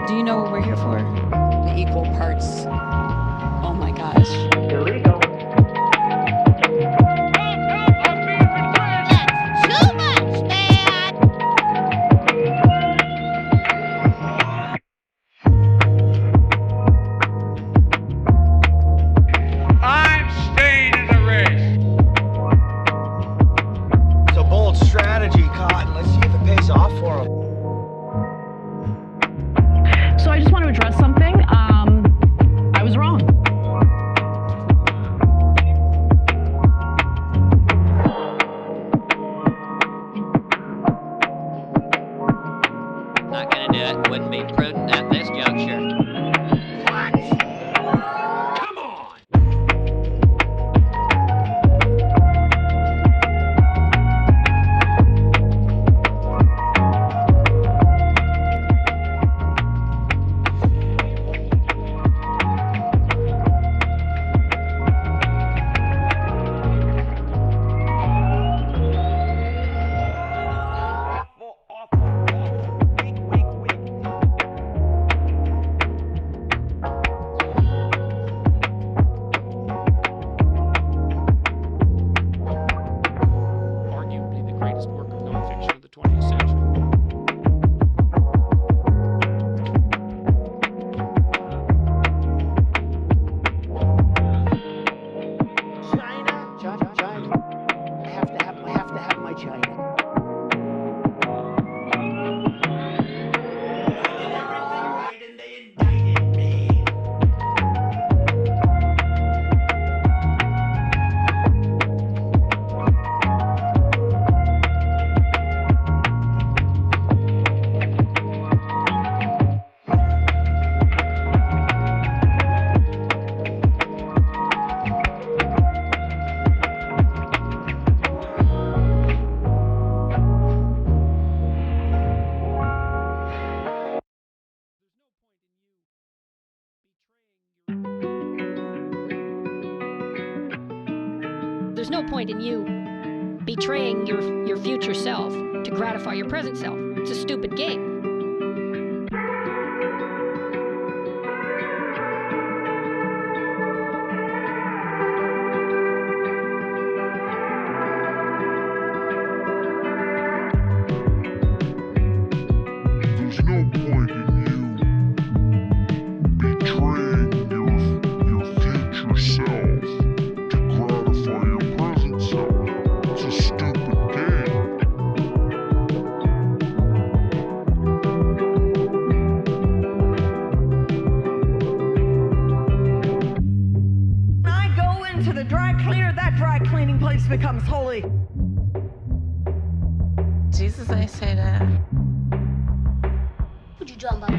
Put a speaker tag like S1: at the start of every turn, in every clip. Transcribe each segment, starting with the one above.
S1: Do you know what we're here for?
S2: The equal parts. Oh my gosh.
S3: Illegal.
S4: Too much, man!
S5: I'm staying in the race.
S6: It's a bold strategy, Cotton. Let's see if it pays off for him.
S7: So I just want to address something. I was wrong.
S8: Not gonna do it. Wouldn't be prudent at this juncture.
S5: Come on. Arguably the greatest work of nonfiction of the 20th century.
S3: China. I have to have my China.
S9: There's no point in you betraying your future self to gratify your present self. It's a stupid game.
S10: There's no point in you betraying your future self to gratify your present self. It's a stupid game.
S11: When I go into the dry cleaner, that dry cleaning place becomes holy.
S2: Jesus, I say that.
S4: Would you jump up?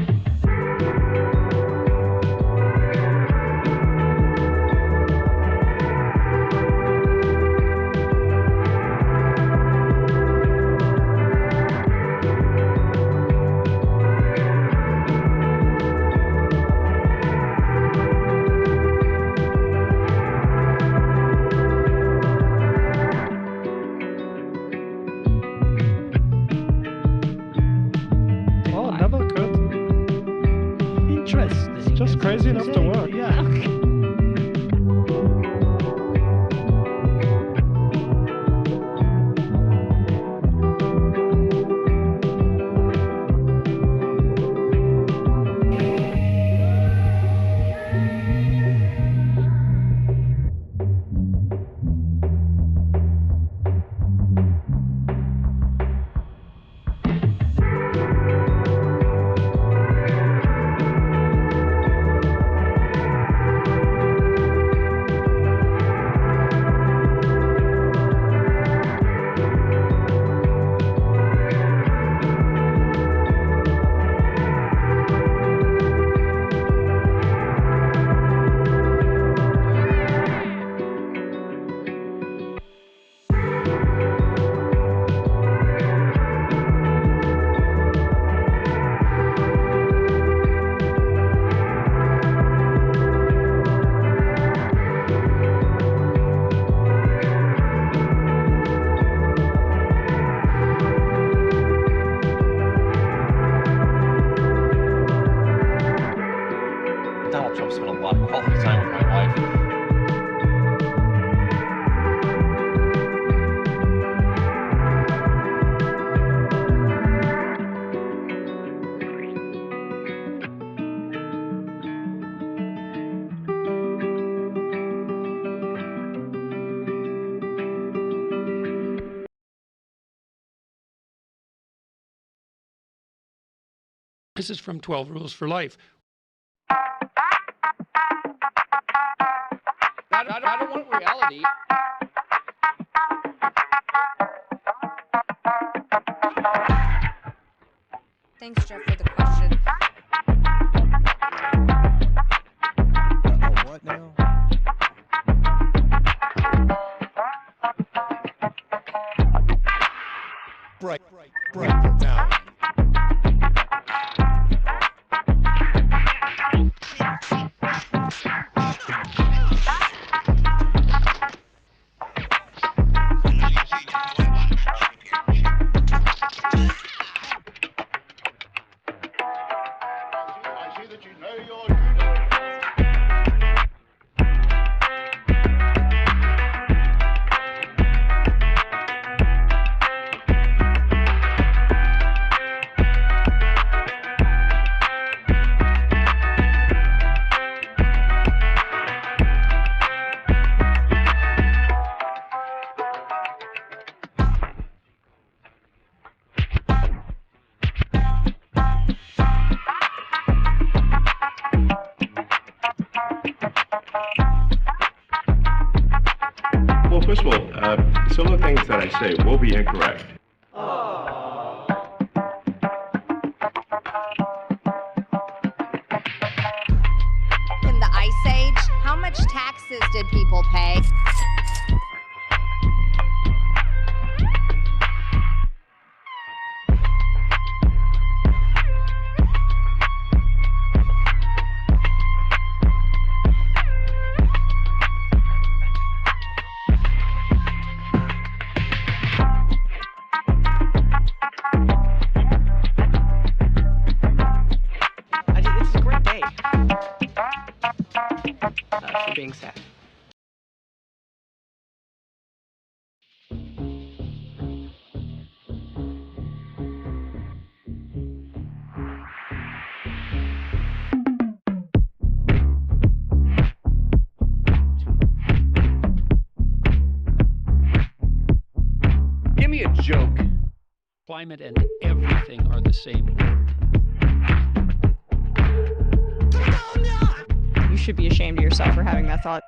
S12: Oh, never could.
S3: Interesting.
S12: Just crazy enough to work.
S3: Yeah.
S5: This is from 12 Rules for Life.
S1: I don't want reality.
S13: Thanks, Jeff, for the question.
S14: What now? Break it down.
S15: Well, first of all, some of the things that I say will be incorrect.
S13: In the Ice Age, how much taxes did people pay?
S3: It's a great day for being sad.
S1: Give me a joke.
S5: Climate and everything are the same word.
S7: You should be ashamed of yourself for having that thought.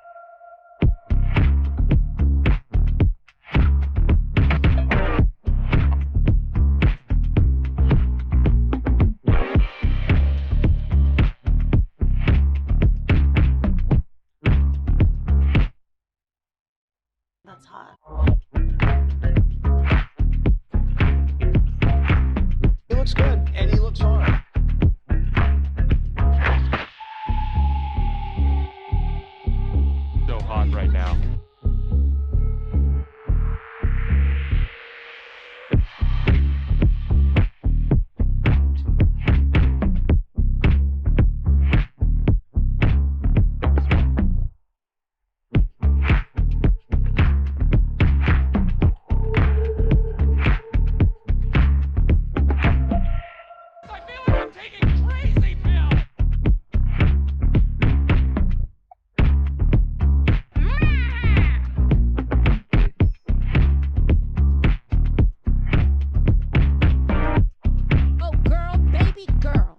S11: That's hot.
S6: He looks good, and he looks hard.
S5: So hot right now.
S1: I feel like I'm taking crazy pills.
S4: Oh, girl, baby girl.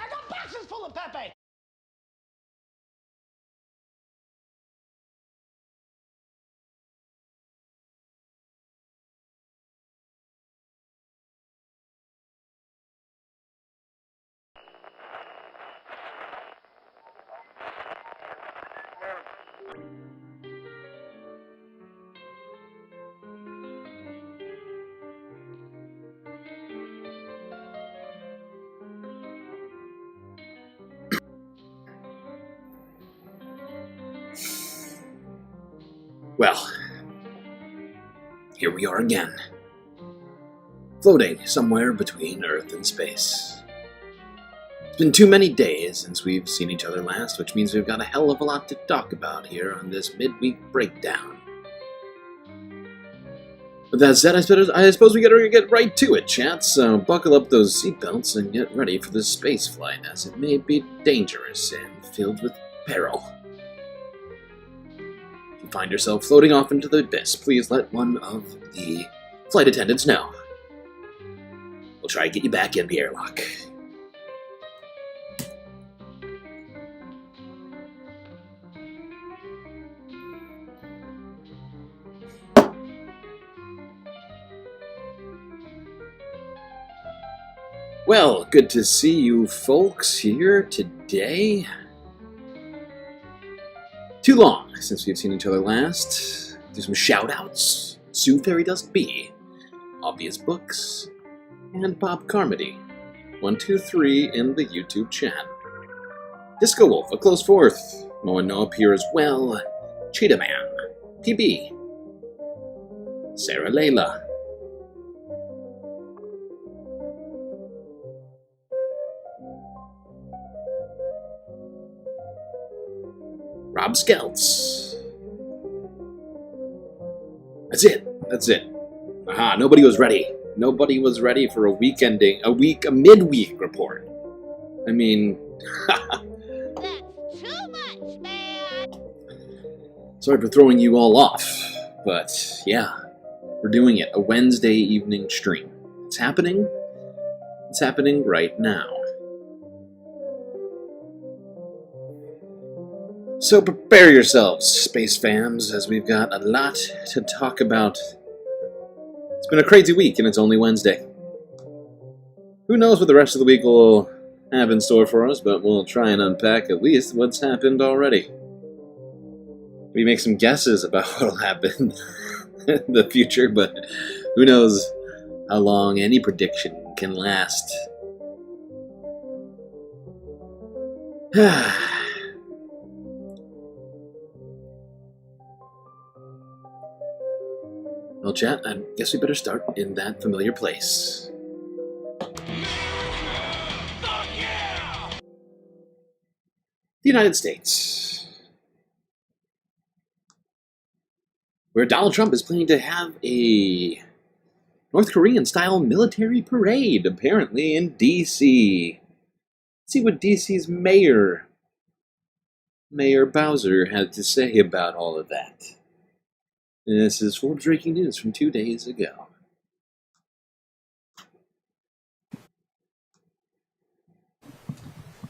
S3: I got boxes full of Pepe.
S16: Well, here we are again, floating somewhere between Earth and space. It's been too many days since we've seen each other last, which means we've got a hell of a lot to talk about here on this midweek breakdown. With that said, I suppose we gotta get right to it, chat, so buckle up those seatbelts and get ready for this space flight, as it may be dangerous and filled with peril. If you find yourself floating off into the abyss, please let one of the flight attendants know. We'll try to get you back in the airlock. Well, good to see you folks here today. Too long since we've seen each other last. Do some shout-outs. Sue Fairy Dust B, Obvious Books, and Bob Carmody. 123 in the YouTube chat. Disco Wolf, a close fourth. Moa Noah here as well. Cheetah Man, PB, Sarah Layla, Rob Skelts. That's it. Aha, nobody was ready. Nobody was ready for a midweek report. I mean,
S4: That's too much, man.
S16: Sorry for throwing you all off, but yeah, we're doing it. A Wednesday evening stream. It's happening. It's happening right now. So prepare yourselves, space fams, as we've got a lot to talk about. It's been a crazy week, and it's only Wednesday. Who knows what the rest of the week will have in store for us, but we'll try and unpack at least what's happened already. We make some guesses about what'll happen in the future, but who knows how long any prediction can last. Well, chat, I guess we better start in that familiar place. The United States, where Donald Trump is planning to have a North Korean-style military parade, apparently in D.C. Let's see what D.C.'s Mayor Bowser had to say about all of that. And this is Forbes breaking news from 2 days ago.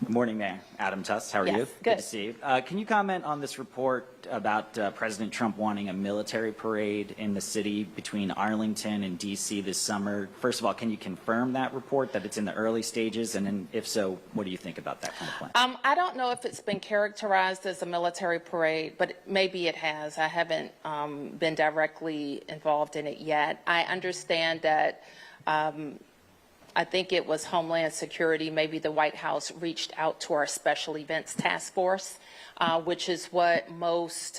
S17: Good morning, Mayor. Adam Tuss, how are you?
S18: Good
S17: to see you. Can you comment on this report about President Trump wanting a military parade in the city between Arlington and D.C. this summer? First of all, can you confirm that report, that it's in the early stages? And then, if so, what do you think about that kind of plan?
S18: I don't know if it's been characterized as a military parade, but maybe it has. I haven't been directly involved in it yet. I understand that I think it was Homeland Security, maybe the White House reached out to our Special Events Task Force, which is what most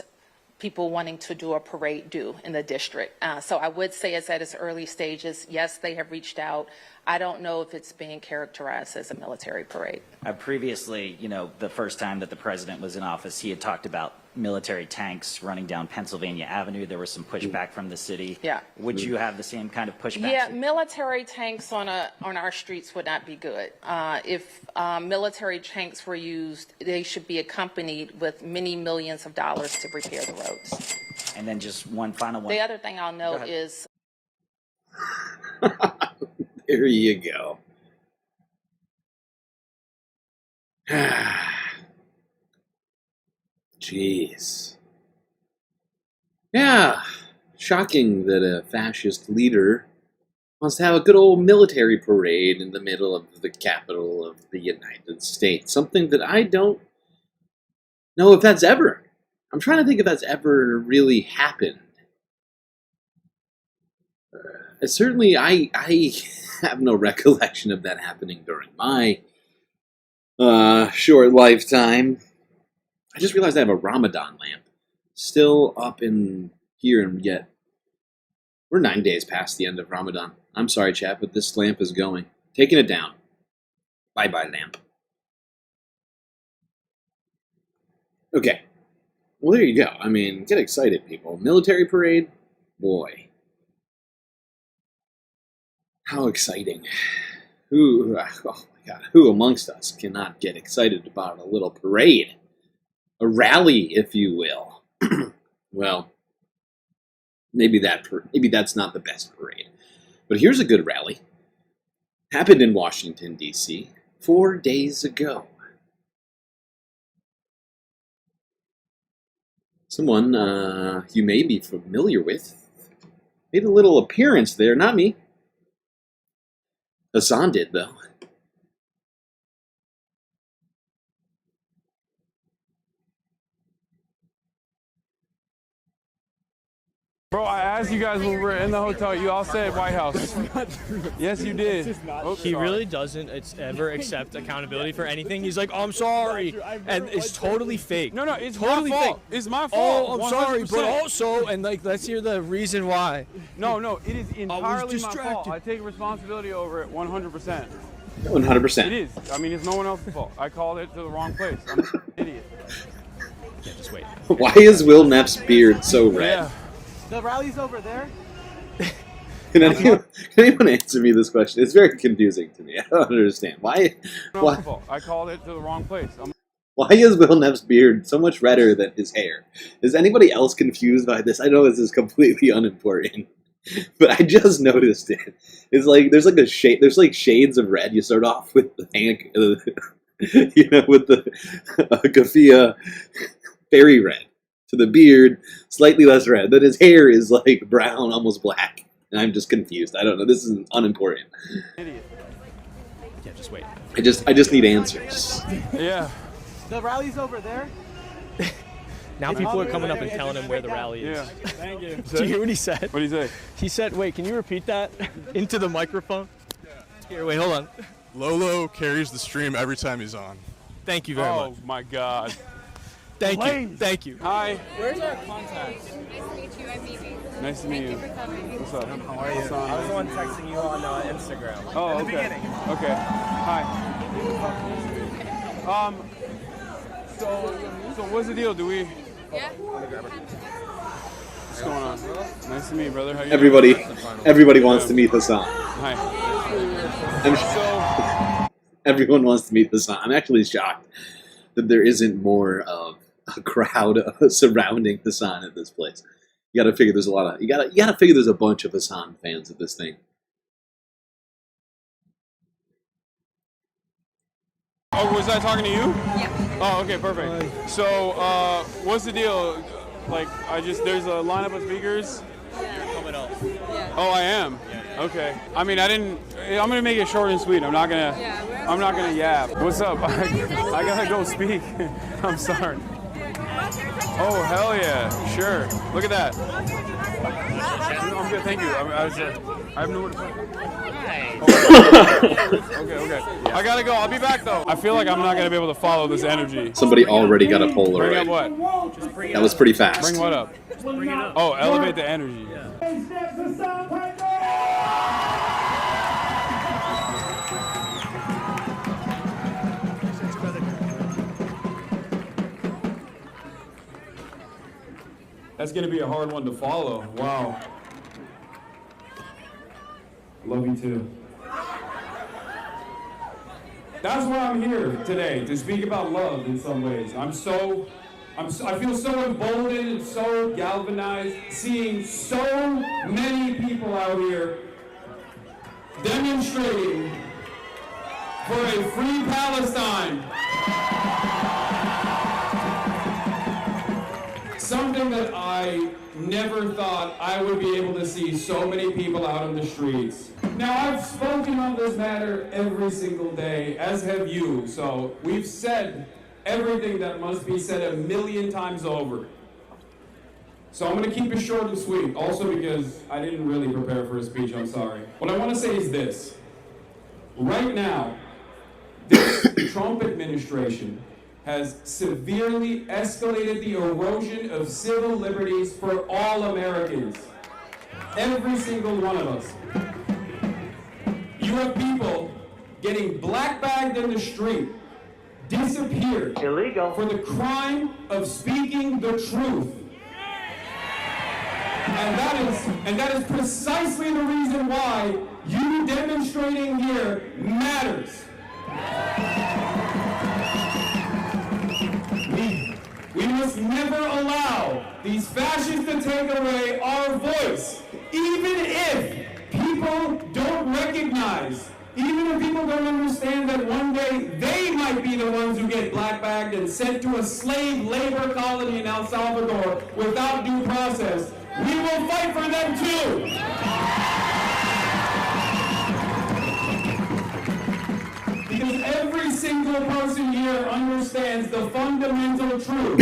S18: people wanting to do a parade do in the district. So I would say it's at its early stages. Yes, they have reached out. I don't know if it's being characterized as a military parade.
S17: Previously, the first time that the president was in office, he had talked about military tanks running down Pennsylvania Avenue. There was some pushback from the city.
S18: Yeah.
S17: Would you have the same kind of pushback?
S18: Yeah, military tanks on our streets would not be good. If military tanks were used, they should be accompanied with many millions of dollars to repair the roads.
S17: And then just one final one.
S18: The other thing I'll note is...
S16: There you go. Jeez. Yeah, shocking that a fascist leader wants to have a good old military parade in the middle of the capital of the United States. Something that I don't know if that's ever. I'm trying to think if that's ever really happened. Certainly, I have no recollection of that happening during my short lifetime. I just realized I have a Ramadan lamp still up in here, and yet we're 9 days past the end of Ramadan. I'm sorry, chat, but this lamp is going. Taking it down. Bye-bye, lamp. Okay. Well, there you go. I mean, get excited, people. Military parade? Boy. How exciting. Oh my God, who amongst us cannot get excited about a little parade? A rally, if you will. Well, maybe that's not the best parade. But here's a good rally. Happened in Washington, D.C. 4 days ago. Someone you may be familiar with made a little appearance there. Not me. Hassan did, though.
S19: Bro, I asked you guys when we were in the hotel. You all said White House. That's not true. Yes, you did.
S20: He really doesn't ever accept accountability for anything. He's like, oh, I'm sorry. And it's totally fake.
S19: No, it's
S20: totally
S19: my fault.
S20: Fake.
S19: It's my fault.
S20: Oh, I'm sorry,
S19: 100%.
S20: but also, and like, let's hear the reason why.
S19: No, it is entirely my fault. I take responsibility over it 100%.
S16: 100%.
S19: It is. I mean, it's no one else's fault. I called it to the wrong place. I'm an idiot.
S20: Yeah, just wait.
S16: Why is Will Neff's beard so red?
S19: Yeah.
S3: The rally's over there.
S16: Can anyone answer me this question? It's very confusing to me. I don't understand. Why?
S19: I called it to the wrong place.
S16: Why is Will Neff's beard so much redder than his hair? Is anybody else confused by this? I know this is completely unimportant, but I just noticed it. It's like there's like a shade. There's like shades of red. You start off with the with the Gafia fairy red. To the beard, slightly less red, but his hair is like brown, almost black. And I'm just confused. I don't know. This is unimportant.
S19: Idiot.
S20: Yeah, just wait.
S16: I just need answers.
S19: Yeah.
S3: The rally's over there.
S20: Now people are coming up and telling him where the rally is.
S19: Yeah. Thank you.
S20: Do you hear what he said?
S19: What did he say?
S20: He said, wait, can you repeat that into the microphone? Here, wait, hold on.
S14: Lolo carries the stream every time he's on.
S20: Thank you very much.
S19: Oh my God.
S20: Thank you.
S19: Hi.
S21: Where's our contact?
S19: Nice to meet you. What's up?
S21: How are you? I was the one texting you on Instagram.
S19: Oh, okay.
S21: In the beginning.
S19: Okay. Hi. So what's the deal? Do we?
S21: Yeah.
S19: What's going on? Nice to meet you, brother. How you
S16: Everybody wants to meet Hassan.
S19: Hi.
S16: Everyone wants to meet Hassan. I'm actually shocked that there isn't more of a crowd surrounding Hassan at this place. You gotta figure there's a lot of you gotta figure there's a bunch of Hassan fans at this thing.
S19: Oh, was I talking to you? Yeah. Oh, okay, perfect. So, what's the deal? Like, there's a lineup of speakers.
S20: You're coming up.
S21: Yeah.
S19: Oh, I am. Yeah. Okay. I mean, I'm gonna make it short and sweet. I'm not gonna yap. What's up? I gotta go speak. I'm sorry. Oh, hell yeah. Sure. Look at that. I'm good, thank you. I have nowhere to put. Okay. I gotta go. I'll be back though. I feel like I'm not gonna be able to follow this energy.
S16: Somebody already got a Polaroid.
S19: Bring up what?
S16: That was pretty fast.
S19: Bring what up? Oh, elevate the energy. That's gonna be a hard one to follow. Wow. Love you too. That's why I'm here today, to speak about love in some ways. I feel so emboldened and so galvanized seeing so many people out here demonstrating for a free Palestine. Something that I never thought I would be able to see so many people out on the streets. Now, I've spoken on this matter every single day, as have you, so we've said everything that must be said 1,000,000 times over. So I'm going to keep it short and sweet, also because I didn't really prepare for a speech, I'm sorry. What I want to say is this. Right now, this Trump administration has severely escalated the erosion of civil liberties for all Americans. Every single one of us. You have people getting black-bagged in the street, disappeared, illegal, for the crime of speaking the truth. And that is precisely the reason why you demonstrating here matters. We must never allow these fascists to take away our voice, even if people don't recognize, even if people don't understand that one day they might be the ones who get black-bagged and sent to a slave labor colony in El Salvador without due process. We will fight for them too. Because every single person here understands the fundamental truth.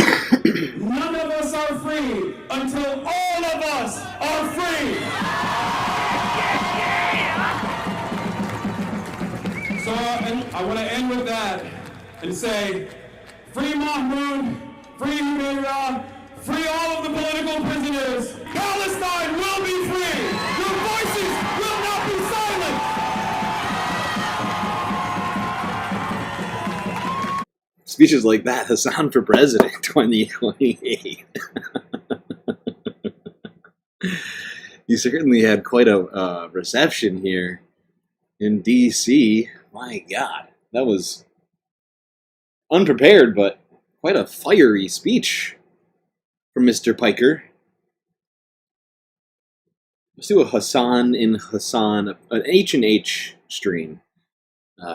S19: None of us are free until all of us are free. So I want to end with that and say, free Mahmoud, free Humanitarian, free all of the political prisoners. Palestine will be free. Your voices will not be silent.
S16: Speeches like that, Hassan for president 2028. You certainly had quite a reception here in D.C. My God, that was unprepared, but quite a fiery speech from Mr. Piker. Let's do a Hassan in Hassan, an H&H stream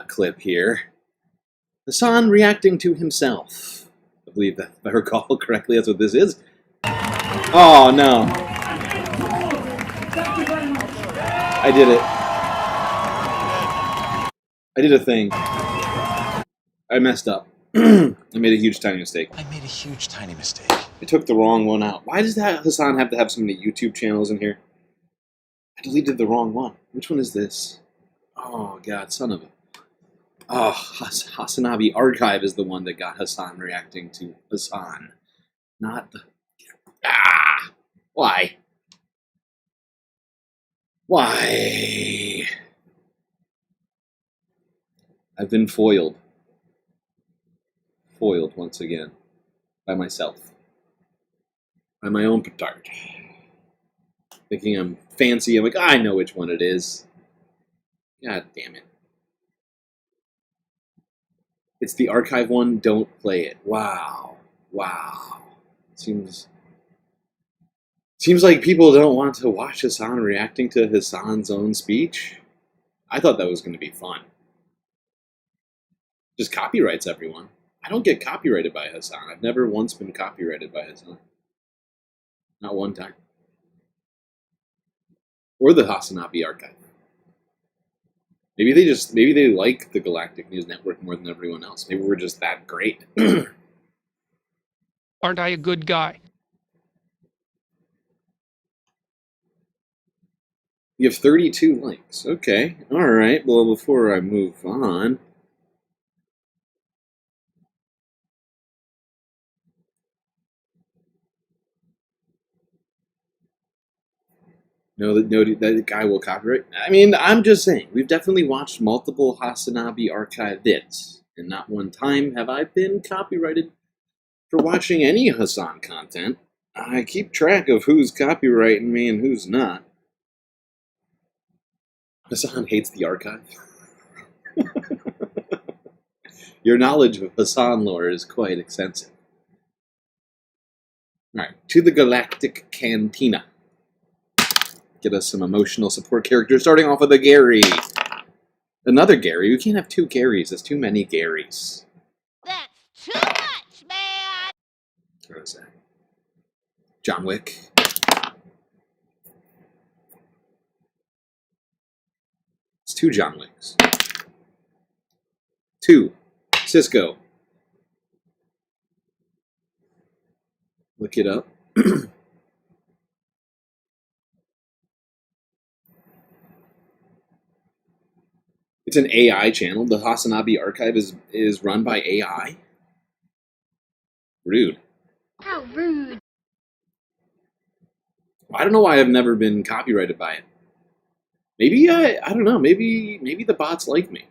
S16: clip here. Hassan reacting to himself. I believe that, if I recall correctly, that's what this is. Oh, no. I did it. I did a thing. I messed up. I made a huge, tiny mistake.
S8: I made a huge, tiny mistake.
S16: I took the wrong one out. Why does that Hassan have to have so many YouTube channels in here? I deleted the wrong one. Which one is this? Oh, God, son of a... Oh, Hassanabi Archive is the one that got Hassan reacting to Hassan. Not the... Ah! Why? Why? I've been foiled. Foiled once again. By myself. By my own petard. Thinking I'm fancy. I'm like, I know which one it is. God damn it. It's the archive one, don't play it. Wow. Wow. Seems like people don't want to watch Hassan reacting to Hassan's own speech. I thought that was going to be fun. Just copyrights everyone. I don't get copyrighted by Hassan. I've never once been copyrighted by Hassan. Not one time. Or the Hassanabi Archive. Maybe they like the Galactic News Network more than everyone else. Maybe we're just that great.
S5: Aren't I a good guy?
S16: You have 32 likes. Okay. Alright. Well, before I move on... No, that guy will copyright. I mean, I'm just saying, we've definitely watched multiple Hassanabi Archive vids, and not one time have I been copyrighted for watching any Hassan content. I keep track of who's copyrighting me and who's not. Hassan hates the archive. Your knowledge of Hassan lore is quite extensive. Alright, to the Galactic Cantina. Get us some emotional support characters, starting off with a Gary. Another Gary? We can't have two Garys. There's too many Garys.
S4: That's too much, man!
S16: What is that? John Wick. It's two John Wicks. Two. Cisco. Look it up. It's an AI channel. The Hassanabi Archive is run by AI. Rude.
S4: How rude.
S16: I don't know why I've never been copyrighted by it. Maybe I don't know. Maybe the bots like me.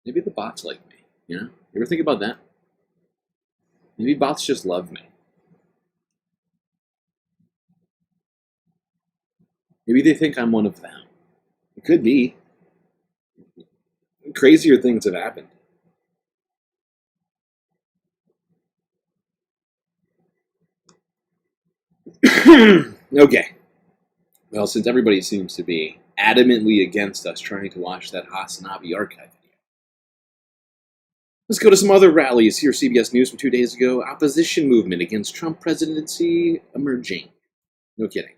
S16: Maybe the bots like me. You know? You ever think about that? Maybe bots just love me. Maybe they think I'm one of them. It could be. Crazier things have happened. Okay. Well, since everybody seems to be adamantly against us trying to watch that Hassanabi archive video, let's go to some other rallies. Here, CBS News from 2 days ago. Opposition movement against Trump presidency emerging. No kidding.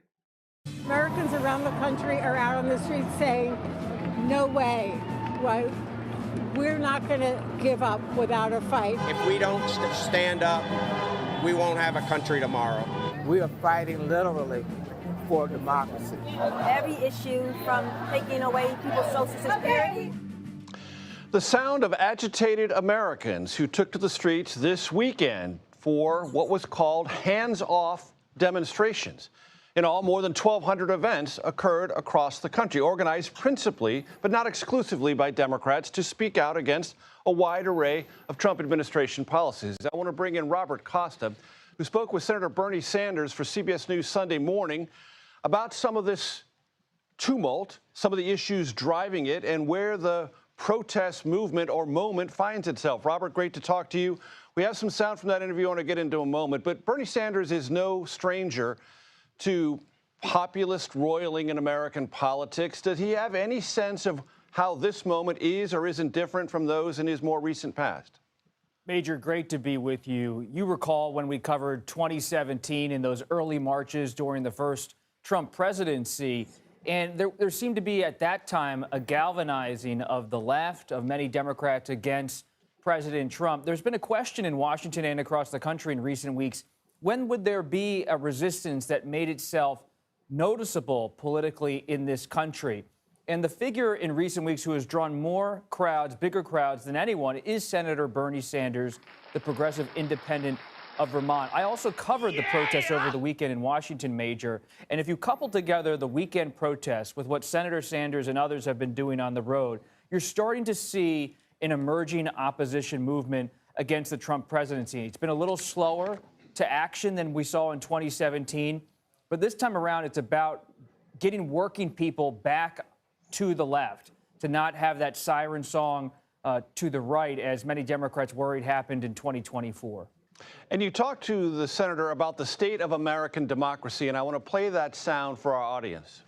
S11: Americans around the country are out on the streets saying, no way. Well, we're not going to give up without a fight.
S8: If we don't stand up, we won't have a country tomorrow.
S22: We are fighting literally for democracy.
S23: Every issue from taking away people's social security.
S24: The sound of agitated Americans who took to the streets this weekend for what was called hands-off demonstrations. In all, more than 1,200 events occurred across the country, organized principally, but not exclusively, by Democrats to speak out against a wide array of Trump administration policies. I want to bring in Robert Costa, who spoke with Senator Bernie Sanders for CBS News Sunday morning about some of this tumult, some of the issues driving it, and where the protest movement or moment finds itself. Robert, great to talk to you. We have some sound from that interview I want to get into in a moment, but Bernie Sanders is no stranger to populist roiling in American politics. Does he have any sense of how this moment is or isn't different from those in his more recent past?
S25: Major, great to be with you. You recall when we covered 2017 and those early marches during the first Trump presidency, and there seemed to be at that time a galvanizing of the left, of many Democrats against President Trump. There's been a question in Washington and across the country in recent weeks: when would there be a resistance that made itself noticeable politically in this country? And the figure in recent weeks who has drawn more crowds, bigger crowds than anyone, is Senator Bernie Sanders, the progressive independent of Vermont. I also covered the protests over the weekend in Washington, Major. And if you couple together the weekend protests with what Senator Sanders and others have been doing on the road, you're starting to see an emerging opposition movement against the Trump presidency. It's been a little slower to action than we saw in 2017. But this time around, it's about getting working people back to the left, to not have that siren song to the right, as many Democrats worried happened in 2024.
S24: And you talked to the senator about the state of American democracy, and I want to play that sound for our audience.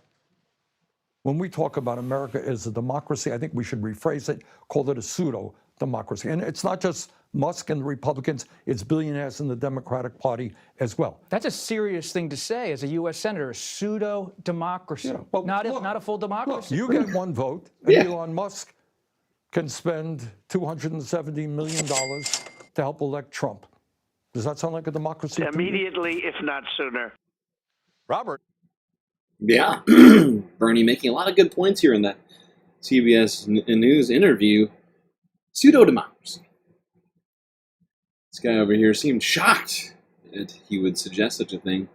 S26: When we talk about America as a democracy, I think we should rephrase it, call it a pseudo-democracy. And it's not just Musk and the Republicans, it's billionaires in the Democratic Party as well.
S25: That's a serious thing to say as a U.S. senator, a pseudo-democracy,
S26: Yeah, well,
S25: not a full democracy.
S26: Look, you get one vote, and Elon Musk can spend $270 million to help elect Trump. Does that sound like a democracy?
S27: Immediately, if not sooner.
S24: Robert.
S16: Yeah, Bernie making a lot of good points here in that CBS News interview. Pseudo-democracy. This guy over here seemed shocked that he would suggest such a thing,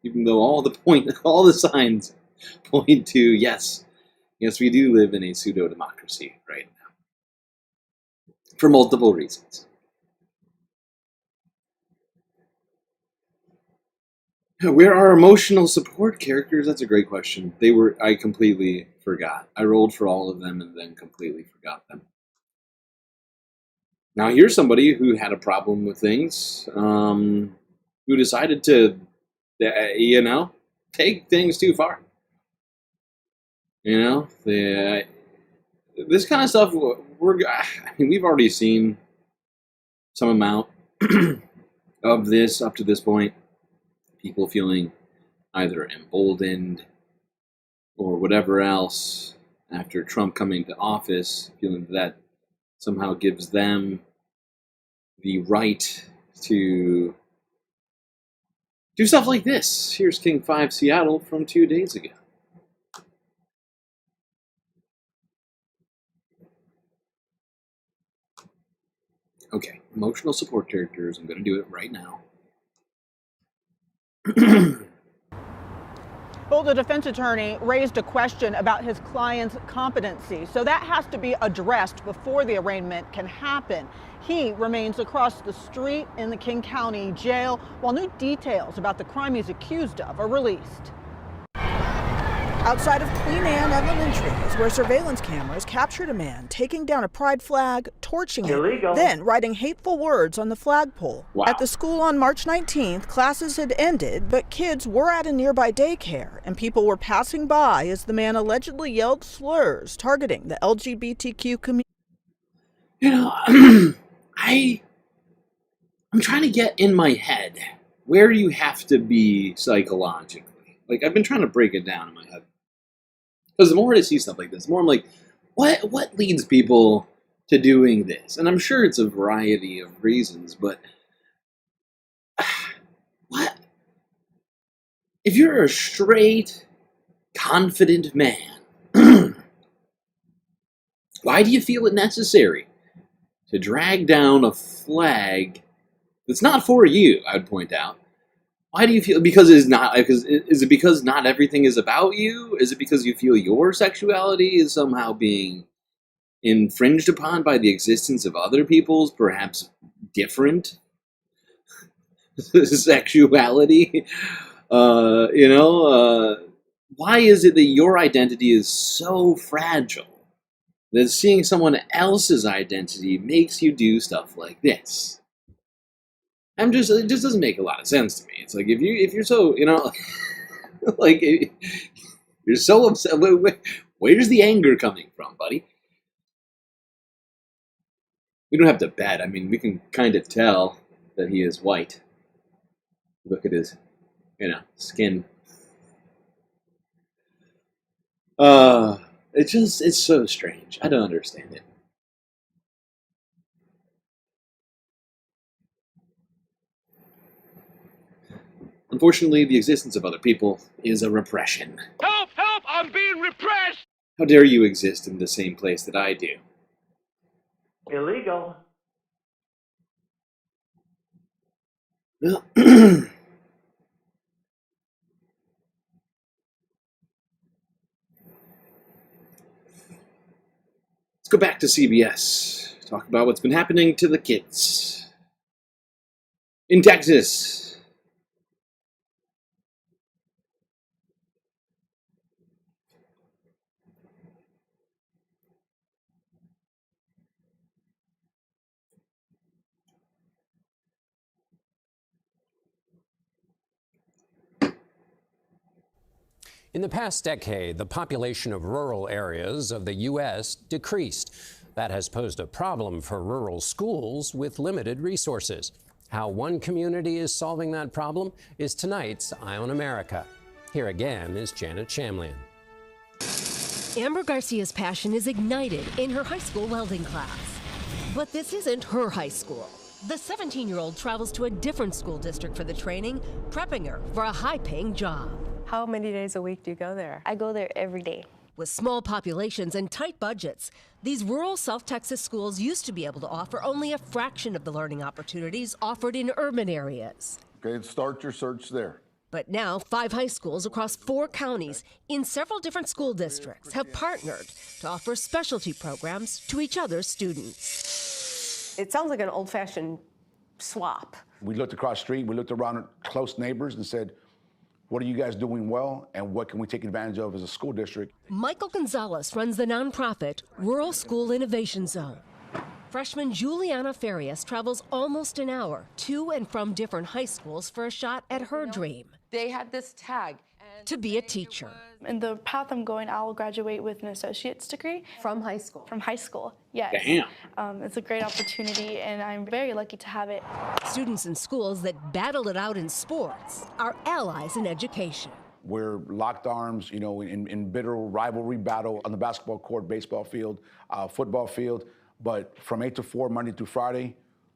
S16: even though all the signs point to yes, we do live in a pseudo-democracy right now, for multiple reasons. Where are emotional support characters? That's a great question. I completely forgot. I rolled for all of them and then completely forgot them. Now here's somebody who had a problem with things, who decided to, take things too far. This kind of stuff, we've already seen some amount of this up to this point. People feeling either emboldened or whatever else after Trump coming to office, feeling that somehow gives them the right to do stuff like this. Here's King 5 Seattle from 2 days ago. Okay, emotional support characters. I'm going to do it right now.
S2: Well, the defense attorney raised a question about his client's competency, so that has to be addressed before the arraignment can happen. He remains across the street in the King County Jail while new details about the crime he's accused of are released.
S7: Outside of Queen Anne Elementary is where surveillance cameras captured a man taking down a pride flag, torching it, then writing hateful words on the flagpole.
S16: Wow.
S7: At the school on March 19th, classes had ended, but kids were at a nearby daycare, and people were passing by as the man allegedly yelled slurs targeting the LGBTQ community.
S16: You know, I'm trying to get in my head where you have to be psychologically. Like, I've been trying to break it down in my head. Because the more I see stuff like this, the more I'm like, what leads people to doing this? And I'm sure it's a variety of reasons, but what? If you're a straight, confident man, why do you feel it necessary to drag down a flag that's not for you, I would point out? Why do you feel, because it's not, because is it because not everything is about you? Is it because you feel your sexuality is somehow being infringed upon by the existence of other people's, perhaps different sexuality? Why is it that your identity is so fragile that seeing someone else's identity makes you do stuff like this? It just doesn't make a lot of sense to me. It's like, if you're so, like, you're so upset, where's the anger coming from, buddy? We don't have to bet. I mean, we can kind of tell that he is white. Look at his, skin. It's so strange. I don't understand it. Unfortunately, the existence of other people is a repression.
S1: Help! Help! I'm being repressed!
S16: How dare you exist in the same place that I do?
S27: Illegal.
S16: Well, let's go back to CBS. Talk about what's been happening to the kids in Texas.
S9: In the past decade, the population of rural areas of the U.S. decreased. That has posed a problem for rural schools with limited resources. How one community is solving that problem is tonight's Eye on America. Here again is Janet Shamlian.
S10: Amber Garcia's passion is ignited in her high school welding class. But this isn't her high school. The 17-year-old travels to a different school district for the training, prepping her for a high-paying job.
S12: How many days a week do you go there? I go there every day.
S10: With small populations and tight budgets, these rural South Texas schools used to be able to offer only a fraction of the learning opportunities offered in urban areas.
S13: Okay, start your search there.
S10: But now, 5 high schools across 4 counties in several different school districts have partnered to offer specialty programs to each other's students.
S12: It sounds like an old-fashioned swap.
S13: We looked across the street, we looked around at close neighbors and said, what are you guys doing well, and what can we take advantage of as a school district?
S10: Michael Gonzalez runs the nonprofit Rural School Innovation Zone. Freshman Juliana Farias travels almost an hour to and from different high schools for a shot at her dream.
S15: They had this tag.
S10: To be a teacher.
S28: In the path I'm going, I'll graduate with an associate's degree.
S12: From high school?
S28: From high school, yes.
S16: Damn.
S28: It's a great opportunity, and I'm very lucky to have it.
S10: Students in schools that battle it out in sports are allies in education.
S13: We're locked arms, in bitter rivalry battle on the basketball court, baseball field, football field. But from 8 to 4, Monday through Friday,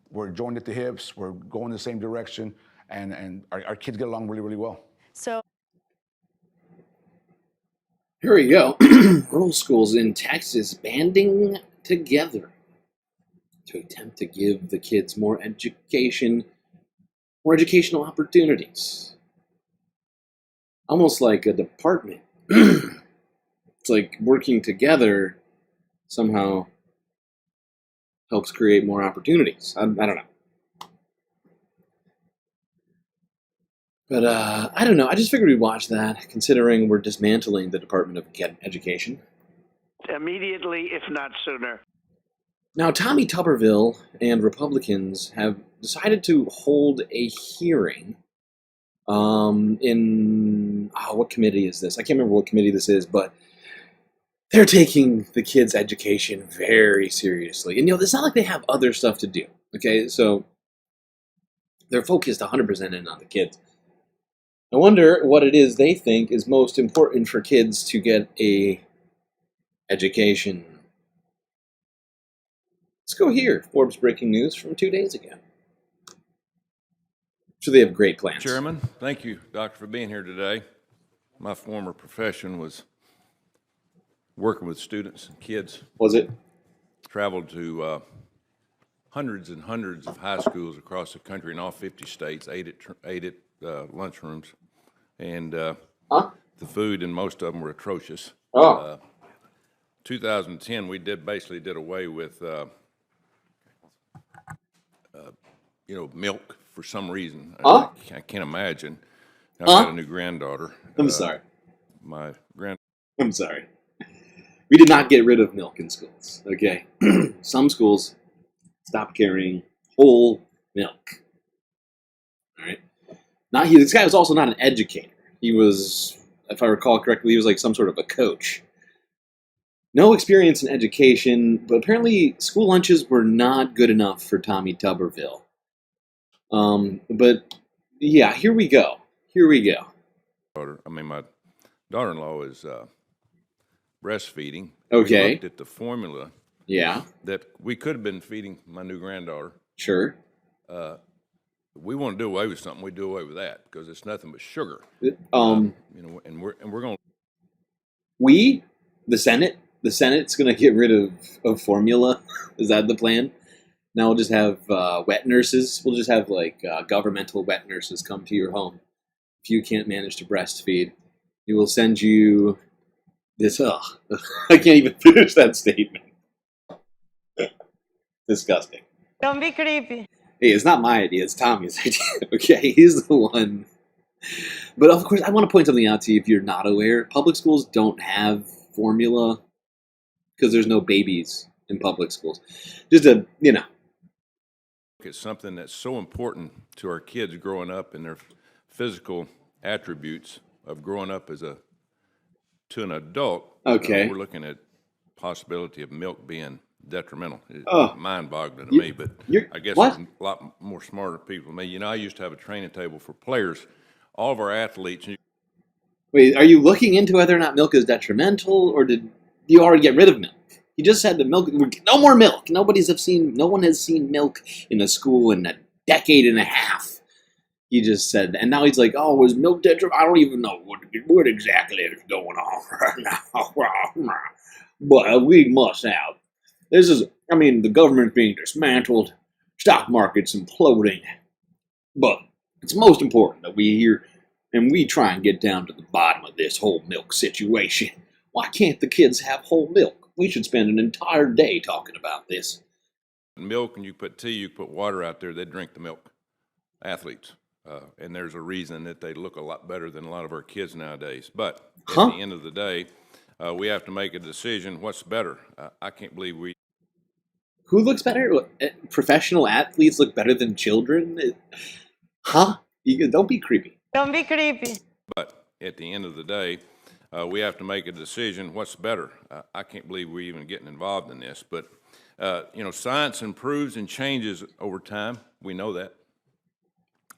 S13: we're joined at the hips, we're going the same direction, and our kids get along really, really well.
S28: So.
S16: Here we go. Rural schools in Texas banding together to attempt to give the kids more education, more educational opportunities. Almost like a department. It's like working together somehow helps create more opportunities. I don't know. But I don't know. I just figured we'd watch that, considering we're dismantling the Department of Education.
S27: Immediately, if not sooner.
S16: Now, Tommy Tuberville and Republicans have decided to hold a hearing in... what committee is this? I can't remember what committee this is, but they're taking the kids' education very seriously. And, it's not like they have other stuff to do, okay? So they're focused 100% in on the kids. I wonder what it is they think is most important for kids to get a education. Let's go here. Forbes breaking news from 2 days ago. So they have great plans.
S3: Chairman, thank you, Doctor, for being here today. My former profession was working with students and kids.
S16: Was it?
S3: Traveled to hundreds and hundreds of high schools across the country in all 50 states, ate at lunchrooms. And the food in most of them were atrocious. 2010, we basically did away with, milk for some reason. I can't imagine. I've got a new granddaughter.
S16: I'm sorry.
S3: I'm
S16: sorry. We did not get rid of milk in schools, okay? Some schools stopped carrying whole milk. All right? This guy was also not an educator. He was, if I recall correctly, he was like some sort of a coach. No experience in education, but apparently school lunches were not good enough for Tommy Tuberville. But yeah, here we go.
S3: My daughter-in-law is breastfeeding.
S16: Okay.
S3: We looked at the formula.
S16: Yeah.
S3: That we could have been feeding my new granddaughter.
S16: Sure.
S3: We want to do away with something. We do away with that because it's nothing but sugar.
S16: And
S3: we're going.
S16: The Senate's going to get rid of formula. Is that the plan? Now we'll just have wet nurses. We'll just have governmental wet nurses come to your home. If you can't manage to breastfeed, we will send you this. I can't even finish that statement. Disgusting.
S23: Don't be creepy.
S16: Hey, it's not my idea. It's Tommy's idea. Okay, he's the one. But of course, I want to point something out to you if you're not aware. Public schools don't have formula because there's no babies in public schools. Just
S3: It's something that's so important to our kids growing up and their physical attributes of growing up to an adult.
S16: Okay.
S3: We're looking at possibility of milk being detrimental. It's mind-boggling to me, but I guess there's a lot more smarter people than me. I used to have a training table for players. All of our athletes.
S16: Wait, are you looking into whether or not milk is detrimental, or did you already get rid of milk? You just said the milk. No more milk. No one has seen milk in a school in a decade and a half. He just said, and now he's like, "Oh, was milk detrimental? I don't even know what exactly is going on right now." But we must have. The government's being dismantled, stock market's imploding. But it's most important that we hear and we try and get down to the bottom of this whole milk situation. Why can't the kids have whole milk? We should spend an entire day talking about this.
S3: Milk, and you put tea, you put water out there, they drink the milk. Athletes. And there's a reason that they look a lot better than a lot of our kids nowadays. But at the end of the day, we have to make a decision. What's better? I can't believe we...
S16: Who looks better? Professional athletes look better than children? Don't be creepy.
S23: Don't be creepy.
S3: But at the end of the day, we have to make a decision. What's better? I can't believe we're even getting involved in this. But, science improves and changes over time. We know that.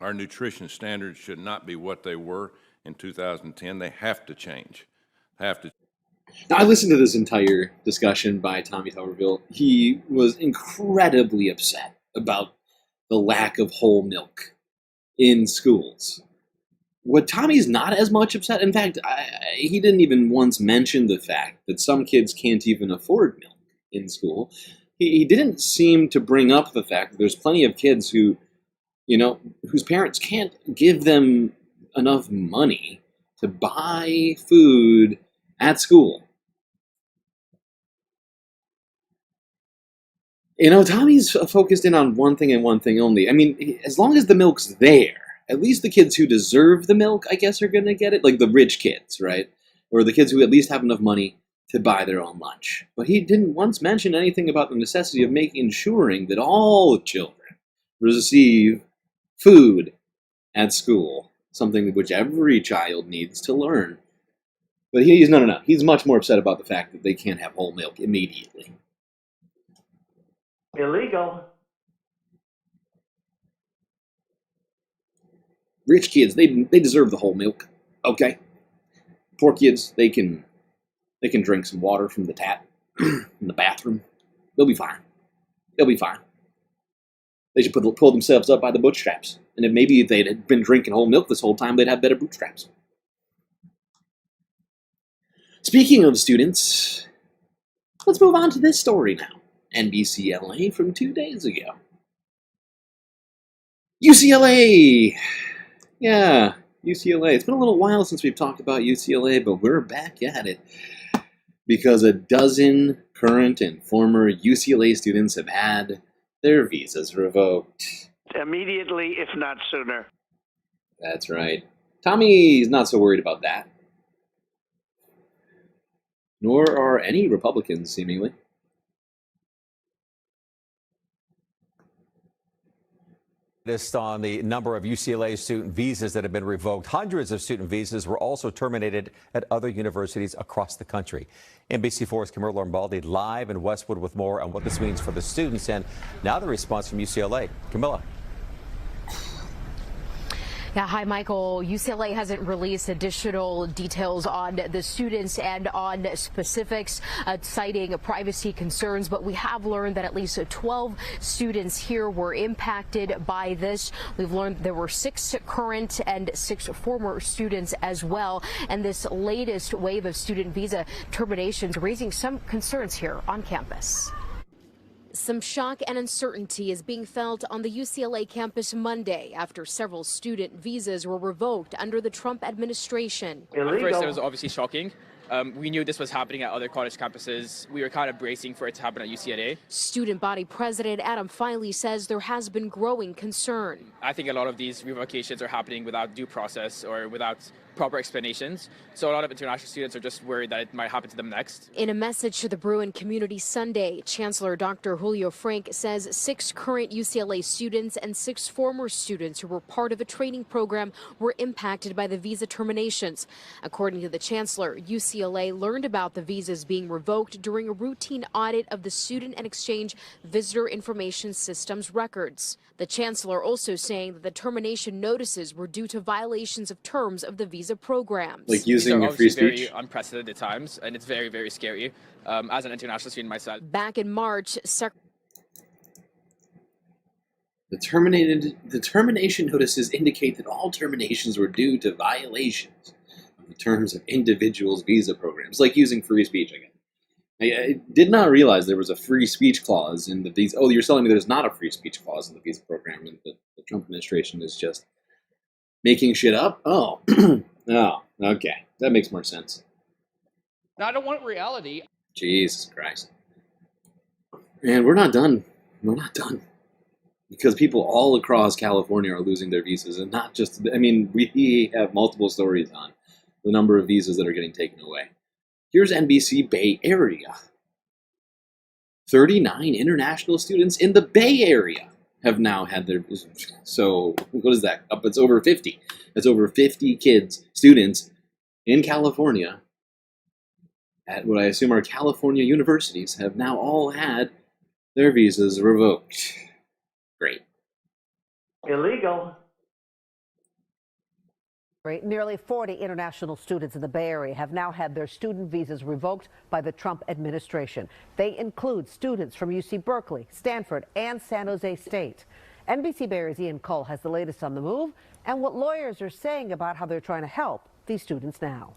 S3: Our nutrition standards should not be what they were in 2010. They have to change.
S16: Now, I listened to this entire discussion by Tommy Tuberville. He was incredibly upset about the lack of whole milk in schools. What Tommy's not as much upset, in fact, he didn't even once mention the fact that some kids can't even afford milk in school he didn't seem to bring up the fact that there's plenty of kids who, you know, whose parents can't give them enough money to buy food at school. You know, Tommy's focused in on one thing and one thing only. I mean, as long as the milk's there, at least the kids who deserve the milk, I guess, are going to get it. Like the rich kids, right? Or the kids who at least have enough money to buy their own lunch. But he didn't once mention anything about the necessity of ensuring that all children receive food at school. Something which every child needs to learn. But he's no. He's much more upset about the fact that they can't have whole milk immediately.
S27: Illegal.
S16: Rich kids, they deserve the whole milk, okay? Poor kids, they can drink some water from the tap in the bathroom. They'll be fine. They'll be fine. They should pull themselves up by the bootstraps. And if maybe they'd been drinking whole milk this whole time, they'd have better bootstraps. Speaking of students, let's move on to this story now. NBC LA from 2 days ago. UCLA! Yeah, UCLA. It's been a little while since we've talked about UCLA, but we're back at it. Because a dozen current and former UCLA students have had their visas revoked.
S27: Immediately, if not sooner.
S16: That's right. Tommy's not so worried about that. Nor are any Republicans, seemingly.
S6: On the number of UCLA student visas that have been revoked. Hundreds of student visas were also terminated at other universities across the country. NBC4's Camilla Lombardi live in Westwood with more on what this means for the students and now the response from UCLA. Camilla.
S14: Yeah, hi, Michael. UCLA hasn't released additional details on the students and on specifics, citing privacy concerns, but we have learned that at least 12 students here were impacted by this. We've learned there were 6 current and 6 former students as well, and this latest wave of student visa terminations raising some concerns here on campus. Some shock and uncertainty is being felt on the UCLA campus Monday after several student visas were revoked under the Trump administration.
S15: At first, it was obviously shocking. We knew this was happening at other college campuses. We were kind of bracing for it to happen at UCLA.
S14: Student body president Adam Filey says there has been growing concern.
S15: I think a lot of these revocations are happening without due process or without proper explanations. So a lot of international students are just worried that it might happen to them next.
S14: In a message to the Bruin community Sunday, Chancellor Dr. Julio Frank says 6 current UCLA students and 6 former students who were part of a training program were impacted by the visa terminations. According to the Chancellor, UCLA learned about the visas being revoked during a routine audit of the Student and Exchange Visitor Information Systems records. The Chancellor also saying that the termination notices were due to violations of terms of the visa programs.
S16: Like using your free speech?
S15: Very unprecedented times, and it's very, very scary as an international student myself.
S14: Back in March,
S16: The termination notices indicate that all terminations were due to violations of the terms of individuals' visa programs, like using free speech again. I did not realize there was a free speech clause in the visa. Oh, you're telling me there's not a free speech clause in the visa program, and the Trump administration is just making shit up? Oh, oh, okay. That makes more sense.
S5: I don't want reality.
S16: Jesus Christ. And we're not done. We're not done. Because people all across California are losing their visas, and not just, I mean, we have multiple stories on the number of visas that are getting taken away. Here's NBC Bay Area. 39 international students in the Bay Area have now had their, so what is that? It's over 50. That's over 50 students in California at what I assume are California universities have now all had their visas revoked. Great.
S27: Illegal.
S17: Nearly 40 international students in the Bay Area have now had their student visas revoked by the Trump administration. They include students from UC Berkeley, Stanford, and San Jose State. NBC Bay Area's Ian Cole has the latest on the move and what lawyers are saying about how they're trying to help these students now.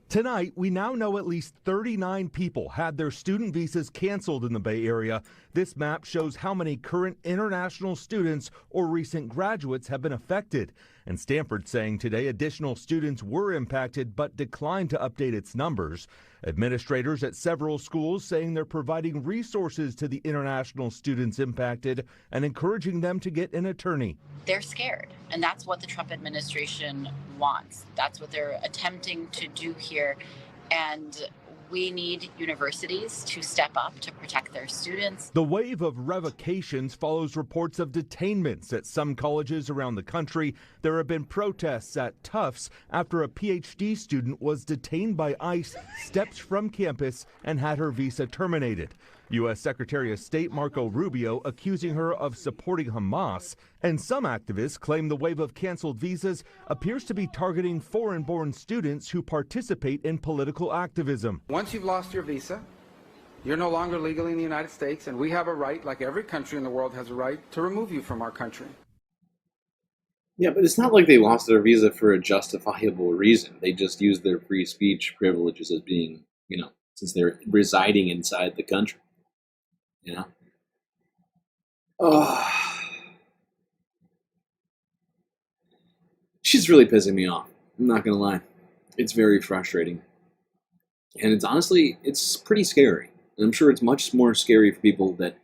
S4: Tonight, we now know at least 39 people had their student visas canceled in the Bay Area. This map shows how many current international students or recent graduates have been affected. And Stanford saying today additional students were impacted but declined to update its numbers. Administrators at several schools saying they're providing resources to the international students impacted and encouraging them to get an attorney.
S8: They're scared, and that's what the Trump administration wants. That's what they're attempting to do here, and we need universities to step up to protect their students.
S4: The wave of revocations follows reports of detainments at some colleges around the country. There have been protests at Tufts after a PhD student was detained by ICE, steps from campus, and had her visa terminated. U.S. Secretary of State Marco Rubio accusing her of supporting Hamas. And some activists claim the wave of canceled visas appears to be targeting foreign-born students who participate in political activism.
S11: Once you've lost your visa, you're no longer legally in the United States, and we have a right, like every country in the world has a right, to remove you from our country.
S16: Yeah, but it's not like they lost their visa for a justifiable reason. They just used their free speech privileges as being, since they're residing inside the country. She's really pissing me off. I'm not gonna lie. It's very frustrating. And it's pretty scary. And I'm sure it's much more scary for people that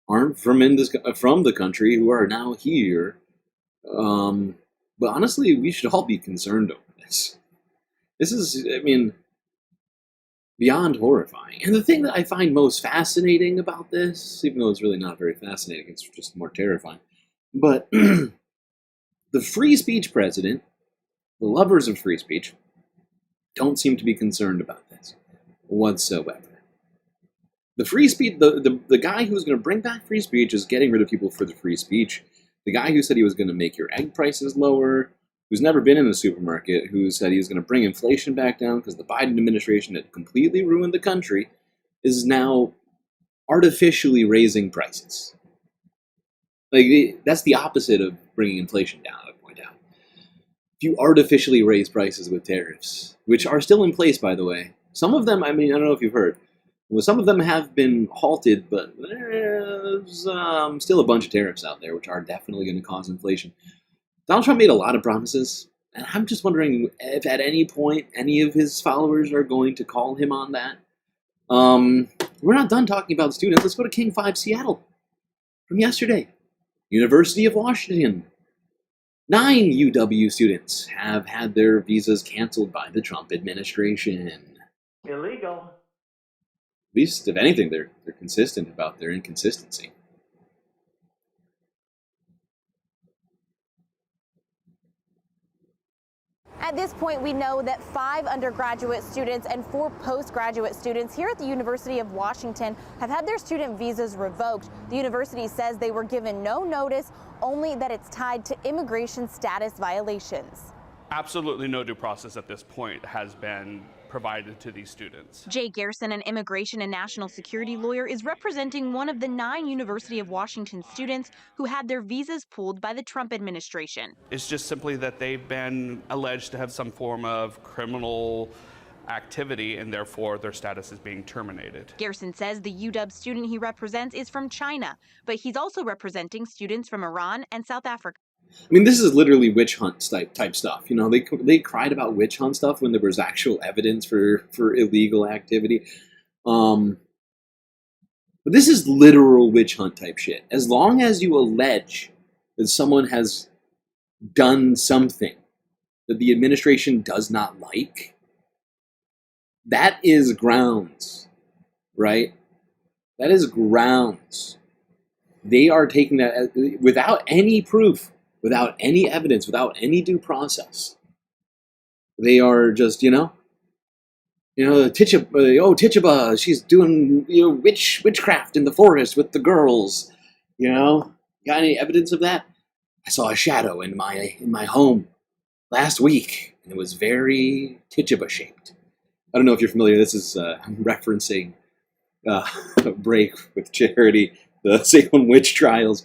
S16: aren't from the country who are now here. But honestly, we should all be concerned over this. This is, beyond horrifying. And the thing that I find most fascinating about this, even though it's really not very fascinating, it's just more terrifying, but the free speech president, the lovers of free speech, don't seem to be concerned about this whatsoever. The free speech, the guy who's going to bring back free speech is getting rid of people for the free speech. The guy who said he was going to make your egg prices lower, who's never been in a supermarket, who said he was going to bring inflation back down because the Biden administration had completely ruined the country, is now artificially raising prices. That's the opposite of bringing inflation down, I point out. If you artificially raise prices with tariffs, which are still in place, by the way, some of them, I don't know if you've heard, some of them have been halted, but there's still a bunch of tariffs out there, which are definitely going to cause inflation. Donald Trump made a lot of promises, and I'm just wondering if at any point any of his followers are going to call him on that. We're not done talking about the students. Let's go to King 5 Seattle from yesterday. University of Washington. 9 UW students have had their visas canceled by the Trump administration.
S27: Illegal.
S16: At least, if anything, they're consistent about their inconsistency.
S18: At this point, we know that 5 undergraduate students and 4 postgraduate students here at the University of Washington have had their student visas revoked. The university says they were given no notice, only that it's tied to immigration status violations.
S19: Absolutely no due process at this point has been provided to these students.
S18: Jay Gerson, an immigration and national security lawyer, is representing one of the 9 University of Washington students who had their visas pulled by the Trump administration.
S19: It's just simply that they've been alleged to have some form of criminal activity, and therefore their status is being terminated.
S18: Gerson says the UW student he represents is from China, but he's also representing students from Iran and South Africa.
S16: This is literally witch hunt type stuff. They cried about witch hunt stuff when there was actual evidence for illegal activity. But this is literal witch hunt type shit. As long as you allege that someone has done something that the administration does not like, that is grounds, right? That is grounds. They are taking that without any proof, without any evidence, without any due process. They are just, Tituba, she's doing, witchcraft in the forest with the girls. Got any evidence of that? I saw a shadow in my home last week, and it was very Tituba shaped. I don't know if you're familiar. This is referencing a break with Charity, the Salem witch trials.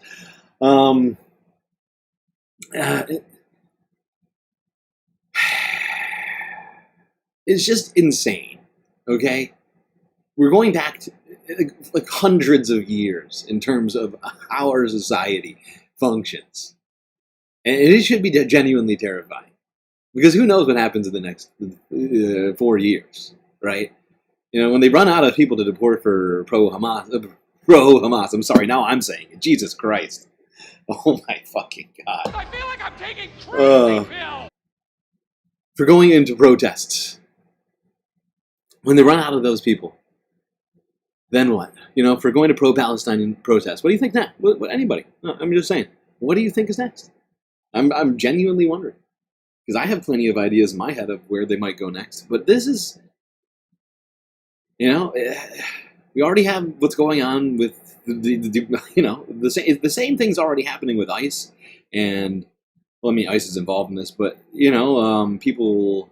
S16: It's just insane, okay? We're going back to, like hundreds of years in terms of how our society functions. And it should be genuinely terrifying. Because who knows what happens in the next 4 years, right? You know, when they run out of people to deport for pro-Hamas, I'm sorry, now I'm saying it. Jesus Christ. Oh my fucking God.
S1: I feel like I'm taking crazy pills.
S16: For going into protests. When they run out of those people, then what? You know, for going to pro-Palestinian protests, what do you think next? What anybody? No, I'm just saying, what do you think is next? I'm genuinely wondering. Because I have plenty of ideas in my head of where they might go next. But this is, you know, we already have what's going on with the same thing's already happening with ICE, and well, I mean, ICE is involved in this, but you know, people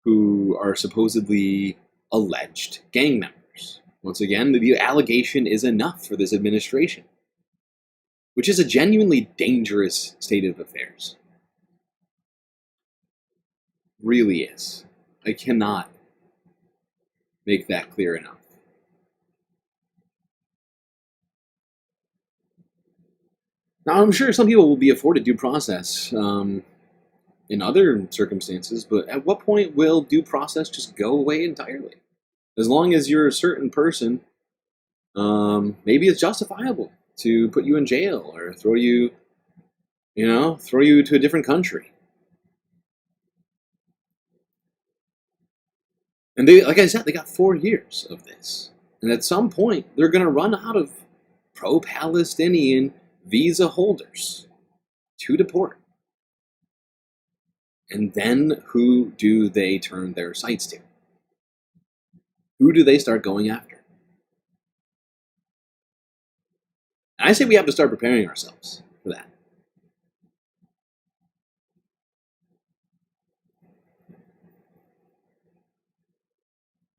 S16: who are supposedly alleged gang members. Once again, the allegation is enough for this administration, which is a genuinely dangerous state of affairs. Really is. I cannot make that clear enough. Now, I'm sure some people will be afforded due process in other circumstances, but at what point will due process just go away entirely? As long as you're a certain person, maybe it's justifiable to put you in jail or throw you to a different country. And they, like I said, they got 4 years of this. And at some point, they're going to run out of pro-Palestinian visa holders to deport. And then who do they turn their sights to? Who do they start going after? And I say we have to start preparing ourselves for that.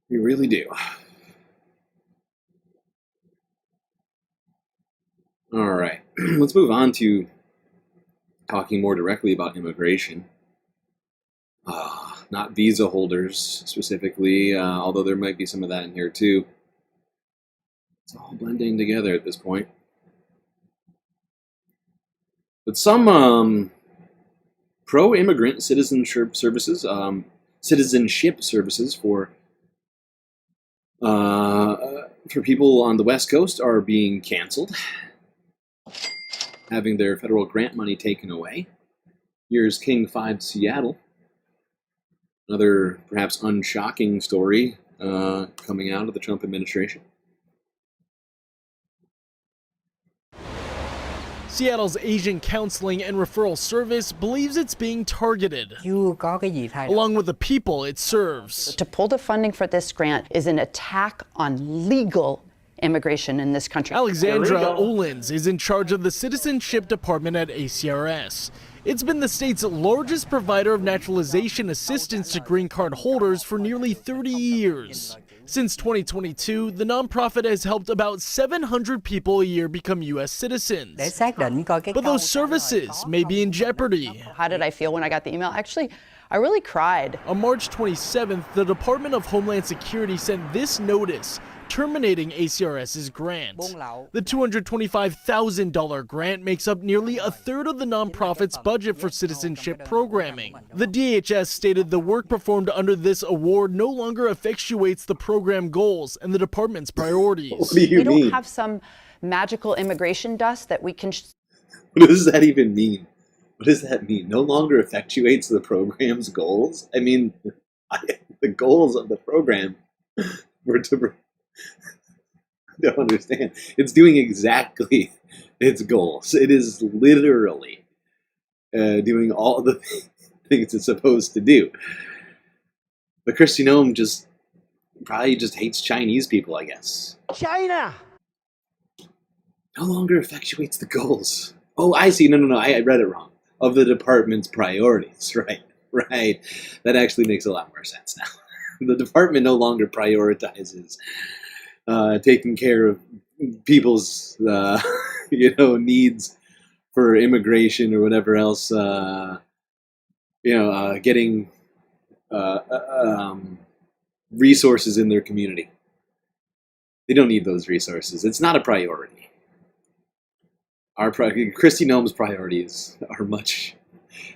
S16: We really do. All right, let's move on to talking more directly about immigration. Not visa holders specifically, although there might be some of that in here too. It's all blending together at this point. But some pro-immigrant citizenship services for people on the West Coast are being canceled, having their federal grant money taken away. Here's King 5 Seattle. Another perhaps unshocking story coming out of the Trump administration.
S2: Seattle's Asian Counseling and Referral Service believes it's being targeted, along with the people it serves.
S7: To pull the funding for this grant is an attack on legal immigration in this country.
S2: Alexandra Olins is in charge of the Citizenship Department at ACRS. It's been the state's largest provider of naturalization assistance to green card holders for nearly 30 years. Since 2022, the nonprofit has helped about 700 people a year become U.S. citizens. But those services may be in jeopardy.
S7: How did I feel when I got the email? Actually, I really cried.
S2: On March 27th, the Department of Homeland Security sent this notice terminating ACRS's grant. The $225,000 grant makes up nearly a third of the nonprofit's budget for citizenship programming. The DHS stated the work performed under this award no longer effectuates the program goals and the department's priorities.
S16: What do you mean?
S7: We don't have some magical immigration dust that we can...
S16: What does that even mean? What does that mean? No longer effectuates the program's goals? I mean, the goals of the program were to... I don't understand. It's doing exactly its goals. It is literally doing all the things it's supposed to do. But Kristi Noem probably just hates Chinese people, I guess.
S1: China!
S16: No longer effectuates the goals. Oh, I see. No. I read it wrong. Of the department's priorities. Right. That actually makes a lot more sense now. The department no longer prioritizes taking care of people's, needs for immigration or whatever else, getting resources in their community. They don't need those resources. It's not a priority. Kristi Noem's priorities are much.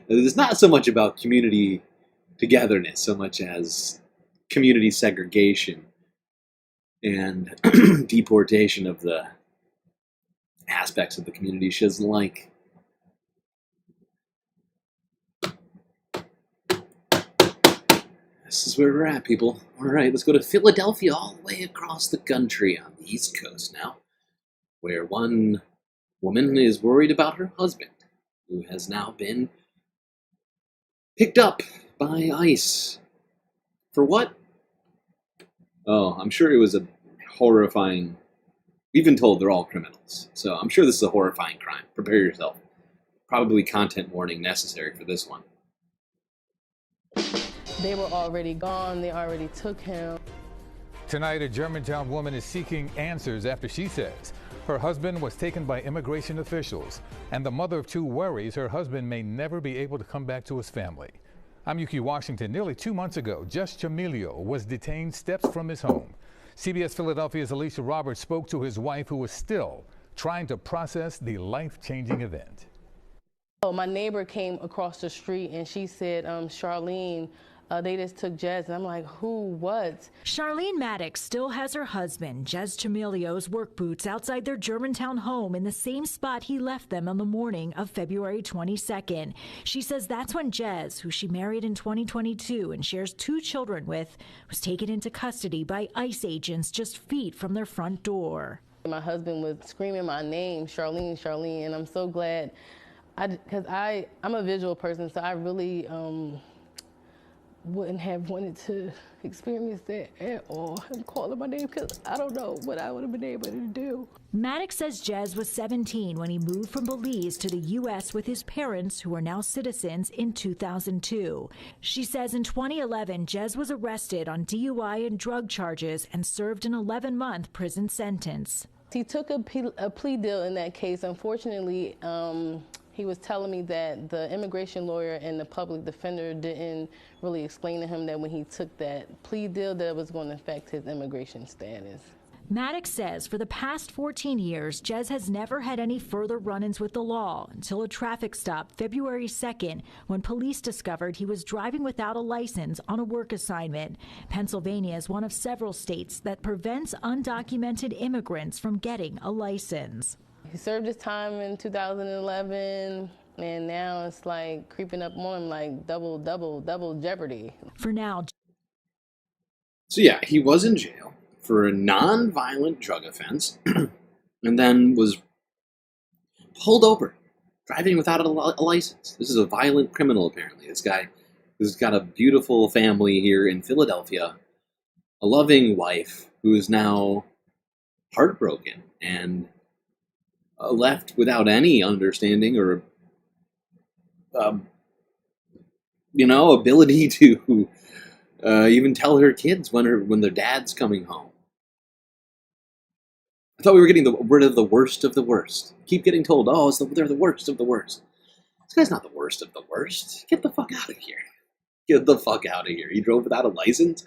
S16: It's not so much about community togetherness, so much as community segregation and deportation of the aspects of the community she doesn't like. This is where we're at, people. All right, let's go to Philadelphia, all the way across the country on the East Coast now, where one woman is worried about her husband, who has now been picked up by ICE. For what? Oh, I'm sure it was a horrifying... We've been told they're all criminals, so I'm sure this is a horrifying crime. Prepare yourself. Probably content warning necessary for this one.
S9: They were already gone. They already took him.
S12: Tonight, a Germantown woman is seeking answers after she says her husband was taken by immigration officials, and the mother of two worries her husband may never be able to come back to his family. I'm Yuki Washington. Nearly 2 months ago, Jess Chamilio was detained steps from his home. CBS Philadelphia's Alicia Roberts spoke to his wife, who was still trying to process the life-changing event.
S9: My neighbor came across the street and she said, Charlene, they just took Jez. And I'm like, who, what?
S20: Charlene Maddox still has her husband, Jez Chamilio's work boots outside their Germantown home in the same spot he left them on the morning of February 22nd. She says that's when Jez, who she married in 2022 and shares 2 children with, was taken into custody by ICE agents just feet from their front door.
S9: My husband was screaming my name, Charlene, Charlene, and I'm so glad, because I'm a visual person, so I really wouldn't have wanted to experience that at all. I'm calling my name because I don't know what I would have been able to do.
S20: Maddox says Jez was 17 when he moved from Belize to the U.S. with his parents, who are now citizens, in 2002. She says in 2011, Jez was arrested on DUI and drug charges and served an 11-month prison sentence.
S9: He took a plea deal in that case. Unfortunately, he was telling me that the immigration lawyer and the public defender didn't really explain to him that when he took that plea deal that it was going to affect his immigration status.
S20: Maddox says for the past 14 years, Jez has never had any further run-ins with the law until a traffic stop February 2nd when police discovered he was driving without a license on a work assignment. Pennsylvania is one of several states that prevents undocumented immigrants from getting a license.
S9: He served his time in 2011, and now it's like creeping up on him like double jeopardy.
S20: For now.
S16: So yeah, he was in jail for a non-violent drug offense and then was pulled over driving without a license. This is a violent criminal, apparently. This guy who's got a beautiful family here in Philadelphia, a loving wife who is now heartbroken and left without any understanding or, ability to even tell her kids when their dad's coming home. I thought we were getting rid of the worst of the worst. Keep getting told, they're the worst of the worst. This guy's not the worst of the worst. Get the fuck out of here. Get the fuck out of here. He drove without a license?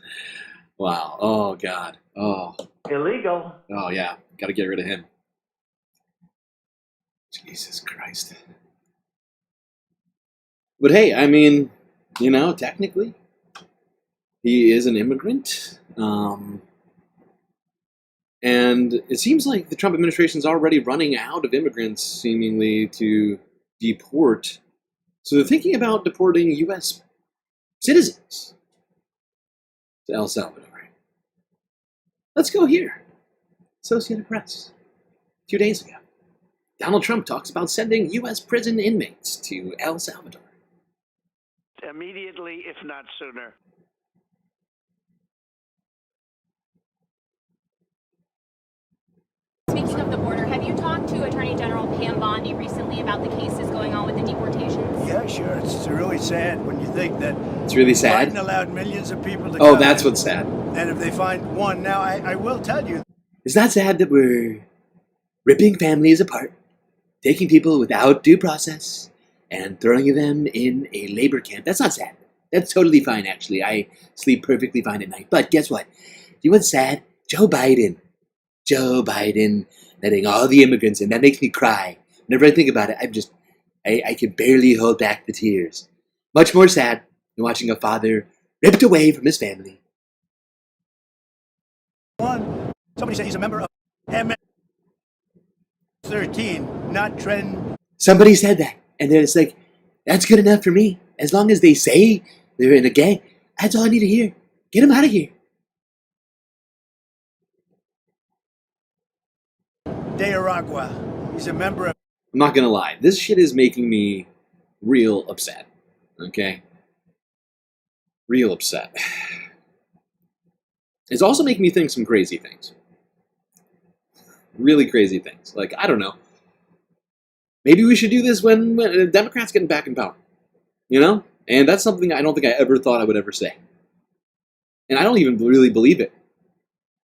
S16: Wow. Oh, God. Oh.
S27: Illegal.
S16: Oh, yeah. Got to get rid of him. Jesus Christ. But hey, I mean, technically, he is an immigrant. And it seems like the Trump administration is already running out of immigrants, seemingly, to deport. So they're thinking about deporting U.S. citizens to El Salvador. Let's go here. Associated Press. 2 days ago. Donald Trump talks about sending U.S. prison inmates to El Salvador.
S27: Immediately, if not sooner.
S21: Speaking of the border, have you talked to Attorney General Pam Bondi recently about the cases going on with the deportations?
S22: Yeah, sure. It's really sad when you think that
S16: it's really sad.
S22: Biden allowed millions of people to
S16: come.
S22: Oh,
S16: that's what's sad.
S22: And if they find one, now I will tell you.
S16: It's not sad that we're ripping families apart, taking people without due process, and throwing them in a labor camp. That's not sad. That's totally fine, actually. I sleep perfectly fine at night. But guess what? You know what's sad? Joe Biden letting all the immigrants in. That makes me cry. Whenever I think about it, I can barely hold back the tears. Much more sad than watching a father ripped away from his family.
S22: Somebody said he's a member of MS-13, not trend.
S16: Somebody said that, and then it's like, that's good enough for me. As long as they say they're in a gang, that's all I need to hear. Get them out of here.
S22: De Aragua. He's a member of.
S16: I'm not gonna lie, this shit is making me real upset. Okay? Real upset. It's also making me think some crazy things. Really crazy things. Like, I don't know. Maybe we should do this when Democrats get back in power. You know? And that's something I don't think I ever thought I would ever say. And I don't even really believe it.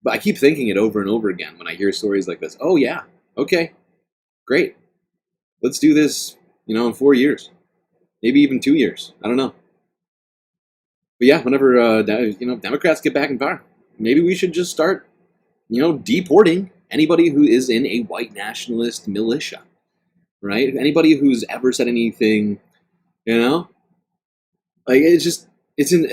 S16: But I keep thinking it over and over again when I hear stories like this. Oh, yeah. Okay. Great. Let's do this, in 4 years. Maybe even 2 years. I don't know. But yeah, whenever, Democrats get back in power, maybe we should just start, deporting anybody who is in a white nationalist militia. Right? Anybody who's ever said anything, like, it's in,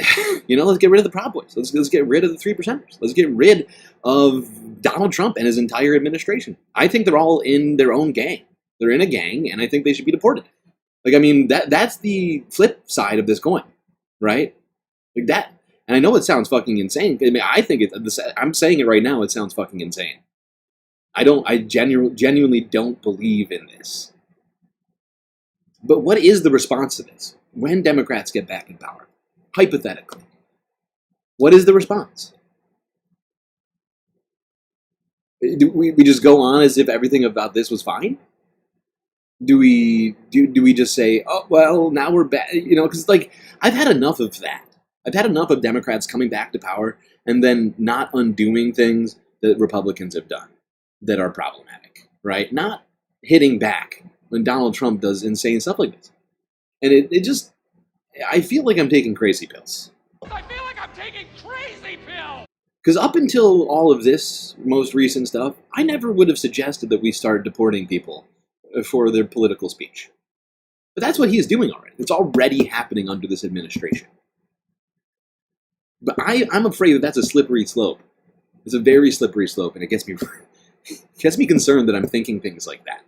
S16: let's get rid of the Proud Boys. Let's get rid of the 3%ers. Let's get rid of Donald Trump and his entire administration. I think they're all in their own gang. They're in a gang, and I think they should be deported. Like, I mean, that's the flip side of this coin, right? Like that. And I know it sounds fucking insane. I mean, I think I'm saying it right now. It sounds fucking insane. I genuinely don't believe in this. But what is the response to this? When Democrats get back in power, hypothetically, what is the response? Do we just go on as if everything about this was fine? Do we just say, oh, well, now we're back, because, like, I've had enough of that. I've had enough of Democrats coming back to power and then not undoing things that Republicans have done that are problematic, right? Not hitting back when Donald Trump does insane stuff like this. And it just, I feel like I'm taking crazy pills.
S1: I feel like I'm taking crazy pills!
S16: Because up until all of this most recent stuff, I never would have suggested that we start deporting people for their political speech. But that's what he is doing already. It's already happening under this administration. But I'm afraid that that's a slippery slope. It's a very slippery slope, and it gets me concerned that I'm thinking things like that.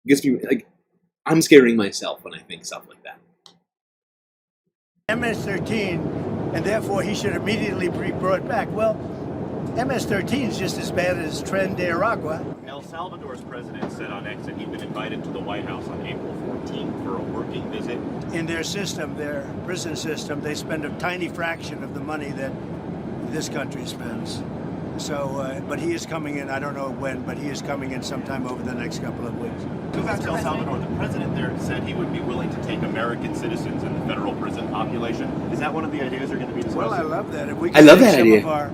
S16: It gets me, like, I'm scaring myself when I think stuff like that.
S22: MS-13, and therefore he should immediately be brought back. Well, MS-13 is just as bad as Tren de Aragua.
S3: El Salvador's president said on X that he'd been invited to the White House on April 14th for a working visit.
S22: In their system, their prison system, they spend a tiny fraction of the money that this country spends. So, but he is coming in, I don't know when, but he is coming in sometime over the next couple of weeks.
S3: Go back to El Salvador. The president there said he would be willing to take American citizens in the federal prison population. Is that one of the ideas you're going to be discussing?
S22: Well, I love that. If we
S16: I
S22: can
S16: love
S22: take
S16: that
S22: some
S16: idea.
S22: of our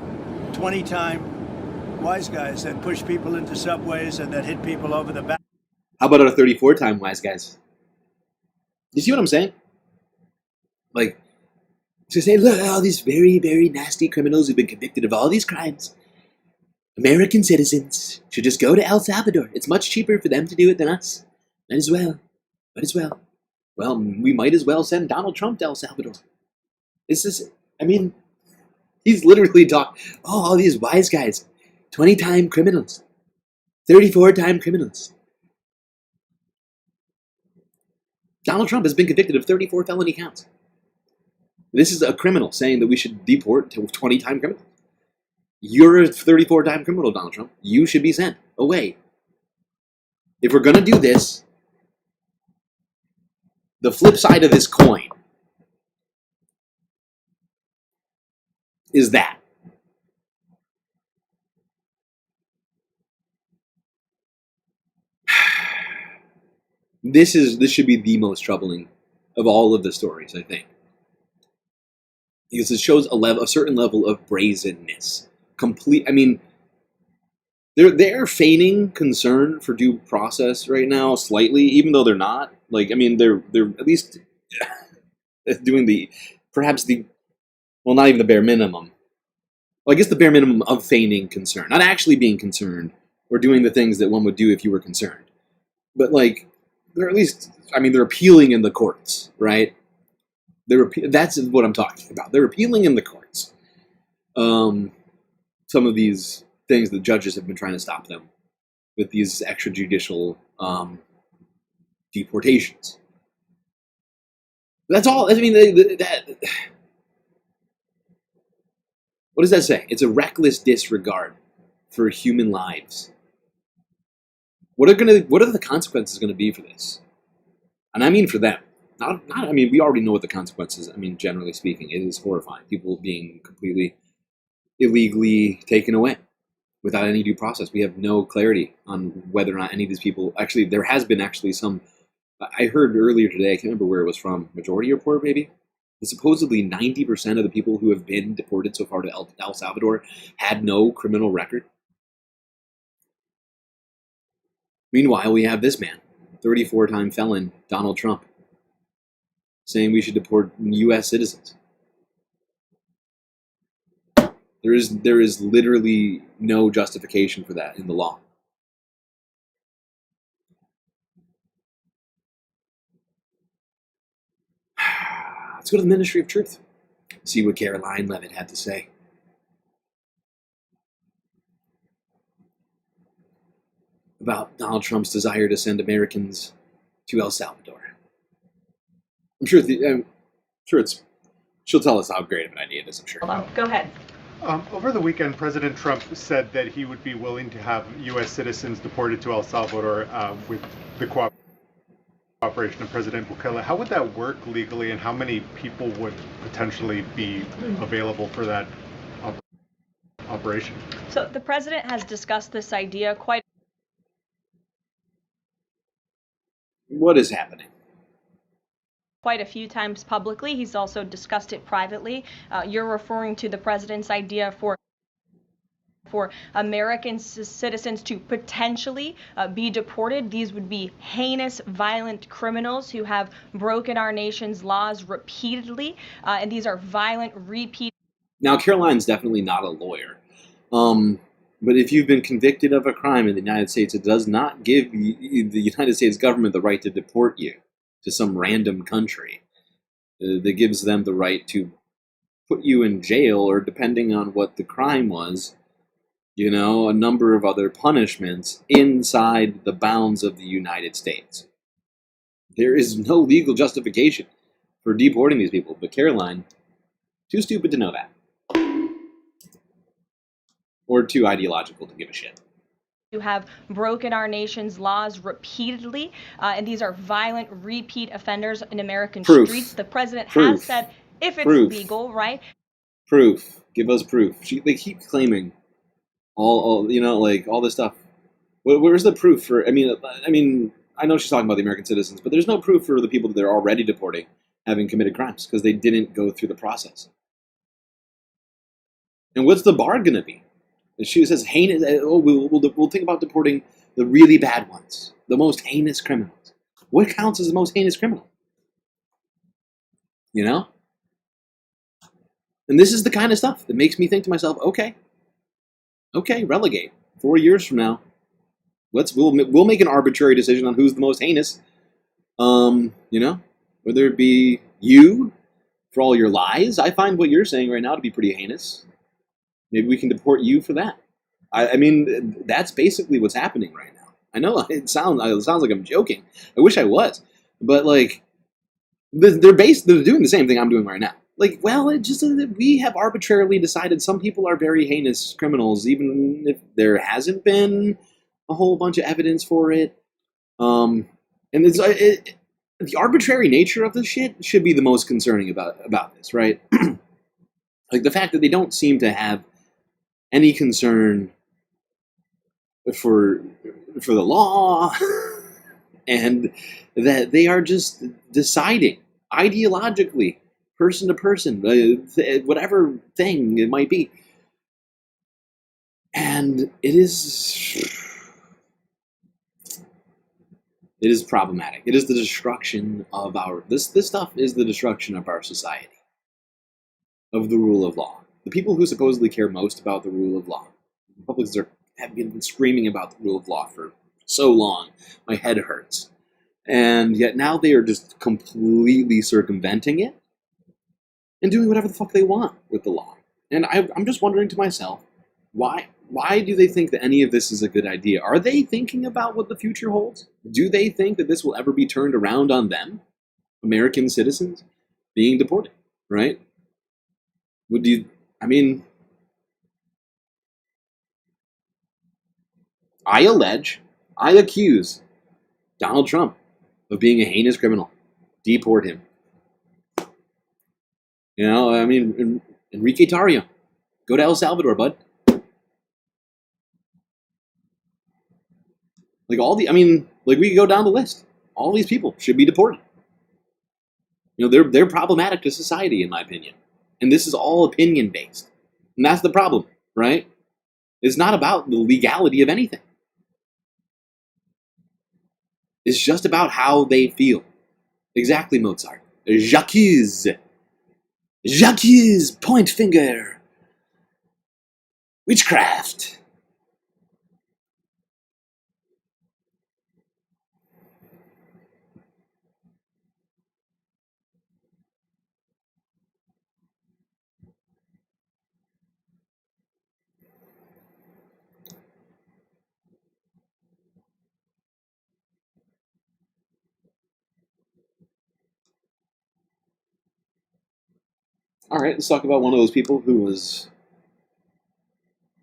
S22: 20-time wise guys that push people into subways and that hit people over the back.
S16: How about our 34-time wise guys? You see what I'm saying? Like, to say, look, all these very, very nasty criminals who've been convicted of all these crimes. American citizens should just go to El Salvador. It's much cheaper for them to do it than us. Might as well. Well, we might as well send Donald Trump to El Salvador. He's literally talking, all these wise guys, 20-time criminals, 34-time criminals. Donald Trump has been convicted of 34 felony counts. This is a criminal saying that we should deport to 20-time criminals. You're a 34-time criminal, Donald Trump. You should be sent away. If we're going to do this, the flip side of this coin is that. This should be the most troubling of all of the stories, I think. Because it shows a certain level of brazenness. They're feigning concern for due process right now, slightly, even though they're not. They're at least doing the perhaps well, not even the bare minimum. Well, I guess the bare minimum of feigning concern, not actually being concerned or doing the things that one would do if you were concerned. But like, they're at least, I mean, they're appealing in the courts, right? That's what I'm talking about. They're appealing in the courts. Some of these things the judges have been trying to stop them with these extrajudicial deportations. That's all. I mean, what does that say? It's a reckless disregard for human lives. What are the consequences going to be for this? And I mean for them. I mean, we already know what the consequences. I mean, generally speaking, it is horrifying. People being completely illegally taken away without any due process. We have no clarity on whether or not any of these people, actually, there has been actually some, I heard earlier today, I can't remember where it was from, Majority Report maybe? Supposedly 90% of the people who have been deported so far to El Salvador had no criminal record. Meanwhile, we have this man, 34-time felon, Donald Trump, saying we should deport U.S. citizens. There is literally no justification for that in the law. Let's go to the Ministry of Truth. See what Caroline Levitt had to say. About Donald Trump's desire to send Americans to El Salvador. I'm sure she'll tell us how great of an idea it is, I'm sure.
S21: Go ahead.
S6: Over the weekend, President Trump said that he would be willing to have U.S. citizens deported to El Salvador with the cooperation of President Bukele. How would that work legally, and how many people would potentially be available for that operation?
S21: So the president has discussed this idea quite.
S16: What is happening?
S21: Quite a few times publicly. He's also discussed it privately. You're referring to the president's idea for American citizens to potentially be deported. These would be heinous, violent criminals who have broken our nation's laws repeatedly, and these are violent repeat.
S16: Now, Caroline's definitely not a lawyer, but if you've been convicted of a crime in the United States, it does not give the United States government the right to deport you to some random country. That gives them the right to put you in jail, or depending on what the crime was, a number of other punishments inside the bounds of the United States. There is no legal justification for deporting these people, but Caroline, too stupid to know that. Or too ideological to give a shit.
S21: Who have broken our nation's laws repeatedly, and these are violent repeat offenders in American streets. The president has said if it's legal, right?
S16: Proof. Give us proof. They keep claiming all this stuff. Where's the proof for? I mean, I know she's talking about the American citizens, but there's no proof for the people that they're already deporting having committed crimes because they didn't go through the process. And what's the bar going to be? She says heinous. We'll think about deporting the really bad ones, the most heinous criminals. What counts as the most heinous criminal? And this is the kind of stuff that makes me think to myself, okay, relegate. 4 years from now, we'll make an arbitrary decision on who's the most heinous. Whether it be you for all your lies. I find what you're saying right now to be pretty heinous. Maybe we can deport you for that. I mean, that's basically what's happening right now. I know it sounds like I'm joking. I wish I was, but like, they're doing the same thing I'm doing right now. Like, well, we have arbitrarily decided some people are very heinous criminals, even if there hasn't been a whole bunch of evidence for it. And the arbitrary nature of this shit should be the most concerning about this, right? Like the fact that they don't seem to have any concern for the law, and that they are just deciding ideologically, person to person, whatever thing it might be. And it is problematic. It is the destruction of this stuff is the destruction of our society. of the rule of law. The people who supposedly care most about the rule of law. Republicans have been screaming about the rule of law for so long. My head hurts. And yet now they are just completely circumventing it and doing whatever the fuck they want with the law. And I'm just wondering to myself, why do they think that any of this is a good idea? Are they thinking about what the future holds? Do they think that this will ever be turned around on them? American citizens being deported, right? I accuse Donald Trump of being a heinous criminal. Deport him. Enrique Tarrio, go to El Salvador, bud. We could go down the list. All these people should be deported. They're problematic to society, in my opinion. And this is all opinion-based. And that's the problem, right? It's not about the legality of anything. It's just about how they feel. Exactly, Mozart. J'accuse. J'accuse, point finger. Witchcraft. All right, let's talk about one of those people who was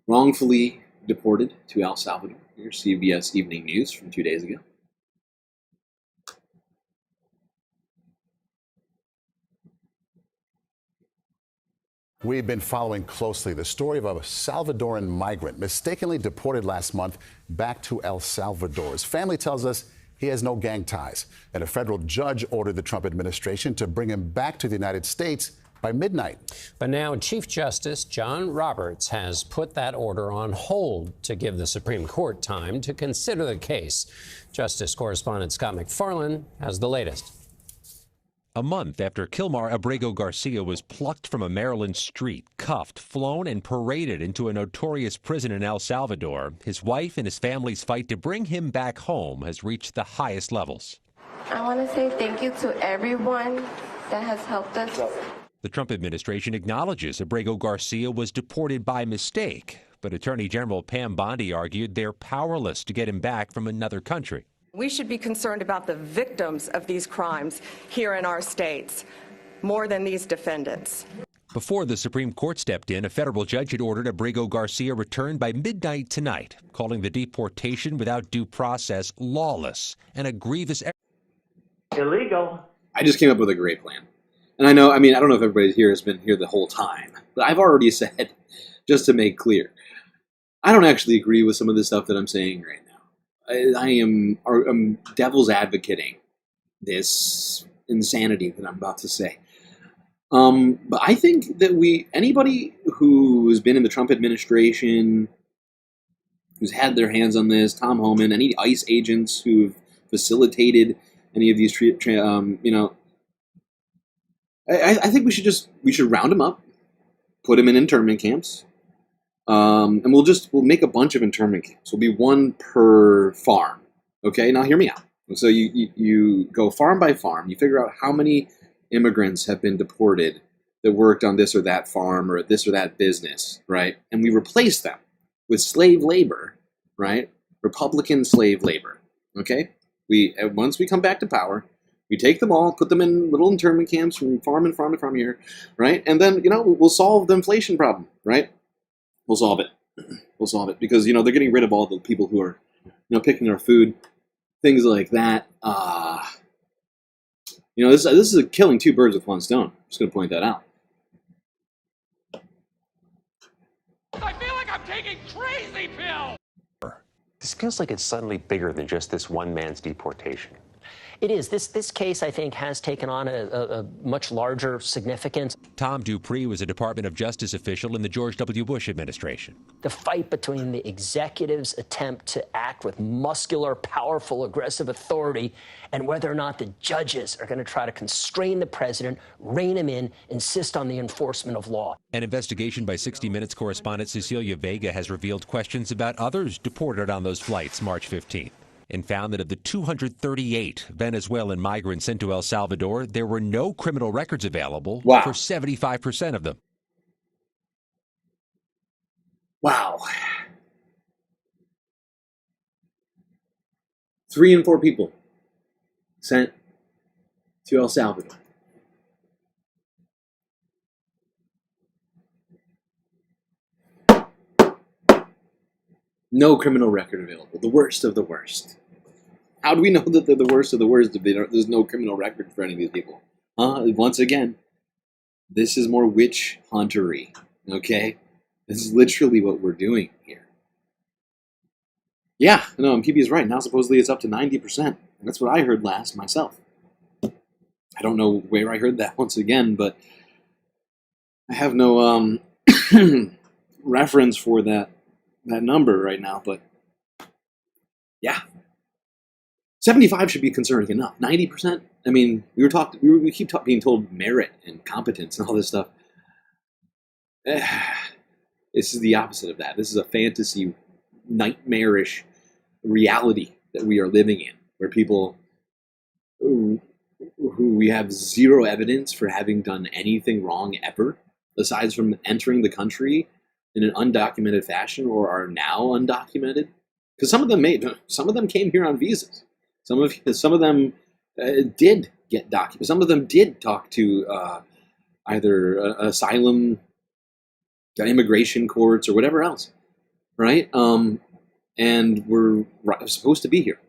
S16: wrongfully deported to El Salvador. Here's CBS Evening News from 2 days ago.
S10: We've been following closely the story of a Salvadoran migrant mistakenly deported last month back to El Salvador. His family tells us he has no gang ties, and a federal judge ordered the Trump administration to bring him back to the United States by midnight.
S13: But now Chief Justice John Roberts has put that order on hold to give the Supreme Court time to consider the case. Justice correspondent Scott McFarlane has the latest.
S15: A month after Kilmar Abrego Garcia was plucked from a Maryland street, cuffed, flown, and paraded into a notorious prison in El Salvador, his wife and his family's fight to bring him back home has reached the highest levels.
S23: I want to say thank you to everyone that has helped us.
S15: The Trump administration acknowledges Abrego Garcia was deported by mistake, but Attorney General Pam Bondi argued they're powerless to get him back from another country.
S24: We should be concerned about the victims of these crimes here in our states more than these defendants.
S15: Before the Supreme Court stepped in, a federal judge had ordered Abrego Garcia returned by midnight tonight, calling the deportation without due process lawless and a grievous
S23: illegal.
S16: I just came up with a great plan. And I don't know if everybody here has been here the whole time, but I've already said, just to make clear, I don't actually agree with some of the stuff that I'm saying right now. I'm devil's advocating this insanity that I'm about to say. But I think that anybody who's been in the Trump administration, who's had their hands on this, Tom Homan, any ICE agents who've facilitated any of these, I think we should round them up, put them in internment camps, and we'll make a bunch of internment camps. We'll be one per farm. Okay, now hear me out. So you go farm by farm. You figure out how many immigrants have been deported that worked on this or that farm or this or that business, right? And we replace them with slave labor, right? Republican slave labor. Okay, once we come back to power. We take them all, put them in little internment camps from farm and here, right? And then, we'll solve the inflation problem, right? We'll solve it. We'll solve it because, they're getting rid of all the people who are, picking our food, things like that. This is killing two birds with one stone. I'm just going to point that out.
S1: I feel like I'm taking crazy pills!
S25: This feels like it's suddenly bigger than just this one man's deportation.
S4: It is. This case, I think, has taken on a much larger significance.
S15: Tom Dupree was a Department of Justice official in the George W. Bush administration.
S4: The fight between the executive's attempt to act with muscular, powerful, aggressive authority and whether or not the judges are going to try to constrain the president, rein him in, insist on the enforcement of law.
S15: An investigation by 60 Minutes correspondent Cecilia Vega has revealed questions about others deported on those flights March 15th. And found that of the 238 Venezuelan migrants sent to El Salvador, there were no criminal records available for 75% of them.
S16: Wow. 3 in 4 people sent to El Salvador. No criminal record available. The worst of the worst. How do we know that they're the worst of the worst if there's no criminal record for any of these people? Once again, this is more witch huntery, okay? This is literally what we're doing here. Yeah, no, and PB is right. Now supposedly it's up to 90%. And that's what I heard last myself. I don't know where I heard that once again, but I have no reference for that number right now, but yeah. 75 should be concerning enough. 90%? I mean, we keep being told merit and competence and all this stuff. This is the opposite of that. This is a fantasy, nightmarish reality that we are living in, where people who we have zero evidence for having done anything wrong ever, aside from entering the country in an undocumented fashion or are now undocumented. Because some of them came here on visas. Some of them did get documented. Some of them did talk to either asylum, immigration courts, or whatever else, right? And were supposed to be here.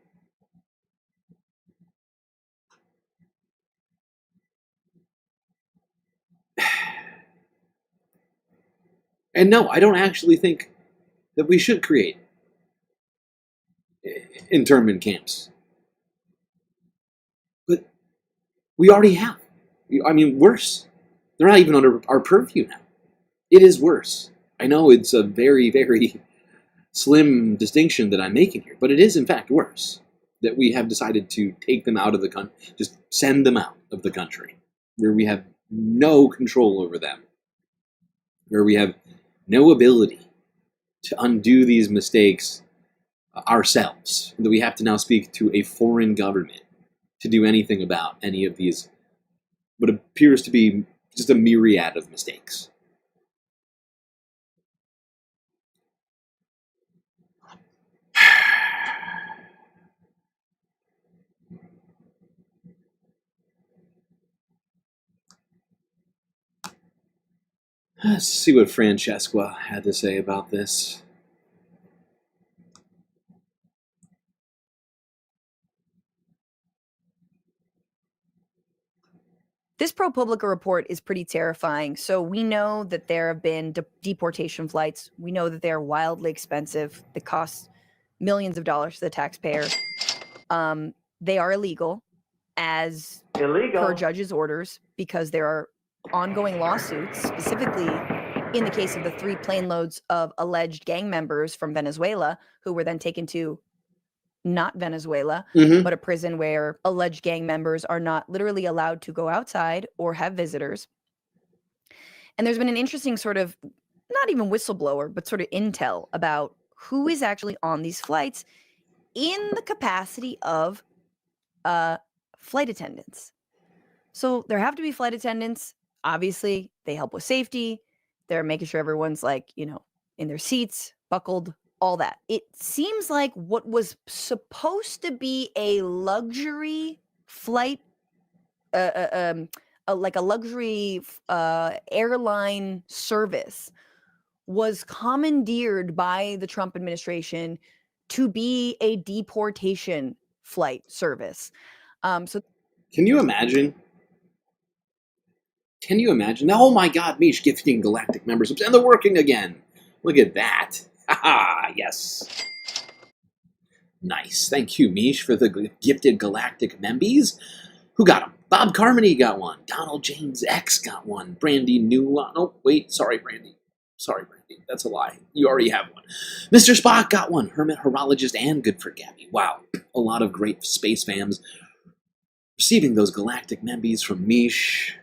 S16: And no, I don't actually think that we should create internment camps. But we already have. I mean, worse. They're not even under our purview now. It is worse. I know it's a very, very slim distinction that I'm making here, but it is in fact worse that we have decided to take them out of the country, just send them out of the country, where we have no control over them, where we have no ability to undo these mistakes ourselves, that we have to now speak to a foreign government to do anything about any of these, what appears to be just a myriad of mistakes. Let's see what Francesca had to say about this.
S5: This ProPublica report is pretty terrifying. So we know that there have been deportation flights. We know that they're wildly expensive. They cost millions of dollars to the taxpayer. They are illegal per judge's orders because there are ongoing lawsuits, specifically in the case of the 3 plane loads of alleged gang members from Venezuela who were then taken to not Venezuela, but a prison where alleged gang members are not literally allowed to go outside or have visitors. And there's been an interesting sort of, not even whistleblower, but sort of intel about who is actually on these flights in the capacity of flight attendants. So there have to be flight attendants. Obviously, they help with safety. They're making sure everyone's in their seats, buckled, all that. It seems like what was supposed to be a luxury flight, like a luxury airline service, was commandeered by the Trump administration to be a deportation flight service. So,
S16: can you imagine? Can you imagine? Oh my God, Mish gifting Galactic memberships, and they're working again. Look at that. Haha, yes. Nice. Thank you, Mish, for the gifted galactic membies. Who got them? Bob Carmody got one. Donald James X got one. Brandy Newlon. Oh, wait. Sorry, Brandy. Sorry, Brandy. That's a lie. You already have one. Mr. Spock got one. Hermit Horologist and Good for Gabby. Wow. A lot of great space fams receiving those galactic membies from Mish.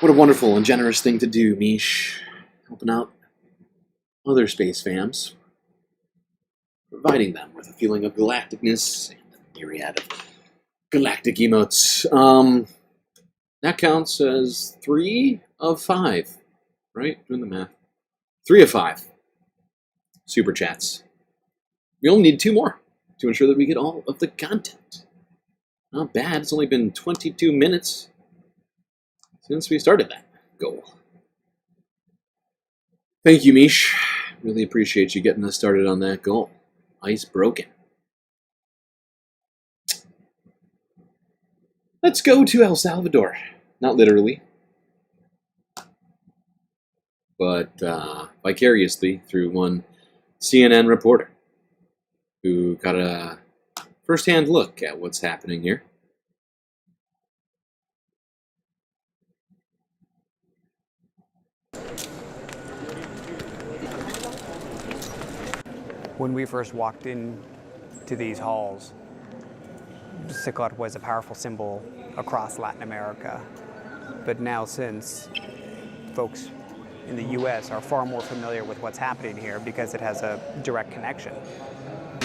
S16: What a wonderful and generous thing to do, Mish. Helping out other space fams. Providing them with a feeling of galacticness and a myriad of galactic emotes. That counts as 3 of 5, right? Doing the math. 3 of 5 super chats. We only need 2 more to ensure that we get all of the content. Not bad. It's only been 22 minutes since we started that goal. Thank you, Mish. Really appreciate you getting us started on that goal. Ice broken. Let's go to El Salvador. Not literally, but vicariously through one CNN reporter who got a first-hand look at what's happening here.
S8: When we first walked into these halls, Secot was a powerful symbol across Latin America. But now, since folks in the U.S. are far more familiar with what's happening here because it has a direct connection.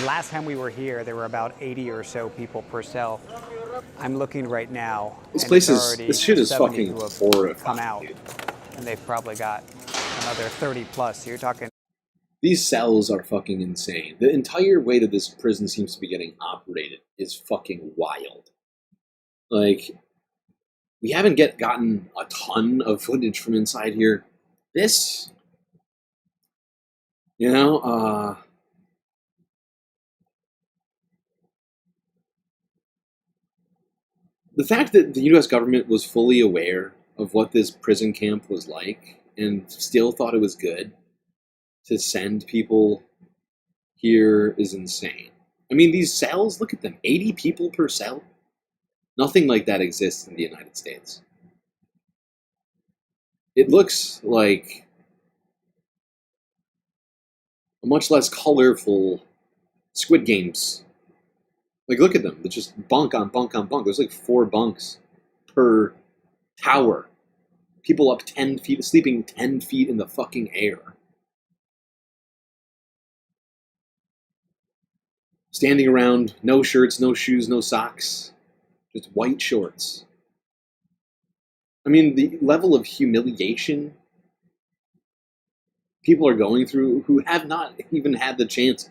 S8: Last time we were here, there were about 80 or so people per cell. I'm looking right now.
S16: This shit is fucking horrifying.
S8: Come out, and they've probably got another 30 plus. So you're talking.
S16: These cells are fucking insane. The entire way that this prison seems to be getting operated is fucking wild. Like, we haven't gotten a ton of footage from inside here. This, you know, the fact that the U.S. government was fully aware of what this prison camp was like and still thought it was good to send people here is insane. I mean, these cells, look at them, 80 people per cell. Nothing like that exists in the United States. It looks like a much less colorful Squid Games. Like, look at them. They're just bunk on bunk on bunk. There's like 4 bunks per tower. People up 10 feet, sleeping 10 feet in the fucking air. Standing around, no shirts, no shoes, no socks. Just white shorts. I mean, the level of humiliation people are going through who have not even had the chance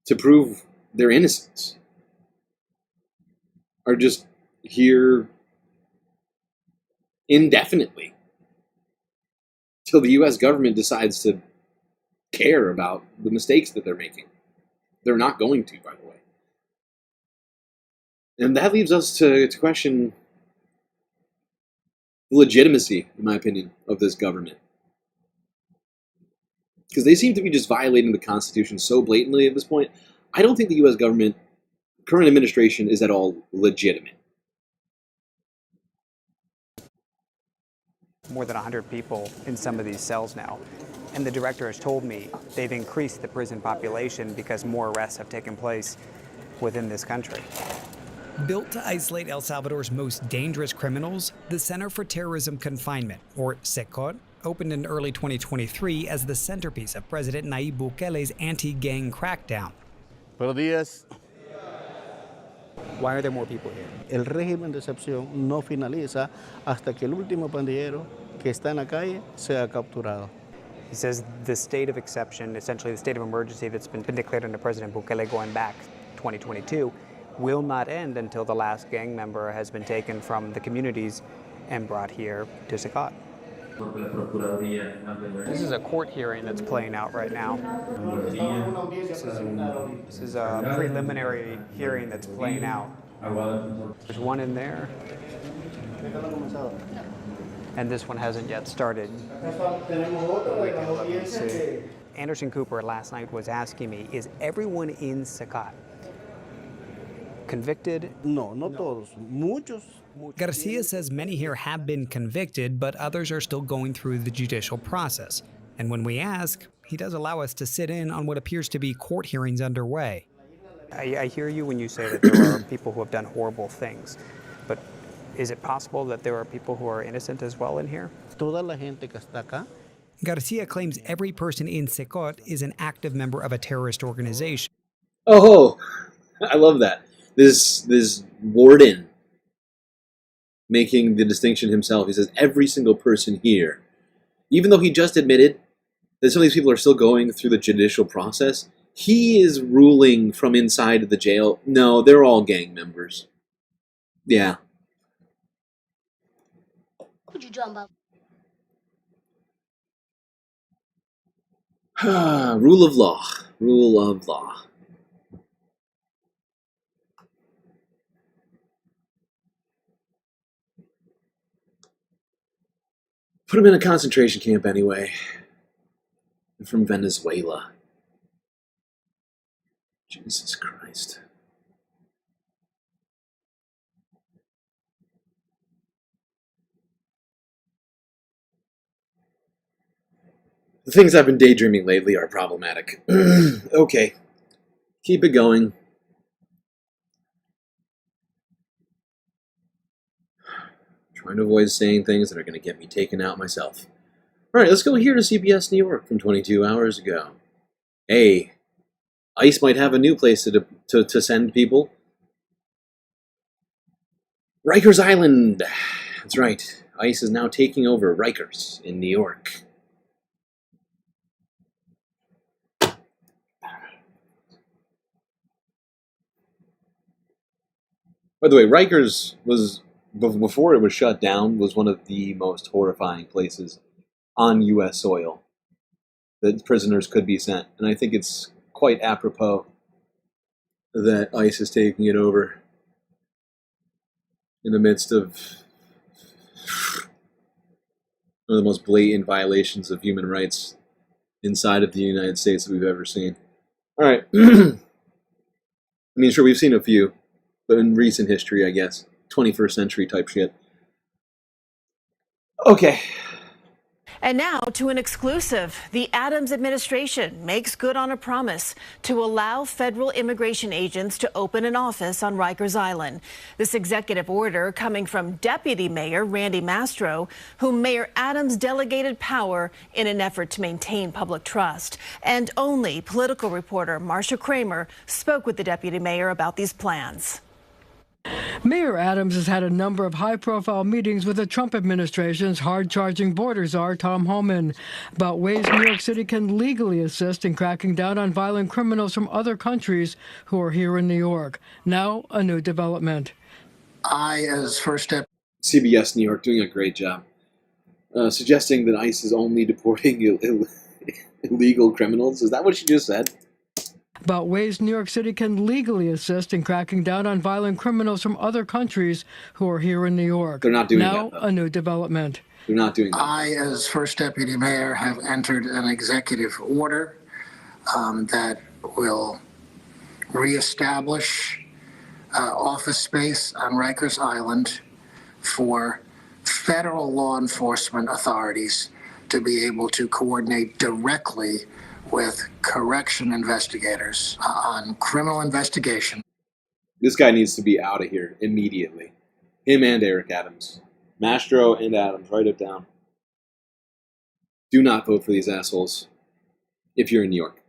S16: to prove their innocence are just here indefinitely till the U.S. government decides to care about the mistakes that they're making. They're not going to, by the way. And that leaves us to question the legitimacy, in my opinion, of this government. Because they seem to be just violating the Constitution so blatantly at this point. I don't think the U.S. government, current administration, is at all legitimate.
S8: More than 100 people in some of these cells now. And the director has told me they've increased the prison population because more arrests have taken place within this country.
S11: Built to isolate El Salvador's most dangerous criminals, the Center for Terrorism Confinement, or SECOT, opened in early 2023 as the centerpiece of President Nayib Bukele's anti-gang crackdown.
S14: Buenos días.
S8: Why are there more people here?
S14: El régimen de excepción no finaliza hasta que el último pandillero que está en la calle sea capturado.
S8: He says the state of exception, essentially the state of emergency that's been declared under President Bukele going back 2022, will not end until the last gang member has been taken from the communities and brought here to Secot. This is a court hearing that's playing out right now. This is a preliminary hearing that's playing out. There's one in there, and this one hasn't yet started. We can look and see. Anderson Cooper last night was asking me, is everyone in Secot convicted?
S14: No, no todos. Muchos.
S11: Garcia says many here have been convicted, but others are still going through the judicial process. And when we ask, he does allow us to sit in on what appears to be court hearings underway.
S8: I hear you when you say that there are people who have done horrible things, but is it possible that there are people who are innocent as well in here?
S14: Toda la gente que está acá.
S11: Garcia claims every person in Secot is an active member of a terrorist organization.
S16: Oh, I love that. This warden making the distinction himself. He says every single person here, even though he just admitted that some of these people are still going through the judicial process, he is ruling from inside the jail. No, they're all gang members. Yeah.
S2: What you talking about?
S16: Rule of law. Rule of law. Put him in a concentration camp anyway. I'm from Venezuela. Jesus Christ. The things I've been daydreaming lately are problematic. Okay. Keep it going. Trying to avoid saying things that are going to get me taken out myself. Alright, let's go here to CBS New York from 22 hours ago. Hey, ICE might have a new place to send people. Rikers Island. That's right. ICE is now taking over Rikers in New York. By the way, Rikers was, before it was shut down, was one of the most horrifying places on U.S. soil that prisoners could be sent. And I think it's quite apropos that ICE is taking it over in the midst of one of the most blatant violations of human rights inside of the United States that we've ever seen. All right. I mean, sure, we've seen a few, but in recent history, I guess. 21st century type shit. Okay.
S7: And now to an exclusive. The Adams administration makes good on a promise to allow federal immigration agents to open an office on Rikers Island. This executive order coming from Deputy Mayor Randy Mastro, whom Mayor Adams delegated power in an effort to maintain public trust. And only political reporter Marsha Kramer spoke with the deputy mayor about these plans.
S17: Mayor Adams has had a number of high-profile meetings with the Trump administration's hard-charging border czar, Tom Homan, about ways New York City can legally assist in cracking down on violent criminals from other countries who are here in New York. Now, a new development.
S16: As first step. CBS New York doing a great job. Suggesting that ICE is only deporting illegal criminals. Is that what she just said?
S17: About ways New York City can legally assist in cracking down on violent criminals from other countries who are here in New York.
S16: They're not doing
S17: now,
S16: that, though.
S17: A new development.
S16: They're not doing that.
S18: I, as first deputy mayor, have entered an executive order that will reestablish office space on Rikers Island for federal law enforcement authorities to be able to coordinate directly with correction investigators on criminal investigation.
S16: This guy needs to be out of here immediately. Him and Eric Adams. Mastro and Adams, write it down. Do not vote for these assholes if you're in New York.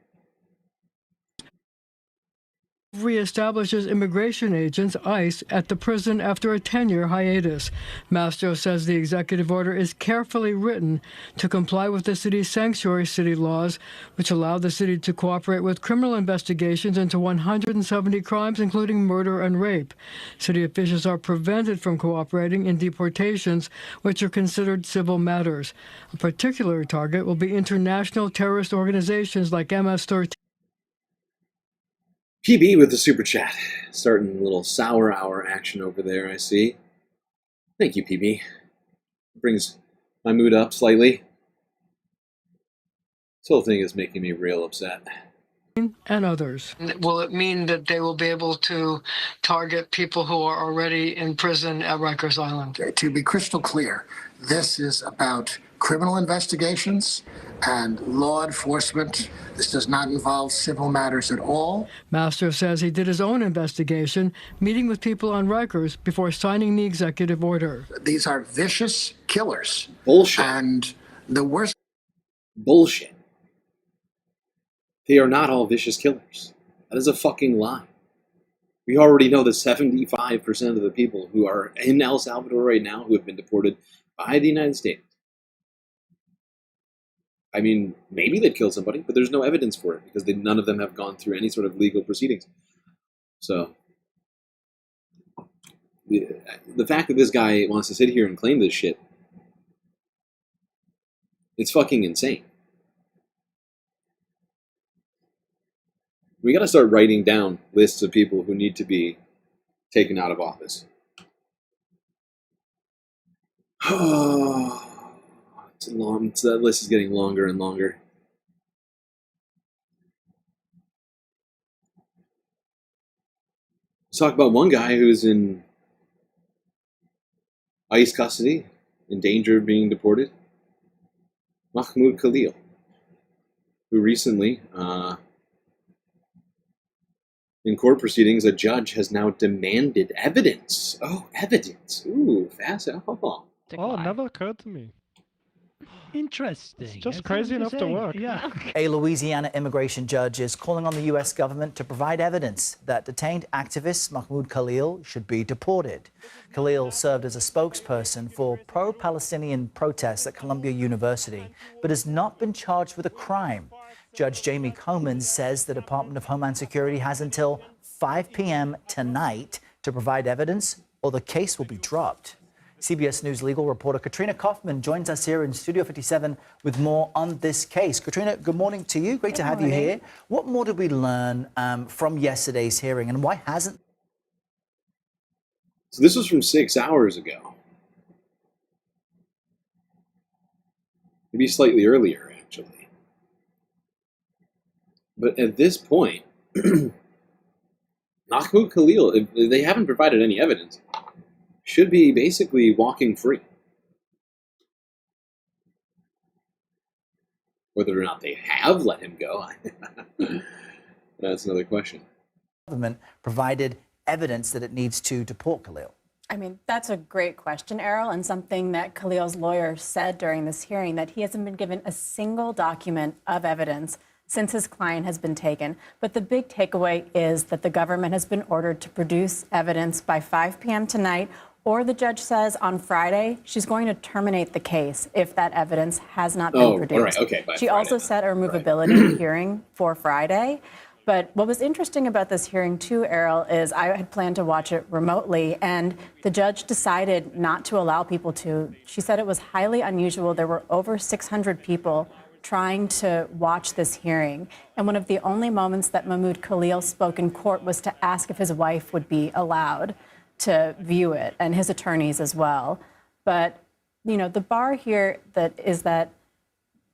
S17: Reestablishes immigration agents, ICE, at the prison after a 10-year hiatus. Mastro says the executive order is carefully written to comply with the city's sanctuary city laws, which allow the city to cooperate with criminal investigations into 170 crimes, including murder and rape. City officials are prevented from cooperating in deportations, which are considered civil matters. A particular target will be international terrorist organizations like MS-13.
S16: PB with the super chat. Starting a little sour hour action over there, I see. Thank you, PB. Brings my mood up slightly. This whole thing is making me real upset.
S17: And others. Will it mean that they will be able to target people who are already in prison at Rikers Island?
S18: To be crystal clear, this is about criminal investigations and law enforcement. This does not involve civil matters at all.
S17: Master says he did his own investigation, meeting with people on Rikers before signing the executive order.
S18: These are vicious killers.
S16: Bullshit.
S18: And the worst.
S16: Bullshit. They are not all vicious killers. That is a fucking lie. We already know that 75% of the people who are in El Salvador right now who have been deported by the United States. I mean, maybe they'd kill somebody, but there's no evidence for it because none of them have gone through any sort of legal proceedings. So, the fact that this guy wants to sit here and claim this shit, it's fucking insane. We gotta start writing down lists of people who need to be taken out of office. That list is getting longer and longer. Let's talk about one guy who's in ICE custody, in danger of being deported. Mahmoud Khalil, who recently, in court proceedings, a judge has now demanded evidence. Oh, evidence. Ooh, fast. Oh,
S2: never occurred to me.
S9: Interesting.
S2: It's just crazy enough to work.
S9: Yeah.
S12: A Louisiana immigration judge is calling on the U.S. government to provide evidence that detained activist Mahmoud Khalil should be deported. Khalil served as a spokesperson for pro-Palestinian protests at Columbia University, but has not been charged with a crime. Judge Jamie Comans says the Department of Homeland Security has until 5 p.m. tonight to provide evidence, or the case will be dropped. CBS News legal reporter Katrina Kaufman joins us here in Studio 57 with more on this case. Katrina, good morning to you. Great to have you here. What more did we learn from yesterday's hearing, and why hasn't?
S16: So this was from 6 hours ago. Maybe slightly earlier, actually. But at this point, Mahmoud Khalil, if they haven't provided any evidence, should be basically walking free. Whether or not they have let him go, that's another question.
S12: Government provided evidence that it needs to deport Khalil.
S19: I mean, that's a great question, Errol, and something that Khalil's lawyer said during this hearing, that he hasn't been given a single document of evidence since his client has been taken. But the big takeaway is that the government has been ordered to produce evidence by 5 p.m. tonight, or the judge says on Friday she's going to terminate the case if that evidence has not been produced.
S16: All right, okay,
S19: She also set a removability hearing for Friday. But what was interesting about this hearing, too, Errol, is I had planned to watch it remotely, and the judge decided not to allow people to. She said it was highly unusual. There were over 600 people trying to watch this hearing. And one of the only moments that Mahmoud Khalil spoke in court was to ask if his wife would be allowed to view it, and his attorneys as well. But, you know, the bar here is that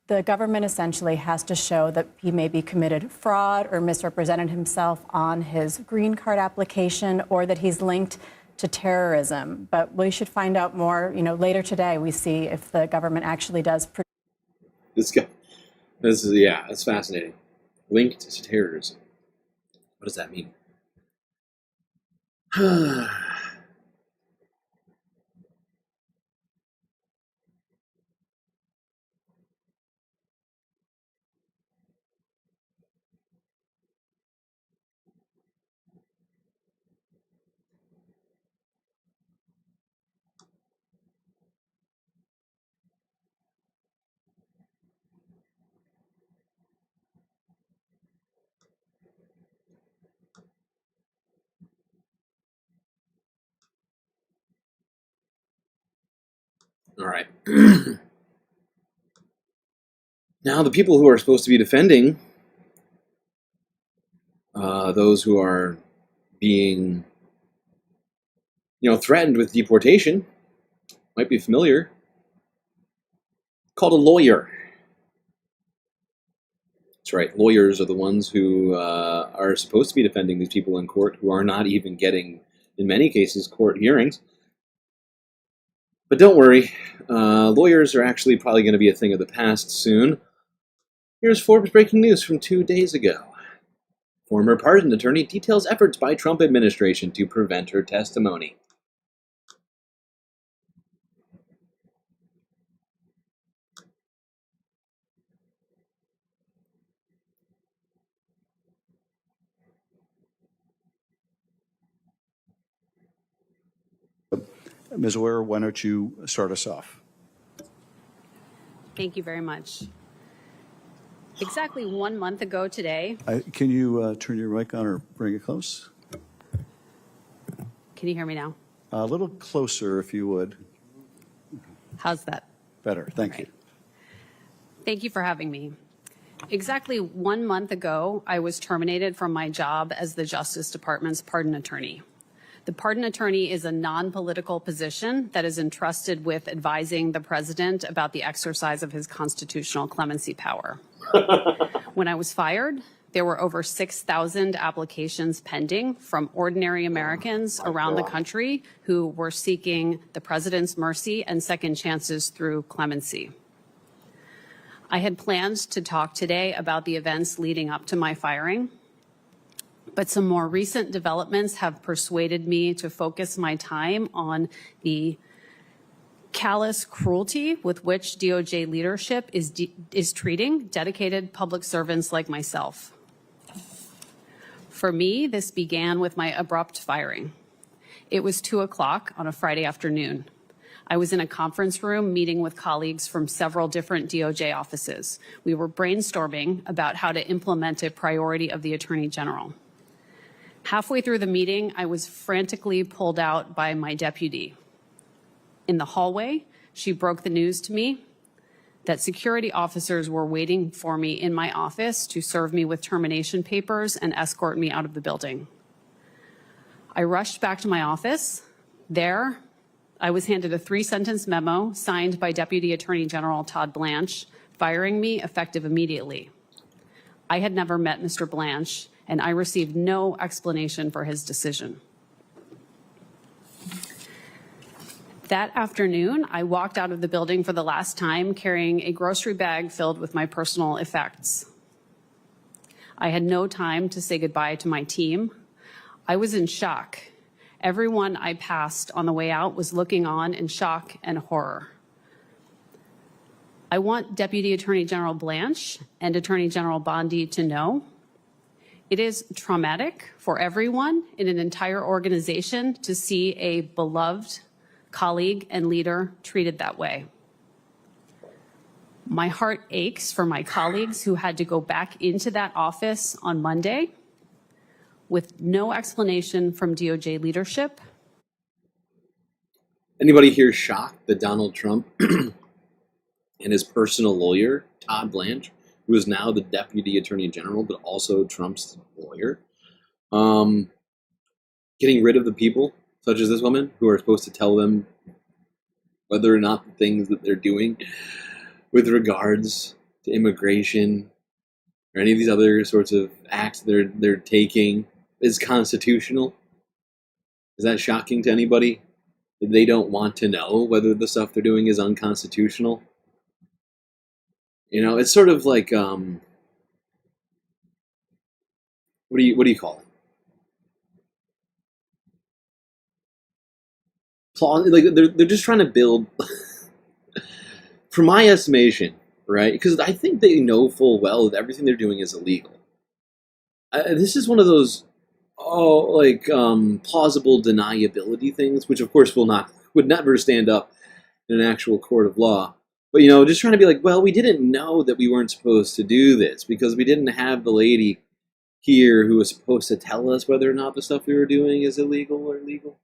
S19: the government essentially has to show that he maybe committed fraud or misrepresented himself on his green card application, or that he's linked to terrorism. But we should find out more, you know, later today. We see if the government actually does.
S16: That's fascinating. Linked to terrorism. What does that mean? All right. Now, the people who are supposed to be defending those who are being, threatened with deportation might be familiar. Called a lawyer. That's right. Lawyers are the ones who are supposed to be defending these people in court, who are not even getting, in many cases, court hearings. But don't worry, lawyers are actually probably going to be a thing of the past soon. Here's Forbes breaking news from 2 days ago. Former pardon attorney details efforts by Trump administration to prevent her testimony.
S3: Ms. Oyer, why don't you start us off?
S6: Thank you very much. Exactly 1 month ago today.
S3: Can you turn your mic on or bring it close?
S6: Can you hear me now?
S3: A little closer, if you would.
S6: How's that?
S3: Better. Thank you.
S6: Thank you for having me. Exactly 1 month ago, I was terminated from my job as the Justice Department's pardon attorney. The pardon attorney is a non-political position that is entrusted with advising the president about the exercise of his constitutional clemency power. When I was fired, there were over 6,000 applications pending from ordinary Americans around the country who were seeking the president's mercy and second chances through clemency. I had planned to talk today about the events leading up to my firing, but some more recent developments have persuaded me to focus my time on the callous cruelty with which DOJ leadership is treating dedicated public servants like myself. For me, this began with my abrupt firing. It was 2 o'clock on a Friday afternoon. I was in a conference room meeting with colleagues from several different DOJ offices. We were brainstorming about how to implement a priority of the Attorney General. Halfway through the meeting, I was frantically pulled out by my deputy. In the hallway, she broke the news to me that security officers were waiting for me in my office to serve me with termination papers and escort me out of the building. I rushed back to my office. There, I was handed a 3-sentence memo signed by Deputy Attorney General Todd Blanche, firing me effective immediately. I had never met Mr. Blanche, and I received no explanation for his decision. That afternoon, I walked out of the building for the last time carrying a grocery bag filled with my personal effects. I had no time to say goodbye to my team. I was in shock. Everyone I passed on the way out was looking on in shock and horror. I want Deputy Attorney General Blanche and Attorney General Bondi to know it is traumatic for everyone in an entire organization to see a beloved colleague and leader treated that way. My heart aches for my colleagues who had to go back into that office on Monday with no explanation from DOJ leadership.
S16: Anybody here shocked that Donald Trump and his personal lawyer, Todd Blanche, who is now the Deputy Attorney General, but also Trump's lawyer, getting rid of the people, such as this woman, who are supposed to tell them whether or not the things that they're doing with regards to immigration or any of these other sorts of acts they're taking is constitutional? Is that shocking to anybody? That they don't want to know whether the stuff they're doing is unconstitutional? You know, it's sort of like, what do you call it? Like they're just trying to build, from my estimation, right? Because I think they know full well that everything they're doing is illegal. This is one of those, plausible deniability things, which of course would never stand up in an actual court of law. But, you know, just trying to be like, well, we didn't know that we weren't supposed to do this because we didn't have the lady here who was supposed to tell us whether or not the stuff we were doing is illegal or legal.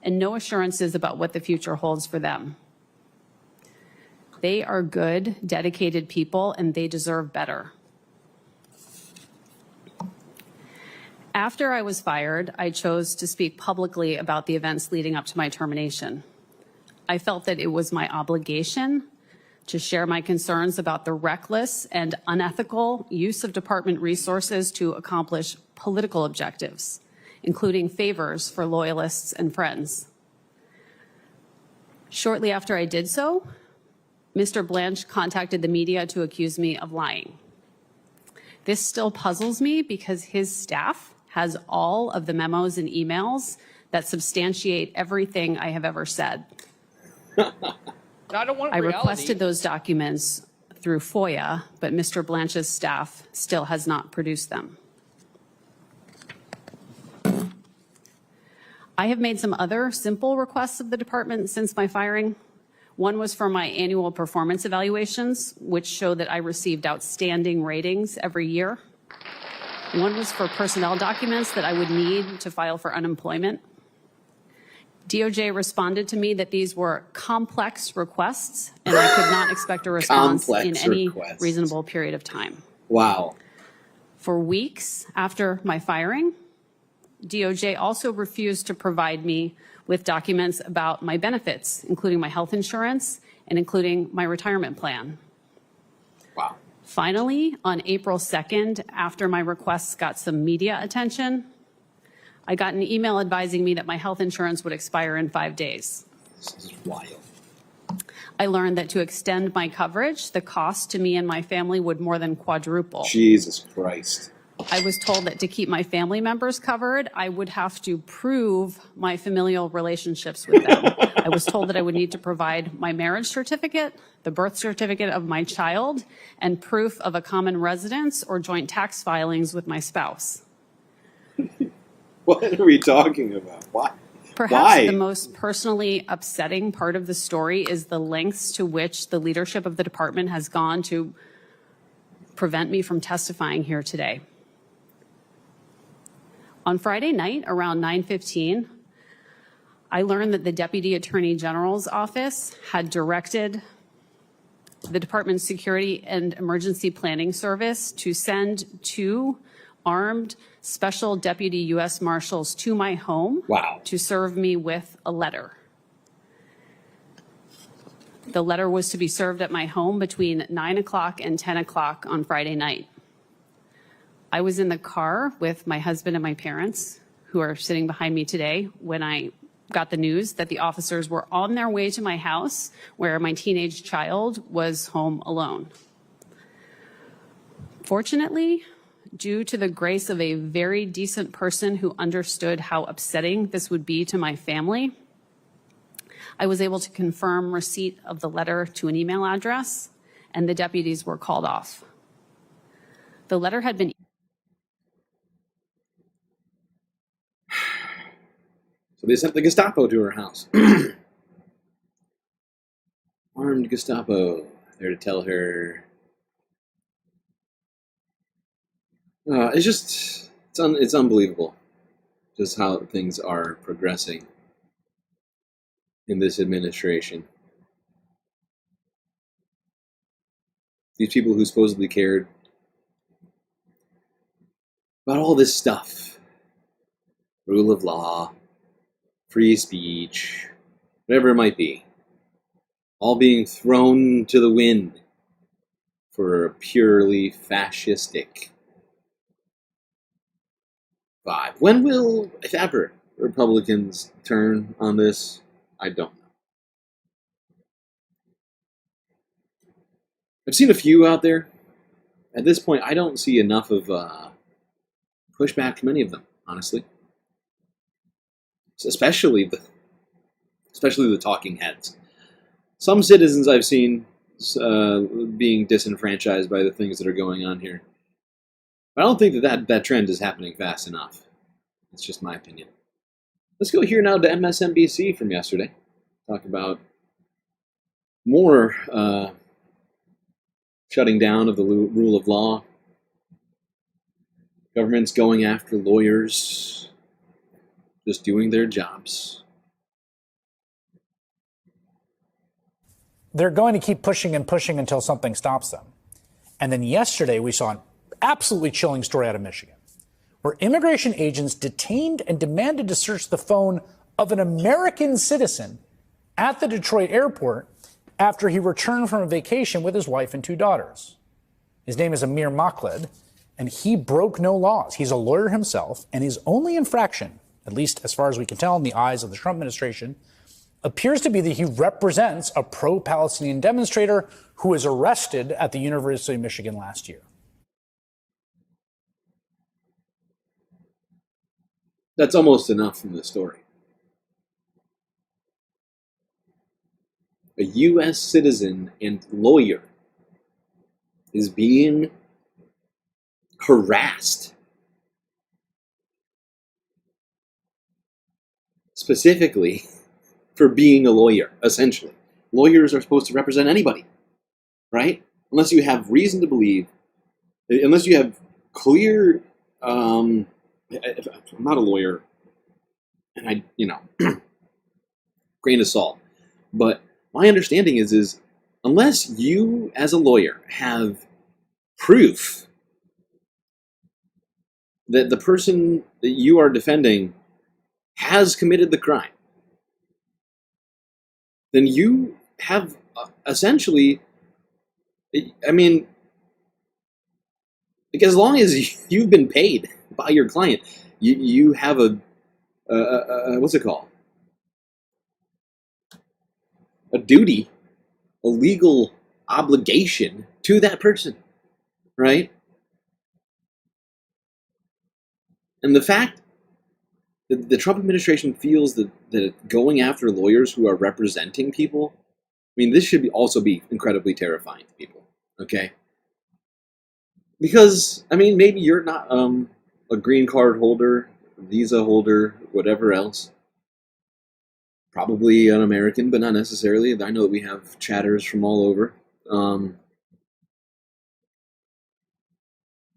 S6: And no assurances about what the future holds for them. They are good, dedicated people, and they deserve better. After I was fired, I chose to speak publicly about the events leading up to my termination. I felt that it was my obligation to share my concerns about the reckless and unethical use of department resources to accomplish political objectives, including favors for loyalists and friends. Shortly after I did so, Mr. Blanche contacted the media to accuse me of lying. This still puzzles me because his staff has all of the memos and emails that substantiate everything I have ever said. I requested those documents through FOIA, but Mr. Blanche's staff still has not produced them. I have made some other simple requests of the department since my firing. One was for my annual performance evaluations, which show that I received outstanding ratings every year. One was for personnel documents that I would need to file for unemployment. DOJ responded to me that these were complex requests and I could not expect a response in any reasonable period of time.
S16: Wow.
S6: For weeks after my firing, DOJ also refused to provide me with documents about my benefits, including my health insurance and including my retirement plan.
S16: Wow.
S6: Finally, on April 2nd, after my requests got some media attention, I got an email advising me that my health insurance would expire in 5 days.
S16: This is wild.
S6: I learned that to extend my coverage, the cost to me and my family would more than quadruple.
S16: Jesus Christ.
S6: I was told that to keep my family members covered, I would have to prove my familial relationships with them. I was told that I would need to provide my marriage certificate, the birth certificate of my child, and proof of a common residence or joint tax filings with my spouse.
S16: What are we talking about? Why?
S6: Perhaps the most personally upsetting part of the story is the lengths to which the leadership of the department has gone to prevent me from testifying here today. On Friday night, around 9:15, I learned that the Deputy Attorney General's office had directed the Department's Security and Emergency Planning Service to send 2 armed Special Deputy U.S. Marshals to my home to serve me with a letter. The letter was to be served at my home between 9 o'clock and 10 o'clock on Friday night. I was in the car with my husband and my parents, who are sitting behind me today, when I got the news that the officers were on their way to my house where my teenage child was home alone. Fortunately, due to the grace of a very decent person who understood how upsetting this would be to my family, I was able to confirm receipt of the letter to an email address, and the deputies were called off. The letter had been...
S16: So they sent the Gestapo to her house. Armed Gestapo there to tell her... it's unbelievable just how things are progressing in this administration. These people who supposedly cared about all this stuff, rule of law, free speech, whatever it might be, all being thrown to the wind for a purely fascistic vibe. When will, if ever, Republicans turn on this? I don't know. I've seen a few out there. At this point, I don't see enough of pushback from any of them, honestly. Especially the talking heads. Some citizens I've seen being disenfranchised by the things that are going on here. I don't think that trend is happening fast enough. It's just my opinion. Let's go here now to MSNBC from yesterday. Talk about more shutting down of the rule of law. Governments going after lawyers, just doing their jobs.
S10: They're going to keep pushing and pushing until something stops them. And then yesterday we saw an absolutely chilling story out of Michigan, where immigration agents detained and demanded to search the phone of an American citizen at the Detroit airport after he returned from a vacation with his wife and 2 daughters. His name is Amir Makhled, and he broke no laws. He's a lawyer himself, and his only infraction, at least as far as we can tell in the eyes of the Trump administration, appears to be that he represents a pro-Palestinian demonstrator who was arrested at the University of Michigan last year.
S16: That's almost enough from the story. A U.S. citizen and lawyer is being harassed specifically for being a lawyer, essentially. Lawyers are supposed to represent anybody, right? Unless you have reason to believe, unless you have clear, I'm not a lawyer, and I, grain of salt, but my understanding is unless you as a lawyer have proof that the person that you are defending has committed the crime, then you have essentially, I mean, like, as long as you've been paid by your client, you have a what's it called? A duty, a legal obligation to that person, right? And the fact that the Trump administration feels that going after lawyers who are representing people, I mean, this should also be incredibly terrifying to people, okay? Because, I mean, maybe you're not a green card holder, visa holder, whatever else. Probably an American, but not necessarily. I know that we have chatters from all over.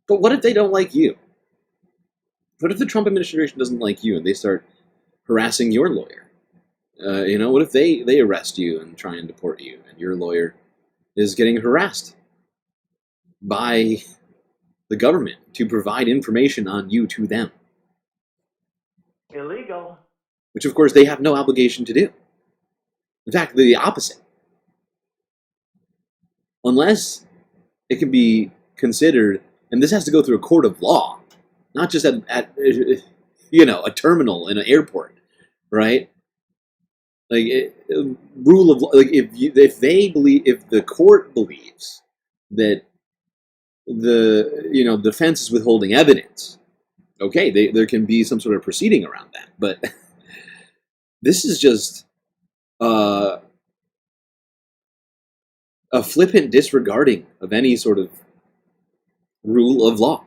S16: But what if they don't like you? What if the Trump administration doesn't like you and they start harassing your lawyer? What if they arrest you and try and deport you and your lawyer is getting harassed by the government to provide information on you to them?
S13: Illegal.
S16: Which, of course, they have no obligation to do. In fact, the opposite. Unless it can be considered, and this has to go through a court of law, not just at a terminal in an airport, right? Like, rule of law. Like, if the court believes that the defense is withholding evidence, okay, there can be some sort of proceeding around that, but. This is just a flippant disregarding of any sort of rule of law.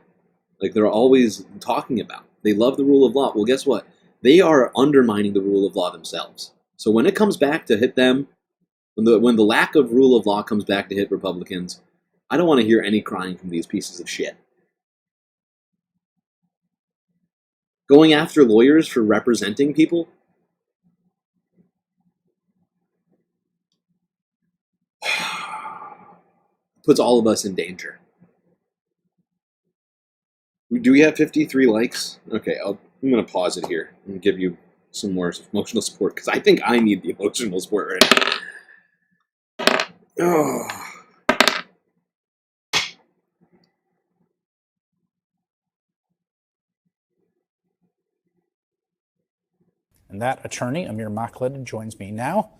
S16: Like they're always talking about. They love the rule of law. Well, guess what? They are undermining the rule of law themselves. So when it comes back to hit them, when the lack of rule of law comes back to hit Republicans, I don't want to hear any crying from these pieces of shit. Going after lawyers for representing people? Puts all of us in danger. Do we have 53 likes? Okay, I'm going to pause it here and give you some more emotional support, because I think I need the emotional support right now. Oh.
S10: And that attorney, Amir Makhled, joins me now.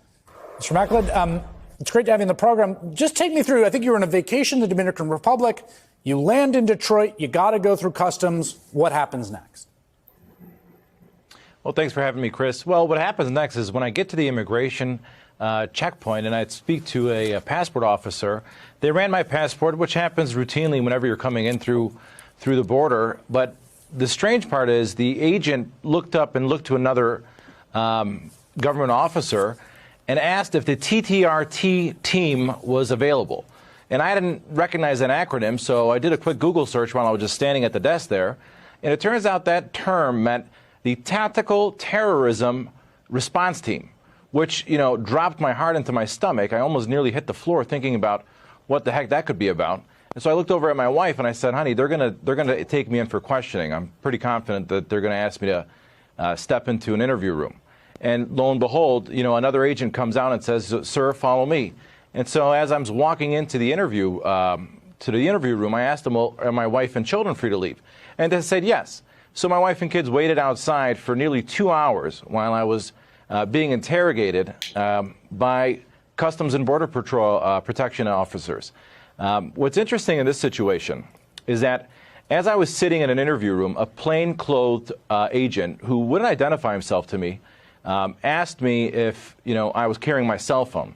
S10: Mr. Makhled, it's great to have you in the program. Just take me through, I think you were on a vacation in the Dominican Republic. You land in Detroit. You got to go through customs. What happens next?
S20: Well, thanks for having me, Chris. Well, what happens next is when I get to the immigration checkpoint and I'd speak to a passport officer, they ran my passport, which happens routinely whenever you're coming in through the border. But the strange part is the agent looked up and looked to another government officer and asked if the TTRT team was available. And I didn't recognize that acronym, so I did a quick Google search while I was just standing at the desk there. And it turns out that term meant the Tactical Terrorism Response Team, which, dropped my heart into my stomach. I almost nearly hit the floor thinking about what the heck that could be about. And so I looked over at my wife and I said, honey, they're gonna take me in for questioning. I'm pretty confident that they're going to ask me to step into an interview room. And lo and behold, another agent comes out and says, sir, follow me. And so as I was walking into the interview room, I asked them, well, are my wife and children free to leave? And they said yes. So my wife and kids waited outside for nearly 2 hours while I was being interrogated by Customs and Border Patrol protection officers. What's interesting in this situation is that as I was sitting in an interview room, a plain-clothed agent who wouldn't identify himself to me asked me if, I was carrying my cell phone.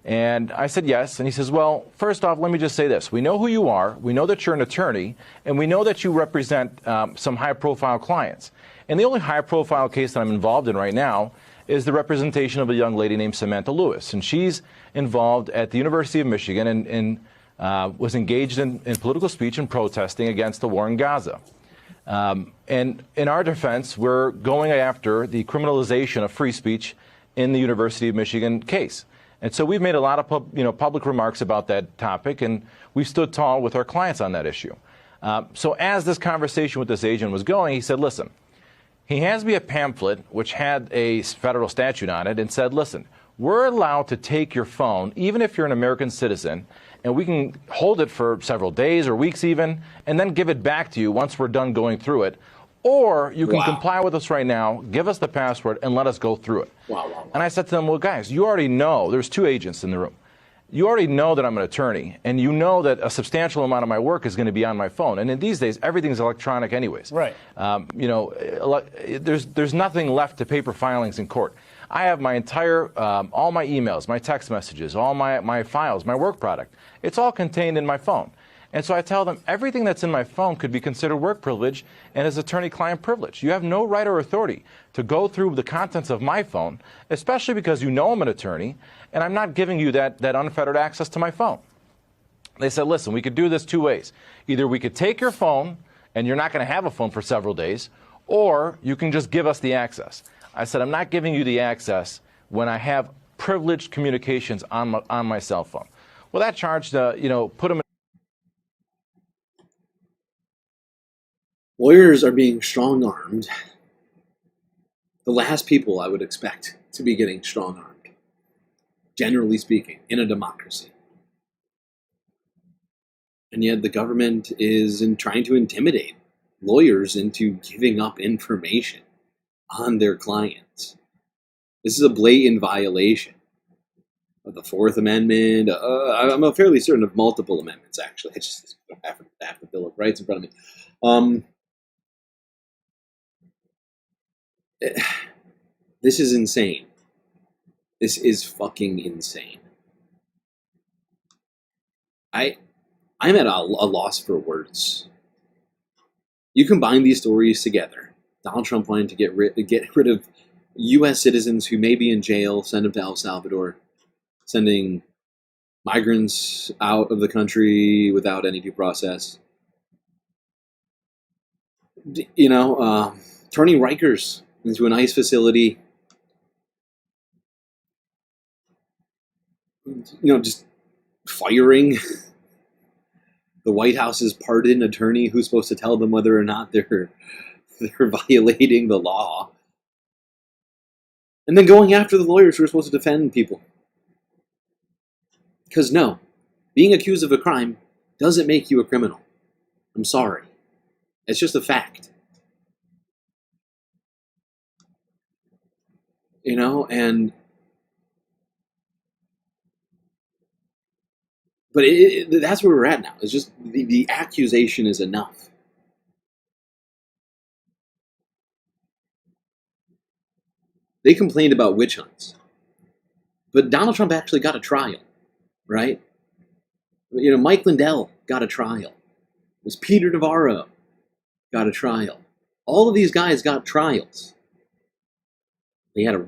S20: And I said yes, and he says, well, first off, let me just say this. We know who you are, we know that you're an attorney, and we know that you represent some high-profile clients. And the only high-profile case that I'm involved in right now is the representation of a young lady named Samantha Lewis. And she's involved at the University of Michigan and was engaged in political speech and protesting against the war in Gaza. And in our defense, we're going after the criminalization of free speech in the University of Michigan case. And so we've made a lot of public remarks about that topic, and we've stood tall with our clients on that issue. So as this conversation with this agent was going, he said, listen, he hands me a pamphlet which had a federal statute on it and said, listen, we're allowed to take your phone, even if you're an American citizen, and we can hold it for several days or weeks even, and then give it back to you once we're done going through it. Or you can comply with us right now, give us the password, and let us go through it. And I said to them, well, guys, you already know, there's 2 agents in the room. You already know that I'm an attorney, and you know that a substantial amount of my work is going to be on my phone. And in these days, everything's electronic anyways.
S10: Right.
S20: There's nothing left to paper filings in court. I have my entire, all my emails, my text messages, all my files, my work product. It's all contained in my phone. And so I tell them everything that's in my phone could be considered work privilege and is attorney-client privilege. You have no right or authority to go through the contents of my phone, especially because you know I'm an attorney, and I'm not giving you that unfettered access to my phone. They said, listen, we could do this 2 ways. Either we could take your phone, and you're not going to have a phone for several days, or you can just give us the access. I said, I'm not giving you the access when I have privileged communications on my cell phone. Well, that charge, put them in.
S16: Lawyers are being strong-armed. The last people I would expect to be getting strong-armed, generally speaking, in a democracy. And yet the government is trying to intimidate lawyers into giving up information on their clients. This is a blatant violation of the 4th Amendment. I'm fairly certain of multiple amendments, actually. I just don't have the Bill of Rights in front of me. This is insane. This is fucking insane. I'm at a loss for words. You combine these stories together. Donald Trump wanting to get rid of U.S. citizens who may be in jail, send them to El Salvador, sending migrants out of the country without any due process. Turning Rikers into an ICE facility. Just firing the White House's pardon attorney who's supposed to tell them whether or not they're violating the law. And then going after the lawyers who are supposed to defend people. Because no, being accused of a crime doesn't make you a criminal. I'm sorry. It's just a fact. But that's where we're at now. It's just the accusation is enough. They complained about witch hunts. But Donald Trump actually got a trial, right? Mike Lindell got a trial. It was Peter Navarro got a trial. All of these guys got trials. They were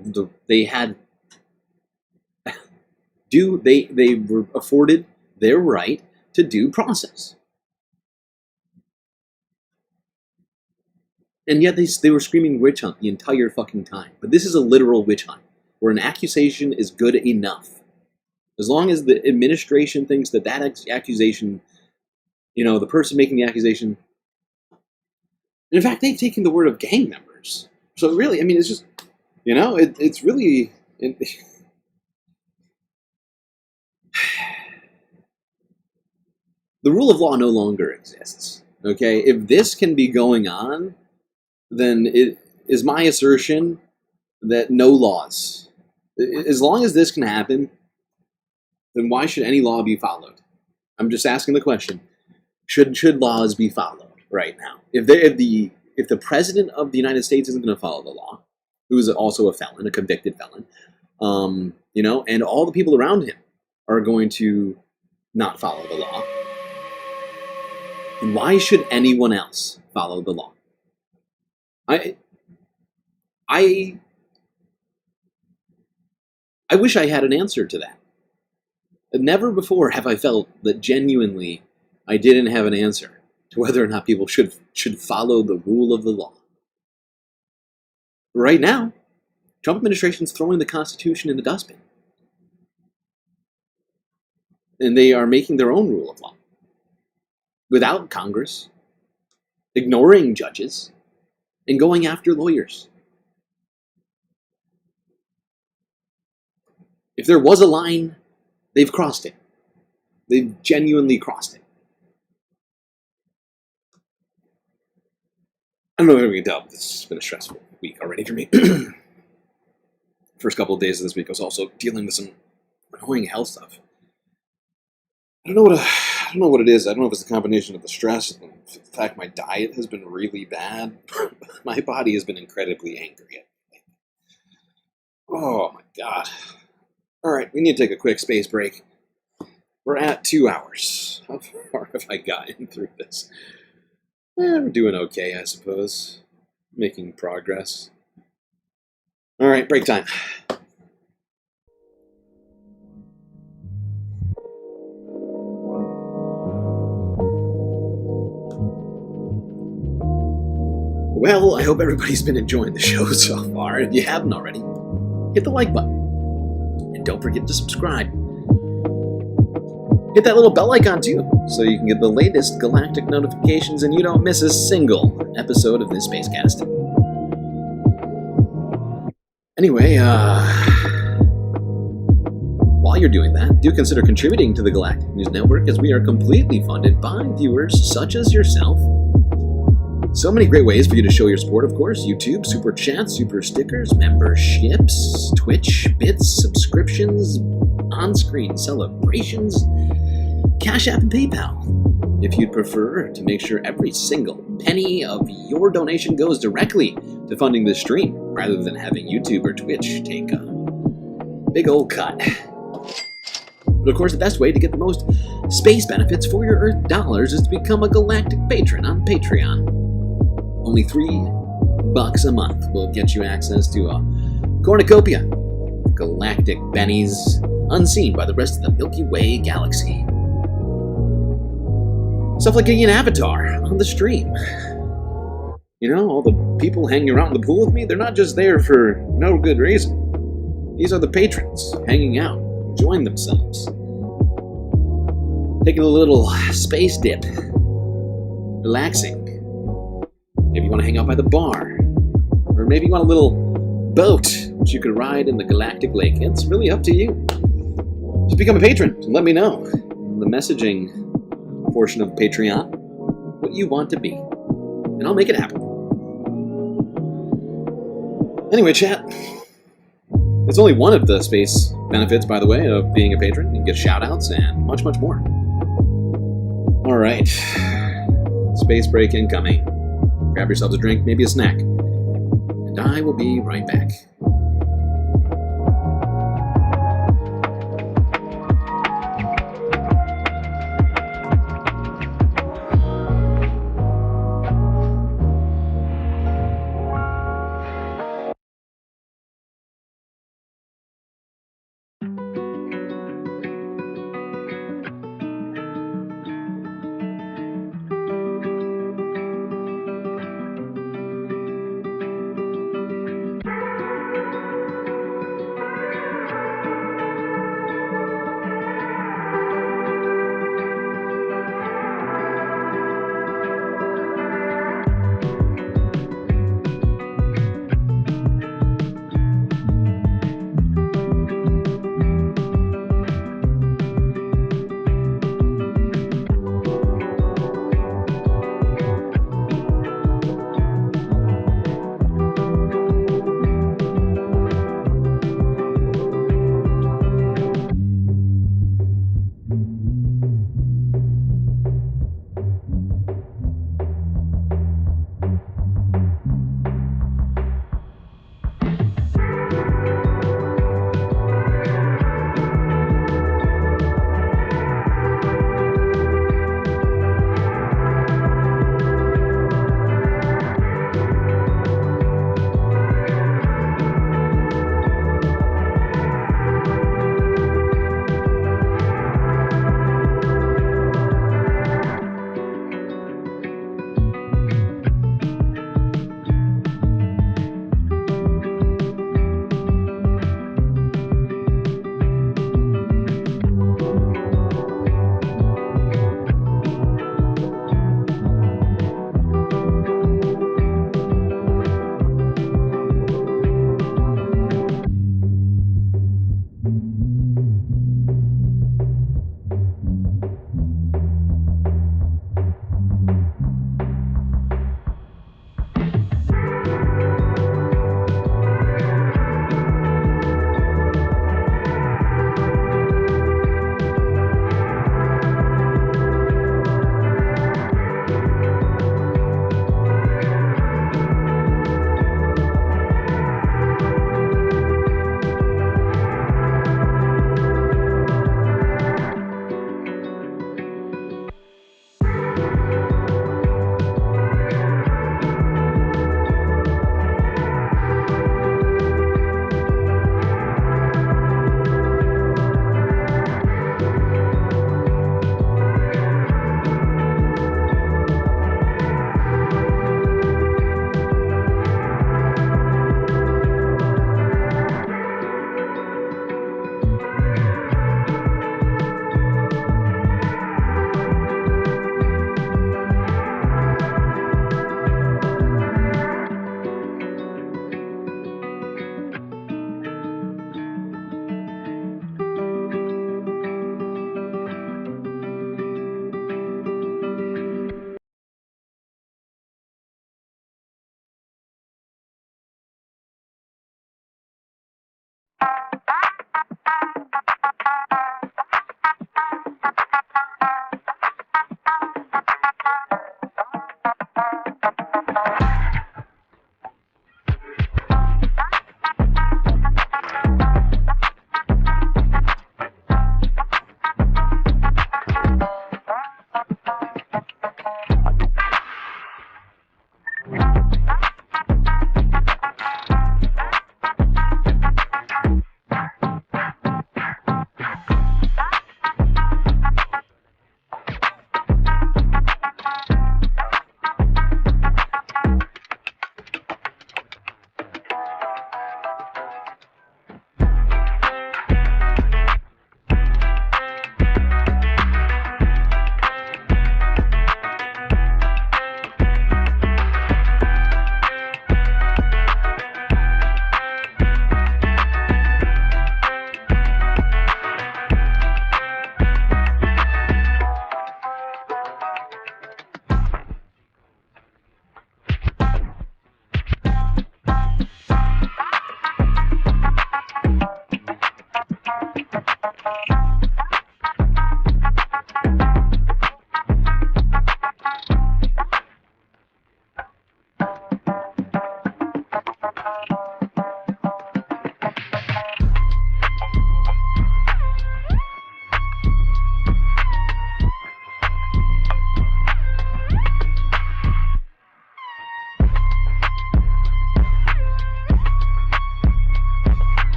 S16: afforded their right to due process. And yet they were screaming witch hunt the entire fucking time. But this is a literal witch hunt, where an accusation is good enough. As long as the administration thinks that accusation, the person making the accusation, and in fact, they've taken the word of gang members. So really, it's just, it's really... the rule of law no longer exists. Okay, if this can be going on, then it is my assertion that no laws, as long as this can happen, then why should any law be followed? I'm just asking the question: should laws be followed right now? If the president of the United States isn't going to follow the law, who is also a felon, a convicted felon, and all the people around him are going to not follow the law, then why should anyone else follow the law? I wish I had an answer to that. Never before have I felt that genuinely I didn't have an answer to whether or not people should follow the rule of the law. Right now, Trump administration is throwing the Constitution in the dustbin. And they are making their own rule of law. Without Congress, ignoring judges, and going after lawyers. If there was a line, they've crossed it. They've genuinely crossed it. I don't know if we can tell, but this has been a stressful week already for me. First couple of days of this week, I was also dealing with some annoying health stuff. I don't know what it is. I don't know if it's a combination of the stress and the fact my diet has been really bad. My body has been incredibly angry. Oh my god. Alright, we need to take a quick space break. We're at 2 hours. How far have I gotten through this? We're doing okay, I suppose. Making progress. Alright, break time. Well, I hope everybody's been enjoying the show so far. If you haven't already, hit the like button. And don't forget to subscribe. Hit that little bell icon too, so you can get the latest galactic notifications and you don't miss a single episode of this spacecast. Anyway, while you're doing that, do consider contributing to the Galactic News Network, as we are completely funded by viewers such as yourself. So many great ways for you to show your support, of course. YouTube, Super Chats, Super Stickers, memberships, Twitch, bits, subscriptions, on-screen celebrations, Cash App and PayPal. If you'd prefer to make sure every single penny of your donation goes directly to funding this stream, rather than having YouTube or Twitch take a big old cut. But of course, the best way to get the most space benefits for your Earth dollars is to become a galactic patron on Patreon. Only $3 a month will get you access to a cornucopia of galactic bennies unseen by the rest of the Milky Way galaxy. Stuff like getting an avatar on the stream. You know, all the people hanging around the pool with me, they're not just there for no good reason. These are the patrons hanging out, enjoying themselves. Taking a little space dip. Relaxing. Maybe you want to hang out by the bar. Or maybe you want a little boat which you could ride in the galactic lake. It's really up to you. Just become a patron and let me know in the messaging portion of Patreon what you want to be. And I'll make it happen. Anyway, chat. It's only one of the space benefits, by the way, of being a patron. You can get shout-outs and much, much more. Alright. Space break incoming. Grab yourselves a drink, maybe a snack. And I will be right back.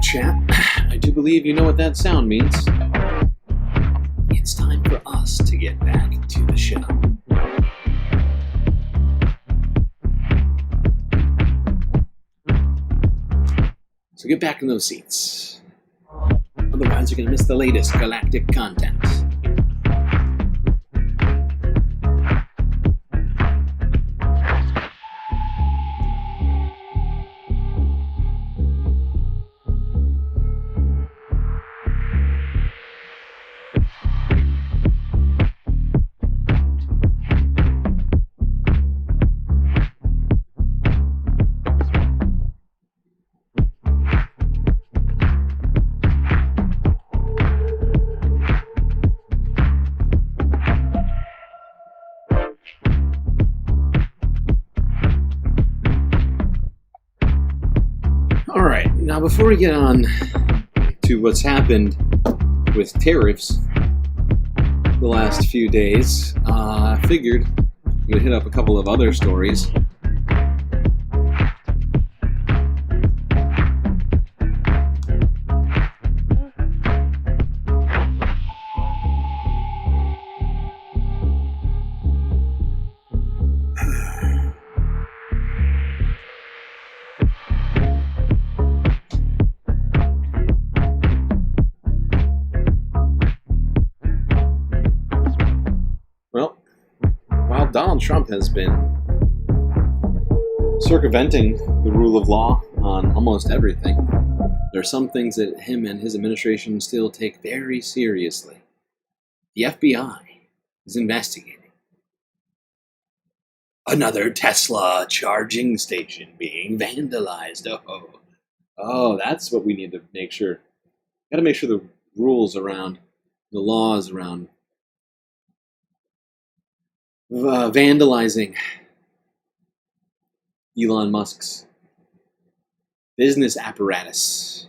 S16: chat. I do believe you know what that sound means. It's time for us to get back to the show. So get back in those seats. Otherwise, you're going to miss the latest galactic content. Alright, now before we get on to what's happened with tariffs the last few days, I figured I'm going to hit up a couple of other stories. Donald Trump has been circumventing the rule of law on almost everything. There are some things that him and his administration still take very seriously. The FBI is investigating another Tesla charging station being vandalized. Oh, that's what we need to make sure. Got to make sure the rules around, the laws around vandalizing Elon Musk's business apparatus.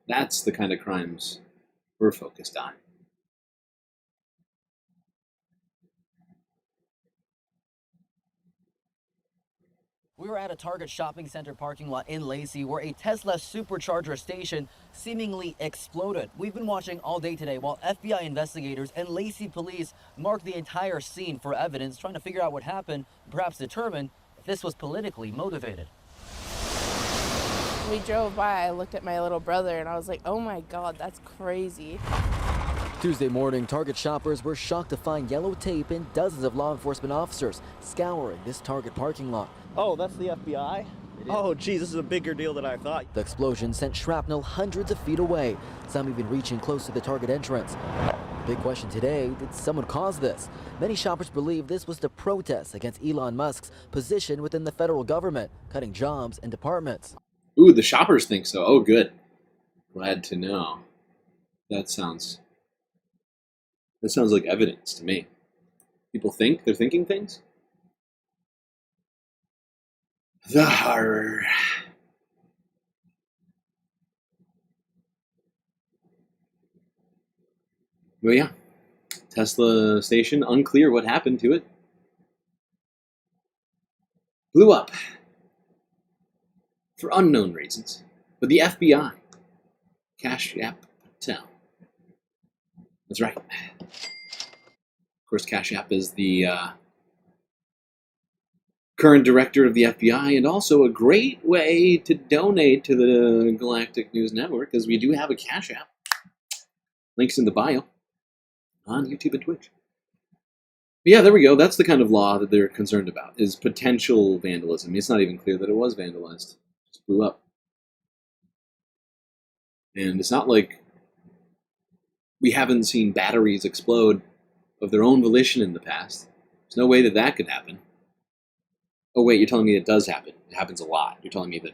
S16: That's the kind of crimes we're focused on.
S13: We were at a Target shopping center parking lot in Lacey where a Tesla supercharger station seemingly exploded. We've been watching all day today while FBI investigators and Lacey police marked the entire scene for evidence, trying to figure out what happened, perhaps determine if this was politically motivated.
S21: We drove by, I looked at my little brother and I was like, oh my God, that's crazy.
S13: Tuesday morning, Target shoppers were shocked to find yellow tape and dozens of law enforcement officers scouring this Target parking lot.
S22: Oh, that's the FBI? Oh, geez, this is a bigger deal than I thought.
S13: The explosion sent shrapnel hundreds of feet away, some even reaching close to the Target entrance. Big question today, did someone cause this? Many shoppers believe this was to protest against Elon Musk's position within the federal government, cutting jobs and departments.
S16: Ooh, the shoppers think so. Oh, good. Glad to know. That sounds like evidence to me. People think they're thinking things? The horror. Well, yeah. Tesla station, unclear what happened to it. Blew up. For unknown reasons. But the FBI. Cash App Patel. That's right. Of course, Cash App is the current director of the FBI, and also a great way to donate to the Galactic News Network, because we do have a Cash App. Links in the bio on YouTube and Twitch. But yeah, there we go. That's the kind of law that they're concerned about, is potential vandalism. It's not even clear that it was vandalized. It just blew up. And it's not like we haven't seen batteries explode of their own volition in the past. There's no way that that could happen. Oh wait, you're telling me it does happen. It happens a lot. You're telling me that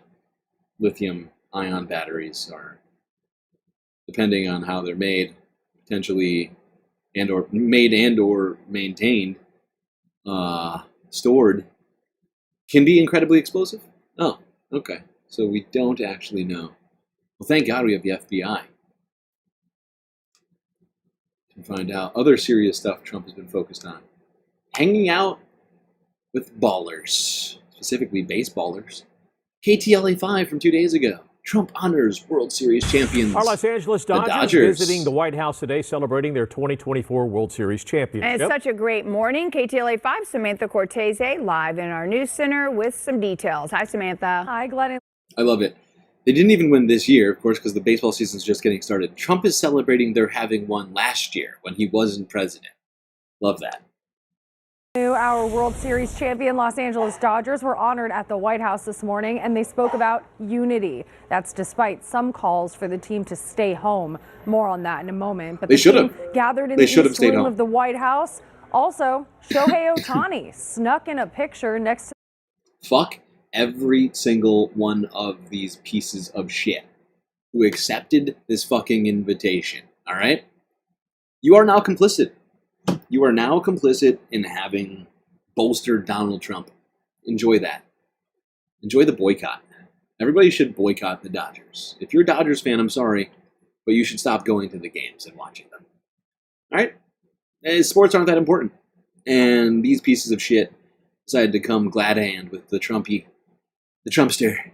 S16: lithium-ion batteries are, depending on how they're made, potentially or maintained, stored, can be incredibly explosive? Oh, okay. So we don't actually know. Well, thank God we have the FBI to find out other serious stuff Trump has been focused on. Hanging out with ballers, specifically baseballers. KTLA 5 from 2 days ago. Trump honors World Series champions.
S1: Our Los Angeles Dodgers visiting the White House today, celebrating their 2024 World Series championship.
S4: And it's such a great morning. KTLA 5 Samantha Cortese live in our news center with some details. Hi, Samantha.
S23: Hi, Glenn.
S16: I love it. They didn't even win this year, of course, because the baseball season's just getting started. Trump is celebrating their having won last year when he wasn't president. Love that.
S23: Our World Series champion Los Angeles Dodgers were honored at the White House this morning, and they spoke about unity. That's despite some calls for the team to stay home. More on that in a moment. But
S16: They
S23: the
S16: should
S23: team
S16: have.
S23: gathered in
S16: They
S23: the
S16: should have
S23: East
S16: stayed
S23: Room
S16: home.
S23: of the White House. Also, Shohei Ohtani snuck in a picture next to
S16: Fuck every single one of these pieces of shit who accepted this fucking invitation, all right? You are now complicit. You are now complicit in having bolstered Donald Trump. Enjoy that. Enjoy the boycott. Everybody should boycott the Dodgers. If you're a Dodgers fan, I'm sorry, but you should stop going to the games and watching them. All right? Sports aren't that important. And these pieces of shit decided to come glad hand with the Trumpster.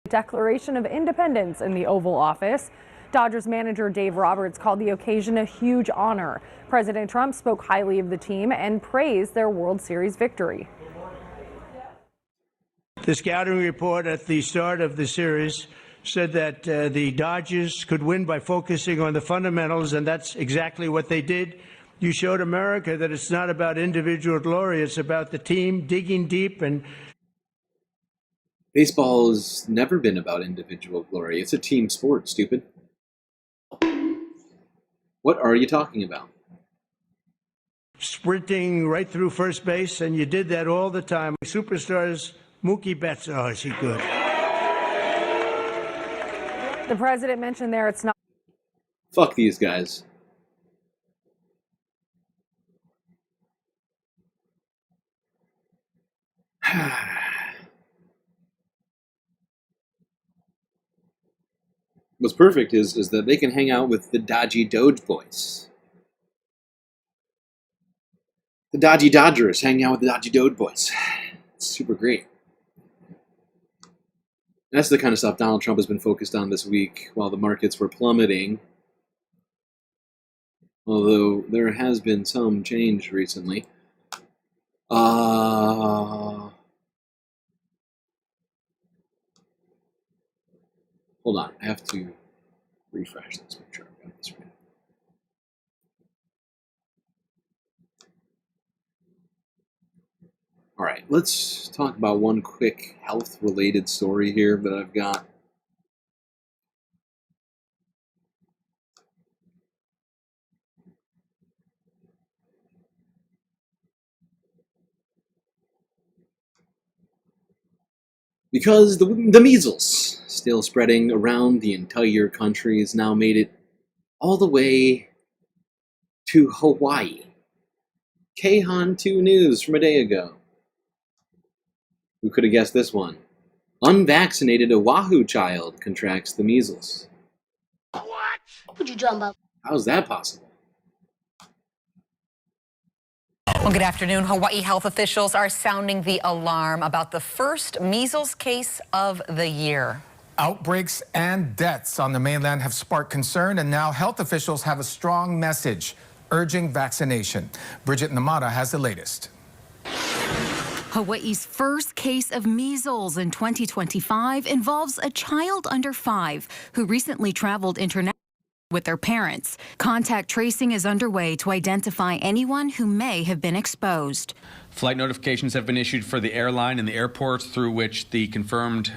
S23: Declaration of Independence in the Oval Office. Dodgers manager Dave Roberts called the occasion a huge honor. President Trump spoke highly of the team and praised their World Series victory.
S24: The scouting report at the start of the series said that the Dodgers could win by focusing on the fundamentals, and that's exactly what they did. You showed America that it's not about individual glory, it's about the team digging deep. And
S16: baseball has never been about individual glory. It's a team sport, stupid. What are you talking about?
S24: sprinting right through first base, and you did that all the time. Superstars, Mookie Betts, oh, is he good?
S23: The president mentioned there it's not.
S16: Fuck these guys. What's perfect is that they can hang out with the dodgy Doge boys. The dodgy Dodgers hanging out with the dodgy Doge boys. It's super great. That's the kind of stuff Donald Trump has been focused on this week while the markets were plummeting. Although there has been some change recently. Hold on, I have to refresh this picture. I've got this right. All right, let's talk about one quick health-related story here that I've got. Because the measles, still spreading around the entire country, has now made it all the way to Hawaii. Kayhan 2 News from a day ago. Who could have guessed this one? Unvaccinated Oahu child contracts the measles.
S25: What? Would you jump up?
S16: How's that possible?
S26: Well, good afternoon. Hawaii health officials are sounding the alarm about the first measles case of the year.
S27: Outbreaks and deaths on the mainland have sparked concern, and now health officials have a strong message urging vaccination. Bridget Namada has the latest.
S28: Hawaii's first case of measles in 2025 involves a child under 5 who recently traveled internationally with their parents. Contact tracing is underway to identify anyone who may have been exposed.
S29: Flight notifications have been issued for the airline and the airports through which the confirmed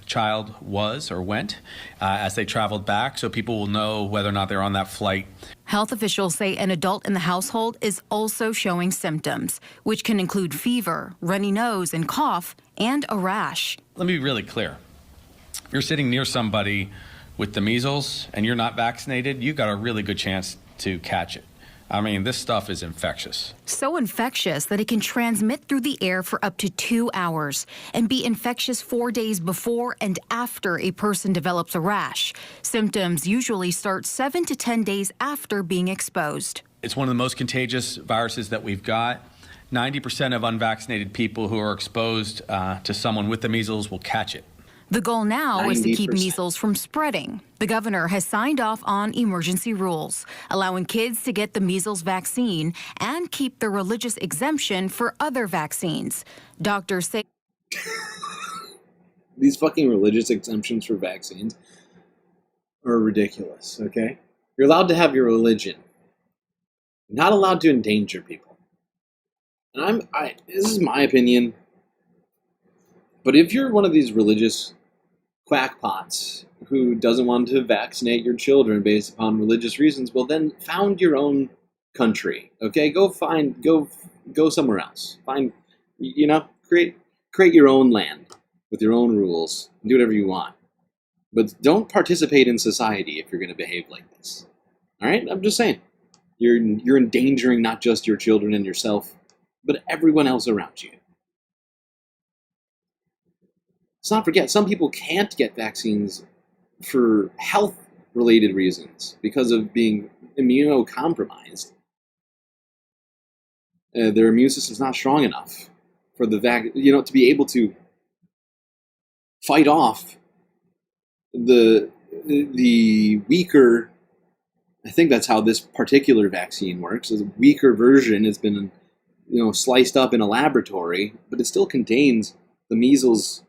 S29: child was or went as they traveled back, so people will know whether or not they're on that flight.
S28: Health officials say an adult in the household is also showing symptoms, which can include fever, runny nose and cough, and a rash.
S29: Let me be really clear. If you're sitting near somebody with the measles and you're not vaccinated, you've got a really good chance to catch it. I mean, this stuff is infectious.
S28: So infectious that it can transmit through the air for up to 2 hours and be infectious 4 days before and after a person develops a rash. Symptoms usually start 7 to 10 days after being exposed.
S29: It's one of the most contagious viruses that we've got. 90% of unvaccinated people who are exposed to someone with the measles will catch it.
S28: The goal now is to keep
S29: 90%.
S28: measles from spreading. The governor has signed off on emergency rules, allowing kids to get the measles vaccine and keep the religious exemption for other vaccines. Doctors say
S16: These fucking religious exemptions for vaccines are ridiculous, okay? You're allowed to have your religion. You're not allowed to endanger people. And this is my opinion, but if you're one of these religious quackpots who doesn't want to vaccinate your children based upon religious reasons, well then found your own country, okay? Go somewhere else. Create your own land with your own rules and do whatever you want. But don't participate in society if you're going to behave like this. All right? I'm just saying. You're endangering not just your children and yourself, but everyone else around you. Let's not forget, some people can't get vaccines for health-related reasons because of being immunocompromised. Their immune system's not strong enough for the to be able to fight off the weaker. I think that's how this particular vaccine works. A weaker version has been, sliced up in a laboratory, but it still contains the measles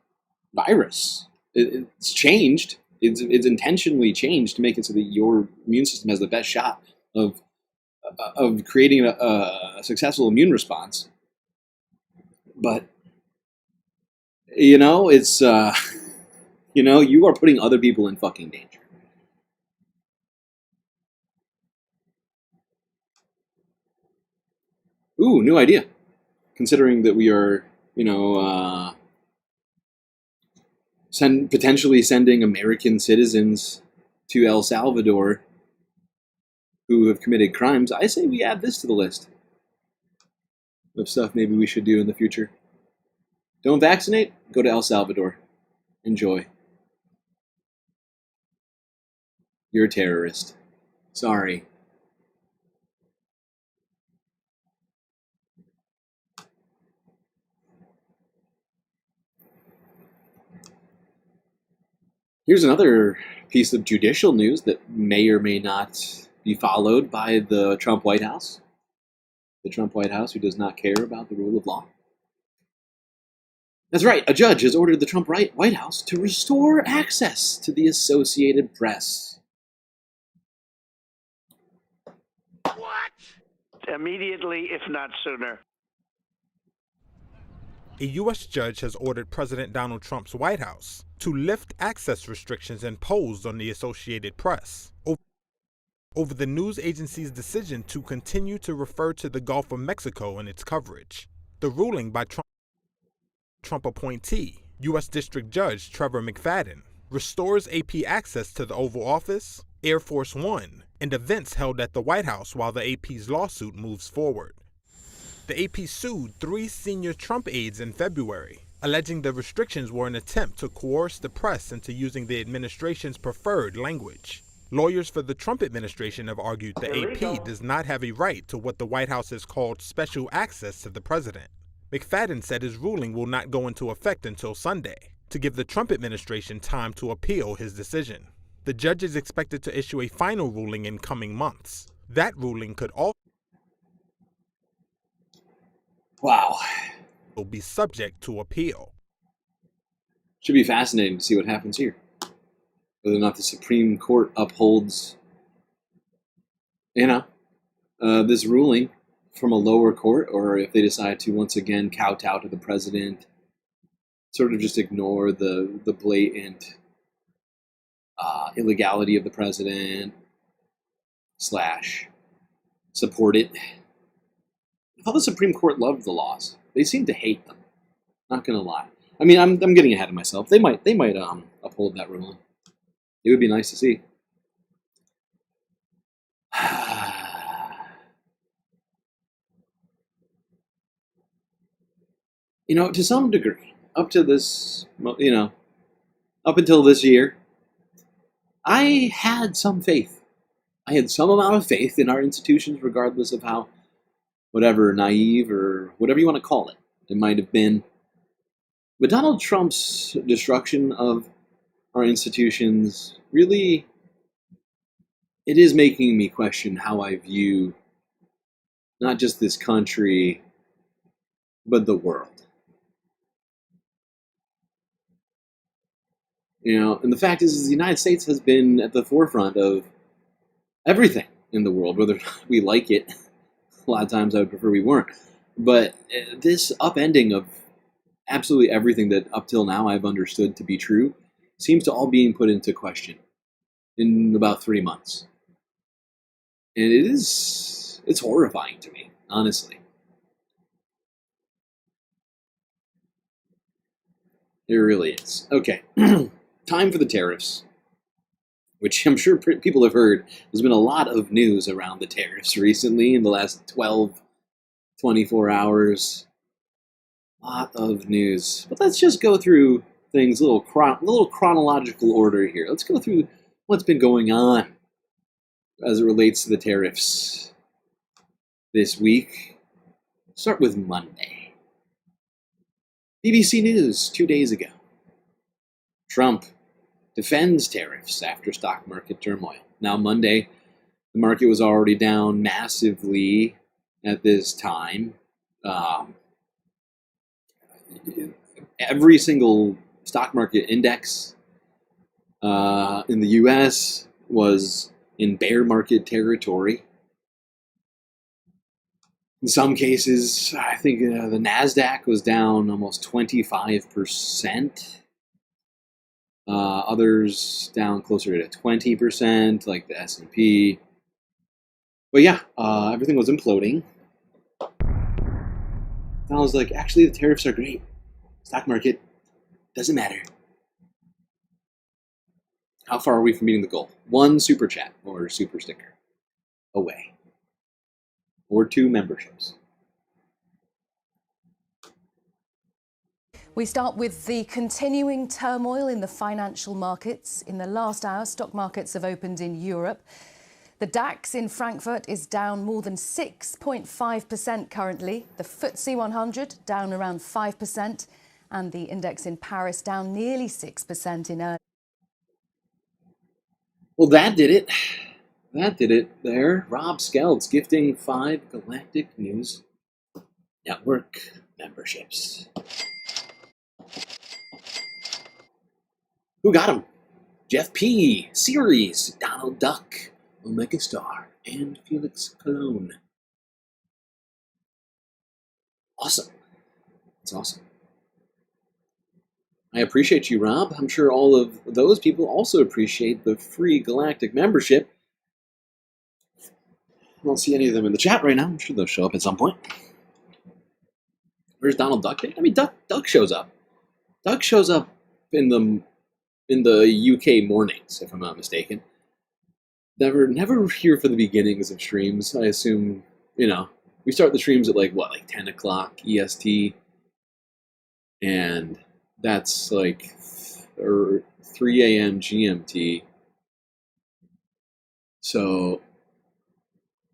S16: virus. It's changed. It's intentionally changed to make it so that your immune system has the best shot of creating a successful immune response. But it's you are putting other people in fucking danger. Ooh, new idea. Considering that we are, potentially sending American citizens to El Salvador who have committed crimes, I say we add this to the list of stuff maybe we should do in the future. Don't vaccinate? Go to El Salvador. Enjoy. You're a terrorist. Sorry. Here's another piece of judicial news that may or may not be followed by the Trump White House. The Trump White House, who does not care about the rule of law. That's right, a judge has ordered the Trump White House to restore access to the Associated Press.
S2: Immediately, if not sooner.
S27: A U.S. judge has ordered President Donald Trump's White House to lift access restrictions imposed on the Associated Press over the news agency's decision to continue to refer to the Gulf of Mexico in its coverage. The ruling by Trump appointee, U.S. District Judge Trevor McFadden, restores AP access to the Oval Office, Air Force One, and events held at the White House while the AP's lawsuit moves forward. The AP sued 3 senior Trump aides in February, alleging the restrictions were an attempt to coerce the press into using the administration's preferred language. Lawyers for the Trump administration have argued the AP does not have a right to what the White House has called special access to the president. McFadden said his ruling will not go into effect until Sunday, to give the Trump administration time to appeal his decision. The judge is expected to issue a final ruling in coming months. That ruling could also will be subject to appeal.
S16: Should be fascinating to see what happens here. Whether or not the Supreme Court upholds, this ruling from a lower court, or if they decide to once again kowtow to the president, sort of just ignore the blatant illegality of the president, / support it. I thought the Supreme Court loved the laws. They seem to hate them. Not gonna lie. I mean, I'm getting ahead of myself. They might uphold that ruling. It would be nice to see. To some degree, up until this year, I had some faith. I had some amount of faith in our institutions, regardless of how whatever, naive or whatever you want to call it. It might have been. But Donald Trump's destruction of our institutions really, it is making me question how I view not just this country, but the world. You know, and the fact is the United States has been at the forefront of everything in the world, whether we like it. A lot of times I would prefer we weren't. But this upending of absolutely everything that up till now I've understood to be true seems to all being put into question in about 3 months. And it's horrifying to me, honestly. It really is. Okay, time for the tariffs, which I'm sure people have heard. There's been a lot of news around the tariffs recently in the last 12, 24 hours. A lot of news. But let's just go through things, a little chronological order here. Let's go through what's been going on as it relates to the tariffs this week. Start with Monday. BBC News 2 days ago. Trump defends tariffs after stock market turmoil. Now, Monday, the market was already down massively at this time. Every single stock market index in the U.S. was in bear market territory. In some cases, I think the NASDAQ was down almost 25%. Others down closer to 20%, like the S&P. But yeah, everything was imploding. And I was like, actually, the tariffs are great. Stock market doesn't matter. How far are we from meeting the goal? 1 super chat or super sticker away. Or 2 memberships.
S28: We start with the continuing turmoil in the financial markets. In the last hour, stock markets have opened in Europe. The DAX in Frankfurt is down more than 6.5% currently. The FTSE 100 down around 5%. And the index in Paris down nearly 6% in early.
S16: Well, that did it. That did it there. Rob Skeltz gifting 5 Galactic News Network memberships. Who got them? Jeff P., Series, Donald Duck, Omega Star, and Felix Cologne. Awesome. That's awesome. I appreciate you, Rob. I'm sure all of those people also appreciate the free Galactic membership. I don't see any of them in the chat right now. I'm sure they'll show up at some point. Where's Donald Duck? I mean, Duck shows up. Duck shows up in the UK mornings, if I'm not mistaken. Never here for the beginnings of streams. I assume, you know, we start the streams at like 10 o'clock EST, and that's like 3 a.m. GMT. So,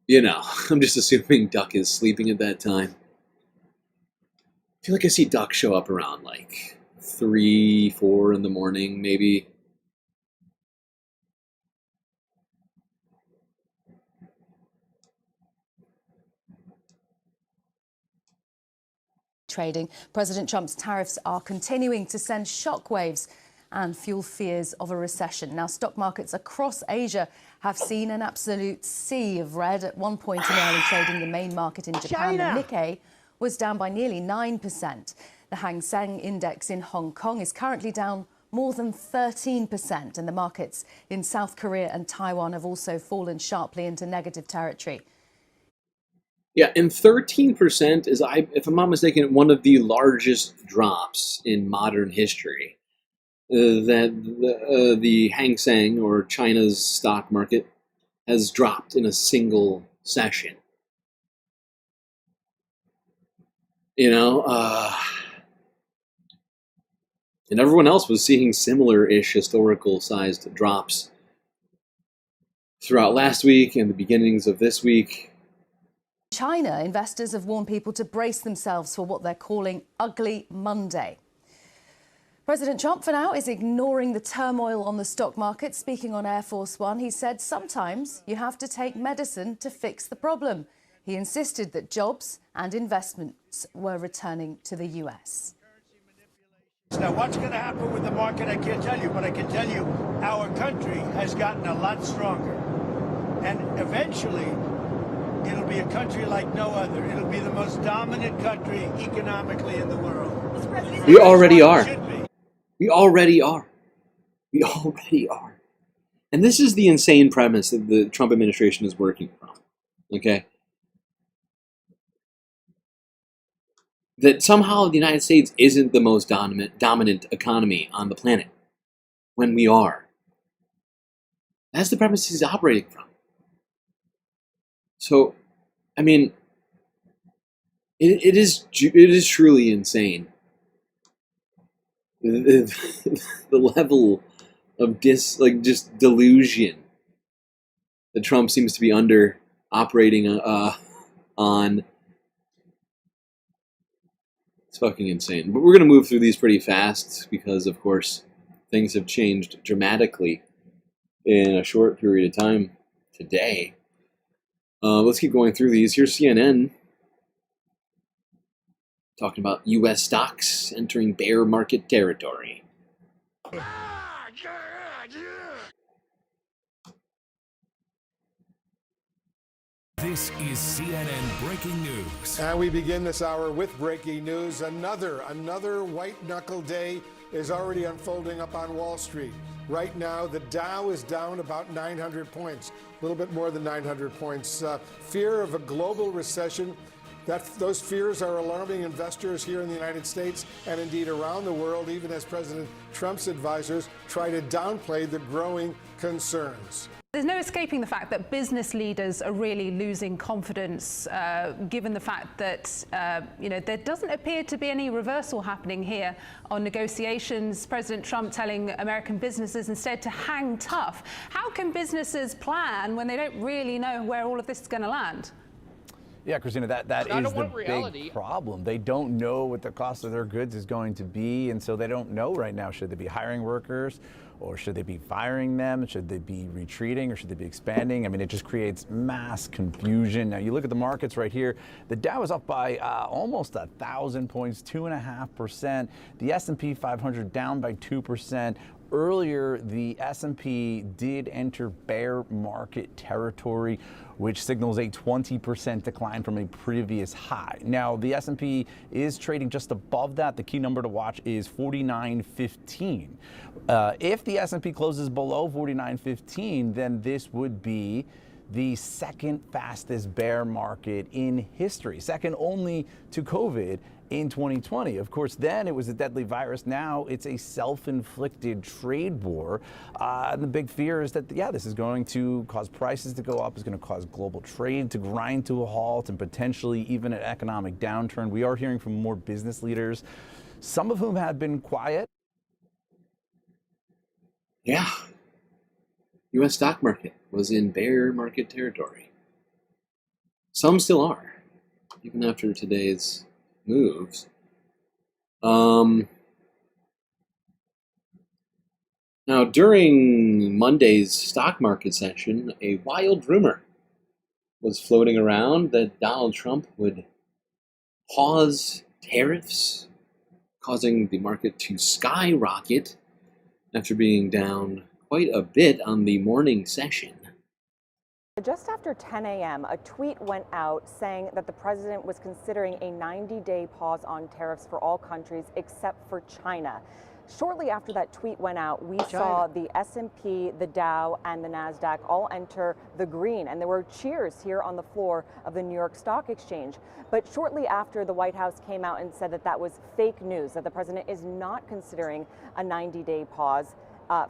S16: you know, I'm just assuming Duck is sleeping at that time. I feel like I see Duck show up around like 3, 4 in the morning, maybe.
S28: Trading. President Trump's tariffs are continuing to send shockwaves and fuel fears of a recession. Now, stock markets across Asia have seen an absolute sea of red. At one point in early trading, the main market in Japan, the Nikkei, was down by nearly 9%. The Hang Seng Index in Hong Kong is currently down more than 13%, and the markets in South Korea and Taiwan have also fallen sharply into negative territory.
S16: Yeah, and 13% is, if I'm not mistaken, one of the largest drops in modern history. That the Hang Seng, or China's stock market, has dropped in a single session. You know, and everyone else was seeing similar-ish historical-sized drops throughout last week and the beginnings of this week.
S5: China, investors have warned people to brace themselves for what they're calling Ugly Monday. President Trump, for now, is ignoring the turmoil on the stock market. Speaking on Air Force One, he said sometimes you have to take medicine to fix the problem. He insisted that jobs and investments were returning to the U.S.
S24: Now, what's going to happen with the market, I can't tell you, but I can tell you our country has gotten a lot stronger. And eventually, it'll be a country like no other. It'll be the most dominant country economically in the world.
S16: We already are. We already are. We already are. And this is the insane premise that the Trump administration is working from. Okay? That somehow the United States isn't the most dominant economy on the planet, when we are. That's the premise he's operating from. So, I mean, it is truly insane. The level of just delusion that Trump seems to be operating on. It's fucking insane. But we're going to move through these pretty fast because, of course, things have changed dramatically in a short period of time today. Let's keep going through these. Here's CNN talking about U.S. stocks entering bear market territory.
S7: This is CNN Breaking News.
S8: And we begin this hour with breaking news. Another white-knuckle day is already unfolding up on Wall Street. Right now, the Dow is down about 900 points, a little bit more than 900 points. Fear of a global recession. Those fears are alarming investors here in the United States and indeed around the world, even as President Trump's advisors try to downplay the growing concerns.
S5: There's no escaping the fact that business leaders are really losing confidence, given the fact that, there doesn't appear to be any reversal happening here on negotiations. President Trump telling American businesses instead to hang tough. How can businesses plan when they don't really know where all of this is going to land?
S9: Yeah, Christina, that is the big problem. They don't know what the cost of their goods is going to be, and so they don't know right now, should they be hiring workers or should they be firing them? Should they be retreating or should they be expanding? I mean, it just creates mass confusion. Now, you look at the markets right here. The Dow is up by almost 1,000 points, 2.5%. The S&P 500 down by 2%. Earlier, the S&P did enter bear market territory, which signals a 20% decline from a previous high. Now, the S&P is trading just above that. The key number to watch is 49.15. If the S&P closes below 49.15, then this would be the second fastest bear market in history, second only to COVID in 2020. Of course, then it was a deadly virus. Now it's a self-inflicted trade war. And the big fear is that, this is going to cause prices to go up. It's going to cause global trade to grind to a halt and potentially even an economic downturn. We are hearing from more business leaders, some of whom have been quiet.
S16: Yeah. U.S. stock market was in bear market territory. Some still are, even after today's moves. Now, during Monday's stock market session, a wild rumor was floating around that Donald Trump would pause tariffs, causing the market to skyrocket after being down quite a bit on the morning session.
S11: Just after 10 a.m., a tweet went out saying that the president was considering a 90-day pause on tariffs for all countries except for China. Shortly after that tweet went out, we saw the S&P, the Dow, and the NASDAQ all enter the green, and there were cheers here on the floor of the New York Stock Exchange. But shortly after, the White House came out and said that that was fake news, that the president is not considering a 90-day pause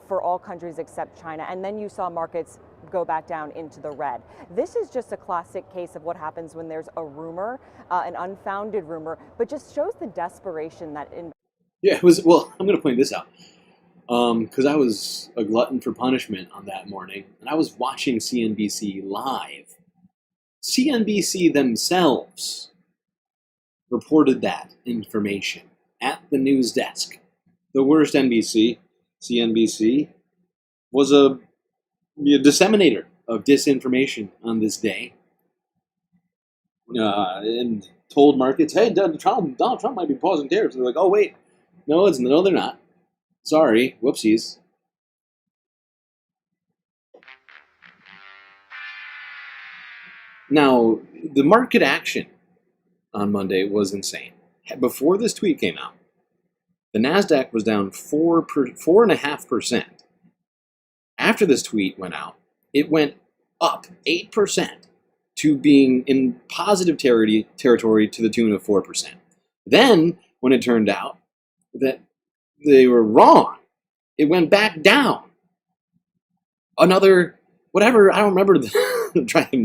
S11: for all countries except China. And then you saw markets go back down into the red. This is just a classic case of what happens when there's a rumor, an unfounded rumor, but just shows the desperation that
S16: Yeah, it was. Well, I'm going to point this out because I was a glutton for punishment on that morning, and I was watching CNBC live CNBC themselves reported that information at the news desk. The worst NBC, CNBC, was a disseminator of disinformation on this day, and told markets, "Hey, Donald Trump might be pausing tariffs." They're like, "Oh wait, no, they're not. Sorry, whoopsies." Now, the market action on Monday was insane. Before this tweet came out, the Nasdaq was down 4.5%. After this tweet went out, it went up 8% to being in positive territory to the tune of 4%. Then, when it turned out that they were wrong, it went back down another, whatever, I don't remember,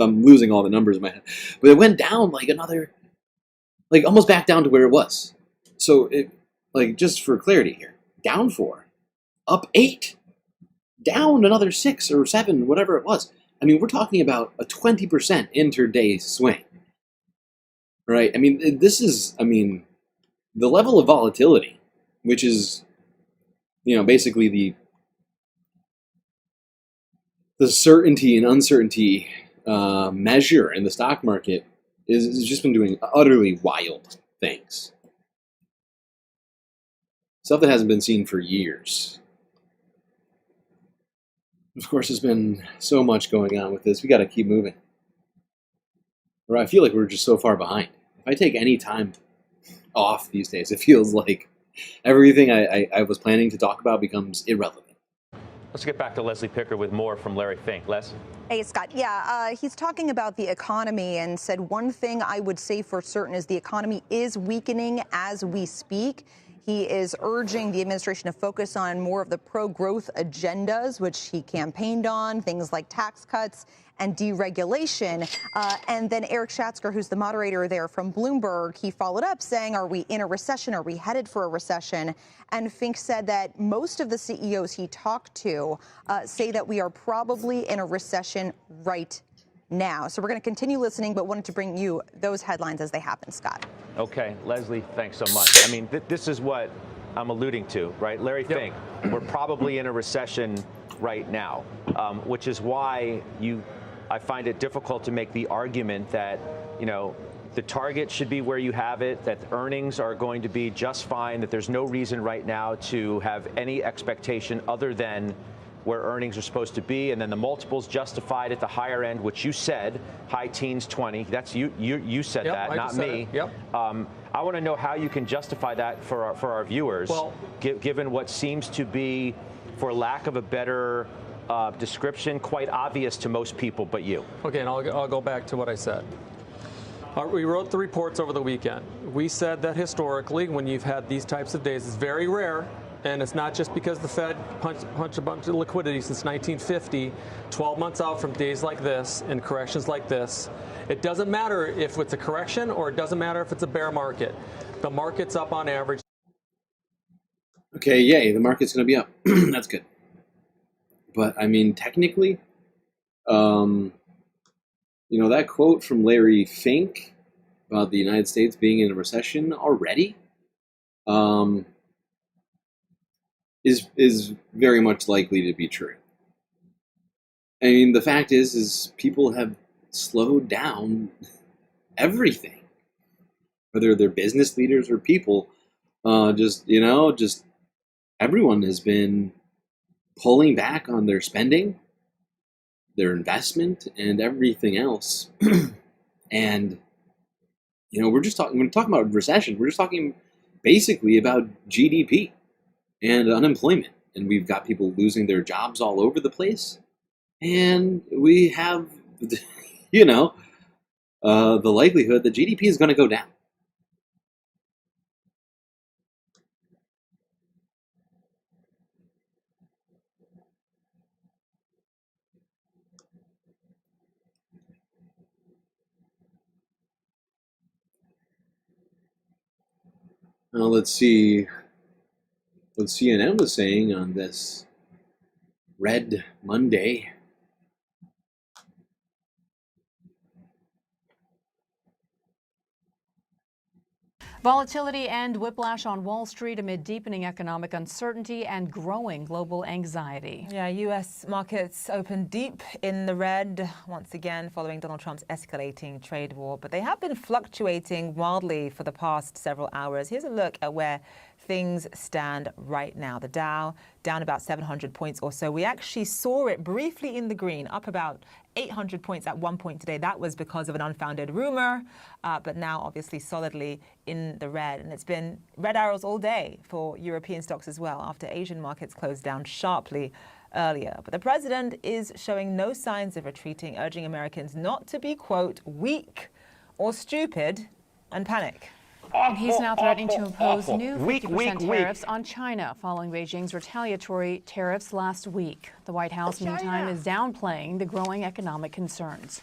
S16: I'm losing all the numbers in my head, but it went down like another, like almost back down to where it was. So, it, like, just for clarity here, down 4, up 8, down another 6 or 7, whatever it was. I mean, we're talking about a 20% intraday swing, right? I mean, this is, the level of volatility, which is, basically the certainty and uncertainty measure in the stock market, is just been doing utterly wild things. Stuff that hasn't been seen for years. Of course, there's been so much going on with this. We got to keep moving. Or I feel like we're just so far behind. If I take any time off these days, it feels like everything I was planning to talk about becomes irrelevant.
S3: Let's get back to Leslie Picker with more from Larry Fink. Les?
S6: Hey, Scott. Yeah, he's talking about the economy and said one thing I would say for certain is the economy is weakening as we speak. He is urging the administration to focus on more of the pro-growth agendas, which he campaigned on, things like tax cuts and deregulation. And then Eric Schatzker, who's the moderator there from Bloomberg, he followed up saying, are we in a recession? Are we headed for a recession? And Fink said that most of the CEOs he talked to say that we are probably in a recession right now. So we're going to continue listening, but wanted to bring you those headlines as they happen, Scott.
S3: Okay, Leslie, thanks so much. I mean, this is what I'm alluding to, right? Larry Fink, we're probably in a recession right now, which is why I find it difficult to make the argument that, the target should be where you have it, that earnings are going to be just fine, that there's no reason right now to have any expectation other than where earnings are supposed to be, and then the multiples justified at the higher end, which you said, high teens, 20. That's you said that, not me. I want to know how you can justify that for our viewers, given what seems to be, for lack of a better description, quite obvious to most people but you.
S10: Okay, and I'll go back to what I said. We wrote the reports over the weekend. We said that historically, when you've had these types of days, it's very rare. And it's not just because the Fed punched a bunch of liquidity since 1950, 12 months out from days like this and corrections like this. It doesn't matter if it's a correction or it doesn't matter if it's a bear market. The market's up on average.
S16: Okay, yay, the market's going to be up. That's good. But, I mean, technically, that quote from Larry Fink about the United States being in a recession already, is very much likely to be true. I mean, the fact is people have slowed down everything, whether they're business leaders or people. Just everyone has been pulling back on their spending, their investment, and everything else. And when we're talking about recession, we're just talking basically about GDP. And unemployment, and we've got people losing their jobs all over the place, and we have, the likelihood that GDP is going to go down. Now let's see what CNN was saying on this Red Monday.
S12: Volatility and whiplash on Wall Street amid deepening economic uncertainty and growing global anxiety.
S14: Yeah, U.S. markets opened deep in the red once again following Donald Trump's escalating trade war, but they have been fluctuating wildly for the past several hours. Here's a look at where things stand right now. The Dow down about 700 points or so. We actually saw it briefly in the green, up about 800 points at one point today. That was because of an unfounded rumor, but now obviously solidly in the red. And it's been red arrows all day for European stocks as well after Asian markets closed down sharply earlier. But the president is showing no signs of retreating, urging Americans not to be, quote, weak or stupid and panic.
S12: And he's now threatening to impose new 50% tariffs on China following Beijing's retaliatory tariffs last week. The White House, meantime, is downplaying the growing economic concerns.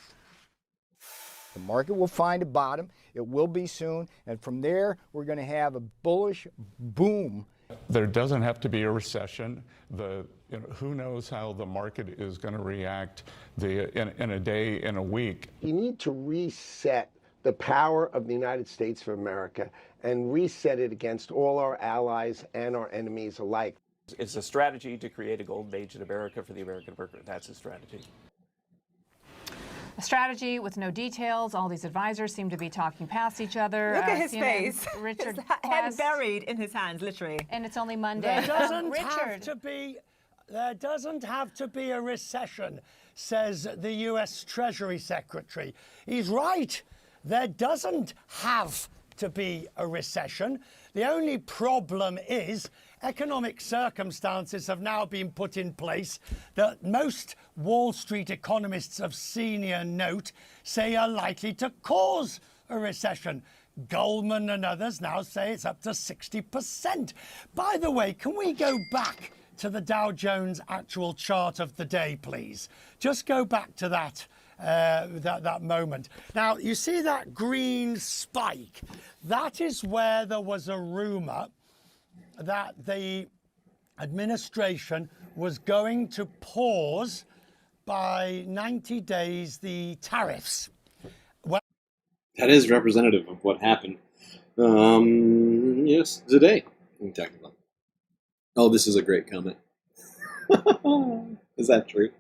S15: The market will find a bottom. It will be soon. And from there, we're going to have a bullish boom.
S23: There doesn't have to be a recession. Who knows how the market is going to react in a day, in a week.
S17: You need to reset the power of the United States of America and reset it against all our allies and our enemies alike.
S18: It's a strategy to create a golden age in America for the American worker. That's his strategy.
S12: A strategy with no details. All these advisors seem to be talking past each other.
S14: Look at his face.
S12: Richard
S14: his head buried in his hands, literally.
S12: And it's only Monday.
S19: There doesn't have to be a recession, says the U.S. Treasury Secretary. He's right. There doesn't have to be a recession. The only problem is economic circumstances have now been put in place that most Wall Street economists of senior note say are likely to cause a recession. Goldman and others now say it's up to 60%. By the way, can we go back to the Dow Jones actual chart of the day, please? Just go back to that. That moment. Now, you see that green spike? That is where there was a rumor that the administration was going to pause by 90 days the tariffs.
S16: That is representative of what happened. Yes, today. Technically. Oh, this is a great comment. Is that true?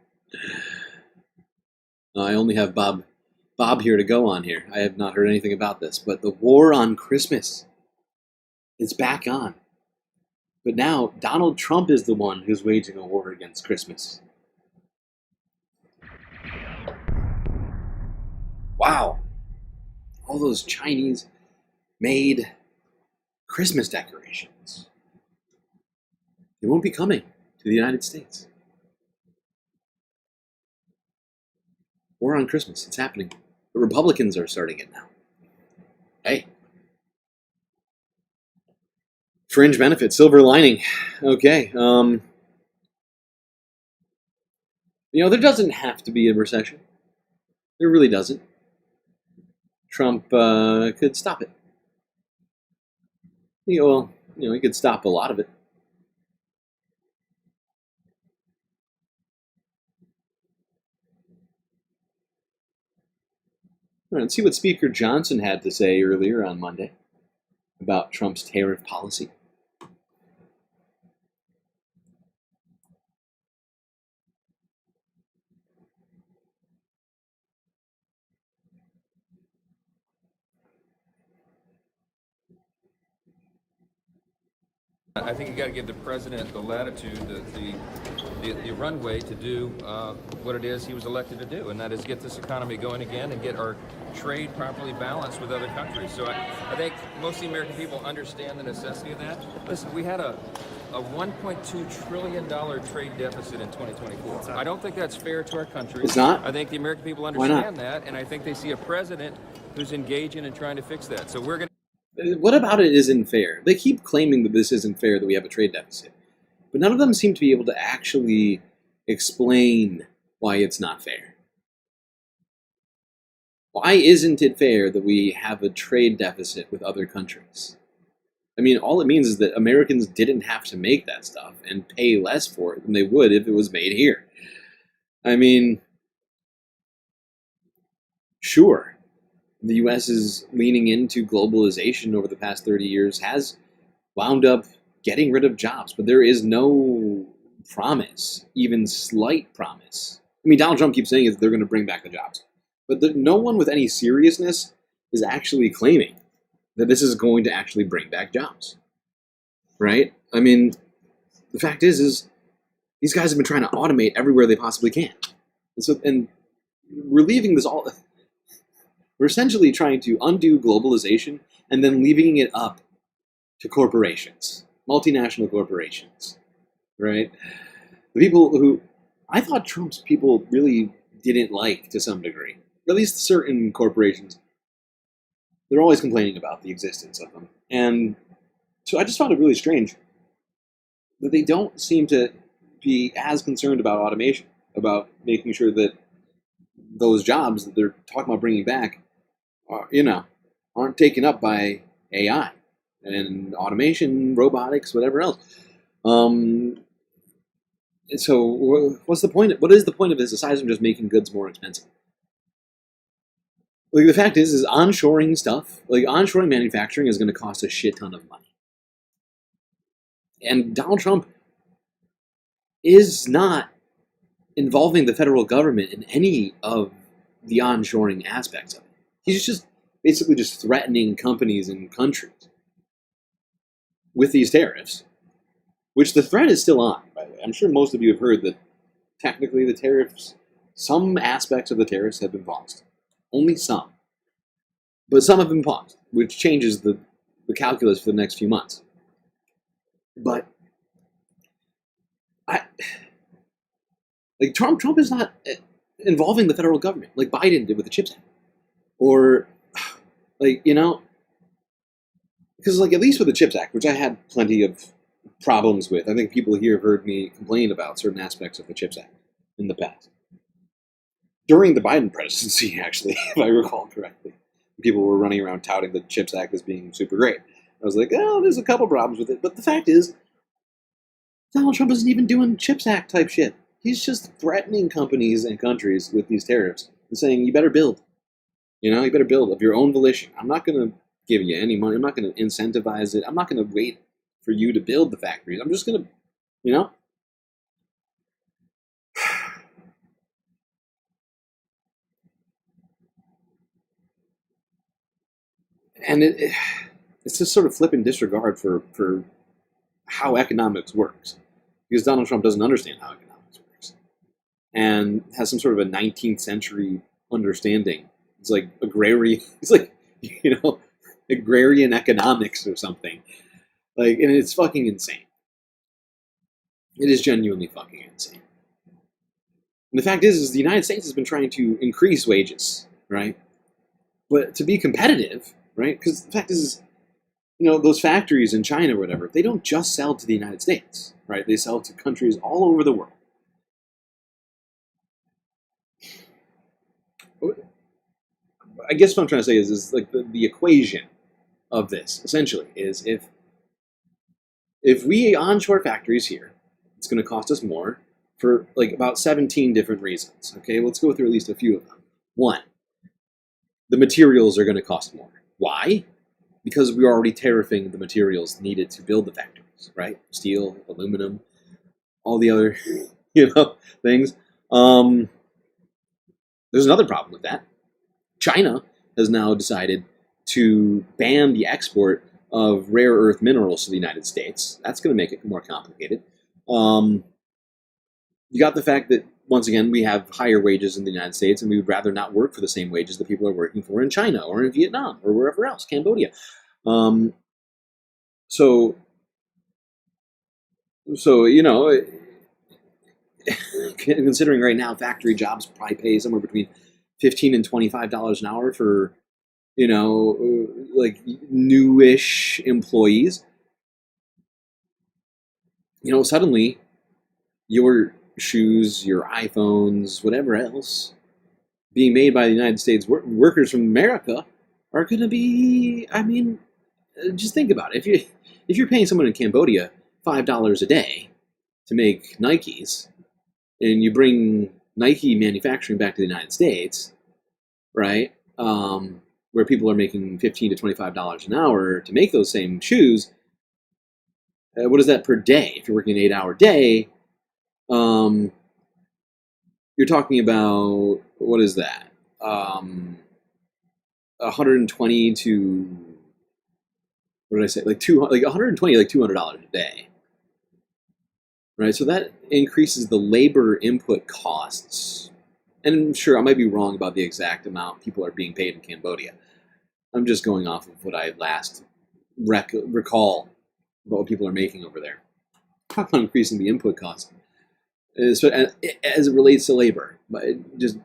S16: I only have Bob here to go on here. I have not heard anything about this, but the war on Christmas is back on. But now Donald Trump is the one who's waging a war against Christmas. Wow. All those Chinese-made Christmas decorations. They won't be coming to the United States. War on Christmas. It's happening. The Republicans are starting it now. Hey. Fringe benefit, silver lining. Okay. There doesn't have to be a recession. There really doesn't. Trump could stop it. He could stop a lot of it. All right, let's see what Speaker Johnson had to say earlier on Monday about Trump's tariff policy.
S20: I think you got to give the president the latitude, the runway to do what it is he was elected to do, and that is get this economy going again and get our trade properly balanced with other countries. So I think most of the American people understand the necessity of that. Listen, we had a $1.2 trillion trade deficit in 2024. I don't think that's fair to our country.
S16: It's not?
S20: I think the American people understand that, and I think they see a president who's engaging and trying to fix that. So we're going to...
S16: What about it isn't fair? They keep claiming that this isn't fair, that we have a trade deficit. But none of them seem to be able to actually explain why it's not fair. Why isn't it fair that we have a trade deficit with other countries? I mean, all it means is that Americans didn't have to make that stuff and pay less for it than they would if it was made here. I mean, sure. the U.S. is leaning into globalization over the past 30 years has wound up getting rid of jobs, but there is no promise, even slight promise. I mean, Donald Trump keeps saying that they're going to bring back the jobs, but no one with any seriousness is actually claiming that this is going to actually bring back jobs, right? I mean, the fact is these guys have been trying to automate everywhere they possibly can, and we're leaving this all. We're essentially trying to undo globalization and then leaving it up to corporations, multinational corporations, right? The people who I thought Trump's people really didn't like to some degree, at least certain corporations. They're always complaining about the existence of them. And so I just found it really strange that they don't seem to be as concerned about automation, about making sure that those jobs that they're talking about bringing back are, aren't taken up by AI and automation, robotics, whatever else. And so what's the point? What is the point of this aside from just making goods more expensive? Like, the fact is onshoring stuff, like onshoring manufacturing is going to cost a shit ton of money. And Donald Trump is not involving the federal government in any of the onshoring aspects of it. He's just basically just threatening companies and countries with these tariffs, which the threat is still on, by the way. I'm sure most of you have heard that technically the tariffs, some aspects of the tariffs have been paused. Only some. But some have been paused, which changes the calculus for the next few months. But Trump is not involving the federal government like Biden did with the CHIPS Act. Or, because at least with the CHIPS Act, which I had plenty of problems with, I think people here have heard me complain about certain aspects of the CHIPS Act in the past. During the Biden presidency, actually, if I recall correctly, people were running around touting the CHIPS Act as being super great. I was like, oh, there's a couple problems with it. But the fact is, Donald Trump isn't even doing CHIPS Act type shit. He's just threatening companies and countries with these tariffs and saying, you better build. You better build of your own volition. I'm not going to give you any money. I'm not going to incentivize it. I'm not going to wait for you to build the factories. I'm just going to, And it's just sort of flippant disregard for how economics works. Because Donald Trump doesn't understand how economics works. And has some sort of a 19th century understanding. It's like agrarian, agrarian economics or something. And it's fucking insane. It is genuinely fucking insane. And the fact is the United States has been trying to increase wages, right? But to be competitive, right? Because the fact is, those factories in China or whatever, they don't just sell to the United States, right? They sell to countries all over the world. I guess what I'm trying to say is the equation of this, essentially, is if we onshore factories here, it's going to cost us more for about 17 different reasons. Okay, let's go through at least a few of them. One, the materials are going to cost more. Why? Because we're already tariffing the materials needed to build the factories, right? Steel, aluminum, all the other, things. There's another problem with that. China has now decided to ban the export of rare earth minerals to the United States. That's going to make it more complicated. You got the fact that, once again, we have higher wages in the United States, and we would rather not work for the same wages that people are working for in China or in Vietnam or wherever else, Cambodia. Considering right now factory jobs probably pay somewhere between $15 and $25 an hour for, newish employees. Suddenly your shoes, your iPhones, whatever else being made by the United States workers from America are going to be, just think about it. If you're paying someone in Cambodia $5 a day to make Nikes, and you bring Nike manufacturing back to the United States, right? where people are making $15 to $25 an hour to make those same shoes, what is that per day? If you're working an 8-hour day, you're talking about, what is that? 120 to, what did I say? Like 120, like $200 a day, right? So that increases the labor input costs. And sure, I might be wrong about the exact amount people are being paid in Cambodia. I'm just going off of what I last recall about what people are making over there. Talk about increasing the input cost. So, as it relates to labor, but just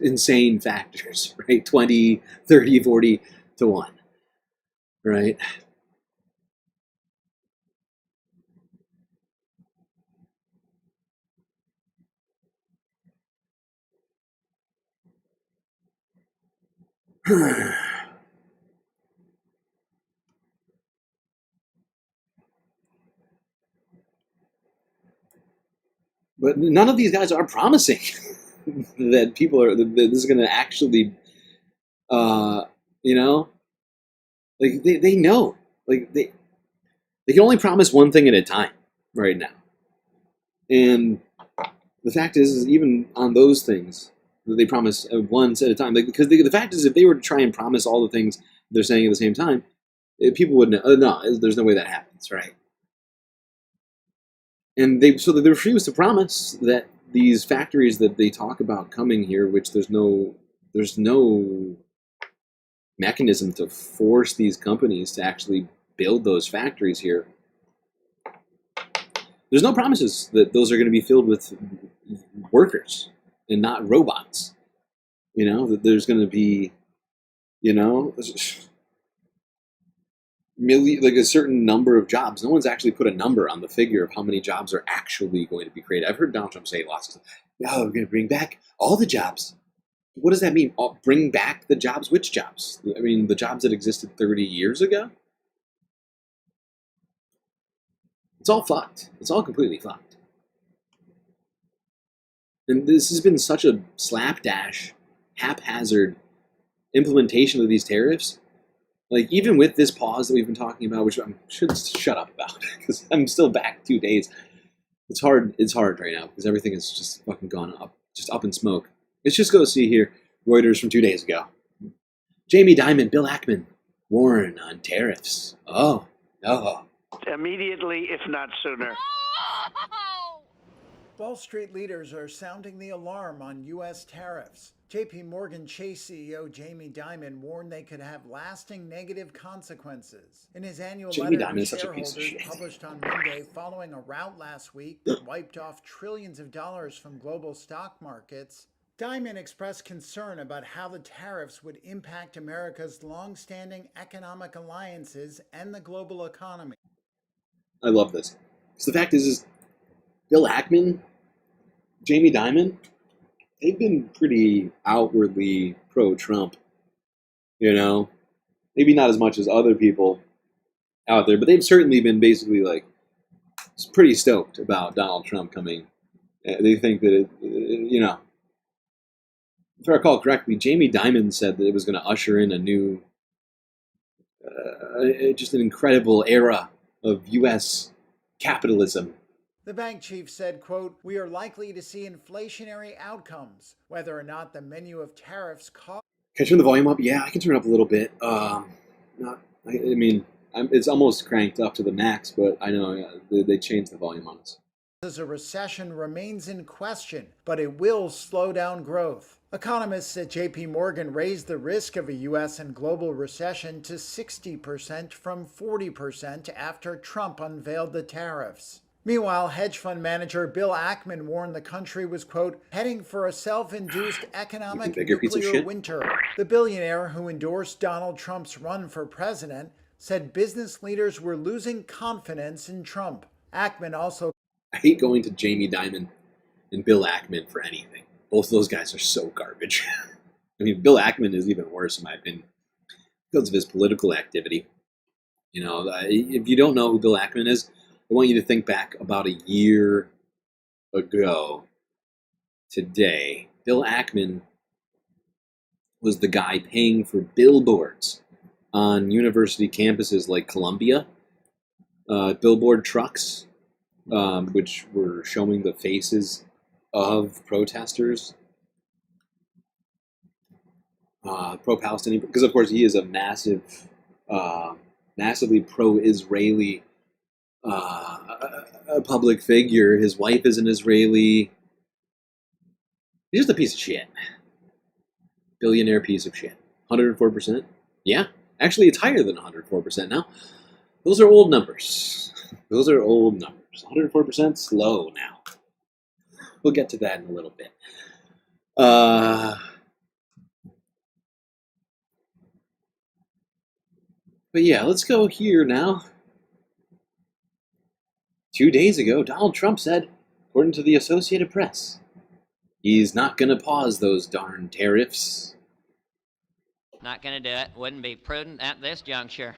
S16: insane factors, right? 20, 30, 40 to 1, right? But none of these guys are promising that people are, that this is going to actually, you know, like they know, like they can only promise one thing at a time right now. And the fact is even on those things that they promise once at a time, like, because the fact is, if they were to try and promise all the things they're saying at the same time, people would know, no, there's no way that happens, right? And they refuse to promise that these factories that they talk about coming here, which there's no mechanism to force these companies to actually build those factories here. There's no promises that those are going to be filled with workers and not robots. You know, that there's going to be, you know, like a certain number of jobs. No one's actually put a number on the figure of how many jobs are actually going to be created. I've heard Donald Trump say lots of stuff. Oh, we're going to bring back all the jobs. What does that mean? Bring back the jobs? Which jobs? I mean, the jobs that existed 30 years ago? It's all fucked. It's all completely fucked. And this has been such a slapdash, haphazard implementation of these tariffs. Like, even with this pause that we've been talking about, which I should shut up about, because I'm still back 2 days. It's hard right now, because everything is just fucking gone up, just up in smoke. Let's just go see here, Reuters from 2 days ago. Jamie Dimon, Bill Ackman, warn on tariffs. Oh, no.
S1: Immediately, if not sooner.
S2: Wall Street leaders are sounding the alarm on U.S. tariffs. JP Morgan Chase CEO Jamie Dimon warned they could have lasting negative consequences. In his annual letter to shareholders published on Monday following a rout last week that wiped off trillions of dollars from global stock markets, Dimon expressed concern about how the tariffs would impact America's long-standing economic alliances and the global economy.
S16: I love this. So the fact is Bill Ackman, Jamie Dimon, they've been pretty outwardly pro-Trump, you know? Maybe not as much as other people out there, but they've certainly been basically, like, pretty stoked about Donald Trump coming. They think that, you know, if I recall correctly, Jamie Dimon said that it was going to usher in a new, just an incredible era of U.S. capitalism.
S2: The bank chief said, quote, "We are likely to see inflationary outcomes, whether or not the menu of tariffs cost."
S16: Can I turn the volume up? Yeah, I can turn it up a little bit. It's almost cranked up to the max, but I know they changed the volume on us.
S2: As a recession remains in question, but it will slow down growth. Economists at JP Morgan raised the risk of a U.S. and global recession to 60% from 40% after Trump unveiled the tariffs. Meanwhile, hedge fund manager Bill Ackman warned the country was, quote, heading for a self-induced economic nuclear winter. The billionaire who endorsed Donald Trump's run for president said business leaders were losing confidence in Trump. Ackman also...
S16: I hate going to Jamie Dimon and Bill Ackman for anything. Both of those guys are so garbage. I mean, Bill Ackman is even worse, in my opinion, because of his political activity. You know, if you don't know who Bill Ackman is, I want you to think back about a year ago today. Bill Ackman was the guy paying for billboards on university campuses like Columbia, billboard trucks, which were showing the faces of protesters, pro-Palestinian, because of course he is a massively pro-Israeli public figure. His wife is an Israeli. He's just a piece of shit. Billionaire piece of shit. 104%? Yeah. Actually, it's higher than 104% now. Those are old numbers. Those are old numbers. 104% slow now. We'll get to that in a little bit. But yeah, let's go here now. 2 days ago, Donald Trump said, according to the Associated Press, he's not going to pause those darn tariffs.
S4: Not going to do it. Wouldn't be prudent at this juncture.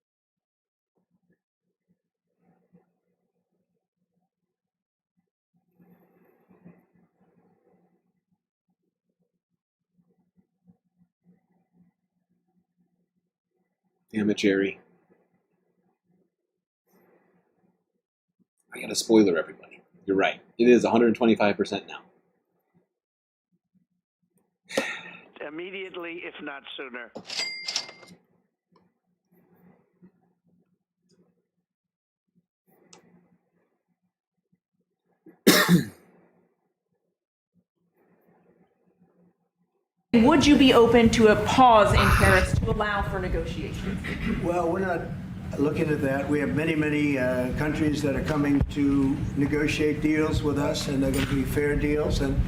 S16: Damn it, Jerry. I got a spoiler, everybody. You're right. It is 125% now.
S1: Immediately, if not sooner.
S13: Would you be open to a pause in tariffs to allow for negotiations?
S24: Well, we're not looking at that. We have many countries that are coming to negotiate deals with us, and they're going to be fair deals, and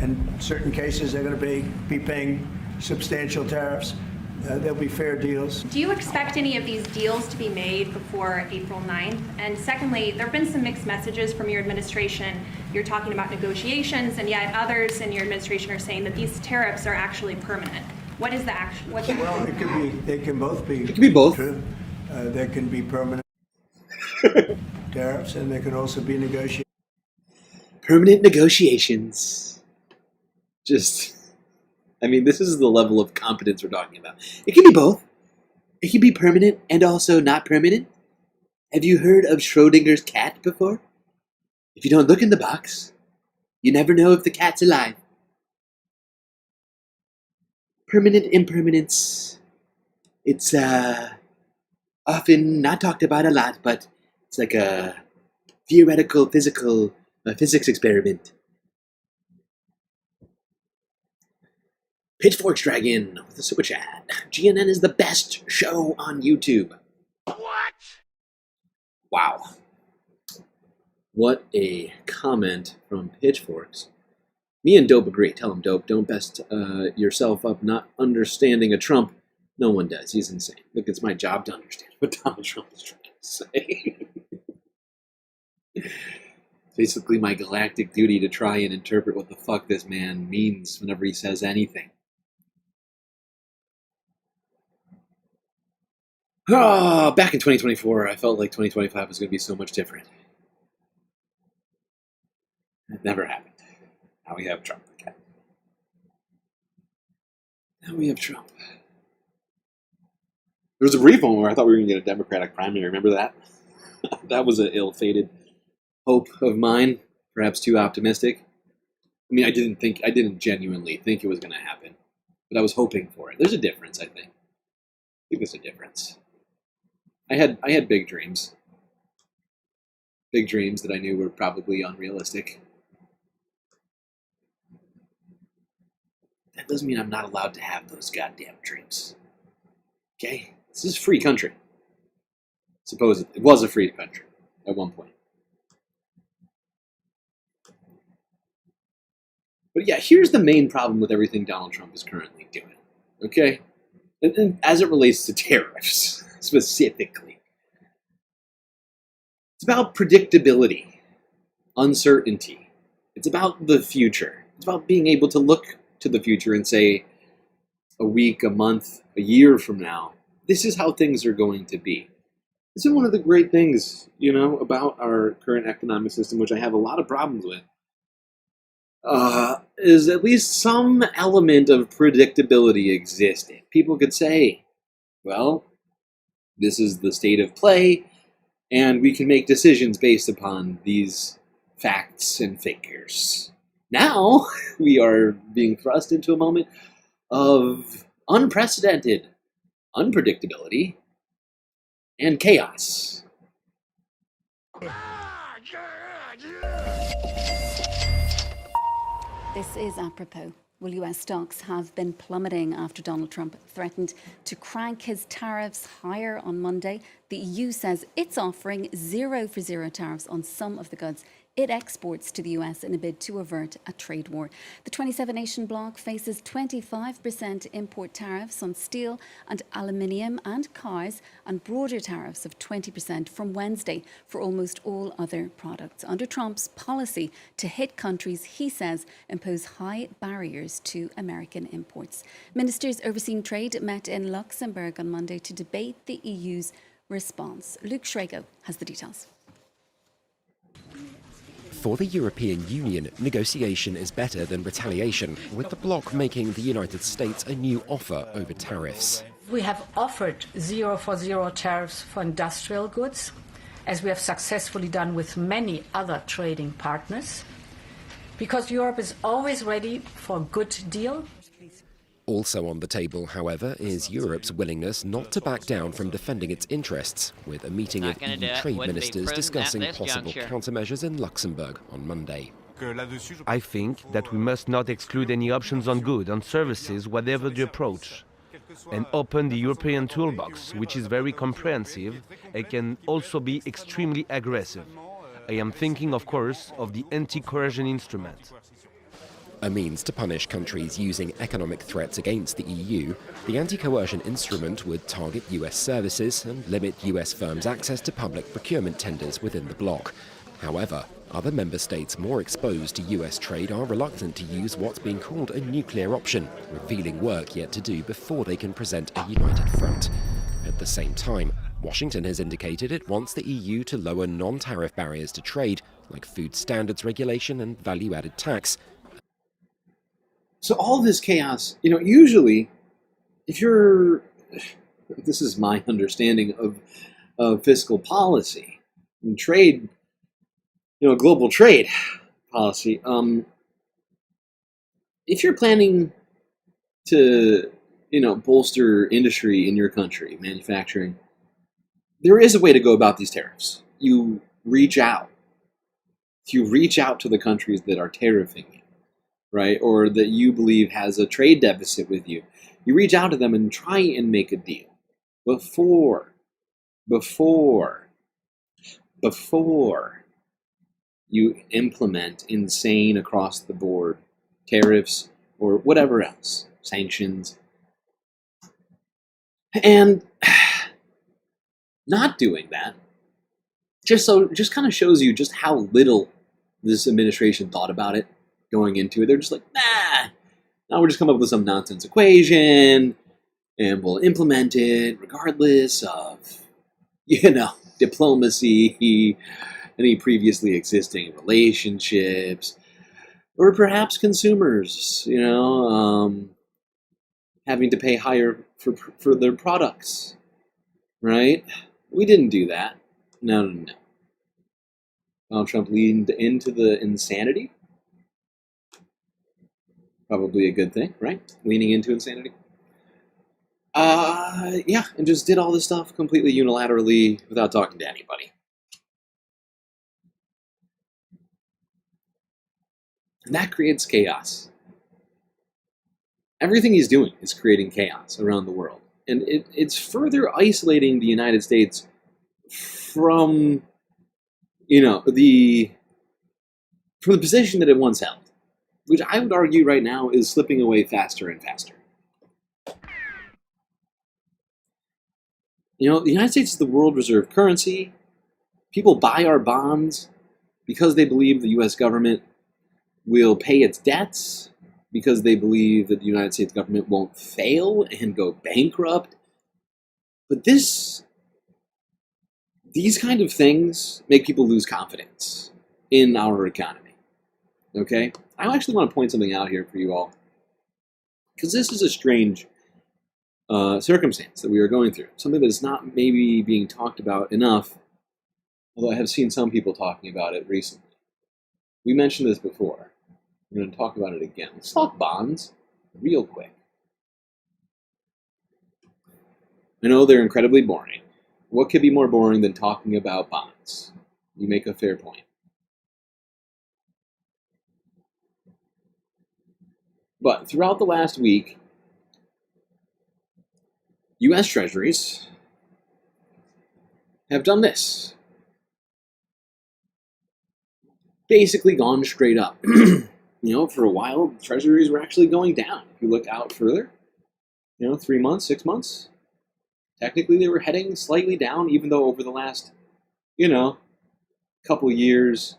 S24: in certain cases they're going to be paying substantial tariffs. There'll be fair deals.
S21: Do you expect any of these deals to be made before April 9th? And secondly, there have been some mixed messages from your administration. You're talking about negotiations, and yet others in your administration are saying that these tariffs are actually permanent. What is the action?
S24: Well, it could be. They can both be.
S16: It can be both.
S24: True. There can be permanent tariffs, and there can also be negotiations.
S16: Permanent negotiations. Just, I mean, this is the level of competence we're talking about. It can be both. It can be permanent and also not permanent. Have you heard of Schrodinger's cat before? If you don't look in the box, you never know if the cat's alive. Permanent impermanence. It's often not talked about a lot, but it's like a theoretical physics experiment. Pitchforks Dragon with a super chat. GNN is the best show on YouTube. What? Wow. What a comment from Pitchforks. Me and Dope agree. Tell him, Dope, don't best yourself up not understanding a Trump. No one does. He's insane. Look, it's my job to understand what Donald Trump is trying to say. Basically my galactic duty to try and interpret what the fuck this man means whenever he says anything. Oh, back in 2024, I felt like 2025 was going to be so much different. It never happened. Now we have Trump again. Now we have Trump. There was a brief moment where I thought we were going to get a Democratic primary. Remember that? That was an ill-fated hope of mine. Perhaps too optimistic. I mean, I didn't genuinely think it was going to happen. But I was hoping for it. There's a difference, I think. I think there's a difference. I had big dreams. Big dreams that I knew were probably unrealistic. That doesn't mean I'm not allowed to have those goddamn dreams. Okay? This is a free country. Supposedly. It was a free country at one point. But yeah, here's the main problem with everything Donald Trump is currently doing. Okay? And as it relates to tariffs, specifically. It's about predictability, uncertainty. It's about the future. It's about being able to look to the future and say, a week, a month, a year from now, this is how things are going to be. This is one of the great things, about our current economic system, which I have a lot of problems with. is at least some element of predictability existed. People could say, well, this is the state of play, and we can make decisions based upon these facts and figures. Now, we are being thrust into a moment of unprecedented unpredictability and chaos.
S5: This is apropos. Well, US stocks have been plummeting after Donald Trump threatened to crank his tariffs higher on Monday. The EU says it's offering 0 for 0 tariffs on some of the goods it exports to the US in a bid to avert a trade war. The 27-nation bloc faces 25% import tariffs on steel and aluminium and cars, and broader tariffs of 20% from Wednesday for almost all other products, under Trump's policy to hit countries he says impose high barriers to American imports. Ministers overseeing trade met in Luxembourg on Monday to debate the EU's response. Luke Schrago has the details.
S7: For the European Union, negotiation is better than retaliation, with the bloc making the United States a new offer over tariffs.
S8: We have offered 0 for 0 tariffs for industrial goods, as we have successfully done with many other trading partners, because Europe is always ready for a good deal.
S7: Also on the table, however, is Europe's willingness not to back down from defending its interests, with a meeting of EU trade ministers discussing possible countermeasures in Luxembourg on Monday.
S22: I think that we must not exclude any options on goods and services, whatever the approach, and open the European toolbox, which is very comprehensive and can also be extremely aggressive. I am thinking, of course, of the anti-coercion instrument.
S7: A means to punish countries using economic threats against the EU, the anti-coercion instrument would target US services and limit US firms' access to public procurement tenders within the bloc. However, other member states more exposed to US trade are reluctant to use what's being called a nuclear option, revealing work yet to do before they can present a united front. At the same time, Washington has indicated it wants the EU to lower non-tariff barriers to trade, like food standards regulation and value-added tax.
S16: So all this chaos, usually, if you're, this is my understanding of fiscal policy and trade, global trade policy. If you're planning to, bolster industry in your country, manufacturing, there is a way to go about these tariffs. You reach out. You reach out to the countries that are tariffing you, right? Or that you believe has a trade deficit with you. You reach out to them and try and make a deal before you implement insane across the board tariffs or whatever else, sanctions. And not doing that just kind of shows you just how little this administration thought about it going into it. They're just like, nah, now we're just coming up with some nonsense equation and we'll implement it regardless of, diplomacy, any previously existing relationships, or perhaps consumers, having to pay higher for their products, right? We didn't do that. No. Donald Trump leaned into the insanity. Probably a good thing, right? Leaning into insanity. And just did all this stuff completely unilaterally without talking to anybody. And that creates chaos. Everything he's doing is creating chaos around the world. And it's further isolating the United States from, the position that it once held, which I would argue right now is slipping away faster and faster. The United States is the world reserve currency. People buy our bonds because they believe the U.S. government will pay its debts, because they believe that the United States government won't fail and go bankrupt. But these kind of things make people lose confidence in our economy, okay? I actually want to point something out here for you all, because this is a strange circumstance that we are going through. Something that is not maybe being talked about enough, although I have seen some people talking about it recently. We mentioned this before. We're going to talk about it again. Let's talk bonds real quick. I know they're incredibly boring. What could be more boring than talking about bonds? You make a fair point. But throughout the last week, U.S. Treasuries have done this. Basically gone straight up. For a while, Treasuries were actually going down. If you look out further, 3 months, 6 months, technically they were heading slightly down, even though over the last, couple years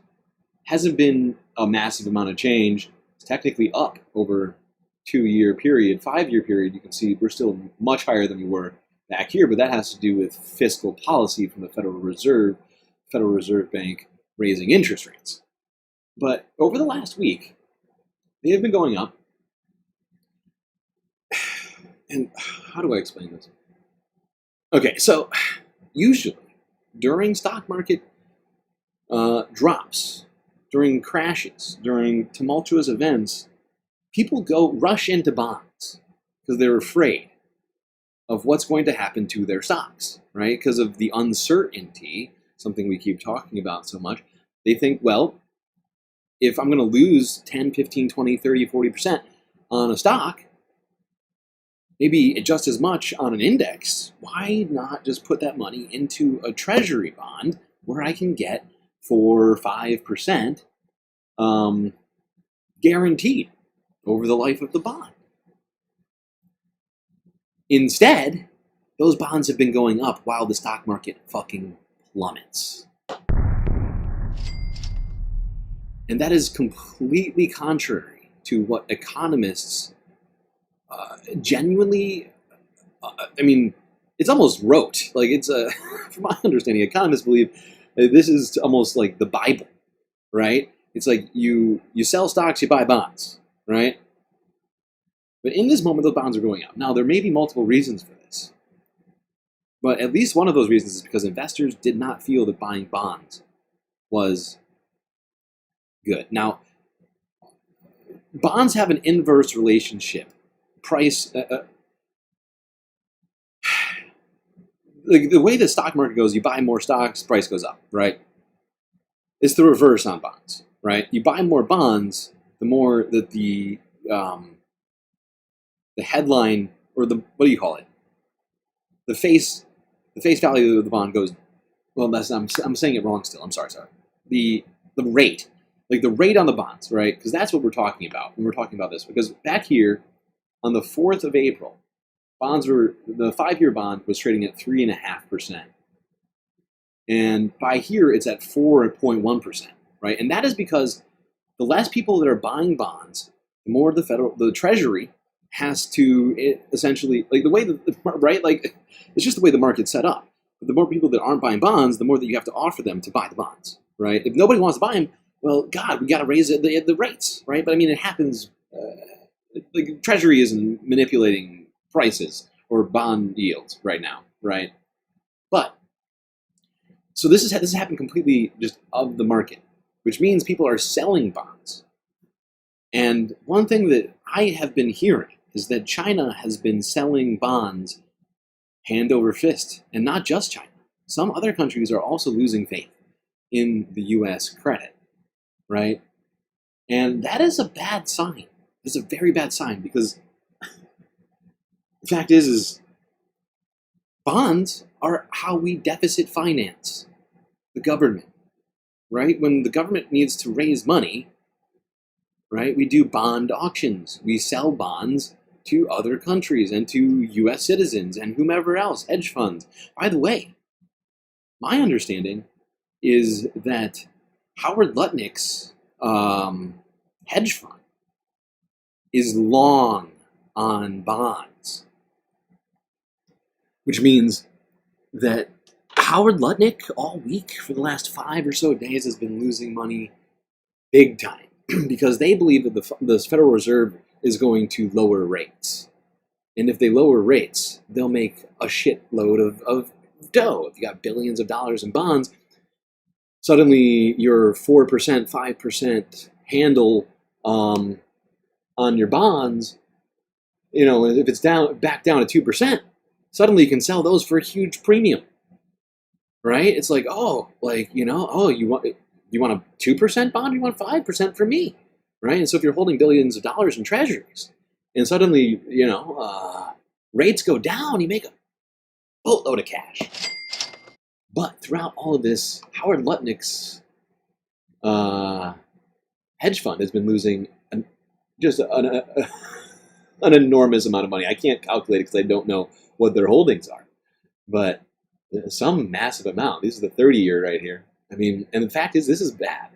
S16: hasn't been a massive amount of change. It's technically up over 2-year period, 5-year period. You can see we're still much higher than we were back here, but that has to do with fiscal policy from the Federal Reserve Bank raising interest rates. But over the last week, they have been going up. And how do I explain this? Okay, so usually during stock market drops, during crashes, during tumultuous events, people rush into bonds because they're afraid of what's going to happen to their stocks, right? Because of the uncertainty, something we keep talking about so much. They think, well, if I'm going to lose 10, 15, 20, 30, 40% on a stock, maybe just as much on an index, why not just put that money into a treasury bond where I can get 4 or 5% guaranteed over the life of the bond? Instead, those bonds have been going up while the stock market fucking plummets. And that is completely contrary to what economists genuinely, it's almost rote. Like, it's from my understanding, economists believe this is almost like the Bible, right? It's like you sell stocks, you buy bonds, right? But in this moment, those bonds are going up. Now, there may be multiple reasons for this, but at least one of those reasons is because investors did not feel that buying bonds was good. Now, bonds have an inverse relationship. Price, like the way the stock market goes, you buy more stocks, price goes up, right? It's the reverse on bonds, right? You buy more bonds, the more that the headline, or the, what do you call it? The face value of the bond goes, well, I'm saying it wrong still. I'm sorry. The rate, like the rate on the bonds, right? Because that's what we're talking about when we're talking about this. Because back here on the 4th of April, the 5-year bond was trading at 3.5%. And by here, it's at 4.1%, right? And that is because the less people that are buying bonds, the more the Treasury has to essentially, like the way right? Like, it's just the way the market's set up. But the more people that aren't buying bonds, the more that you have to offer them to buy the bonds, right? If nobody wants to buy them, well, God, we got to raise the rates, right? But I mean, it happens. Like, Treasury isn't manipulating prices or bond yields right now, right? But so this has happened completely just of the market, which means people are selling bonds. And one thing that I have been hearing is that China has been selling bonds hand over fist, and not just China. Some other countries are also losing faith in the U.S. credit, right? And that is a bad sign. It's a very bad sign, because the fact is bonds are how we deficit finance the government, right? When the government needs to raise money, right, we do bond auctions. We sell bonds to other countries and to U.S. citizens and whomever else, hedge funds. By the way, my understanding is that Howard Lutnick's hedge fund is long on bonds, which means that Howard Lutnick all week for the last 5 or so days has been losing money big time, because they believe that the Federal Reserve is going to lower rates. And if they lower rates, they'll make a shitload of dough. If you got billions of dollars in bonds, suddenly your 4%, 5% handle on your bonds, if it's back down to 2%, suddenly you can sell those for a huge premium, right? It's like, you want a 2% bond? You want 5% from me, right? And so if you're holding billions of dollars in treasuries, and suddenly, rates go down, you make a boatload of cash. But throughout all of this, Howard Lutnick's hedge fund has been losing an enormous amount of money. I can't calculate it because I don't know what their holdings are, but some massive amount. This is the 30-year right here. I mean, and the fact is, this is bad.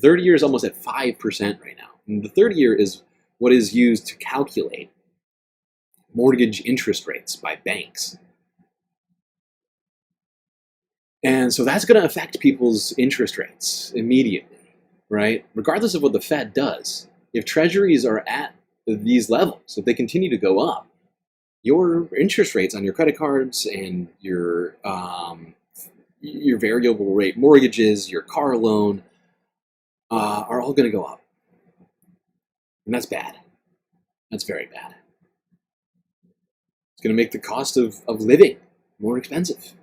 S16: 30-year is almost at 5% right now. And the 30-year is what is used to calculate mortgage interest rates by banks. And so that's going to affect people's interest rates immediately, right? Regardless of what the Fed does. If treasuries are at these levels, if they continue to go up, your interest rates on your credit cards and your variable rate mortgages, your car loan, are all going to go up. And that's bad. That's very bad. It's going to make the cost of living more expensive.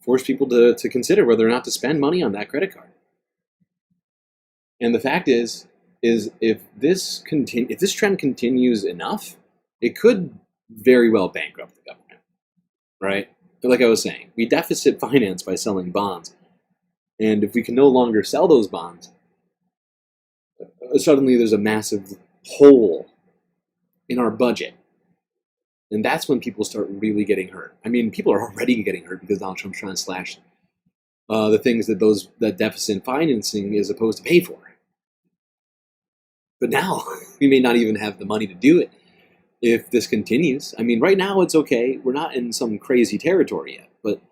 S16: Force people to consider whether or not to spend money on that credit card. And the fact is if this trend continues enough, it could very well bankrupt the government, right? But like I was saying, we deficit finance by selling bonds. And if we can no longer sell those bonds, suddenly there's a massive hole in our budget. And that's when people start really getting hurt. I mean, people are already getting hurt because Donald Trump's trying to slash the things that deficit financing is supposed to pay for. But now, we may not even have the money to do it if this continues. I mean, right now it's okay. We're not in some crazy territory yet. But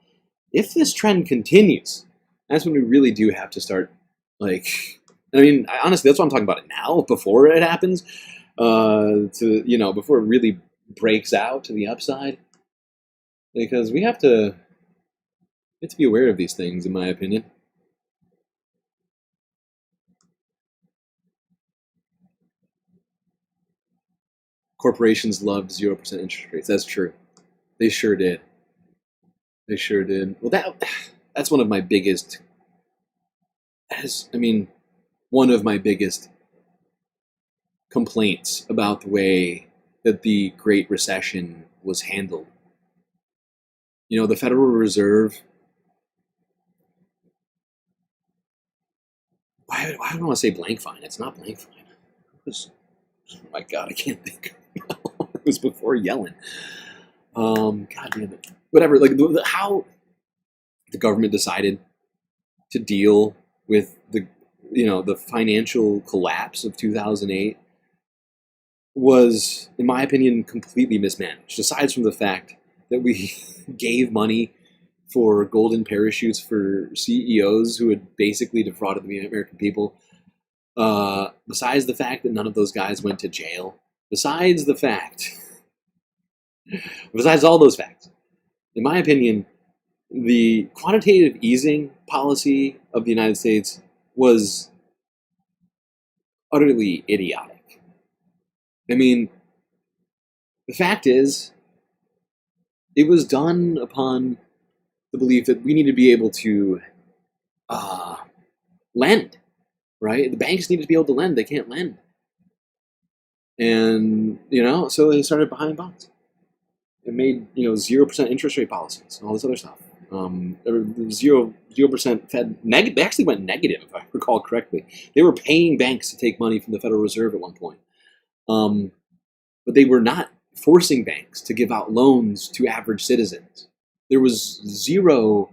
S16: if this trend continues, that's when we really do have to start, honestly, that's why I'm talking about it now, before it happens, before it really breaks out to the upside. Because we have to be aware of these things, in my opinion. Corporations loved 0% interest rates. That's true. They sure did. They sure did. Well, that's one of my biggest complaints about the way that the Great Recession was handled. The Federal Reserve, why do I want to say blank fine? It's not blank fine. Oh my God, I can't think. It was before Yellen. God damn it. Whatever, how the government decided to deal with the financial collapse of 2008 was, in my opinion, completely mismanaged. Aside from the fact that we gave money for golden parachutes for CEOs who had basically defrauded the American people, besides the fact that none of those guys went to jail, besides all those facts, in my opinion, the quantitative easing policy of the United States was utterly idiotic. I mean, the fact is, it was done upon the belief that we need to be able to lend, right? The banks need to be able to lend. They can't lend. And, so they started buying bonds. It made, 0% interest rate policies and all this other stuff. 0% Fed negative. They actually went negative, if I recall correctly. They were paying banks to take money from the Federal Reserve at one point. But they were not forcing banks to give out loans to average citizens. There was zero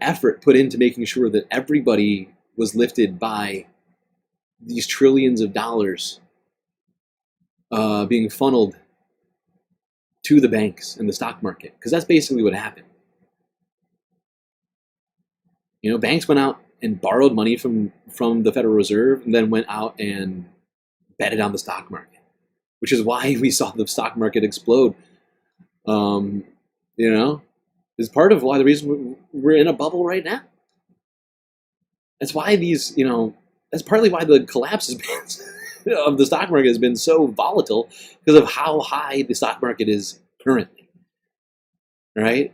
S16: effort put into making sure that everybody was lifted by these trillions of dollars being funneled to the banks and the stock market, because that's basically what happened. Banks went out and borrowed money from the Federal Reserve and then went out and betted on the stock market, which is why we saw the stock market explode. Is part of why the reason we're in a bubble right now. That's why that's partly why the collapse has been of the stock market has been so volatile, because of how high the stock market is currently, right?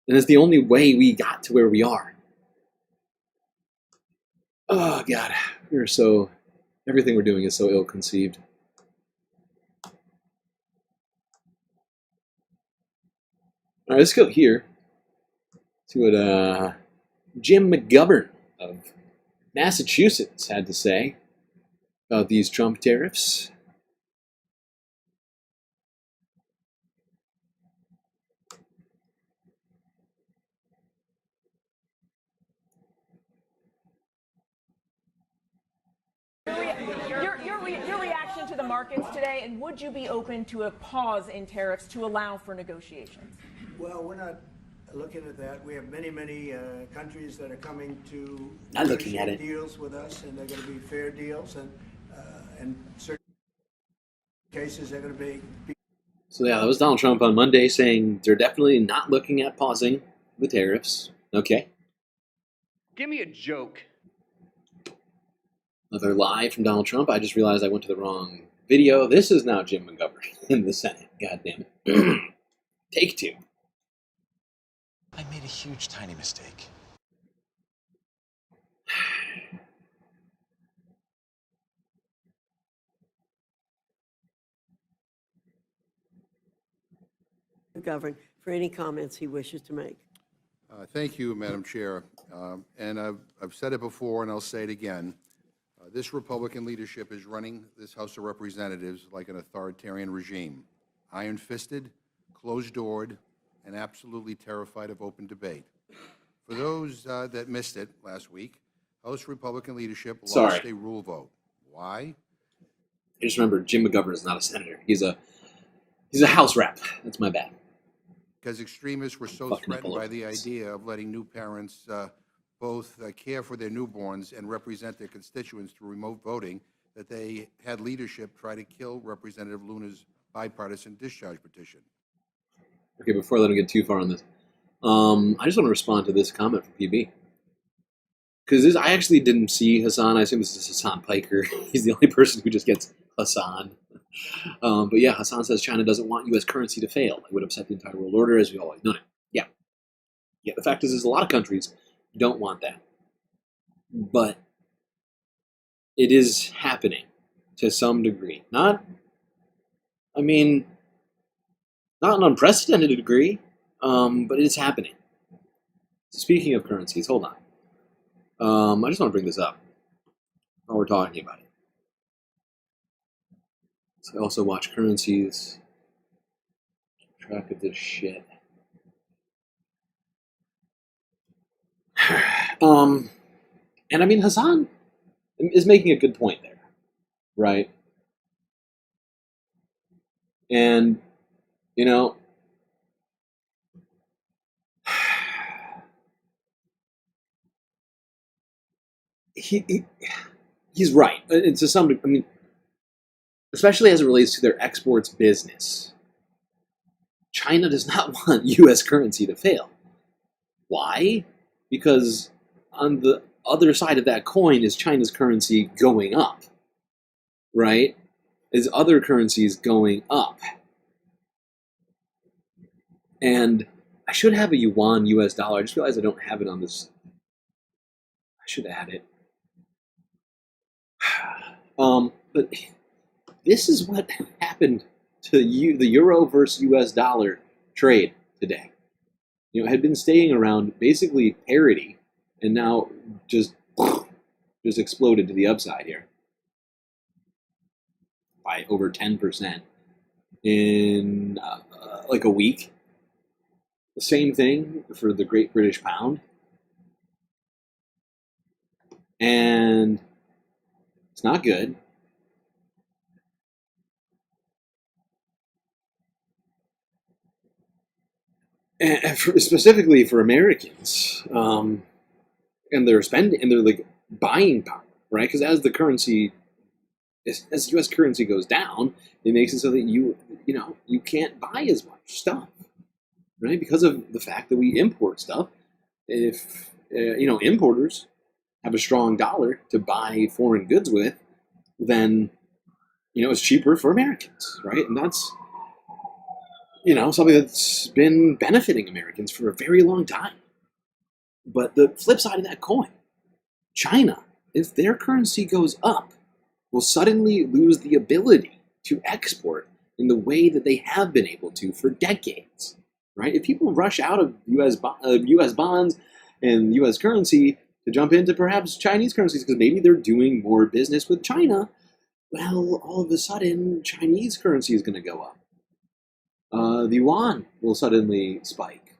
S16: And it's the only way we got to where we are. Oh God, everything we're doing is so ill-conceived. All right, let's go here. See what Jim McGovern of Massachusetts had to say about these Trump tariffs.
S13: Your reaction to the markets today, and would you be open to a pause in tariffs to allow for negotiations?
S24: Well, we're not looking at that. We have many countries that are coming to
S16: Not looking at
S24: negotiate
S16: it.
S24: deals with us, and they're going to be fair deals, and in certain cases they're going to be.
S16: So yeah, that was Donald Trump on Monday saying they're definitely not looking at pausing the tariffs. Okay.
S3: Give me a joke.
S16: Another lie from Donald Trump. I just realized I went to the wrong video. This is now Jim McGovern in the Senate. God damn it. Take two.
S6: I made a huge, tiny mistake.
S9: McGovern for any comments he wishes to make.
S11: Thank you, Madam Chair. And I've said it before, and I'll say it again. This Republican leadership is running this House of Representatives like an authoritarian regime, iron-fisted, closed-doored, and absolutely terrified of open debate. For those that missed it last week, House Republican leadership lost a rule vote. Why?
S16: I just remember Jim McGovern is not a senator. He's a House rep. That's my bad.
S11: Because extremists were so threatened by the idea of letting new parents both care for their newborns and represent their constituents through remote voting that they had leadership try to kill Representative Luna's bipartisan discharge petition.
S16: Okay, before I let him get too far on this, I just want to respond to this comment from PB. Because I actually didn't see Hassan. I assume this is Hassan Piker. He's the only person who just gets Hassan. But yeah, Hassan says China doesn't want U.S. currency to fail. It would upset the entire world order, as we always know. Yeah. Yeah, the fact is a lot of countries don't want that. But it is happening to some degree. Not an unprecedented degree, but it is happening. Speaking of currencies, hold on. I just want to bring this up while we're talking about it. So I also watch currencies. Keep track of this shit. And I mean, Hassan is making a good point there, right? And, you know, he's right. And to some degree, I mean, especially as it relates to their exports business, China does not want U.S. currency to fail. Why? Because on the other side of that coin is China's currency going up, right? Is other currencies going up. And I should have a yuan US dollar. I just realized I don't have it on this. I should add it. But this is what happened to the euro versus US dollar trade today. You know, it had been staying around basically parity, and now just exploded to the upside here by over 10% in like a week. The same thing for the Great British Pound. And it's not good. And specifically for Americans, and they're spending, and they're like buying power, right? Because as U.S. currency goes down, it makes it so that you can't buy as much stuff, right? Because of the fact that we import stuff. If importers have a strong dollar to buy foreign goods with, then it's cheaper for Americans, right? And that's something that's been benefiting Americans for a very long time. But the flip side of that coin, China, if their currency goes up, will suddenly lose the ability to export in the way that they have been able to for decades, right? If people rush out of U.S. bonds and U.S. currency to jump into perhaps Chinese currencies because maybe they're doing more business with China, well, all of a sudden, Chinese currency is going to go up. The yuan will suddenly spike.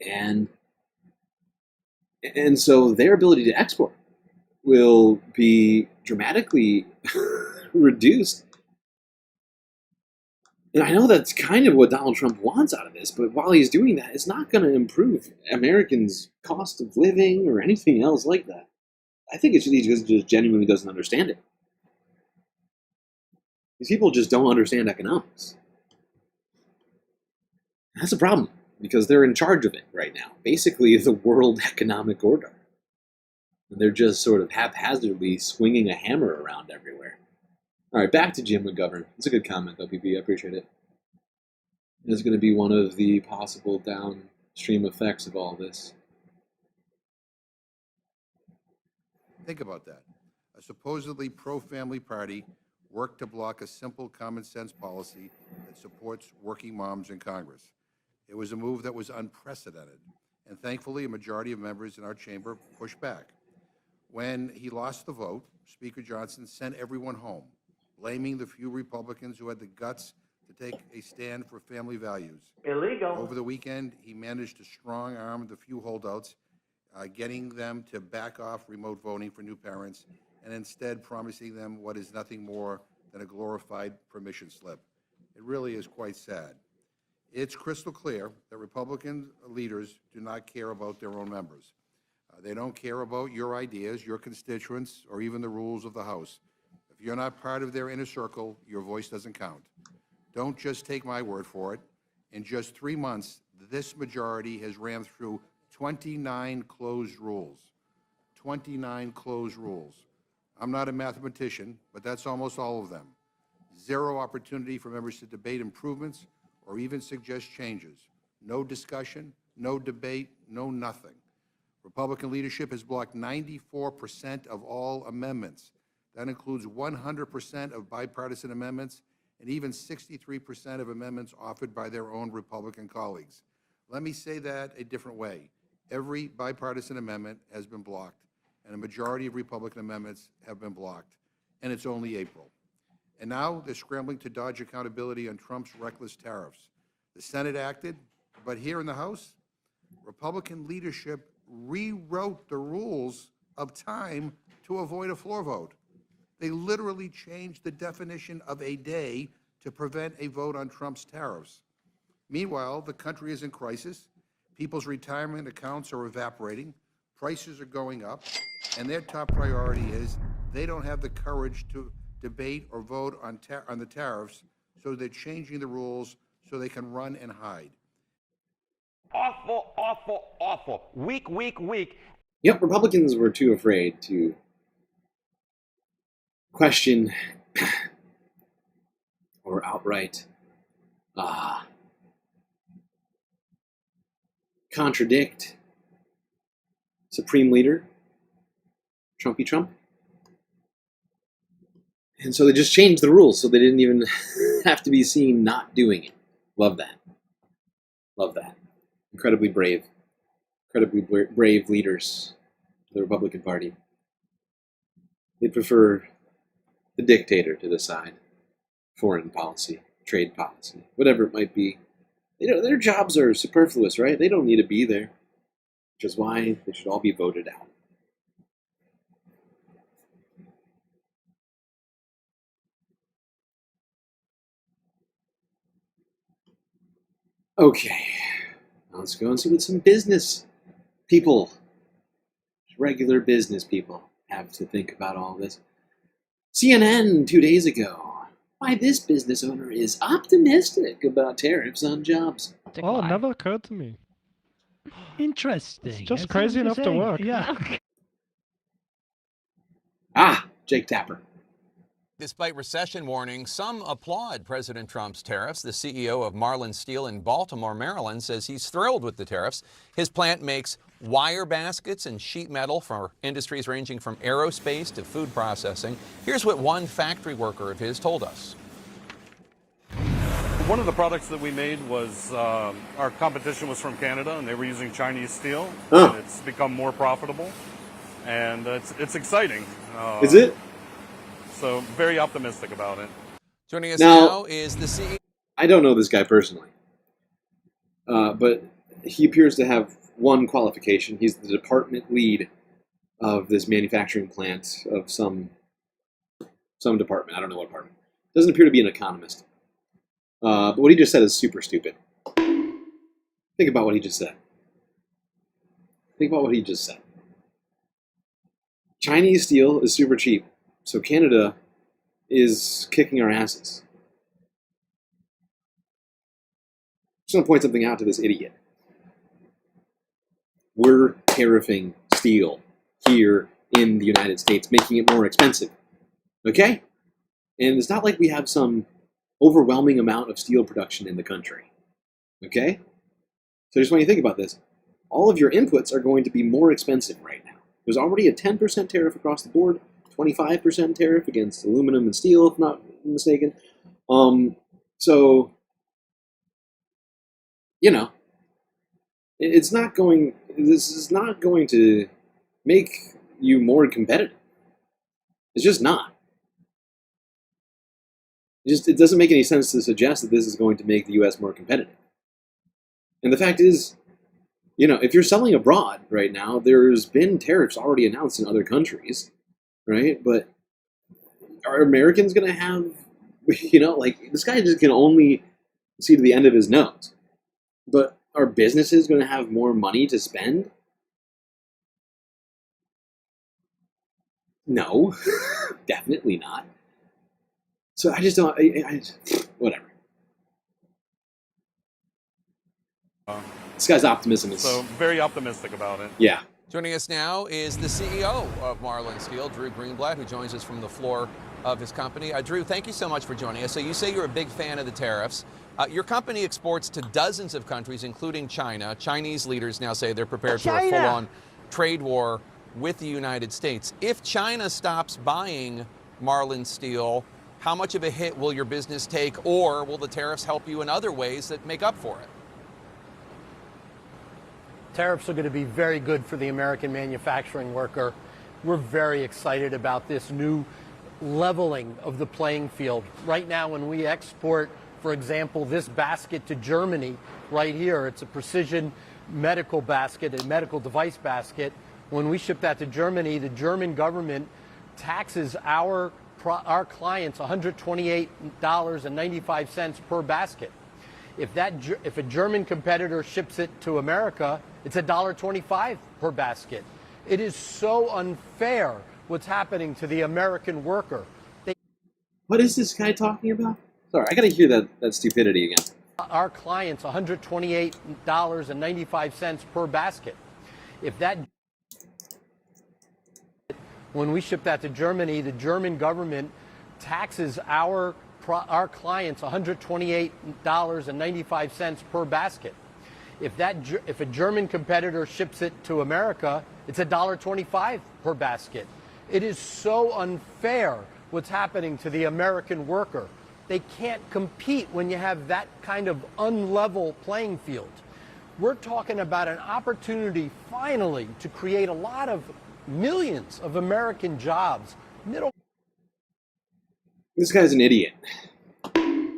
S16: And so their ability to export will be dramatically reduced. And I know that's kind of what Donald Trump wants out of this, but while he's doing that, it's not going to improve Americans' cost of living or anything else like that. I think he just genuinely doesn't understand it. These people just don't understand economics. That's a problem, because they're in charge of it right now. Basically, the World Economic Order. And they're just sort of haphazardly swinging a hammer around everywhere. All right, back to Jim McGovern. That's a good comment, though, PP. I appreciate it. It's going to be one of the possible downstream effects of all this.
S11: Think about that. A supposedly pro-family party worked to block a simple common-sense policy that supports working moms in Congress. It was a move that was unprecedented, and thankfully a majority of members in our chamber pushed back. When he lost the vote, Speaker Johnson sent everyone home, blaming the few Republicans who had the guts to take a stand for family values.
S1: Illegal.
S11: Over the weekend, he managed to strong-arm the few holdouts, getting them to back off remote voting for new parents, and instead promising them what is nothing more than a glorified permission slip. It really is quite sad. It's crystal clear that Republican leaders do not care about their own members. They don't care about your ideas, your constituents, or even the rules of the House. If you're not part of their inner circle, your voice doesn't count. Don't just take my word for it. In just 3 months, this majority has rammed through 29 closed rules. 29 closed rules. I'm not a mathematician, but that's almost all of them. Zero opportunity for members to debate improvements or even suggest changes. No discussion, no debate, no nothing. Republican leadership has blocked 94% of all amendments. That includes 100% of bipartisan amendments and even 63% of amendments offered by their own Republican colleagues. Let me say that a different way. Every bipartisan amendment has been blocked, and a majority of Republican amendments have been blocked, and it's only April. And now they're scrambling to dodge accountability on Trump's reckless tariffs. The Senate acted, but here in the House, Republican leadership rewrote the rules of time to avoid a floor vote. They literally changed the definition of a day to prevent a vote on Trump's tariffs. Meanwhile, the country is in crisis. People's retirement accounts are evaporating. Prices are going up. And their top priority is they don't have the courage to debate or vote on the tariffs, so they're changing the rules so they can run and hide.
S18: Awful, awful, awful. Weak, weak, weak.
S16: Yep, Republicans were too afraid to question or outright contradict Supreme Leader Trumpy Trump. And so they just changed the rules so they didn't even have to be seen not doing it. Love that. Love that. Incredibly brave leaders of the Republican Party. They prefer the dictator to decide foreign policy, trade policy, whatever it might be. Their jobs are superfluous, right? They don't need to be there, which is why they should all be voted out. Okay, now let's go and see what some business people regular business people have to think about all this. CNN 2 days ago. Why this business owner is optimistic about tariffs on jobs.
S10: Oh, it never occurred to me.
S15: Interesting.
S10: It's just
S15: That's
S10: crazy enough to
S15: interesting.
S10: work.
S15: Yeah.
S16: Jake Tapper.
S17: Despite recession warnings, some applaud President Trump's tariffs. The CEO of Marlin Steel in Baltimore, Maryland, says he's thrilled with the tariffs. His plant makes wire baskets and sheet metal for industries ranging from aerospace to food processing. Here's what one factory worker of his told us.
S23: One of the products that we made was our competition was from Canada, and they were using Chinese steel. And it's become more profitable, and it's exciting.
S16: Is it?
S23: So very optimistic about it.
S17: Joining us now is the CEO.
S16: I don't know this guy personally, but he appears to have one qualification. He's the department lead of this manufacturing plant of some department. I don't know what department. Doesn't appear to be an economist. But what he just said is super stupid. Think about what he just said. Chinese steel is super cheap, so Canada is kicking our asses. I'm just going to point something out to this idiot. We're tariffing steel here in the United States, making it more expensive. Okay? And it's not like we have some overwhelming amount of steel production in the country. Okay? So just when you think about this, all of your inputs are going to be more expensive right now. There's already a 10% tariff across the board, 25% tariff against aluminum and steel, if not mistaken. So, you know, this is not going to make you more competitive. It's just not. It doesn't make any sense to suggest that this is going to make the U.S. more competitive. And the fact is, you know, if you're selling abroad right now, there's been tariffs already announced in other countries, right? But are Americans going to have, you know, like, this guy just can only see to the end of his nose. But are businesses going to have more money to spend? No, definitely not. So I just don't, whatever. This guy's optimism is...
S23: So very optimistic about it.
S16: Yeah.
S17: Joining us now is the CEO of Marlin Steel, Drew Greenblatt, who joins us from the floor of his company. Drew, thank you so much for joining us. So you say you're a big fan of the tariffs. Your company exports to dozens of countries, including China. Chinese leaders now say they're prepared for a full-on trade war with the United States. If China stops buying Marlin Steel, how much of a hit will your business take, or will the tariffs help you in other ways that make up for it?
S19: Tariffs are going to be very good for the American manufacturing worker. We're very excited about this new leveling of the playing field. Right now, when we export, for example, this basket to Germany, right here, it's a precision medical basket, a medical device basket. When we ship that to Germany, the German government taxes our clients $128.95 per basket. If a German competitor ships it to America, it's $1.25 per basket. It is so unfair what's happening to the American worker.
S16: What is this guy talking about? Sorry, I gotta hear that stupidity again.
S19: Our clients $128.95 per basket. When we ship that to Germany, the German government taxes our clients $128.95 per basket. If a German competitor ships it to America, it's $1.25 per basket. It is so unfair what's happening to the American worker. They can't compete when you have that kind of unlevel playing field. We're talking about an opportunity finally to create a lot of millions of American jobs.
S16: This guy's an idiot. I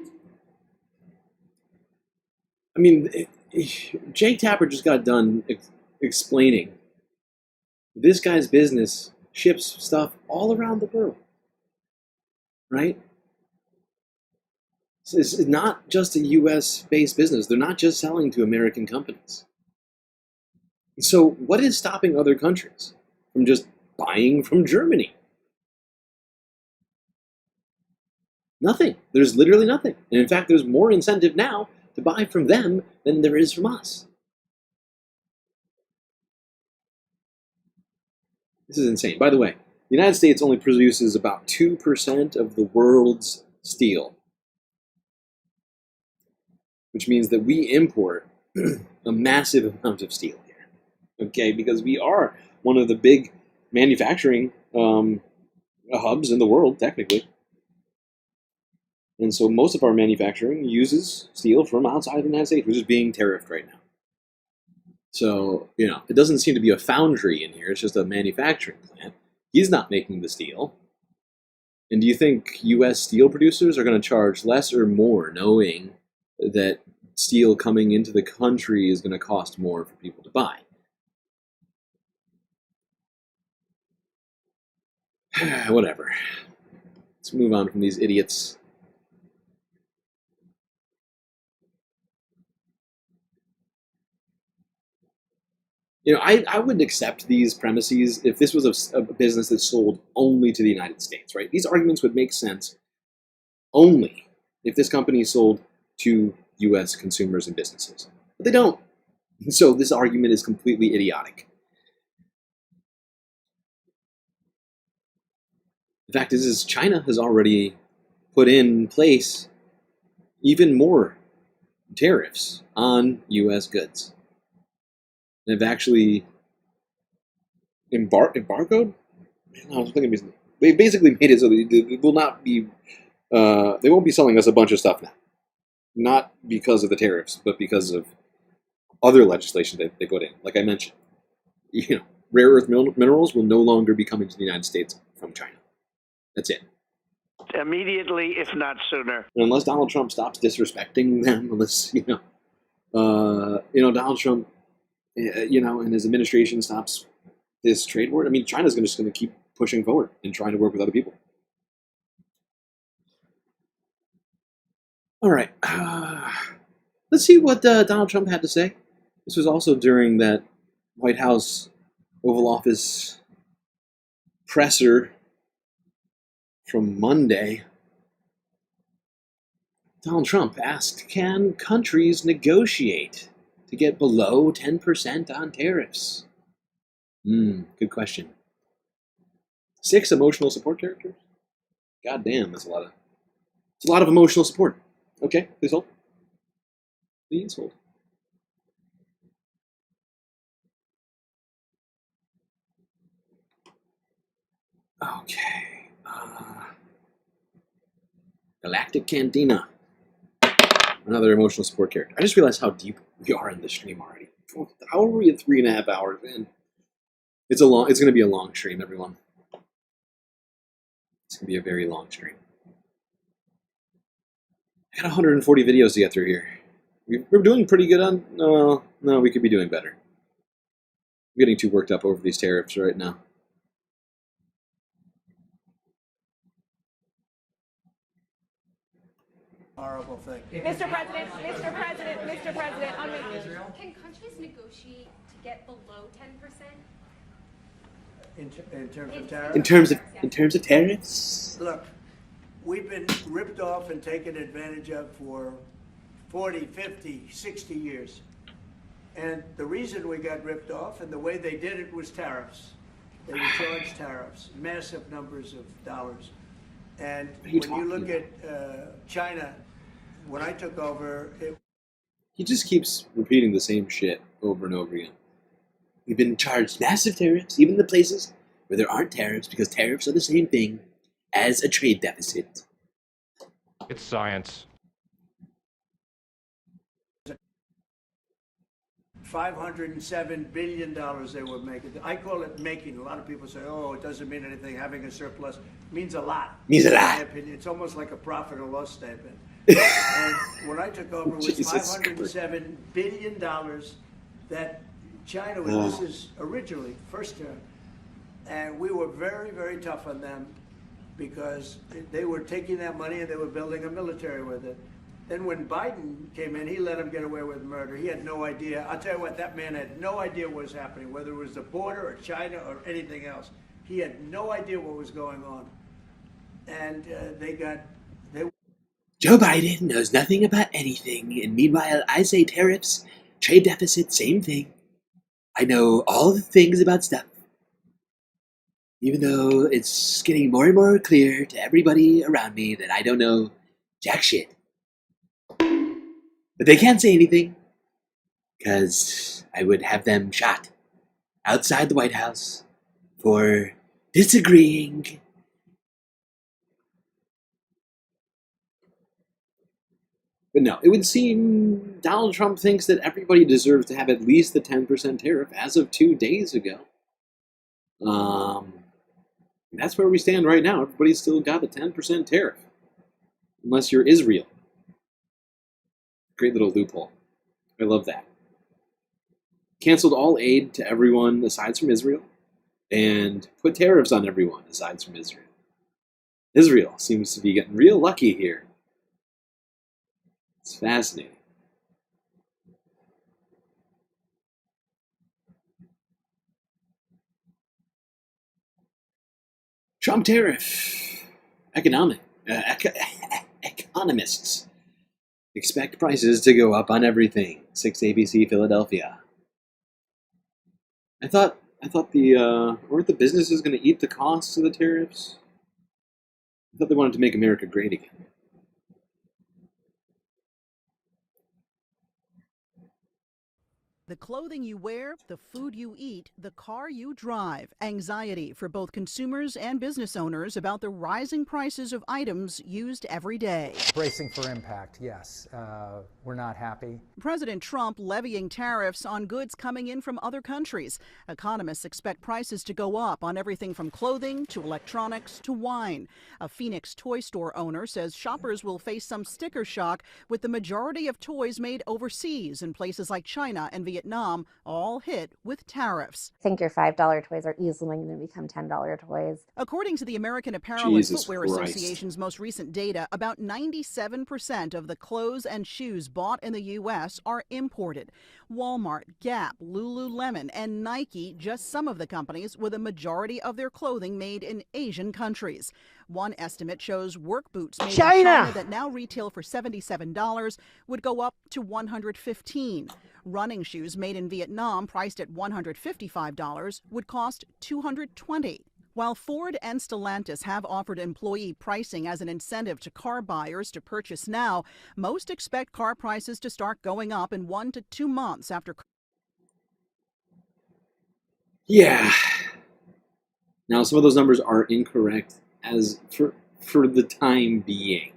S16: mean, Jake Tapper just got done explaining this guy's business ships stuff all around the world, right? So it's not just a U.S.-based business. They're not just selling to American companies. So what is stopping other countries? from just buying from Germany? Nothing. There's literally nothing. And in fact, there's more incentive now to buy from them than there is from us. This is insane. By the way, the United States only produces about 2% of the world's steel, which means that we import a massive amount of steel here, okay? Because we are one of the big manufacturing hubs in the world, technically. And so most of our manufacturing uses steel from outside of the United States, which is being tariffed right now. So, you know, it doesn't seem to be a foundry in here. It's just a manufacturing plant. He's not making the steel. And do you think U.S. steel producers are going to charge less or more knowing that steel coming into the country is going to cost more for people to buy? Whatever. Let's move on from these idiots. You know, I would accept these premises if this was a business that sold only to the United States, right? These arguments would make sense only if this company sold to U.S. consumers and businesses. But they don't. So this argument is completely idiotic. The fact is China has already put in place even more tariffs on U.S. goods. They've actually embargoed? They've basically made it so they will not be, they won't be selling us a bunch of stuff now. Not because of the tariffs, but because of other legislation that they put in. Like I mentioned, you know, rare earth minerals will no longer be coming to the United States from China. That's it.
S1: Immediately, if not sooner.
S16: And unless Donald Trump stops disrespecting them, unless, Donald Trump, and his administration stops this trade war, I mean, China's just going to keep pushing forward and trying to work with other people. All right. Let's see what Donald Trump had to say. This was also during that White House Oval Office presser from Monday. Donald Trump asked, can countries negotiate to get below 10% on tariffs? Good question. 6 emotional support characters? God damn, it's a lot of emotional support. Okay, please hold. Please hold. Okay. Galactic Cantina. Another emotional support character. I just realized how deep we are in this stream already. How are we at 3.5 hours in? It's going to be a long stream, everyone. It's going to be a very long stream. I got 140 videos to get through here. We're doing pretty good on... No, we could be doing better. I'm getting too worked up over these tariffs right now.
S19: Horrible thing.
S13: Mr. President,
S2: Israel. Can countries negotiate to get below 10%?
S19: In terms of tariffs?
S16: In terms of tariffs?
S19: Look, we've been ripped off and taken advantage of for 40, 50, 60 years. And the reason we got ripped off and the way they did it was tariffs. They would charge tariffs, massive numbers of dollars. And when you look at China, when I took over,
S16: He just keeps repeating the same shit over and over again. We've been charged massive tariffs, even in the places where there aren't tariffs, because tariffs are the same thing as a trade deficit.
S10: It's science.
S19: $507 billion they were making. I call it making. A lot of people say, oh, it doesn't mean anything. Having a surplus means a lot.
S16: Means a lot.
S19: In my opinion. It's almost like a profit or loss statement. And when I took over, it was $507 billion that China was, this is originally, first term. And we were very, very tough on them because they were taking that money and they were building a military with it.
S24: Then when Biden came in, he let him get away with murder. He had no idea. I'll tell you what, that man had no idea what was happening, whether it was the border or China or anything else. He had no idea what was going on. And
S4: Joe Biden knows nothing about anything, and meanwhile I say tariffs, trade deficit, same thing. I know all the things about stuff. Even though it's getting more and more clear to everybody around me that I don't know jack shit. But they can't say anything, because I would have them shot outside the White House for disagreeing. But no, it would seem Donald Trump thinks that everybody deserves to have at least the 10% tariff as of 2 days ago. That's where we stand right now. Everybody's still got the 10% tariff. Unless you're Israel. Great little loophole. I love that. Canceled all aid to everyone aside from Israel. And put tariffs on everyone aside from Israel. Israel seems to be getting real lucky here. It's fascinating. Trump tariff. Economists expect prices to go up on everything. 6 ABC Philadelphia. I thought weren't the businesses going to eat the costs of the tariffs? I thought they wanted to make America great again.
S12: The clothing you wear, the food you eat, the car you drive. Anxiety for both consumers and business owners about the rising prices of items used every day.
S14: Bracing for impact, yes. We're not happy.
S12: President Trump levying tariffs on goods coming in from other countries. Economists expect prices to go up on everything from clothing to electronics to wine. A Phoenix toy store owner says shoppers will face some sticker shock with the majority of toys made overseas in places like China and Vietnam all hit with tariffs.
S20: I think your $5 toys are easily going to become $10 toys.
S12: According to the American Apparel and Footwear Association's most recent data, about 97% of the clothes and shoes bought in the U.S. are imported. Walmart, Gap, Lululemon, and Nike, just some of the companies with a majority of their clothing made in Asian countries. One estimate shows work boots made in China that now retail for $77 would go up to $115. Running shoes made in Vietnam, priced at $155, would cost $220. While Ford and Stellantis have offered employee pricing as an incentive to car buyers to purchase now, most expect car prices to start going up in 1 to 2 months after.
S4: Yeah. Now, some of those numbers are incorrect as for the time being.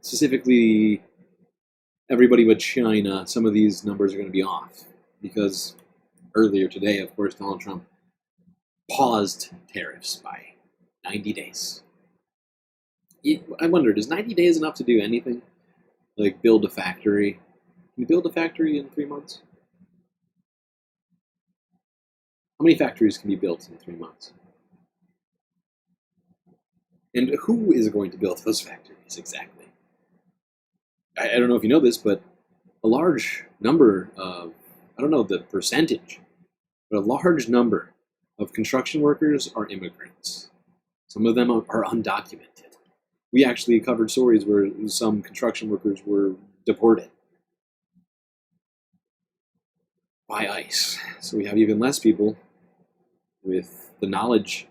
S4: Specifically, everybody but China, some of these numbers are going to be off. Because earlier today, of course, Donald Trump paused tariffs by 90 days. I wonder, is 90 days enough to do anything? Like build a factory? Can you build a factory in 3 months? How many factories can be built in 3 months? And who is going to build those factories exactly? I don't know if you know this, but a large number of, I don't know the percentage, but a large number of construction workers are immigrants. Some of them are undocumented. We actually covered stories where some construction workers were deported by ICE. So we have even less people with the knowledge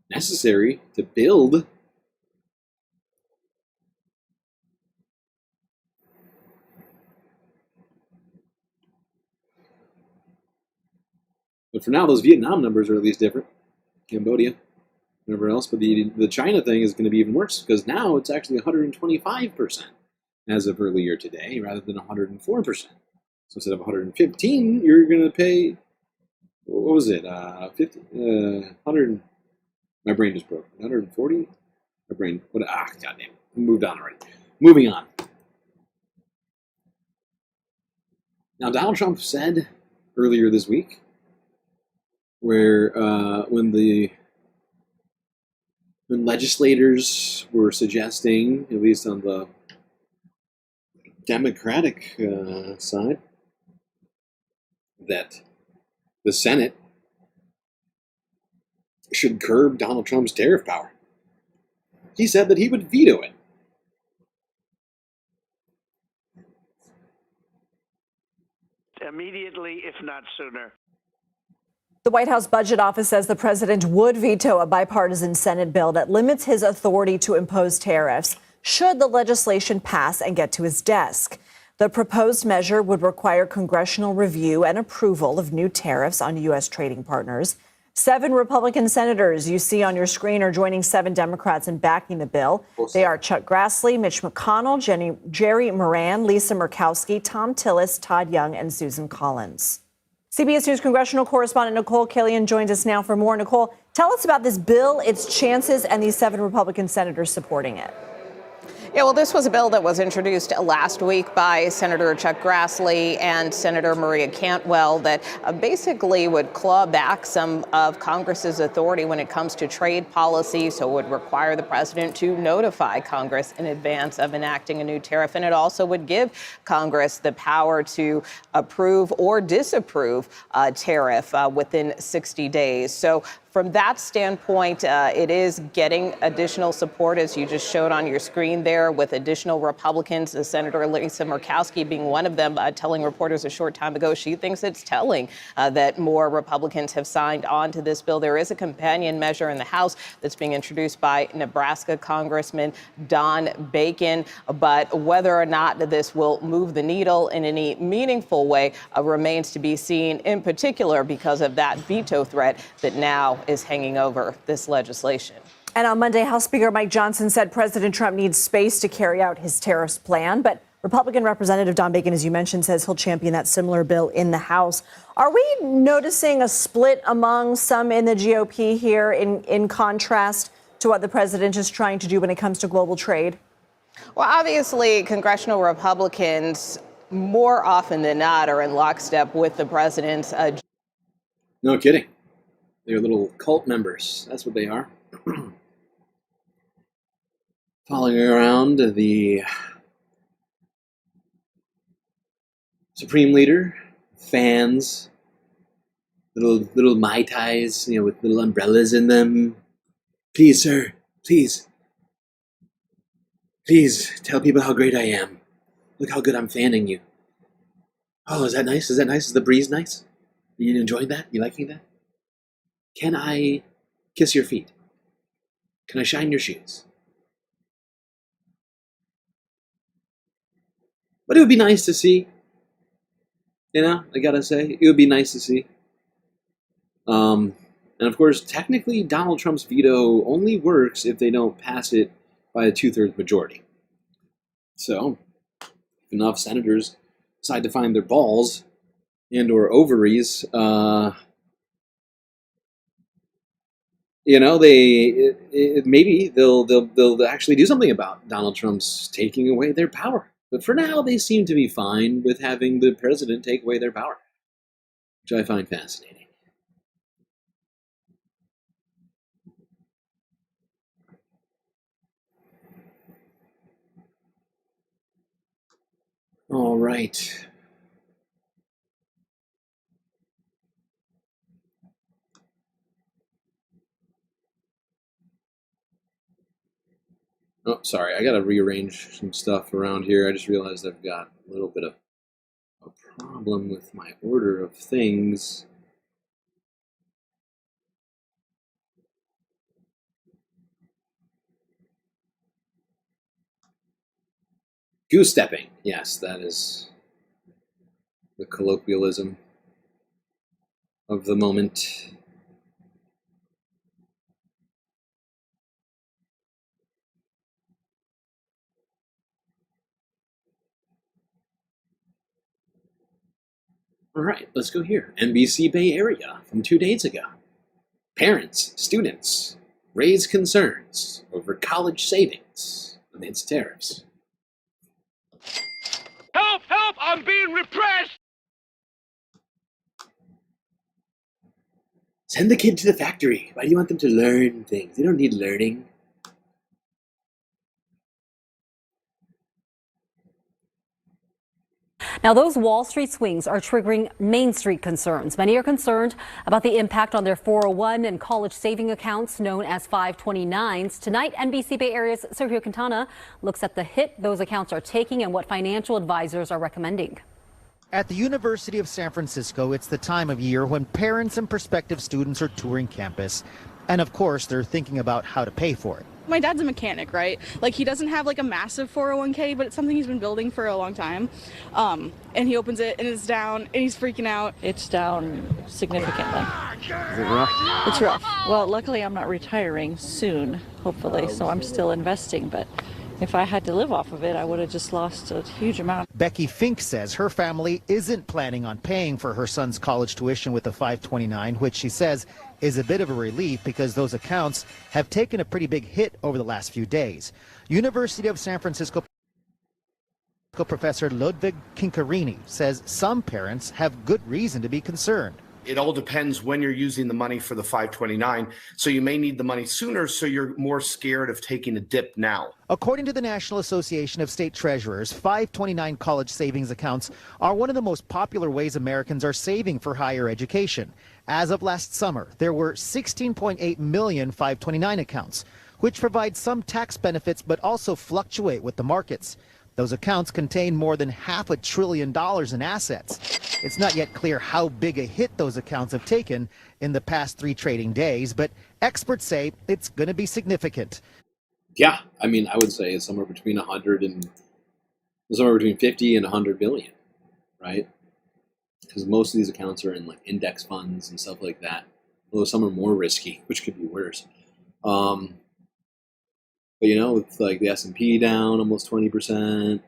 S4: necessary to build. But for now, those Vietnam numbers are at least different. Cambodia, whatever else. But the China thing is going to be even worse because now it's actually 125% as of earlier today rather than 104%. So instead of 115, you're going to pay, what was it, 50, 100, my brain just broke, 140? My brain, goddamn, moved on already. Moving on. Now, Donald Trump said earlier this week, where when legislators were suggesting, at least on the Democratic side that the Senate should curb Donald Trump's tariff power. He said that he would veto it.
S1: Immediately, if not sooner.
S5: The White House Budget Office says the president would veto a bipartisan Senate bill that limits his authority to impose tariffs should the legislation pass and get to his desk. The proposed measure would require congressional review and approval of new tariffs on U.S. trading partners. 7 Republican senators you see on your screen are joining 7 Democrats in backing the bill. They are Chuck Grassley, Mitch McConnell, Jerry Moran, Lisa Murkowski, Tom Tillis, Todd Young, and Susan Collins. CBS News congressional correspondent Nicole Killian joins us now for more. Nicole, tell us about this bill, its chances, and these 7 Republican senators supporting it.
S8: Yeah, well, this was a bill that was introduced last week by Senator Chuck Grassley and Senator Maria Cantwell that basically would claw back some of Congress's authority when it comes to trade policy. So it would require the president to notify Congress in advance of enacting a new tariff. And it also would give Congress the power to approve or disapprove a tariff within 60 days. So from that standpoint, it is getting additional support, as you just showed on your screen there, with additional Republicans, Senator Lisa Murkowski being one of them, telling reporters a short time ago she thinks it's telling that more Republicans have signed on to this bill. There is a companion measure in the House that's being introduced by Nebraska Congressman Don Bacon. But whether or not this will move the needle in any meaningful way remains to be seen, in particular because of that veto threat that now is hanging over this legislation.
S5: And on Monday, House Speaker Mike Johnson said President Trump needs space to carry out his tariffs plan. But Republican Representative Don Bacon, as you mentioned, says he'll champion that similar bill in the House. Are we noticing a split among some in the GOP here in contrast to what the president is trying to do when it comes to global trade?
S8: Well, obviously, congressional Republicans more often than not are in lockstep with the president's.
S4: No kidding. They're little cult members. That's what they are. Following around the Supreme Leader, fans, little Mai Tais, with little umbrellas in them. Please, sir, please tell people how great I am. Look how good I'm fanning you. Oh, is that nice? Is that nice? Is the breeze nice? Are you enjoying that? You liking that? Can I kiss your feet? Can I shine your shoes? But it would be nice to see. I gotta say, it would be nice to see. And of course, technically, Donald Trump's veto only works if they don't pass it by a 2/3 majority. So, if enough senators decide to find their balls and or ovaries, maybe they'll actually do something about Donald Trump's taking away their power. But for now, they seem to be fine with having the president take away their power, which I find fascinating. All right. Oh, sorry, I gotta rearrange some stuff around here. I just realized I've got a little bit of a problem with my order of things. Goose stepping. Yes, that is the colloquialism of the moment. All right, let's go here. NBC Bay Area from 2 days ago. Parents, students raise concerns over college savings amidst tariffs.
S3: Help! Help! I'm being repressed!
S4: Send the kid to the factory. Why do you want them to learn things? They don't need learning.
S6: Now, those Wall Street swings are triggering Main Street concerns. Many are concerned about the impact on their 401 and college saving accounts known as 529s. Tonight, NBC Bay Area's Sergio Quintana looks at the hit those accounts are taking and what financial advisors are recommending.
S7: At the University of San Francisco, it's the time of year when parents and prospective students are touring campus. And of course, they're thinking about how to pay for it.
S21: My dad's a mechanic, right? Like, he doesn't have like a massive 401k, but it's something he's been building for a long time. And he opens it and it's down and he's freaking out.
S22: It's down significantly.
S25: Is it rough?
S22: It's rough. Well, luckily I'm not retiring soon, hopefully, so I'm still investing, but if I had to live off of it, I would have just lost a huge amount.
S7: Becky Fink says her family isn't planning on paying for her son's college tuition with a 529, which she says is a bit of a relief because those accounts have taken a pretty big hit over the last few days. University of San Francisco professor Ludwig Kincarini says some parents have good reason to be concerned.
S26: It all depends when you're using the money for the 529. So you may need the money sooner, so you're more scared of taking a dip now.
S7: According to the National Association of State Treasurers, 529 college savings accounts are one of the most popular ways Americans are saving for higher education. As of last summer, there were 16.8 million 529 accounts, which provide some tax benefits but also fluctuate with the markets. Those accounts contain more than $500 billion in assets. It's not yet clear how big a hit those accounts have taken in the past 3 trading days, but experts say it's going to be significant.
S4: Yeah, I mean, I would say it's somewhere between 50 and 100 billion, right? Because most of these accounts are in like index funds and stuff like that. Although some are more risky, which could be worse. But you know, with like the S&P down almost 20%,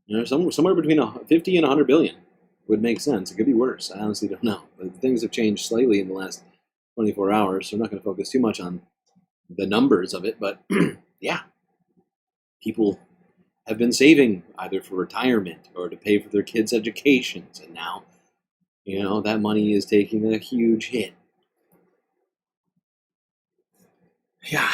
S4: you know, somewhere between 50 and 100 billion would make sense. It could be worse. I honestly don't know. But things have changed slightly in the last 24 hours, so I'm not going to focus too much on the numbers of it. But yeah, people have been saving either for retirement or to pay for their kids' educations, and now, you know, that money is taking a huge hit. Yeah.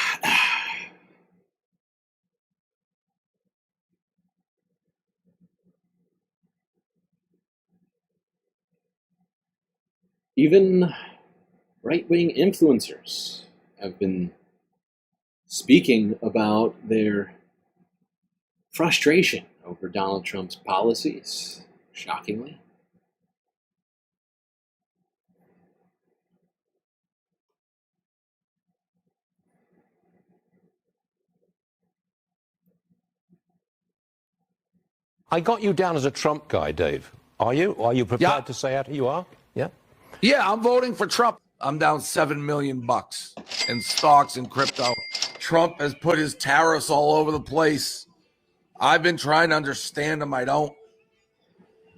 S4: Even right-wing influencers have been speaking about their frustration over Donald Trump's policies, shockingly.
S10: I got you down as a Trump guy, Dave. Are you? Are you prepared to say out who you are? Yeah?
S3: Yeah, I'm voting for Trump. I'm down $7 million in stocks and crypto. Trump has put his tariffs all over the place. I've been trying to understand him. I don't.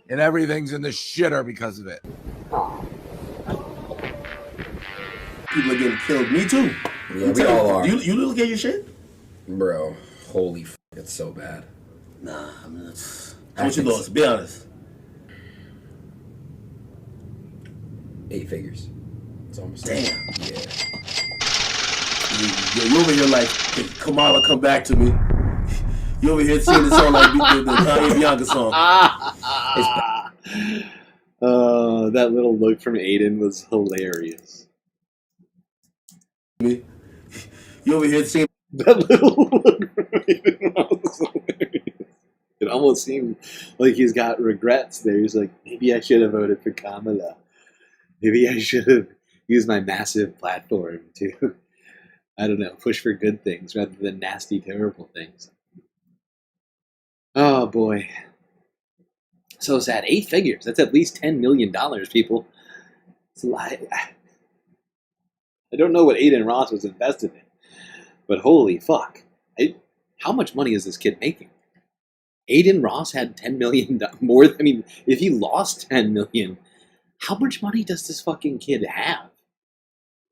S3: And everything's in the shitter because of it.
S27: People are getting killed. Me too.
S28: Yeah, we all are.
S27: You look at your shit?
S28: Bro, holy f***, it's so bad.
S27: Nah, I mean, that's... How much you lost? Be honest.
S28: 8 figures. It's almost...
S27: Damn.
S28: Yeah.
S27: You over here like, if Kamala come back to me. You over here singing the song like the Kanye Bianca song.
S4: That little look from Aiden was hilarious.
S27: You over here singing...
S4: That little look from Aiden was hilarious. It almost seemed like he's got regrets there. He's like, maybe I should have voted for Kamala. Maybe I should have used my massive platform to, I don't know, push for good things rather than nasty, terrible things. Oh, boy. So sad. 8 figures. That's at least $10 million, people. It's a lot. I don't know what Aiden Ross was invested in, but holy fuck. How much money is this kid making? Aiden Ross had $10 million more. I mean, if he lost $10 million, how much money does this fucking kid have?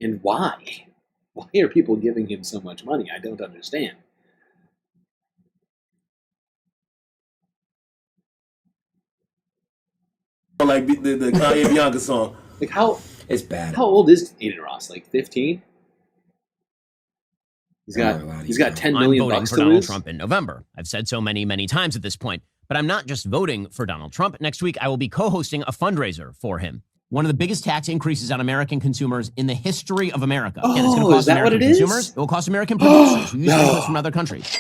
S4: And why? Why are people giving him so much money? I don't understand.
S27: Like the Kanye Bianca song.
S4: Like how?
S28: It's bad.
S4: How old is Aiden Ross? Like 15? He's got $10 million
S29: I'm voting
S4: bucks
S29: for
S4: to
S29: Donald
S4: lose?
S29: Trump in November. I've said so many times at this point.
S9: But I'm not just voting for Donald Trump. Next week, I will be co-hosting a fundraiser for him. One of the biggest tax increases on American consumers in the history of America. And it's going to cost American consumers. It will cost American producers who use inputs from other countries.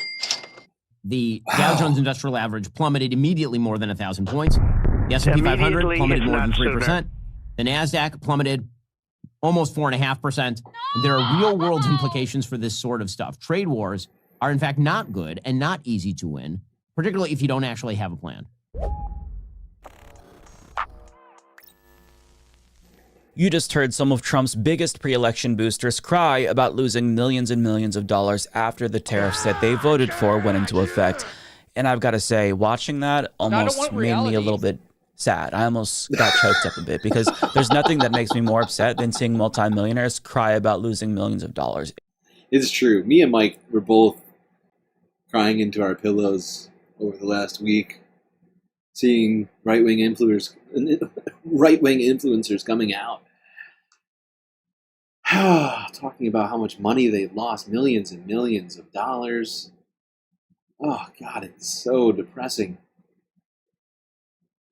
S9: The Dow Jones Industrial Average plummeted immediately more than 1,000 points. The S&P 500 plummeted more than 3%. The NASDAQ plummeted almost 4.5%. There are real-world implications for this sort of stuff. Trade wars are, in fact, not good and not easy to win, particularly if you don't actually have a plan.
S11: You just heard some of Trump's biggest pre-election boosters cry about losing millions and millions of dollars after the tariffs that they voted for went into effect. And I've got to say, watching that almost made me a little bit sad. I almost got choked up a bit because there's nothing that makes me more upset than seeing multimillionaires cry about losing millions of dollars.
S4: It's true. Me and Mike were both crying into our pillows over the last week, seeing right-wing influencers coming out, talking about how much money they've lost, millions and millions of dollars. Oh, God, it's so depressing.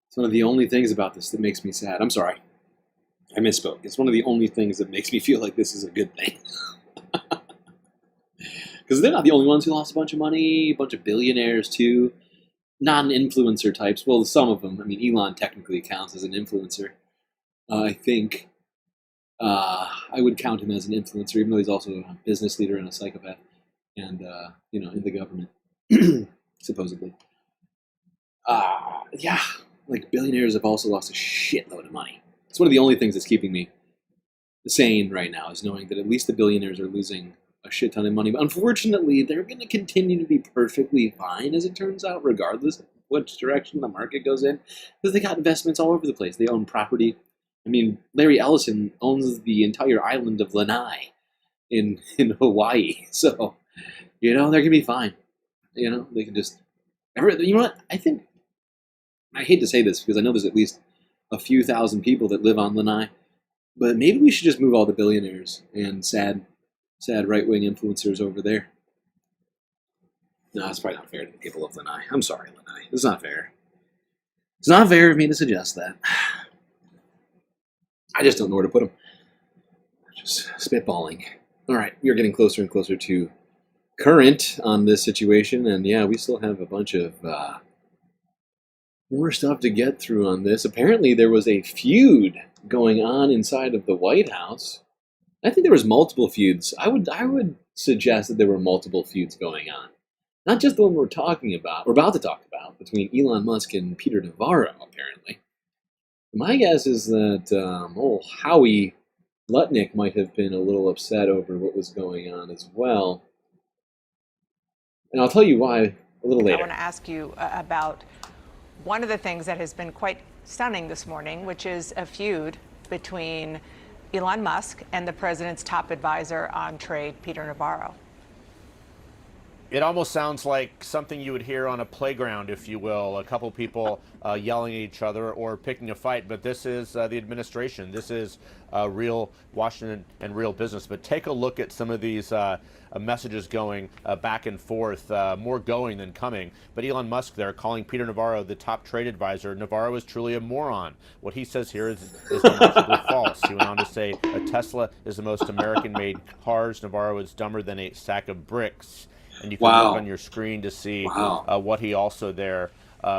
S4: It's one of the only things about this that makes me sad. I'm sorry. I misspoke. It's one of the only things that makes me feel like this is a good thing. Because they're not the only ones who lost a bunch of money, a bunch of billionaires, too. Non-influencer types. Well, some of them. I mean, Elon technically counts as an influencer. I think I would count him as an influencer, even though he's also a business leader and a psychopath. And, in the government, supposedly. Yeah, like billionaires have also lost a shitload of money. It's one of the only things that's keeping me sane right now, is knowing that at least the billionaires are losing a shit ton of money. But unfortunately, they're going to continue to be perfectly fine, as it turns out, regardless of which direction the market goes in, because they got investments all over the place. They own property. I mean, Larry Ellison owns the entire island of Lanai in Hawaii. So, they're going to be fine. They can just... You know what? I hate to say this, because I know there's at least a few thousand people that live on Lanai, but maybe we should just move all the billionaires and sad right-wing influencers over there. No, it's probably not fair to the people of Lanai. I'm sorry, Lanai. It's not fair. It's not fair of me to suggest that. I just don't know where to put them. Just spitballing. All right, we're getting closer and closer to current on this situation, and yeah, we still have a bunch of more stuff to get through on this. Apparently, there was a feud going on inside of the White House. I think there was multiple feuds. I would suggest that there were multiple feuds going on. Not just the one we're about to talk about, between Elon Musk and Peter Navarro, apparently. My guess is that old Howie Lutnick might have been a little upset over what was going on as well. And I'll tell you why a little later.
S13: I want to ask you about one of the things that has been quite stunning this morning, which is a feud between Elon Musk and the president's top advisor on trade, Peter Navarro.
S15: It almost sounds like something you would hear on a playground, if you will, a couple people yelling at each other or picking a fight. But this is the administration. This is real Washington and real business. But take a look at some of these messages going back and forth, more going than coming. But Elon Musk there calling Peter Navarro the top trade advisor. Navarro is truly a moron. What he says here is demonstrably false. He went on to say a Tesla is the most American-made cars. Navarro is dumber than a sack of bricks. And you can look on your screen to see what he also there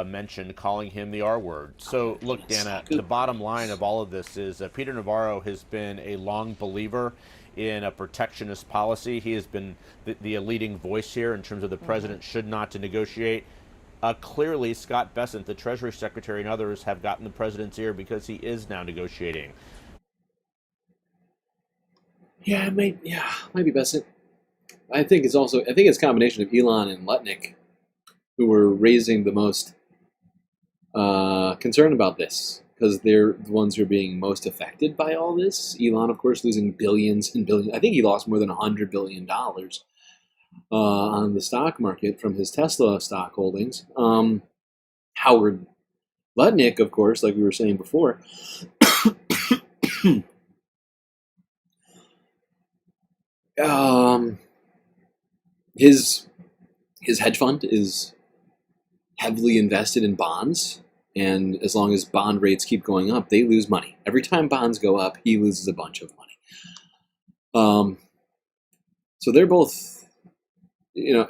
S15: mentioned, calling him the R word. So, look, Dana, the bottom line of all of this is Peter Navarro has been a long believer in a protectionist policy. He has been the leading voice here in terms of the president should not to negotiate. Clearly, Scott Bessent, the Treasury Secretary, and others have gotten the president's ear because he is now negotiating.
S4: Yeah, it might be Bessent. I think it's a combination of Elon and Lutnick who were raising the most concern about this, because they're the ones who are being most affected by all this. Elon, of course, losing billions and billions. I think he lost more than $100 billion on the stock market from his Tesla stock holdings. Howard Lutnick, of course, like we were saying before, his hedge fund is heavily invested in bonds, and as long as bond rates keep going up, they lose money. Every time bonds go up, he loses a bunch of money. So they're both,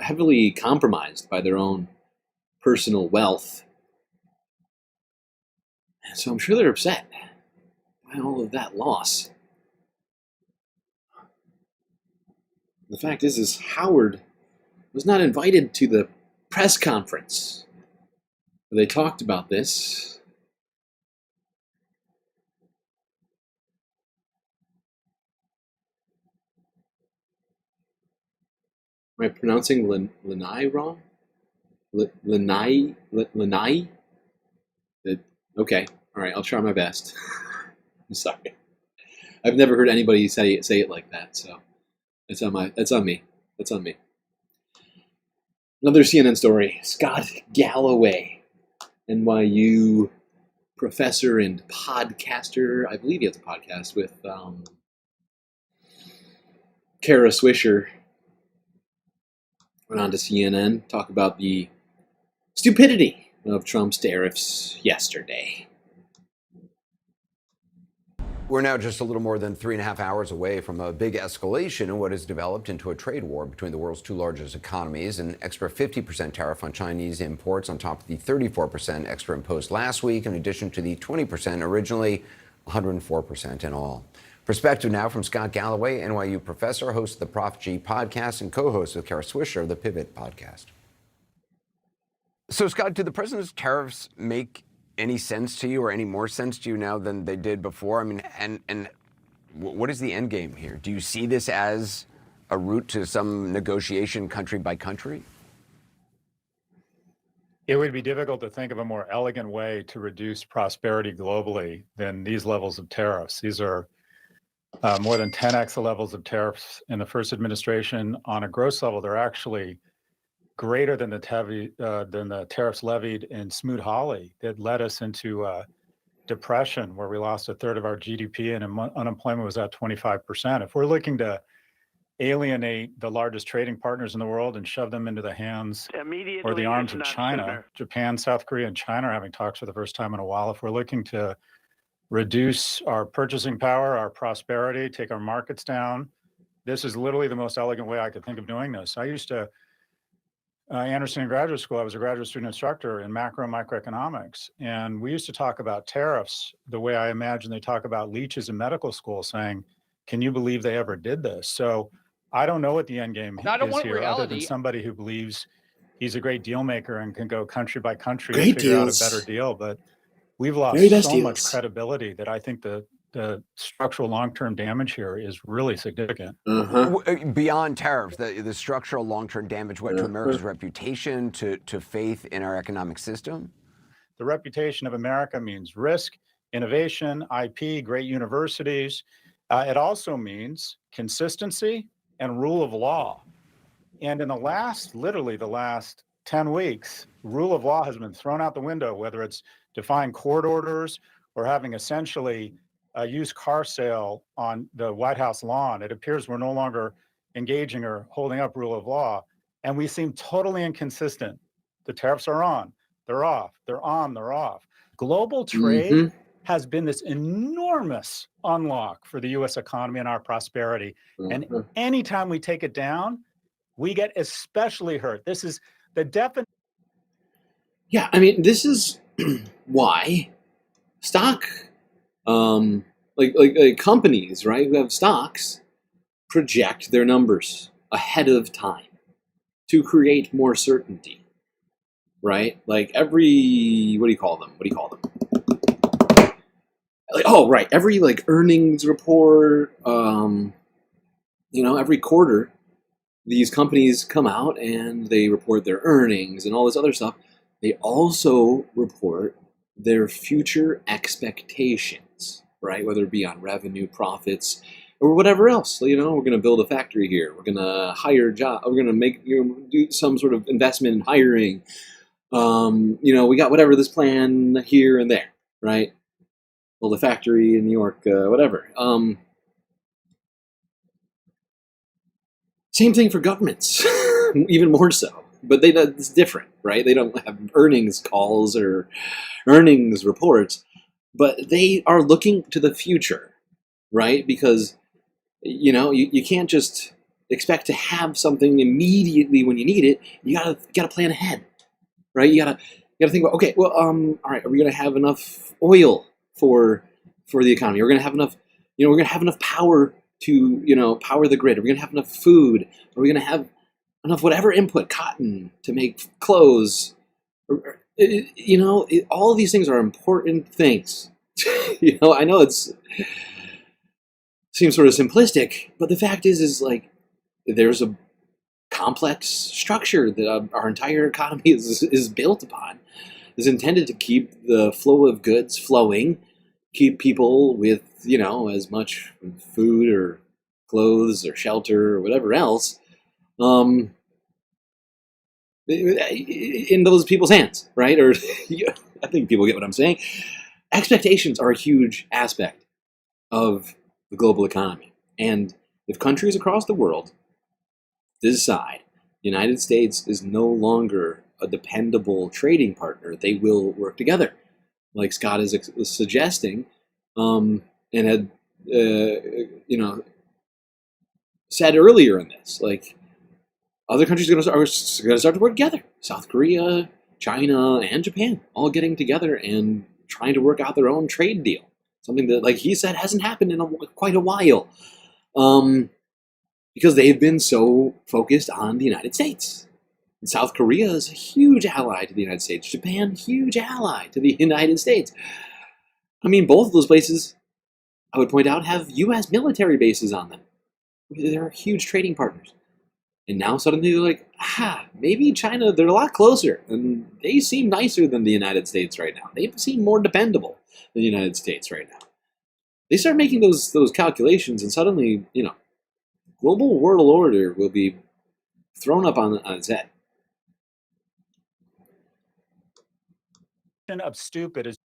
S4: heavily compromised by their own personal wealth. And so I'm sure they're upset by all of that loss. The fact is Howard was not invited to the press conference where they talked about this. Am I pronouncing Lanai wrong? Lanai? Okay, all right, I'll try my best. I'm sorry. I've never heard anybody say it like that, so that's on me. Another CNN story. Scott Galloway, NYU professor and podcaster. I believe he has a podcast with Kara Swisher. Went on to CNN, talk about the stupidity of Trump's tariffs yesterday.
S2: We're now just a little more than 3.5 hours away from a big escalation in what has developed into a trade war between the world's two largest economies. An extra 50% tariff on Chinese imports on top of the 34% extra imposed last week, in addition to the 20% originally, 104% in all. Perspective now from Scott Galloway, NYU professor, host of the Prof G podcast, and co-host with Kara Swisher of the Pivot podcast. So, Scott, do the president's tariffs make any sense to you, or any more sense to you now than they did before? I mean, and what is the end game here? Do you see this as a route to some negotiation country by country?
S16: It would be difficult to think of a more elegant way to reduce prosperity globally than these levels of tariffs. These are more than 10x the levels of tariffs in the first administration. On a gross level, they're actually greater than the tariffs levied in Smoot-Hawley that led us into depression, where we lost a third of our GDP and unemployment was at 25%. If we're looking to alienate the largest trading partners in the world and shove them into the hands or the arms of China, Japan, South Korea, and China are having talks for the first time in a while. If we're looking to reduce our purchasing power, our prosperity, take our markets down, this is literally the most elegant way I could think of doing this. I used to Anderson in graduate school, I was a graduate student instructor in macro and microeconomics. And we used to talk about tariffs the way I imagine they talk about leeches in medical school, saying, can you believe they ever did this? So I don't know what the end game is here, other than somebody who believes he's a great deal maker and can go country by country and figure out a better deal. But we've lost so much credibility that I think the structural long-term damage here is really significant.
S2: Beyond tariffs, the structural long-term damage to America's reputation, to faith in our economic system?
S16: The reputation of America means risk, innovation, IP, great universities. It also means consistency and rule of law. And in literally the last 10 weeks, rule of law has been thrown out the window, whether it's defying court orders or having essentially a used car sale on the White House lawn. It appears we're no longer engaging or holding up rule of law, and we seem totally inconsistent. The tariffs are on, they're off, they're on, they're off. Global trade has been this enormous unlock for the U.S. economy and our prosperity. And anytime we take it down, we get especially hurt. This is the definition.
S4: Yeah, I mean, this is why stock, like companies, right, who have stocks, project their numbers ahead of time to create more certainty, right? Like every, what do you call them? Like, oh, right, every like earnings report, every quarter, these companies come out and they report their earnings and all this other stuff. They also report their future expectations, right? Whether it be on revenue, profits, or whatever else. We're going to build a factory here. We're going to hire a job. We're going to make, do some sort of investment in hiring. We got whatever this plan here and there, right? Build a factory in New York, whatever. Same thing for governments, even more so, but it's different, right? They don't have earnings calls or earnings reports, but they are looking to the future, right? Because, you can't just expect to have something immediately when you need it. You gotta plan ahead, right? You gotta think about, okay, well, all right, are we gonna have enough oil for the economy? We're gonna have enough, we're gonna have enough power to, power the grid. Are we gonna have enough food? Are we gonna have enough whatever input, cotton to make clothes? All of these things are important things. I know seems sort of simplistic, but the fact is like there's a complex structure that our entire economy is built upon. Is intended to keep the flow of goods flowing, keep people with as much food or clothes or shelter or whatever else in those people's hands, right? Or I think people get what I'm saying. Expectations are a huge aspect of the global economy. And if countries across the world decide the United States is no longer a dependable trading partner, they will work together, like Scott is suggesting, and had said earlier in this. Like, other countries are going to start to work together. South Korea, China, and Japan all getting together and trying to work out their own trade deal. Something that, like he said, hasn't happened in quite a while, because they've been so focused on the United States. And South Korea is a huge ally to the United States. Japan, huge ally to the United States. I mean, both of those places, I would point out, have U.S. military bases on them. They're huge trading partners. And now suddenly they're like, maybe China, they're a lot closer. And they seem nicer than the United States right now. They seem more dependable than the United States right now. They start making those calculations, and suddenly, global world order will be thrown up on its head.
S16: Of stupid is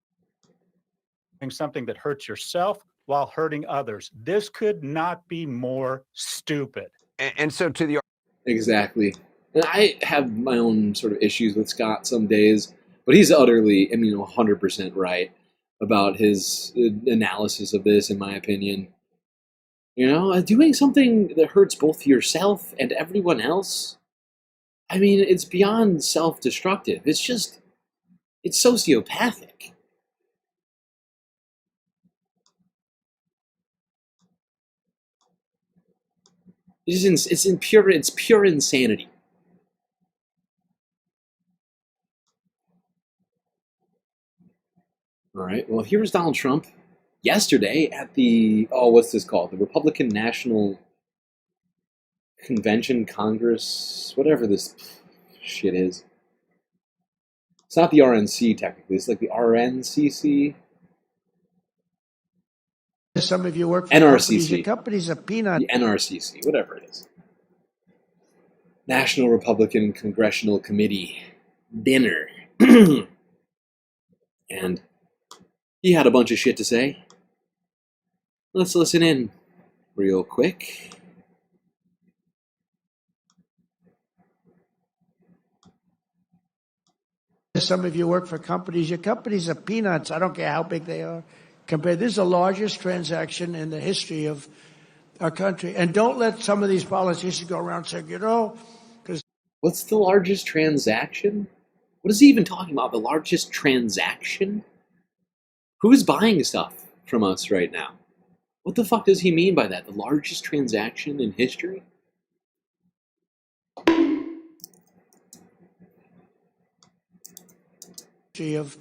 S16: doing something that hurts yourself while hurting others. This could not be more stupid.
S2: And so to the...
S4: Exactly. And I have my own sort of issues with Scott some days, but he's utterly, 100% right about his analysis of this, in my opinion. Doing something that hurts both yourself and everyone else, it's beyond self-destructive. It's sociopathic. It's pure insanity. All right. Well, here's Donald Trump yesterday at the what's this called? The Republican National Convention, Congress, whatever this shit is. It's not the RNC technically. It's like the RNCC.
S14: Some of you work for
S4: NRCC.
S14: Companies are peanut.
S4: The NRCC, whatever it is. National Republican Congressional Committee dinner. And he had a bunch of shit to say. Let's listen in real quick.
S14: Some of you work for companies. Your companies are peanuts. I don't care how big they are. This is the largest transaction in the history of our country. And don't let some of these politicians go around saying, because...
S4: What's the largest transaction? What is he even talking about? The largest transaction? Who's buying stuff from us right now? What the fuck does he mean by that? The largest transaction in history?
S14: Of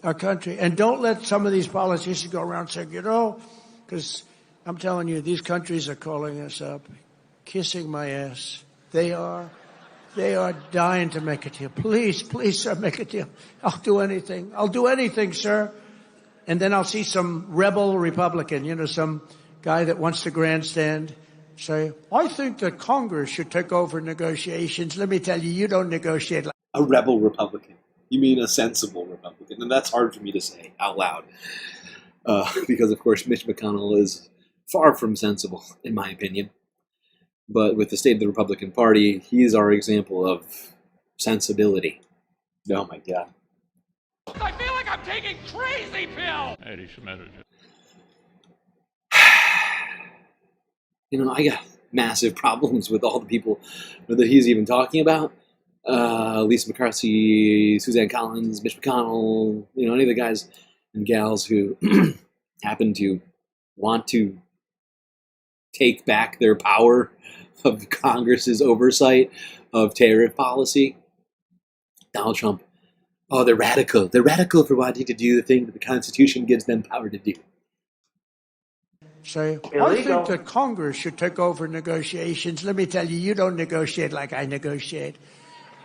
S14: our country. And don't let some of these politicians go around saying, because I'm telling you, these countries are calling us up, kissing my ass. They are dying to make a deal. Please, sir, make a deal. I'll do anything. I'll do anything, sir. And then I'll see some rebel Republican, some guy that wants to grandstand, say, I think that Congress should take over negotiations. Let me tell you, you don't negotiate like
S4: a rebel Republican. You mean a sensible Republican. And that's hard for me to say out loud. Because, of course, Mitch McConnell is far from sensible, in my opinion. But with the state of the Republican Party, he is our example of sensibility. Oh my God.
S12: I feel like I'm taking crazy pills.
S4: You know, I got massive problems with all the people that he's even talking about. Lisa McCarthy, Suzanne Collins, Mitch McConnell, you know, any of the guys and gals who happen to want to take back their power of Congress's oversight of tariff policy. Donald Trump, oh, they're radical. They're radical for wanting to do the thing that the Constitution gives them power to do.
S14: Say, I think that Congress should take over negotiations. Let me tell you, you don't negotiate like I negotiate.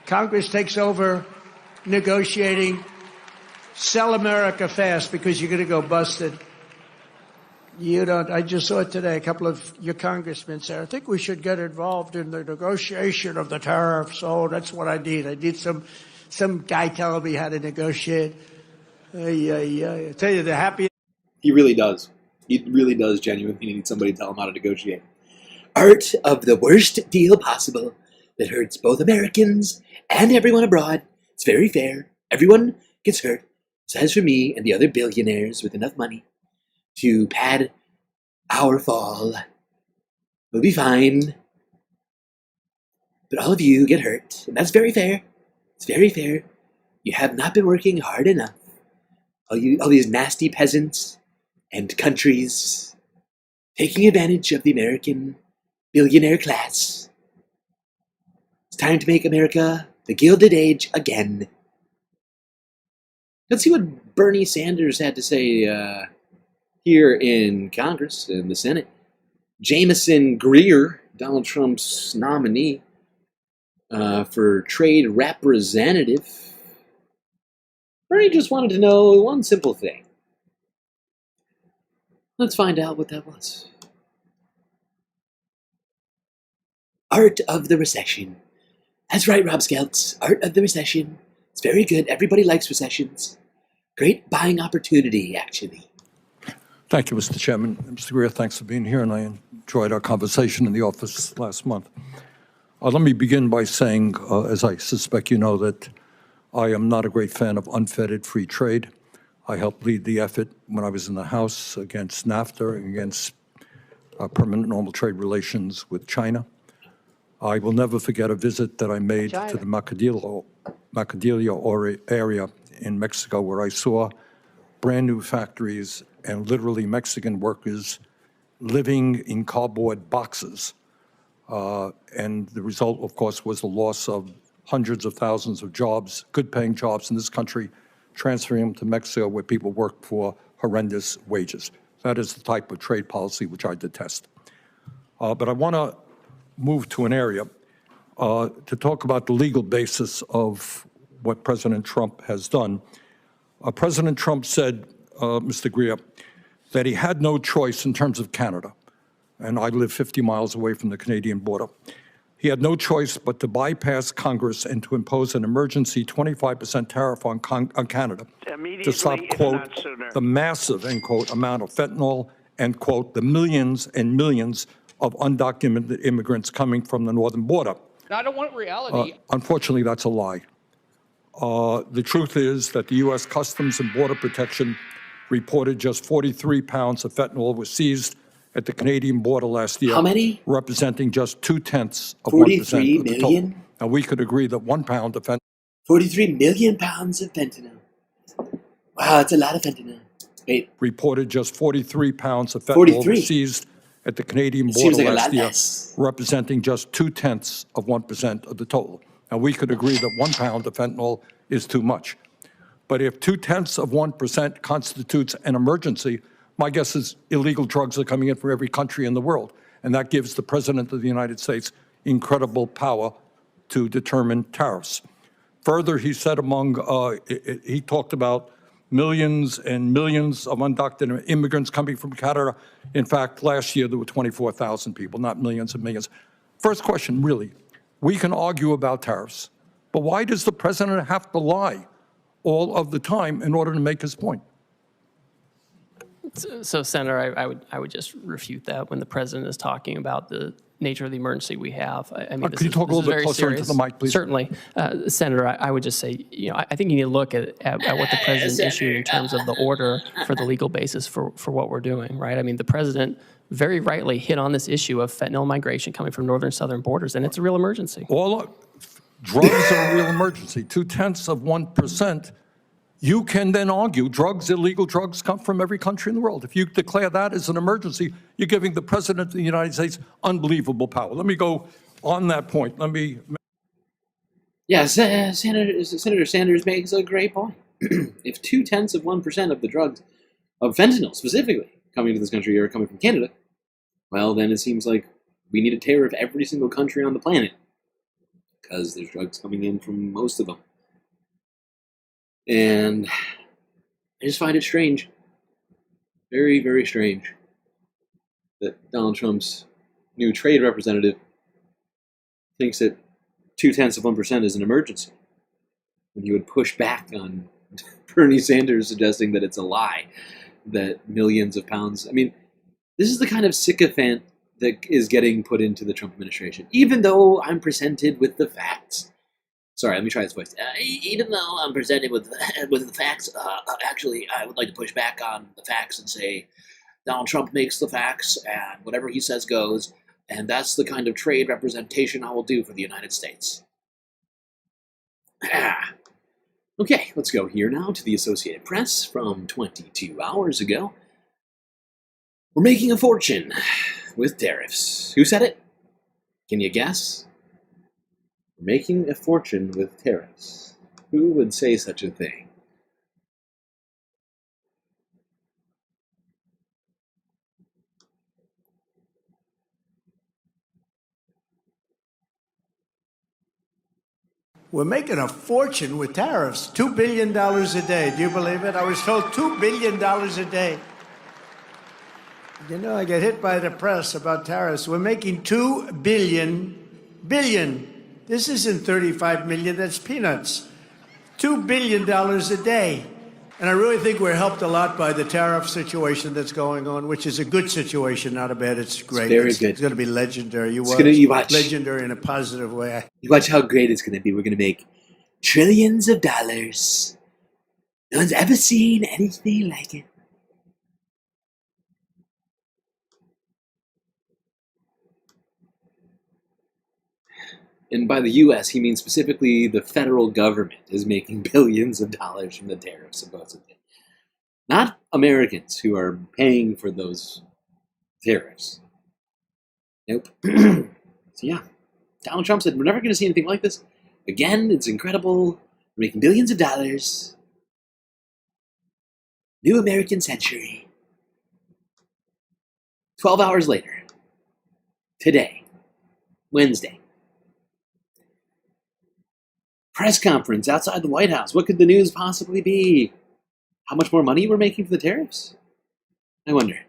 S14: Congress takes over negotiating. Sell America fast because you're going to go busted. You don't. I just saw it today. A couple of your congressmen said, I think we should get involved in the negotiation of the tariffs. Oh, that's what I need. I need some guy telling me how to negotiate. I tell you, the happy.
S4: He really does. He really does genuinely need somebody to tell him how to negotiate. Art of the worst deal possible that hurts both Americans and everyone abroad. It's very fair. Everyone gets hurt. So as for me and the other billionaires with enough money to pad our fall, we'll be fine. But all of you get hurt, and that's very fair. It's very fair. You have not been working hard enough. All these nasty peasants and countries taking advantage of the American billionaire class. It's time to make America the Gilded Age again. Let's see what Bernie Sanders had to say here in Congress, in the Senate. Jamison Greer, Donald Trump's nominee for trade representative. Bernie just wanted to know one simple thing. Let's find out what that was. Art of the recession. That's right, Rob Skeltz. Art of the recession. It's very good. Everybody likes recessions. Great buying opportunity, actually.
S17: Thank you, Mr. Chairman. Mr. Greer, thanks for being here, and I enjoyed our conversation in the office last month. Let me begin by saying, as I suspect you know, that I am not a great fan of unfettered free trade. I helped lead the effort when I was in the House against NAFTA and against permanent normal trade relations with China. I will never forget a visit that I made to the Macadillo area in Mexico, where I saw brand new factories and literally Mexican workers living in cardboard boxes. And the result, of course, was the loss of hundreds of thousands of jobs, good-paying jobs in this country, transferring them to Mexico where people work for horrendous wages. That is the type of trade policy which I detest. But I want to move to an area to talk about the legal basis of what President Trump has done. President Trump said, Mr. Greer, that he had no choice in terms of Canada, and I live 50 miles away from the Canadian border. He had no choice but to bypass Congress and to impose an emergency 25% tariff on Canada to stop, quote, the massive, end quote, amount of fentanyl and, quote, the millions and millions of undocumented immigrants coming from the northern border.
S12: I don't want reality.
S17: Unfortunately, that's a lie. The truth is that the U.S. Customs and Border Protection reported just 43 pounds of fentanyl was seized at the Canadian border last year.
S4: How many?
S17: Representing just 0.2% of
S4: 43
S17: 1% of the
S4: million?
S17: total. And we could agree that 1 pound of fentanyl.
S4: 43 million pounds of fentanyl. Wow, that's a lot of fentanyl. Wait.
S17: Reported just 43 pounds of fentanyl was seized at the Canadian border
S4: like
S17: last year, representing just 0.2% of 1% of the total. And we could agree that 1 pound of fentanyl is too much. But if 0.2% of 1% constitutes an emergency, my guess is illegal drugs are coming in from every country in the world. And that gives the President of the United States incredible power to determine tariffs. Further, he said he talked about millions and millions of undocumented immigrants coming from Canada. In fact, last year there were 24,000 people, not millions and millions. First question, really, we can argue about tariffs, but why does the president have to lie all of the time in order to make his point?
S18: So, Senator, I would just refute that when the president is talking about the
S1: nature of the emergency we have. I mean,
S17: Could you talk a little bit closer into the mic, please?
S1: Certainly. Senator, I would just say, I think you need to look at what the president issued in terms of the order for the legal basis for what we're doing, right? I mean, the president very rightly hit on this issue of fentanyl migration coming from northern southern borders, and it's a real emergency.
S17: Drugs are a real emergency. 0.2%. You can then argue illegal drugs come from every country in the world. If you declare that as an emergency, you're giving the President of the United States unbelievable power. Let me go on that point.
S4: Yeah, Senator Sanders makes a great point. If 0.2% of the drugs, of fentanyl specifically, coming to this country are coming from Canada, well, then it seems like we need a tariff every single country on the planet, because there's drugs coming in from most of them. And I just find it strange, very, very strange, that Donald Trump's new trade representative thinks that 0.2% is an emergency, when he would push back on Bernie Sanders suggesting that it's a lie, that millions of pounds. I mean, this is the kind of sycophant that is getting put into the Trump administration, even though I'm presented with the facts. Sorry, let me try this voice. Even though I'm presented with the facts, actually, I would like to push back on the facts and say Donald Trump makes the facts, and whatever he says goes, and that's the kind of trade representation I will do for the United States. Okay, let's go here now to the Associated Press from 22 hours ago. We're making a fortune with tariffs. Who said it? Can you guess? Making a fortune with tariffs. Who would say such a thing?
S14: We're making a fortune with tariffs. $2 billion a day. Do you believe it? I was told $2 billion a day. You know, I get hit by the press about tariffs. We're making $2 billion. This isn't 35 million, that's peanuts. $2 billion a day. And I really think we're helped a lot by the tariff situation that's going on, which is a good situation, not a bad. It's great.
S4: It's very good.
S14: It's going to be legendary. You
S4: watch.
S14: Legendary in a positive way.
S4: You watch how great it's going to be. We're going to make trillions of dollars. No one's ever seen anything like it. And by the U.S., he means specifically the federal government is making billions of dollars from the tariffs, supposedly. Not Americans who are paying for those tariffs. Nope. So yeah, Donald Trump said, we're never going to see anything like this. Again, it's incredible. We're making billions of dollars. New American century. 12 hours later. Today. Wednesday. Press conference outside the White House. What could the news possibly be? How much more money we're making for the tariffs? I wonder.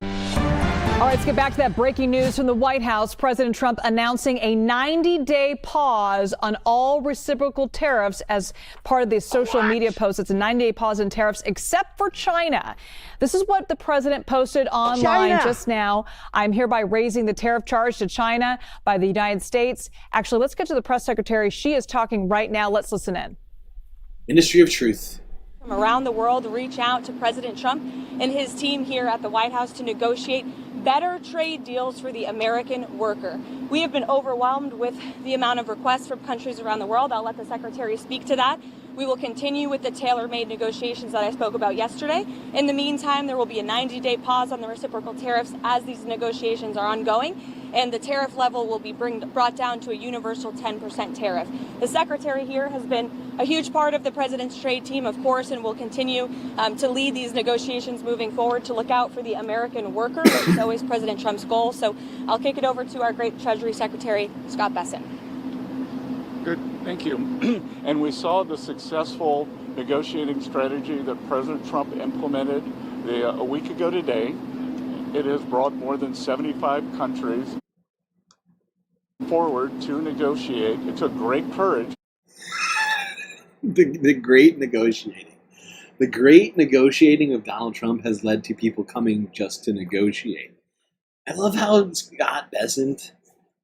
S5: All right, let's get back to that breaking news from the White House. President Trump announcing a 90-day pause on all reciprocal tariffs as part of the social media post. It's a 90-day pause on tariffs except for China. This is what the president posted online just now. I'm hereby raising the tariff charge to China by the United States. Actually, let's get to the press secretary. She is talking right now. Let's listen in.
S4: Ministry of Truth.
S18: From around the world reach out to President Trump and his team here at the White House to negotiate better trade deals for the American worker. We have been overwhelmed with the amount of requests from countries around the world. I'll let the secretary speak to that. We will continue with the tailor-made negotiations that I spoke about yesterday. In the meantime, there will be a 90-day pause on the reciprocal tariffs as these negotiations are ongoing, and the tariff level will be brought down to a universal 10% tariff. The secretary here has been a huge part of the president's trade team, of course, and will continue to lead these negotiations moving forward to look out for the American worker, which is always President Trump's goal. So I'll kick it over to our great Treasury Secretary, Scott Bessent.
S19: Good, thank you. And we saw the successful negotiating strategy that President Trump implemented a week ago today. It has brought more than 75 countries forward to negotiate. It took great courage.
S4: The great negotiating. The great negotiating of Donald Trump has led to people coming just to negotiate. I love how Scott Bessent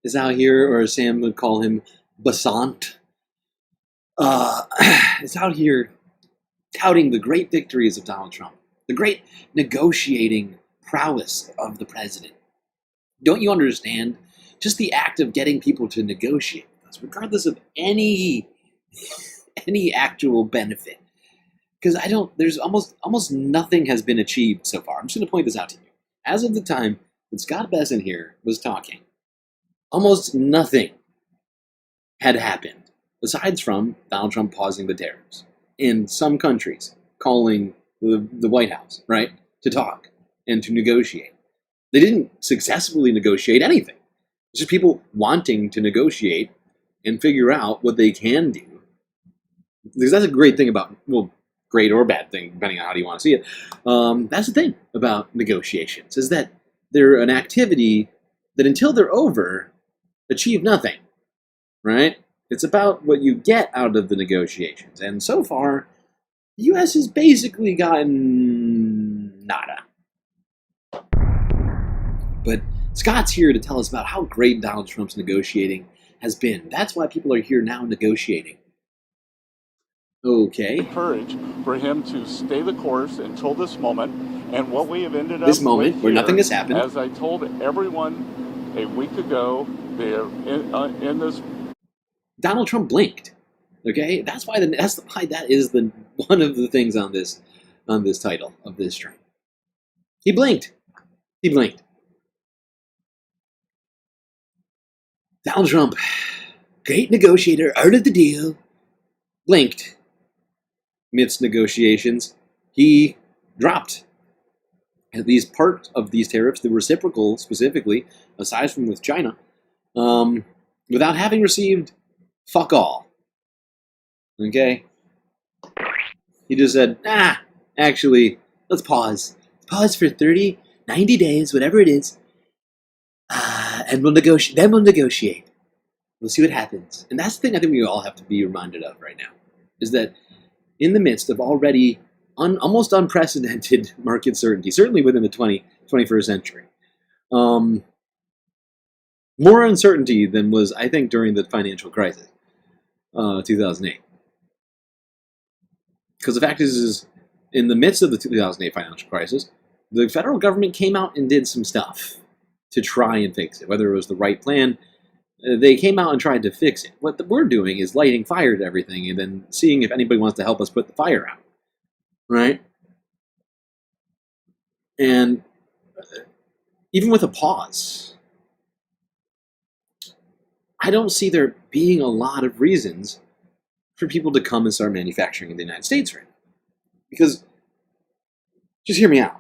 S4: is out here, or Sam would call him Besant, is out here touting the great victories of Donald Trump, the great negotiating prowess of the president. Don't you understand? Just the act of getting people to negotiate with us, regardless of any actual benefit. Because there's almost nothing has been achieved so far. I'm just going to point this out to you. As of the time that Scott Bessent here was talking, almost nothing had happened, aside from Donald Trump pausing the tariffs. In some countries, calling the White House, right, to talk and to negotiate. They didn't successfully negotiate anything. It's just people wanting to negotiate and figure out what they can do. Because that's a great thing about, well, great or bad thing, depending on how you want to see it. That's the thing about negotiations, is that they're an activity that until they're over, achieve nothing, right? It's about what you get out of the negotiations. And so far, the U.S. has basically gotten nada. But Scott's here to tell us about how great Donald Trump's negotiating has been. That's why people are here now negotiating. Okay.
S19: Courage for him to stay the course until this moment, and what we have ended up
S4: this moment
S19: with
S4: where
S19: here,
S4: nothing has happened.
S19: As I told everyone a week ago, they're in this.
S4: Donald Trump blinked. Okay, that's why that is one of the things on this title of this stream. He blinked. He blinked. Donald Trump, great negotiator, art of the deal, blinked. Amidst negotiations, he dropped at least part of these tariffs, the reciprocal specifically, aside from with China, without having received fuck all. Okay? He just said, actually, let's pause. Pause for 30, 90 days, whatever it is, and we'll negotiate. Then we'll negotiate. We'll see what happens. And that's the thing I think we all have to be reminded of right now, is that in the midst of already almost unprecedented market certainty, certainly within the 21st century, more uncertainty than was, I think, during the financial crisis, 2008. Because the fact is, in the midst of the 2008 financial crisis, the federal government came out and did some stuff to try and fix it. Whether it was the right plan, they came out and tried to fix it. What we're doing is lighting fire to everything and then seeing if anybody wants to help us put the fire out. Right? And even with a pause, I don't see there being a lot of reasons for people to come and start manufacturing in the United States right now. Because, just hear me out.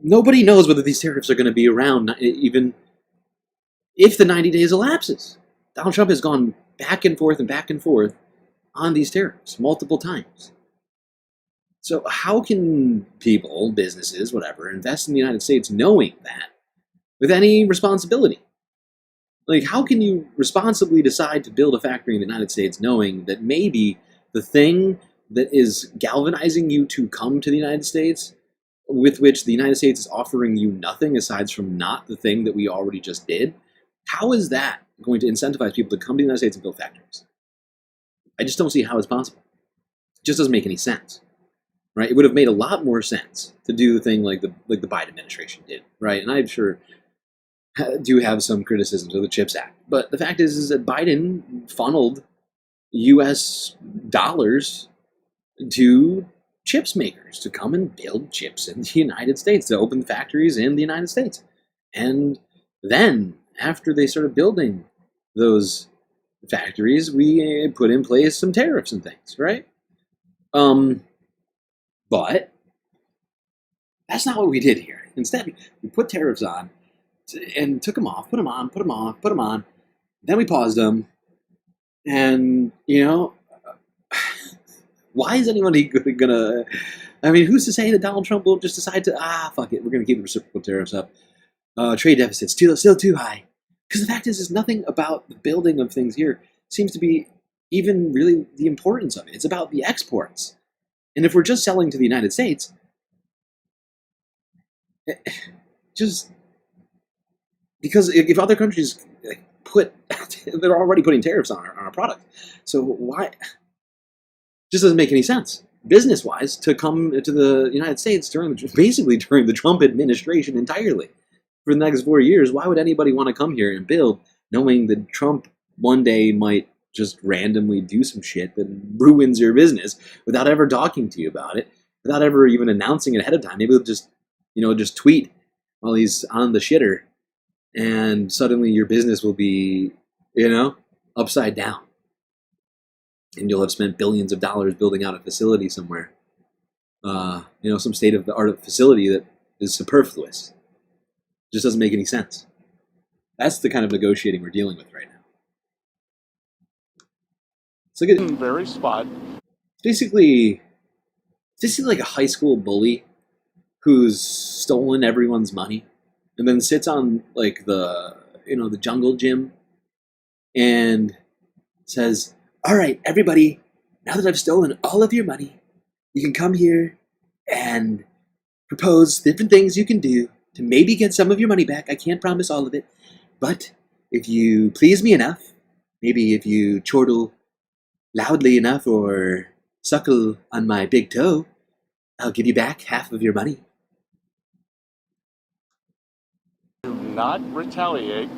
S4: Nobody knows whether these tariffs are going to be around even if the 90 days elapses. Donald Trump has gone back and forth on these tariffs multiple times. So how can people, businesses, whatever, invest in the United States knowing that with any responsibility? Like, how can you responsibly decide to build a factory in the United States knowing that maybe the thing that is galvanizing you to come to the United States, with which the United States is offering you nothing aside from not the thing that we already just did, how is that going to incentivize people to come to the United States and build factories? I just don't see how it's possible. It just doesn't make any sense, right? It would have made a lot more sense to do the thing like the Biden administration did, right? And I'm sure do have some criticisms of the CHIPS Act. But the fact is that Biden funneled U.S. dollars to chips makers to come and build chips in the United States, to open factories in the United States. And then, after they started building those factories, we put in place some tariffs and things, right? But that's not what we did here. Instead, we put tariffs on and took them off, put them on. Then we paused them. And, why is anybody gonna... I mean, who's to say that Donald Trump will just decide to, fuck it, we're going to keep the reciprocal tariffs up. Trade deficit's still too high. Because the fact is nothing about the building of things here seems to be even really the importance of it. It's about the exports. And if we're just selling to the United States, just because if other countries they're already putting tariffs on our product, so why? Just doesn't make any sense business-wise to come to the United States basically during the Trump administration entirely for the next 4 years. Why would anybody want to come here and build, knowing that Trump one day might just randomly do some shit that ruins your business without ever talking to you about it, without ever even announcing it ahead of time? Maybe he'll just, just tweet while he's on the shitter, and suddenly your business will be, upside down. And you'll have spent billions of dollars building out a facility somewhere. Some state-of-the-art facility that is superfluous. Just doesn't make any sense. That's the kind of negotiating we're dealing with right now. It's like a
S19: very spot.
S4: Basically like a high school bully who's stolen everyone's money and then sits on like the jungle gym and says, "All right, everybody, now that I've stolen all of your money, you can come here and propose different things you can do to maybe get some of your money back. I can't promise all of it, but if you please me enough, maybe if you chortle loudly enough or suckle on my big toe, I'll give you back half of your money."
S19: Do not retaliate,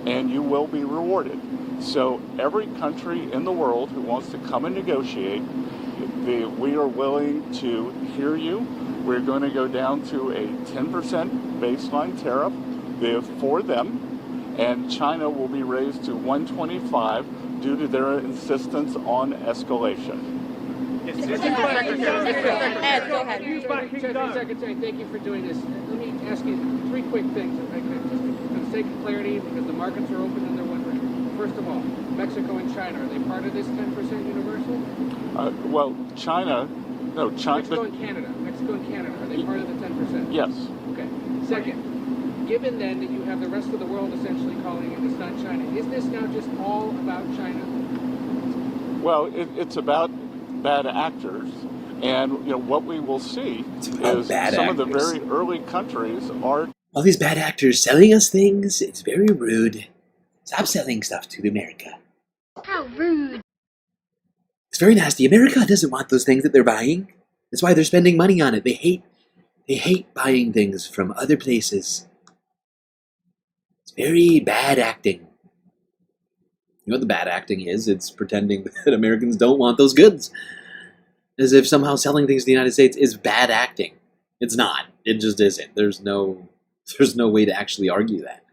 S19: and you will be rewarded. So every country in the world who wants to come and negotiate, we are willing to hear you. We're going to go down to a 10% baseline tariff for them, and China will be raised to 125 due to their insistence on escalation.
S18: Ed, go ahead.
S6: Secretary, thank you for doing this. Let me ask you 3 quick things, if I could, just for the sake of clarity, because the markets are open and they're wondering. First of all, Mexico and China, are they part of this 10% universal?
S19: China,
S6: Mexico and Canada, are they part of the 10%?
S19: Yes.
S6: Okay. Second, given then that you have the rest of the world essentially calling it, it's not China, is this now just all about China?
S19: Well, it's about bad actors, and what we will see is some of the very early countries are
S4: all these bad actors selling us things. It's very rude. Stop selling stuff to America.
S18: How rude.
S4: It's very nasty. America doesn't want those things that they're buying. That's why they're spending money on it. They hate buying things from other places. It's very bad acting. You know what the bad acting is? It's pretending that Americans don't want those goods. As if somehow selling things to the United States is bad acting. It's not. It just isn't. There's no way to actually argue that.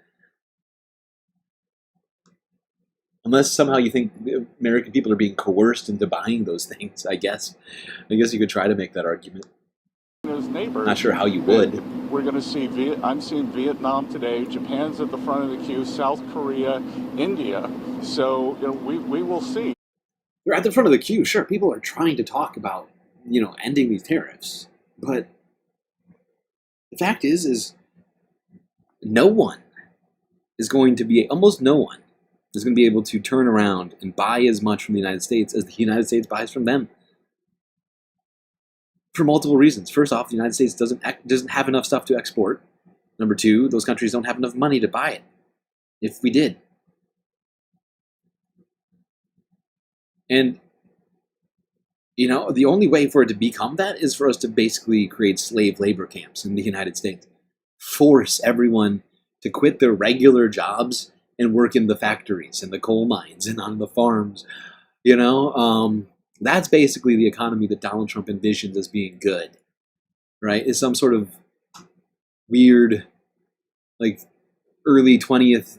S4: Unless somehow you think the American people are being coerced into buying those things, I guess. You could try to make that argument.
S19: His neighbors.
S4: Not sure how you would.
S19: We're going to see, I'm seeing Vietnam today, Japan's at the front of the queue, South Korea, India. So, we will see.
S4: They're at the front of the queue, sure. People are trying to talk about, ending these tariffs. But the fact is no one is going to be, almost no one is going to be able to turn around and buy as much from the United States as the United States buys from them. For multiple reasons. First off, the United States doesn't have enough stuff to export. Number two, those countries don't have enough money to buy it. If we did. And, the only way for it to become that is for us to basically create slave labor camps in the United States. Force everyone to quit their regular jobs and work in the factories and the coal mines and on the farms. That's basically the economy that Donald Trump envisions as being good, right? Is some sort of weird, early 20th,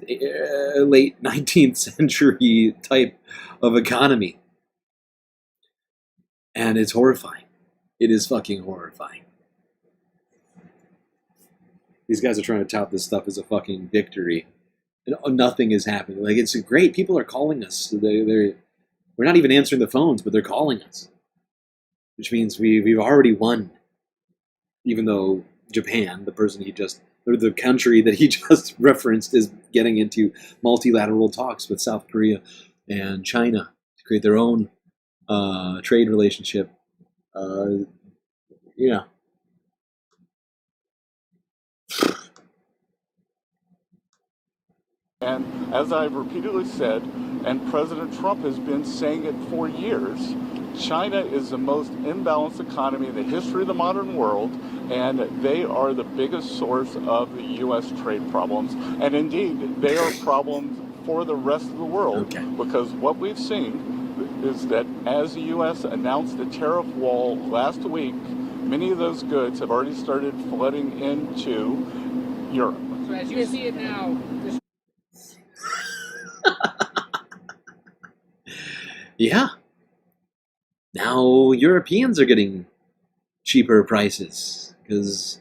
S4: late 19th century type of economy. And it's horrifying. It is fucking horrifying. These guys are trying to tout this stuff as a fucking victory. And nothing is happening. It's great. People are calling us. We're not even answering the phones, but they're calling us. Which means we've already won. Even though Japan, the country that he just referenced, is getting into multilateral talks with South Korea and China to create their own trade relationship. Yeah.
S19: And as I've repeatedly said, and President Trump has been saying it for years, China is the most imbalanced economy in the history of the modern world, and they are the biggest source of the U.S. trade problems. And indeed, they are problems for the rest of the world, because what we've seen is that as the U.S. announced the tariff wall last week, many of those goods have already started flooding into Europe.
S6: So as you see it now, this
S4: Yeah. Now Europeans are getting cheaper prices because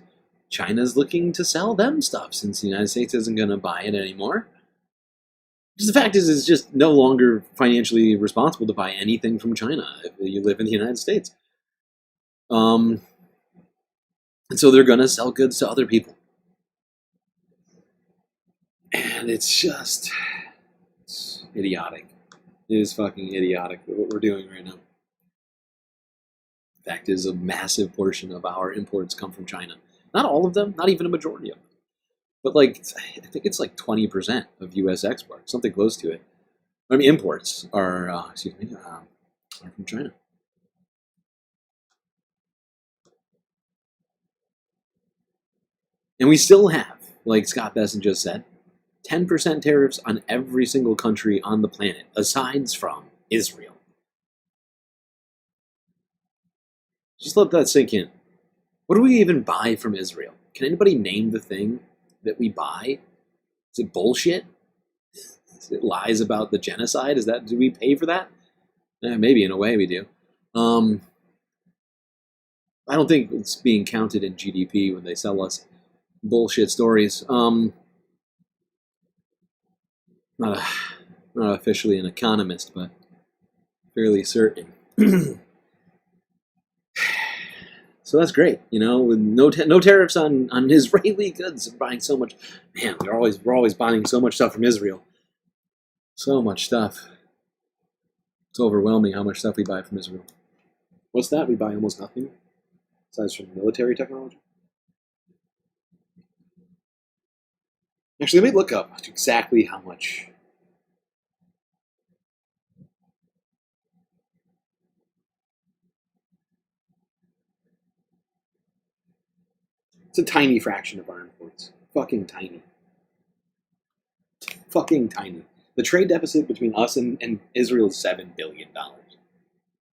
S4: China's looking to sell them stuff since the United States isn't going to buy it anymore. Because the fact is, it's just no longer financially responsible to buy anything from China if you live in the United States. And so they're going to sell goods to other people. And it's idiotic. It is fucking idiotic what we're doing right now. The fact is, a massive portion of our imports come from China. Not all of them, not even a majority of them. But like, I think it's like 20% of U.S. exports, something close to it. I mean, imports are, are from China. And we still have, like Scott Besson just said, 10% tariffs on every single country on the planet, aside from Israel. Just let that sink in. What do we even buy from Israel? Can anybody name the thing that we buy? Is it bullshit? Is it lies about the genocide? Do we pay for that? Maybe in a way we do. I don't think it's being counted in GDP when they sell us bullshit stories. Not officially an economist, but fairly certain. So that's great, with no tariffs on Israeli goods. We're buying so much. Man, we're always buying so much stuff from Israel. So much stuff. It's overwhelming how much stuff we buy from Israel. What's that? We buy almost nothing, besides from military technology. Actually, let me look up exactly how much. It's a tiny fraction of our imports. Fucking tiny. Fucking tiny. The trade deficit between us and Israel is $7 billion.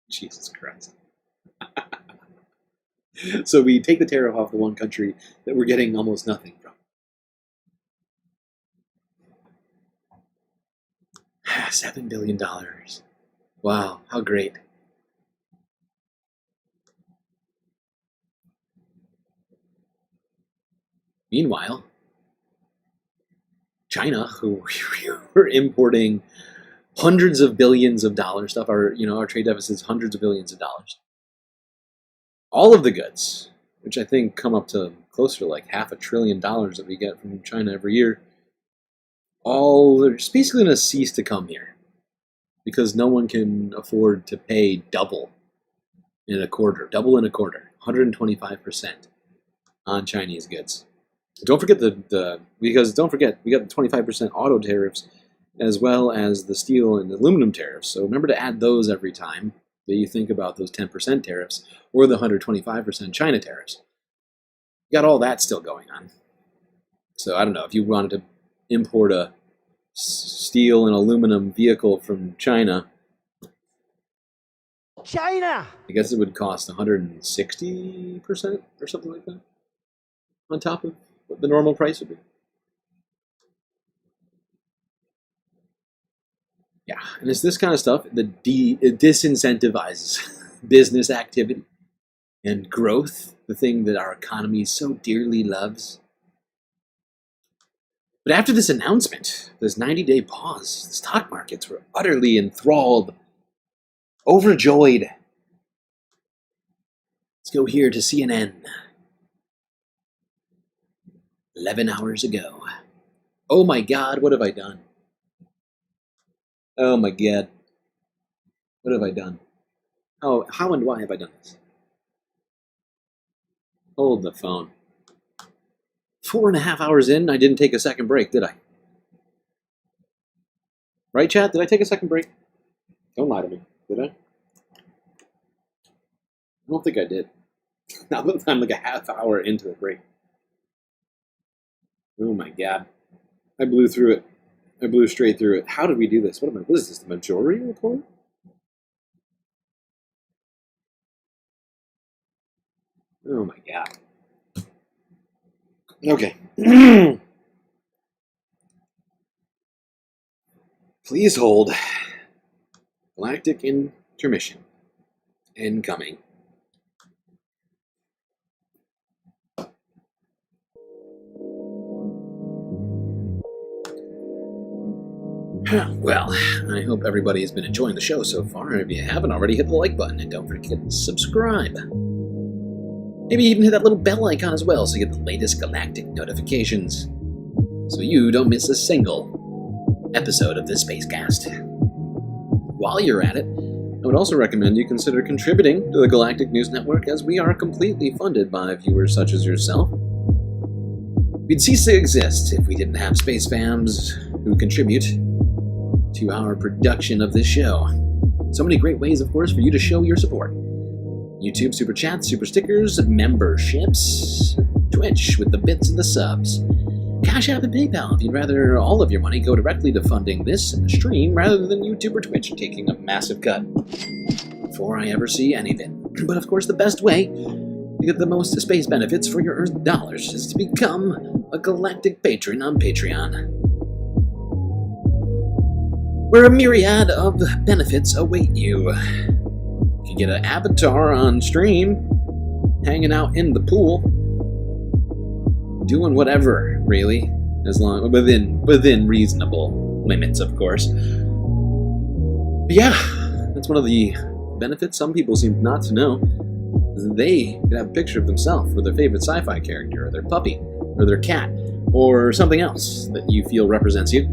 S4: Jesus Christ. So we take the tariff off the one country that we're getting almost nothing from. $7 billion. Wow, how great. Meanwhile, China, who we're importing hundreds of billions of dollars stuff, our trade deficit is hundreds of billions of dollars. All of the goods, which I think come up to closer to like $500 billion that we get from China every year, they're just basically going to cease to come here because no one can afford to pay double in a quarter, 125% on Chinese goods. Don't forget because don't forget we got the 25% auto tariffs as well as the steel and aluminum tariffs. So remember to add those every time that you think about those 10% tariffs or the 125% China tariffs. You got all that still going on. So I don't know if you wanted to import a steel and aluminum vehicle from China. I guess it would cost 160% or something like that on top of what the normal price would be. Yeah, and it's this kind of stuff that it disincentivizes business activity and growth, the thing that our economy so dearly loves. But after this announcement, this 90-day pause, the stock markets were utterly enthralled, overjoyed. Let's go here to CNN. 11 hours ago. Oh my God, what have I done? Oh my God. What have I done? Oh, how and why have I done this? Hold the phone. 4.5 hours in, I didn't take a second break, did I? Right, chat? Did I take a second break? Don't lie to me. Did I? I don't think I did. Now that I'm like a half hour into the break. Oh my god. I blew through it. I blew straight through it. How did we do this? What is this, the majority report? Oh my god. Okay. Please hold. Galactic intermission. Incoming. Well, I hope everybody has been enjoying the show so far. If you haven't already, hit the like button and don't forget to subscribe. Maybe even hit that little bell icon as well so you get the latest galactic notifications, so you don't miss a single episode of this spacecast. While you're at it, I would also recommend you consider contributing to the Galactic News Network, as we are completely funded by viewers such as yourself. We'd cease to exist if we didn't have space fams who contribute to our production of this show. So many great ways, of course, for you to show your support. YouTube super chats, super stickers, memberships, Twitch with the bits and the subs, Cash App and PayPal if you'd rather all of your money go directly to funding this stream rather than YouTube or Twitch taking a massive cut before I ever see anything. But of course, the best way to get the most space benefits for your earned dollars is to become a galactic patron on Patreon, where a myriad of benefits await you. You can get an avatar on stream, hanging out in the pool, doing whatever, really, as long within reasonable limits, of course. But yeah, that's one of the benefits some people seem not to know. They could have a picture of themselves with their favorite sci-fi character, or their puppy, or their cat, or something else that you feel represents you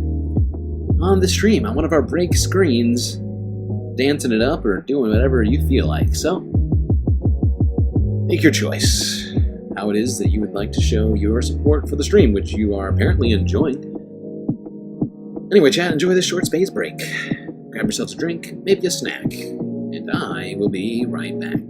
S4: on the stream, on one of our break screens, dancing it up or doing whatever you feel like. So, make your choice how it is that you would like to show your support for the stream, which you are apparently enjoying. Anyway, chat, enjoy this short space break. Grab yourselves a drink, maybe a snack, and I will be right back.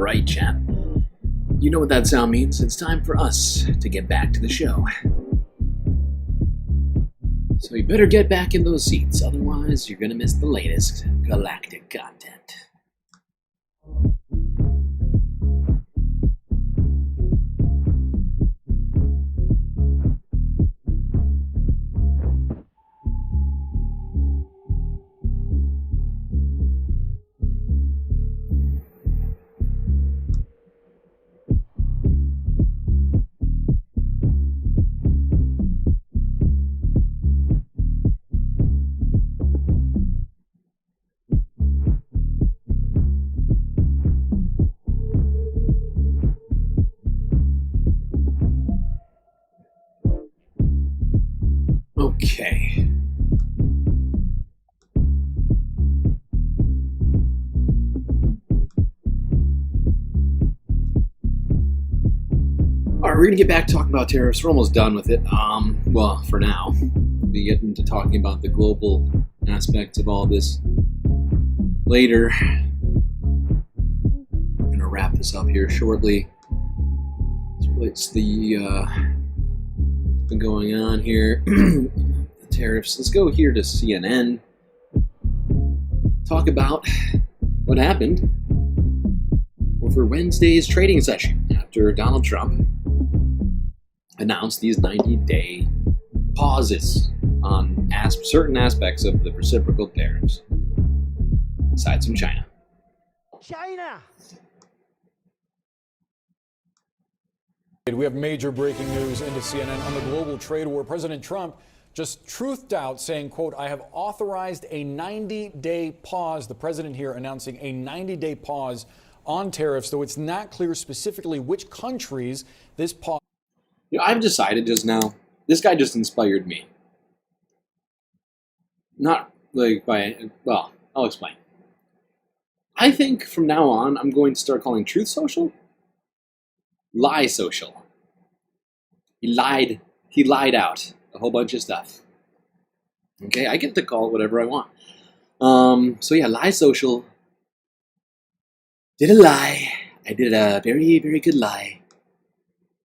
S4: right, chat. You know what that sound means. It's time for us to get back to the show. So you better get back in those seats, otherwise you're gonna miss the latest galactic content. Okay. Alright, we're gonna get back talking about tariffs. We're almost done with it. Well, for now. We'll be getting to talking about the global aspects of all this later. I'm gonna wrap this up here shortly. It's the what's been going on here. The tariffs. Let's go here to CNN. Talk about what happened over Wednesday's trading session after Donald Trump announced these 90-day pauses on certain aspects of the reciprocal tariffs, aside from China.
S8: China!
S20: We have major breaking news into CNN on the global trade war. President Trump just truthed out saying, quote, I have authorized a 90-day pause. The president here announcing a 90-day pause on tariffs, though it's not clear specifically which countries this pause.
S4: You know, I've decided just now, this guy just inspired me. Not like well, I'll explain. I think from now on, I'm going to start calling Truth Social Lie Social. He lied out a whole bunch of stuff. Okay, I get to call it whatever I want. So yeah, Lie Social did a lie. I did a very, very good lie.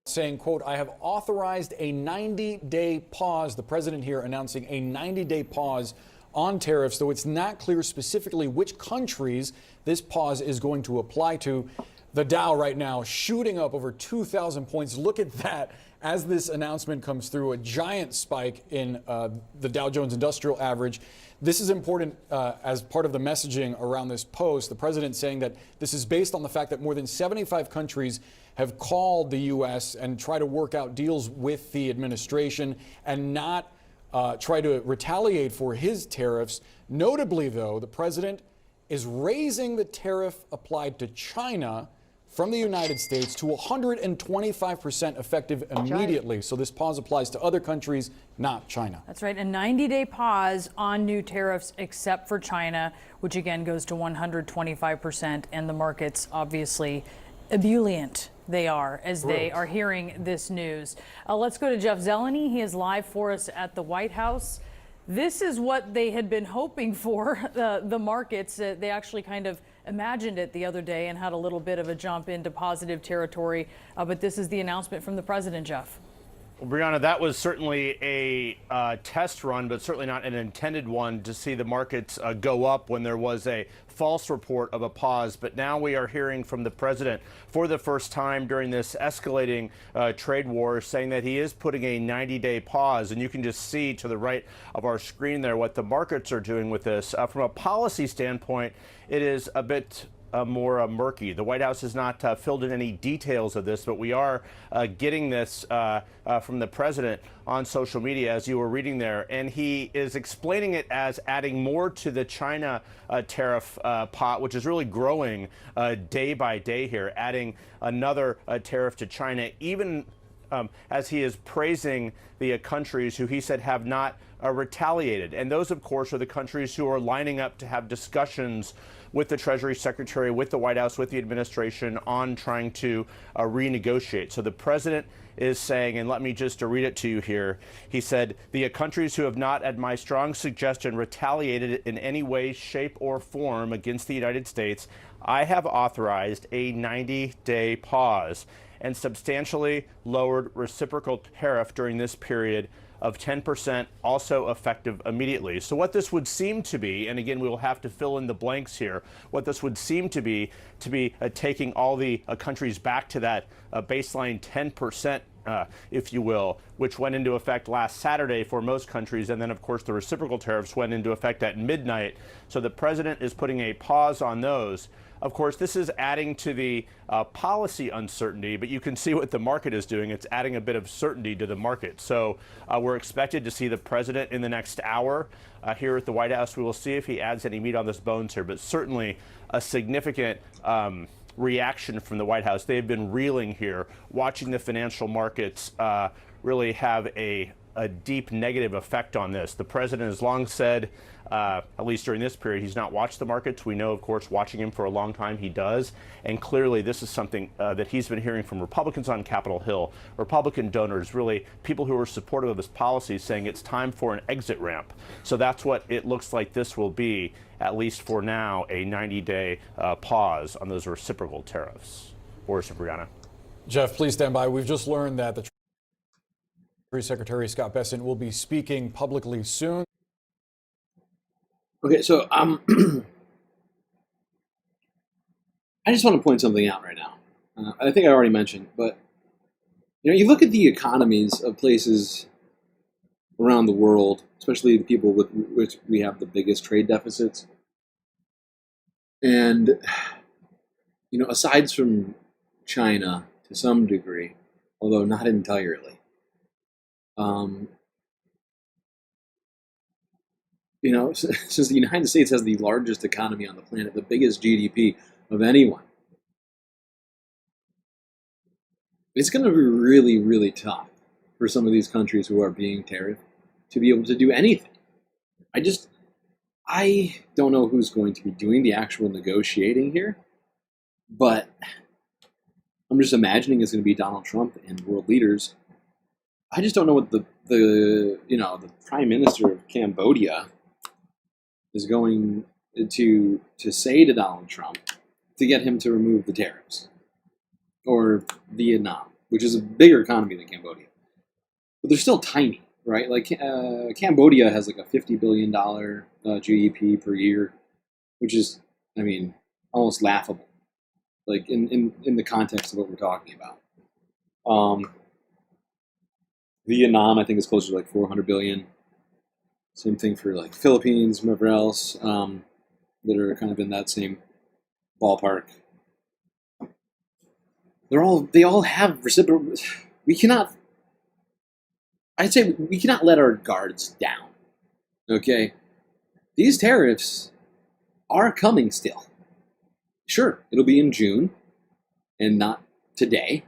S20: Saying, quote, I have authorized a 90-day pause. The president here announcing a 90-day pause on tariffs, though it's not clear specifically which countries this pause is going to apply to. The Dow right now shooting up over 2,000 points. Look at that as this announcement comes through, a giant spike in the Dow Jones Industrial Average. This is important as part of the messaging around this post. The president saying that this is based on the fact that more than 75 countries have called the U.S. and try to work out deals with the administration and not try to retaliate for his tariffs. Notably, though, the president is raising the tariff applied to China from the United States to 125% effective immediately. So this pause applies to other countries, not China.
S21: That's right, a 90-day pause on new tariffs except for China, which again goes to 125%, and the markets obviously ebullient they are as they are hearing this news. Let's go to Jeff Zeleny. He is live for us at the White House. This is what they had been hoping for, the markets. They actually kind of imagined it the other day and had a little bit of a jump into positive territory. But this is the announcement from the president, Jeff.
S15: Well, Brianna, that was certainly a test run, but certainly not an intended one to see the markets go up when there was a false report of a pause. But now we are hearing from the president for the first time during this escalating trade war saying that he is putting a 90-day pause. And you can just see to the right of our screen there what the markets are doing with this. From a policy standpoint, it is a bit more murky. The White House has not filled in any details of this, but we are getting this from the president on social media, as you were reading there. And he is explaining it as adding more to the China tariff pot, which is really growing day by day here, adding another tariff to China, even as he is praising the countries who he said have not retaliated. And those, of course, are the countries who are lining up to have discussions with the Treasury Secretary, with the White House, with the administration on trying to renegotiate. So the president is saying, and let me just read it to you here. He said, the countries who have not, at my strong suggestion, retaliated in any way, shape, or form against the United States, I have authorized a 90-day pause and substantially lowered reciprocal tariff during this period of 10%, also effective immediately. So what this would seem to be, and again, we will have to fill in the blanks here, what this would seem to be taking all the countries back to that baseline 10%, if you will, which went into effect last Saturday for most countries. And then, of course, the reciprocal tariffs went into effect at midnight. So the president is putting a pause on those. Of course, this is adding to the policy uncertainty, but you can see what the market is doing. It's adding a bit of certainty to the market. So we're expected to see the president in the next hour here at the White House. We will see if he adds any meat on this bones here, but certainly a significant reaction from the White House. They've been reeling here, watching the financial markets really have a deep negative effect on this. The president has long said, at least during this period, he's not watched the markets. We know, of course, watching him for a long time, he does. And clearly, this is something that he's been hearing from Republicans on Capitol Hill, Republican donors, really people who are supportive of this policy, saying it's time for an exit ramp. So that's what it looks like this will be, at least for now, a 90-day pause on those reciprocal tariffs. Boris and Brianna.
S20: Jeff, please stand by. We've just learned that the Treasury Secretary Scott Bessent will be speaking publicly soon.
S4: Okay, so I just want to point something out right now. I think I already mentioned, but you look at the economies of places around the world, especially the people with which we have the biggest trade deficits, and aside from China to some degree, although not entirely. Since the United States has the largest economy on the planet, the biggest GDP of anyone, it's going to be really, really tough for some of these countries who are being tariffed to be able to do anything. I don't know who's going to be doing the actual negotiating here, but I'm just imagining it's going to be Donald Trump and world leaders. I just don't know what the Prime Minister of Cambodia is going to say to Donald Trump to get him to remove the tariffs, or Vietnam, which is a bigger economy than Cambodia, but they're still tiny, right? Like Cambodia has like a $50 billion GDP per year, which is, almost laughable, like in the context of what we're talking about. Vietnam, I think, is closer to like 400 billion. Same thing for like Philippines, whoever else that are kind of in that same ballpark. They all have reciprocal. I'd say we cannot let our guards down. Okay, these tariffs are coming still. Sure, it'll be in June, and not today.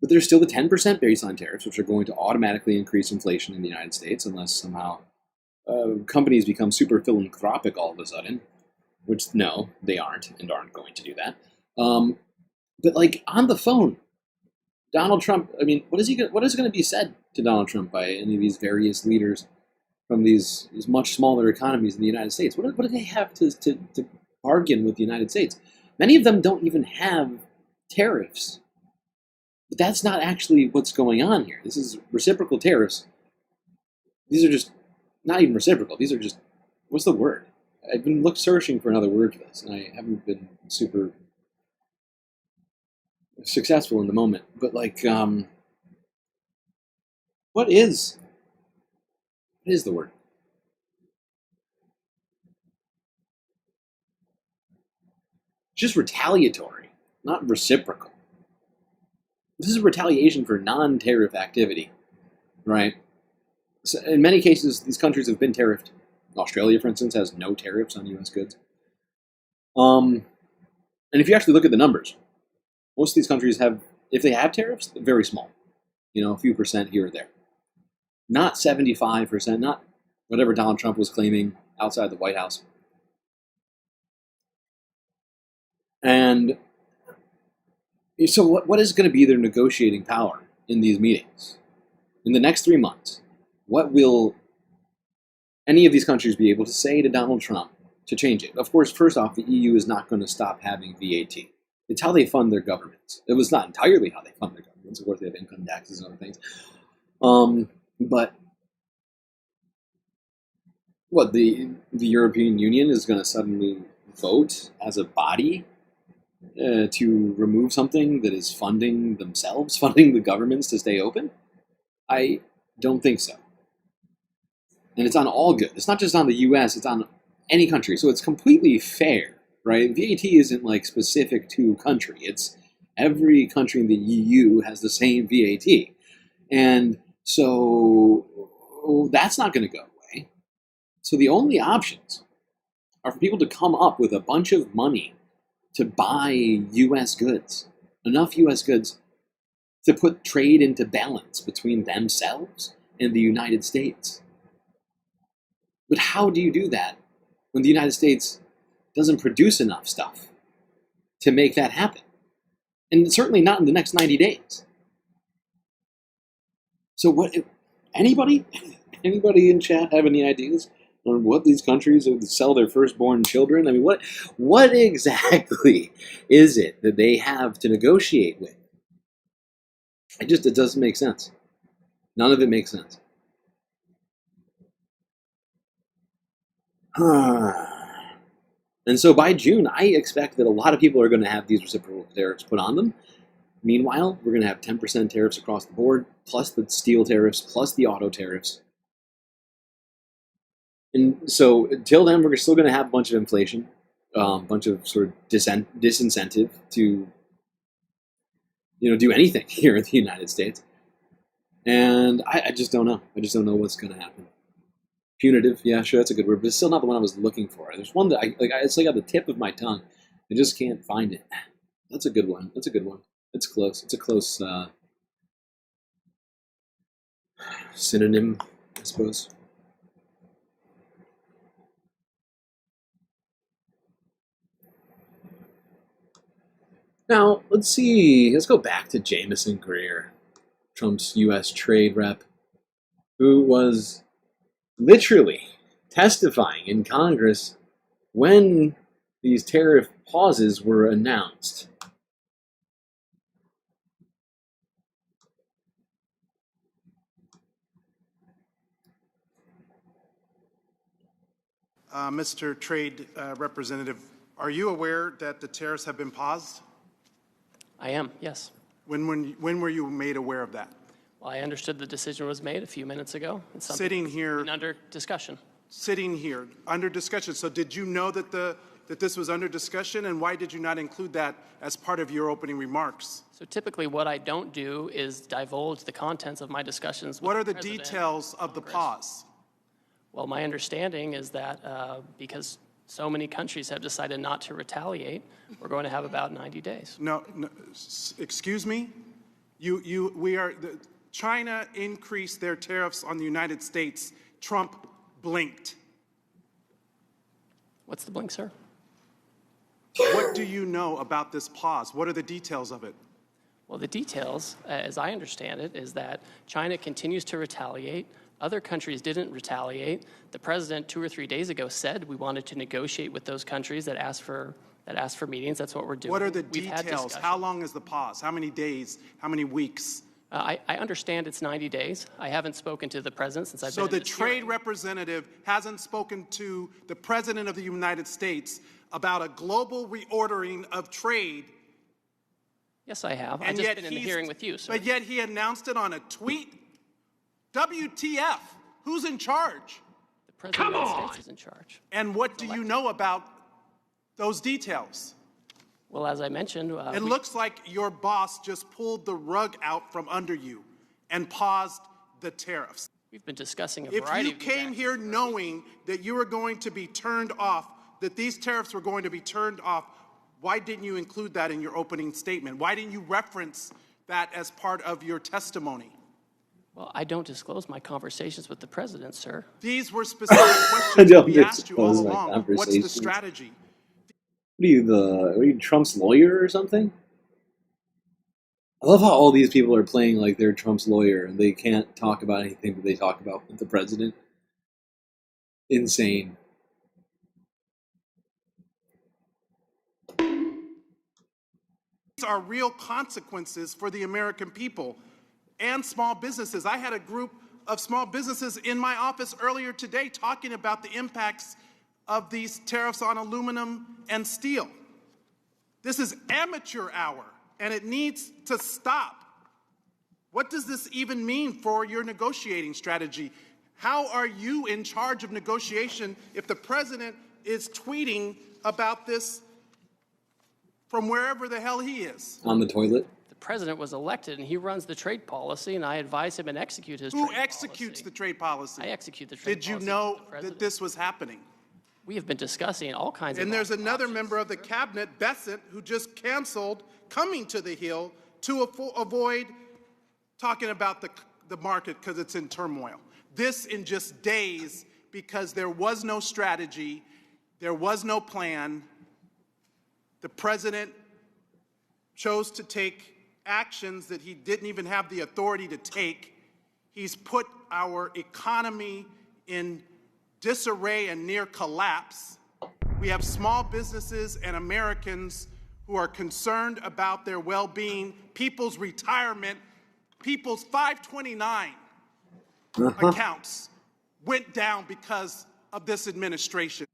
S4: But there's still the 10% baseline tariffs, which are going to automatically increase inflation in the United States unless somehow companies become super philanthropic all of a sudden, which no, they aren't and aren't going to do that. But like on the phone, Donald Trump, what is going to be said to Donald Trump by any of these various leaders from these much smaller economies in the United States? What do they have to bargain with the United States? Many of them don't even have tariffs. But that's not actually what's going on here. This is reciprocal tariffs. These are just not even reciprocal. These are just, what's the word? I've been searching for another word for this, and I haven't been super successful in the moment. But like, what is the word? Just retaliatory, not reciprocal. This is retaliation for non-tariff activity, right? So in many cases, these countries have been tariffed. Australia, for instance, has no tariffs on U.S. goods. And if you actually look at the numbers, most of these countries have, if they have tariffs, they're very small. A few percent here or there. Not 75%, not whatever Donald Trump was claiming outside the White House. And so what is going to be their negotiating power in these meetings? In the next 3 months, what will any of these countries be able to say to Donald Trump to change it. Of course, first off, the EU is not going to stop having VAT. It's how they fund their governments. It was not entirely how they fund their governments. Of course, they have income taxes and other things. But what, the European Union is going to suddenly vote as a body to remove something that is funding themselves, funding the governments to stay open? I don't think so. And it's on all goods. It's not just on the US, it's on any country. So it's completely fair, right? VAT isn't like specific to a country. It's every country in the EU has the same VAT. And so that's not going to go away. So the only options are for people to come up with a bunch of money to buy US goods, enough US goods to put trade into balance between themselves and the United States. But how do you do that when the United States doesn't produce enough stuff to make that happen? And certainly not in the next 90 days. So what, anybody in chat have any ideas on what these countries would sell their firstborn children? I mean, what exactly is it that they have to negotiate with? It doesn't make sense. None of it makes sense. And so by June, I expect that a lot of people are going to have these reciprocal tariffs put on them. Meanwhile, we're going to have 10% tariffs across the board, plus the steel tariffs, plus the auto tariffs. And so until then, we're still going to have a bunch of inflation, a bunch of sort of disincentive to do anything here in the United States. And I just don't know. I just don't know what's going to happen. Punitive, yeah, sure, that's a good word, but it's still not the one I was looking for. There's one that it's like on the tip of my tongue. I just can't find it. That's a good one. That's a good one. It's close. It's a close synonym, I suppose. Now, let's see. Let's go back to Jamison Greer, Trump's U.S. trade rep, who was literally testifying in Congress when these tariff pauses were announced.
S3: Mr. Trade Representative, are you aware that the tariffs have been paused?
S1: I am, yes.
S3: When were you made aware of that?
S1: Well, I understood the decision was made a few minutes ago. It's something
S3: sitting here
S1: under discussion.
S3: Sitting here under discussion. So did you know that this was under discussion, and why did you not include that as part of your opening remarks?
S1: So typically what I don't do is divulge the contents of my discussions with
S3: What are
S1: the
S3: the details of the pause?
S1: Well, my understanding is that because so many countries have decided not to retaliate, we're going to have about 90 days.
S3: No, excuse me? China increased their tariffs on the United States. Trump blinked.
S1: What's the blink, sir?
S3: What do you know about this pause? What are the details of it?
S1: Well, the details, as I understand it, is that China continues to retaliate. Other countries didn't retaliate. The president 2 or 3 days ago said we wanted to negotiate with those countries that asked for meetings. That's what we're doing.
S3: What are the details? How long is the pause? How many days? How many weeks?
S1: I understand it's 90 days. I haven't spoken to the president since I've been in this
S3: So the trade representative hasn't spoken to the president of the United States about a global reordering of trade.
S1: Yes, I have. I've just been in the hearing with you, sir.
S3: But yet he announced it on a tweet. WTF? Who's in charge?
S1: The president of the United States is in charge.
S3: And what do you know about those details?
S1: Well, as I mentioned,
S3: it looks like your boss just pulled the rug out from under you and paused the tariffs.
S1: We've been discussing a variety of
S3: If you came here knowing that you were going to be turned off, that these tariffs were going to be turned off, why didn't you include that in your opening statement? Why didn't you reference that as part of your testimony?
S1: Well, I don't disclose my conversations with the president, sir.
S3: These were specific questions that we asked you all along. What's the strategy?
S4: What are you, Trump's lawyer or something? I love how all these people are playing like they're Trump's lawyer and they can't talk about anything that they talk about with the president. Insane.
S3: These are real consequences for the American people and small businesses. I had a group of small businesses in my office earlier today talking about the impacts of these tariffs on aluminum and steel. This is amateur hour, and it needs to stop. What does this even mean for your negotiating strategy? How are you in charge of negotiation if the president is tweeting about this from wherever the hell he is?
S4: On the toilet?
S1: The president was elected, and he runs the trade policy, and I advise him and execute his
S3: Who
S1: trade
S3: executes
S1: policy.
S3: the trade policy?
S1: I execute the trade
S3: Did you
S1: policy.
S3: know that this was happening?
S1: We have been discussing all kinds of
S3: And there's another member of the cabinet, Besant, who just canceled coming to the Hill to avoid talking about the market because it's in turmoil. This in just days because there was no strategy, there was no plan. The president chose to take actions that he didn't even have the authority to take. He's put our economy in disarray and near collapse. We have small businesses and Americans who are concerned about their well-being, people's retirement, people's 529 accounts went down because of this administration.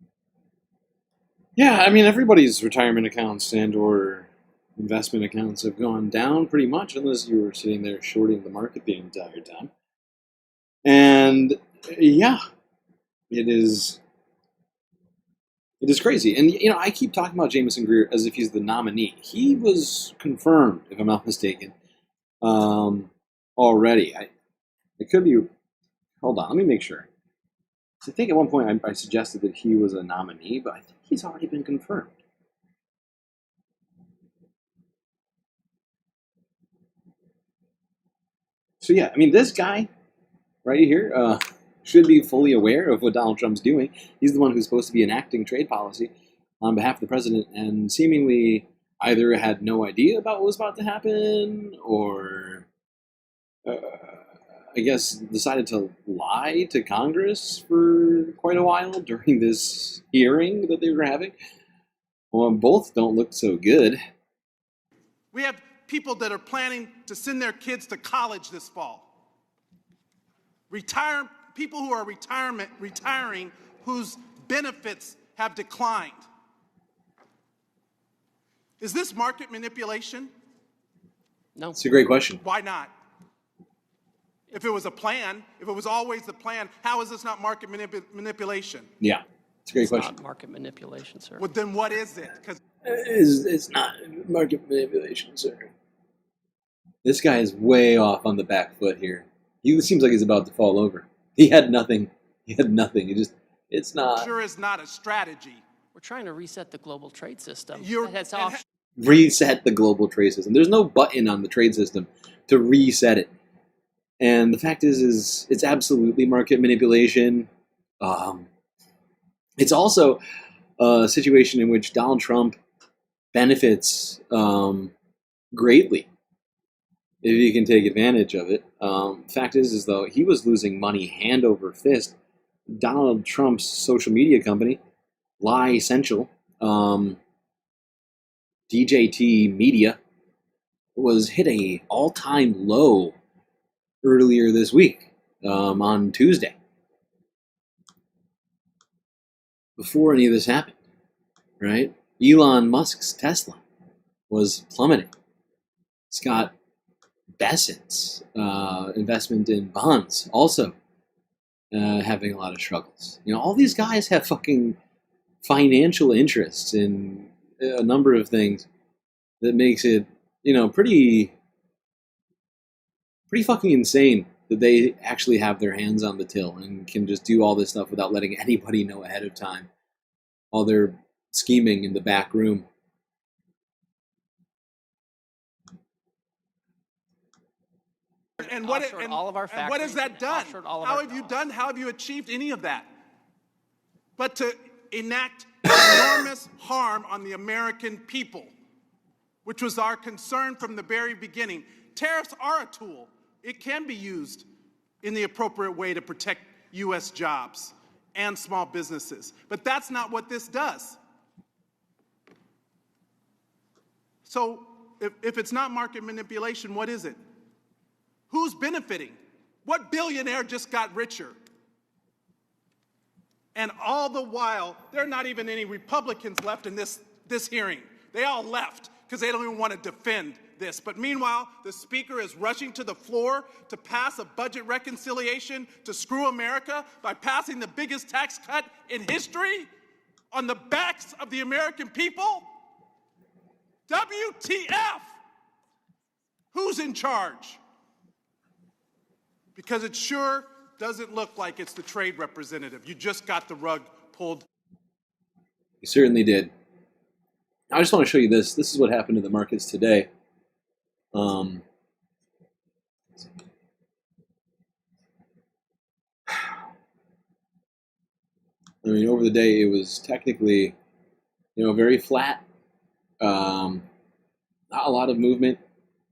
S4: Yeah, I mean, everybody's retirement accounts and or investment accounts have gone down pretty much, unless you were sitting there shorting the market the entire time. And yeah, it is crazy. And, you know, I keep talking about Jamison Greer as if he's the nominee. He was confirmed, if I'm not mistaken, already. It could be, hold on, let me make sure. I think at one point I suggested that he was a nominee, but I think he's already been confirmed. So yeah, I mean, this guy right here should be fully aware of what Donald Trump's doing. He's the one who's supposed to be enacting trade policy on behalf of the president, and seemingly either had no idea about what was about to happen, or I guess decided to lie to Congress for quite a while during this hearing that they were having. Well, both don't look so good.
S3: We have people that are planning to send their kids to college this fall. People who are retiring whose benefits have declined. Is this market manipulation?
S1: No.
S4: It's a great question.
S3: Why not? If it was a plan, if it was always the plan, how is this not market manipulation?
S4: Yeah, it's a great question.
S1: It's not market manipulation, sir.
S3: Well, then what is it?
S4: It's not market manipulation, sir. This guy is way off on the back foot here. He seems like he's about to fall over. He had nothing. It's not.
S3: Sure is not a strategy.
S1: We're trying to reset the global trade system.
S4: Reset the global trade system. There's no button on the trade system to reset it. And the fact is it's absolutely market manipulation. It's also a situation in which Donald Trump benefits greatly if he can take advantage of it. Fact is though, he was losing money hand over fist. Donald Trump's social media company, Lie Essential, DJT Media, was hit a all-time low earlier this week, on Tuesday, before any of this happened, right? Elon Musk's Tesla was plummeting. Scott Bessent's investment in bonds also having a lot of struggles. You know, all these guys have fucking financial interests in a number of things that makes it, you know, pretty fucking insane that they actually have their hands on the till and can just do all this stuff without letting anybody know ahead of time while they're scheming in the back room.
S3: And what has that done? How have you done? How have you achieved any of that? But to enact enormous harm on the American people, which was our concern from the very beginning. Tariffs are a tool. It can be used in the appropriate way to protect U.S. jobs and small businesses. But that's not what this does. So if it's not market manipulation, what is it? Who's benefiting? What billionaire just got richer? And all the while, there are not even any Republicans left in this hearing. They all left because they don't even want to defend this. But meanwhile, the Speaker is rushing to the floor to pass a budget reconciliation to screw America by passing the biggest tax cut in history on the backs of the American people. WTF? Who's in charge? Because it sure doesn't look like it's the trade representative. You just got the rug pulled.
S4: He certainly did. I just want to show you this. This is what happened to the markets today. I mean, over the day, it was technically, very flat. Not a lot of movement.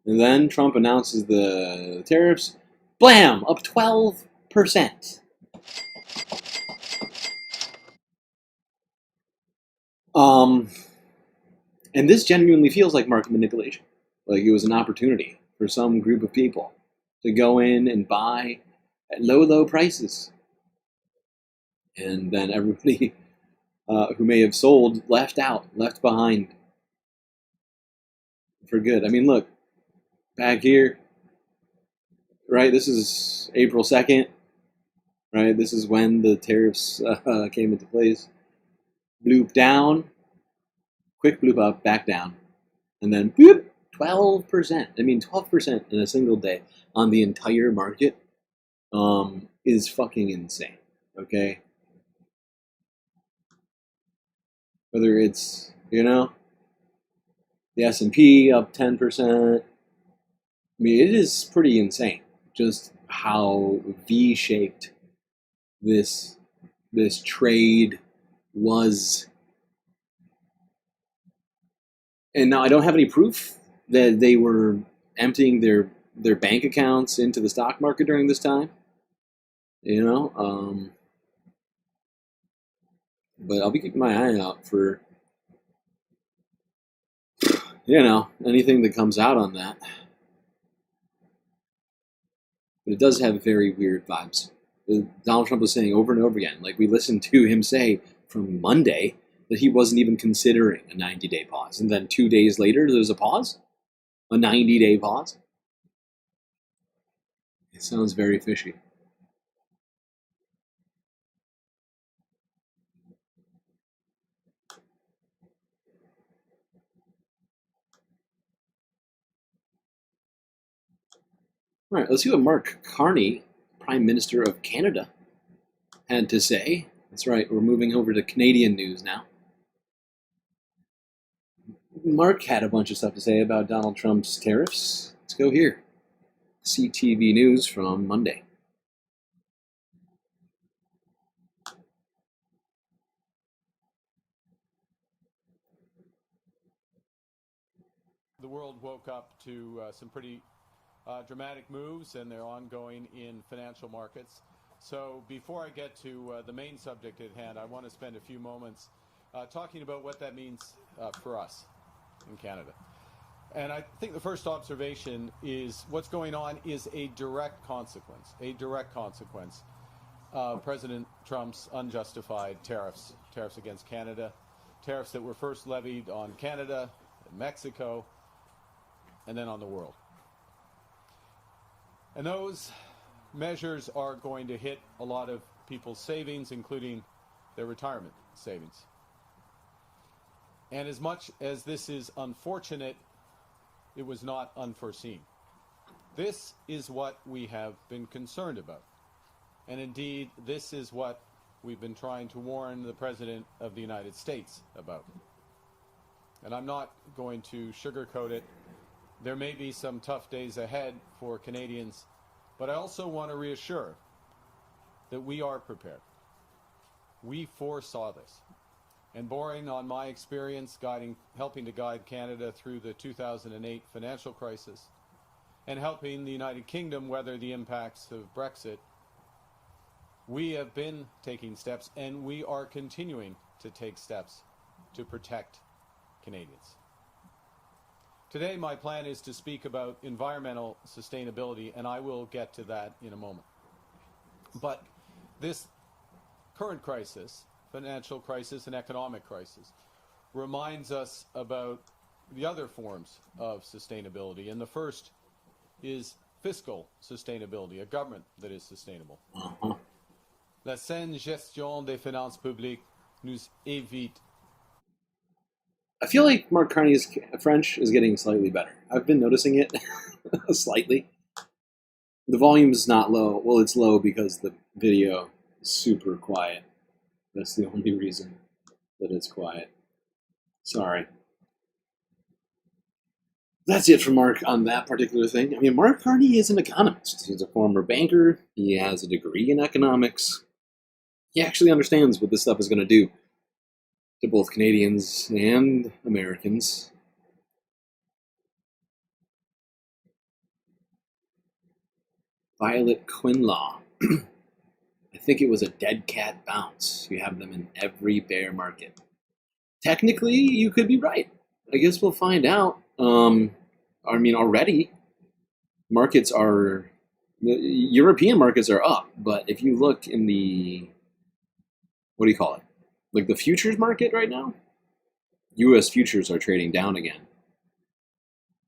S4: And then Trump announces the tariffs. Blam! Up 12%. And this genuinely feels like market manipulation. Like it was an opportunity for some group of people to go in and buy at low, low prices. And then everybody who may have sold left behind for good. I mean, look, back here, right? This is April 2nd, right? This is when the tariffs came into place. Bloop down, quick bloop up, back down, and then boop, 12%. I mean, 12% in a single day on the entire market is fucking insane, okay? Whether it's, the S&P up 10%. I mean, it is pretty insane just how V-shaped this trade was. And now I don't have any proof that they were emptying their bank accounts into the stock market during this time. But I'll be keeping my eye out for, anything that comes out on that. But it does have very weird vibes. Donald Trump was saying over and over again, like we listened to him say from Monday, that he wasn't even considering a 90-day pause. And then 2 days later, there's a pause? A 90-day pause? It sounds very fishy. All right, let's see what Mark Carney, Prime Minister of Canada, had to say. That's right, we're moving over to Canadian news now. Mark had a bunch of stuff to say about Donald Trump's tariffs. Let's go here. CTV News from Monday.
S7: The world woke up to some pretty dramatic moves, and they're ongoing in financial markets. So before I get to the main subject at hand, I want to spend a few moments talking about what that means for us in Canada. And I think the first observation is what's going on is a direct consequence of President Trump's unjustified tariffs against Canada, tariffs that were first levied on Canada, and Mexico, and then on the world. And those measures are going to hit a lot of people's savings, including their retirement savings. And as much as this is unfortunate, it was not unforeseen. This is what we have been concerned about. And indeed, this is what we've been trying to warn the President of the United States about. And I'm not going to sugarcoat it. There may be some tough days ahead for Canadians, but I also want to reassure that we are prepared. We foresaw this. And borrowing on my experience helping to guide Canada through the 2008 financial crisis and helping the United Kingdom weather the impacts of Brexit, we have been taking steps, and we are continuing to take steps to protect Canadians. Today, my plan is to speak about environmental sustainability, and I will get to that in a moment. But this current crisis, financial crisis and economic crisis, reminds us about the other forms of sustainability. And the first is fiscal sustainability, a government that is sustainable. La saine gestion des finances publiques nous évite.
S4: I feel like Mark Carney's French is getting slightly better. I've been noticing it slightly. The volume's not low. Well, it's low because the video is super quiet. That's the only reason that it's quiet. Sorry. That's it for Mark on that particular thing. I mean, Mark Carney is an economist. He's a former banker. He has a degree in economics. He actually understands what this stuff is going to do to both Canadians and Americans. Violet Quinlaw. I think it was a dead cat bounce. You have them in every bear market. Technically, you could be right. I guess we'll find out. I mean, already, markets are... The European markets are up, but if you look in the... What do you call it? Like the futures market right now? U.S. futures are trading down again.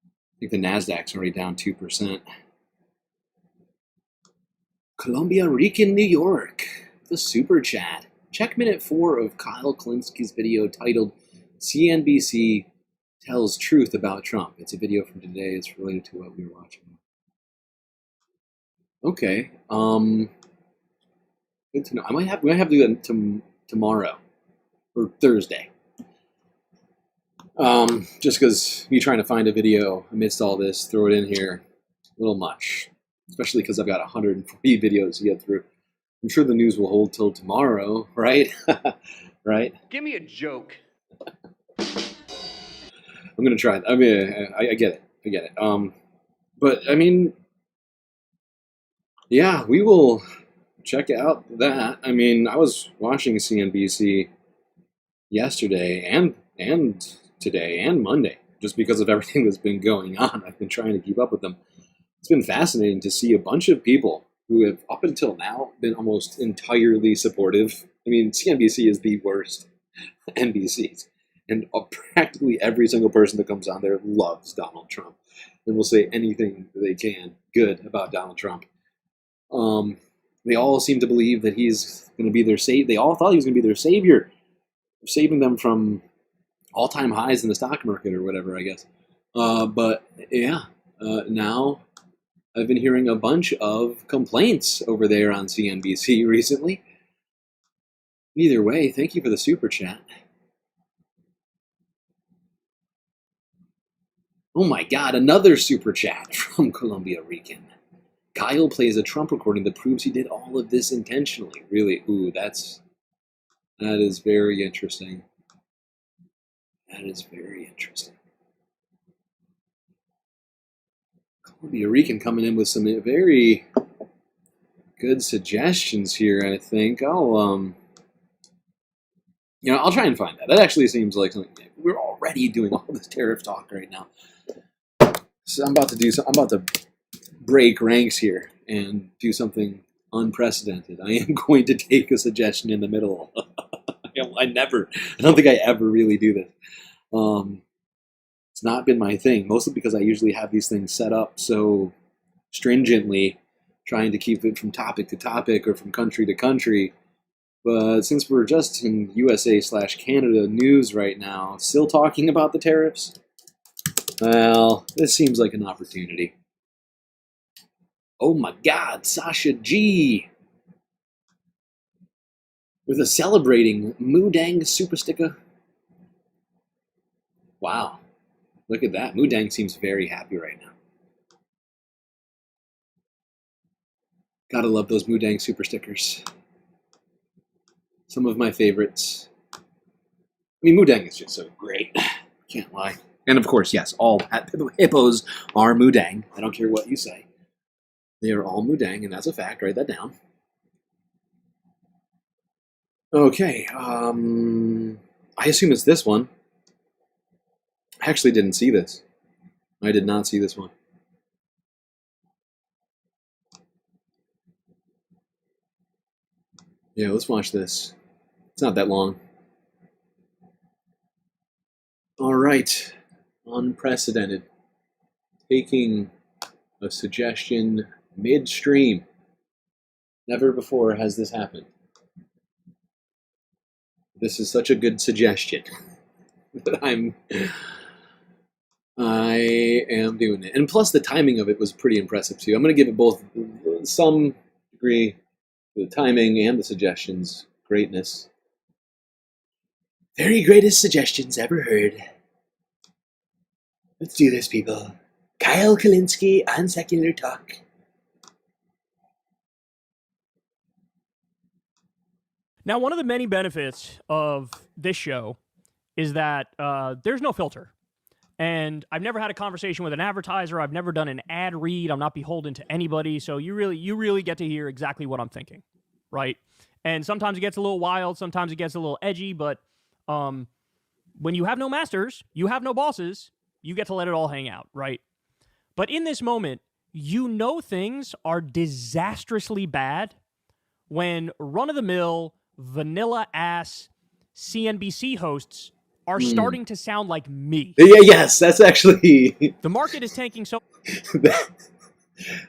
S4: I think the NASDAQ's already down 2%. Columbia Rican, New York. The super chat. Check minute 4 of Kyle Klinsky's video titled CNBC Tells Truth About Trump. It's a video from today. It's related to what we were watching. Okay. Good to know. We might have to do that tomorrow. Or Thursday. Just because me trying to find a video amidst all this, throw it in here, a little much. Especially because I've got 140 videos to get through. I'm sure the news will hold till tomorrow, right? Right?
S12: Give me a joke.
S4: I'm going to try it. I mean, I get it. I get it. But, I mean, yeah, we will check out that. I mean, I was watching CNBC yesterday and today and Monday, just because of everything that's been going on. I've been trying to keep up with them. It's been fascinating to see a bunch of people who have, up until now, been almost entirely supportive. I mean, CNBC is the worst NBCs. And practically every single person that comes on there loves Donald Trump. And will say anything they can good about Donald Trump. They all seem to believe that he's going to be their savior. They all thought he was going to be their savior. Saving them from all-time highs in the stock market or whatever, I guess. But, yeah, now I've been hearing a bunch of complaints over there on CNBC recently. Either way, thank you for the super chat. Oh my god, another super chat from Columbia Rican. Kyle plays a Trump recording that proves he did all of this intentionally. Really? Ooh, that is very interesting. That is very interesting. Columbia Rican coming in with some very good suggestions here, I think. I'll try and find that. That actually seems like something. We're already doing all this tariff talk right now. So I'm about to break ranks here and do something unprecedented. I am going to take a suggestion in the middle. I don't think I ever really do this. It's not been my thing, mostly because I usually have these things set up so stringently, trying to keep it from topic to topic or from country to country. But since we're just in USA/Canada news right now, still talking about the tariffs, well, this seems like an opportunity. Oh my god, Sasha G! With a celebrating Moodang super sticker. Wow. Look at that. Moodang seems very happy right now. Gotta love those Moodang super stickers. Some of my favorites. I mean, Moodang is just so great. Can't lie. And of course, yes, all hippos are Moodang. I don't care what you say. They are all Moodang, and that's a fact. Write that down. Okay. I assume it's this one. I actually didn't see this. I did not see this one. Yeah, let's watch this. It's not that long. All right. Unprecedented. Taking a suggestion midstream. Never before has this happened. This is such a good suggestion that I am doing it. And plus the timing of it was pretty impressive too. I'm going to give it both some degree, the timing and the suggestions, greatness. Very greatest suggestions ever heard. Let's do this, people. Kyle Kalinske on Secular Talk.
S10: Now, one of the many benefits of this show is that there's no filter. And I've never had a conversation with an advertiser. I've never done an ad read. I'm not beholden to anybody. So you really get to hear exactly what I'm thinking, right? And sometimes it gets a little wild. Sometimes it gets a little edgy. But when you have no masters, you have no bosses, you get to let it all hang out, right? But in this moment, you know things are disastrously bad when run-of-the-mill, vanilla-ass CNBC hosts are starting to sound like me.
S4: Yeah, yes, that's actually...
S10: The market is tanking so...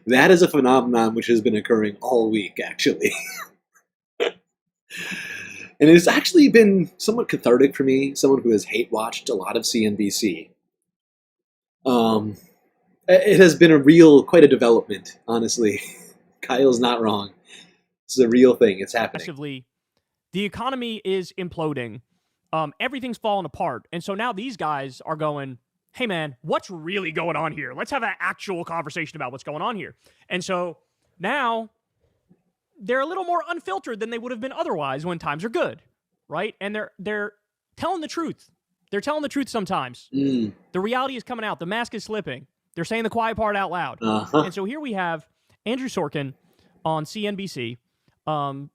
S4: That is a phenomenon which has been occurring all week, actually. And it's actually been somewhat cathartic for me, someone who has hate-watched a lot of CNBC. It has been quite a development, honestly. Kyle's not wrong. This is a real thing. It's happening.
S10: The economy is imploding. Everything's falling apart. And so now these guys are going, hey, man, what's really going on here? Let's have an actual conversation about what's going on here. And so now they're a little more unfiltered than they would have been otherwise when times are good, right? And they're telling the truth. They're telling the truth sometimes. The reality is coming out. The mask is slipping. They're saying the quiet part out loud. And so here we have Andrew Sorkin on CNBC,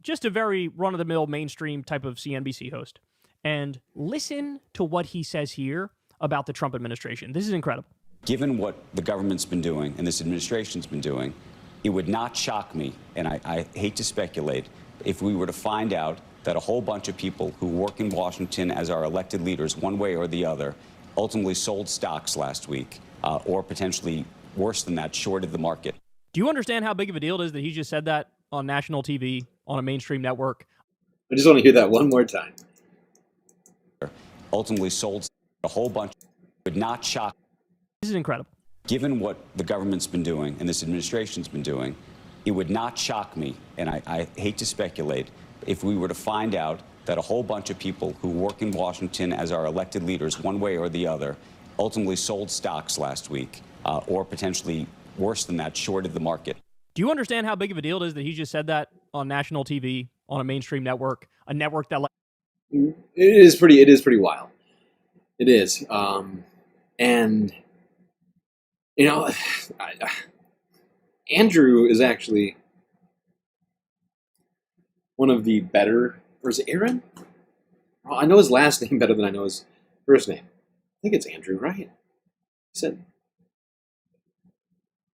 S10: just a very run-of-the-mill mainstream type of CNBC host. And listen to what he says here about the Trump administration. This is incredible.
S22: Given what the government's been doing and this administration's been doing, it would not shock me, and I hate to speculate, if we were to find out that a whole bunch of people who work in Washington as our elected leaders, one way or the other, ultimately sold stocks last week, or potentially worse than that, shorted the market.
S10: Do you understand how big of a deal it is that he just said that on national TV, on a mainstream network?
S4: I just want to hear that one more time.
S22: Ultimately sold a whole bunch, would not shock.
S10: This is incredible.
S22: Given what the government's been doing and this administration's been doing, it would not shock me, and I hate to speculate, if we were to find out that a whole bunch of people who work in Washington as our elected leaders, one way or the other, ultimately sold stocks last week, or potentially worse than that, shorted the market.
S10: Do you understand how big of a deal it is that he just said that on national TV, on a mainstream network, a network that...
S4: It is pretty wild. It is. And, you know, Andrew is actually one of the better, or is it Aaron? Oh, I know his last name better than I know his first name. I think it's Andrew, right? He said,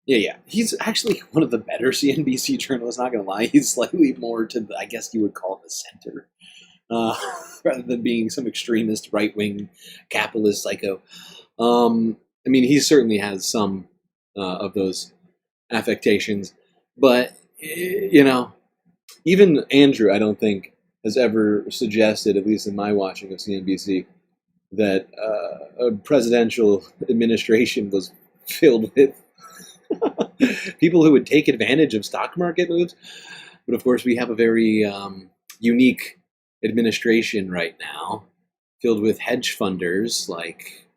S4: yeah. He's actually one of the better CNBC journalists, not going to lie. He's slightly more to the, I guess you would call it the center, rather than being some extremist right-wing capitalist psycho. I mean, he certainly has some of those affectations, but, you know, even Andrew, I don't think, has ever suggested, at least in my watching of CNBC, that a presidential administration was filled with people who would take advantage of stock market moves. But of course, we have a very unique administration right now, filled with hedge funders like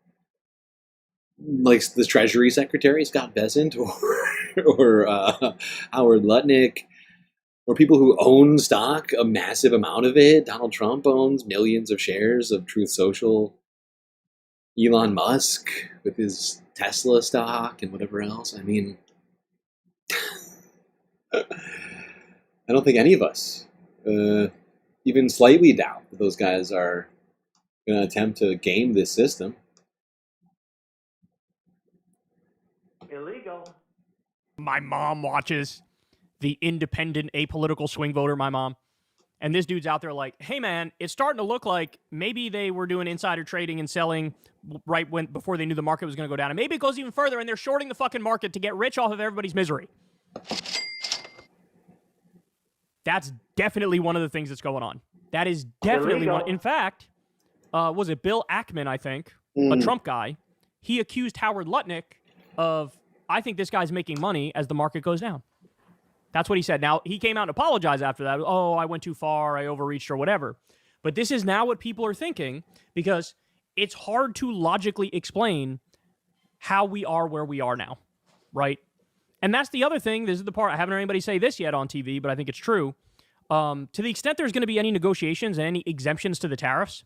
S4: the Treasury Secretary, Scott Bessent, or Howard Lutnick, or people who own stock, a massive amount of it. Donald Trump owns millions of shares of Truth Social. Elon Musk with his Tesla stock and whatever else. I mean, I don't think any of us even slightly doubt that those guys are going to attempt to game this system.
S10: My mom watches the independent, apolitical swing voter, my mom. And this dude's out there like, hey, man, it's starting to look like maybe they were doing insider trading and selling before they knew the market was going to go down. And maybe it goes even further and they're shorting the fucking market to get rich off of everybody's misery. That's definitely one of the things that's going on. That is definitely one. In fact, was it Bill Ackman, I think, a Trump guy? He accused Howard Lutnick of, I think this guy's making money as the market goes down. That's what he said. Now, he came out and apologized after that. Oh, I went too far, I overreached or whatever. But this is now what people are thinking because it's hard to logically explain how we are where we are now, right? And that's the other thing. This is the part. I haven't heard anybody say this yet on TV, but I think it's true. To the extent there's going to be any negotiations and any exemptions to the tariffs,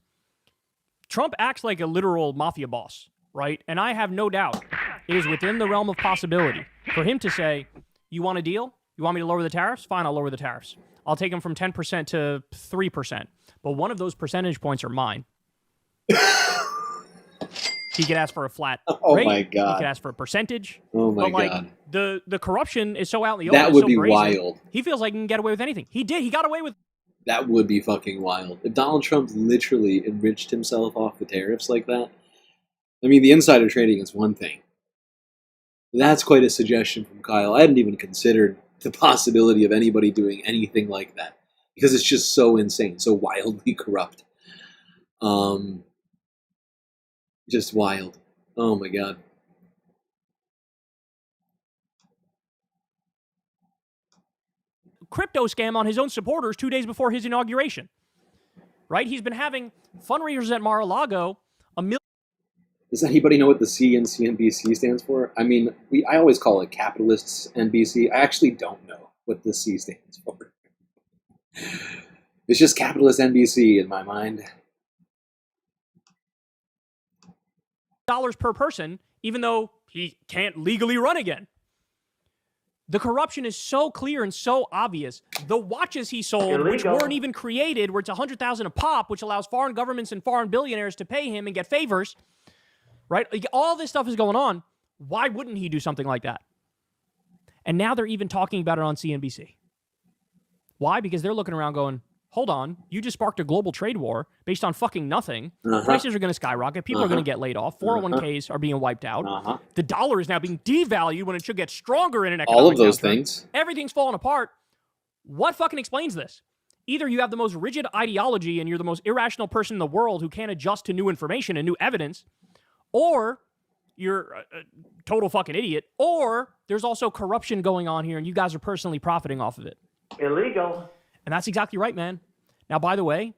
S10: Trump acts like a literal mafia boss, right? And I have no doubt it is within the realm of possibility for him to say, you want a deal? You want me to lower the tariffs? Fine, I'll lower the tariffs. I'll take them from 10% to 3%. But one of those percentage points are mine. He could ask for a flat rate.
S4: Oh my God.
S10: He could ask for a percentage.
S4: Oh my
S10: but
S4: God.
S10: The corruption is so out in the open.
S4: That would
S10: so
S4: be
S10: brazen,
S4: wild.
S10: He feels like he can get away with anything. He did. He got away with.
S4: That would be fucking wild. If Donald Trump literally enriched himself off the tariffs like that, I mean, the insider trading is one thing. That's quite a suggestion from Kyle. I hadn't even considered the possibility of anybody doing anything like that because it's just so insane, so wildly corrupt. Just wild. Oh my God.
S10: Crypto scam on his own supporters 2 days before his inauguration. Right? He's been having fundraisers at Mar-a-Lago.
S4: Does anybody know what the C in CNBC stands for? I mean, I always call it capitalists NBC. I actually don't know what the C stands for. It's just capitalist NBC in my mind.
S10: Dollars per person, even though he can't legally run again. The corruption is so clear and so obvious. The watches he sold, which weren't even created, where it's $100,000 a pop, which allows foreign governments and foreign billionaires to pay him and get favors, right? Like, all this stuff is going on. Why wouldn't he do something like that? And now they're even talking about it on CNBC. Why? Because they're looking around going, hold on, you just sparked a global trade war based on fucking nothing. Prices are going to skyrocket. People are going to get laid off. 401ks are being wiped out. The dollar is now being devalued when it should get stronger in an economic
S4: all of those
S10: downturn.
S4: things.
S10: Everything's falling apart. What fucking explains this? Either you have the most rigid ideology and you're the most irrational person in the world who can't adjust to new information and new evidence, or you're a total fucking idiot, or there's also corruption going on here and you guys are personally profiting off of it.
S8: Illegal.
S10: And that's exactly right, man. Now, by the way,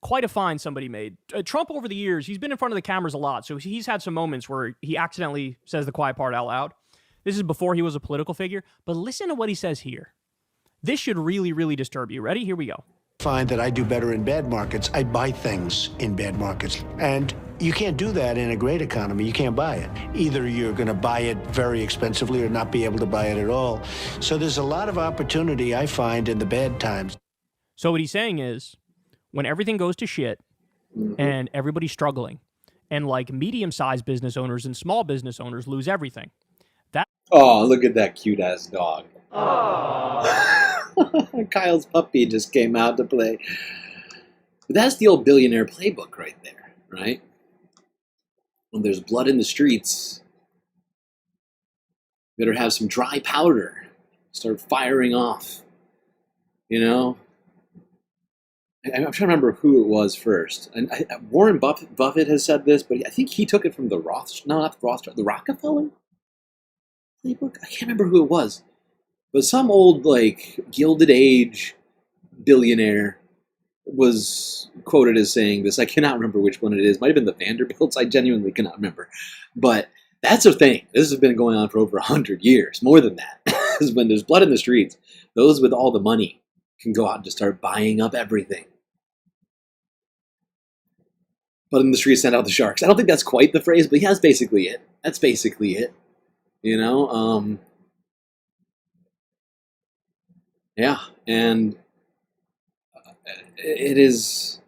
S10: quite a find somebody made. Trump, over the years, he's been in front of the cameras a lot, so he's had some moments where he accidentally says the quiet part out loud. This is before he was a political figure, but listen to what he says here. This should really, really disturb you. Ready? Here we go.
S9: Find that I do better in bad markets. I buy things in bad markets. And you can't do that in a great economy. You can't buy it. Either you're going to buy it very expensively or not be able to buy it at all. So there's a lot of opportunity I find in the bad times.
S10: So what he's saying is, when everything goes to shit and everybody's struggling, and like medium-sized business owners and small business owners lose everything.
S4: Oh, look at that cute-ass dog. Kyle's puppy just came out to play. But that's the old billionaire playbook right there, right? When there's blood in the streets, you better have some dry powder. Start firing off. You know? I'm trying to remember who it was first. And Warren Buffett has said this, but I think he took it from the the Rockefeller playbook? I can't remember who it was. But some old, like, Gilded Age billionaire was quoted as saying this. I cannot remember which one it is. Might have been the Vanderbilts. I genuinely cannot remember. But that's a thing. This has been going on for over 100 years. More than that. Because when there's blood in the streets, those with all the money can go out and just start buying up everything. Blood in the streets, send out the sharks. I don't think that's quite the phrase, but yeah, that's basically it. That's basically it. You know? Yeah, and it is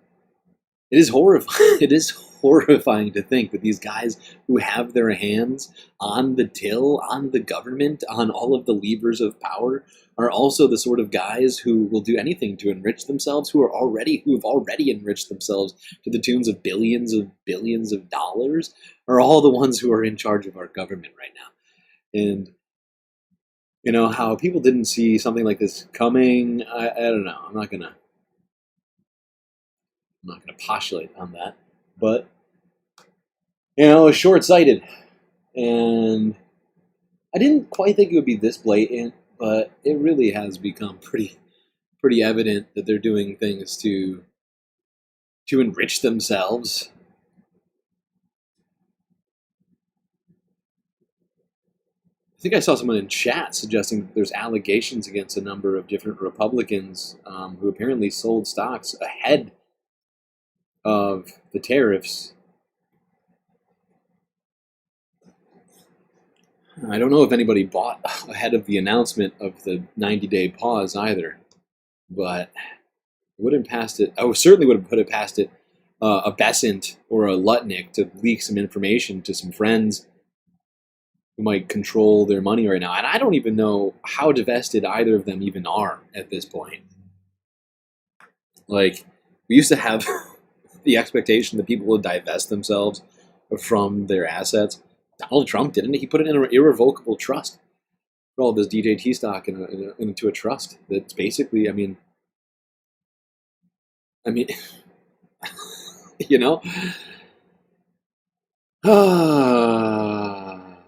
S4: horrifying. It is horrifying to think that these guys who have their hands on the till, on the government, on all of the levers of power, are also the sort of guys who will do anything to enrich themselves, who have already enriched themselves to the tunes of billions of dollars, are all the ones who are in charge of our government right now. And you know, how people didn't see something like this coming, I don't know. I'm not gonna postulate on that, but you know, it was short-sighted, and I didn't quite think it would be this blatant, but it really has become pretty evident that they're doing things to enrich themselves. I think I saw someone in chat suggesting that there's allegations against a number of different Republicans who apparently sold stocks ahead of the tariffs. I don't know if anybody bought ahead of the announcement of the 90-day pause either, but I wouldn't past it. I certainly would have put it past it a Besant or a Lutnick to leak some information to some friends who might control their money right now. And I don't even know how divested either of them even are at this point. Like, we used to have the expectation that people would divest themselves from their assets. Donald Trump didn't. He put it in an irrevocable trust. Put all of his DJT stock into a trust. That's basically, I mean, you know?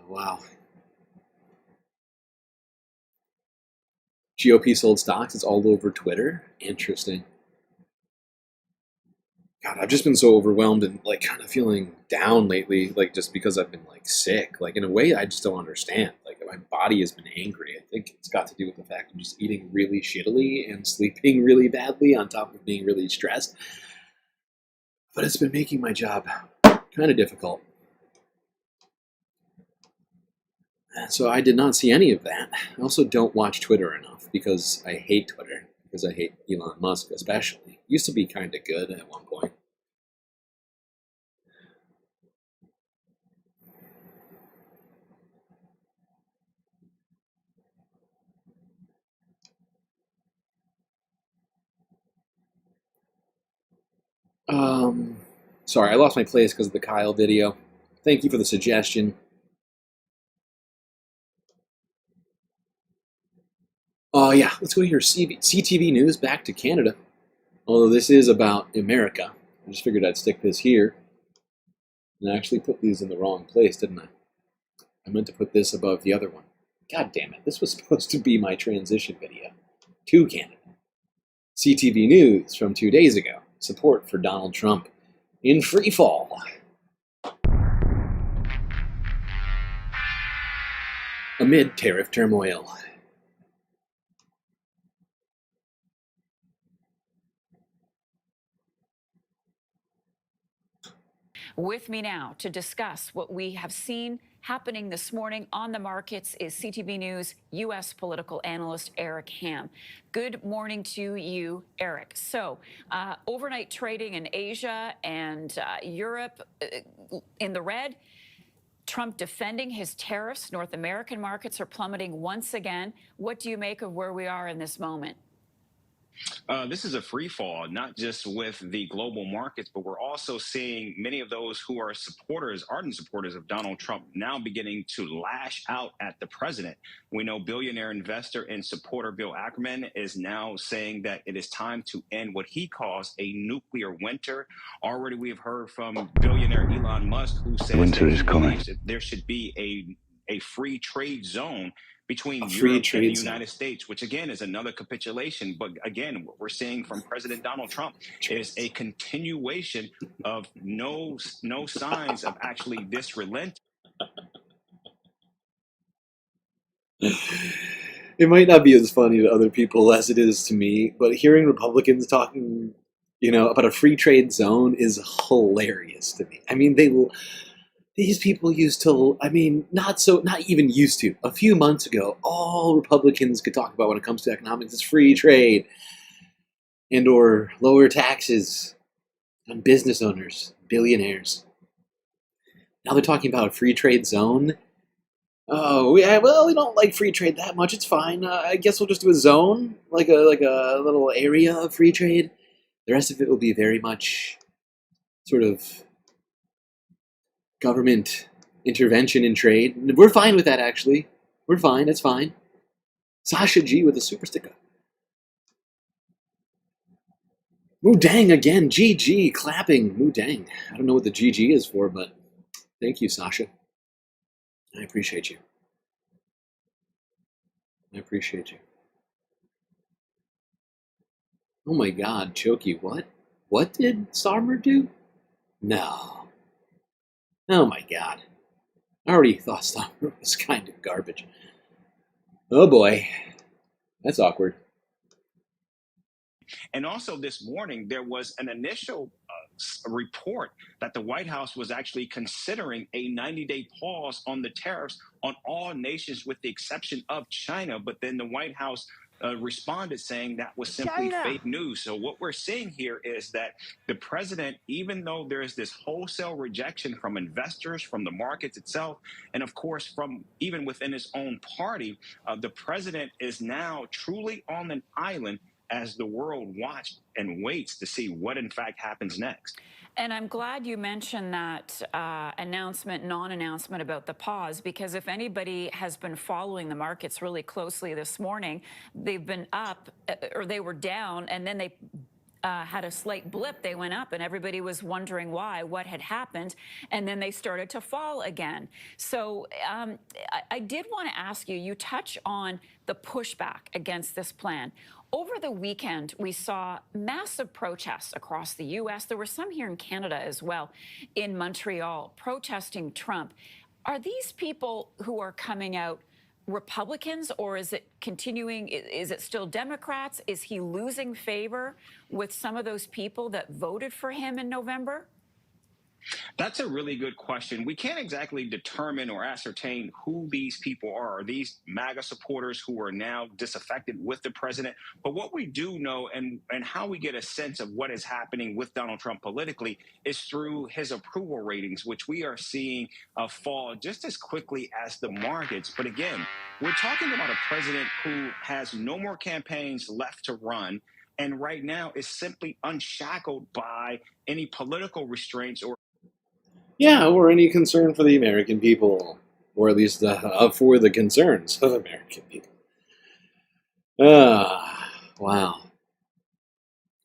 S4: Wow. GOP sold stocks. It's all over Twitter. Interesting. God, I've just been so overwhelmed and like kind of feeling down lately, like just because I've been like sick. Like in a way I just don't understand. Like my body has been angry. I think it's got to do with the fact I'm just eating really shittily and sleeping really badly on top of being really stressed. But it's been making my job kind of difficult. So I did not see any of that. I also don't watch Twitter enough because I hate Twitter. Because I hate Elon Musk especially. Used to be kind of good at one point. Sorry, I lost my place because of the Kyle video. Thank you for the suggestion. Oh yeah, let's go here. CTV News back to Canada. Although this is about America. I just figured I'd stick this here. And I actually put these in the wrong place, didn't I? I meant to put this above the other one. God damn it, this was supposed to be my transition video to Canada. CTV News from 2 days ago. Support for Donald Trump in free fall. Amid tariff turmoil.
S11: With me now to discuss what we have seen happening this morning on the markets is CTV News U.S. political analyst Eric Ham. Good morning to you, Eric. So, overnight trading in Asia and Europe in the red. Trump defending his tariffs. North American markets are plummeting once again. What do you make of where we are in this moment?
S13: This is a free fall, not just with the global markets, but we're also seeing many of those who are supporters, ardent supporters of Donald Trump, now beginning to lash out at the president. We know billionaire investor and supporter Bill Ackman is now saying that it is time to end what he calls a nuclear winter. Already we have heard from billionaire Elon Musk, who says
S23: Winter
S13: that
S23: is
S13: he
S23: coming.
S13: believes that there should be a free trade zone between Europe and the United States, which again is another capitulation. But again, what we're seeing from President Donald Trump is a continuation of no signs of actually this relenting.
S4: It might not be as funny to other people as it is to me, but hearing Republicans talking, about a free trade zone is hilarious to me. I mean, these people used to, not even used to. A few months ago, all Republicans could talk about when it comes to economics is free trade and or lower taxes. on business owners, billionaires. Now they're talking about a free trade zone. Oh, yeah, well, we don't like free trade that much. It's fine. I guess we'll just do a zone, like a little area of free trade. The rest of it will be very much sort of government intervention in trade. We're fine with that, actually. We're fine. It's fine. Sasha G with a super sticker. Moo dang again. GG clapping. Moo dang. I don't know what the GG is for, but thank you, Sasha. I appreciate you. I appreciate you. Oh my god, Choki, what? What did Starmer do? No. Oh my god. I already thought Starmer was kind of garbage. Oh boy. That's awkward.
S13: And also this morning, there was an initial report that the White House was actually considering a 90-day pause on the tariffs on all nations with the exception of China. But then the White House responded saying that was simply fake news. So what we're seeing here is that the president, even though there is this wholesale rejection from investors, from the markets itself, and of course from even within his own party, the president is now truly on an island as the world watched and waits to see what in fact happens next.
S11: And I'm glad you mentioned that non-announcement about the pause, because if anybody has been following the markets really closely this morning, they've been up or they were down, and then they had a slight blip. They went up and everybody was wondering why, what had happened, and then they started to fall again. So I did want to ask you, you touch on the pushback against this plan. Over the weekend, we saw massive protests across the U.S. There were some here in Canada as well, in Montreal, protesting Trump. Are these people who are coming out Republicans, or is it continuing? Is it still Democrats? Is he losing favor with some of those people that voted for him in November?
S13: That's a really good question. We can't exactly determine or ascertain who these people are. Are these MAGA supporters who are now disaffected with the president? But what we do know and how we get a sense of what is happening with Donald Trump politically is through his approval ratings, which we are seeing fall just as quickly as the markets. But again, we're talking about a president who has no more campaigns left to run, and right now is simply unshackled by any political restraints or
S4: or any concern for the American people, or at least for the concerns of American people. Wow.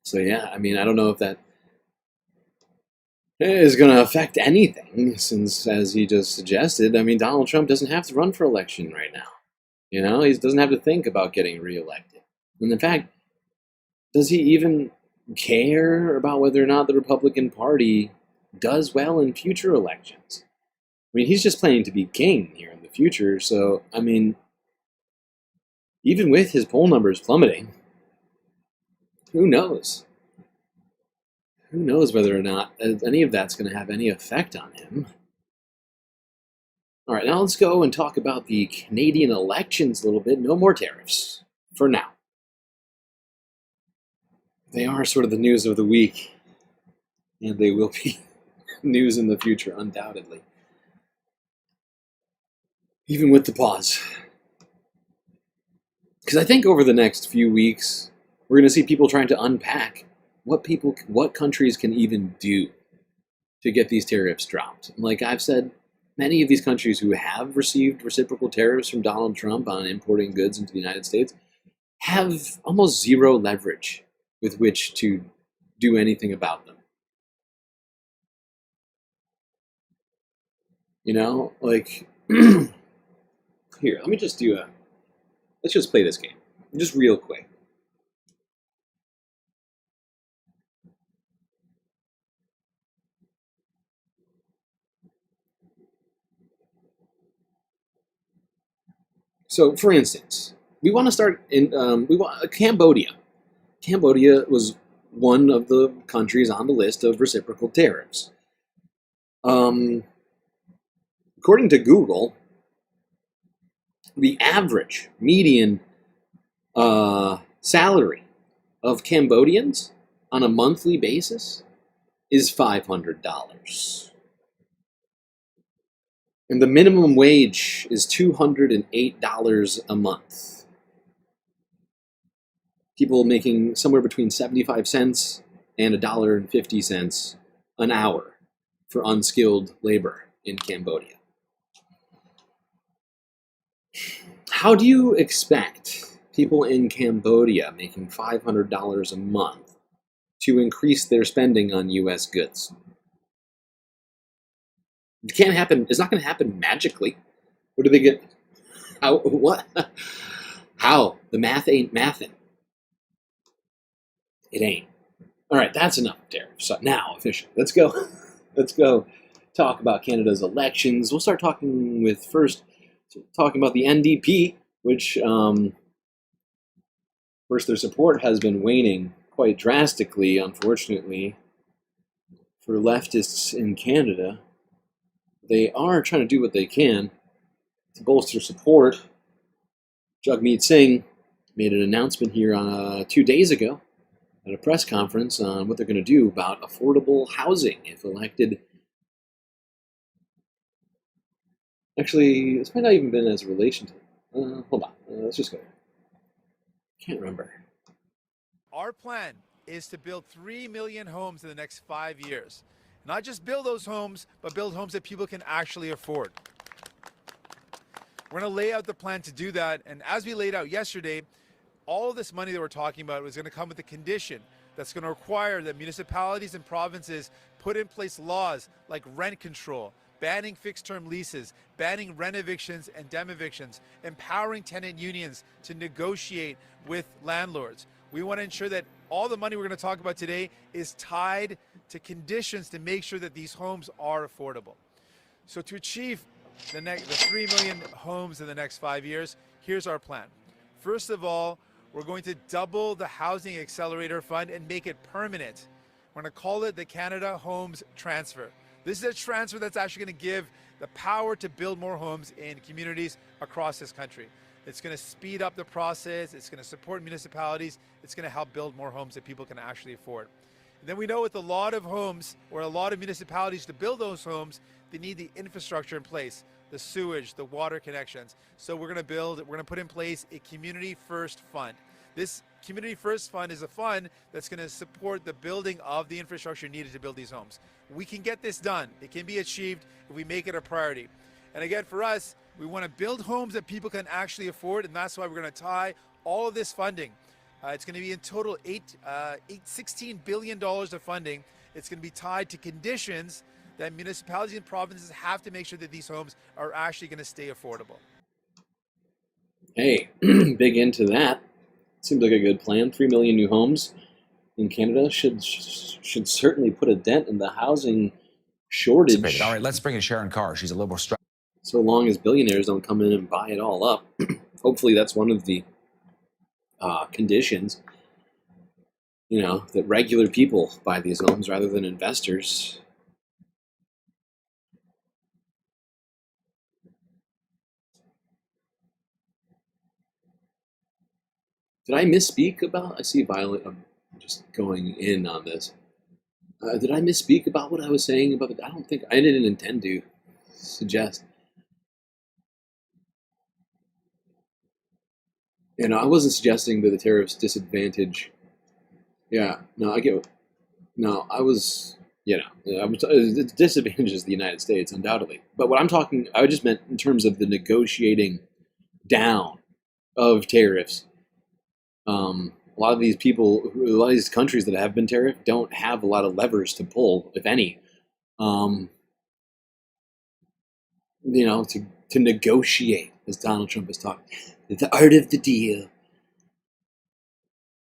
S4: So yeah, I mean, I don't know if that is going to affect anything, since, as he just suggested, I mean, Donald Trump doesn't have to run for election right now. You know, he doesn't have to think about getting reelected. And in fact, does he even care about whether or not the Republican Party does well in future elections? I mean, he's just planning to be king here in the future, so, I mean, even with his poll numbers plummeting, who knows? Who knows whether or not any of that's going to have any effect on him? All right, now let's go and talk about the Canadian elections a little bit. No more tariffs, for now. They are sort of the news of the week, and they will be news in the future, undoubtedly. Even with the pause. Because I think over the next few weeks, we're going to see people trying to unpack what countries can even do to get these tariffs dropped. Like I've said, many of these countries who have received reciprocal tariffs from Donald Trump on importing goods into the United States have almost zero leverage with which to do anything about them. You know, like, here, let me just let's just play this game, just real quick. So, for instance, we want to start in, Cambodia. Cambodia was one of the countries on the list of reciprocal tariffs. According to Google, the average median salary of Cambodians on a monthly basis is $500. And the minimum wage is $208 a month. People making somewhere between 75 cents and $1.50 an hour for unskilled labor in Cambodia. How do you expect people in Cambodia making $500 a month to increase their spending on U.S. goods? It can't happen. It's not going to happen magically. What do they get? How? What? How? The math ain't mathin'. It ain't. All right, that's enough tariffs. So now, officially, let's go. Let's go talk about Canada's elections. We'll start talking about the NDP, which, of course, their support has been waning quite drastically, unfortunately, for leftists in Canada. They are trying to do what they can to bolster support. Jagmeet Singh made an announcement here 2 days ago at a press conference on what they're going to do about affordable housing if elected. Actually, this might not even been as a relation to... hold on. Let's just go. Can't remember.
S2: Our plan is to build 3 million homes in the next 5 years. Not just build those homes, but build homes that people can actually afford. We're going to lay out the plan to do that. And as we laid out yesterday, all of this money that we're talking about was going to come with a condition that's going to require that municipalities and provinces put in place laws like rent control, banning fixed-term leases, banning rent evictions and dem evictions, empowering tenant unions to negotiate with landlords. We want to ensure that all the money we're going to talk about today is tied to conditions to make sure that these homes are affordable. So to achieve the 3 million homes in the next 5 years, here's our plan. First of all, we're going to double the Housing Accelerator Fund and make it permanent. We're going to call it the Canada Homes Transfer. This is a transfer that's actually going to give the power to build more homes in communities across this country. It's going to speed up the process. It's going to support municipalities. It's going to help build more homes that people can actually afford. And then we know with a lot of homes or a lot of municipalities to build those homes, they need the infrastructure in place, the sewage, the water connections. So we're going to put in place a Community First Fund. This Community First Fund is a fund that's going to support the building of the infrastructure needed to build these homes. We can get this done. It can be achieved if we make it a priority. And again, for us, we want to build homes that people can actually afford, and that's why we're going to tie all of this funding. It's going to be in total $16 billion of funding. It's going to be tied to conditions that municipalities and provinces have to make sure that these homes are actually going to stay affordable.
S4: Hey, big into that. Seems like a good plan. 3 million new homes in Canada should certainly put a dent in the housing shortage.
S16: All right, let's bring in Sharon Carr. She's a liberal.
S4: So long as billionaires don't come in and buy it all up. Hopefully that's one of the conditions, that regular people buy these homes rather than investors. Did I misspeak about? I see Violet. I'm just going in on this. Did I misspeak about what I was saying about it? I don't think I didn't intend to suggest. I wasn't suggesting that the tariffs disadvantage. Yeah, no, I get. No, I was. It disadvantages the United States undoubtedly. But what I just meant in terms of the negotiating down of tariffs. A lot of these countries that have been tariffed don't have a lot of levers to pull, if any, to negotiate, as Donald Trump is talking. The art of the deal.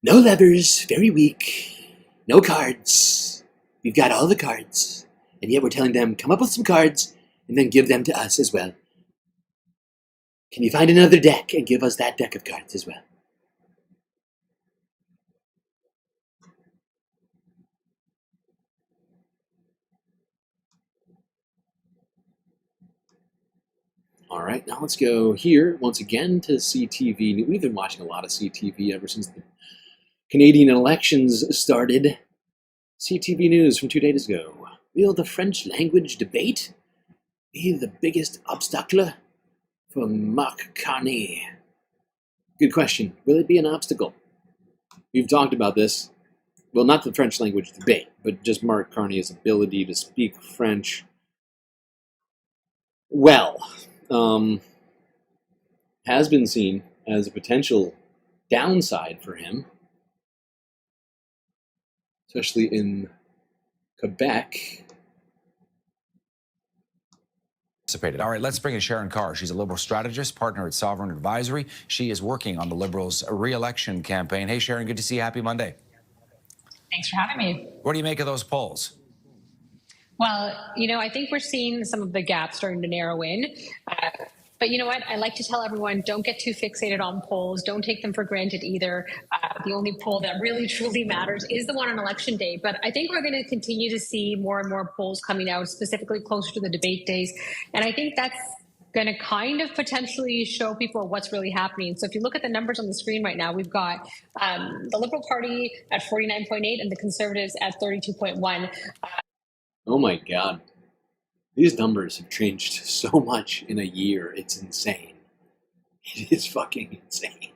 S4: No levers, very weak. No cards. We've got all the cards. And yet we're telling them, come up with some cards and then give them to us as well. Can you find another deck and give us that deck of cards as well? All right, now let's go here once again to CTV. We've been watching a lot of CTV ever since the Canadian elections started. CTV News from 2 days ago. Will the French language debate be the biggest obstacle for Mark Carney? Good question. Will it be an obstacle? We've talked about this. Well, not the French language debate, but just Mark Carney's ability to speak French well. Has been seen as a potential downside for him, especially in Quebec.
S16: All right, let's bring in Sharon Carr. She's a Liberal strategist, partner at Sovereign Advisory. She is working on the Liberals' re-election campaign. Hey, Sharon, good to see you. Happy Monday.
S14: Thanks for having me.
S16: What do you make of those polls?
S14: Well, I think we're seeing some of the gaps starting to narrow in. But you know what? I like to tell everyone, don't get too fixated on polls. Don't take them for granted either. The only poll that really, truly matters is the one on election day. But I think we're going to continue to see more and more polls coming out, specifically closer to the debate days. And I think that's going to kind of potentially show people what's really happening. So if you look at the numbers on the screen right now, we've got the Liberal Party at 49.8 and the Conservatives at 32.1.
S4: Oh my God. These numbers have changed so much in a year. It's insane. It is fucking insane.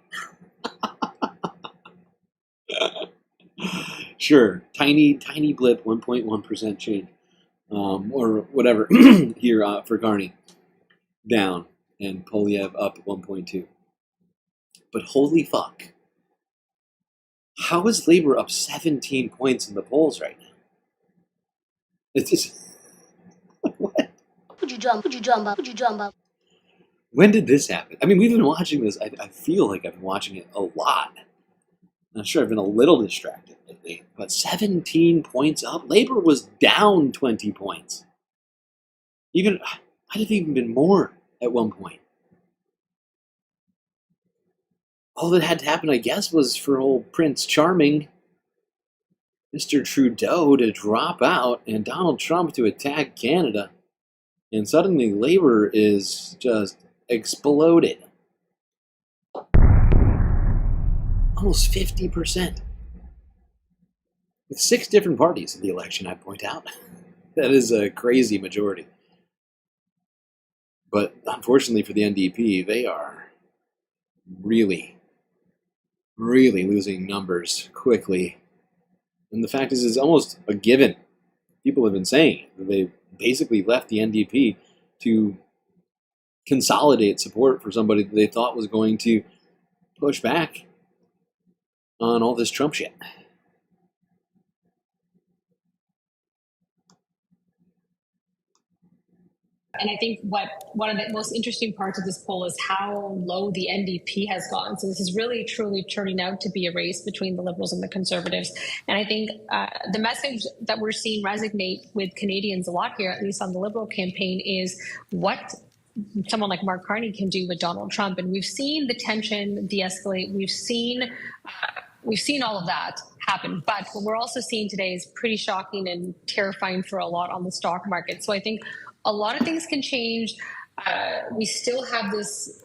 S4: Sure, tiny blip, 1.1% change. Or whatever here for Carney. Down. And Polyev up 1.2. But holy fuck. How is Labor up 17 points in the polls right now? It's just... What?
S17: Would you jump up?
S4: When did this happen? I mean, we've been watching this. I feel like I've been watching it a lot. I'm sure I've been a little distracted lately. But 17 points up. Labor was down 20 points. Might have even been more at one point. All that had to happen, I guess, was for old Prince Charming, Mr. Trudeau, to drop out and Donald Trump to attack Canada. And suddenly Labor is just exploded. Almost 50%. With 6 different parties in the election, I'd point out. That is a crazy majority. But unfortunately for the NDP, they are really losing numbers quickly. And the fact is, it's almost a given. People have been saying that they basically left the NDP to consolidate support for somebody that they thought was going to push back on all this Trump shit.
S14: And I think one of the most interesting parts of this poll is how low the NDP has gone. So this is really, truly turning out to be a race between the Liberals and the Conservatives. And I think the message that we're seeing resonate with Canadians a lot here, at least on the Liberal campaign, is what someone like Mark Carney can do with Donald Trump. And we've seen the tension de-escalate. We've seen all of that happen. But what we're also seeing today is pretty shocking and terrifying for a lot on the stock market. So I think a lot of things can change. We still have this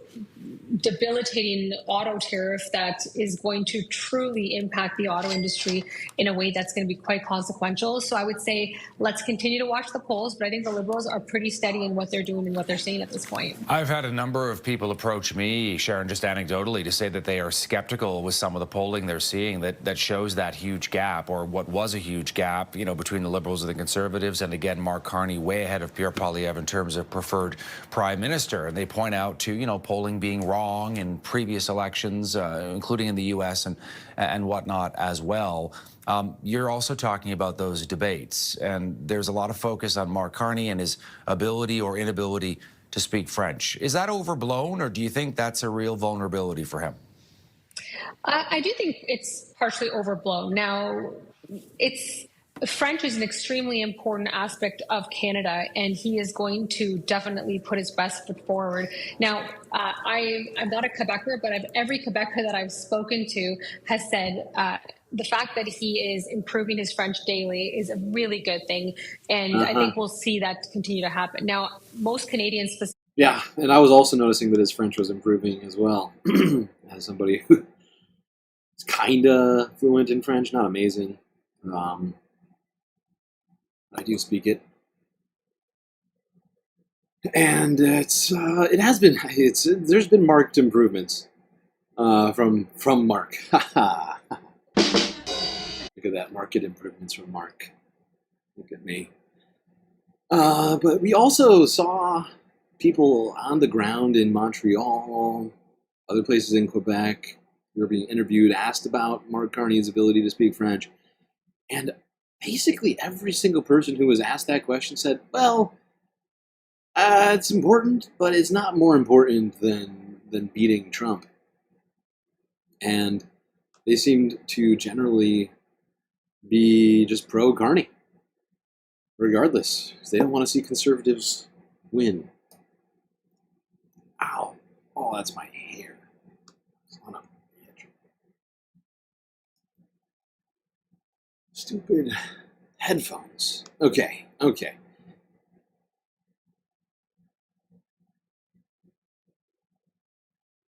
S14: debilitating auto tariff that is going to truly impact the auto industry in a way that's going to be quite consequential. So I would say let's continue to watch the polls, but I think the Liberals are pretty steady in what they're doing and what they're saying at this point.
S16: I've had a number of people approach me, Sharon, just anecdotally, to say that they are skeptical with some of the polling they're seeing that shows that huge gap, or what was a huge gap, between the Liberals and the Conservatives. And again, Mark Carney way ahead of Pierre Poilievre in terms of preferred prime minister. And they point out to, polling being wrong in previous elections, including in the U.S. and whatnot as well. You're also talking about those debates, and there's a lot of focus on Mark Carney and his ability or inability to speak French. Is that overblown, or do you think that's a real vulnerability for him?
S14: I do think it's partially overblown. Now, French is an extremely important aspect of Canada, and he is going to definitely put his best foot forward. Now, I'm not a Quebecer, but every Quebecer that I've spoken to has said the fact that he is improving his French daily is a really good thing, and I think we'll see that continue to happen. Now, most Canadians...
S4: Yeah, and I was also noticing that his French was improving as well. As somebody who is kind of fluent in French, not amazing. I do speak it. And there's been marked improvements from Mark. Look at that, market improvements from Mark. Look at me. But we also saw people on the ground in Montreal, other places in Quebec, who were being interviewed, asked about Mark Carney's ability to speak French. And basically every single person who was asked that question said, well, it's important, but it's not more important than beating Trump. And they seemed to generally be just pro-Carney, regardless. They don't want to see conservatives win. Ow. Oh, that's my hair. Son of a bitch. Stupid headphones. Okay.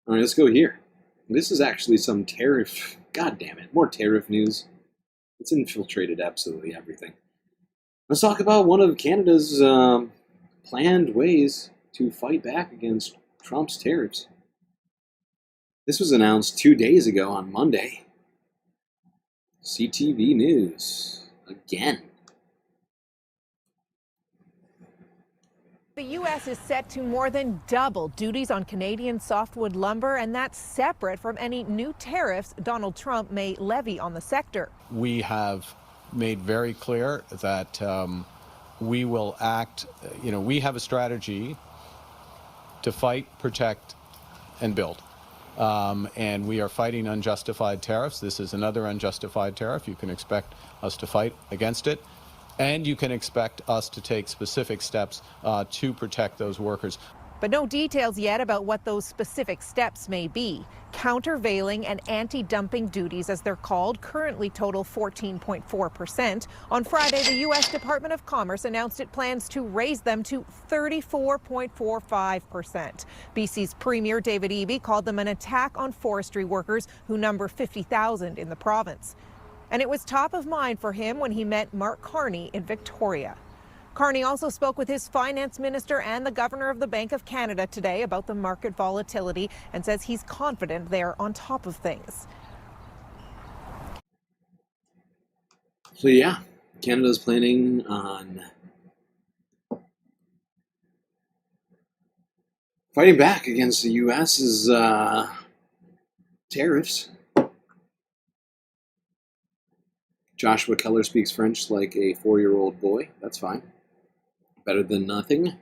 S4: All right, let's go here. This is actually some tariff. God damn it, more tariff news. It's infiltrated absolutely everything. Let's talk about one of Canada's planned ways to fight back against Trump's tariffs. This was announced 2 days ago on Monday. CTV News. Again.
S5: The U.S. is set to more than double duties on Canadian softwood lumber, and that's separate from any new tariffs Donald Trump may levy on the sector.
S7: We have made very clear that we will act, we have a strategy to fight, protect, and build. And we are fighting unjustified tariffs. This is another unjustified tariff. You can expect us to fight against it. And you can expect us to take specific steps to protect those workers.
S5: But no details yet about what those specific steps may be. Countervailing and anti-dumping duties, as they're called, currently total 14.4%. On Friday, the U.S. Department of Commerce announced it plans to raise them to 34.45%. BC's Premier David Eby called them an attack on forestry workers who number 50,000 in the province. And it was top of mind for him when he met Mark Carney in Victoria. Carney also spoke with his finance minister and the governor of the Bank of Canada today about the market volatility and says he's confident they're on top of things.
S4: So yeah, Canada's planning on fighting back against the U.S.'s tariffs. Joshua Keller speaks French like a 4-year-old boy. That's fine. Better than nothing.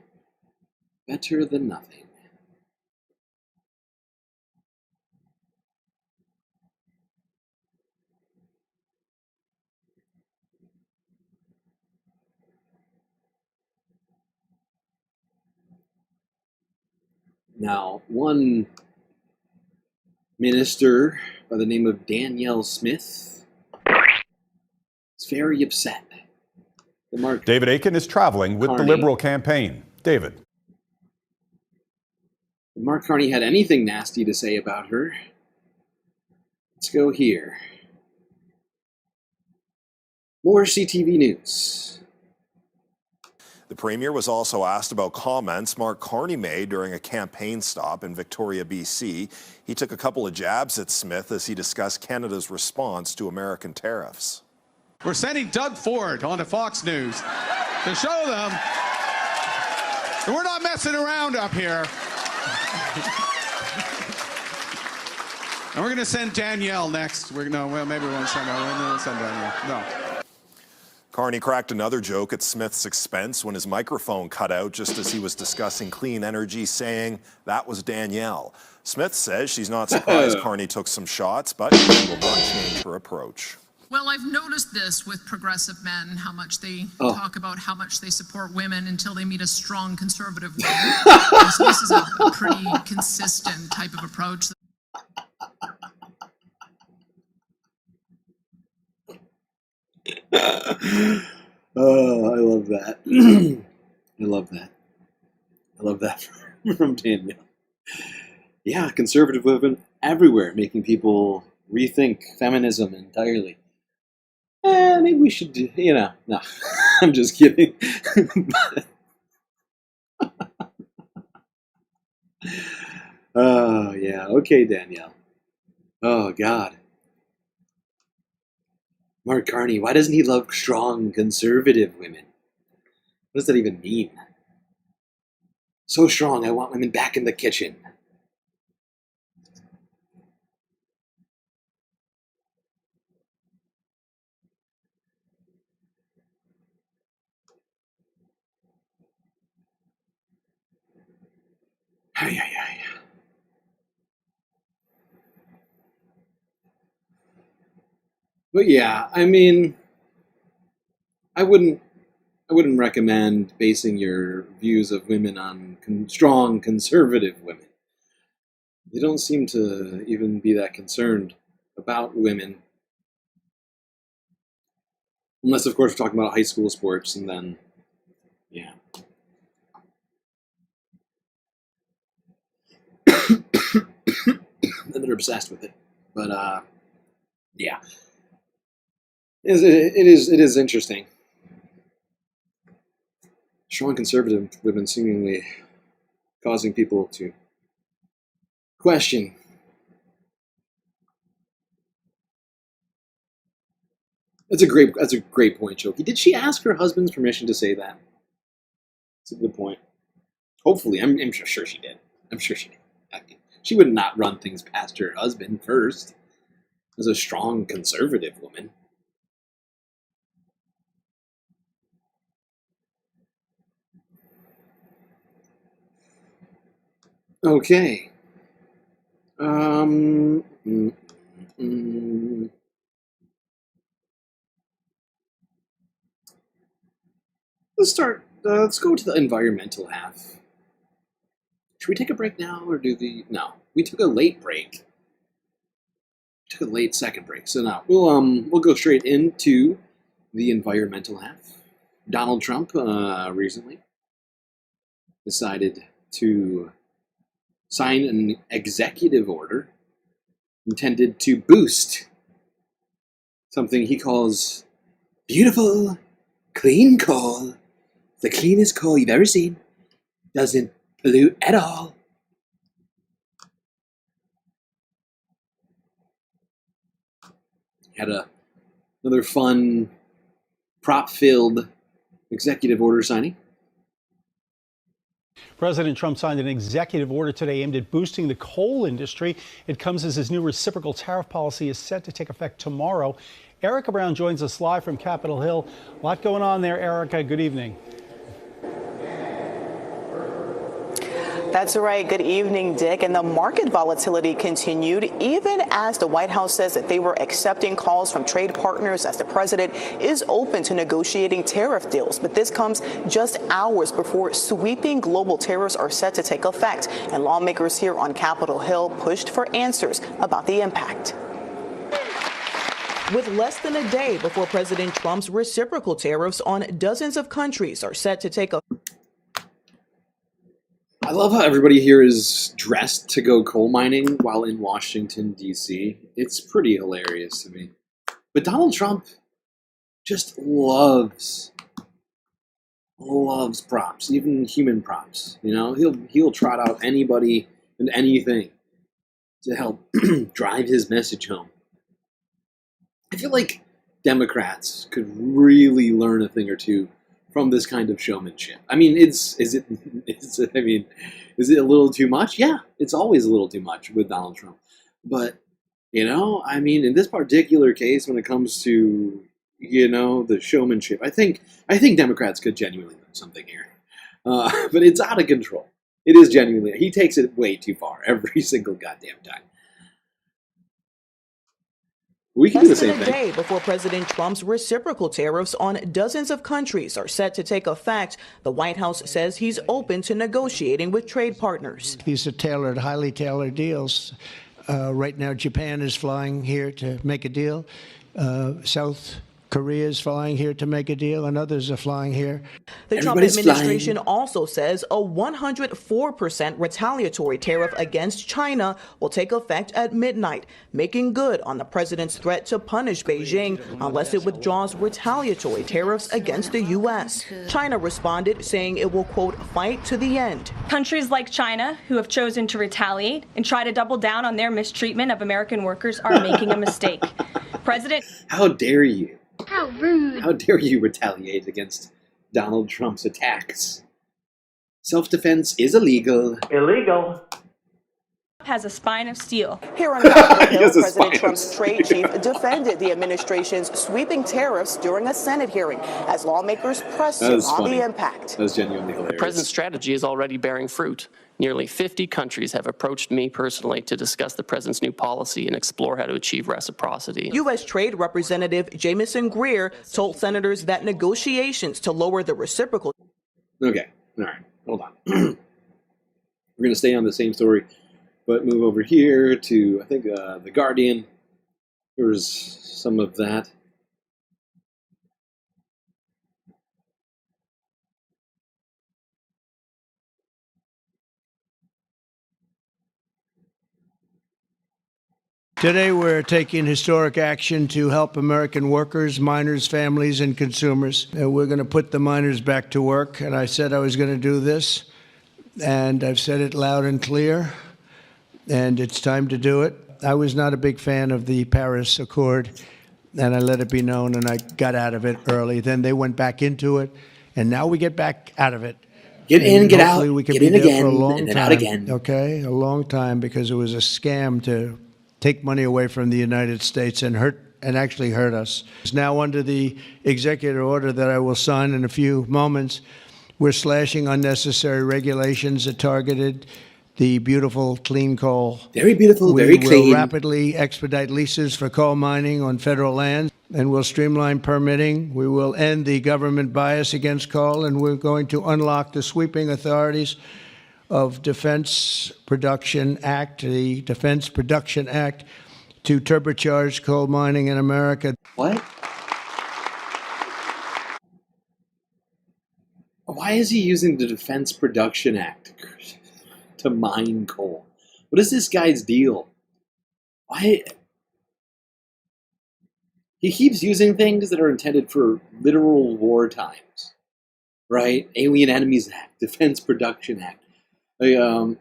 S4: Better than nothing. Now, one minister by the name of Danielle Smith is very upset.
S18: David Aiken is traveling with the Liberal campaign. David.
S4: If Mark Carney had anything nasty to say about her, let's go here. More CTV News.
S23: The Premier was also asked about comments Mark Carney made during a campaign stop in Victoria, BC. He took a couple of jabs at Smith as he discussed Canada's response to American tariffs.
S24: We're sending Doug Ford onto Fox News to show them that we're not messing around up here. And we're going to send Danielle next. Maybe we won't send her. We'll send Danielle. No.
S23: Carney cracked another joke at Smith's expense when his microphone cut out just as he was discussing clean energy, saying that was Danielle. Smith says she's not surprised Carney took some shots, but she will not change her approach.
S25: Well, I've noticed this with progressive men, how much they talk about how much they support women until they meet a strong conservative woman. So this is a pretty consistent type of approach.
S4: Oh, I love that. I love that. I love that from Danielle. Yeah, conservative women everywhere, making people rethink feminism entirely. Maybe we should do, no. I'm just kidding. Oh, yeah. Okay, Danielle. Oh, God. Mark Carney, why doesn't he love strong, conservative women? What does that even mean? So strong, I want women back in the kitchen. Ay, ay, ay. But yeah, I mean, I wouldn't recommend basing your views of women on strong conservative women. They don't seem to even be that concerned about women. Unless, of course, we're talking about high school sports, and then, yeah. Then they're obsessed with it. But, yeah. It is interesting. Strong conservative women seemingly causing people to question. That's a great point, Choki. Did she ask her husband's permission to say that? That's a good point. Hopefully, I'm sure she did. I'm sure she did. She would not run things past her husband first. As a strong conservative woman. Okay. Let's start. Let's go to the environmental half. Should we take a break now, or No, we took a late break. We took a late second break, so now we'll go straight into the environmental half. Donald Trump recently decided to sign an executive order intended to boost something he calls beautiful, clean coal. The cleanest coal you've ever seen. Doesn't pollute at all. Had another fun, prop-filled executive order signing.
S6: President Trump signed an executive order today aimed at boosting the coal industry. It comes as his new reciprocal tariff policy is set to take effect tomorrow. Erica Brown joins us live from Capitol Hill. A lot going on there, Erica. Good evening.
S15: That's right. Good evening, Dick. And the market volatility continued even as the White House says that they were accepting calls from trade partners as the president is open to negotiating tariff deals. But this comes just hours before sweeping global tariffs are set to take effect. And lawmakers here on Capitol Hill pushed for answers about the impact. With less than a day before President Trump's reciprocal tariffs on dozens of countries are set to take effect.
S4: I love how everybody here is dressed to go coal mining while in Washington, D.C. It's pretty hilarious to me. But Donald Trump just loves props, even human props. You know, he'll trot out anybody and anything to help drive his message home. I feel like Democrats could really learn a thing or two from this kind of showmanship. I mean, is it a little too much? Yeah, it's always a little too much with Donald Trump. But, you know, I mean, in this particular case, when it comes to, you know, the showmanship, I think Democrats could genuinely learn something here. But it's out of control. It is genuinely. He takes it way too far every single goddamn time. We can do the same thing. Less than a day
S15: before President Trump's reciprocal tariffs on dozens of countries are set to take effect, the White House says he's open to negotiating with trade partners.
S9: These are tailored, highly tailored deals. Right now, Japan is flying here to make a deal. South
S8: Korea is flying here to make a deal, and others are flying here.
S15: The Trump administration also says a 104% retaliatory tariff against China will take effect at midnight, making good on the president's threat to punish Beijing unless it withdraws retaliatory tariffs against the U.S. China responded, saying it will, quote, fight to the end.
S1: Countries like China, who have chosen to retaliate and try to double down on their mistreatment of American workers, are making a mistake. President,
S4: How dare you?
S1: how rude.
S4: How dare you retaliate against Donald Trump's attacks? Self-defense is illegal.
S8: Illegal.
S1: Has a spine of steel.
S15: Here on Capitol Hill,
S4: Yes, it's
S15: President
S4: fine.
S15: Trump's trade chief defended the administration's sweeping tariffs during a Senate hearing as lawmakers pressed
S4: That
S15: him
S4: was
S15: on
S4: funny.
S15: the impact.
S4: That was genuinely
S3: The
S4: hilarious.
S3: president's strategy is already bearing fruit. Nearly 50 countries have approached me personally to discuss the president's new policy and explore how to achieve reciprocity.
S15: U.S. Trade Representative Jamieson Greer told senators that negotiations to lower the reciprocal.
S4: Okay, all right, hold on. We're going to stay on the same story, but move over here to, I think, The Guardian. Here's some of that.
S8: Today, we're taking historic action to help American workers, miners, families, and consumers. And we're going to put the miners back to work. And I said I was going to do this, and I've said it loud and clear, and it's time to do it. I was not a big fan of the Paris Accord, and I let it be known, and I got out of it early. Then they went back into it, and now we get back out of it.
S4: Get in,
S8: And
S4: get out,
S8: hopefully we can
S4: get
S8: be
S4: in
S8: there
S4: again,
S8: for a long
S4: and then
S8: time.
S4: out again.
S8: Okay, a long time, because it was a scam to take money away from the United States and actually hurt us. It's now under the executive order that I will sign in a few moments. We're slashing unnecessary regulations that targeted the beautiful clean coal.
S4: Very beautiful, very
S8: We
S4: clean.
S8: will rapidly expedite leases for coal mining on federal land, and we'll streamline permitting. We will end the government bias against coal, and we're going to unlock the sweeping authorities of Defense Production Act, the Defense Production Act, to turbocharge coal mining in America.
S4: What? Why is he using the Defense Production Act to mine coal? What is this guy's deal? Why? He keeps using things that are intended for literal war times, right? Alien Enemies Act, Defense Production Act. We're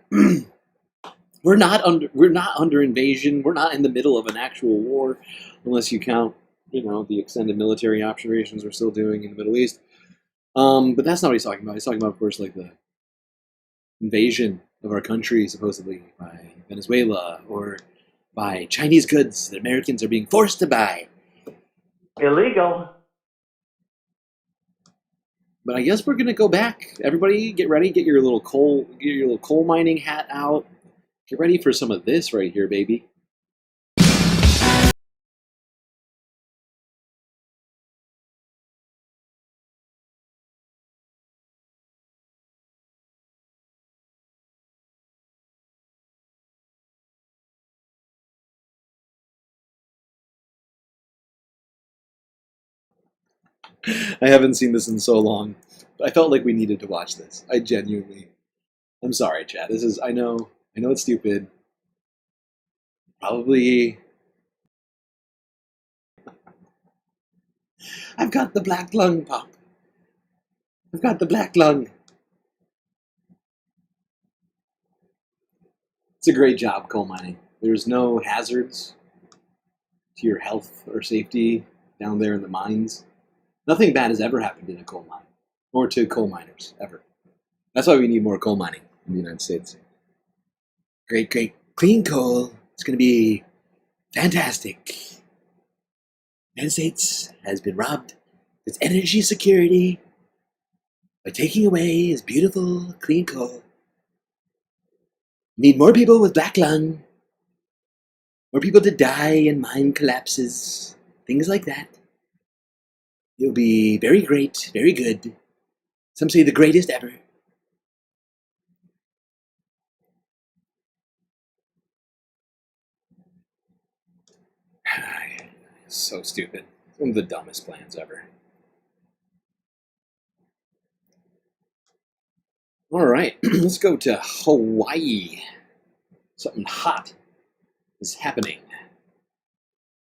S4: not under invasion. We're not in the middle of an actual war, unless you count, the extended military operations we're still doing in the Middle East. But that's not what he's talking about. He's talking about, of course, like the invasion of our country, supposedly by Venezuela or by Chinese goods that Americans are being forced to buy.
S8: Illegal.
S4: But I guess we're gonna go back. Everybody, get ready. Get your little coal mining hat out. Get ready for some of this right here, baby. I haven't seen this in so long. But I felt like we needed to watch this. I'm sorry, chat. I know it's stupid. Probably. I've got the black lung, Pop. I've got the black lung. It's a great job, coal mining. There's no hazards to your health or safety down there in the mines. Nothing bad has ever happened in a coal mine, or to coal miners, ever. That's why we need more coal mining in the United States. Great, clean coal. It's going to be fantastic. The United States has been robbed of its energy security by taking away its beautiful, clean coal. We need more people with black lung, more people to die in mine collapses, things like that. It'll be very great, very good. Some say the greatest ever. So stupid. One of the dumbest plans ever. All right, let's go to Hawaii. Something hot is happening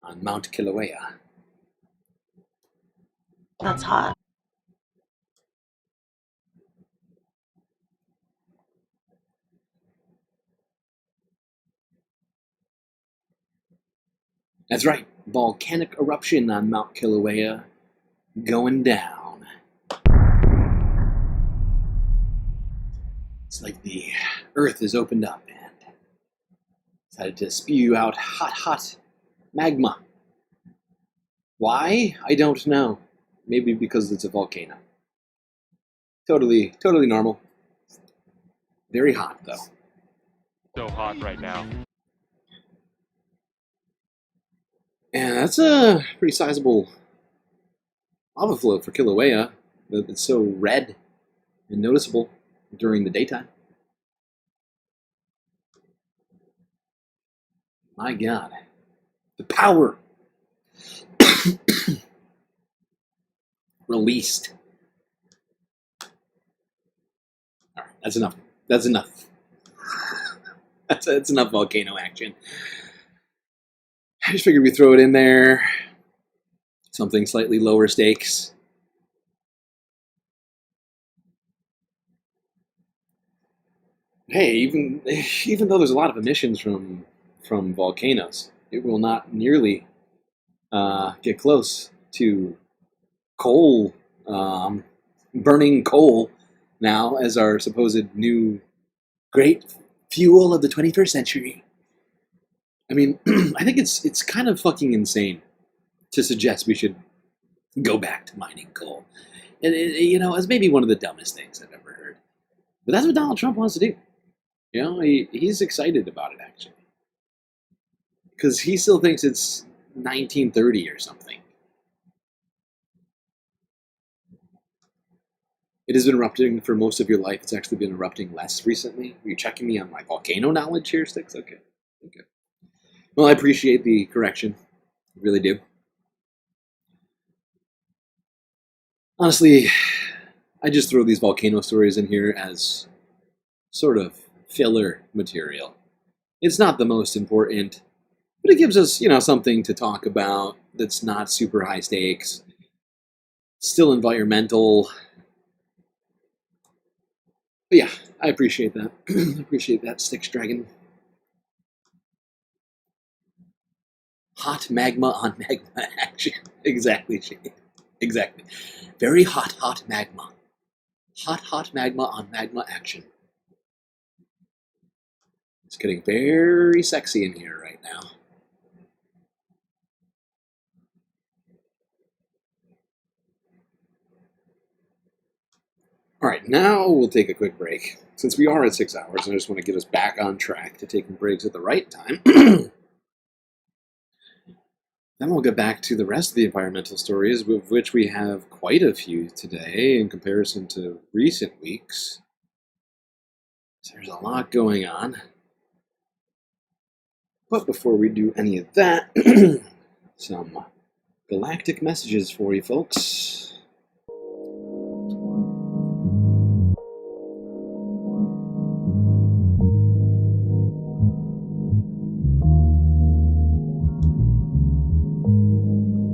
S4: on Mount Kilauea.
S17: That's hot.
S4: That's right, volcanic eruption on Mount Kilauea going down. It's like the earth is opened up and decided to spew out hot magma. Why? I don't know. Maybe because it's a volcano. Totally normal. Very hot, though.
S12: So hot right now.
S4: And that's a pretty sizable lava flow for Kilauea. It's so red and noticeable during the daytime. My God. The power released. All right, that's enough. That's enough. That's enough volcano action. I just figured we'd throw it in there. Something slightly lower stakes. Hey, even though there's a lot of emissions from volcanoes, it will not nearly get close to coal, burning coal now as our supposed new great fuel of the 21st century. I mean, I think it's kind of fucking insane to suggest we should go back to mining coal. And it's maybe one of the dumbest things I've ever heard. But that's what Donald Trump wants to do. He's excited about it, actually. Because he still thinks it's 1930 or something. It has been erupting for most of your life. It's actually been erupting less recently. Are you checking me on my volcano knowledge here, Sticks? Okay. Well, I appreciate the correction. I really do. Honestly, I just throw these volcano stories in here as sort of filler material. It's not the most important, but it gives us, something to talk about that's not super high stakes, still environmental. But yeah, I appreciate that. I appreciate that, Sticks Dragon. Hot magma on magma action. Exactly, Shane. Exactly. Very hot magma. Hot magma on magma action. It's getting very sexy in here right now. All right, now we'll take a quick break. Since we are at 6 hours, and I just want to get us back on track to taking breaks at the right time. Then we'll get back to the rest of the environmental stories, of which we have quite a few today in comparison to recent weeks. So there's a lot going on. But before we do any of that, some galactic messages for you folks.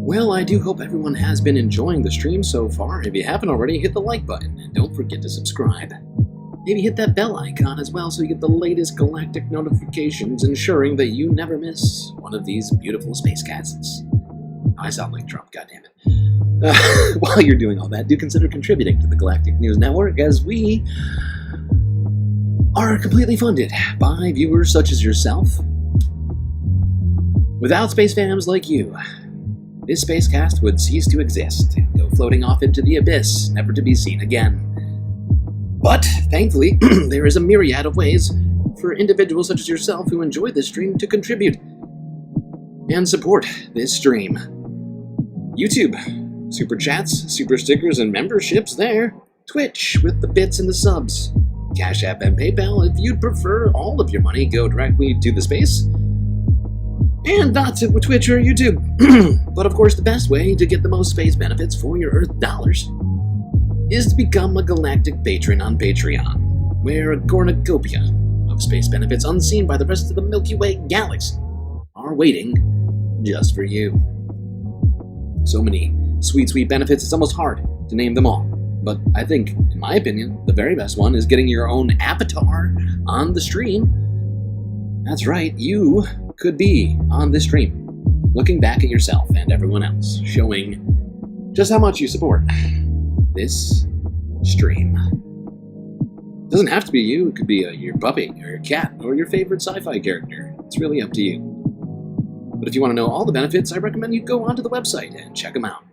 S4: Well, I do hope everyone has been enjoying the stream so far. If you haven't already, hit the like button and don't forget to subscribe. Maybe hit that bell icon as well so you get the latest galactic notifications, ensuring that you never miss one of these beautiful spacecasts. I sound like Trump, goddammit. While you're doing all that, do consider contributing to the Galactic News Network, as we are completely funded by viewers such as yourself. Without space fams like you, this spacecast would cease to exist and go floating off into the abyss, never to be seen again. But, thankfully, there is a myriad of ways for individuals such as yourself who enjoy this stream to contribute and support this stream. YouTube, super chats, super stickers, and memberships there. Twitch with the bits and the subs. Cash App and PayPal if you'd prefer all of your money go directly to the space. And that's it for Twitch or YouTube. But of course, the best way to get the most space benefits for your Earth dollars is to become a galactic patron on Patreon, where a cornucopia of space benefits unseen by the rest of the Milky Way galaxy are waiting just for you. So many sweet, sweet benefits, it's almost hard to name them all. But I think, in my opinion, the very best one is getting your own avatar on the stream. That's right, you could be on this stream, looking back at yourself and everyone else, showing just how much you support this stream. It doesn't have to be you, it could be your puppy, or your cat, or your favorite sci-fi character. It's really up to you. But if you want to know all the benefits, I recommend you go onto the website and check them out.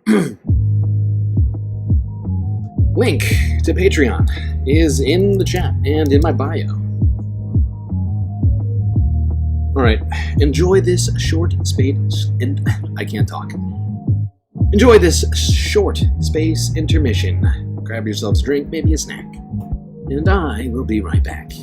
S4: Link to Patreon is in the chat and in my bio. Alright, enjoy this short space, and I can't talk. Enjoy this short space intermission. Grab yourselves a drink, maybe a snack, and I will be right back.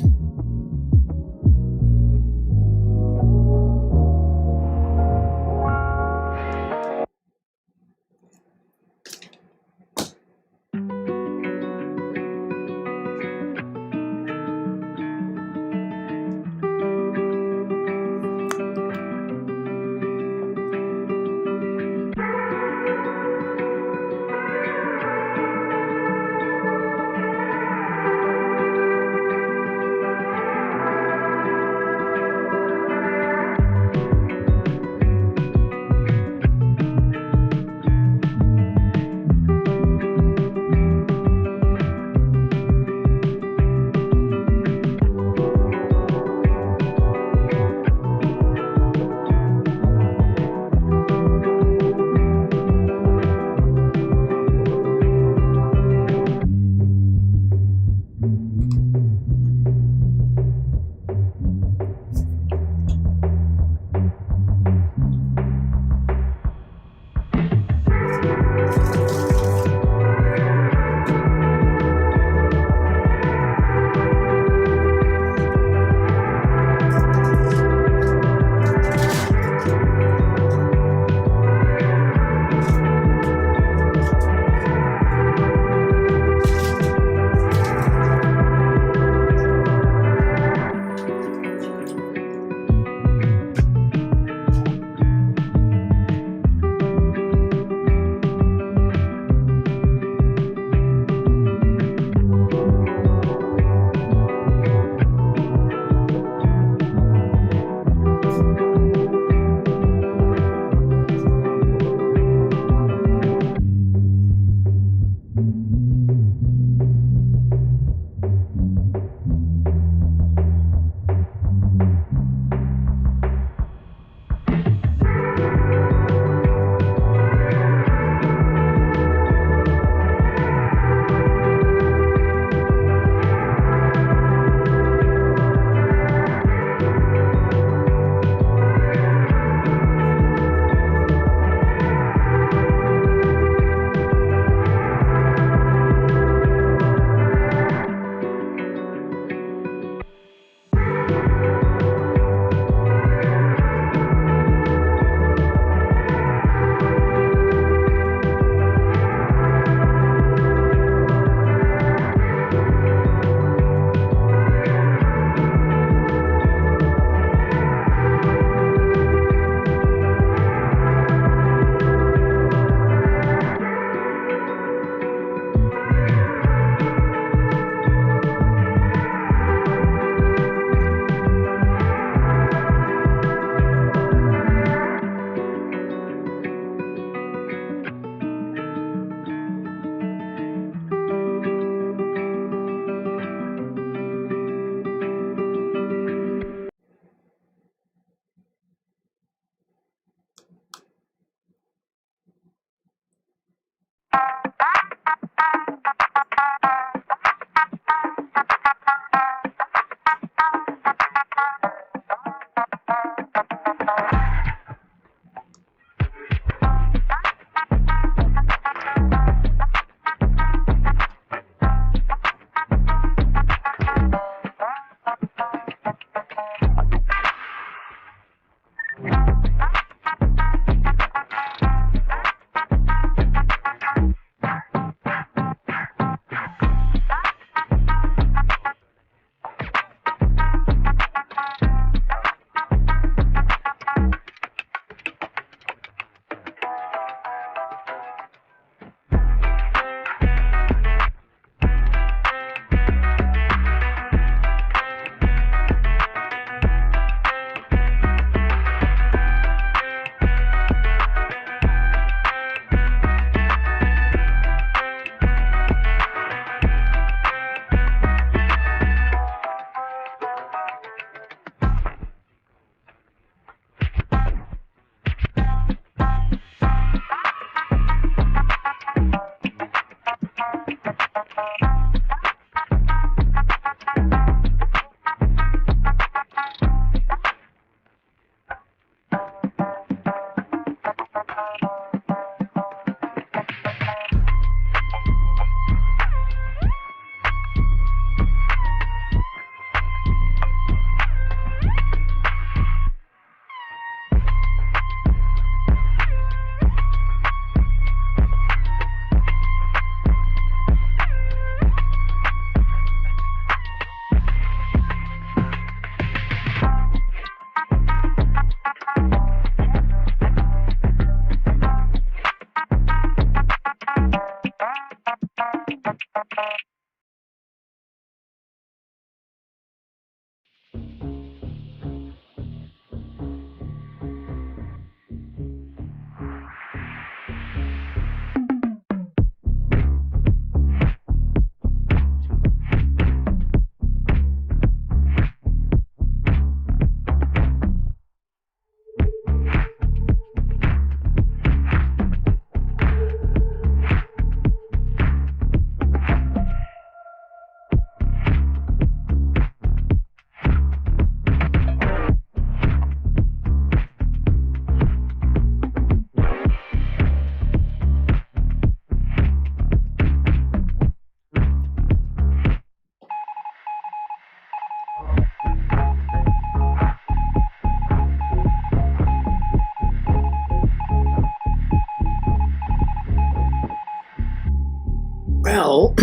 S4: Well,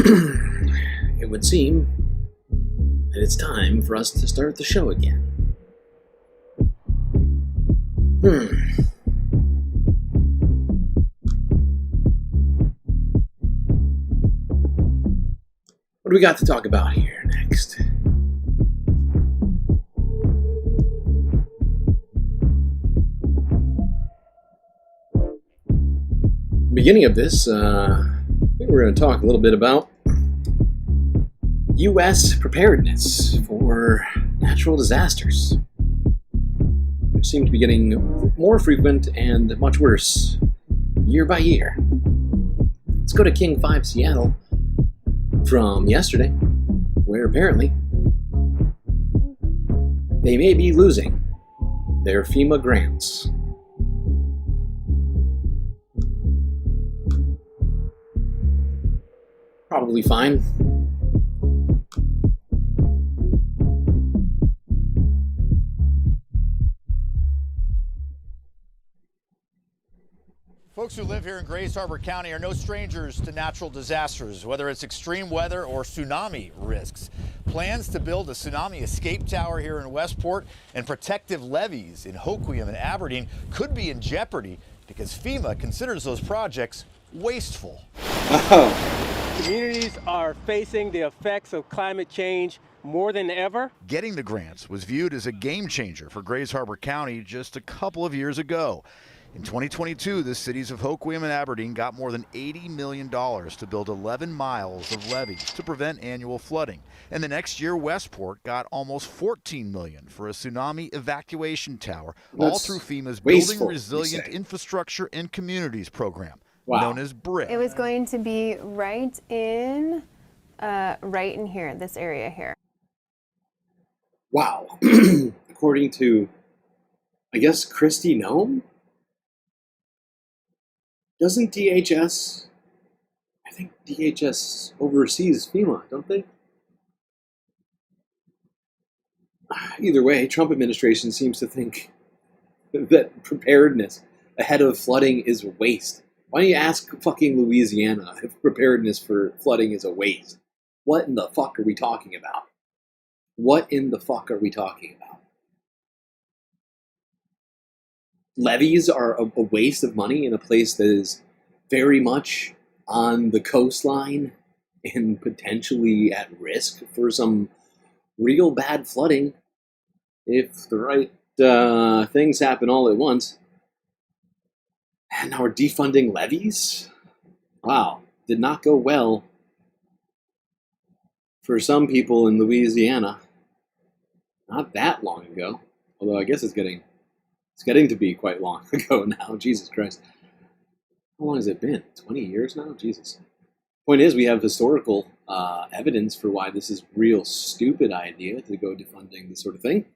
S4: it would seem that it's time for us to start the show again. What do we got to talk about here next? Beginning of this, I think we're going to talk a little bit about U.S. preparedness for natural disasters. They seem to be getting more frequent and much worse year by year. Let's go to King 5 Seattle from yesterday, where apparently they may be losing their FEMA grants. Probably fine.
S10: Folks who live here in Grays Harbor County are no strangers to natural disasters, whether it's extreme weather or tsunami risks. Plans to build a tsunami escape tower here in Westport and protective levees in Hoquiam and Aberdeen could be in jeopardy because FEMA considers those projects wasteful.
S19: Communities are facing the effects of climate change more than ever.
S10: Getting the grants was viewed as a game changer for Grays Harbor County just a couple of years ago. In 2022, the cities of Hoquiam and Aberdeen got more than $80 million to build 11 miles of levees to prevent annual flooding. And the next year, Westport got almost $14 million for a tsunami evacuation tower, all through FEMA's Building Resilient Infrastructure and Communities program, known as BRIC.
S20: It was going to be right in here, this area here.
S4: Wow. According to, I guess, Christy Nome? Doesn't DHS, I think DHS oversees FEMA, don't they? Either way, Trump administration seems to think that preparedness ahead of flooding is a waste. Why don't you ask fucking Louisiana if preparedness for flooding is a waste? What in the fuck are we talking about? What in the fuck are we talking about? Levees are a waste of money in a place that is very much on the coastline and potentially at risk for some real bad flooding if the right things happen all at once. And now we're defunding levees? Wow, did not go well for some people in Louisiana. Not that long ago, although I guess it's getting to be quite long ago now. Jesus Christ. How long has it been? 20 years now? Jesus. Point is, we have historical evidence for why this is a real stupid idea to go defunding this sort of thing.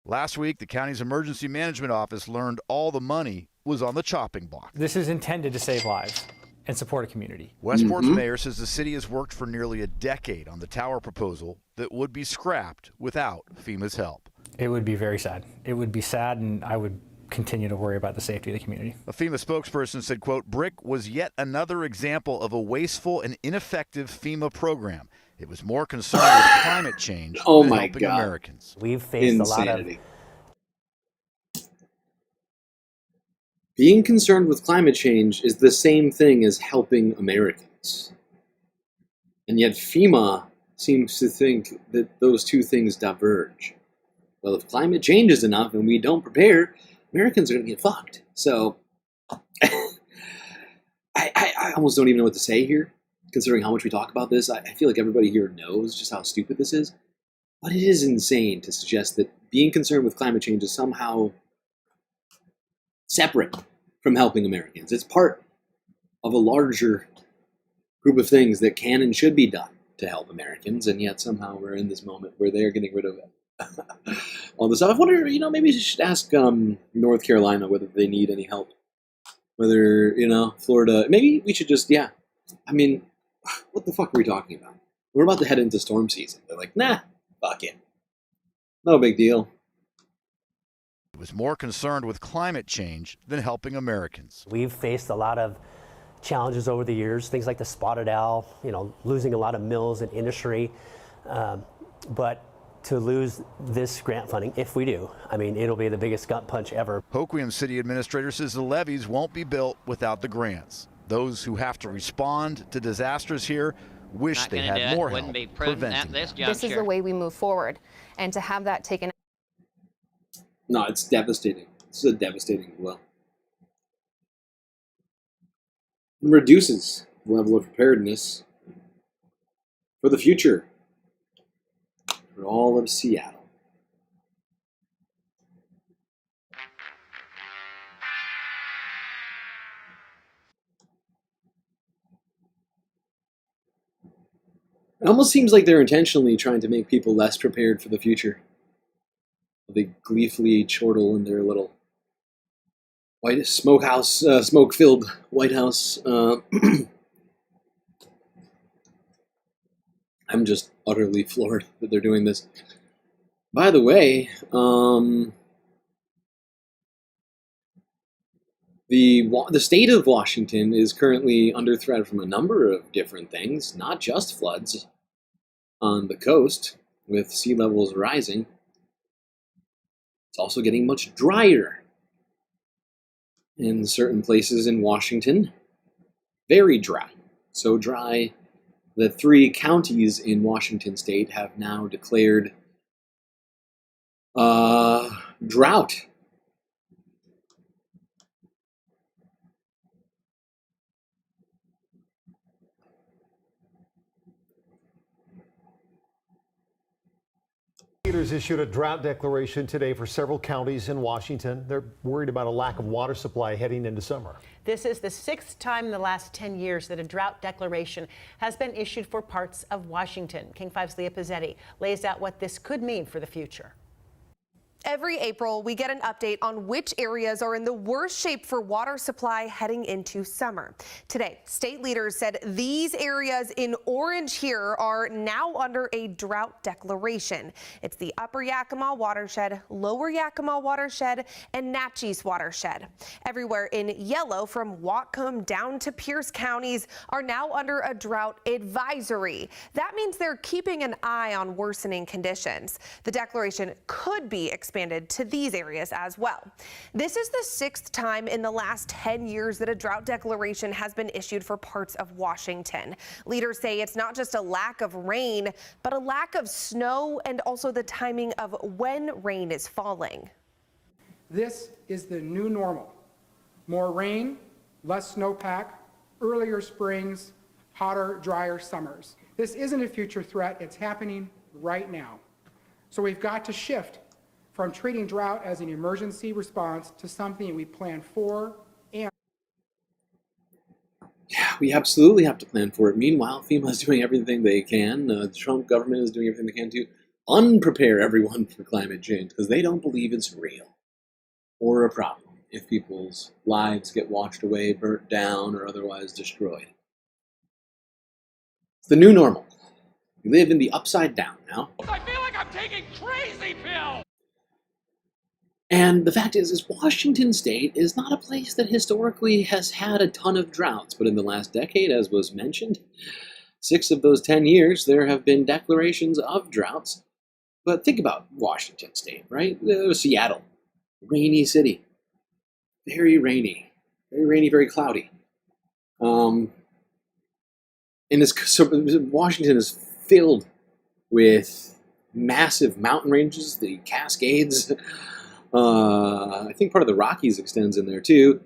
S10: Last week, the county's emergency management office learned all the money was on the chopping block.
S21: This is intended to save lives and support a community.
S10: Westport's mayor says the city has worked for nearly a decade on the tower proposal that would be scrapped without FEMA's help.
S21: It would be very sad. It would be sad, and I would continue to worry about the safety of the community.
S10: A FEMA spokesperson said, quote, BRIC was yet another example of a wasteful and ineffective FEMA program. It was more concerned with climate change than helping Americans.
S21: We've faced
S4: Insanity. Being concerned with climate change is the same thing as helping Americans. And yet FEMA seems to think that those two things diverge. Well, if climate changes enough and we don't prepare, Americans are going to get fucked. So I almost don't even know what to say here, considering how much we talk about this. I feel like everybody here knows just how stupid this is. But it is insane to suggest that being concerned with climate change is somehow separate from helping Americans. It's part of a larger group of things that can and should be done to help Americans, and yet somehow we're in this moment where they're getting rid of all this stuff. I wonder, maybe you should ask North Carolina whether they need any help. Whether, Florida, maybe we should just, I mean, what the fuck are we talking about? We're about to head into storm season. They're like, nah, fuck it. No big deal.
S10: He was more concerned with climate change than helping Americans.
S2: We've faced a lot of challenges over the years, things like the spotted owl, losing a lot of mills and industry. But to lose this grant funding, if we do, it'll be the biggest gut punch ever.
S10: Hoquiam City Administrator says the levees won't be built without the grants. Those who have to respond to disasters here wish they had more help preventing them.
S11: This is the way we move forward, and to have that taken.
S4: No, it's devastating. This is a devastating blow. It reduces the level of preparedness for the future for all of Seattle. It almost seems like they're intentionally trying to make people less prepared for the future. They gleefully chortle in their little white smokehouse, smoke-filled White House. I'm just utterly floored that they're doing this. By the way, the state of Washington is currently under threat from a number of different things, not just floods on the coast with sea levels rising. It's also getting much drier in certain places in Washington. Very dry. So dry that 3 counties in Washington state have now declared drought.
S13: Leaders issued a drought declaration today for several counties in Washington. They're worried about a lack of water supply heading into summer.
S16: This is the 6th time in the last 10 years that a drought declaration has been issued for parts of Washington. King 5's Leah Pizzetti lays out what this could mean for the future.
S22: Every April, we get an update on which areas are in the worst shape for water supply heading into summer. Today, state leaders said these areas in orange here are now under a drought declaration. It's the Upper Yakima watershed, Lower Yakima watershed, and Natchez watershed. Everywhere in yellow, from Whatcom down to Pierce counties, are now under a drought advisory. That means they're keeping an eye on worsening conditions. The declaration could be expanded to these areas as well. This is the 6th time in the last 10 years that a drought declaration has been issued for parts of Washington. Leaders say it's not just a lack of rain, but a lack of snow and also the timing of when rain is falling.
S26: This is the new normal. More rain, less snowpack, earlier springs, hotter, drier summers. This isn't a future threat, it's happening right now. So we've got to shift from treating drought as an emergency response to something we plan for and...
S4: Yeah, we absolutely have to plan for it. Meanwhile, FEMA is doing everything they can. The Trump government is doing everything they can to unprepare everyone for climate change because they don't believe it's real or a problem if people's lives get washed away, burnt down, or otherwise destroyed. It's the new normal. We live in the upside down now.
S27: I feel like I'm taking crazy pills!
S4: And the fact is Washington State is not a place that historically has had a ton of droughts, but in the last decade, as was mentioned, 6 of those 10 years, there have been declarations of droughts. But think about Washington State, right? Seattle, rainy city, very rainy, very cloudy. And Washington is filled with massive mountain ranges, the Cascades. I think part of the Rockies extends in there too.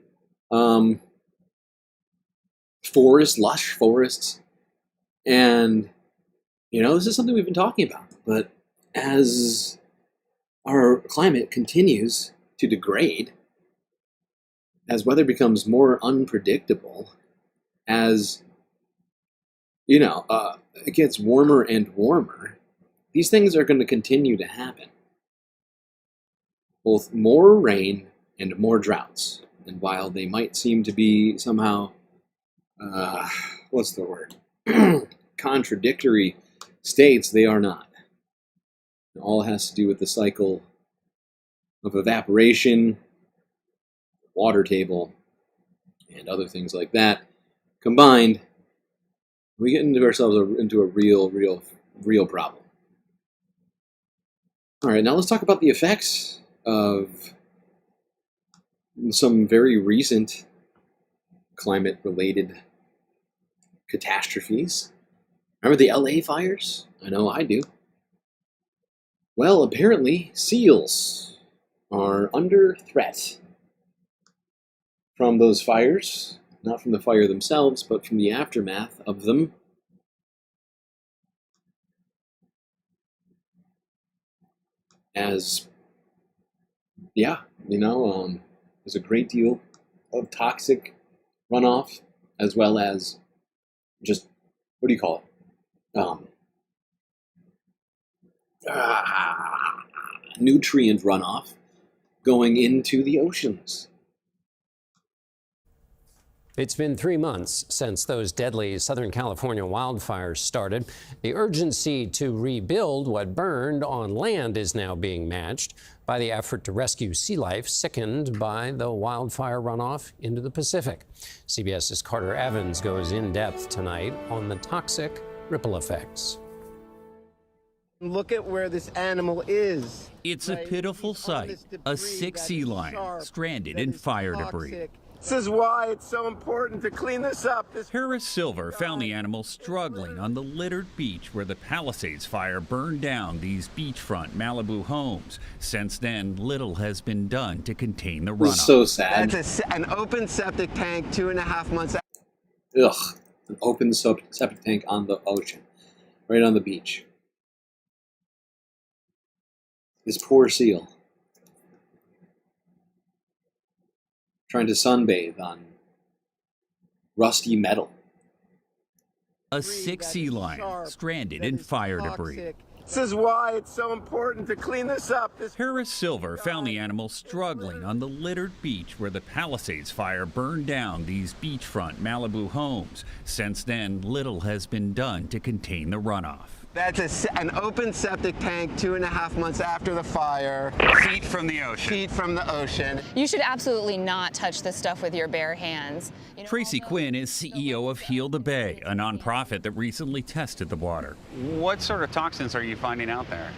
S4: Forests, lush forests. And, this is something we've been talking about. But as our climate continues to degrade, as weather becomes more unpredictable, as, it gets warmer and warmer, these things are going to continue to happen. Both more rain and more droughts. And while they might seem to be somehow, what's the word? Contradictory states, they are not. It all has to do with the cycle of evaporation, water table, and other things like that. Combined, we get into ourselves into a real problem. All right, now let's talk about the effects of some very recent climate-related catastrophes. Remember the LA fires? I know I do. Well, apparently, seals are under threat from those fires. Not from the fire themselves, but from the aftermath of them. As, there's a great deal of toxic runoff, as well as just, what do you call it? Nutrient runoff going into the oceans.
S5: It's been 3 months since those deadly Southern California wildfires started. The urgency to rebuild what burned on land is now being matched by the effort to rescue sea life sickened by the wildfire runoff into the Pacific. CBS's Carter Evans goes in depth tonight on the toxic ripple effects.
S7: Look at where this animal is.
S14: It's a pitiful sight, a sick sea lion stranded in fire debris.
S7: This is why it's so important to clean this up.
S14: Harris Silver found the animal struggling on the littered beach where the Palisades fire burned down these beachfront Malibu homes. Since then, little has been done to contain the runoff.
S4: This is so sad.
S7: That's an open septic tank 2.5 months out.
S4: Ugh, an open septic tank on the ocean, right on the beach. This poor seal. Trying to sunbathe on rusty metal.
S14: A sick sea lion stranded in fire debris.
S7: This is why it's so important to clean this up.
S14: Harris Silver found the animal struggling on the littered beach where the Palisades fire burned down these beachfront Malibu homes. Since then, little has been done to contain the runoff.
S7: That's an open septic tank 2.5 months after the fire.
S14: Feet from the ocean.
S7: Feet from the ocean.
S18: You should absolutely not touch this stuff with your bare hands.
S14: Tracy Quinn is CEO of Heal the Bay, a nonprofit that recently tested the water.
S23: What sort of toxins are you finding out there?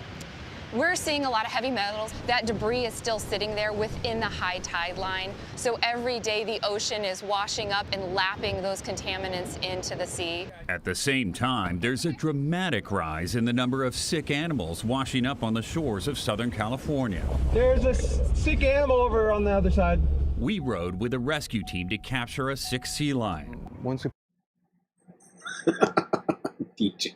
S18: We're seeing a lot of heavy metals. That debris is still sitting there within the high tide line. So every day the ocean is washing up and lapping those contaminants into the sea.
S14: At the same time, there's a dramatic rise in the number of sick animals washing up on the shores of Southern California.
S7: There's a sick animal over on the other side.
S14: We rode with a rescue team to capture a sick sea lion.
S4: DJ.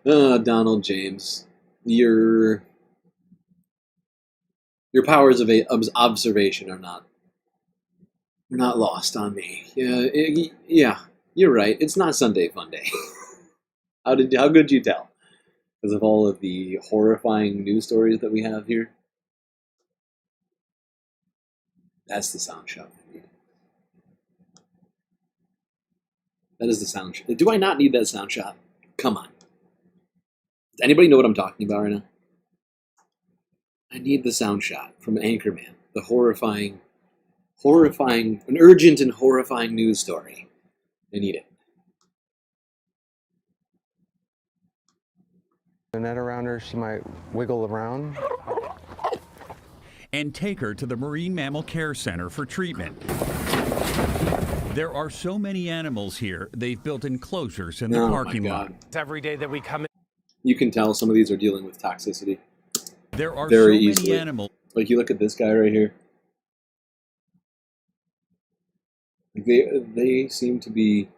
S4: Donald James. Your powers of observation are not lost on me. Yeah, you're right. It's not Sunday Fun Day. How could you tell? Because of all of the horrifying news stories that we have here. That's the sound shot. That is the sound shot. Do I not need that sound shot? Come on. Does anybody know what I'm talking about right now? I need the sound shot from Anchorman. The horrifying, an urgent and horrifying news story. I need it.
S7: The net around her, she might wiggle around.
S14: And take her to the Marine Mammal Care Center for treatment. There are so many animals here, they've built enclosures in the
S4: Oh,
S14: parking
S4: my
S14: lot.
S4: God.
S19: Every day that we come in.
S4: You can tell some of these are dealing with toxicity.
S14: There are
S4: very
S14: so many
S4: easily.
S14: animals.
S4: Like you look at this guy right here. They seem to be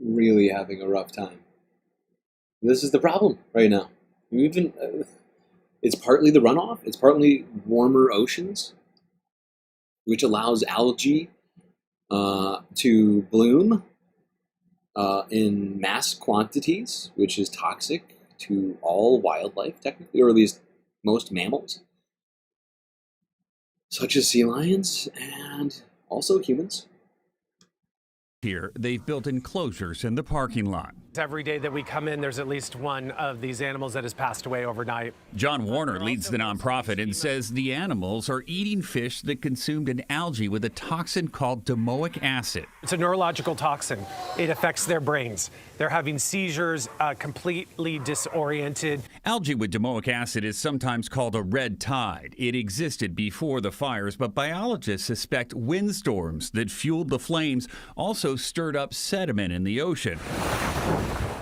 S4: really having a rough time. This is the problem right now. It's partly the runoff. It's partly warmer oceans, which allows algae to bloom in mass quantities, which is toxic to all wildlife, technically, or at least most mammals, such as sea lions and also humans.
S14: Here, they've built enclosures in the parking lot.
S19: Every day that we come in, there's at least one of these animals that has passed away overnight.
S14: John Warner leads the nonprofit and says the animals are eating fish that consumed an algae with a toxin called domoic acid.
S19: It's a neurological toxin. It affects their brains. They're having seizures, completely disoriented.
S14: Algae with domoic acid is sometimes called a red tide. It existed before the fires, but biologists suspect windstorms that fueled the flames also stirred up sediment in the ocean.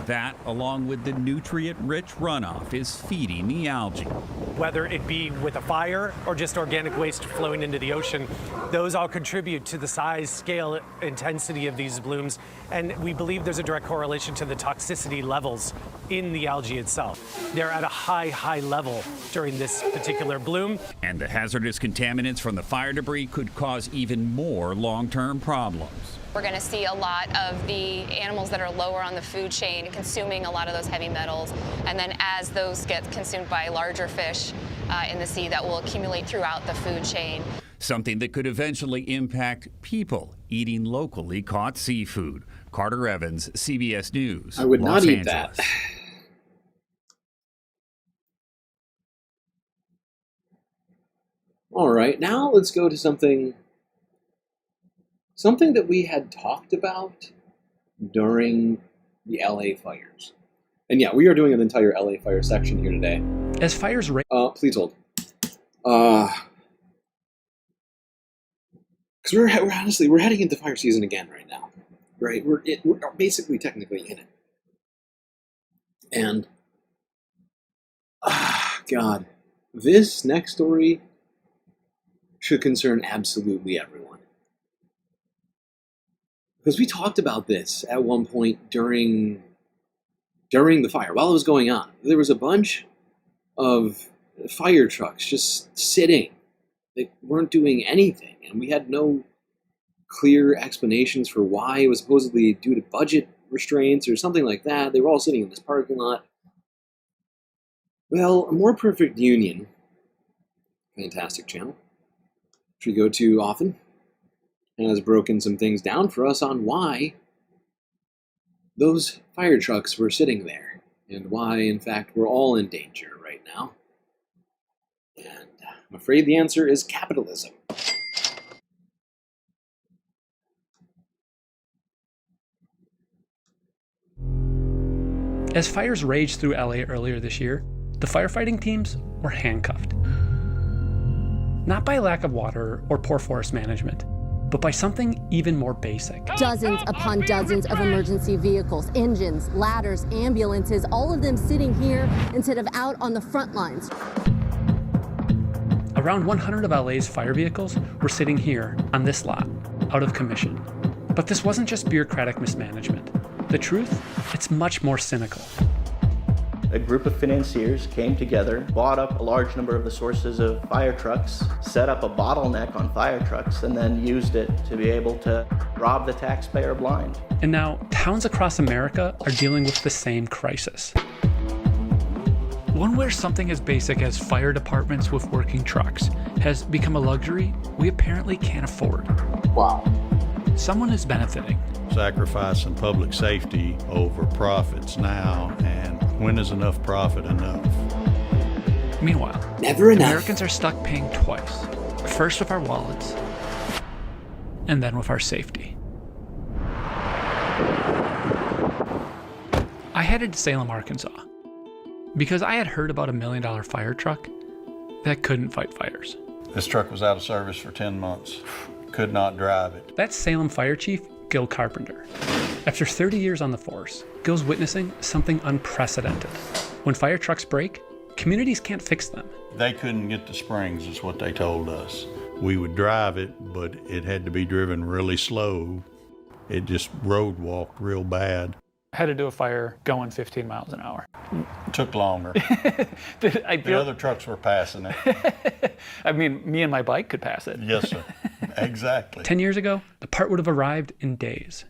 S14: That, along with the nutrient-rich runoff, is feeding the algae.
S19: Whether it be with a fire or just organic waste flowing into the ocean, those all contribute to the size, scale, intensity of these blooms. And we believe there's a direct correlation to the toxicity levels in the algae itself. They're at a high level during this particular bloom.
S14: And the hazardous contaminants from the fire debris could cause even more long-term problems.
S18: We're going to see a lot of the animals that are lower on the food chain consuming a lot of those heavy metals. And then as those get consumed by larger fish in the sea, that will accumulate throughout the food chain.
S14: Something that could eventually impact people eating locally caught seafood. Carter Evans, CBS News.
S4: I would
S14: Los
S4: not eat
S14: Angeles.
S4: that. All right, now let's go to something that we had talked about during the LA fires. And yeah, we are doing an entire LA fire section here today.
S1: As fires rage...
S4: Please hold. Because we're heading into fire season again right now. Right? We're basically technically in it. And, God, this next story should concern absolutely everyone. Because we talked about this at one point during the fire, while it was going on. There was a bunch of fire trucks just sitting. They weren't doing anything, and we had no clear explanations for why. It was supposedly due to budget restraints or something like that. They were all sitting in this parking lot. Well, A More Perfect Union, fantastic channel, which we go to often, has broken some things down for us on why those fire trucks were sitting there and why, in fact, we're all in danger right now. And I'm afraid the answer is capitalism.
S1: As fires raged through LA earlier this year, the firefighting teams were handcuffed. Not by lack of water or poor forest management, but by something even more basic.
S3: Dozens upon dozens of emergency vehicles, engines, ladders, ambulances, all of them sitting here instead of out on the front lines.
S1: Around 100 of LA's fire vehicles were sitting here on this lot, out of commission. But this wasn't just bureaucratic mismanagement. The truth, it's much more cynical.
S6: A group of financiers came together, bought up a large number of the sources of fire trucks, set up a bottleneck on fire trucks, and then used it to be able to rob the taxpayer blind.
S1: And now, towns across America are dealing with the same crisis. One where something as basic as fire departments with working trucks has become a luxury we apparently can't afford.
S4: Wow.
S1: Someone is benefiting.
S9: Sacrificing public safety over profits now, and when is enough profit enough?
S1: Meanwhile,
S4: never enough.
S1: Americans are stuck paying twice. First with our wallets, and then with our safety. I headed to Salem, Arkansas, because I had heard about $1 million fire truck that couldn't fight fires.
S9: This truck was out of service for 10 months. Could not drive it.
S1: That's Salem Fire Chief Gil Carpenter. After 30 years on the force, Gil's witnessing something unprecedented. When fire trucks break, communities can't fix them.
S9: They couldn't get the springs, is what they told us. We would drive it, but it had to be driven really slow. It just road walked real bad.
S8: Had to do a fire going 15 miles an hour.
S9: Took longer. The other trucks were passing it.
S8: I mean, me and my bike could pass it.
S9: Yes, sir. Exactly.
S1: 10 years ago, the part would have arrived in days.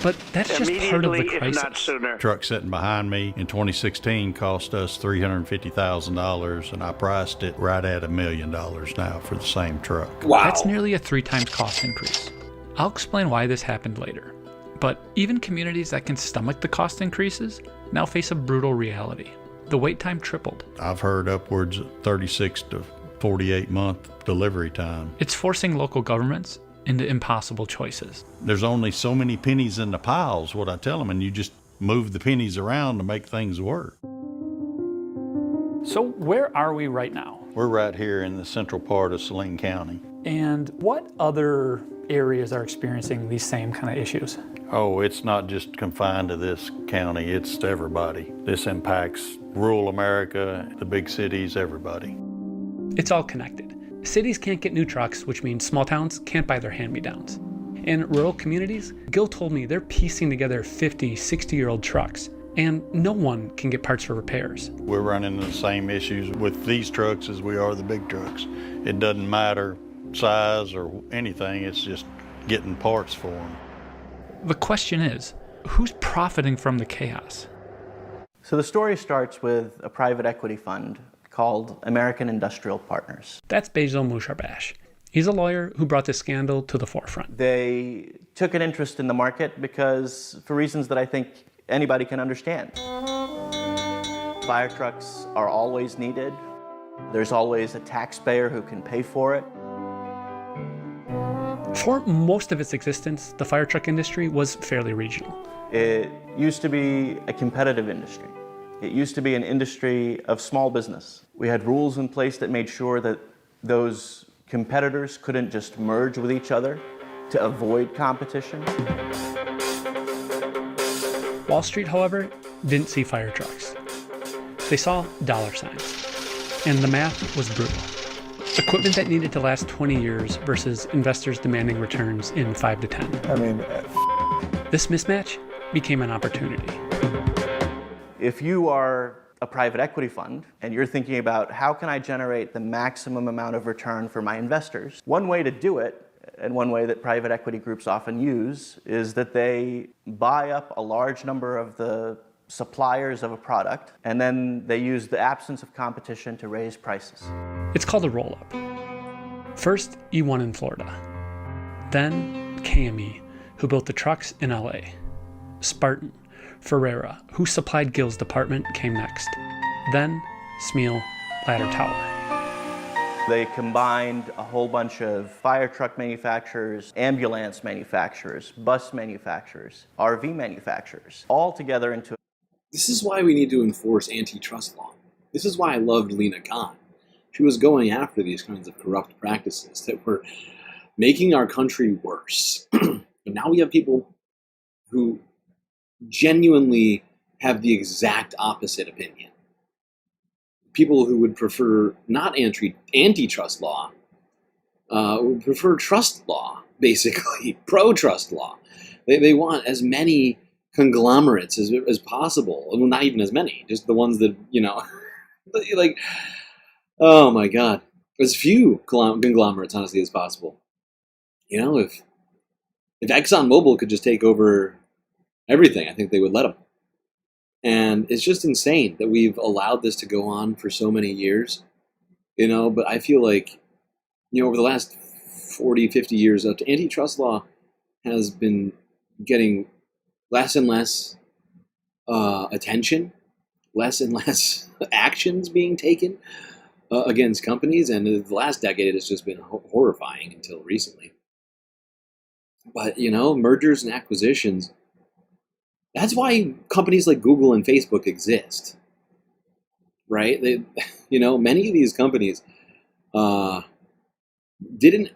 S1: But that's just part of the crisis.
S12: Not sooner.
S9: Truck sitting behind me in 2016 cost us $350,000, and I priced it right at $1 million now for the same truck.
S1: Wow. That's nearly a 3 times cost increase. I'll explain why this happened later. But even communities that can stomach the cost increases now face a brutal reality. The wait time tripled.
S9: I've heard upwards of 36 to 48 month delivery time.
S1: It's forcing local governments into impossible choices.
S9: There's only so many pennies in the piles, what I tell them, and you just move the pennies around to make things work.
S8: So where are we right now?
S9: We're right here in the central part of Saline County.
S8: And what other areas are experiencing these same kind of issues?
S9: Oh, it's not just confined to this county, it's to everybody. This impacts rural America, the big cities, everybody.
S1: It's all connected. Cities can't get new trucks, which means small towns can't buy their hand-me-downs. In rural communities, Gil told me they're piecing together 50, 60-year-old trucks, and no one can get parts for repairs.
S9: We're running into the same issues with these trucks as we are the big trucks. It doesn't matter size or anything, it's just getting parts for them.
S1: The question is, who's profiting from the chaos?
S6: So the story starts with a private equity fund called American Industrial Partners.
S1: That's Bezel Musharbash. He's a lawyer who brought this scandal to the forefront.
S6: They took an interest in the market because, for reasons that I think anybody can understand. Fire trucks are always needed. There's always a taxpayer who can pay for it.
S1: For most of its existence, the fire truck industry was fairly regional.
S6: It used to be a competitive industry. It used to be an industry of small business. We had rules in place that made sure that those competitors couldn't just merge with each other to avoid competition.
S1: Wall Street, however, didn't see fire trucks. They saw dollar signs, and the math was brutal. Equipment that needed to last 20 years versus investors demanding returns in 5 to 10. This mismatch became an opportunity.
S6: If you are a private equity fund and you're thinking about how can I generate the maximum amount of return for my investors, one way to do it, and one way that private equity groups often use, is that they buy up a large number of the suppliers of a product, and then they use the absence of competition to raise prices.
S1: It's called a roll-up. First, E1 in Florida. Then, KME, who built the trucks in LA. Spartan, Ferreira, who supplied Gil's department, came next. Then, Smeal, Ladder Tower.
S6: They combined a whole bunch of fire truck manufacturers, ambulance manufacturers, bus manufacturers, RV manufacturers, all together into...
S4: This is why we need to enforce antitrust law. This is why I loved Lena Khan. She was going after these kinds of corrupt practices that were making our country worse. But now we have people who genuinely have the exact opposite opinion. People who would prefer not antitrust law, would prefer trust law, basically, pro-trust law. They want as many conglomerates as possible. Well, not even as many, just the ones that, like, oh my God. As few conglomerates, honestly, as possible. If ExxonMobil could just take over everything, I think they would let them. And it's just insane that we've allowed this to go on for so many years, but I feel like, over the last 40, 50 years, antitrust law has been getting less and less attention, less and less actions being taken against companies. And the last decade has just been horrifying until recently. But, mergers and acquisitions, that's why companies like Google and Facebook exist, right? Many of these companies didn't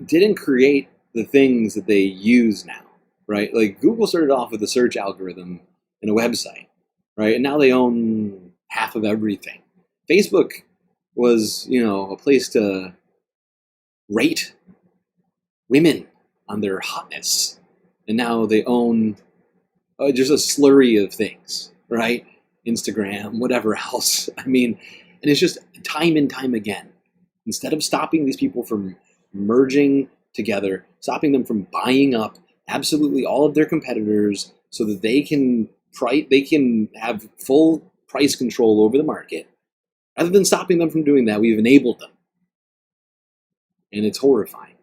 S4: didn't create the things that they use now, right? Like Google started off with a search algorithm and a website, right? And now they own half of everything. Facebook was, a place to rate women on their hotness. And now they own just a slurry of things, right? Instagram, whatever else. I mean, and it's just time and time again. Instead of stopping these people from merging together, stopping them from buying up absolutely all of their competitors so that they can have full price control over the market, rather than stopping them from doing that, we've enabled them. And it's horrifying.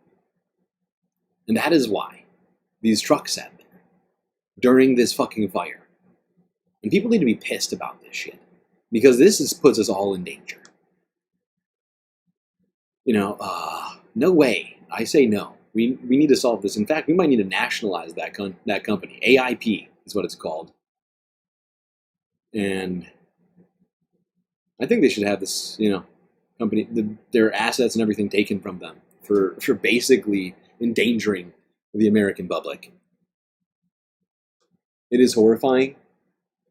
S4: And that is why these trucks sat there during this fucking fire. And people need to be pissed about this shit, because this puts us all in danger. No way. I say no. We need to solve this. In fact, we might need to nationalize that company. AIP is what it's called. And I think they should have this, company, their assets and everything taken from them for basically endangering the American public. It is horrifying.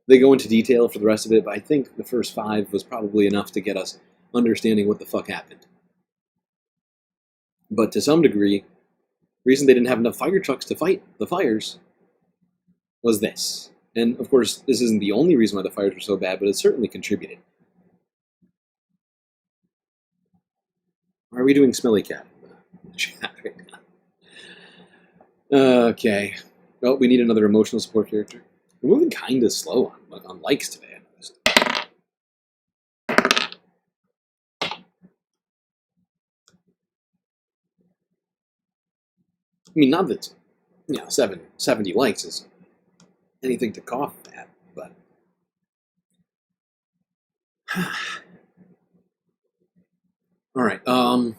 S4: They go into detail for the rest of it, but I think the first 5 was probably enough to get us understanding what the fuck happened. But to some degree, the reason they didn't have enough fire trucks to fight the fires was this. And of course, this isn't the only reason why the fires were so bad, but it certainly contributed. Why are we doing Smelly Cat in the chat right now? Okay. Well, we need another emotional support character. We're moving kind of slow on likes today. I mean, not that 70 likes is anything to cough at, but all right. Now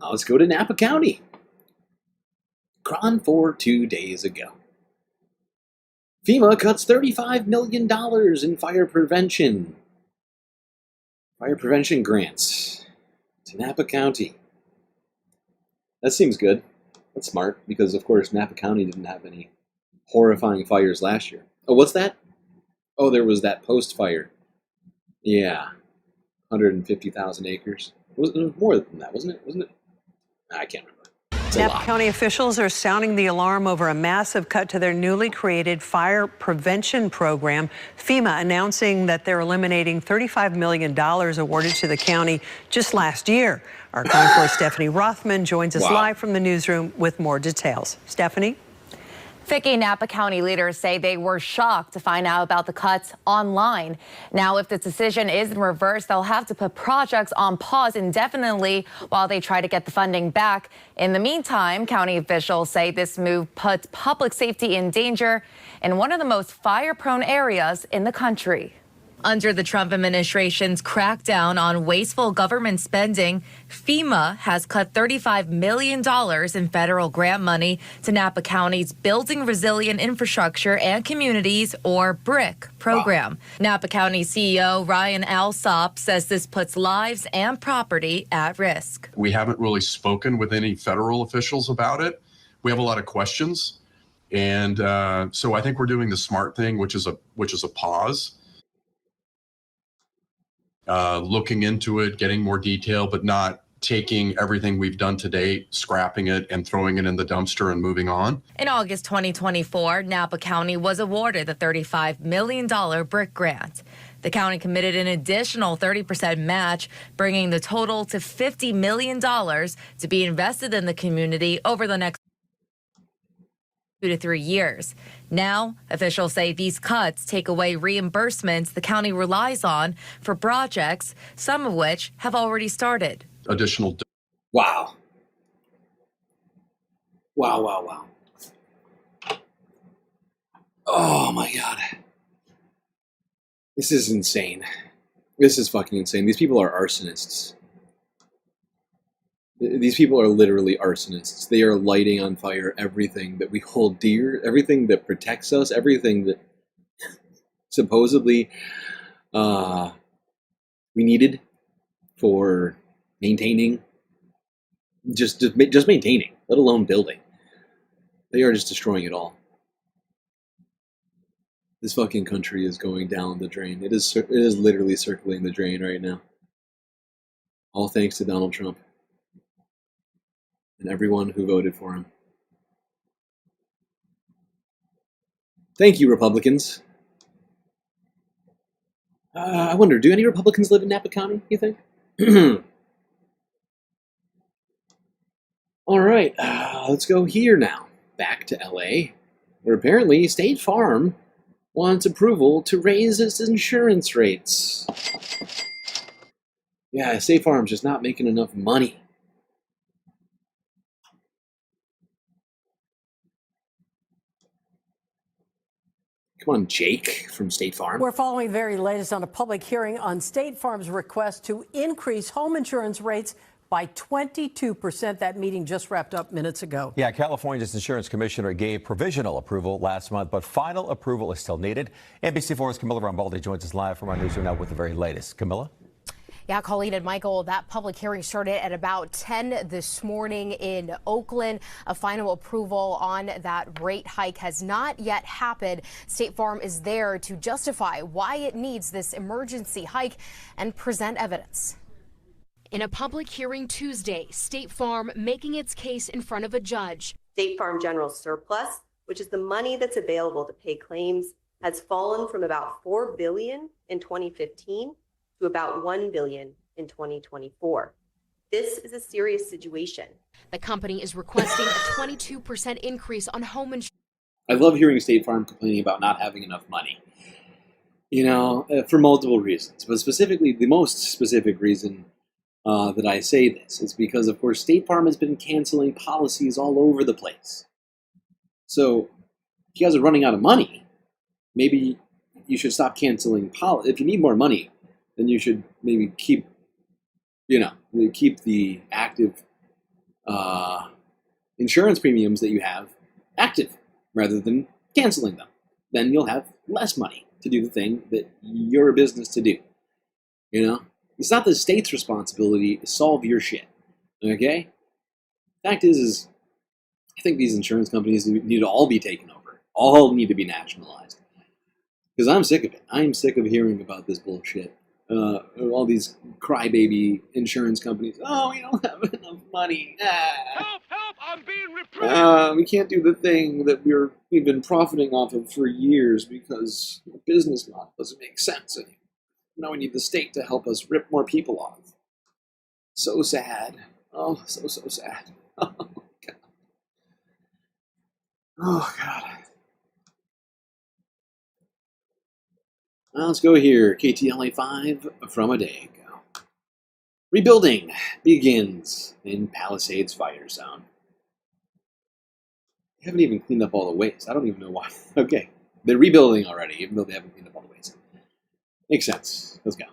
S4: let's go to Napa County. Cron for 2 days ago. FEMA cuts $35 million in fire prevention grants to Napa County. That seems good. That's smart, because of course Napa County didn't have any horrifying fires last year. Oh, what's that? Oh, there was that post fire. Yeah, 150,000 acres. It was more than that, wasn't it? I can't remember.
S12: Napa County officials are sounding the alarm over a massive cut to their newly created fire prevention program. FEMA announcing that they're eliminating $35 million awarded to the county just last year. Our crime force Stephanie Rothman joins us live from the newsroom with more details. Stephanie?
S15: Vicki, Napa County leaders say they were shocked to find out about the cuts online. Now, if this decision is in reverse, they'll have to put projects on pause indefinitely while they try to get the funding back. In the meantime, county officials say this move puts public safety in danger in one of the most fire-prone areas in the country. Under the Trump administration's crackdown on wasteful government spending, FEMA has cut $35 million in federal grant money to Napa County's Building Resilient Infrastructure and Communities, or BRIC, program. Wow. Napa County CEO Ryan Alsop says this puts lives and property at risk.
S17: We haven't really spoken with any federal officials about it. We have a lot of questions. And so I think we're doing the smart thing, which is a pause. Looking into it, getting more detail, but not taking everything we've done to date, scrapping it and throwing it in the dumpster and moving on.
S15: In August 2024, Napa County was awarded the $35 million BRIC grant. The county committed an additional 30% match, bringing the total to $50 million to be invested in the community over the next 2 to 3 years. Now, officials say these cuts take away reimbursements the county relies on for projects, some of which have already started.
S17: Additional.
S4: Wow. Wow. Oh my God. This is insane. This is fucking insane. These people are arsonists. These people are literally arsonists. They are lighting on fire everything that we hold dear, everything that protects us, everything that supposedly we needed for maintaining Just maintaining, let alone building. They are just destroying it all. This fucking country is going down the drain. It is literally circling the drain right now. All thanks to Donald Trump and everyone who voted for him. Thank you, Republicans. I wonder, do any Republicans live in Napa County, you think? All right, let's go here now. Back to LA, where apparently State Farm wants approval to raise its insurance rates. Yeah, State Farm's just not making enough money. Come on, Jake from State Farm.
S2: We're following the very latest on a public hearing on State Farm's request to increase home insurance rates by 22%. That meeting just wrapped up minutes ago.
S10: Yeah, California's insurance commissioner gave provisional approval last month, but final approval is still needed. NBC4's Camilla Rambaldi joins us live from our newsroom now with the very latest. Camilla?
S11: Yeah, Colleen and Michael, that public hearing started at about 10 this morning in Oakland. A final approval on that rate hike has not yet happened. State Farm is there to justify why it needs this emergency hike and present evidence.
S20: In a public hearing Tuesday, State Farm making its case in front of a judge.
S21: State Farm general surplus, which is the money that's available to pay claims, has fallen from about $4 billion in 2015 to about $1 billion in 2024. This is a serious situation.
S20: The company is requesting a 22% increase on home insurance.
S4: I love hearing State Farm complaining about not having enough money. You know, for multiple reasons, but specifically, the most specific reason that I say this is because, of course, State Farm has been canceling policies all over the place. So, if you guys are running out of money, maybe you should stop canceling policies. If you need more money, then you should maybe keep the active insurance premiums that you have active rather than canceling them. Then you'll have less money to do the thing that you're a business to do. You know? It's not the state's responsibility to solve your shit. Okay? Fact is I think these insurance companies need to all be taken over. All need to be nationalized. Because I'm sick of it. I'm sick of hearing about this bullshit. All these crybaby insurance companies. Oh, we don't have enough money.
S27: Help! I'm being repressed!
S4: We can't do the thing that we've been profiting off of for years because the business model doesn't make sense anymore. Now we need the state to help us rip more people off. So sad. Oh, so sad. Oh, God. Oh, God. Well, let's go here. KTLA 5 from a day ago. Rebuilding begins in Palisades fire zone. They haven't even cleaned up all the waste. I don't even know why. Okay. They're rebuilding already, even though they haven't cleaned up all the waste. Makes sense. Let's go.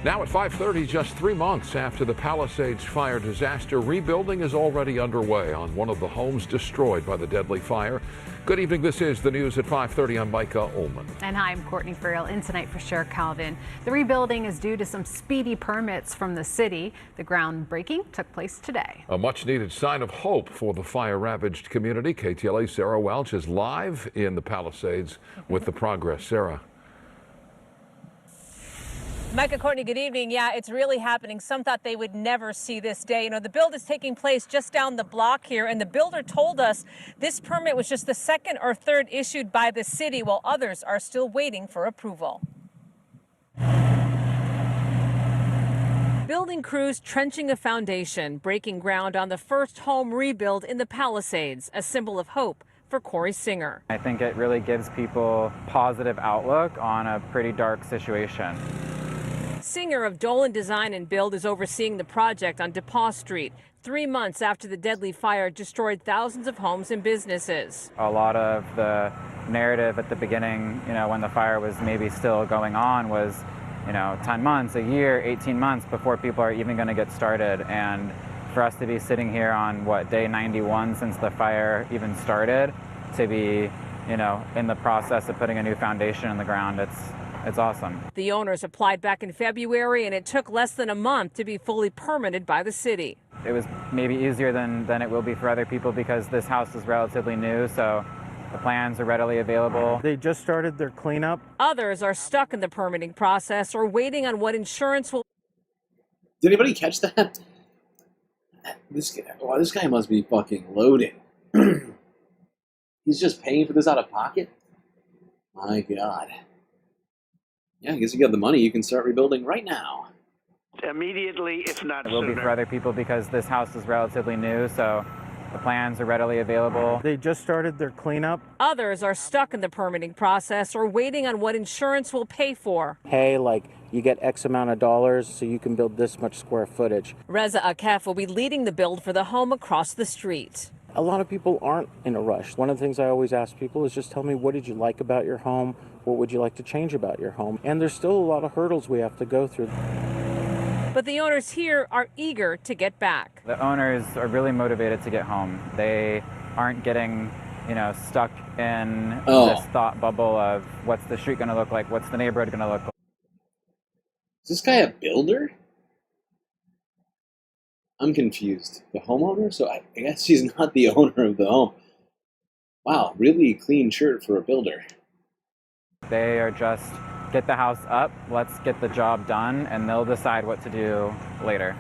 S24: Now at 5:30, just 3 months after the Palisades fire disaster, rebuilding is already underway on one of the homes destroyed by the deadly fire. Good evening. This is the news at 5:30. I'm Micah Ullman.
S25: And hi, I'm Courtney Farrell in tonight for Cher Calvin. The rebuilding is due to some speedy permits from the city. The groundbreaking took place today.
S24: A much needed sign of hope for the fire ravaged community. KTLA Sarah Welch is live in the Palisades with the progress. Sarah.
S28: Micah, Courtney, good evening. Yeah, it's really happening. Some thought they would never see this day. You know, the build is taking place just down the block here, and the builder told us this permit was just the second or third issued by the city, while others are still waiting for approval. Building crews trenching a foundation, breaking ground on the first home rebuild in the Palisades, a symbol of hope for Corey Singer.
S29: I think it really gives people positive outlook on a pretty dark situation.
S28: Singer of Dolan Design and Build is overseeing the project on DePaul Street, 3 months after the deadly fire destroyed thousands of homes and businesses.
S29: A lot of the narrative at the beginning, you know, when the fire was maybe still going on was, 10 months, a year, 18 months before people are even going to get started. And for us to be sitting here on, day 91 since the fire even started, to be, in the process of putting a new foundation in the ground, it's awesome.
S28: The owners applied back in February, and it took less than a month to be fully permitted by the city.
S29: It was maybe easier than it will be for other people because this house is relatively new, so the plans are readily available.
S5: They just started their cleanup.
S28: Others are stuck in the permitting process or waiting on what insurance will.
S4: Did anybody catch that? This guy must be fucking loaded. He's just paying for this out of pocket? My God. Yeah, I guess you got the money. You can start rebuilding right now.
S29: Immediately, if not sooner. It will be for other people because this house is relatively new, so the plans are readily available.
S5: They just started their cleanup.
S28: Others are stuck in the permitting process or waiting on what insurance will pay for.
S5: Hey, like, you get X amount of dollars so you can build this much square footage.
S28: Reza Akef will be leading the build for the home across the street.
S5: A lot of people aren't in a rush. One of the things I always ask people is just tell me, what did you like about your home? What would you like to change about your home? And there's still a lot of hurdles we have to go through.
S28: But the owners here are eager to get back.
S29: The owners are really motivated to get home. They aren't getting, stuck in this thought bubble of what's the street going to look like? What's the neighborhood going to look like?
S4: Is this guy a builder? I'm confused. The homeowner? So I guess he's not the owner of the home. Wow, really clean shirt for a builder.
S29: They are just get the house up, let's get the job done, and they'll decide what to do later.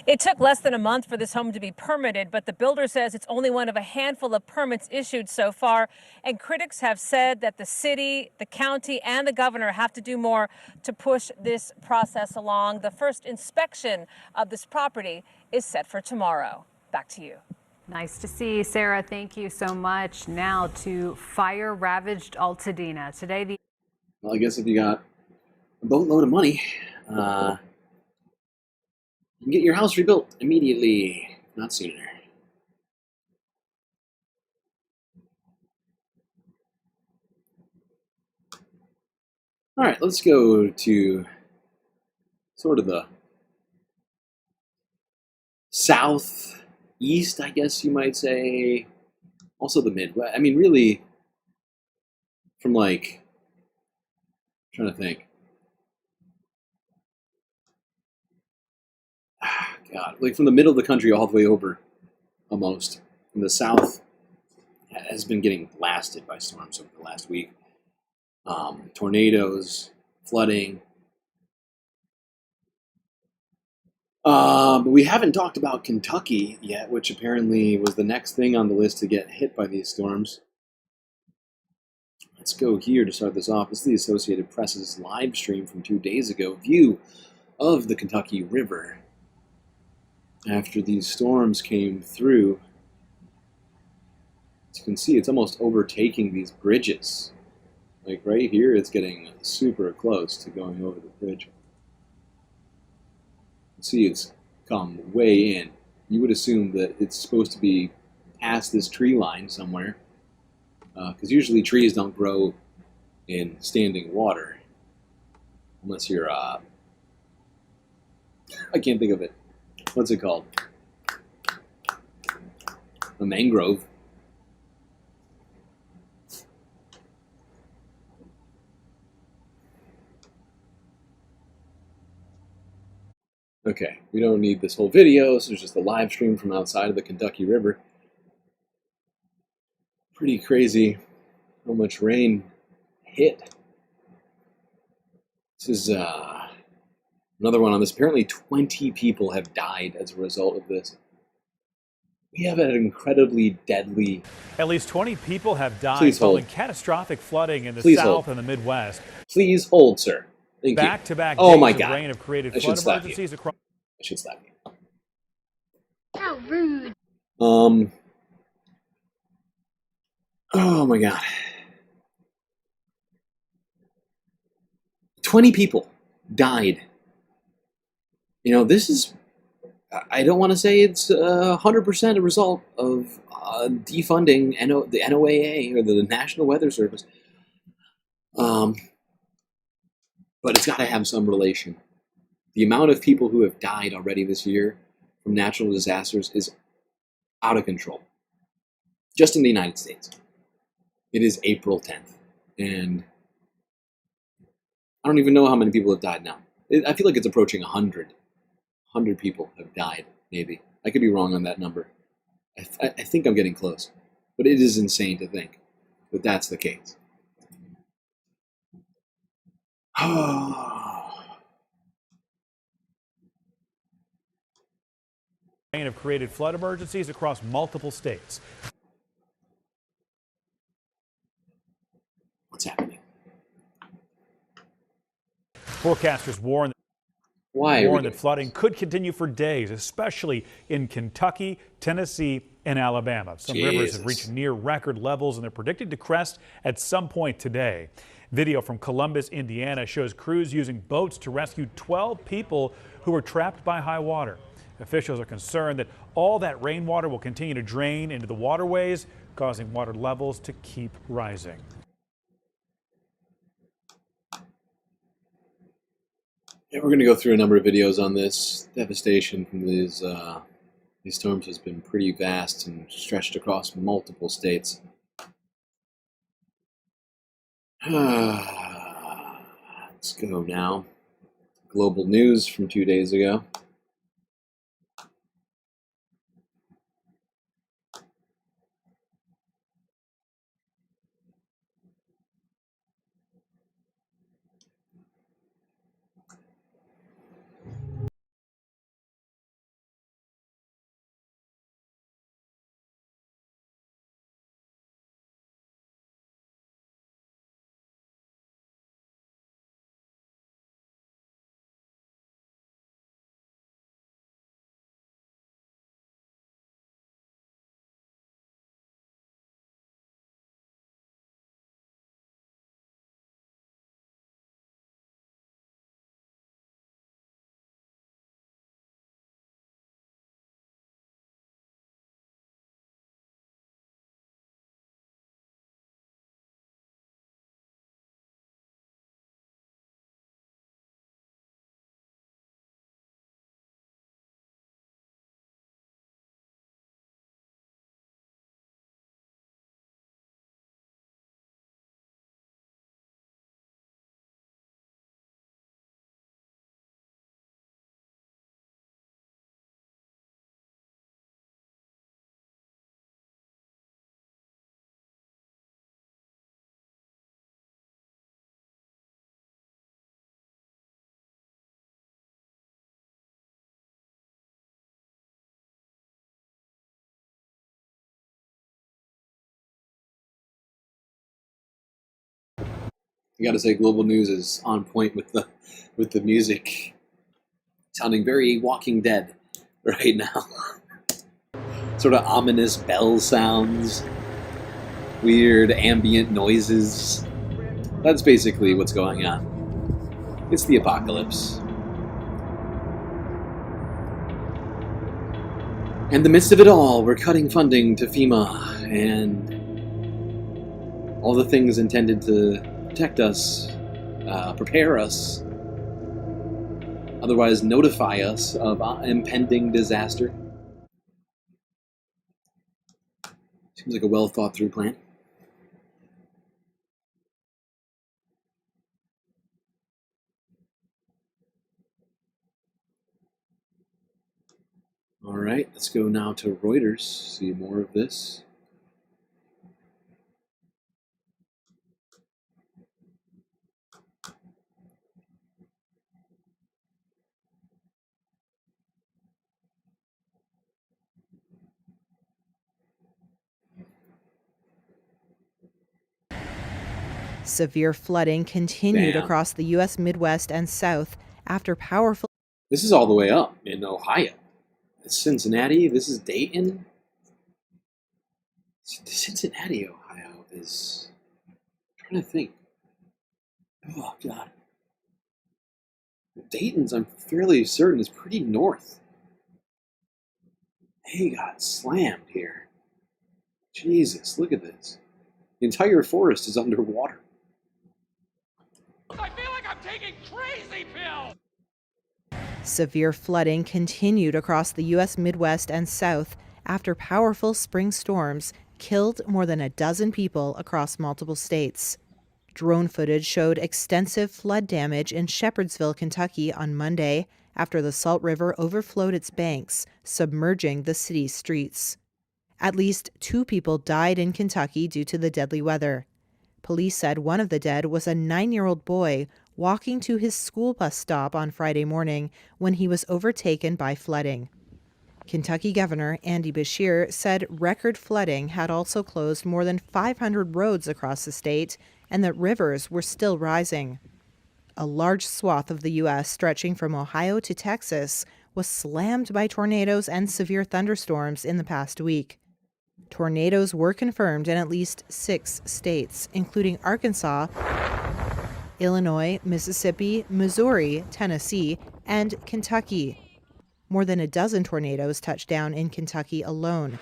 S28: It took less than a month for this home to be permitted, but the builder says it's only one of a handful of permits issued so far. And critics have said that the city, the county, and the governor have to do more to push this process along. The first inspection of this property is set for tomorrow. Back to you.
S25: Nice to see, Sarah. Thank you so much. Now to fire-ravaged Altadena. Today,
S4: Well, I guess if you got a boatload of money, you can get your house rebuilt immediately, not sooner. All right, let's go to sort of the southeast, I guess you might say. Also the Midwest. I mean, really, from I'm trying to think. God, like from the middle of the country all the way over, almost. From the south has been getting blasted by storms over the last week. Tornadoes, flooding. But we haven't talked about Kentucky yet, which apparently was the next thing on the list to get hit by these storms. Let's go here to start this off. This is the Associated Press's live stream from 2 days ago. View of the Kentucky River after these storms came through. As you can see, it's almost overtaking these bridges. Like right here, it's getting super close to going over the bridge. You can see it's come way in. You would assume that it's supposed to be past this tree line somewhere, because usually trees don't grow in standing water, unless you're, I can't think of it. What's it called? A mangrove. Okay, we don't need this whole video. This is just a live stream from outside of the Kentucky River. Pretty crazy how much rain hit. This is another one on this. Apparently 20 people have died as a result of this. We have an incredibly deadly...
S7: At least 20 people have died following catastrophic flooding in the South and the Midwest.
S4: Please hold, sir. Thank you.
S7: Back-to-back
S4: oh
S7: days
S4: my
S7: of
S4: God.
S7: rain have created
S4: I
S7: flood
S4: should slap
S7: emergencies
S4: you.
S7: across.
S4: I should slap you.
S7: How rude.
S4: Oh my God. 20 people died. You know, this is, I don't want to say it's 100% a result of defunding the NOAA or the National Weather Service. But it's got to have some relation. The amount of people who have died already this year from natural disasters is out of control. Just in the United States. It is April 10th, and I don't even know how many people have died now. I feel like it's approaching 100. 100 people have died, maybe. I could be wrong on that number. I think I'm getting close, but it is insane to think that that's the case.
S7: Have created flood emergencies across multiple states.
S4: What's happening?
S7: Forecasters warn that flooding could continue for days, especially in Kentucky, Tennessee, and Alabama. Some rivers have reached near record levels, and they're predicted to crest at some point today. Video from Columbus, Indiana shows crews using boats to rescue 12 people who were trapped by high water. Officials are concerned that all that rainwater will continue to drain into the waterways, causing water levels to keep rising.
S4: Yeah, we're going to go through a number of videos on this. Devastation from these storms has been pretty vast and stretched across multiple states. Let's go now. Global news from 2 days ago. I gotta say, global news is on point with the music, sounding very Walking Dead right now. Sort of ominous bell sounds, weird ambient noises. That's basically what's going on. It's the apocalypse. In the midst of it all, we're cutting funding to FEMA and all the things intended to protect us, prepare us, otherwise notify us of impending disaster. Seems like a well thought through plan. All right, let's go now to Reuters, see more of this.
S3: Severe flooding continued across the U.S. Midwest and South after powerful...
S4: This is all the way up in Ohio. It's Cincinnati. This is Dayton. Cincinnati, Ohio is... I'm trying to think. Oh, God. Dayton's, I'm fairly certain, is pretty north. They got slammed here. Jesus, look at this. The entire forest is underwater.
S27: I feel like I'm taking crazy pills!
S3: Severe flooding continued across the U.S. Midwest and South after powerful spring storms killed more than a dozen people across multiple states. Drone footage showed extensive flood damage in Shepherdsville, Kentucky on Monday after the Salt River overflowed its banks, submerging the city's streets. At least 2 people died in Kentucky due to the deadly weather. Police said one of the dead was a 9-year-old boy walking to his school bus stop on Friday morning when he was overtaken by flooding. Kentucky Governor Andy Beshear said record flooding had also closed more than 500 roads across the state and that rivers were still rising. A large swath of the U.S. stretching from Ohio to Texas was slammed by tornadoes and severe thunderstorms in the past week. Tornadoes were confirmed in at least 6 states, including Arkansas, Illinois, Mississippi, Missouri, Tennessee, and Kentucky. More than a dozen tornadoes touched down in Kentucky alone,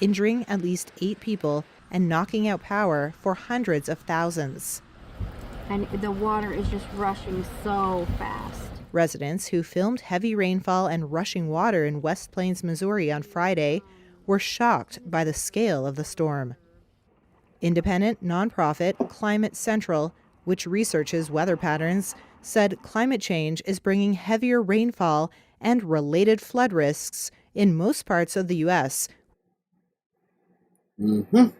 S3: injuring at least 8 people and knocking out power for hundreds of thousands.
S8: And the water is just rushing so fast.
S3: Residents who filmed heavy rainfall and rushing water in West Plains, Missouri on Friday were shocked by the scale of the storm. Independent nonprofit Climate Central, which researches weather patterns, said climate change is bringing heavier rainfall and related flood risks in most parts of the U.S.
S4: And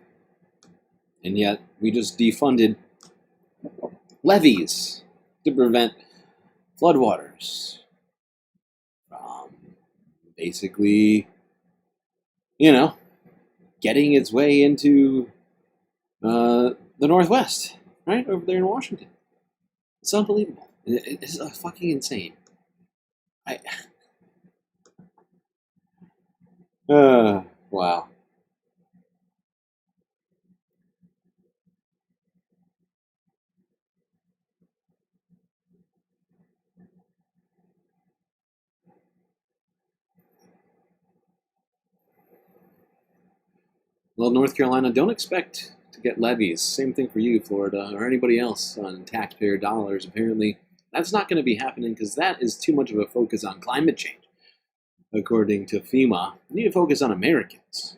S4: yet, we just defunded levees to prevent floodwaters from basically, getting its way into the Northwest, right? Over there in Washington. It's unbelievable. It's fucking insane. Wow. Well, North Carolina, don't expect to get levies. Same thing for you, Florida, or anybody else on taxpayer dollars. Apparently, that's not going to be happening because that is too much of a focus on climate change. According to FEMA, you need to focus on Americans.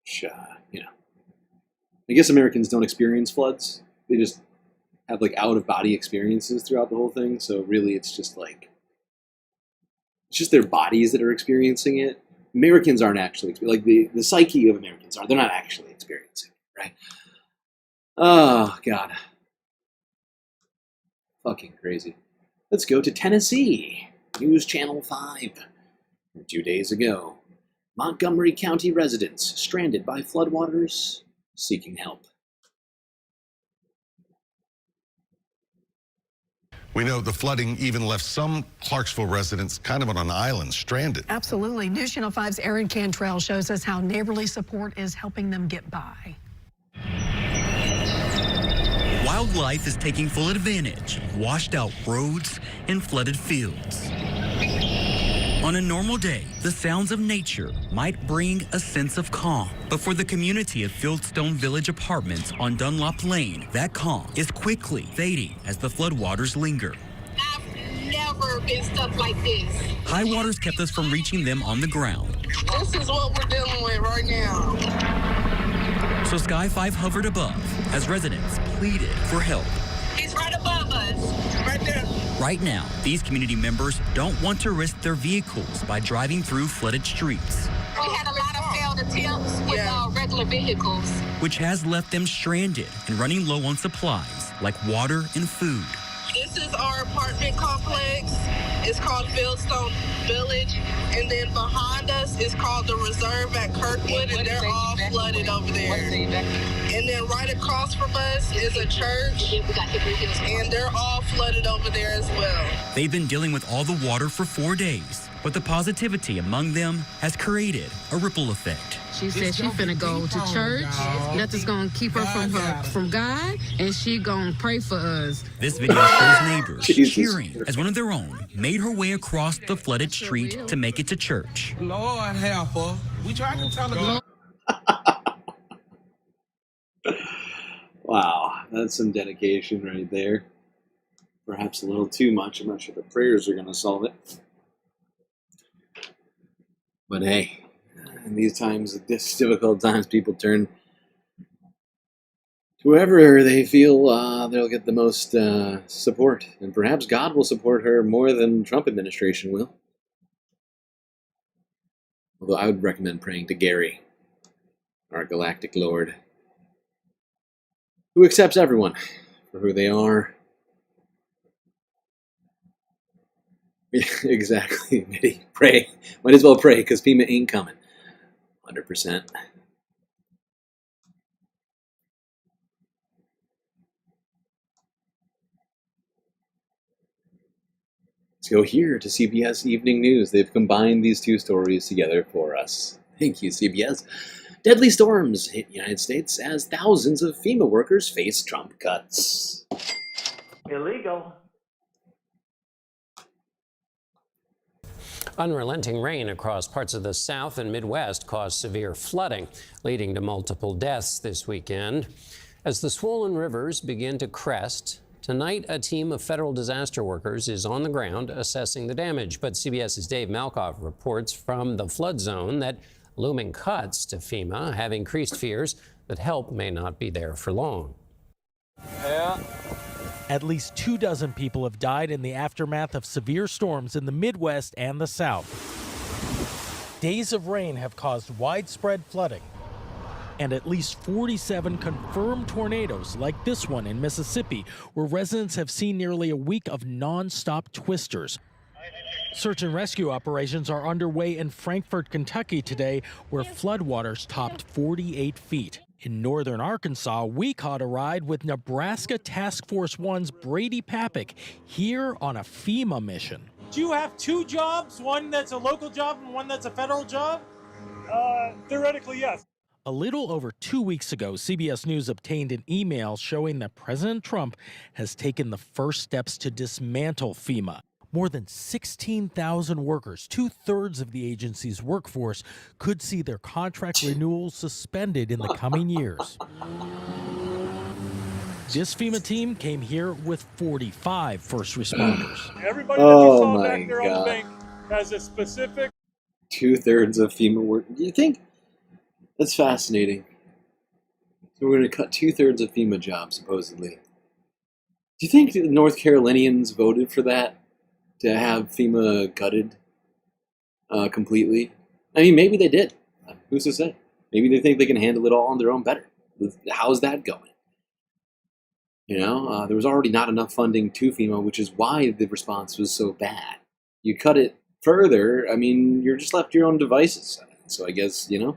S4: Which, I guess Americans don't experience floods. They just have out-of-body experiences throughout the whole thing. So really, it's just their bodies that are experiencing it. Americans aren't actually, the psyche of Americans they're not actually experiencing it, right? Oh, God. Fucking crazy. Let's go to Tennessee. News Channel 5. 2 days ago, Montgomery County residents stranded by floodwaters seeking help.
S13: We know the flooding even left some Clarksville residents kind of on an island, stranded.
S14: Absolutely. News Channel 5's Aaron Cantrell shows us how neighborly support is helping them get by.
S16: Wildlife is taking full advantage of washed out roads and flooded fields. On a normal day, the sounds of nature might bring a sense of calm. But for the community of Fieldstone Village Apartments on Dunlop Lane, that calm is quickly fading as the floodwaters linger.
S18: I've never been stuck like this.
S16: High waters kept us from reaching them on the ground.
S18: This is what we're dealing with right now.
S16: So Sky 5 hovered above as residents pleaded for help.
S18: He's right above us, right there.
S16: Right now, these community members don't want to risk their vehicles by driving through flooded streets.
S18: We had a lot of failed attempts with regular vehicles,
S16: which has left them stranded and running low on supplies like water and food.
S18: This is our apartment complex. It's called Fieldstone Village. And then behind us is called the Reserve at Kirkwood, and they're all flooded over there. And then right across from us is a church, and they're all flooded over there as well.
S16: They've been dealing with all the water for 4 days, but the positivity among them has created a ripple effect.
S19: She said she's finna go to church. Nothing's gonna keep her from God, and she gonna pray for us.
S16: This video shows neighbors cheering as one of their own made her way across the flooded street to make it to church.
S22: Lord help her. We tried to tell her.
S4: Wow, that's some dedication right there. Perhaps a little too much. I'm not sure the prayers are going to solve it. But hey, In these times, this difficult times, people turn to whoever they feel they'll get the most support. And perhaps God will support her more than Trump administration will. Although I would recommend praying to Gary, our galactic lord, who accepts everyone for who they are. Yeah, exactly, Mitty. Pray. Might as well pray, because FEMA ain't coming. 100%. Let's go here to CBS Evening News. They've combined these two stories together for us. Thank you, CBS. Deadly storms hit the United States as thousands of FEMA workers face Trump cuts.
S1: Illegal.
S2: Unrelenting rain across parts of the South and Midwest caused severe flooding, leading to multiple deaths this weekend. As the swollen rivers begin to crest, tonight a team of federal disaster workers is on the ground assessing the damage. But CBS's Dave Malkoff reports from the flood zone that looming cuts to FEMA have increased fears that help may not be there for long.
S6: Yeah. At least 24 people have died in the aftermath of severe storms in the Midwest and the South. Days of rain have caused widespread flooding, and at least 47 confirmed tornadoes like this one in Mississippi, where residents have seen nearly a week of non-stop twisters. Search and rescue operations are underway in Frankfort, Kentucky today, where floodwaters topped 48 feet. In northern Arkansas, we caught a ride with Nebraska Task Force One's Brady Papik here on a FEMA mission. Do you have two jobs, one that's a local job and one that's a federal job? Theoretically, yes. A little over 2 weeks ago, CBS News obtained an email showing that President Trump has taken the first steps to dismantle FEMA. More than 16,000 workers, 2/3 of the agency's workforce, could see their contract renewals suspended in the coming years. This FEMA team came here with 45 first responders. Everybody that you saw back there on the bank has a specific...
S4: 2/3 of FEMA work. Do you think? That's fascinating. So we're going to cut 2/3 of FEMA jobs, supposedly. Do you think the North Carolinians voted for that? To have FEMA gutted completely? I mean, maybe they did. Who's to say? Maybe they think they can handle it all on their own better. How's that going? You know, there was already not enough funding to FEMA, which is why the response was so bad. You cut it further, I mean, you're just left to your own devices. So I guess, you know,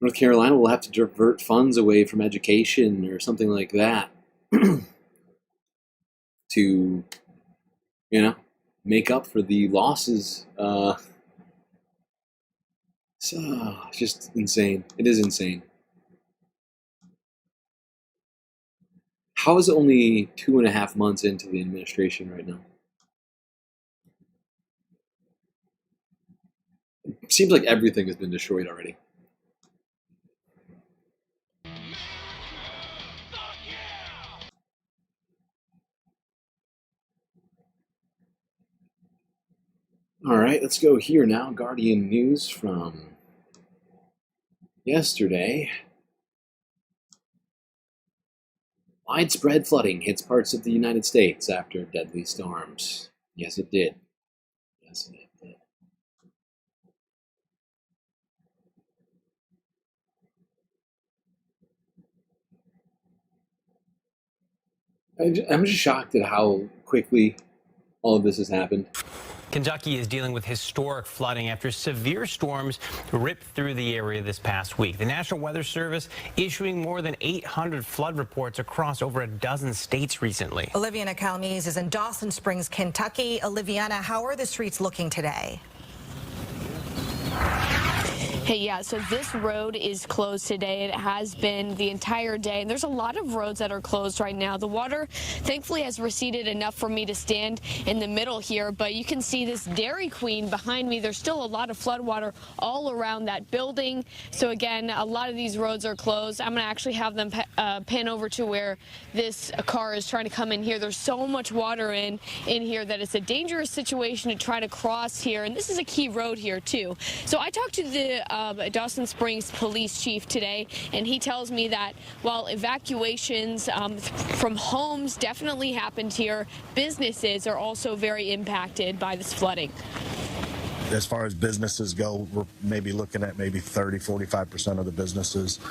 S4: North Carolina will have to divert funds away from education or something like that to... you know, make up for the losses. So, just insane. It is insane. How is it only 2.5 months into the administration right now? It seems like everything has been destroyed already. All right, let's go here now. Guardian News from yesterday. Widespread flooding hits parts of the United States after deadly storms. Yes, it did. Yes, it did. I'm just shocked at how quickly all of this has happened.
S9: Kentucky is dealing with historic flooding after severe storms ripped through the area this past week. The National Weather Service issuing more than 800 flood reports across over a dozen states recently.
S12: Oliviana Calmes is in Dawson Springs, Kentucky. Oliviana, how are the streets looking today?
S10: Hey, yeah, so this road is closed today. It has been the entire day, and there's a lot of roads that are closed right now. The water, thankfully, has receded enough for me to stand in the middle here, but you can see this Dairy Queen behind me. There's still a lot of floodwater all around that building. So again, a lot of these roads are closed. I'm going to actually have them pan over to where this car is trying to come in here. There's so much water in here that it's a dangerous situation to try to cross here, and this is a key road here, too. So I talked to the Dawson Springs police chief today, and he tells me that while evacuations from homes definitely happened here, businesses are also very impacted by this flooding.
S11: As far as businesses go, we're maybe looking at maybe 30–45% of the businesses.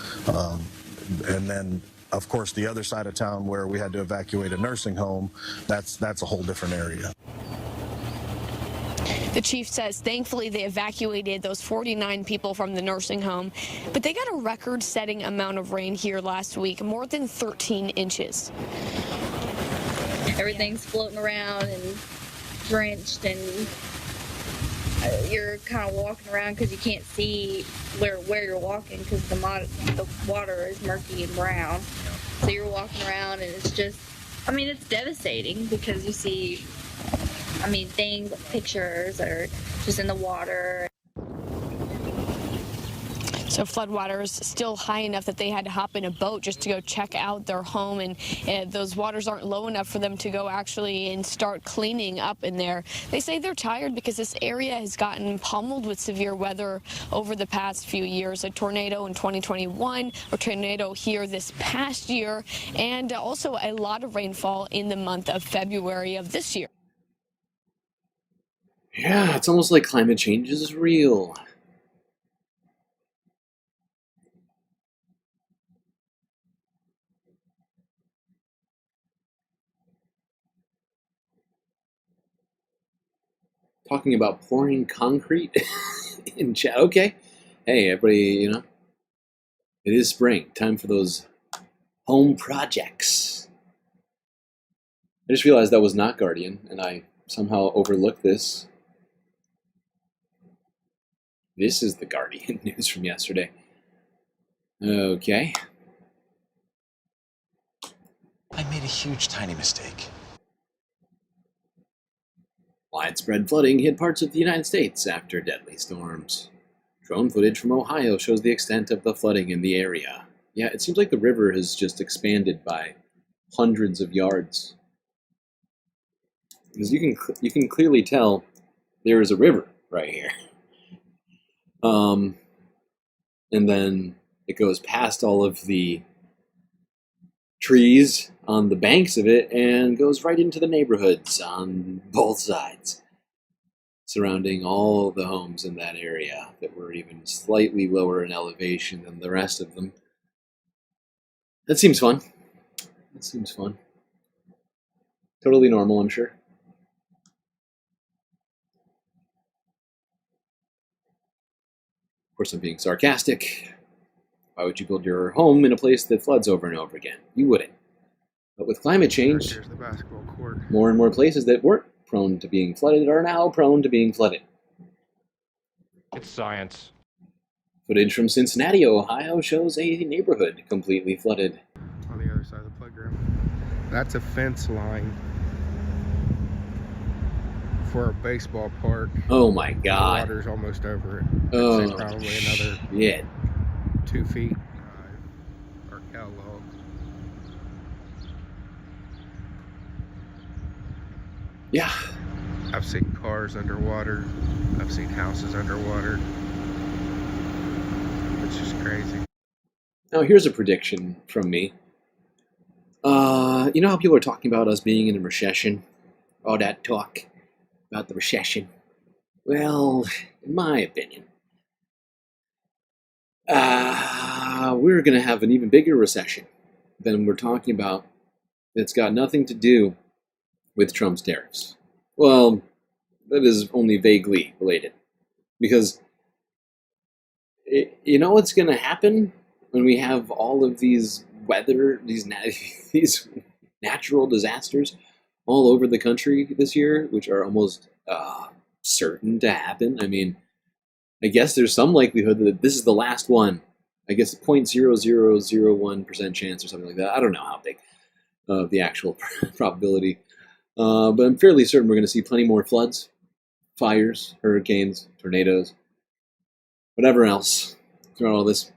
S11: And then, of course, the other side of town where we had to evacuate a nursing home, that's a whole different area.
S10: The chief says thankfully they evacuated those 49 people from the nursing home, but they got a record-setting amount of rain here last week, more than 13 inches.
S15: Everything's floating around and drenched, and you're kind of walking around because you can't see where you're walking because the water is murky and brown. So you're walking around, and it's just, I mean, it's devastating because you see, I mean, things, pictures that are just in the water.
S10: So floodwater is still high enough that they had to hop in a boat just to go check out their home, and those waters aren't low enough for them to go actually and start cleaning up in there. They say they're tired because this area has gotten pummeled with severe weather over the past few years. A tornado in 2021, a tornado here this past year, and also a lot of rainfall in the month of February of this year.
S4: Yeah, it's almost like climate change is real. Talking about pouring concrete in chat. Okay. Hey, everybody, you know, it is spring. Time for those home projects. I just realized that was not Guardian, and I somehow overlooked this. This is the Guardian news from yesterday. Okay.
S17: I made a huge, tiny mistake.
S4: Widespread flooding hit parts of the United States after deadly storms. Drone footage from Ohio shows the extent of the flooding in the area. Yeah, it seems like the river has just expanded by hundreds of yards. Because you can clearly tell there is a river right here. And then it goes past all of the trees on the banks of it and goes right into the neighborhoods on both sides, surrounding all the homes in that area that were even slightly lower in elevation than the rest of them. That seems fun. That seems fun. Totally normal, I'm sure. Of course, I'm being sarcastic. Why would you build your home in a place that floods over and over again? You wouldn't. But with climate change, more and more places that weren't prone to being flooded are now prone to being flooded.
S20: It's science.
S4: Footage from Cincinnati, Ohio shows a neighborhood completely flooded.
S21: On the other side of the playground. That's a fence line for a baseball park.
S4: Oh my God.
S21: The water's almost over it.
S4: Oh,
S21: so probably another
S4: shit.
S21: 2 feet. Or cow log.
S4: Yeah.
S21: I've seen cars underwater. I've seen houses underwater. It's just crazy.
S4: Now here's a prediction from me. You know how people are talking about us being in a recession? All that talk about the recession. Well, in my opinion, we're going to have an even bigger recession than we're talking about. That's got nothing to do with Trump's tariffs. Well, that is only vaguely related. Because you know what's going to happen when we have all of these weather, these natural disasters all over the country this year, which are almost certain to happen? I mean, I guess there's some likelihood that this is the last one. I guess 0.0001% chance or something like that. I don't know how big the actual probability. But I'm fairly certain we're going to see plenty more floods, fires, hurricanes, tornadoes, whatever else throughout all this.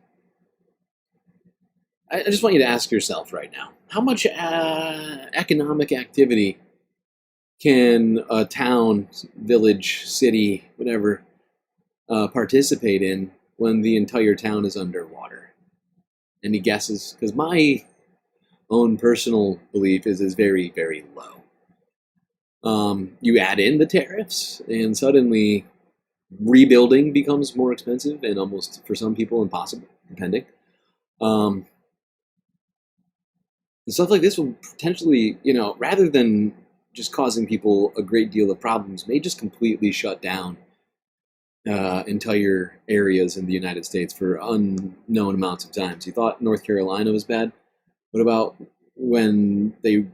S4: I just want you to ask yourself right now, how much economic activity can a town, village, city, whatever, participate in when the entire town is underwater? Any guesses? Because my own personal belief is very, very low. You add in the tariffs, and suddenly rebuilding becomes more expensive and almost, for some people, impossible, depending. And stuff like this will potentially, rather than just causing people a great deal of problems, may just completely shut down entire areas in the United States for unknown amounts of times. You thought North Carolina was bad? What about when they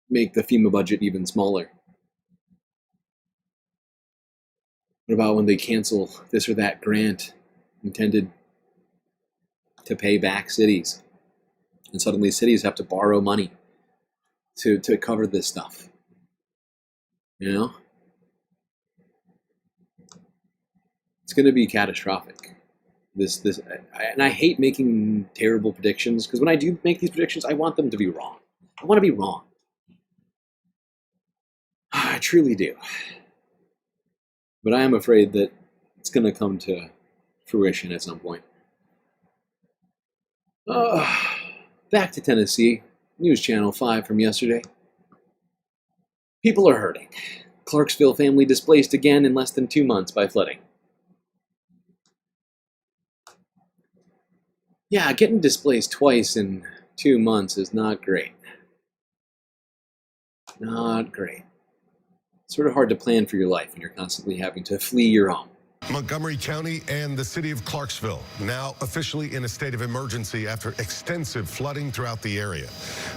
S4: make the FEMA budget even smaller? What about when they cancel this or that grant intended to pay back cities? And suddenly cities have to borrow money to cover this stuff. It's going to be catastrophic. And I hate making terrible predictions, because when I do make these predictions, I want them to be wrong. I want to be wrong. I truly do. But I am afraid that it's going to come to fruition at some point. Back to Tennessee. News Channel 5 from yesterday. People are hurting. Clarksville family displaced again in less than 2 months by flooding. Yeah, getting displaced twice in 2 months is not great. Not great. It's sort of hard to plan for your life when you're constantly having to flee your home.
S13: Montgomery County and the city of Clarksville now officially in a state of emergency after extensive flooding throughout the area.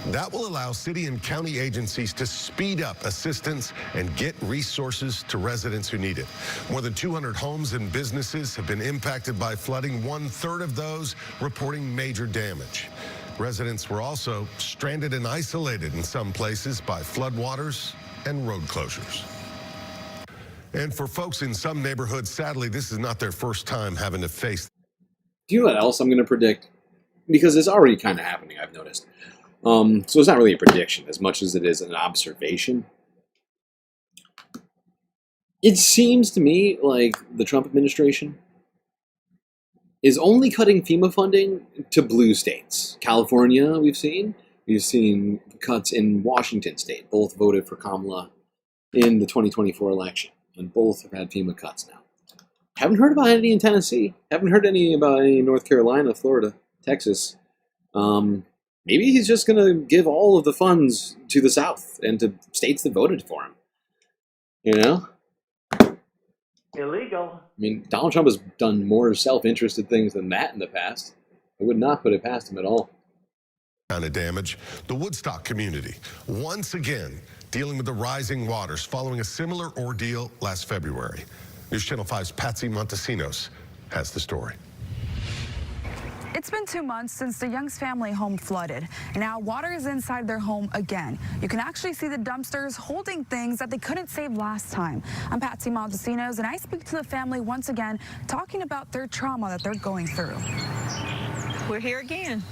S13: That will allow city and county agencies to speed up assistance and get resources to residents who need it. More than 200 homes and businesses have been impacted by flooding, 1/3 of those reporting major damage. Residents were also stranded and isolated in some places by floodwaters and road closures. And for folks in some neighborhoods, sadly, this is not their first time having to face.
S4: Do you know what else I'm going to predict? Because it's already kind of happening, I've noticed. So it's not really a prediction as much as it is an observation. It seems to me like the Trump administration is only cutting FEMA funding to blue states. California, we've seen. We've seen cuts in Washington state. Both voted for Kamala in the 2024 election. And both have had FEMA cuts now. Haven't heard about any in Tennessee. Haven't heard any about any in North Carolina, Florida, Texas. Maybe he's just going to give all of the funds to the South and to states that voted for him.
S1: Illegal.
S4: I mean, Donald Trump has done more self-interested things than that in the past. I would not put it past him at all.
S13: Kind of damage. The Woodstock community, once again, dealing with the rising waters following a similar ordeal last February. News Channel 5's Patsy Montesinos has the story.
S5: It's been 2 months since the Young's family home flooded. Now water is inside their home again. You can actually see the dumpsters holding things that they couldn't save last time. I'm Patsy Montesinos, and I speak to the family once again, talking about their trauma that they're going through.
S7: We're here again.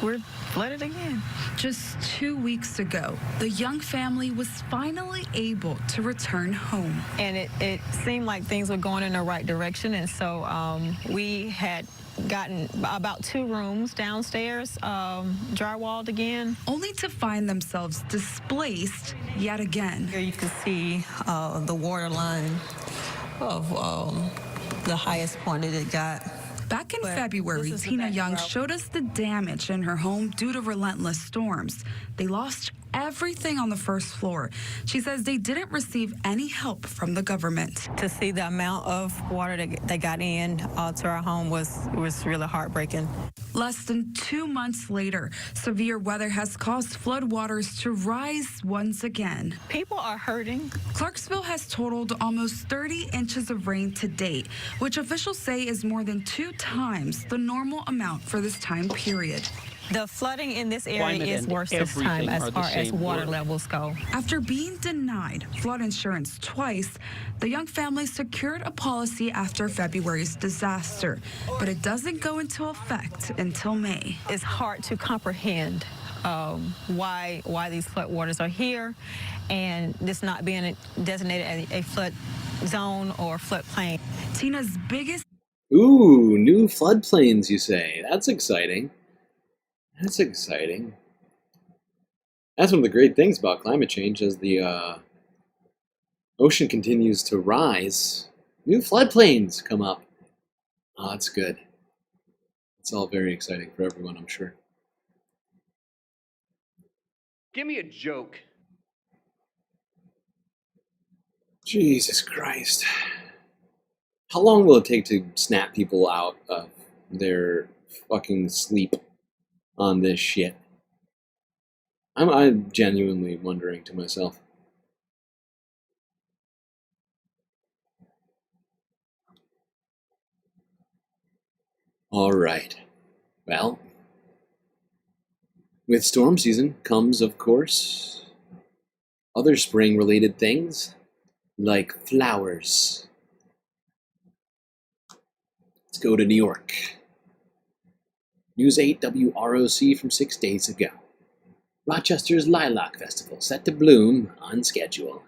S7: We're flooded again.
S5: Just 2 weeks ago, the Young family was finally able to return home.
S7: And it seemed like things were going in the right direction, and so we had gotten about 2 rooms downstairs drywalled again.
S5: Only to find themselves displaced yet again.
S7: Here you can see the water line of the highest point that it got.
S5: Back in February, Tina Young showed us the damage in her home due to relentless storms. They lost everything on the first floor. She says they didn't receive any help from the government.
S7: To see the amount of water that got in to our home was really heartbreaking.
S5: Less than 2 months later, severe weather has caused floodwaters to rise once again.
S7: People are hurting.
S5: Clarksville has totaled almost 30 inches of rain to date, which officials say is more than 2 times the normal amount for this time period.
S7: The flooding in this area is worse this time as far as water levels go.
S5: After being denied flood insurance twice, the Young family secured a policy after February's disaster, but it doesn't go into effect until May.
S7: It's hard to comprehend why these floodwaters are here and this not being designated as a flood zone or floodplain.
S5: Tina's biggest...
S4: Ooh, new floodplains, you say? That's exciting. That's exciting. That's one of the great things about climate change. As the ocean continues to rise, new floodplains come up. Oh, that's good. It's all very exciting for everyone, I'm sure.
S1: Give me a joke.
S4: Jesus Christ. How long will it take to snap people out of their fucking sleep on this shit? I'm genuinely wondering to myself. All right. Well, with storm season comes, of course, other spring-related things, like flowers. Let's go to New York. News 8 WROC from 6 days ago. Rochester's Lilac Festival set to bloom on schedule.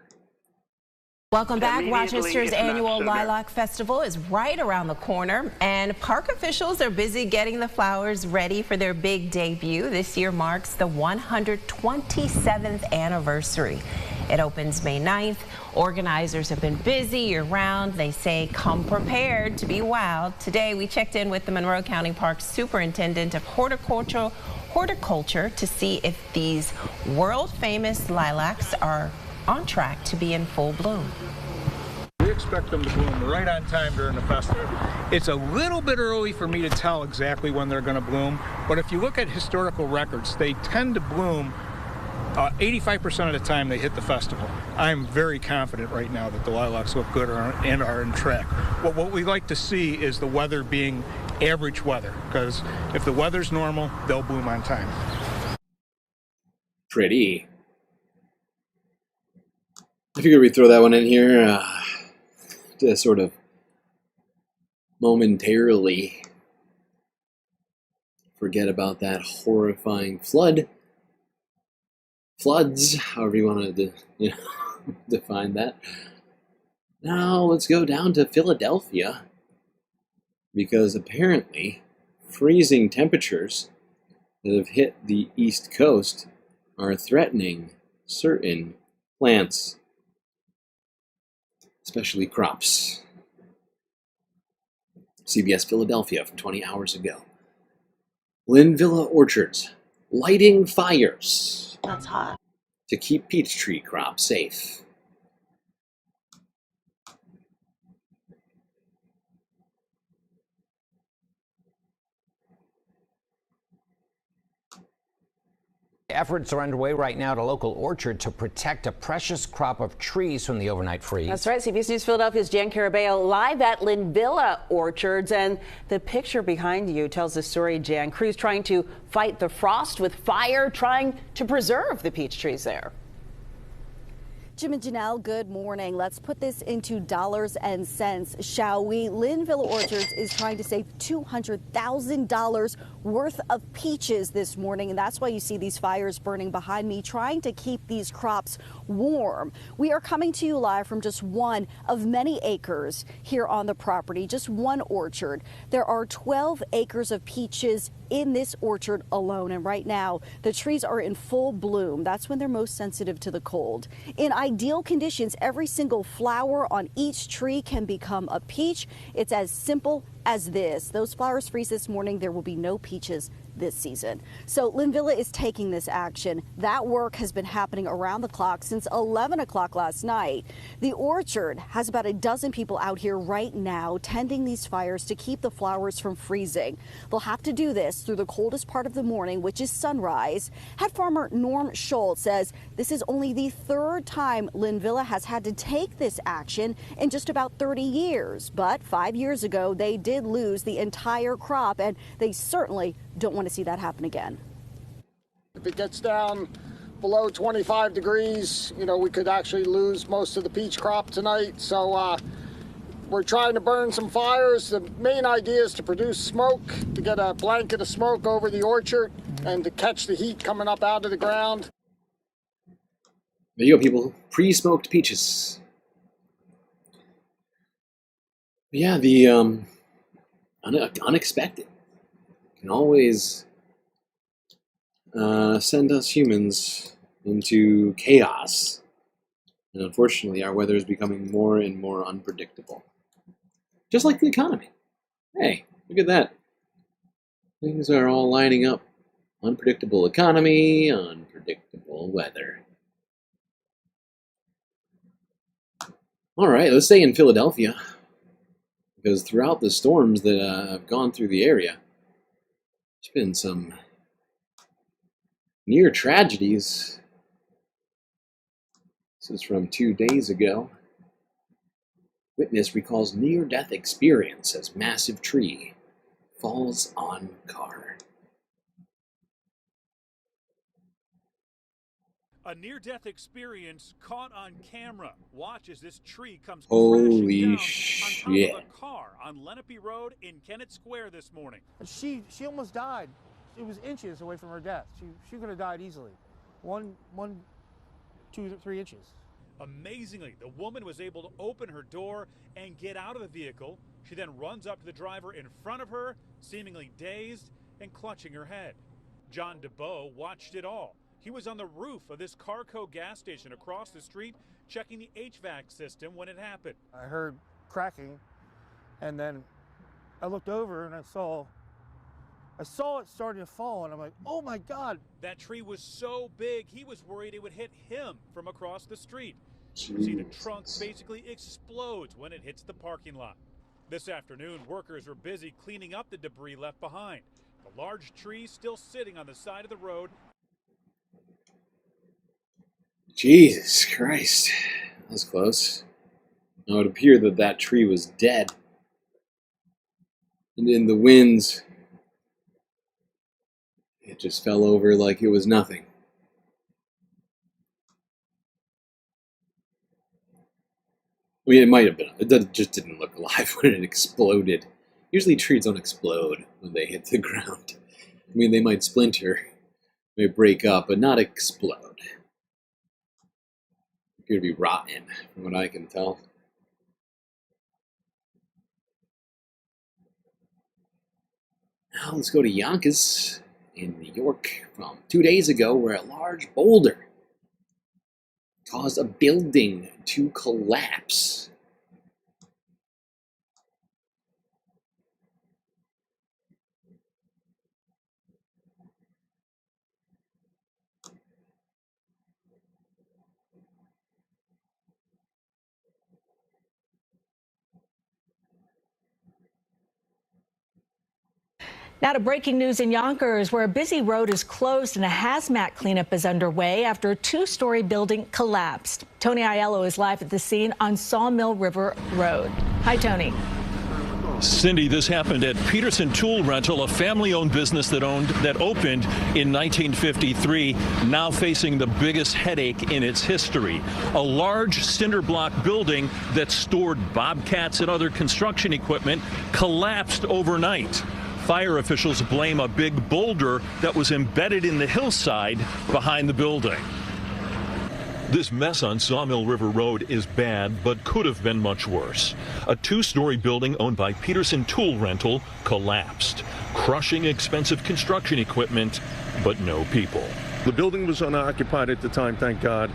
S3: Welcome back. Rochester's annual Lilac Festival is right around the corner, and park officials are busy getting the flowers ready for their big debut. This year marks the 127th anniversary. It opens May 9th. Organizers have been busy year-round. They say come prepared to be wowed. Today we checked in with the Monroe County Parks Superintendent of Horticulture to see if these world-famous lilacs are on track to be in full bloom.
S8: We expect them to bloom right on time during the festival. It's a little bit early for me to tell exactly when they're going to bloom, but if you look at historical records, they tend to bloom 85% of the time they hit the festival. I'm very confident right now that the lilacs look good and are in track. What we like to see is the weather being average weather, because if the weather's normal, they'll bloom on time.
S4: Pretty. I figured we'd throw that one in here to sort of momentarily forget about that horrifying floods, however you wanted to define that. Now let's go down to Philadelphia, because apparently freezing temperatures that have hit the East Coast are threatening certain plants, especially crops. CBS Philadelphia from 20 hours ago. Linvilla orchards lighting fires.
S3: That's hot.
S4: To keep peach tree crops safe.
S23: Efforts are underway right now at a local orchard to protect a precious crop of trees from the overnight freeze.
S24: That's right. CBS News Philadelphia's Jan Carabeo live at Linvilla Orchards. And the picture behind you tells the story, Jan. Crews trying to fight the frost with fire, trying to preserve the peach trees there.
S25: Jim and Janelle, good morning. Let's put this into dollars and cents, shall we? Linvilla Orchards is trying to save $200,000 worth of peaches this morning, and that's why you see these fires burning behind me, trying to keep these crops warm. We are coming to you live from just one of many acres here on the property, just one orchard. There are 12 acres of peaches in this orchard alone, and right now the trees are in full bloom. That's when they're most sensitive to the cold. In ideal conditions, every single flower on each tree can become a peach. It's as simple as this. Those flowers freeze this morning, there will be no peaches this season. So Linvilla is taking this action. That work has been happening around the clock since 11 o'clock last night. The orchard has about a dozen people out here right now tending these fires to keep the flowers from freezing. They'll have to do this through the coldest part of the morning, which is sunrise. Head farmer Norm Schultz says this is only the third time Linvilla has had to take this action in just about 30 years. But 5 years ago, they did lose the entire crop, and they certainly don't want to see that happen again.
S14: If it gets down below 25 degrees, you know, we could actually lose most of the peach crop tonight. So we're trying to burn some fires. The main idea is to produce smoke, to get a blanket of smoke over the orchard and to catch the heat coming up out of the ground.
S4: There you go, people. Pre-smoked peaches. Yeah, the unexpected can always send us humans into chaos. And unfortunately, our weather is becoming more and more unpredictable. Just like the economy. Hey, look at that. Things are all lining up. Unpredictable economy, unpredictable weather. All right, let's stay in Philadelphia. Because throughout the storms that have gone through the area, there's been some near tragedies. This is from 2 days ago. Witness recalls near-death experience as massive tree falls on car.
S16: A near-death experience caught on camera. Watch as this tree comes
S4: Holy
S16: crashing
S4: shit.
S16: down on top of a car on Lenape Road in Kennett Square this morning.
S18: She almost died. It was inches away from her death. She could have died easily. 1, 2, 3 inches.
S16: Amazingly, the woman was able to open her door and get out of the vehicle. She then runs up to the driver in front of her, seemingly dazed and clutching her head. John DeBoe watched it all. He was on the roof of this Carco gas station across the street checking the HVAC system when it happened.
S18: I heard cracking, and then I looked over and I saw it starting to fall, and I'm like, oh my God.
S16: That tree was so big, he was worried it would hit him from across the street. You see the trunk basically explodes when it hits the parking lot. This afternoon, workers were busy cleaning up the debris left behind. The large tree still sitting on the side of the road.
S4: Jesus Christ. That was close. Now it would appear that that tree was dead. And in the winds, it just fell over like it was nothing. I mean, it might have been. It just didn't look alive when it exploded. Usually trees don't explode when they hit the ground. I mean, they might splinter, may break up, but not explode. Appear to be rotten, from what I can tell. Now let's go to Yonkers in New York from 2 days ago, where a large boulder caused a building to collapse.
S19: Now to breaking news in Yonkers, where a busy road is closed and a hazmat cleanup is underway after a two-story building collapsed. Tony Aiello is live at the scene on Sawmill River Road. Hi, Tony.
S22: Cindy, this happened at Peterson Tool Rental, a family-owned business that opened in 1953, now facing the biggest headache in its history. A large cinder block building that stored bobcats and other construction equipment collapsed overnight. Fire officials blame a big boulder that was embedded in the hillside behind the building. This mess on Sawmill River Road is bad, but could have been much worse. A two-story building owned by Peterson Tool Rental collapsed, crushing expensive construction equipment, but no people.
S26: The building was unoccupied at the time, thank God.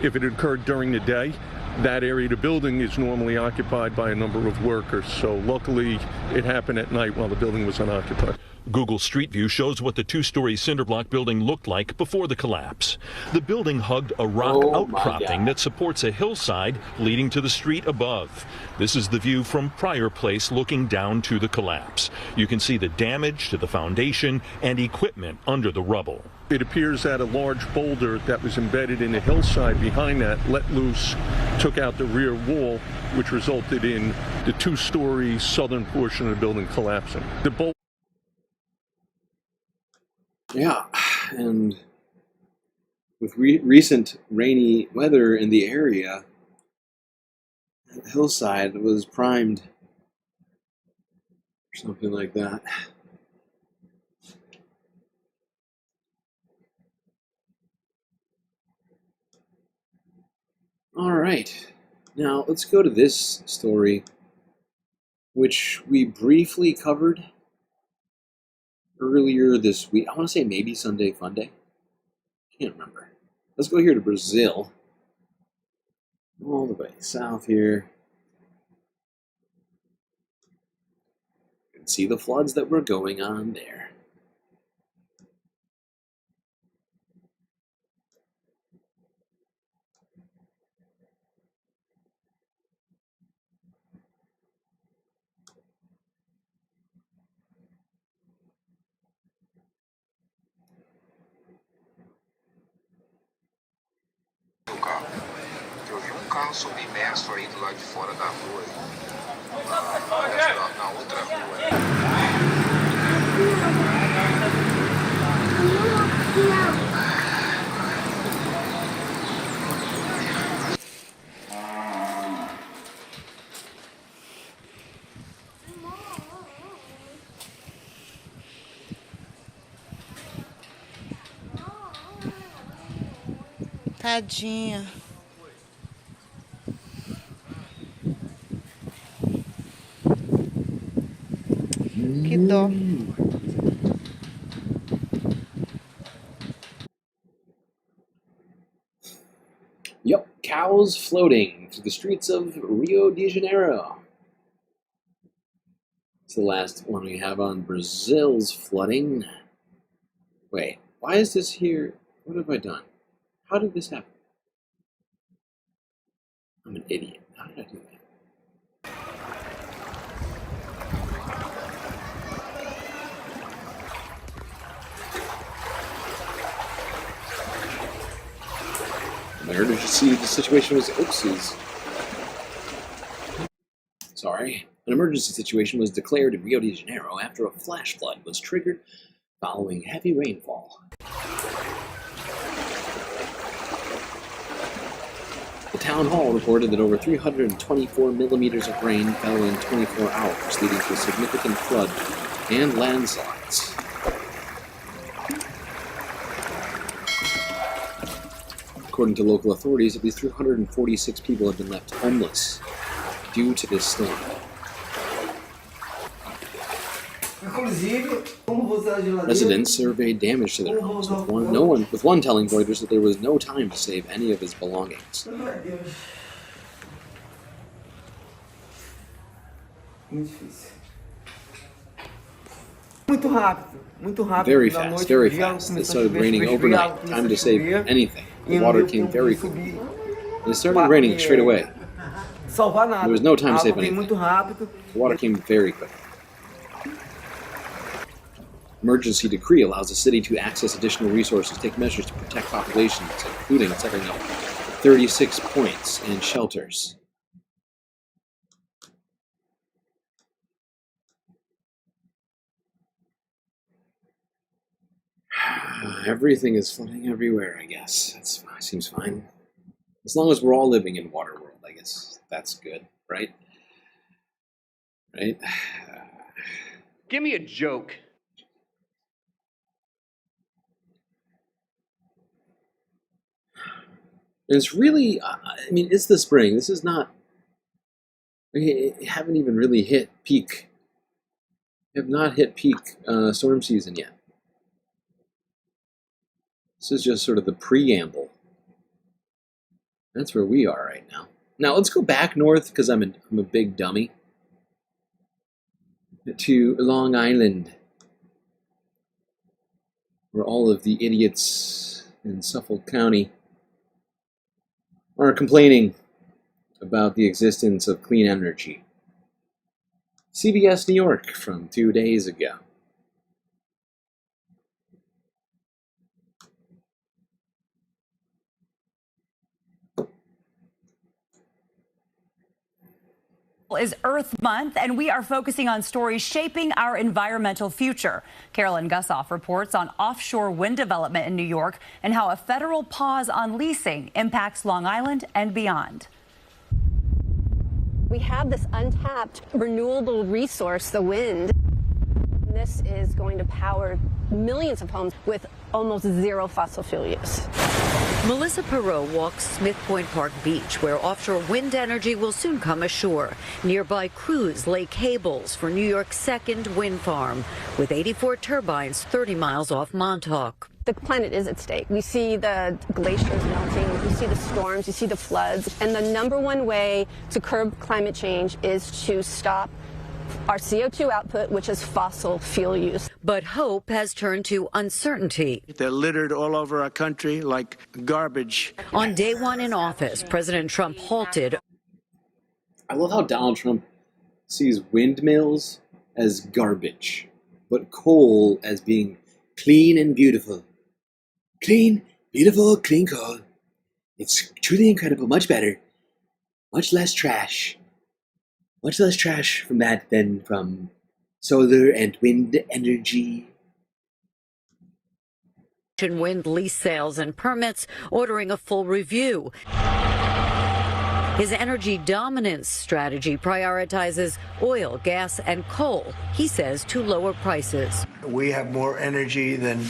S26: If it had occurred during the day,
S2: that area of the building is normally occupied by a number of workers. So luckily, it happened at night while the building was unoccupied.
S22: Google Street View shows what the two-story cinderblock building looked like before the collapse. The building hugged a rock outcropping that supports a hillside leading to the street above. This is the view from Prior Place looking down to the collapse. You can see the damage to the foundation and equipment under the rubble.
S2: It appears that a large boulder that was embedded in the hillside behind that let loose, took out the rear wall, which resulted in the two-story southern portion of the building collapsing. The boulder.
S4: Yeah, and with recent rainy weather in the area, that hillside was primed or something like that. All right, now let's go to this story, which we briefly covered earlier this week. I want to say maybe Sunday Funday. Can't remember. Let's go here to Brazil. All the way south here. You can see the floods that were going on there.
S6: Eu vi carro submerso aí do lado de fora da rua. Na outra rua.
S9: Tadinha. Que dó.
S4: Yep, cows floating through the streets of Rio de Janeiro. It's the last one we have on Brazil's flooding. Wait, why is this here? What have I done? How did this happen? I'm an idiot. How did I do that? My emergency situation was Sorry. An emergency situation was declared in Rio de Janeiro after a flash flood was triggered following heavy rainfall. The town hall reported that over 324 millimeters of rain fell in 24 hours, leading to a significant flood and landslides. According to local authorities, at least 346 people have been left homeless due to this storm. Residents surveyed damage to their homes, with one telling Reuters that there was no time to save any of his belongings. Very fast, very fast. It started raining overnight. Time to save anything. The water came very quickly. And it started raining straight away. There was no time to save anything. The water came very quickly. Emergency decree allows the city to access additional resources, take measures to protect populations, including setting up 36 points and shelters. Everything is flooding everywhere, I guess. That seems fine. As long as we're all living in water world, I guess that's good, right? Right?
S1: Give me a joke.
S4: It's really, I mean, it's the spring. This is not, we haven't even really hit peak. We have not hit peak storm season yet. This is just sort of the preamble. That's where we are right now. Now let's go back north, because I'm a big dummy, to Long Island, where all of the idiots in Suffolk County are complaining about the existence of clean energy. CBS New York from 2 days ago.
S10: Is Earth Month, and we are focusing on stories shaping our environmental future. Carolyn Gussoff reports on offshore wind development in New York and how a federal pause on leasing impacts Long Island and beyond.
S11: We have this untapped renewable resource, the wind. This is going to power millions of homes with almost zero fossil fuel use.
S12: Melissa Perot walks Smith Point Park Beach, where offshore wind energy will soon come ashore. Nearby crews lay cables for New York's second wind farm, with 84 turbines 30 miles off Montauk.
S11: The planet is at stake. We see the glaciers melting, you see the storms, you see the floods, and the number one way to curb climate change is to stop our CO2 output, which is fossil fuel use.
S12: But hope has turned to uncertainty.
S15: They're littered all over our country like garbage.
S12: On day one in office, President Trump halted.
S4: I love how Donald Trump sees windmills as garbage, but coal as being clean and beautiful. Clean, beautiful, clean coal. It's truly incredible, much better, much less trash. Much less trash from that than from solar and wind energy.
S12: Wind lease sales and permits, ordering a full review. His energy dominance strategy prioritizes oil, gas, and coal, he says, to lower prices.
S15: We have more energy than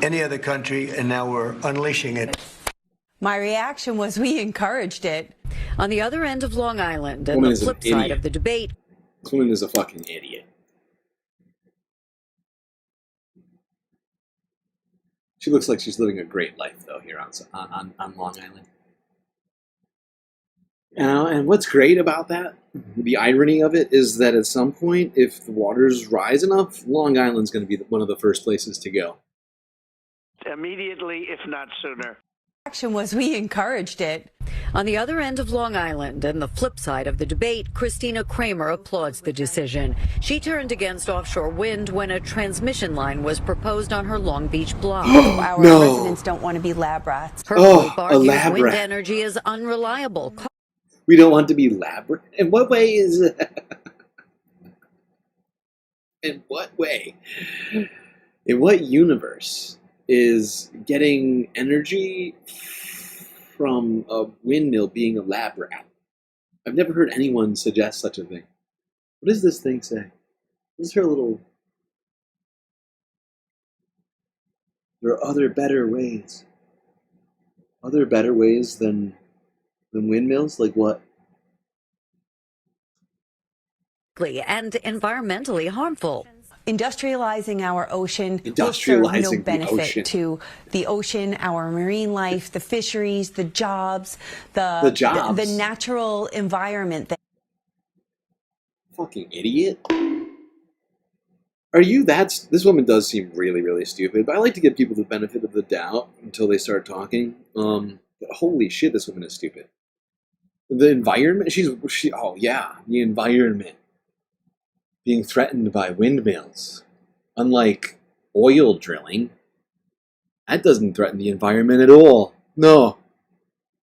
S15: any other country, and now we're unleashing it.
S10: My reaction was we encouraged it.
S12: On the other end of Long Island, and the flip side of the debate.
S4: This woman is a fucking idiot. She looks like she's living a great life, though, here on Long Island. And what's great about that, the irony of it, is that at some point, if the waters rise enough, Long Island's going to be one of the first places to go.
S17: Immediately, if not sooner.
S10: Action was we encouraged it.
S12: On the other end of Long Island and the flip side of the debate, Christina Kramer applauds the decision. She turned against offshore wind when a transmission line was proposed on her Long Beach block.
S10: Our residents don't want to be lab rats.
S12: Her group argues wind energy is unreliable.
S4: We don't want to be lab rats? In what way is in what way? In what universe is getting energy from a windmill being a lab rat? I've never heard anyone suggest such a thing. What does this thing say? What is her little... There are other better ways. Other better ways than windmills? Like what?
S12: And environmentally harmful.
S10: Industrializing our ocean will serve no benefit to the ocean, our marine life, the fisheries, the jobs, the natural environment.
S4: Fucking idiot. Are you this woman does seem really, really stupid, but I like to give people the benefit of the doubt until they start talking. But holy shit, this woman is stupid. The environment, oh yeah, the environment. Being threatened by windmills. Unlike oil drilling, that doesn't threaten the environment at all. No.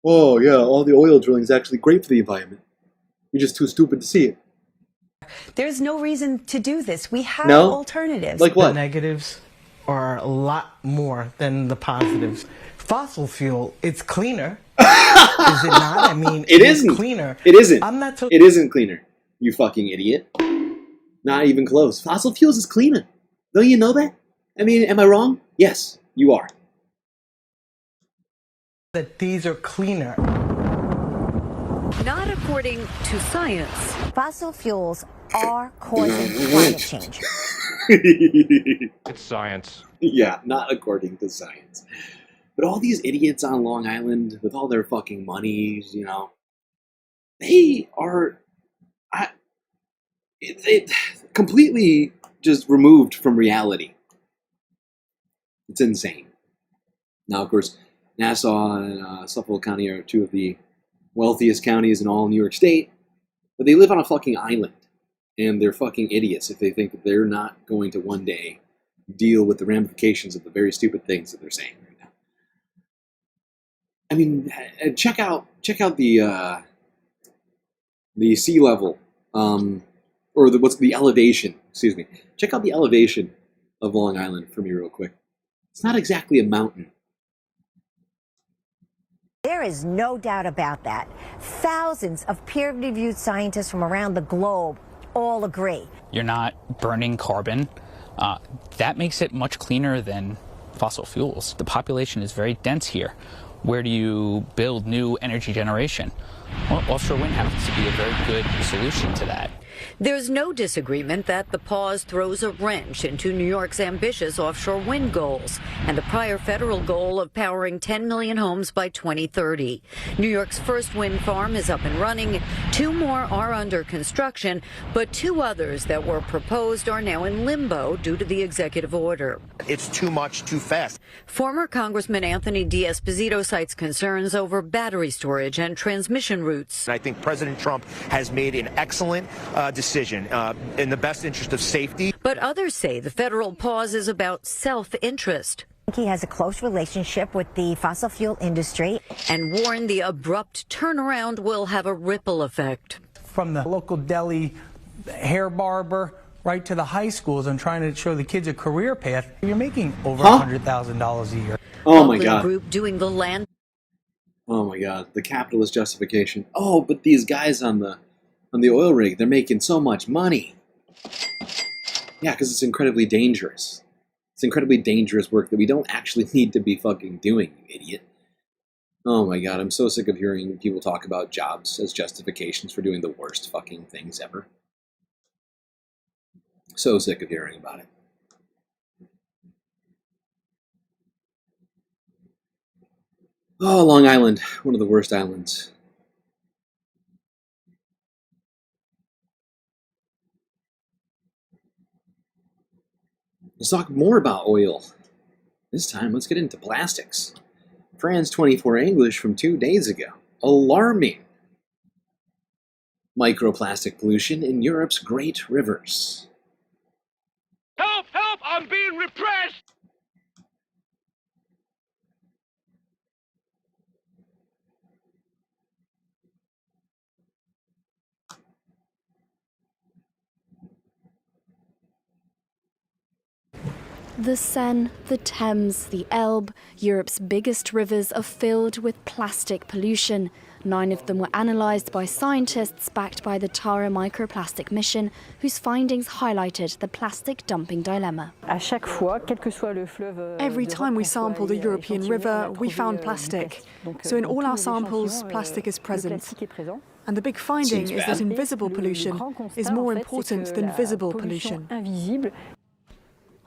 S4: Oh yeah, all the oil drilling is actually great for the environment. You're just too stupid to see it.
S10: There's no reason to do this. We have
S4: No?
S10: alternatives.
S4: Like what?
S26: The negatives are a lot more than the positives. Fossil fuel, it's cleaner. Is it not? I mean,
S4: It isn't.
S26: Cleaner.
S4: It isn't.
S26: I'm not
S4: It isn't cleaner. You fucking idiot. Not even close. Fossil fuels is cleaner. Don't you know that? I mean, am I wrong? Yes, you are.
S26: that these are cleaner.
S12: Not according to science.
S25: Fossil fuels are causing climate change.
S20: It's science.
S4: Yeah, not according to science. But all these idiots on Long Island with all their fucking monies, you know, they are completely just removed from reality. It's insane. Now, of course, Nassau and Suffolk County are two of the wealthiest counties in all New York State, but they live on a fucking island, and they're fucking idiots if they think that they're not going to one day deal with the ramifications of the very stupid things that they're saying right now. I mean, check out the sea level, or the elevation. Excuse me. Check out the elevation of Long Island for me real quick. It's not exactly a mountain.
S5: There is no doubt about that. Thousands of peer-reviewed scientists from around the globe all agree.
S7: You're not burning carbon. That makes it much cleaner than fossil fuels. The population is very dense here. Where do you build new energy generation? Well, offshore wind happens to be a very good solution to that.
S12: There's no disagreement that the pause throws a wrench into New York's ambitious offshore wind goals and the prior federal goal of powering 10 million homes by 2030. New York's first wind farm is up and running. 2 more are under construction, but 2 others that were proposed are now in limbo due to the executive order.
S8: It's too much, too fast.
S12: Former Congressman Anthony D'Esposito cites concerns over battery storage and transmission routes.
S8: I think President Trump has made an excellent decision in the best interest of safety.
S12: But others say the federal pause is about self-interest.
S5: He has a close relationship with the fossil fuel industry
S12: and warned the abrupt turnaround will have a ripple effect.
S13: From the local deli hair barber right to the high schools and trying to show the kids a career path, you're making over $100,000 a year.
S4: Oh my God.
S12: Group doing the land.
S4: Oh my God, the capitalist justification. Oh, but these guys on the oil rig, they're making so much money. Yeah, because it's incredibly dangerous. It's incredibly dangerous work that we don't actually need to be fucking doing, you idiot. Oh my God, I'm so sick of hearing people talk about jobs as justifications for doing the worst fucking things ever. So sick of hearing about it. Oh, Long Island, one of the worst islands. Let's talk more about oil. This time, let's get into plastics. France 24 English from 2 days ago. Alarming. Microplastic pollution in Europe's great rivers.
S17: Help! Help! I'm being repressed!
S21: The Seine, the Thames, the Elbe, Europe's biggest rivers are filled with plastic pollution. 9 of them were analysed by scientists backed by the Tara Microplastic mission, whose findings highlighted the plastic dumping dilemma.
S27: Every time we sampled a European river, we found plastic. So in all our samples, plastic is present. And the big finding is that invisible pollution is more important than visible pollution.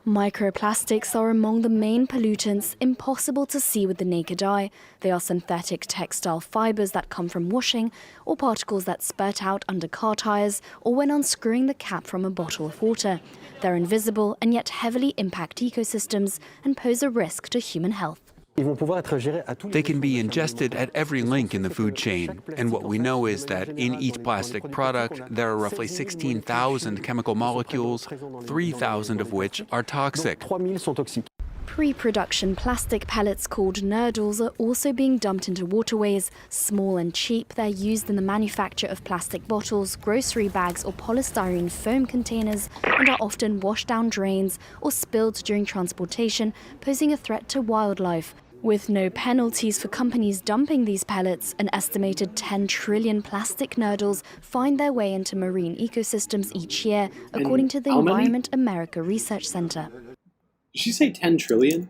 S21: Microplastics are among the main pollutants impossible to see with the naked eye. They are synthetic textile fibres that come from washing, or particles that spurt out under car tyres, or when unscrewing the cap from a bottle of water. They're invisible and yet heavily impact ecosystems and pose a risk to human health.
S28: They can be ingested at every link in the food chain, and what we know is that in each plastic product there are roughly 16,000 chemical molecules, 3,000 of which are toxic.
S21: Pre-production plastic pellets called nurdles are also being dumped into waterways. Small and cheap, they're used in the manufacture of plastic bottles, grocery bags or polystyrene foam containers, and are often washed down drains or spilled during transportation, posing a threat to wildlife. With no penalties for companies dumping these pellets, an estimated 10 trillion plastic nurdles find their way into marine ecosystems each year, according to the Environment America Research Center.
S4: Did she say 10 trillion?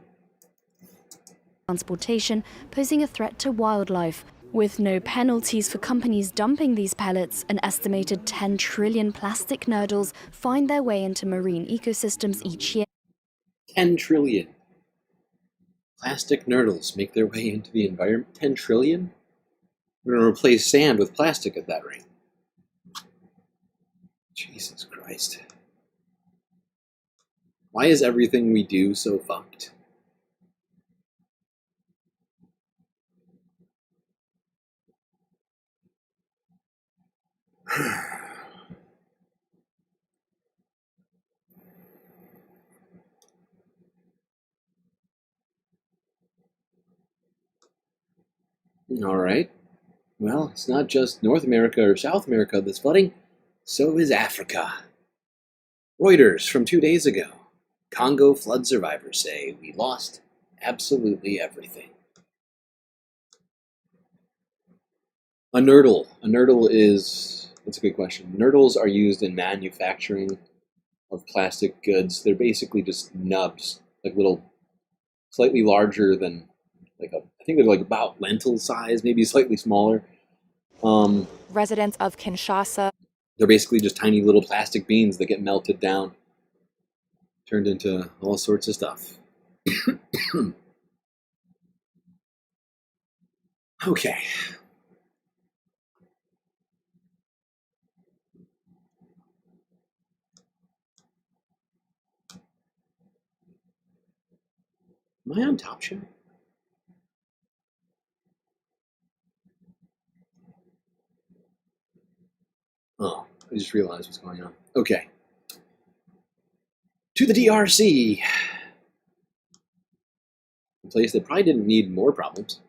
S21: Transportation, posing a threat to wildlife. With no penalties for companies dumping these pellets, an estimated 10 trillion plastic nurdles find their way into marine ecosystems each year.
S4: 10 trillion. Plastic nurdles make their way into the environment. 10 trillion? We're going to replace sand with plastic at that rate. Jesus Christ. Why is everything we do so fucked? All right. Well, it's not just North America or South America that's flooding, so is Africa. Reuters from 2 days ago. Congo flood survivors say we lost absolutely everything. A nurdle. A nurdle is, that's a good question. Nurdles are used in manufacturing of plastic goods. They're basically just nubs, like little, slightly larger than, like a, I think they're like about lentil size, maybe slightly smaller.
S3: Residents of Kinshasa.
S4: They're basically just tiny little plastic beans that get melted down, turned into all sorts of stuff. Okay. Am I on Top Show? Oh, I just realized what's going on. Okay. To the DRC. A place that probably didn't need more problems.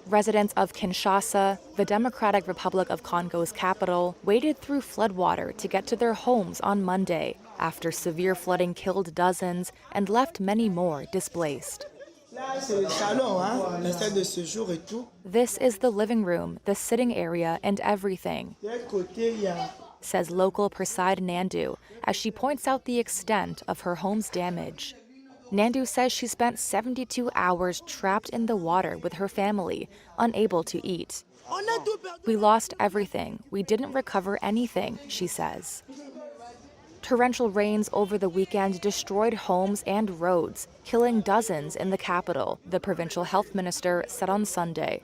S3: Residents of Kinshasa, the Democratic Republic of Congo's capital, waded through floodwater to get to their homes on Monday after severe flooding killed dozens and left many more displaced. This is the living room, the sitting area, and everything, says local Prasad Nandu as she points out the extent of her home's damage. Nandu says she spent 72 hours trapped in the water with her family, unable to eat. We lost everything. We didn't recover anything, she says. Torrential rains over the weekend destroyed homes and roads, killing dozens in the capital, the provincial health minister said on Sunday.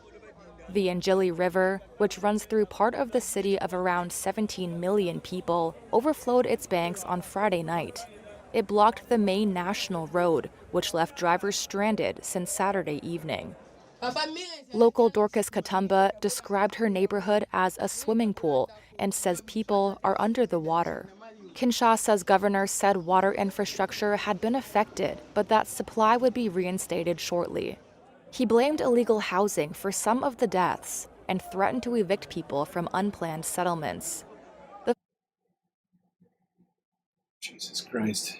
S3: The Njili River, which runs through part of the city of around 17 million people, overflowed its banks on Friday night. It blocked the main national road, which left drivers stranded since Saturday evening. Local Dorcas Katumba described her neighborhood as a swimming pool and says people are under the water. Kinshasa's governor said water infrastructure had been affected, but that supply would be reinstated shortly. He blamed illegal housing for some of the deaths and threatened to evict people from unplanned settlements.
S4: Jesus Christ.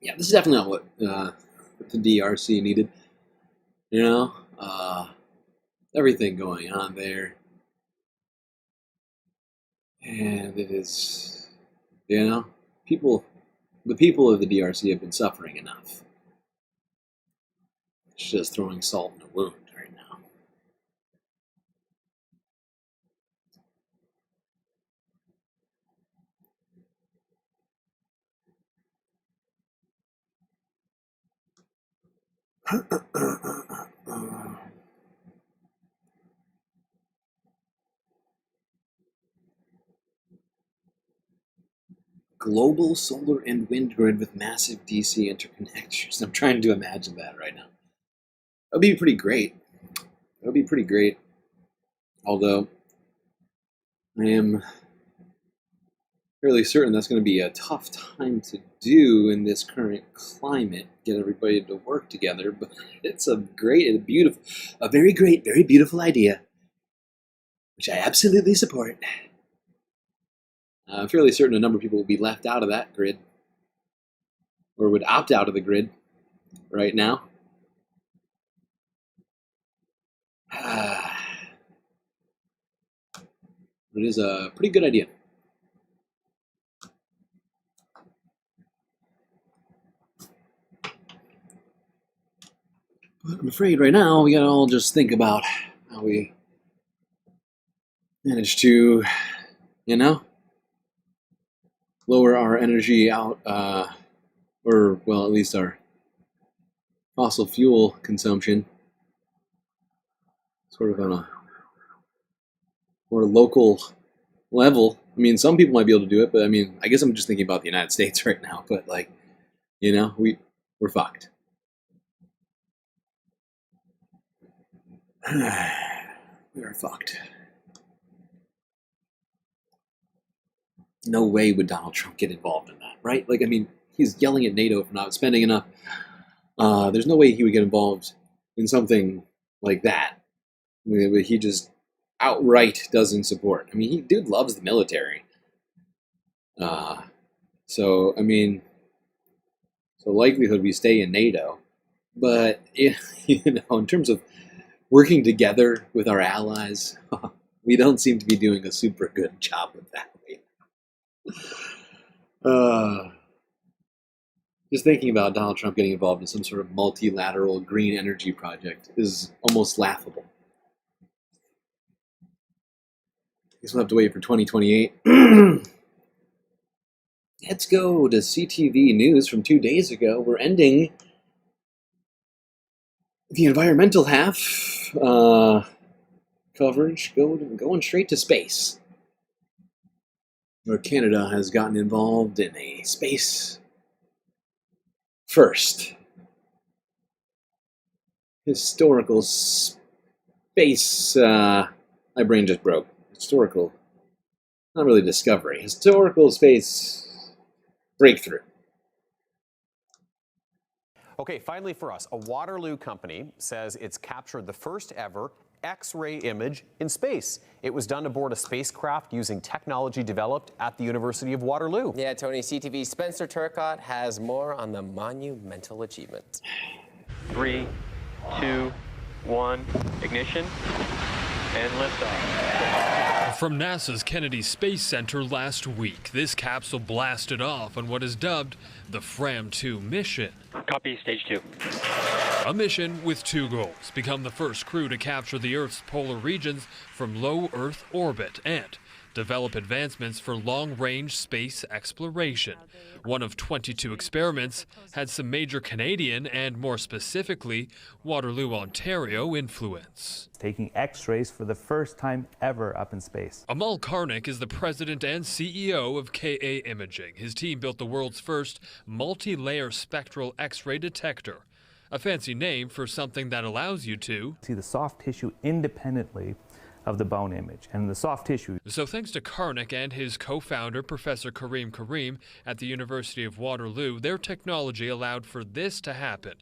S4: Yeah, this is definitely not what the DRC needed. You know, everything going on there. And it is, you know, the people of the DRC have been suffering enough. It's just throwing salt in a wound right now. Global solar and wind grid with massive DC interconnectors. I'm trying to imagine that right now. That would be pretty great. That would be pretty great. Although, I am fairly certain that's going to be a tough time to do in this current climate. Get everybody to work together. But it's a great and beautiful, a very great, very beautiful idea, which I absolutely support. I'm fairly certain a number of people will be left out of that grid, or would opt out of the grid right now. But it is a pretty good idea. But I'm afraid right now we gotta all just think about how we manage to, you know, lower our energy out, or, well, at least our fossil fuel consumption, sort of on a more local level. I mean, some people might be able to do it, but I mean, I guess I'm just thinking about the United States right now. But like, you know, we're fucked. We are fucked. No way would Donald Trump get involved in that, right? Like, I mean, he's yelling at NATO for not spending enough. There's no way he would get involved in something like that. I mean, he just outright doesn't support. I mean, he dude loves the military. So I mean, so likelihood we stay in NATO, but you know, in terms of working together with our allies, we don't seem to be doing a super good job of that. Just thinking about Donald Trump getting involved in some sort of multilateral green energy project is almost laughable. I guess we'll have to wait for 2028. Let's go to CTV News from 2 days ago. We're ending the environmental half coverage, going straight to space, where Canada has gotten involved in a space first historical space. My brain just broke. Historical, not really discovery. Historical space breakthrough.
S2: Okay, finally for us, a Waterloo company says it's captured the first ever X-ray image in space. It was done aboard a spacecraft using technology developed at the University of Waterloo.
S14: Yeah, Tony, CTV's Spencer Turcott has more on the monumental achievement.
S20: 3, 2, 1, ignition, and liftoff.
S16: From NASA's Kennedy Space Center last week, this capsule blasted off on what is dubbed the FRAM-2 mission.
S20: Copy, stage 2.
S16: A mission with two goals: become the first crew to capture the Earth's polar regions from low Earth orbit and develop advancements for long-range space exploration. One of 22 experiments had some major Canadian and, more specifically, Waterloo, Ontario influence.
S18: Taking X-rays for the first time ever up in space.
S16: Amal Karnik is the president and CEO of KA Imaging. His team built the world's first multi-layer spectral X-ray detector, a fancy name for something that allows you to
S18: see the soft tissue independently of the bone image and the soft tissue.
S16: So thanks to Karnik and his co-founder, Professor Karim at the University of Waterloo, their technology allowed for this to happen: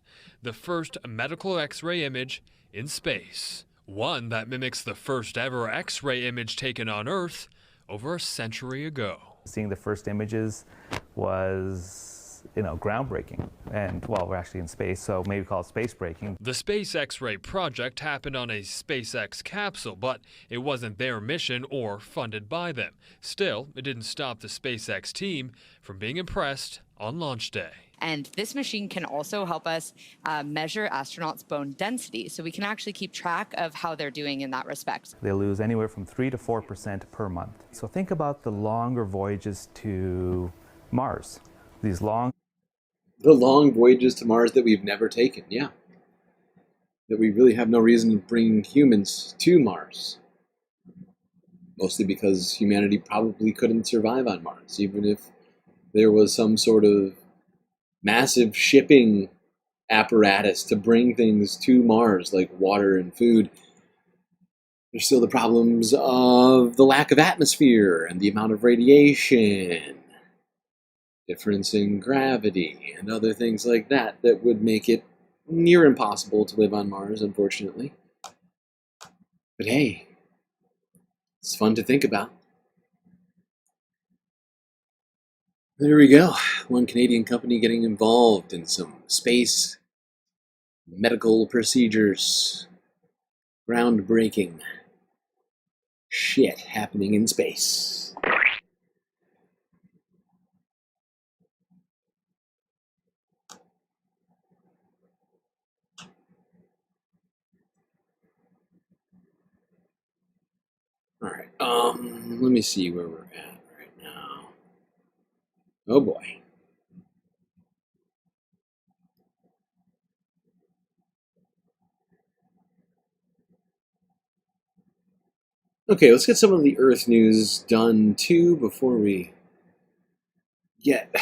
S16: the first medical X-ray image in space. One that mimics the first ever X-ray image taken on Earth over a century ago.
S18: Seeing the first images was, groundbreaking. And, well, we're actually in space, so maybe call it space breaking.
S16: The Space X-ray project happened on a SpaceX capsule, but it wasn't their mission or funded by them. Still, it didn't stop the SpaceX team from being impressed on launch day.
S19: And this machine can also help us measure astronauts' bone density, so we can actually keep track of how they're doing in that respect.
S18: They lose anywhere from 3 to 4% per month. So think about the longer voyages to Mars. The
S4: long voyages to Mars that we've never taken, yeah. That we really have no reason to bring humans to Mars. Mostly because humanity probably couldn't survive on Mars, even if there was some sort of massive shipping apparatus to bring things to Mars, like water and food. There's still the problems of the lack of atmosphere and the amount of radiation, difference in gravity, and other things like that that would make it near impossible to live on Mars, unfortunately. But hey, it's fun to think about. There we go. One Canadian company getting involved in some space medical procedures. Groundbreaking shit happening in space. Alright, let me see where we're at right now. Oh boy. Okay, let's get some of the Earth news done too before we get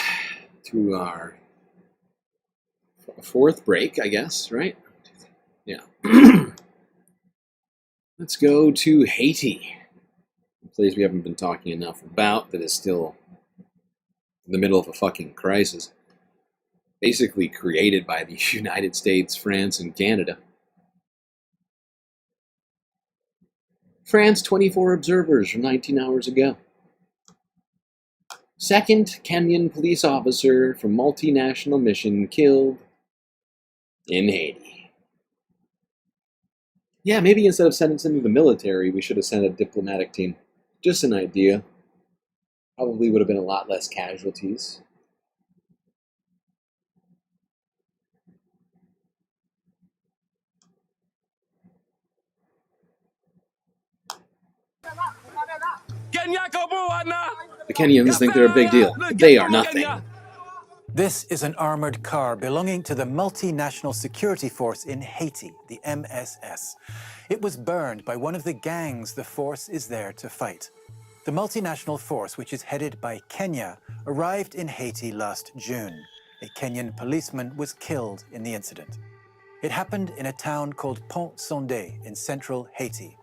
S4: to our fourth break, I guess, right? Yeah. Let's go to Haiti, a place we haven't been talking enough about that is still in the middle of a fucking crisis. Basically created by the United States, France, and Canada. France, 24 observers from 19 hours ago. Second Kenyan police officer from multinational mission killed in Haiti. Yeah, maybe instead of sending the military, we should have sent a diplomatic team. Just an idea. Probably would have been a lot less casualties. The Kenyans think they're a big deal, but they are nothing.
S1: This is an armored car belonging to the Multinational Security Force in Haiti, the MSS. It was burned by one of the gangs the force is there to fight. The multinational force, which is headed by Kenya, arrived in Haiti last June. A Kenyan policeman was killed in the incident. It happened in a town called Pont-Sondé in central Haiti.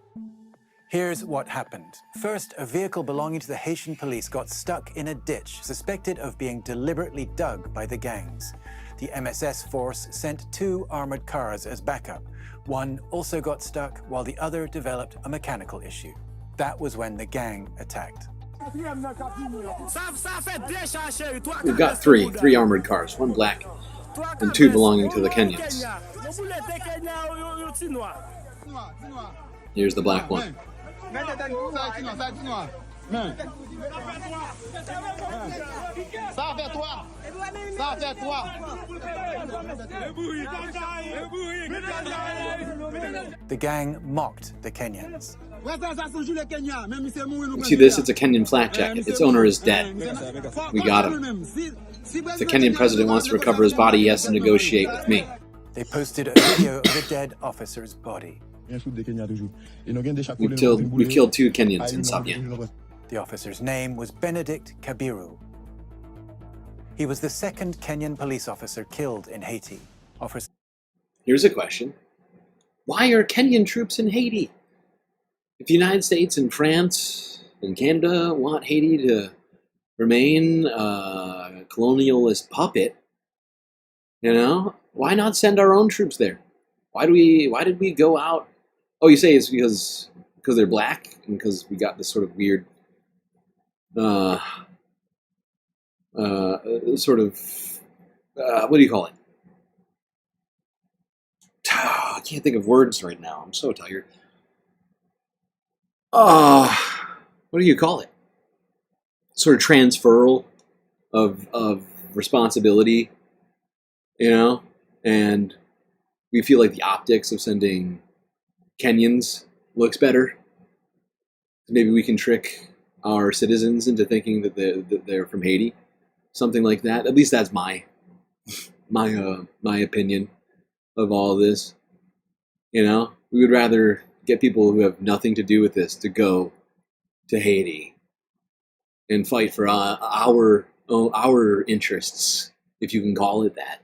S1: Here's what happened. First, a vehicle belonging to the Haitian police got stuck in a ditch, suspected of being deliberately dug by the gangs. The MSS force sent 2 armored cars as backup. One also got stuck, while the other developed a mechanical issue. That was when the gang attacked.
S4: We've got three armored cars, 1 black and 2 belonging to the Kenyans. Here's the black one.
S1: The gang mocked the Kenyans.
S4: You see this? It's a Kenyan flak jacket. Its owner is dead. We got him. If the Kenyan president wants to recover his body, he has to negotiate with me.
S1: They posted a video of the dead officer's body.
S4: We've killed 2 Kenyans in Sabien.
S1: The officer's name was Benedict Kabiru. He was the second Kenyan police officer killed in Haiti.
S4: Here's a question. Why are Kenyan troops in Haiti? If the United States and France and Canada want Haiti to remain a colonialist puppet, why not send our own troops there? Why did we go out? Oh, you say it's because they're black and because we got this sort of weird what do you call it? I can't think of words right now. I'm so tired. What do you call it? Sort of transferal of responsibility, and we feel like the optics of sending Kenyans looks better. Maybe we can trick our citizens into thinking that they're from Haiti, something like that. At least that's my opinion of all this. We would rather get people who have nothing to do with this to go to Haiti and fight for our interests, if you can call it that.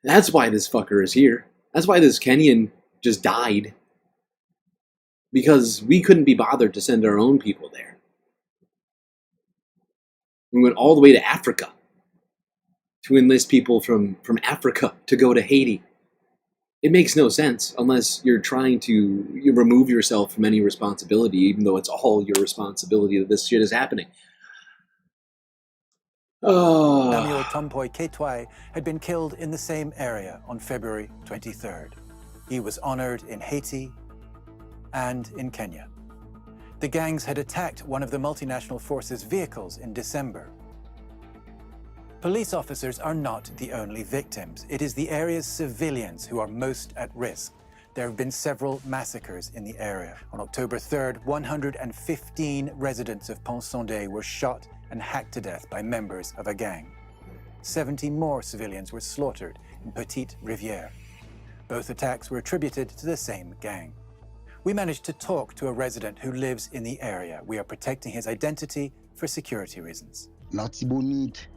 S4: That's why this fucker is here. That's why this Kenyan just died. Because we couldn't be bothered to send our own people there. We went all the way to Africa to enlist people from Africa to go to Haiti. It makes no sense unless you're trying to remove yourself from any responsibility, even though it's all your responsibility that this shit is happening.
S1: Samuel Tompoy Ketwai had been killed in the same area on February 23rd. He was honored in Haiti and in Kenya. The gangs had attacked one of the multinational force's vehicles in December. Police officers are not the only victims. It is the area's civilians who are most at risk. There have been several massacres in the area. On October 3rd, 115 residents of Pont-Sondé were shot and hacked to death by members of a gang. 70 more civilians were slaughtered in Petite Rivière. Both attacks were attributed to the same gang. We managed to talk to a resident who lives in the area. We are protecting his identity for security reasons.
S4: Artibonite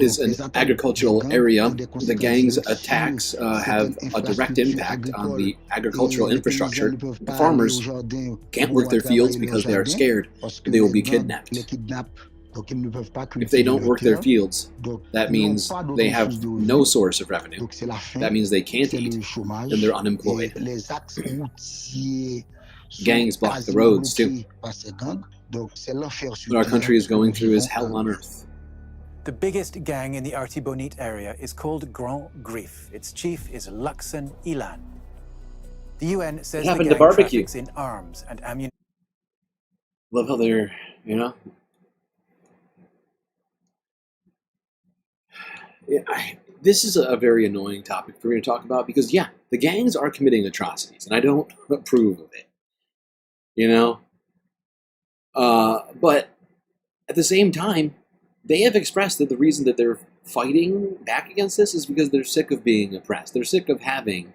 S4: is an agricultural area. The gang's attacks have a direct impact on the agricultural infrastructure. The farmers can't work their fields because they are scared they will be kidnapped. If they don't work their fields, that means they have no source of revenue. That means they can't eat, and they're unemployed. Gangs block the roads too. What our country is going through is hell on earth.
S1: The biggest gang in the Artibonite area is called Grand Grif. Its chief is Luxon Ilan. The UN says the gang traffics in arms and ammunition.
S4: Love how they're, you know. This is a very annoying topic for me to talk about because, yeah, the gangs are committing atrocities, and I don't approve of it. You know? But at the same time, they have expressed that the reason that they're fighting back against this is because they're sick of being oppressed. They're sick of having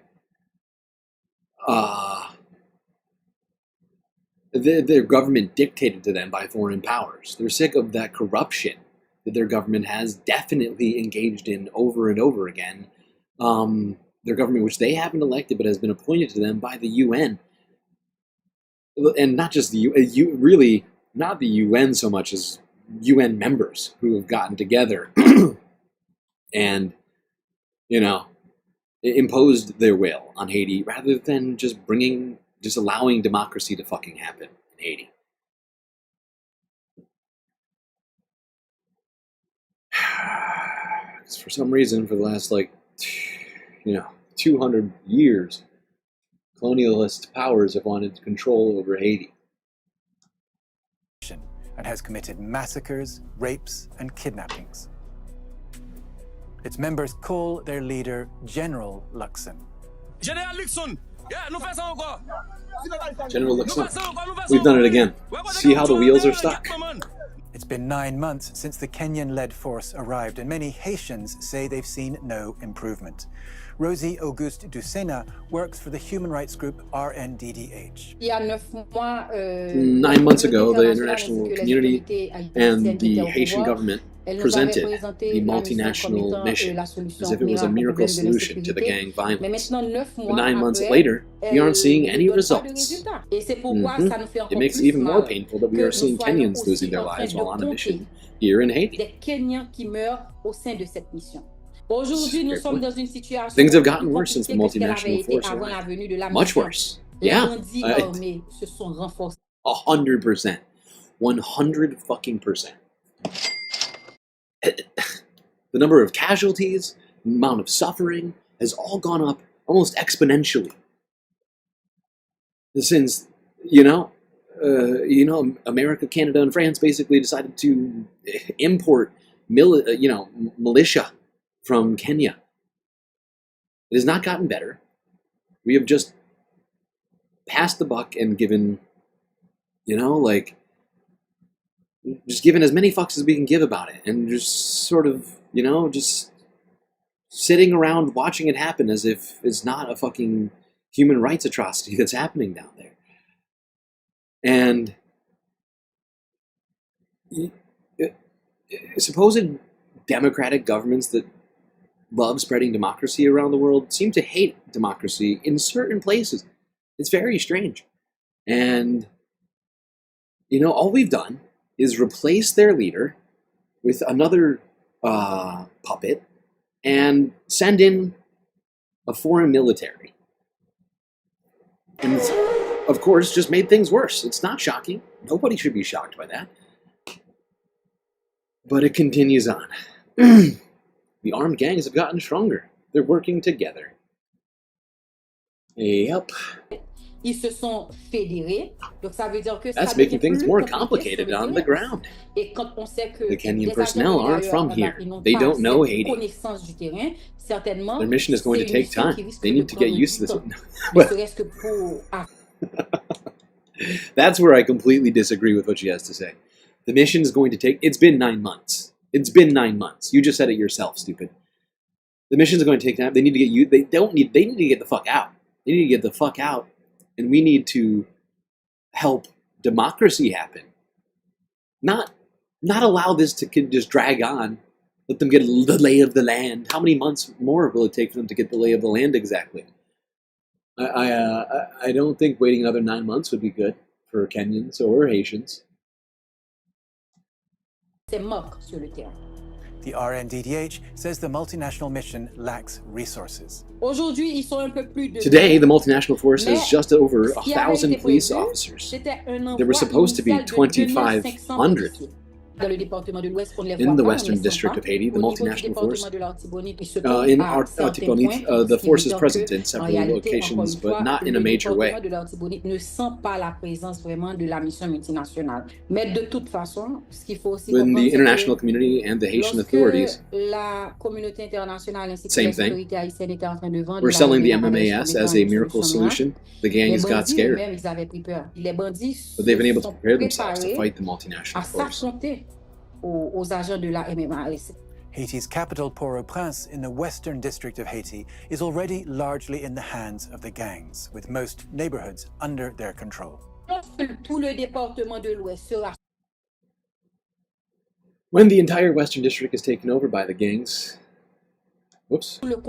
S4: their government dictated to them by foreign powers. They're sick of that corruption that their government has definitely engaged in over and over again. Their government, which they haven't elected, but has been appointed to them by the UN. And not just the UN, really, not the UN so much as UN members who have gotten together and, you know, imposed their will on Haiti rather than just allowing democracy to fucking happen in Haiti. For some reason, for the last, 200 years, colonialist powers have wanted control over Haiti.
S1: And has committed massacres, rapes, and kidnappings. Its members call their leader General Luxon.
S4: General Luxon. We've done it again. See how the wheels are stuck?
S1: It's been 9 months since the Kenyan-led force arrived, and many Haitians say they've seen no improvement. Rosie Auguste Ducena works for the human rights group RNDDH.
S4: 9 months ago, the international community and the Haitian government presented the multinational mission as if it was a miracle solution to the gang violence. But 9 months later, we aren't seeing any results. It makes it even more painful that we are seeing Kenyans losing their lives while on a mission here in Haiti. Things have gotten worse since the multinational force arrived. Much worse. Yeah. 100%. 100%. The number of casualties, the amount of suffering has all gone up almost exponentially. Since, America, Canada, and France basically decided to import militia from Kenya. It has not gotten better. We have just passed the buck and given, just given as many fucks as we can give about it. And just sort of, just sitting around watching it happen as if it's not a fucking human rights atrocity that's happening down there. And supposed democratic governments that love spreading democracy around the world seem to hate democracy in certain places. It's very strange. And, all we've done is replace their leader with another puppet and send in a foreign military. And it's, of course, just made things worse. It's not shocking. Nobody should be shocked by that. But it continues on. The armed gangs have gotten stronger. They're working together. Yep. That's making things more complicated on the ground. The Kenyan personnel aren't from here. They don't know Haiti. Their mission is going to take time. They need to get used to this. That's where I completely disagree with what she has to say. The mission is going to take... It's been 9 months. It's been 9 months. You just said it yourself, stupid. The mission is going to take time. They need to get you... They need to get the fuck out. They need to get the fuck out and we need to help democracy happen. Not allow this to just drag on. Let them get the lay of the land. How many months more will it take for them to get the lay of the land exactly? I don't think waiting another 9 months would be good for Kenyans or Haitians.
S1: The RNDDH says the multinational mission lacks resources.
S4: Today, the multinational force has just over 1,000 police officers. There were supposed to be 2,500. In the Western District of Haiti, the multinational force, in Artibonite, the force is present in several locations, but not in a major way.
S6: When
S4: the international community and the Haitian authorities, same thing. We're selling the MMAS as a miracle solution. The gangs got scared, but they've been able to prepare themselves to fight the multinational force.
S1: Haiti's capital, Port-au-Prince, in the western district of Haiti, is already largely in the hands of the gangs, with most neighborhoods under their control.
S4: When the entire western district is taken over by the gangs, whoops, they'll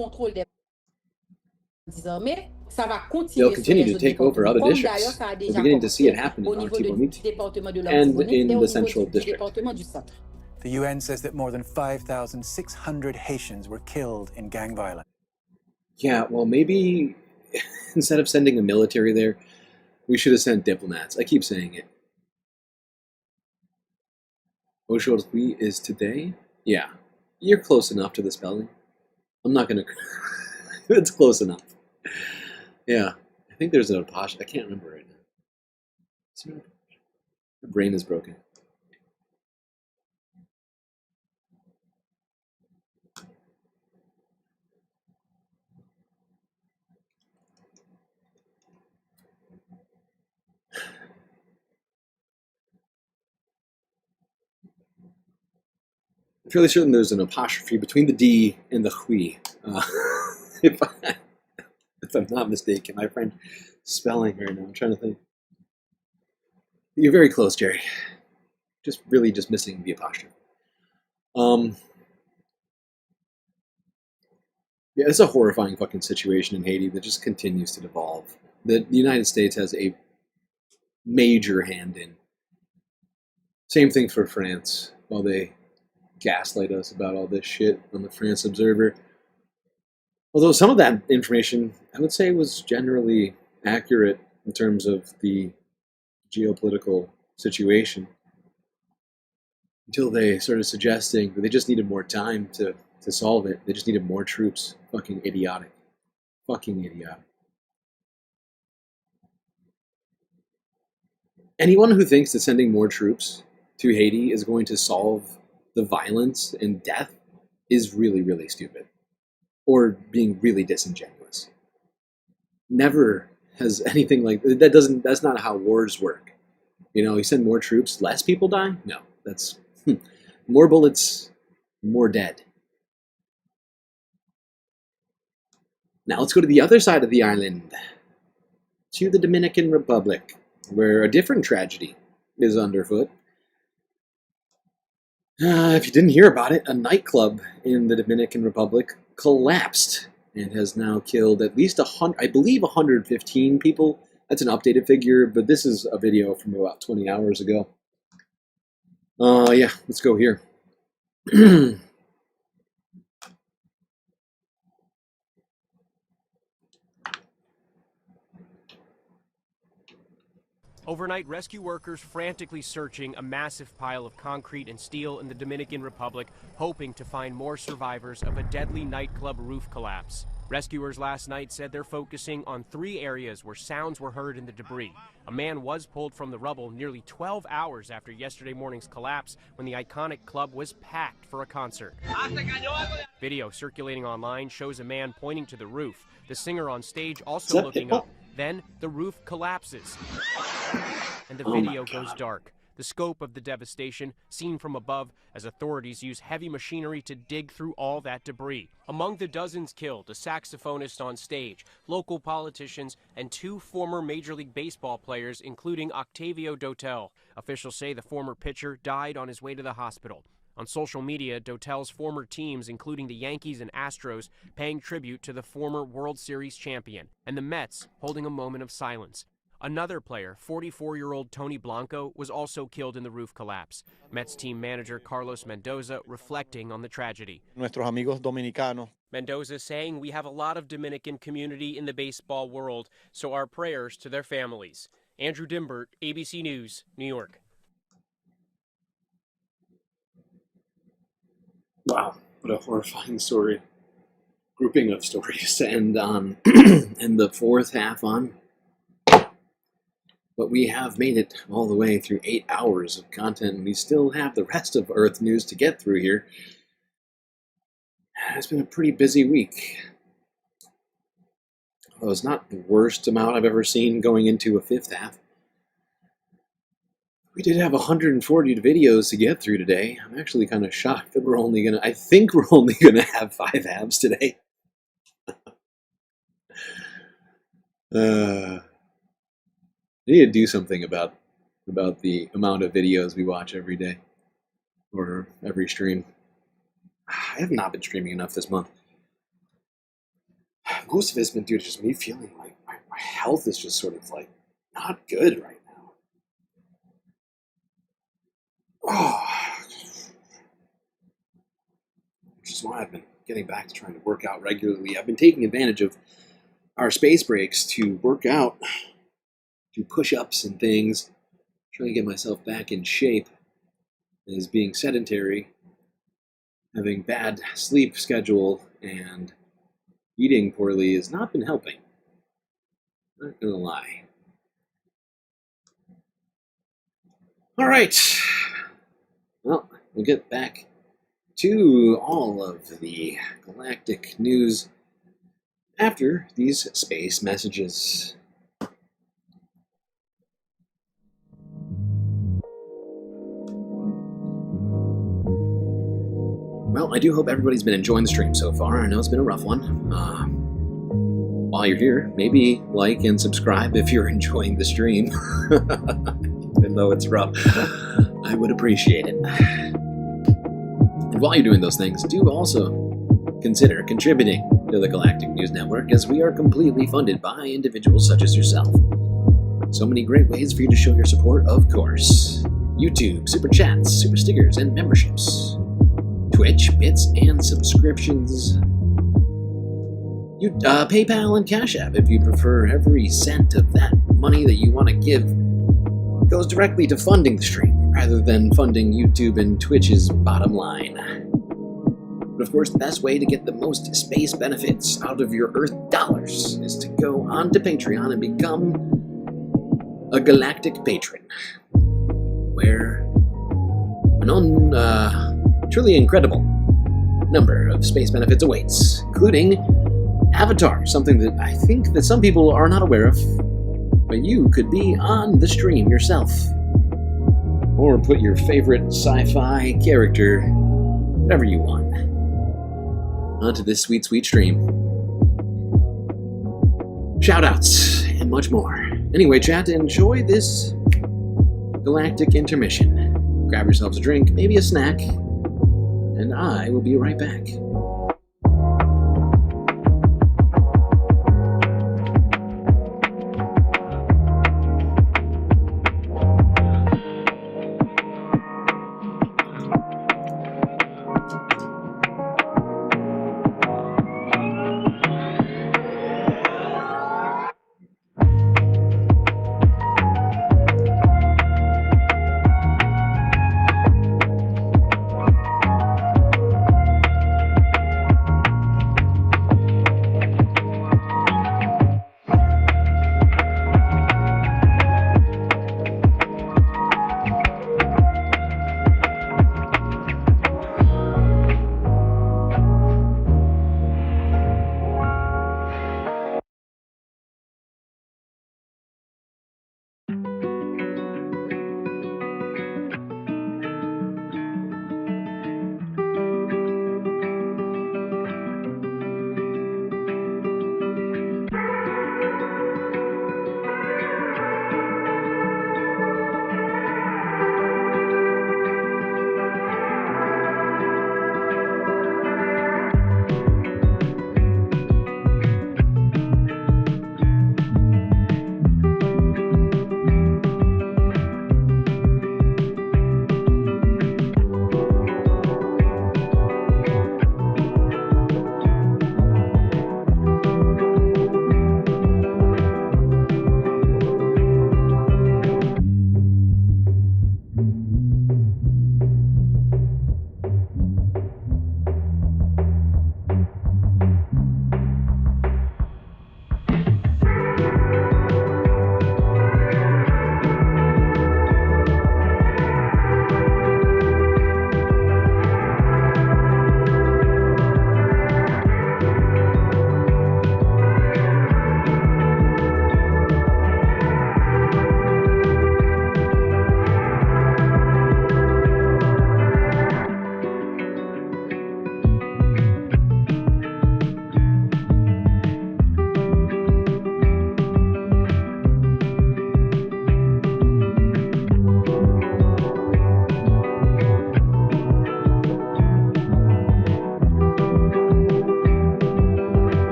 S4: continue to take over other districts. We're beginning to see it happen in Artibonite and in the central district.
S1: The UN says that more than 5,600 Haitians were killed in gang violence.
S4: Yeah, well, maybe instead of sending a military there, we should have sent diplomats. I keep saying it. Aujourd'hui is today? Yeah. You're close enough to the spelling. I'm not going to... It's close enough. Yeah. I think there's an apostrophe. I can't remember right now. My brain is broken. I'm fairly certain there's an apostrophe between the D and the hui. If I'm not mistaken, my friend spelling right now. I'm trying to think. You're very close, Jerry. Just missing the apostrophe. Yeah, it's a horrifying fucking situation in Haiti that just continues to devolve. That the United States has a major hand in. Same thing for France, while they gaslight us about all this shit on the France Observer. Although some of that information, I would say, was generally accurate in terms of the geopolitical situation. Until they started suggesting that they just needed more time to solve it. They just needed more troops. Fucking idiotic. Fucking idiotic. Anyone who thinks that sending more troops to Haiti is going to solve the violence and death is really, really stupid. Or being really disingenuous. Never has anything like that. That's not how wars work. You know, you send more troops, less people die? No, that's more bullets, more dead. Now let's go to the other side of the island, to the Dominican Republic, where a different tragedy is underfoot. If you didn't hear about it, a nightclub in the Dominican Republic collapsed and has now killed at least 115 people. That's an updated figure, but this is a video from about 20 hours ago. Yeah, let's go here.
S9: Overnight, rescue workers frantically searching a massive pile of concrete and steel in the Dominican Republic, hoping to find more survivors of a deadly nightclub roof collapse. Rescuers last night said they're focusing on 3 areas where sounds were heard in the debris. A man was pulled from the rubble nearly 12 hours after yesterday morning's collapse, when the iconic club was packed for a concert. Video circulating online shows a man pointing to the roof, the singer on stage also looking up. Then the roof collapses, and the video goes dark. the scope of the devastation seen from above as authorities use heavy machinery to dig through all that debris. Among the dozens killed, a saxophonist on stage, local politicians, and 2 former Major League Baseball players, including Octavio Dotel. Officials say the former pitcher died on his way to the hospital. On social media, Dotel's former teams, including the Yankees and Astros, paying tribute to the former World Series champion, and the Mets holding a moment of silence. Another player, 44-year-old Tony Blanco, was also killed in the roof collapse. Mets team manager Carlos Mendoza reflecting on the tragedy.
S6: Nuestros amigos dominicanos.
S9: Mendoza saying we have a lot of Dominican community in the baseball world, so our prayers to their families. Andrew Dimbert, ABC News, New York.
S4: Wow, what a horrifying story. Grouping of stories to end on, and the fourth half on. But we have made it all the way through 8 hours of content, and we still have the rest of Earth news to get through here. It's been a pretty busy week. Well, it's not the worst amount I've ever seen going into a fifth half. We did have 140 videos to get through today. I'm actually kind of shocked that I think we're only gonna have 5 halves today. I need to do something about the amount of videos we watch every day, or every stream. I have not been streaming enough this month. Most of it's been due to just me feeling like my health is just sort of like not good right now. Which is why I've been getting back to trying to work out regularly. I've been taking advantage of our space breaks to work out, do push-ups and things, trying to get myself back in shape. As being sedentary, having bad sleep schedule, and eating poorly has not been helping. Not gonna lie. All right. Well, we'll get back to all of the galactic news after these space messages. Well, I do hope everybody's been enjoying the stream so far. I know it's been a rough one. While you're here, maybe like and subscribe if you're enjoying the stream. Even though it's rough, I would appreciate it. And while you're doing those things, do also consider contributing to the Galactic News Network, as we are completely funded by individuals such as yourself. So many great ways for you to show your support, of course. YouTube, super chats, super stickers, and memberships. Twitch, bits, and subscriptions. PayPal and Cash App, if you prefer. Every cent of that money that you want to give goes directly to funding the stream, rather than funding YouTube and Twitch's bottom line. But of course, the best way to get the most space benefits out of your Earth dollars is to go on to Patreon and become a galactic patron, where an truly incredible number of space benefits awaits, including Avatar, something that I think that some people are not aware of, but you could be on the stream yourself. Or put your favorite sci-fi character, whatever you want, onto this sweet, sweet stream. Shoutouts, and much more. Anyway, chat, enjoy this galactic intermission. Grab yourselves a drink, maybe a snack, and I will be right back.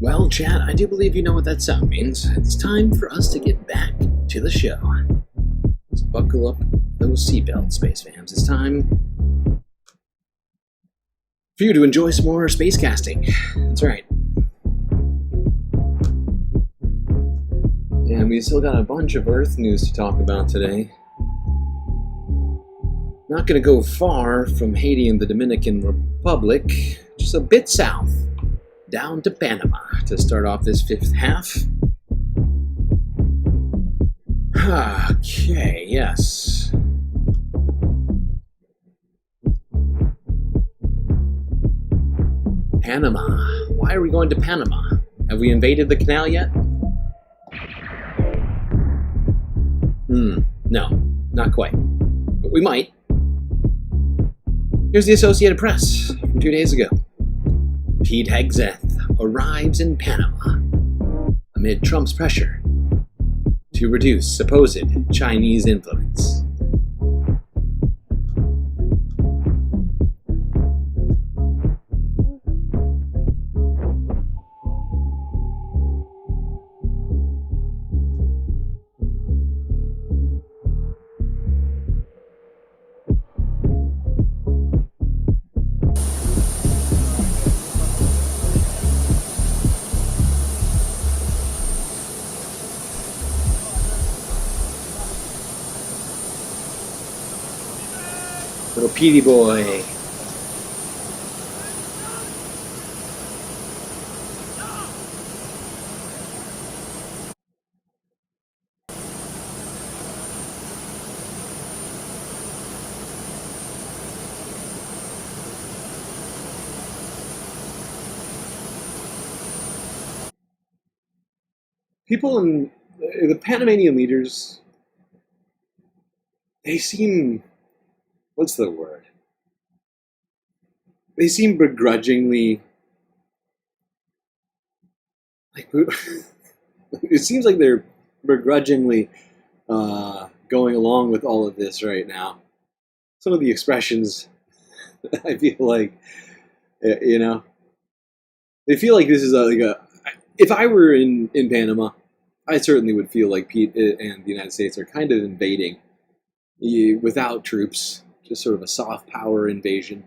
S4: Well, chat, I do believe you know what that sound means. It's time for us to get back to the show. Let's buckle up those seatbelts, space fams. It's time for you to enjoy some more space casting. That's right. And we still got a bunch of Earth news to talk about today. Not going to go far from Haiti and the Dominican Republic, just a bit south, down to Panama to start off this fifth half. Okay, yes. Panama. Why are we going to Panama? Have we invaded the canal yet? No, not quite. But but we might. Here's the Associated Press from 2 days ago. Pete Hegseth arrives in Panama amid Trump's pressure to reduce supposed Chinese influence. Little Petey boy. People in the Panamanian leaders, they seem, what's the word? They seem begrudgingly, like, it seems like they're begrudgingly going along with all of this right now. Some of the expressions, I feel like, you know, they feel like this is if I were in Panama, I certainly would feel like Pete and the United States are kind of invading without troops, just sort of a soft power invasion.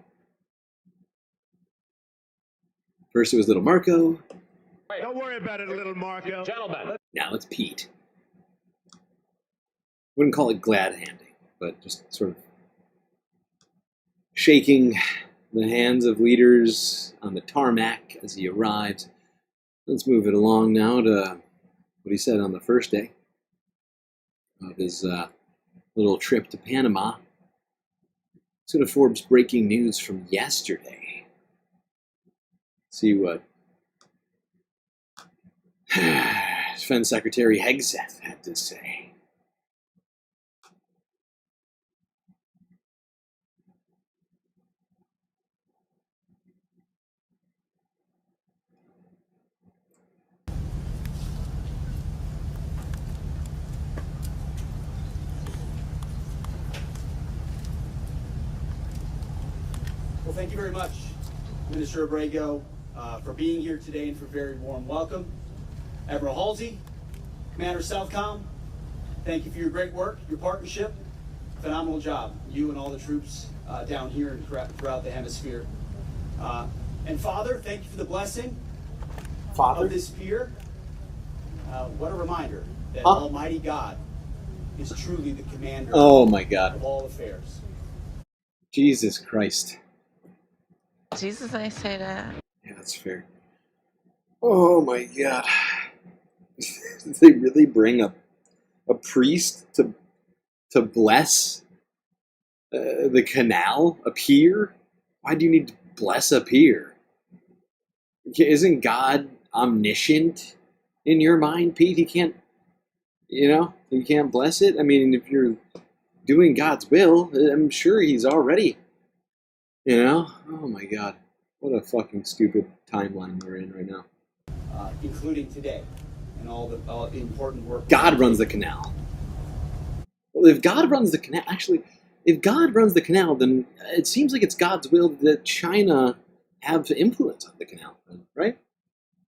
S4: First it was little Marco.
S17: Don't worry about it, little Marco. Gentlemen.
S4: Now it's Pete. Wouldn't call it glad handing, but just sort of shaking the hands of leaders on the tarmac as he arrives. Let's move it along now to what he said on the first day of his little trip to Panama. Sort of Forbes breaking news from yesterday. Let's see what Defense Secretary Hegseth had to say.
S10: Well, thank you very much, Minister Abrego, for being here today and for a very warm welcome. Admiral Halsey, Commander Southcom, thank you for your great work, your partnership. Phenomenal job, you and all the troops down here and throughout the hemisphere. And Father, thank you for the blessing of this pier. What a reminder that Almighty God is truly the commander of all affairs.
S4: Jesus Christ.
S11: Jesus ain't say that.
S4: Yeah, that's fair. Oh my God. Did they really bring a priest to bless the canal, a pier? Why do you need to bless a pier? Isn't God omniscient in your mind, Pete? He can't, you can't bless it? I mean, if you're doing God's will, I'm sure he's already, Oh my God. What a fucking stupid timeline we're in right now.
S10: Including today and all the important work.
S4: God runs the canal. Well, if God runs the canal, then it seems like it's God's will that China have influence on the canal, right?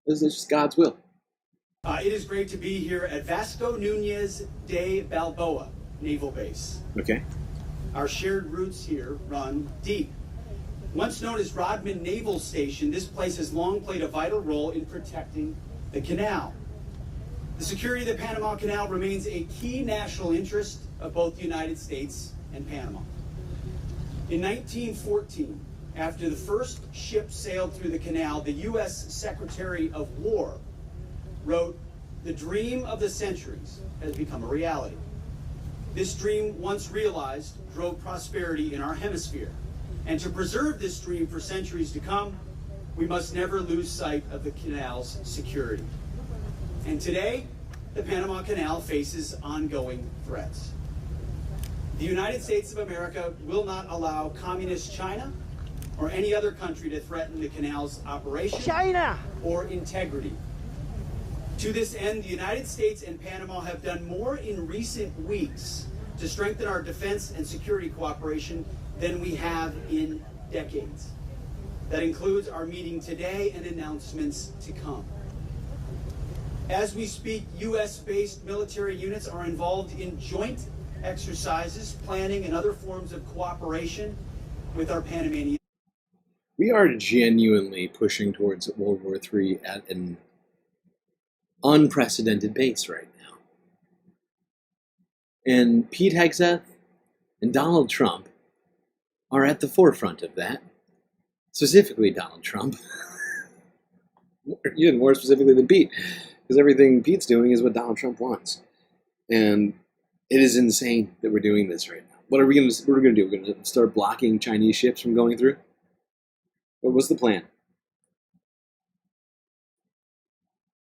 S4: It's just God's will.
S10: It is great to be here at Vasco Núñez de Balboa Naval Base.
S4: Okay.
S10: Our shared roots here run deep. Once known as Rodman Naval Station, this place has long played a vital role in protecting the canal. The security of the Panama Canal remains a key national interest of both the United States and Panama. In 1914, after the first ship sailed through the canal, the U.S. Secretary of War wrote, "The dream of the centuries has become a reality. This dream, once realized, drove prosperity in our hemisphere. And to preserve this dream for centuries to come, we must never lose sight of the canal's security." And today, the Panama Canal faces ongoing threats. The United States of America will not allow communist China or any other country to threaten the canal's operation or integrity. To this end, the United States and Panama have done more in recent weeks to strengthen our defense and security cooperation than we have in decades. That includes our meeting today and announcements to come. As we speak, U.S.-based military units are involved in joint exercises, planning, and other forms of cooperation with our Panamanian.
S4: We are genuinely pushing towards World War III at an unprecedented pace right now. And Pete Hegseth and Donald Trump are at the forefront of that. Specifically Donald Trump. Even more specifically than Pete. Because everything Pete's doing is what Donald Trump wants. And it is insane that we're doing this right now. What are we going to do? We're going to start blocking Chinese ships from going through? What's the plan?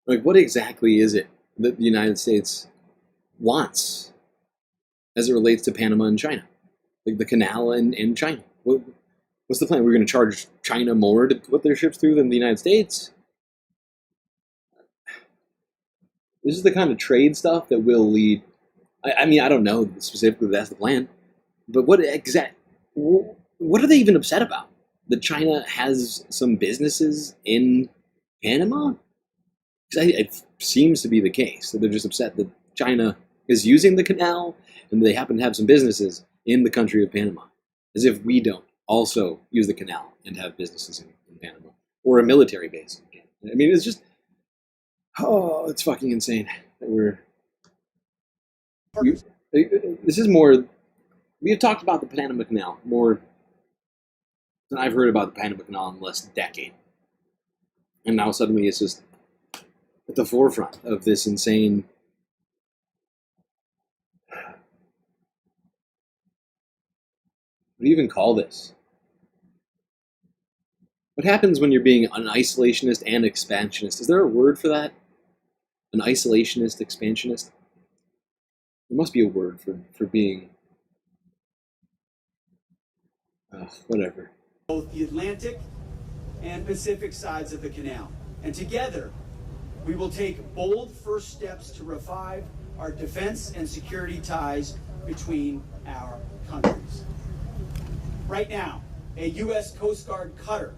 S4: Like, what exactly is it that the United States wants as it relates to Panama and China? Like the canal and China. What's the plan? We're going to charge China more to put their ships through than the United States? This is the kind of trade stuff that will lead... I mean, I don't know specifically that's the plan. But what are they even upset about? That China has some businesses in Panama? It seems to be the case that they're just upset that China is using the canal and they happen to have some businesses in the country of Panama. As if we don't also use the canal and have businesses in Panama. Or a military base in Panama. I mean, it's just... Oh, it's fucking insane that this is more... We have talked about the Panama Canal more than I've heard about the Panama Canal in the last decade. And now suddenly it's just at the forefront of this insane... What do you even call this? What happens when you're being an isolationist and expansionist? Is there a word for that? An isolationist, expansionist? There must be a word for being... whatever.
S10: Both the Atlantic and Pacific sides of the canal. And together, we will take bold first steps to revive our defense and security ties between our countries. Right now, a U.S. Coast Guard cutter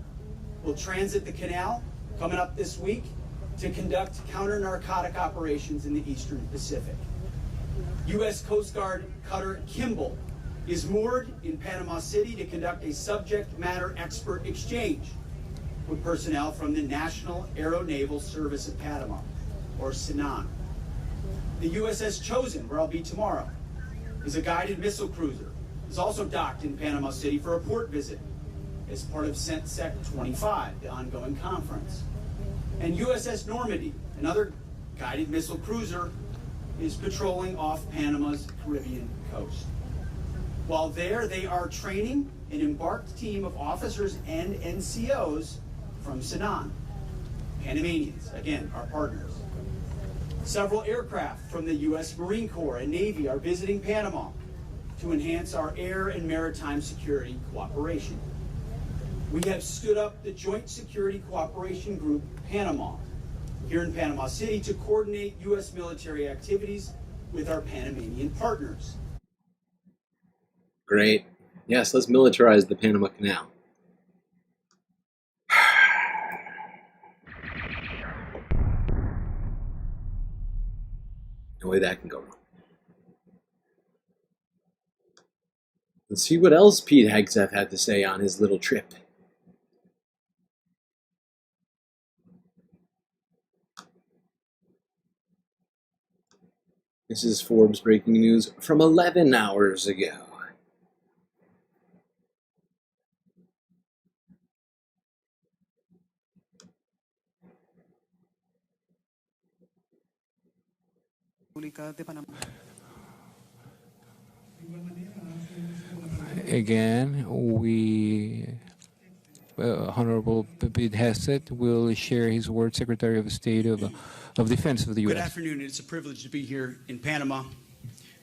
S10: will transit the canal coming up this week to conduct counter-narcotic operations in the Eastern Pacific. U.S. Coast Guard cutter Kimball is moored in Panama City to conduct a subject matter expert exchange with personnel from the National Aeronaval Service of Panama, or SANAN. The USS Chosen, where I'll be tomorrow, is a guided missile cruiser. It's also docked in Panama City for a port visit as part of CENTSEC 25, the ongoing conference. And USS Normandy, another guided missile cruiser, is patrolling off Panama's Caribbean coast. While there, they are training an embarked team of officers and NCOs from SANAN, Panamanians, again, our partners. Several aircraft from the U.S. Marine Corps and Navy are visiting Panama to enhance our air and maritime security cooperation. We have stood up the Joint Security Cooperation Group, Panama, here in Panama City to coordinate U.S. military activities with our Panamanian partners.
S4: Great. Yes, let's militarize the Panama Canal. No way that can go wrong. Let's see what else Pete Hegseth had to say on his little trip. This is Forbes breaking news from 11 hours ago.
S7: Again, Honorable Pete Hegseth will share his word, Secretary of State of Defense of the U.S.
S10: Good afternoon. It's a privilege to be here in Panama.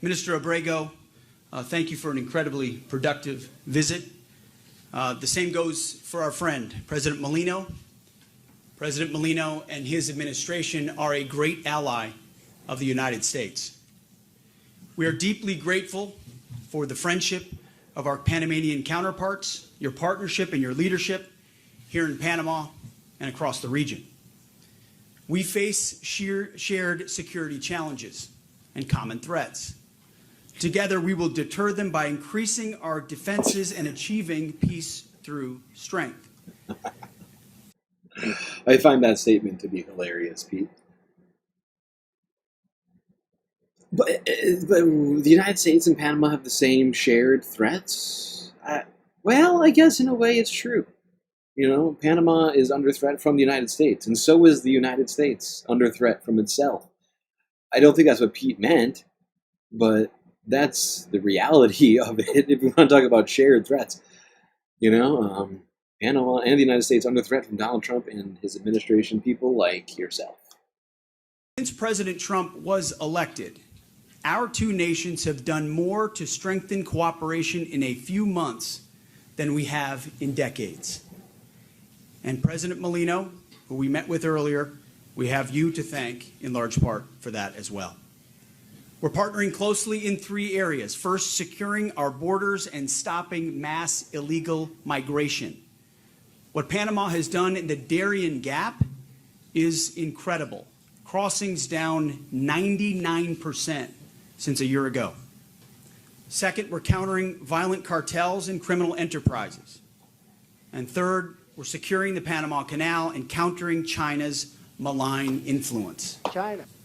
S10: Minister Abrego, Thank you for an incredibly productive visit. The same goes for our friend, President Molino. President Molino and his administration are a great ally of the United States. We are deeply grateful for the friendship of our Panamanian counterparts, your partnership and your leadership here in Panama and across the region. We face shared security challenges and common threats. Together, we will deter them by increasing our defenses and achieving peace through strength.
S4: I find that statement to be hilarious, Pete. But the United States and Panama have the same shared threats? Well, I guess in a way it's true. You know, Panama is under threat from the United States, and so is the United States under threat from itself. I don't think that's what Pete meant, but that's the reality of it if we want to talk about shared threats. You know, Panama and the United States under threat from Donald Trump and his administration, people like yourself.
S10: Since President Trump was elected, our two nations have done more to strengthen cooperation in a few months than we have in decades. And President Molino, who we met with earlier, we have you to thank in large part for that as well. We're partnering closely in three areas. First, securing our borders and stopping mass illegal migration. What Panama has done in the Darien Gap is incredible. Crossings down 99% since a year ago. Second, we're countering violent cartels and criminal enterprises. And third, we're securing the Panama Canal and countering China's malign influence.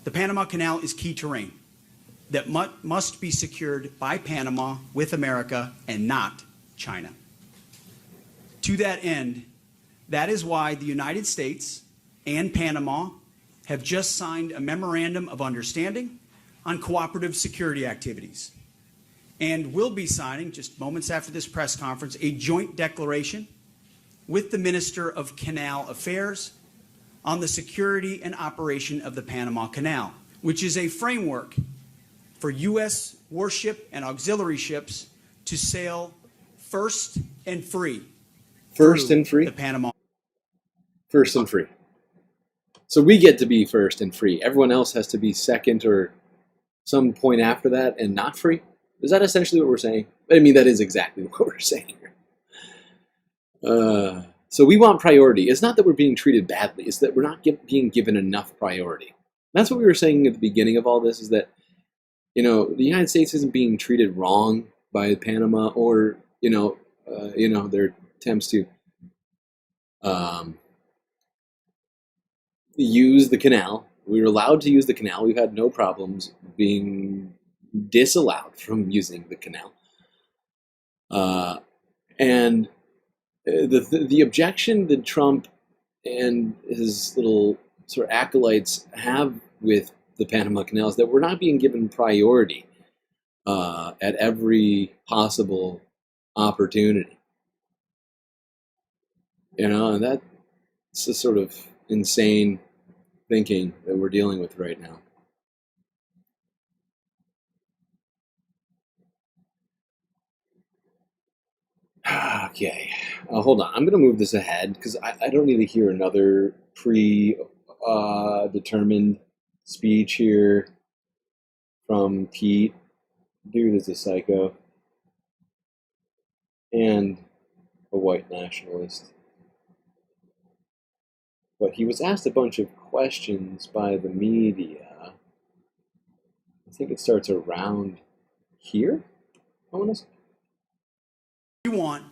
S10: The Panama Canal is key terrain that must be secured by Panama with America and not China. To that end, that is why the United States and Panama have just signed a memorandum of understanding on cooperative security activities. And will be signing, just moments after this press conference, a joint declaration with the Minister of Canal Affairs on the security and operation of the Panama Canal, which is a framework for U.S. warship and auxiliary ships to sail first and free.
S4: First and free?
S10: The Panama.
S4: First and free. So we get to be first and free. Everyone else has to be second or some point after that and not free? Is that essentially what we're saying? I mean, that is exactly what we're saying here. So we want priority. It's not that we're being treated badly. It's that we're not being given enough priority. That's what we were saying at the beginning of all this, is that, you know, the United States isn't being treated wrong by Panama or, their attempts to use the canal. We were allowed to use the canal. We've had no problems being disallowed from using the canal. And the objection that Trump and his little sort of acolytes have with the Panama Canal is that we're not being given priority at every possible opportunity. You know, and that's the sort of insane thinking that we're dealing with right now. Okay, hold on. I'm going to move this ahead because I don't need to hear another determined speech here from Pete. Dude is a psycho and a white nationalist. But he was asked a bunch of questions by the media. I think it starts around here, I want to say.
S10: We want,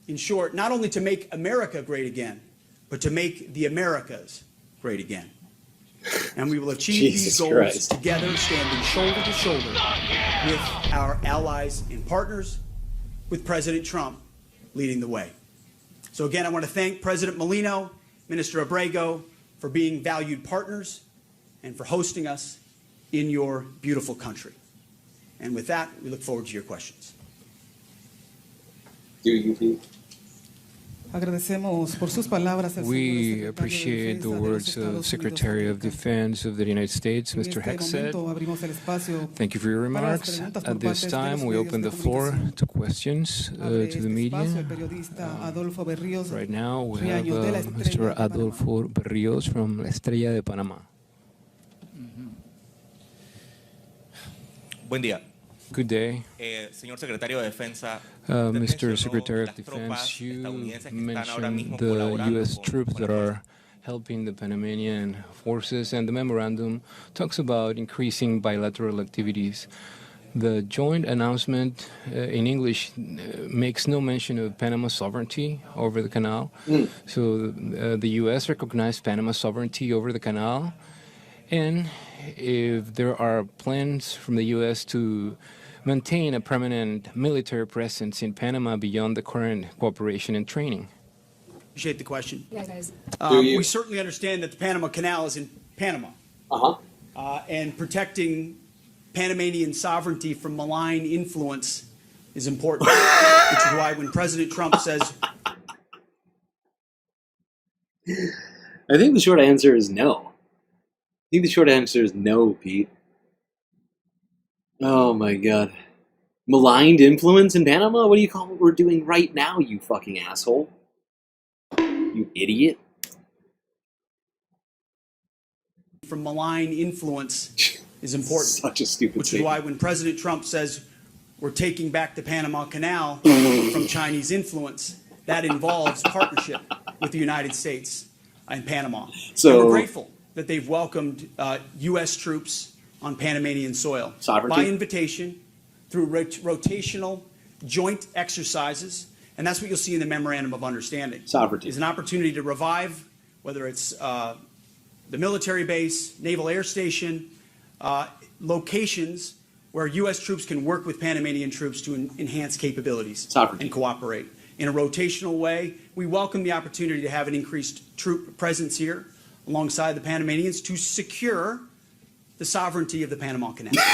S10: in short, not only to make America great again, but to make the Americas great again. And we will achieve these goals together, standing shoulder to shoulder with our allies and partners, with President Trump leading the way. So again, I want to thank President Molino, Minister Abrego, for being valued partners and for hosting us in your beautiful country. And with that, we look forward to your questions.
S4: Do you, Pete?
S7: We appreciate the words of Secretary of Defense of the United States, Mr. Hegseth. Thank you for your remarks. At this time, we open the floor to questions to the media. Right now, we have Mr. Adolfo Berrios from La Estrella de Panama.
S5: Buen día.
S7: Good day.
S5: Señor Secretario de Defensa,
S7: Mr. Secretary of Defense, you mentioned the U.S. troops that are helping the Panamanian forces, and the memorandum talks about increasing bilateral activities. The joint announcement in English makes no mention of Panama's sovereignty over the canal. So the U.S. recognized Panama's sovereignty over the canal, and if there are plans from the U.S. to maintain a permanent military presence in Panama beyond the current cooperation and training.
S10: Appreciate the question.
S21: Yeah, guys.
S10: We certainly understand that the Panama Canal is in Panama. And protecting Panamanian sovereignty from malign influence is important, which is why when President Trump says...
S4: I think the short answer is no. I think the short answer is no, Pete. Oh my god. Maligned influence in Panama? What do you call what we're doing right now, you fucking asshole? You idiot.
S10: From malign influence is important.
S4: Such a stupid
S10: Which
S4: statement.
S10: is why when President Trump says we're taking back the Panama Canal from Chinese influence, that involves partnership with the United States and Panama.
S4: So,
S10: and we're grateful that they've welcomed U.S. troops on Panamanian soil.
S4: Sovereignty?
S10: By invitation, through rotational joint exercises, and that's what you'll see in the Memorandum of Understanding.
S4: Sovereignty.
S10: Is an opportunity to revive, whether it's the military base, naval air station, locations where U.S. troops can work with Panamanian troops to enhance capabilities and cooperate. In a rotational way, we welcome the opportunity to have an increased troop presence here alongside the Panamanians to secure the sovereignty of the Panama Canal.
S4: It's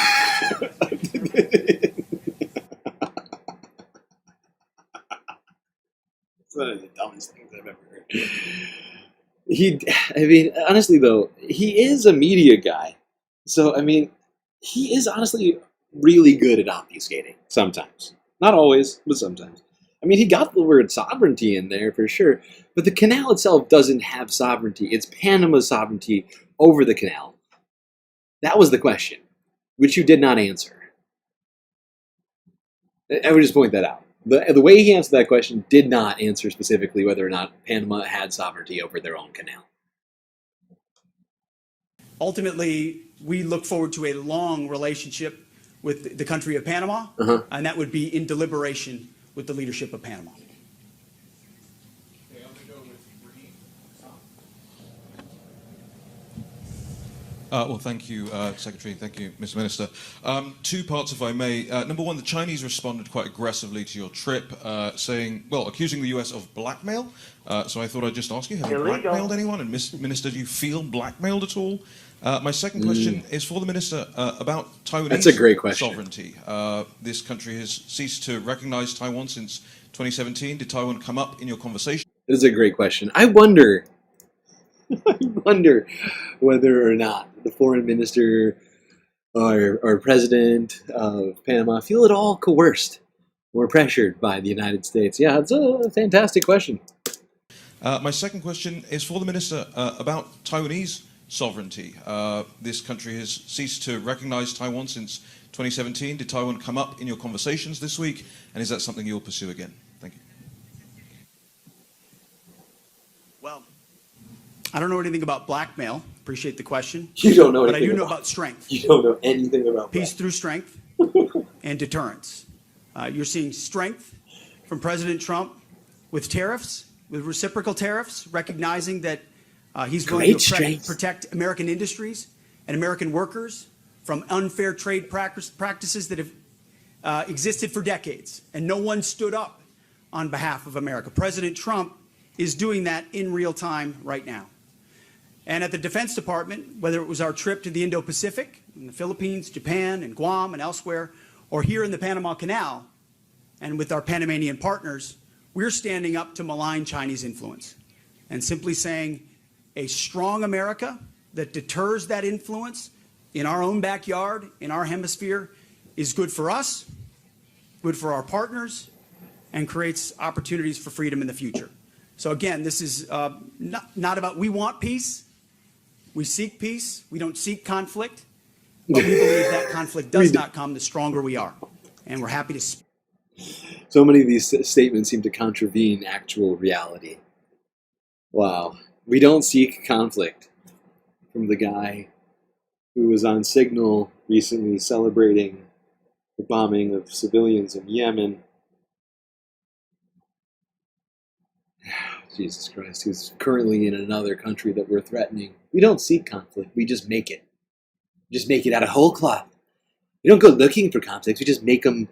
S4: one of the dumbest things I've ever heard. I mean, honestly though, he is a media guy. So, I mean, he is honestly really good at obfuscating. Sometimes. Not always, but sometimes. I mean, he got the word sovereignty in there for sure, but the canal itself doesn't have sovereignty. It's Panama's sovereignty over the canal. That was the question, which you did not answer. I would just point that out. The way he answered that question did not answer specifically whether or not Panama had sovereignty over their own canal.
S10: Ultimately, we look forward to a long relationship with the country of Panama, and that would be in deliberation with the leadership of Panama.
S8: Well, thank you, Secretary. Thank you, Mr. Minister. Two parts, if I may. Number one, the Chinese responded quite aggressively to your trip, saying, well, accusing the U.S. of blackmail. So I thought I'd just ask you, have you blackmailed anyone? And, Minister, do you feel blackmailed at all? My second question is for the Minister about Taiwanese
S4: That's a great question.
S8: sovereignty. This country has ceased to recognize Taiwan since 2017. Did Taiwan come up in your conversation?
S4: It is a great question. I wonder whether or not the foreign minister or president of Panama feel at all coerced or pressured by the United States. Yeah, it's a fantastic question.
S8: My second question is for the Minister about Taiwanese sovereignty. This country has ceased to recognize Taiwan since 2017. Did Taiwan come up in your conversations this week? And is that something you'll pursue again? Thank you.
S10: Well, I don't know anything about blackmail. Appreciate the question.
S4: You don't know anything
S10: but I do know
S4: about
S10: about strength.
S4: You don't know anything about
S10: peace through strength and deterrence. You're seeing strength from President Trump with tariffs, with reciprocal tariffs, recognizing that he's going to protect American industries and American workers from unfair trade practices that have existed for decades, and no one stood up on behalf of America. President Trump is doing that in real time right now. And at the Defense Department, whether it was our trip to the Indo-Pacific, in the Philippines, Japan, and Guam, and elsewhere, or here in the Panama Canal, and with our Panamanian partners, we're standing up to malign Chinese influence and simply saying a strong America that deters that influence in our own backyard, in our hemisphere, is good for us, good for our partners, and creates opportunities for freedom in the future. So again, this is not about, we want peace, we seek peace, we don't seek conflict, but we believe that conflict does not come the stronger we are. And we're happy to speak.
S4: So many of these statements seem to contravene actual reality. Wow. We don't seek conflict, from the guy who was on Signal recently celebrating the bombing of civilians in Yemen. Jesus Christ, who's currently in another country that we're threatening. We don't seek conflict, we just make it. We just make it out of whole cloth. We don't go looking for conflicts, we just make them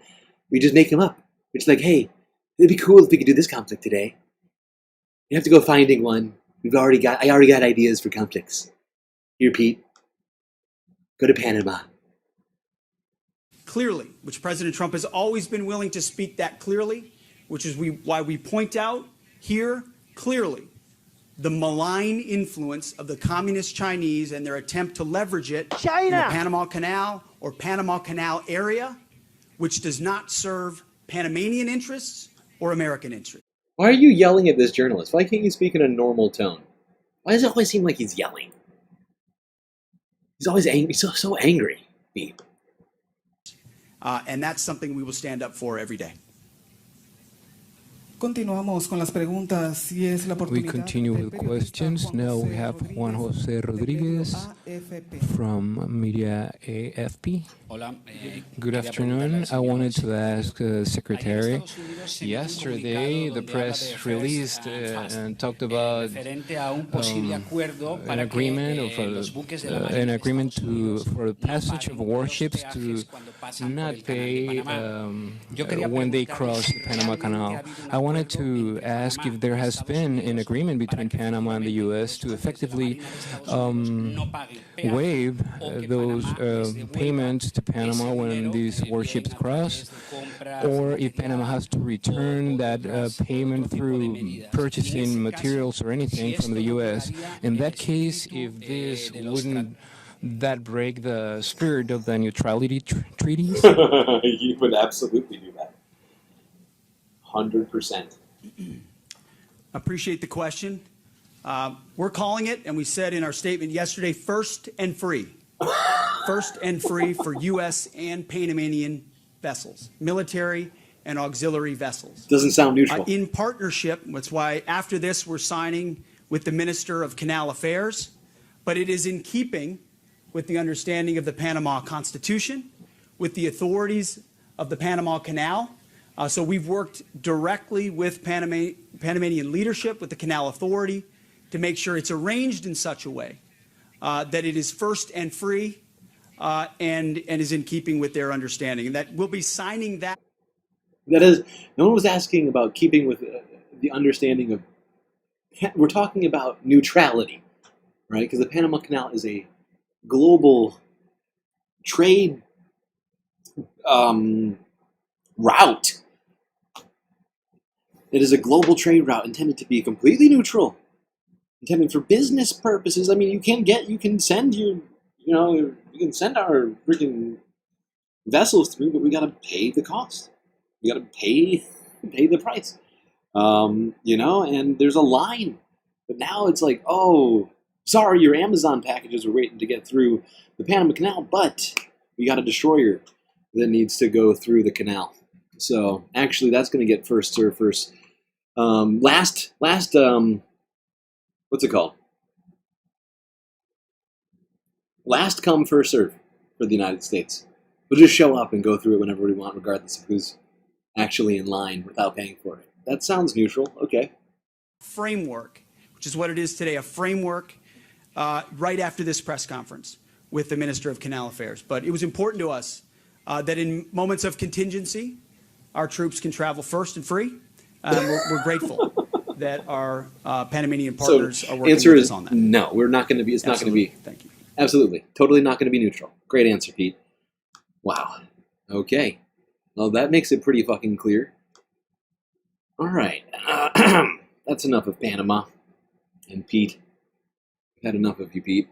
S4: up. It's like, hey, it'd be cool if we could do this conflict today. You have to go finding one. I already got ideas for conflicts. Here, Pete. Go to Panama.
S10: Clearly, which President Trump has always been willing to speak that clearly, which is why we point out here clearly the malign influence of the communist Chinese and their attempt to leverage it in the Panama Canal or Panama Canal area, which does not serve Panamanian interests or American interests.
S4: Why are you yelling at this journalist? Why can't you speak in a normal tone? Why does it always seem like he's yelling? He's always angry. He's so angry.
S10: And that's something we will stand up for every day.
S7: We continue with questions. Now we have Juan Jose Rodriguez from Media AFP. Good afternoon. I wanted to ask Secretary. Yesterday, the press released and talked about an agreement for the passage of warships to not pay when they cross the Panama Canal. I wanted to ask if there has been an agreement between Panama and the U.S. to effectively waive those payments to Panama when these warships cross, or if Panama has to return that payment through purchasing materials or anything from the U.S. In that case, if this wouldn't that break the spirit of the neutrality treaties?
S4: You would absolutely do that. 100%.
S10: Appreciate the question. We're calling it, and we said in our statement yesterday, first and free. First and free for U.S. and Panamanian vessels, military and auxiliary vessels.
S4: Doesn't sound neutral.
S10: In partnership, that's why after this we're signing with the Minister of Canal Affairs, but it is in keeping with the understanding of the Panama Constitution, with the authorities of the Panama Canal. So we've worked directly with Panamanian leadership, with the Canal Authority, to make sure it's arranged in such a way that it is first and free and is in keeping with their understanding. And that we'll be signing that.
S4: That is, no one was asking about keeping with the understanding of, we're talking about neutrality, right? Because the Panama Canal is a global trade route. It is a global trade route intended to be completely neutral, intended for business purposes. I mean, you can send our freaking vessels through, but we got to pay the cost. We got to pay the price. And there's a line. But now it's like, oh, sorry, your Amazon packages are waiting to get through the Panama Canal, but we got a destroyer that needs to go through the canal. So actually, that's going to get first serve first. What's it called? Last come, first serve for the United States. We'll just show up and go through it whenever we want, regardless of who's actually in line without paying for it. That sounds neutral. Okay.
S10: Framework, which is what it is today, a framework right after this press conference with the Minister of Canal Affairs. But it was important to us that in moments of contingency, our troops can travel first and free. We're grateful that our Panamanian partners are working with us on that.
S4: No, we're not going to be. It's not going to be.
S10: Thank you.
S4: Absolutely. Totally not going to be neutral. Great answer, Pete. Wow. Okay. Well, that makes it pretty fucking clear. All right. That's enough of Panama and Pete. I've had enough of you, Pete.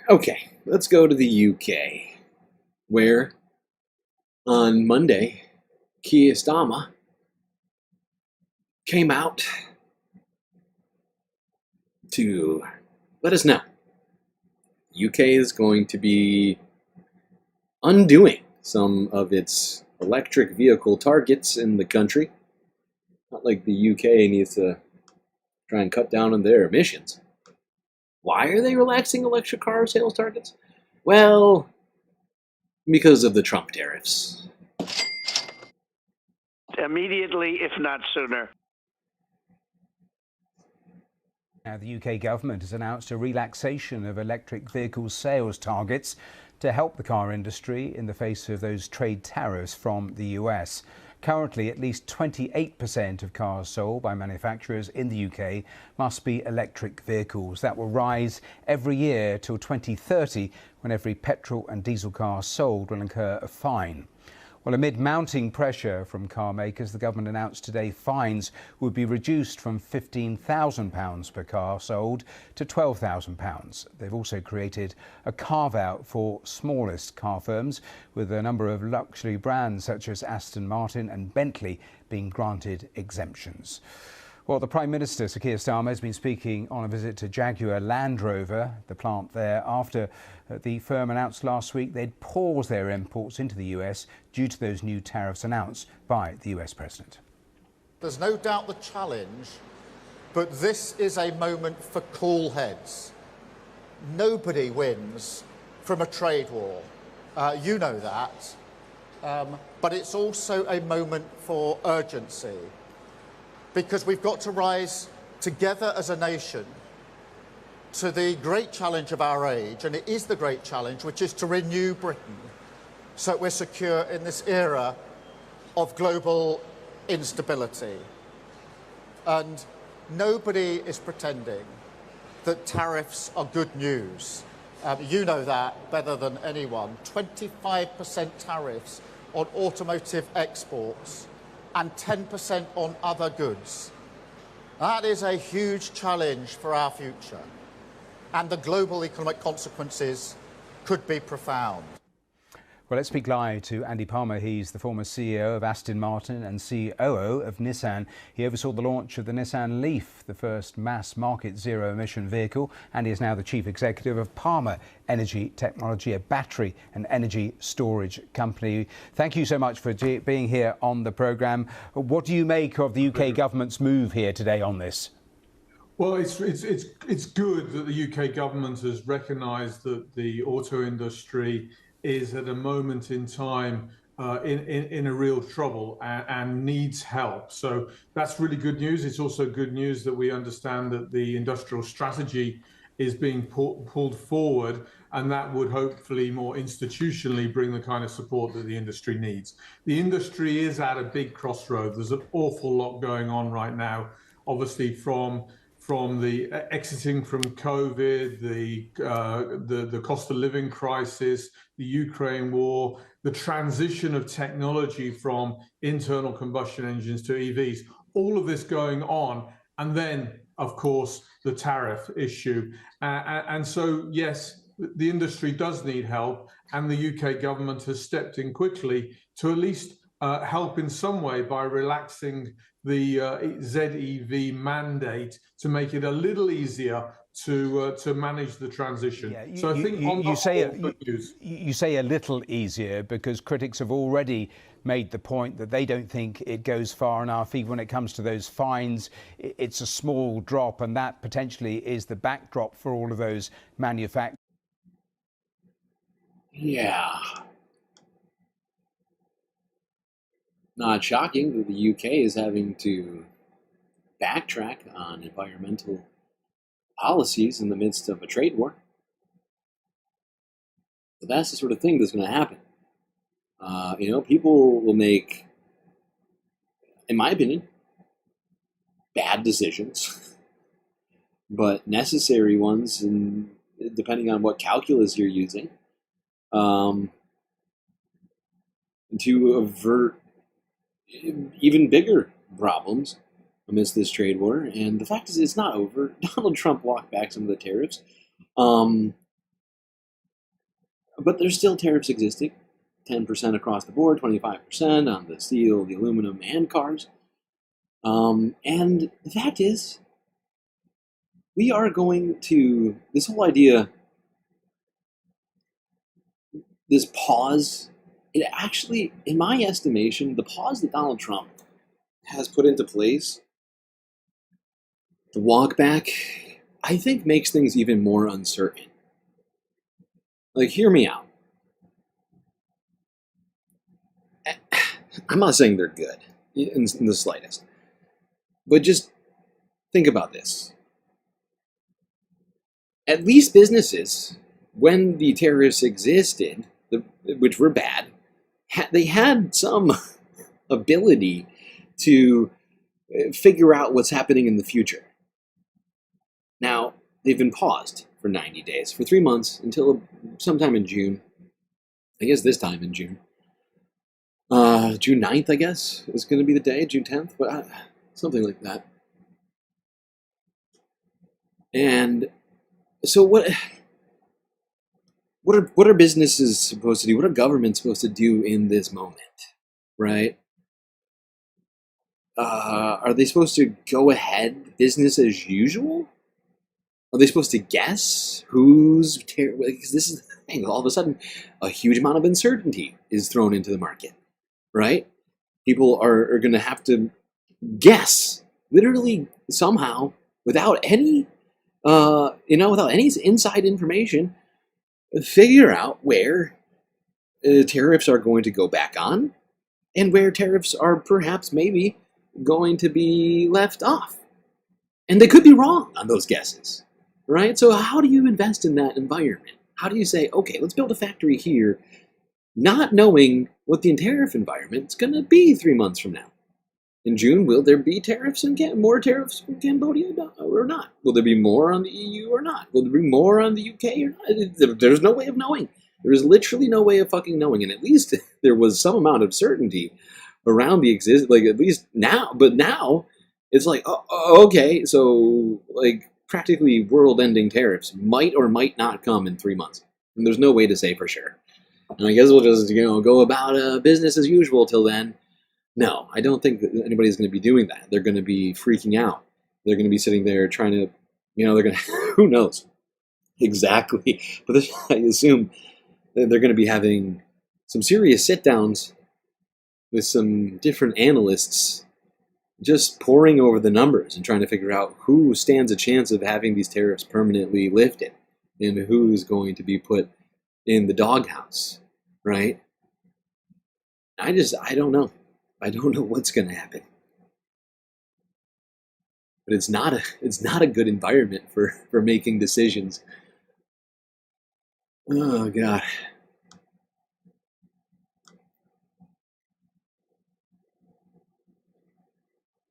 S4: Okay, let's go to the UK, where on Monday, Keir Starmer came out to let us know UK is going to be undoing some of its electric vehicle targets in the country. Not like the UK needs to try and cut down on their emissions. Why are they relaxing electric car sales targets? Well, because of the Trump tariffs.
S17: Immediately, if not sooner.
S12: Now, the UK government has announced a relaxation of electric vehicle sales targets to help the car industry in the face of those trade tariffs from the US. Currently, at least 28% of cars sold by manufacturers in the UK must be electric vehicles. That will rise every year till 2030, when every petrol and diesel car sold will incur a fine. Well, amid mounting pressure from car makers, the government announced today fines would be reduced from £15,000 per car sold to £12,000. They've also created a carve-out for smallest car firms, with a number of luxury brands such as Aston Martin and Bentley being granted exemptions. Well, the Prime Minister, Sir Keir Starmer, has been speaking on a visit to Jaguar Land Rover, the plant there, after the firm announced last week they'd pause their imports into the US due to those new tariffs announced by the US President.
S13: There's no doubt the challenge, but this is a moment for cool heads. Nobody wins from a trade war. You know that. But it's also a moment for urgency, because we've got to rise together as a nation to the great challenge of our age, and it is the great challenge, which is to renew Britain so that we're secure in this era of global instability. And nobody is pretending that tariffs are good news. You know that better than anyone. 25% tariffs on automotive exports and 10% on other goods. That is a huge challenge for our future, and the global economic consequences could be profound.
S12: Well, let's speak live to Andy Palmer. He's the former CEO of Aston Martin and COO of Nissan. He oversaw the launch of the Nissan Leaf, the first mass-market zero-emission vehicle, and he is now the chief executive of Palmer Energy Technology, a battery and energy storage company. Thank you so much for being here on the programme. What do you make of the UK government's move here today on this?
S15: Well, it's good that the UK government has recognised that the auto industry is at a moment in time in a real trouble and needs help. So that's really good news. It's also good news that we understand that the industrial strategy is being pulled forward, and that would hopefully more institutionally bring the kind of support that the industry needs. The industry is at a big crossroad. There's an awful lot going on right now, obviously from the exiting from COVID, the cost of living crisis, the Ukraine war, the transition of technology from internal combustion engines to EVs, all of this going on, and then, of course, the tariff issue. And so, yes, the industry does need help, and the UK government has stepped in quickly to at least help in some way by relaxing the ZEV mandate to make it a little easier to manage the transition.
S12: Yeah,
S15: so I think
S12: you say a little easier because critics have already made the point that they don't think it goes far enough. Even when it comes to those fines, it's a small drop, and that potentially is the backdrop for all of those manufacturers.
S4: Yeah. Not shocking that the UK is having to backtrack on environmental policies in the midst of a trade war. But that's the sort of thing that's going to happen. People will make, in my opinion, bad decisions but necessary ones, and depending on what calculus you're using, to avert even bigger problems amidst this trade war. And the fact is, it's not over. Donald Trump walked back some of the tariffs, but there's still tariffs existing. 10% across the board, 25% on the steel, the aluminum, and cars. And the fact is, we are going to, this whole idea, this pause, it actually, in my estimation, the pause that Donald Trump has put into place, the walk back, I think makes things even more uncertain. Like, hear me out. I'm not saying they're good in the slightest, but just think about this. At least businesses, when the tariffs existed, which were bad, they had some ability to figure out what's happening in the future. Now, they've been paused for 90 days, for 3 months, until sometime in June. I guess this time in June. June 9th, I guess, is going to be the day, June 10th, but something like that. And so what are businesses supposed to do? What are governments supposed to do in this moment, right? Are they supposed to go ahead business as usual? Are they supposed to guess who's because this is the thing. All of a sudden, a huge amount of uncertainty is thrown into the market, right? People are going to have to guess, literally somehow, without any, without any inside information, figure out where tariffs are going to go back on, and where tariffs are perhaps maybe going to be left off. And they could be wrong on those guesses, right? So how do you invest in that environment? How do you say, okay, let's build a factory here, not knowing what the tariff environment is going to be 3 months from now? In June, will there be tariffs and more tariffs from Cambodia or not? Will there be more on the EU or not? Will there be more on the UK or not? There's no way of knowing. There is literally no way of fucking knowing. And at least there was some amount of certainty around the at least now. But now it's like, okay, so like practically world-ending tariffs might or might not come in 3 months. And there's no way to say for sure. And I guess we'll just, go about business as usual till then. No, I don't think that anybody's going to be doing that. They're going to be freaking out. They're going to be sitting there trying to, they're going to, who knows exactly. But I assume that they're going to be having some serious sit-downs with some different analysts, just poring over the numbers and trying to figure out who stands a chance of having these tariffs permanently lifted and who's going to be put in the doghouse, right? I don't know. I don't know what's going to happen. But it's not a good environment for making decisions. Oh, God.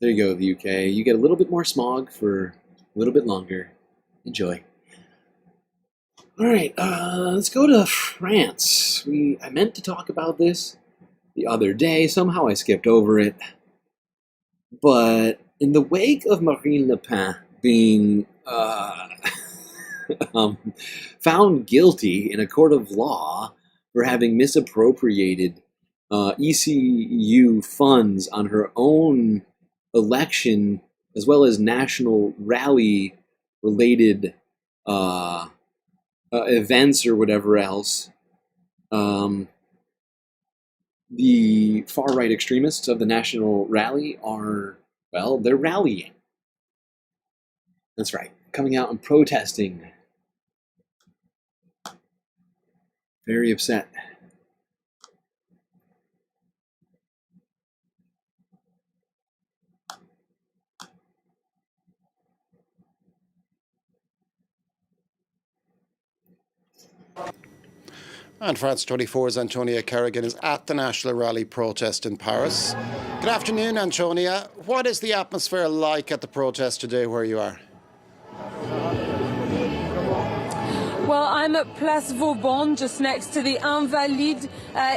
S4: There you go, the UK. You get a little bit more smog for a little bit longer. Enjoy. All right, let's go to France. I meant to talk about this the other day. Somehow I skipped over it. But in the wake of Marine Le Pen being found guilty in a court of law for having misappropriated ECU funds on her own election, as well as national rally-related events or whatever else, the far-right extremists of the National Rally they're rallying. That's right, coming out and protesting. Very upset.
S3: And France 24's Antonia Kerrigan is at the National Rally protest in Paris. Good afternoon, Antonia. What is the atmosphere like at the protest today where you are?
S2: I'm at Place Vauban, just next to the Invalides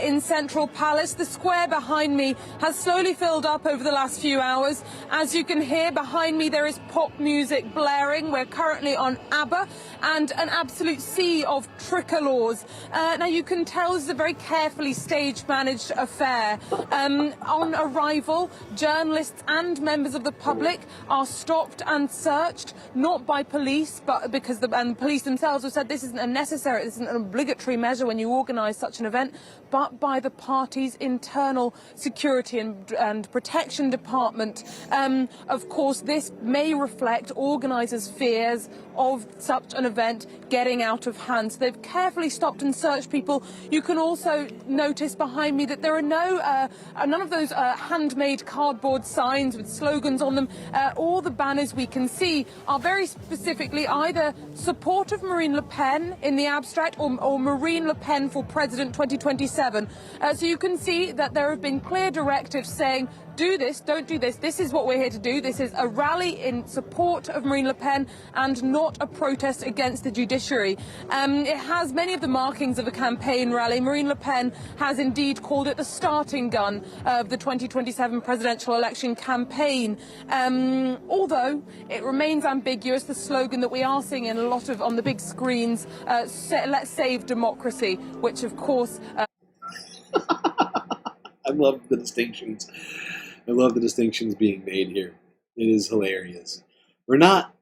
S2: in Central Palace. The square behind me has slowly filled up over the last few hours. As you can hear behind me, there is pop music blaring. We're currently on ABBA and an absolute sea of tricolores. Now you can tell this is a very carefully staged, managed affair. On arrival, journalists and members of the public are stopped and searched, not by police, but because the police themselves have said this isn't unnecessary, this isn't an obligatory measure when you organise such an event, but by the party's internal security and protection department. Of course, this may reflect organisers' fears of such an event getting out of hand. So they've carefully stopped and searched people. You can also notice behind me that there are none of those handmade cardboard signs with slogans on them. All the banners we can see are very specifically either support of Marine Le Pen in the abstract or Marine Le Pen for President 2027. So you can see that there have been clear directives saying, do this, don't do this. This is what we're here to do. This is a rally in support of Marine Le Pen and not a protest against the judiciary. It has many of the markings of a campaign rally. Marine Le Pen has indeed called it the starting gun of the 2027 presidential election campaign. Although it remains ambiguous, the slogan that we are seeing in a lot of on the big screens, let's save democracy, which of course...
S4: I love the distinctions. I love the distinctions being made here. It is hilarious. We're not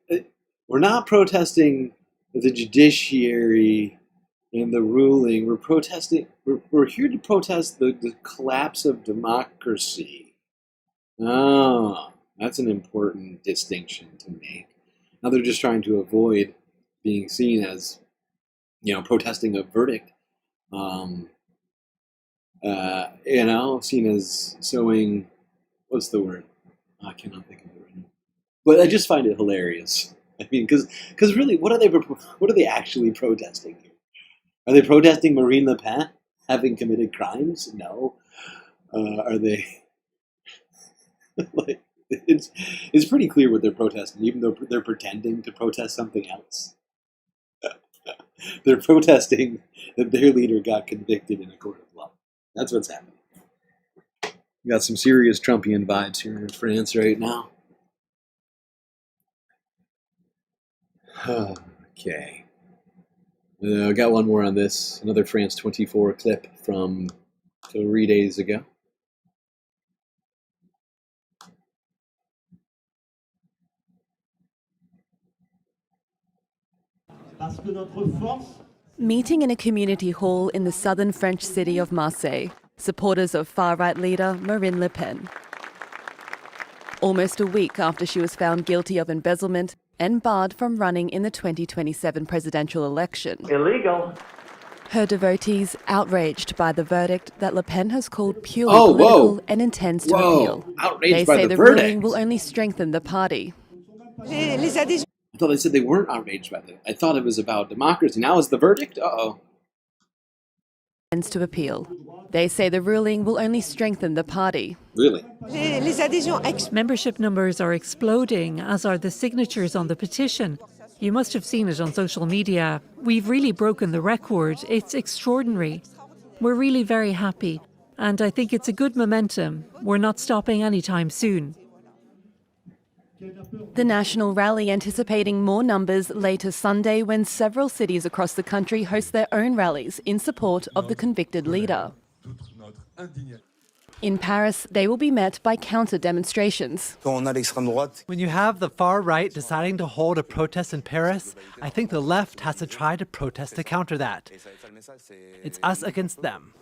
S4: protesting the judiciary and the ruling. We're protesting. We're here to protest the collapse of democracy. Oh, that's an important distinction to make. Now they're just trying to avoid being seen as, protesting a verdict. Seen as sowing, what's the word? I cannot think of it right now. But I just find it hilarious. I mean, because really, what are they actually protesting here? Are they protesting Marine Le Pen having committed crimes? No. Are they? It's pretty clear what they're protesting, even though they're pretending to protest something else. They're protesting that their leader got convicted in a court of law. That's what's happening. We got some serious Trumpian vibes here in France right now. Okay. I got one more on this. Another France 24 clip from 3 days ago.
S22: Meeting in a community hall in the southern French city of Marseille, supporters of far-right leader Marine Le Pen. Almost a week after she was found guilty of embezzlement and barred from running in the 2027 presidential election.
S17: Illegal.
S22: Her devotees outraged by the verdict that Le Pen has called purely political and intends to appeal.
S4: Outraged
S22: they
S4: by
S22: say
S4: the
S22: ruling
S4: verdict.
S22: will only strengthen the party.
S4: I thought they said they weren't outraged by it. I thought it was about democracy. Now it's the verdict? Uh-oh.
S22: To appeal. They say the ruling will only strengthen the party.
S4: Really?
S23: Membership numbers are exploding, as are the signatures on the petition. You must have seen it on social media. We've really broken the record. It's extraordinary. We're really very happy. And I think it's a good momentum. We're not stopping anytime soon.
S22: The national rally anticipating more numbers later Sunday when several cities across the country host their own rallies in support of the convicted leader. In Paris, they will be met by counter-demonstrations.
S24: When you have the far right deciding to hold a protest in Paris, I think the left has to try to protest to counter that. It's us against them.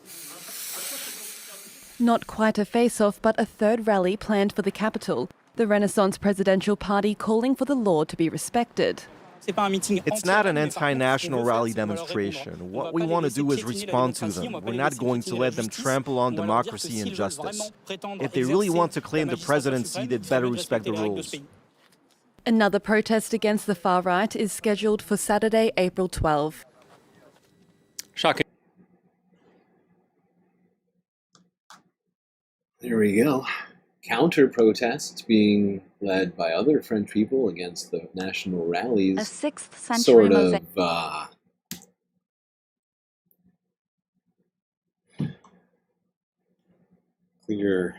S22: Not quite a face-off, but a third rally planned for the capital. The Renaissance Presidential Party calling for the law to be respected.
S25: It's not an anti-national rally demonstration. What we want to do is respond to them. We're not going to let them trample on democracy and justice. If they really want to claim the presidency, they'd better respect the rules.
S22: Another protest against the far right is scheduled for Saturday, April 12.
S4: Shocking. There we go. Counter-protests being led by other French people against the national rallies.
S26: A 6th century
S4: sort of clear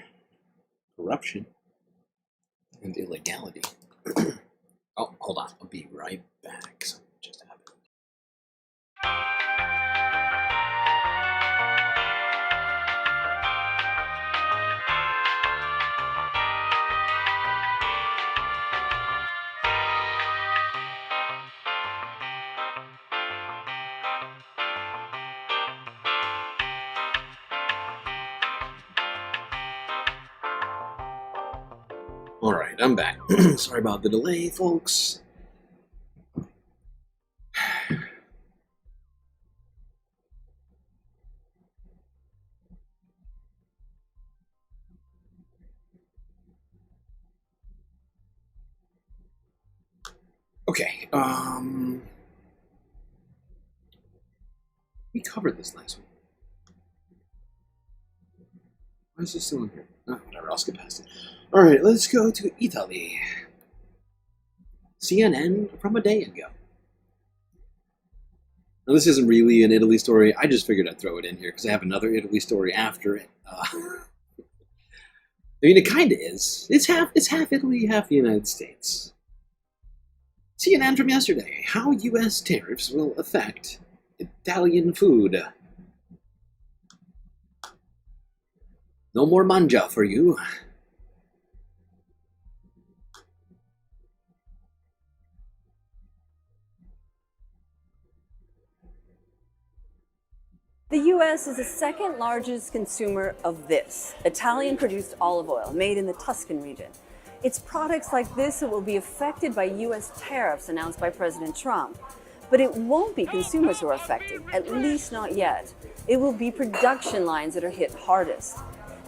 S4: corruption and illegality. Oh, hold on. I'll be right back. Something just happened. All right, I'm back. Sorry about the delay, folks. Okay, we covered this last week. Why is this still in here? Oh, whatever, I'll skip past it. Alright, let's go to Italy. CNN from a day ago. Now, this isn't really an Italy story. I just figured I'd throw it in here because I have another Italy story after it. I mean, it kind of is. It's half Italy, half the United States. CNN from yesterday. How U.S. tariffs will affect Italian food. No more manja for you.
S14: The U.S. is the second largest consumer of this, Italian-produced olive oil made in the Tuscan region. It's products like this that will be affected by U.S. tariffs announced by President Trump. But it won't be consumers who are affected, at least not yet. It will be production lines that are hit hardest.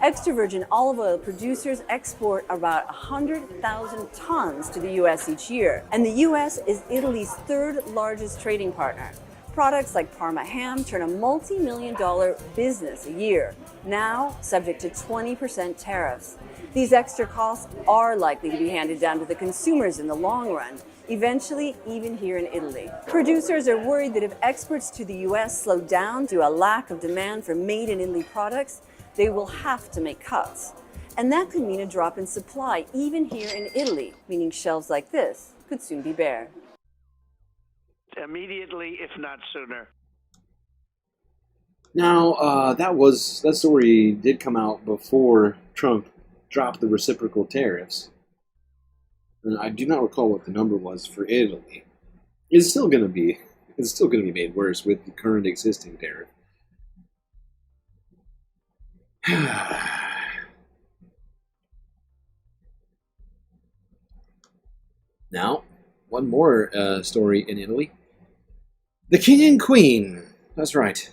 S14: Extra virgin olive oil producers export about 100,000 tons to the U.S. each year, and the U.S. is Italy's third largest trading partner. Products like Parma ham turn a multi-million-dollar business a year, now subject to 20% tariffs. These extra costs are likely to be handed down to the consumers in the long run, eventually even here in Italy. Producers are worried that if exports to the U.S. slow down due to a lack of demand for made-in-Italy products, they will have to make cuts. And that could mean a drop in supply even here in Italy, meaning shelves like this could soon be bare.
S17: Immediately, if not sooner.
S4: Now, that story did come out before Trump dropped the reciprocal tariffs. And I do not recall what the number was for Italy. It's still going to be made worse with the current existing tariff. Now, one more story in Italy. The King and Queen, that's right.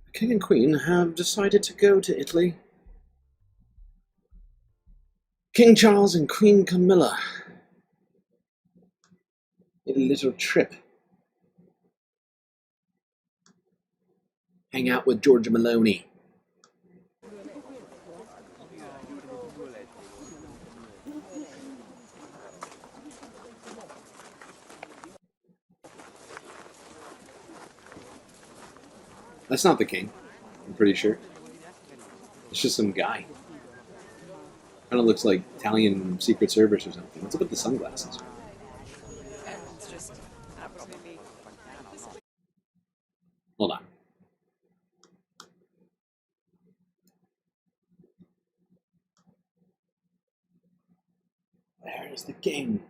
S4: The King and Queen have decided to go to Italy. King Charles and Queen Camilla. A little trip. Hang out with Giorgia Meloni. That's not the king, I'm pretty sure. It's just some guy. Kind of looks like Italian Secret Service or something. What's up with the sunglasses? Hold on. Where's the king?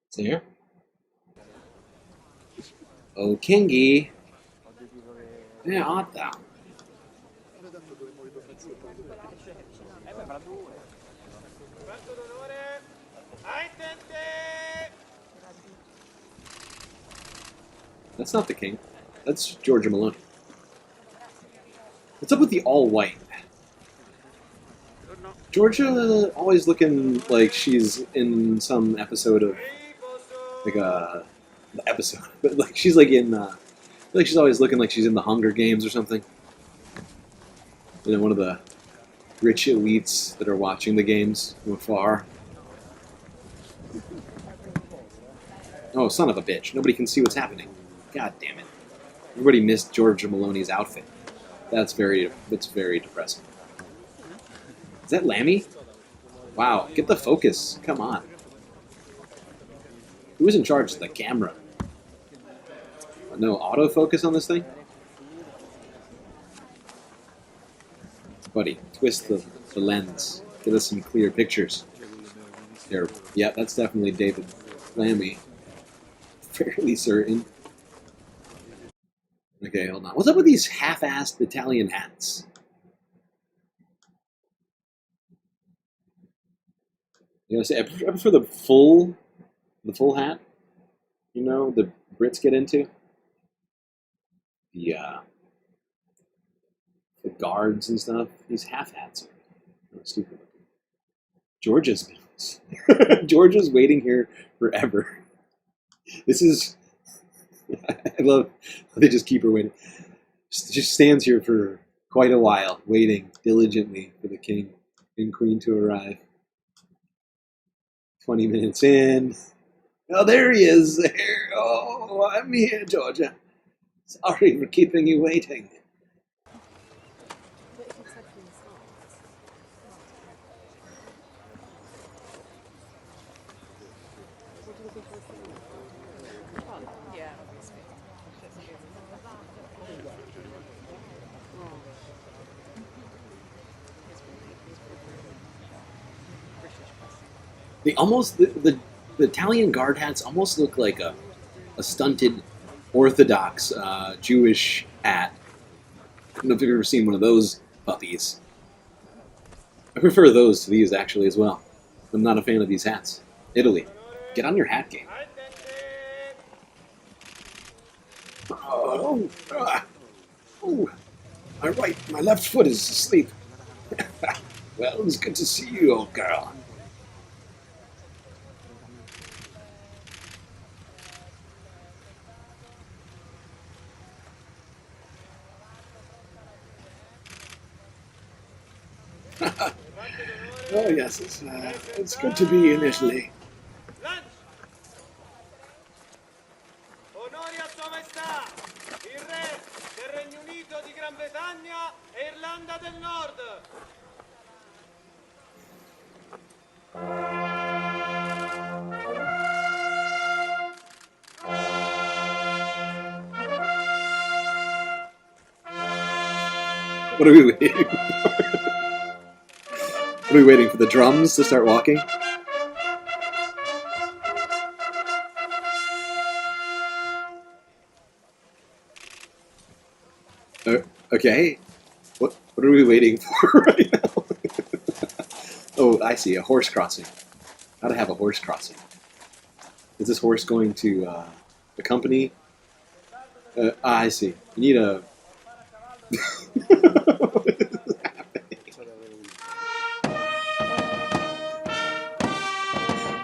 S4: It's here. Oh, Kingy. Where art thou? That's not the king. That's Giorgia Meloni. What's up with the all-white? Georgia always looking like she's in some episode of, like episode, but like she's like in, I feel like she's always looking like she's in the Hunger Games or something. You know, one of the rich elites that are watching the games from afar. Oh, son of a bitch. Nobody can see what's happening. God damn it. Everybody missed Giorgia Meloni's outfit. That's very depressing. Is that Lammy? Wow, get the focus. Come on. Who's in charge of the camera? No autofocus on this thing? Buddy, twist the lens. Get us some clear pictures. There. Yeah, that's definitely David Lammy. Fairly certain. Okay, hold on. What's up with these half-assed Italian hats? You know, I prefer the full hat. You know, the Brits get into the guards and stuff. These half hats are stupid looking. Georgia's waiting here forever. This is. I love how they just keep her waiting. Just stands here for quite a while, waiting diligently for the king and queen to arrive. 20 minutes in. Oh, there he is. There. Oh, I'm here, Georgia. Sorry for keeping you waiting. They almost the Italian guard hats almost look like a stunted Orthodox Jewish hat. I don't know if you've ever seen one of those puppies. I prefer those to these actually as well. I'm not a fan of these hats. Italy, get on your hat game. Oh, my left foot is asleep. Well, it's good to see you, old girl. Oh yes, it's good to be in Italy.
S1: Onori a Sua Maestà, il Re del Regno Unito di Gran Bretagna e Irlanda del Nord.
S4: What are we waiting for? Are we waiting for the drums to start walking? Okay. What are we waiting for right now? Oh, I see. A horse crossing. How to have a horse crossing. Is this horse going to accompany? I see. You need a...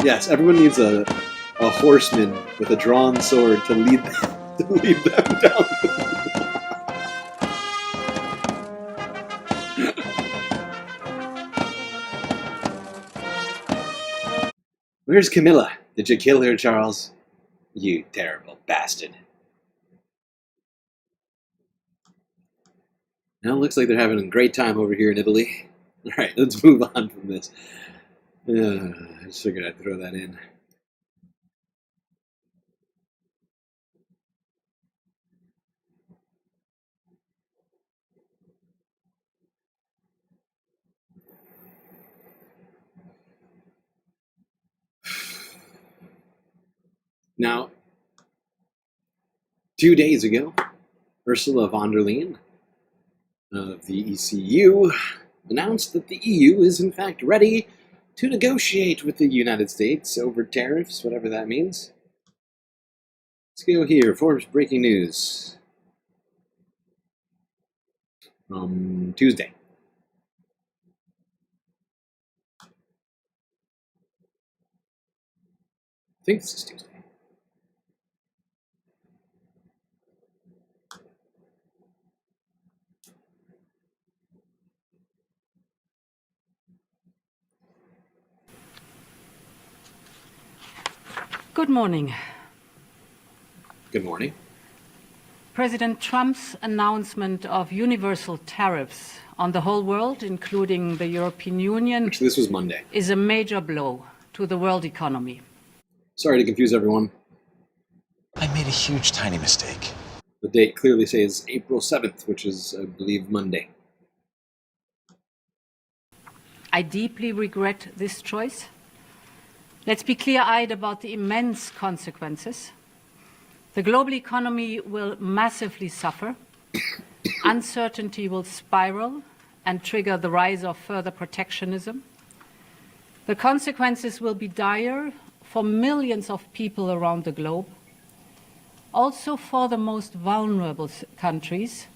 S4: Yes, everyone needs a horseman with a drawn sword to lead them down. Where's Camilla? Did you kill her, Charles? You terrible bastard. Now it looks like they're having a great time over here in Italy. Alright, let's move on from this. I just figured I'd throw that in. Now, 2 days ago, Ursula von der Leyen of the ECU announced that the EU is in fact ready to negotiate with the United States over tariffs, whatever that means. Let's go here. Forbes breaking news from Tuesday. I think this is Tuesday.
S16: Good morning.
S4: Good morning.
S6: President Trump's announcement of universal tariffs on the whole world, including the European Union,
S4: Actually, this was Monday,
S6: is a major blow to the world economy.
S4: Sorry to confuse everyone.
S16: I made a huge, tiny mistake.
S4: The date clearly says April 7th, which is, I believe, Monday.
S6: I deeply regret this choice. Let's be clear-eyed about the immense consequences. The global economy will massively suffer. Uncertainty will spiral and trigger the rise of further protectionism. The consequences will be dire for millions of people around the globe, also for the most vulnerable countries,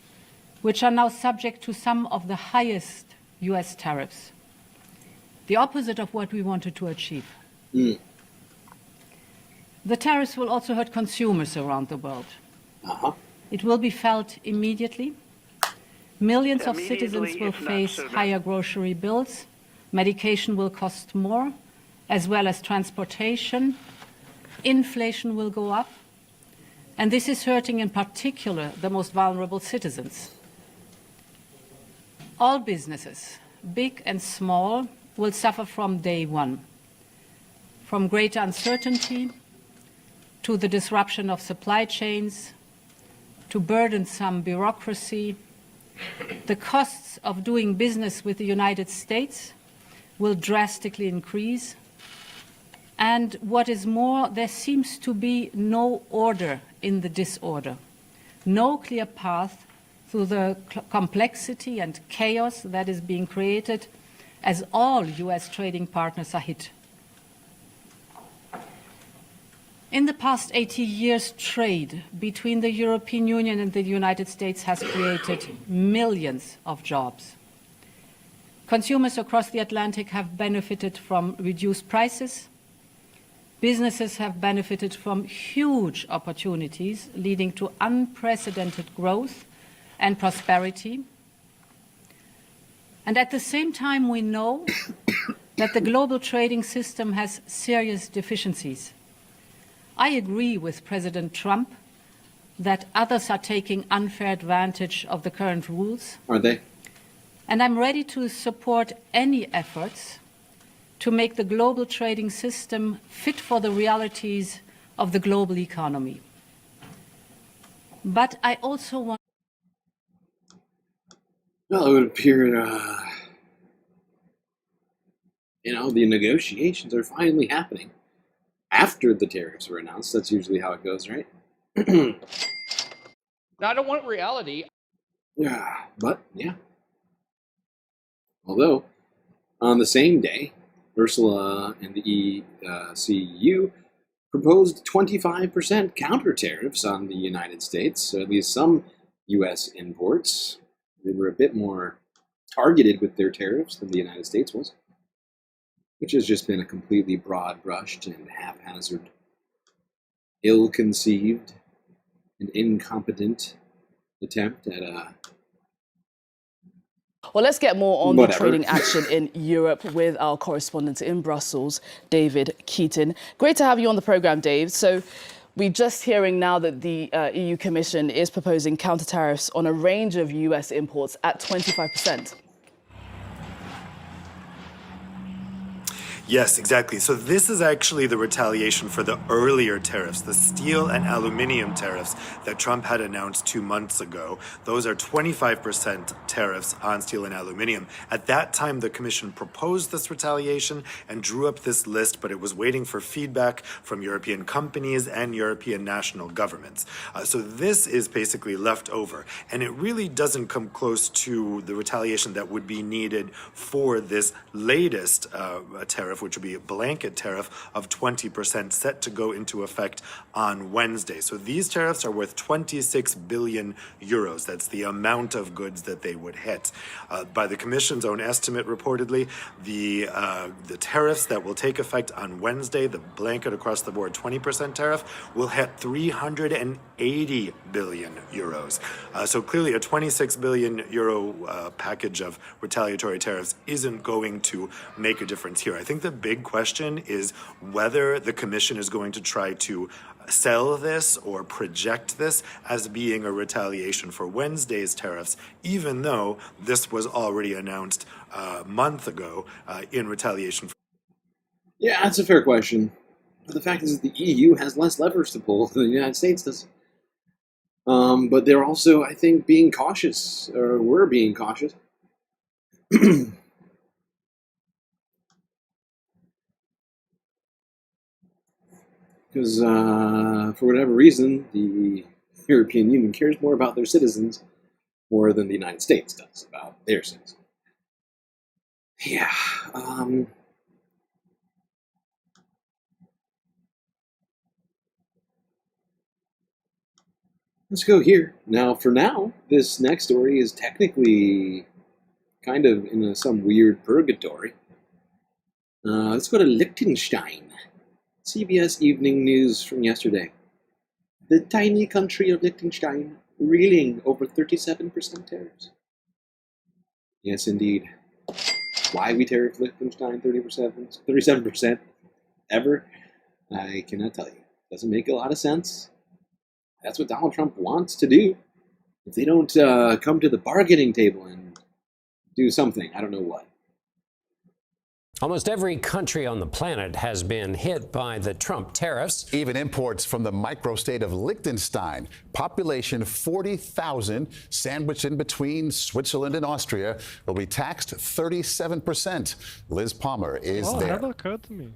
S6: which are now subject to some of the highest US tariffs. The opposite of what we wanted to achieve. The tariffs will also hurt consumers around the world. It will be felt immediately. Millions of citizens will face higher grocery bills. Medication will cost more, as well as transportation. Inflation will go up. And this is hurting in particular the most vulnerable citizens. All businesses, big and small, will suffer from day one. From greater uncertainty, to the disruption of supply chains, to burdensome bureaucracy. The costs of doing business with the United States will drastically increase. And what is more, there seems to be no order in the disorder, no clear path through the complexity and chaos that is being created as all US trading partners are hit. In the past 80 years, trade between the European Union and the United States has created millions of jobs. Consumers across the Atlantic have benefited from reduced prices. Businesses have benefited from huge opportunities, leading to unprecedented growth and prosperity. And at the same time, we know that the global trading system has serious deficiencies. I agree with President Trump that others are taking unfair advantage of the current rules.
S4: Are they?
S6: And I'm ready to support any efforts to make the global trading system fit for the realities of the global economy. But I also want...
S4: Well, it would appear, the negotiations are finally happening. After the tariffs were announced, that's usually how it goes, right?
S18: Now, I don't want reality.
S4: Yeah. Although, on the same day, Ursula and the ECU proposed 25% counter tariffs on the United States, so at least some U.S. imports. They were a bit more targeted with their tariffs than the United States was, which has just been a completely broad-brushed and haphazard, ill-conceived, and incompetent attempt at a...
S19: Well, let's get more on the trading action in Europe with our correspondent in Brussels, David Keaton. Great to have you on the programme, Dave. So we're just hearing now that the EU Commission is proposing counter-tariffs on a range of US imports at 25%.
S20: Yes, exactly. So this is actually the retaliation for the earlier tariffs, the steel and aluminium tariffs that Trump had announced 2 months ago. Those are 25% tariffs on steel and aluminium. At that time, the Commission proposed this retaliation and drew up this list, but it was waiting for feedback from European companies and European national governments. So this is basically left over. And it really doesn't come close to the retaliation that would be needed for this latest tariff, which would be a blanket tariff of 20% set to go into effect on Wednesday. So these tariffs are worth 26 billion euros. That's the amount of goods that they would hit. By the Commission's own estimate, reportedly, the tariffs that will take effect on Wednesday, the blanket across the board 20% tariff, will hit 380 billion euros. So clearly a 26 billion euro package of retaliatory tariffs isn't going to make a difference here. I think the big question is whether the Commission is going to try to sell this or project this as being a retaliation for Wednesday's tariffs, even though this was already announced a month ago in retaliation.
S4: Yeah, that's a fair question. But the fact is that the EU has less levers to pull than the United States does. But they're also, I think, being cautious, or we're being cautious. Because for whatever reason, the European Union cares more about their citizens more than the United States does about their citizens. Yeah. Let's go here. Now, for now, this next story is technically kind of in some weird purgatory. Let's go to Liechtenstein. CBS Evening News from yesterday. The tiny country of Liechtenstein reeling over 37% tariffs. Yes, indeed. Why we tariff Liechtenstein 37% ever? I cannot tell you. Doesn't make a lot of sense. That's what Donald Trump wants to do. If they don't come to the bargaining table and do something, I don't know what.
S5: Almost every country on the planet has been hit by the Trump tariffs.
S8: Even imports from the microstate of Liechtenstein, population 40,000, sandwiched in between Switzerland and Austria, will be taxed 37%. Liz Palmer is there.
S9: Never occurred to me.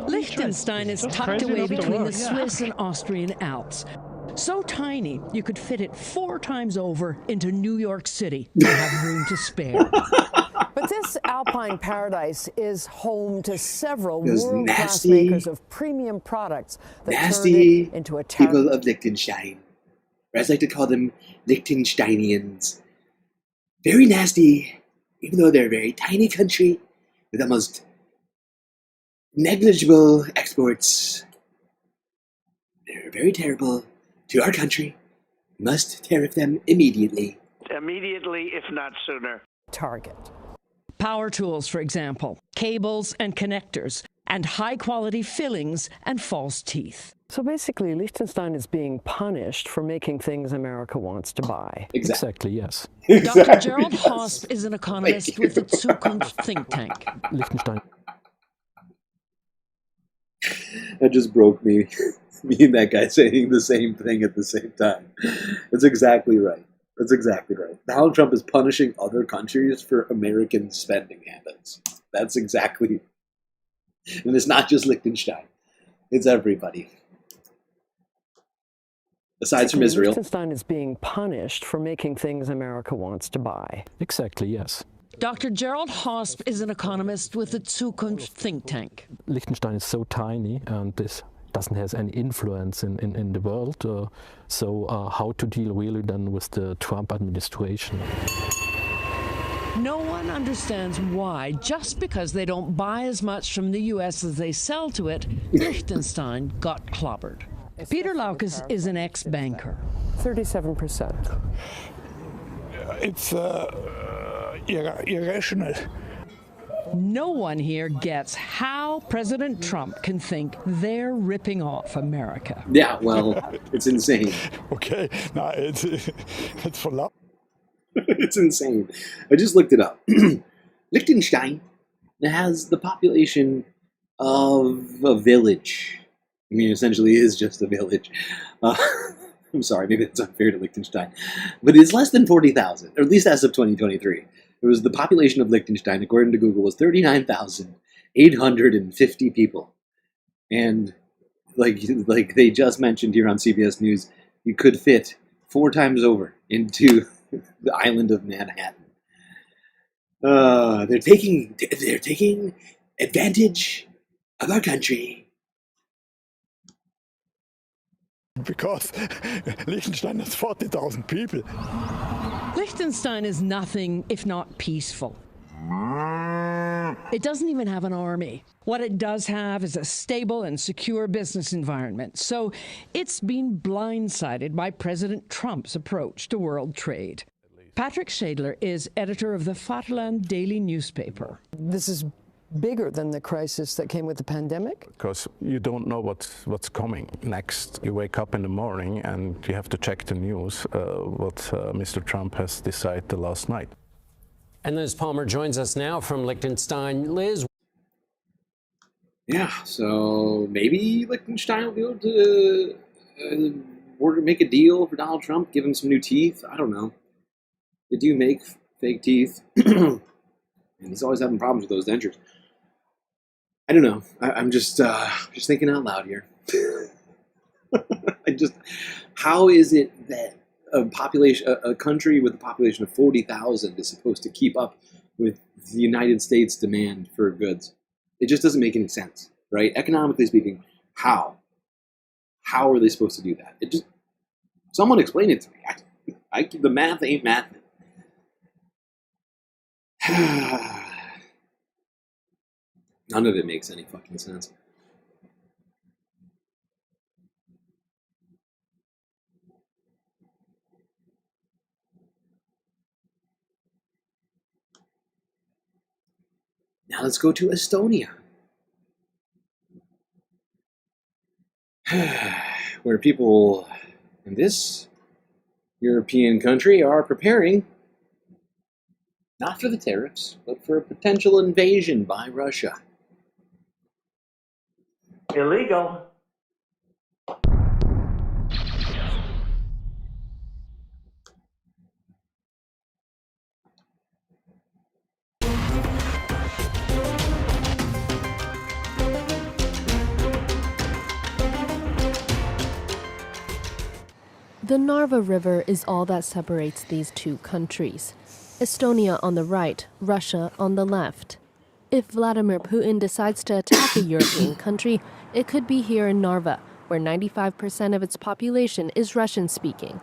S11: Liechtenstein is tucked away between the Swiss and Austrian Alps. So tiny, you could fit it 4 times over into New York City and have room to spare.
S21: But this alpine paradise is home to several world-class makers of premium products that turn it into a
S4: people of Liechtenstein. Or as I like to call them, Liechtensteinians. Very nasty, even though they're a very tiny country with almost negligible exports. They're very terrible to our country. Must tariff them immediately.
S17: Immediately, if not sooner.
S21: Target.
S11: Power tools, for example, cables and connectors, and high-quality fillings and false teeth.
S21: So basically, Liechtenstein is being punished for making things America wants to buy.
S9: Exactly, yes.
S11: Dr. Gerald Hosp is an economist with the Zukunft think tank.
S9: Liechtenstein.
S4: That just broke me. Me and that guy saying the same thing at the same time. That's exactly right. That's exactly right. Donald Trump is punishing other countries for American spending habits. That's exactly. And it's not just Liechtenstein. It's everybody. Aside from Israel.
S21: Liechtenstein is being punished for making things America wants to buy.
S9: Exactly, yes.
S11: Dr. Gerald Hosp is an economist with the Zukunft think tank.
S9: Liechtenstein is so tiny, and this doesn't have any influence in the world. So how to deal really then with the Trump administration?
S11: No one understands why, just because they don't buy as much from the U.S. as they sell to it, Liechtenstein got clobbered. Peter Laukus is an ex-banker.
S21: 37%.
S26: It's irrational.
S11: No one here gets how President Trump can think they're ripping off America.
S4: Yeah, well, it's insane.
S26: Okay, no, it's for love.
S4: It's insane. I just looked it up. Liechtenstein has the population of a village. I mean, essentially it is just a village. I'm sorry, maybe it's unfair to Liechtenstein. But it's less than 40,000, or at least as of 2023. It was the population of Liechtenstein, according to Google, was 39,850 people. And like they just mentioned here on CBS News, you could fit 4 times over into the island of Manhattan. They're taking advantage of our country.
S26: Because Liechtenstein has 40,000 people.
S11: Liechtenstein is nothing if not peaceful. It doesn't even have an army. What it does have is a stable and secure business environment. So it's been blindsided by President Trump's approach to world trade. Patrick Shadler is editor of the Vaterland Daily newspaper.
S21: This is bigger than the crisis that came with the pandemic?
S26: Because you don't know what's coming next. You wake up in the morning and you have to check the news, what Mr. Trump has decided last night.
S5: And Liz Palmer joins us now from Liechtenstein. Liz.
S4: Yeah, so maybe Liechtenstein will be able to make a deal for Donald Trump, give him some new teeth. I don't know. They do make fake teeth, and he's always having problems with those dentures. I don't know. I'm just thinking out loud here. How is it that a country with a population of 40,000 is supposed to keep up with the United States demand for goods? It just doesn't make any sense, right? Economically speaking, how? How are they supposed to do that? Someone explain it to me. The math ain't math. None of it makes any fucking sense. Now let's go to Estonia, where people in this European country are preparing not for the tariffs, but for a potential invasion by Russia.
S17: Illegal.
S22: The Narva River is all that separates these two countries. Estonia on the right, Russia on the left. If Vladimir Putin decides to attack a European country, it could be here in Narva, where 95% of its population is Russian-speaking.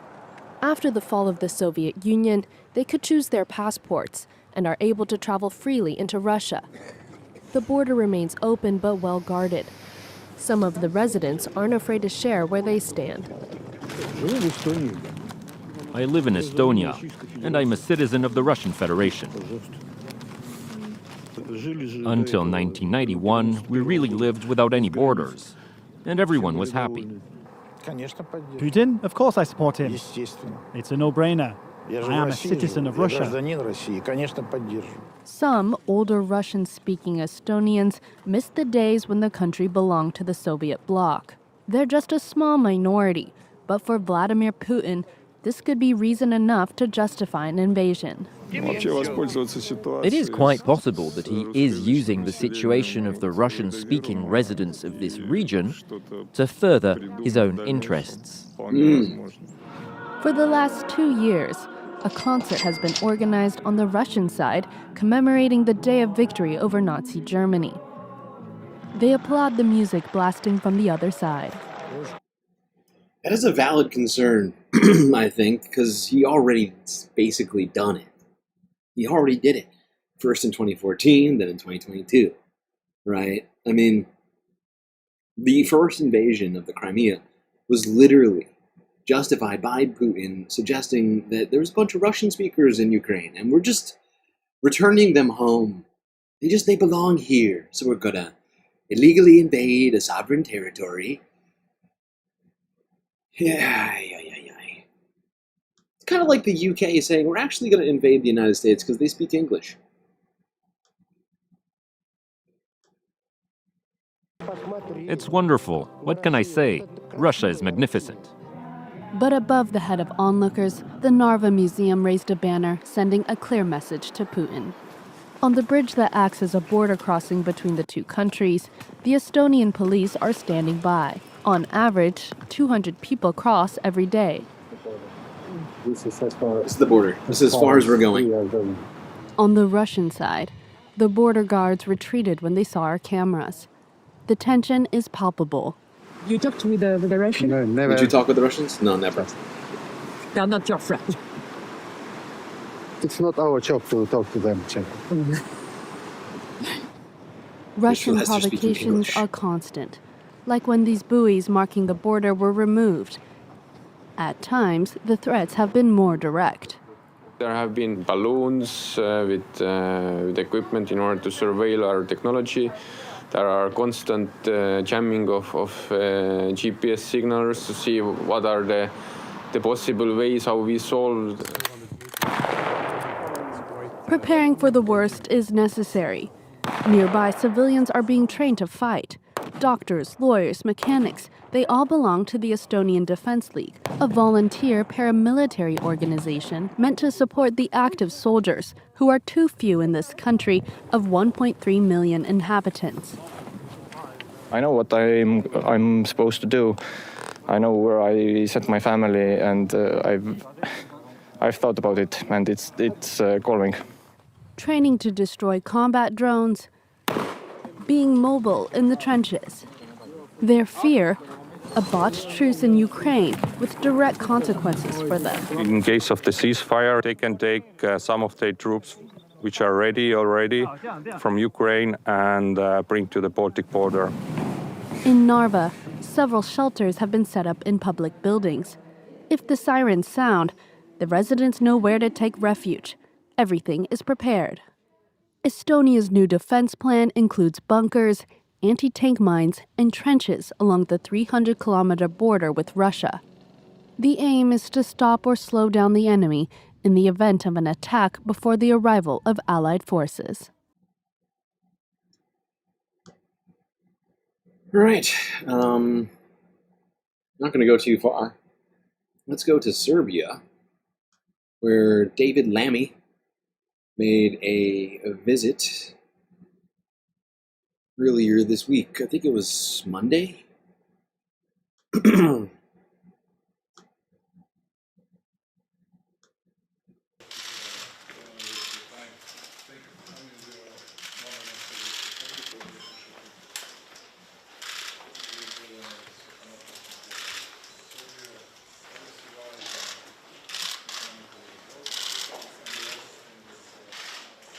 S22: After the fall of the Soviet Union, they could choose their passports and are able to travel freely into Russia. The border remains open but well guarded. Some of the residents aren't afraid to share where they stand.
S3: I live in Estonia, and I'm a citizen of the Russian Federation. Until 1991, we really lived without any borders, and everyone was happy.
S7: Putin? Of course I support him. It's a no-brainer. I am a citizen of Russia.
S22: Some older Russian-speaking Estonians miss the days when the country belonged to the Soviet bloc. They're just a small minority, but for Vladimir Putin, this could be reason enough to justify an invasion.
S3: It is quite possible that he is using the situation of the Russian-speaking residents of this region to further his own interests.
S22: For the last 2 years, a concert has been organized on the Russian side commemorating the Day of Victory over Nazi Germany. They applaud the music blasting from the other side.
S4: That is a valid concern, I think, because he already basically done it. He already did it. First in 2014, then in 2022, right? I mean, the first invasion of the Crimea was literally justified by Putin, suggesting that there was a bunch of Russian speakers in Ukraine, and we're just returning them home. They belong here, so we're gonna illegally invade a sovereign territory. Yeah. It's kind of like the UK saying, we're actually going to invade the United States because they speak English.
S3: It's wonderful. What can I say? Russia is magnificent.
S22: But above the head of onlookers, the Narva Museum raised a banner sending a clear message to Putin. On the bridge that acts as a border crossing between the two countries, the Estonian police are standing by. On average, 200 people cross every day.
S4: This is the border. This is as far as we're going.
S22: On the Russian side, the border guards retreated when they saw our cameras. The tension is palpable.
S21: You talked with the Russians?
S4: No, never. Did you talk with the Russians? No, never.
S21: They're not your friends.
S26: It's not our job to talk to them.
S22: Russian provocations are constant, like when these buoys marking the border were removed. At times, the threats have been more direct.
S2: There have been balloons with equipment in order to surveil our technology. There are constant jamming of GPS signals to see what are the possible ways how we solve.
S22: Preparing for the worst is necessary. Nearby, civilians are being trained to fight. Doctors, lawyers, mechanics, they all belong to the Estonian Defense League, a volunteer paramilitary organization meant to support the active soldiers, who are too few in this country of 1.3 million inhabitants.
S10: I know what I'm supposed to do. I know where I set my family, and I've thought about it, and it's calming.
S22: Training to destroy combat drones, being mobile in the trenches. Their fear, a botched truce in Ukraine with direct consequences for them.
S10: In case of the ceasefire, they can take some of their troops, which are ready already, from Ukraine and bring to the Baltic border.
S22: In Narva, several shelters have been set up in public buildings. If the sirens sound, the residents know where to take refuge. Everything is prepared. Estonia's new defense plan includes bunkers, anti-tank mines, and trenches along the 300-kilometer border with Russia. The aim is to stop or slow down the enemy in the event of an attack before the arrival of Allied forces.
S4: All right. Not going to go too far. Let's go to Serbia, where David Lammy made a visit earlier this week. I think it was Monday.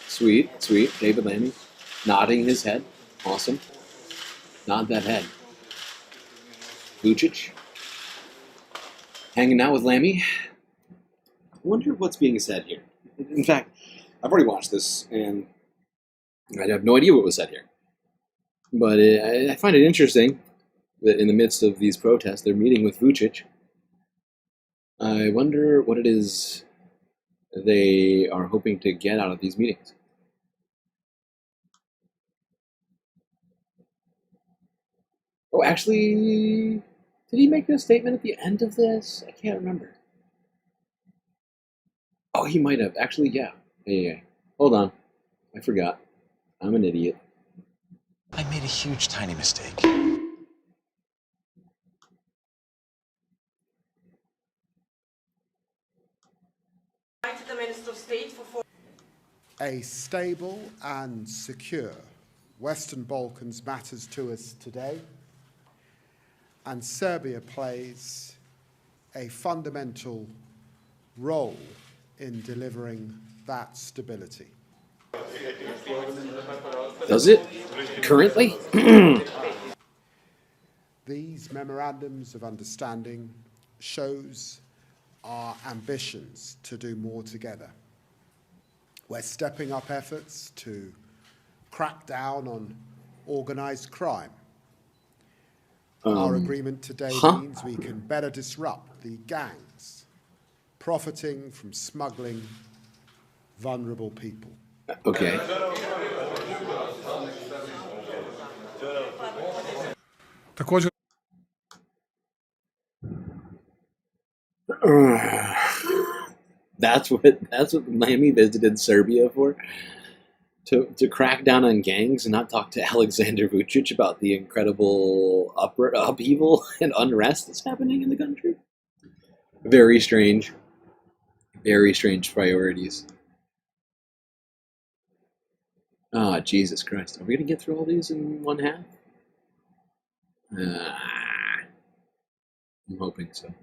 S4: Sweet, sweet. David Lammy nodding his head. Awesome. Nod that head. Vucic hanging out with Lammy. I wonder what's being said here. In fact, I've already watched this, and I have no idea what was said here. But I find it interesting that in the midst of these protests, they're meeting with Vucic. I wonder what it is they are hoping to get out of these meetings. Oh, actually, did he make a statement at the end of this? I can't remember. Oh, he might have. Actually, yeah. Yeah. Hold on. I forgot. I'm an idiot.
S16: I made a huge, tiny mistake.
S12: A stable and secure Western Balkans matters to us today, and Serbia plays a fundamental role in delivering that stability.
S4: Does it? Currently?
S12: These memorandums of understanding shows our ambitions to do more together. We're stepping up efforts to crack down on organized crime. Our agreement today means we can better disrupt the gangs profiting from smuggling vulnerable people.
S4: Okay. That's what Lammy visited Serbia for? To crack down on gangs and not talk to Alexander Vucic about the incredible upheaval and unrest that's happening in the country? Very strange. Very strange priorities. Ah, Jesus Christ. Are we going to get through all these in one half? I'm hoping so.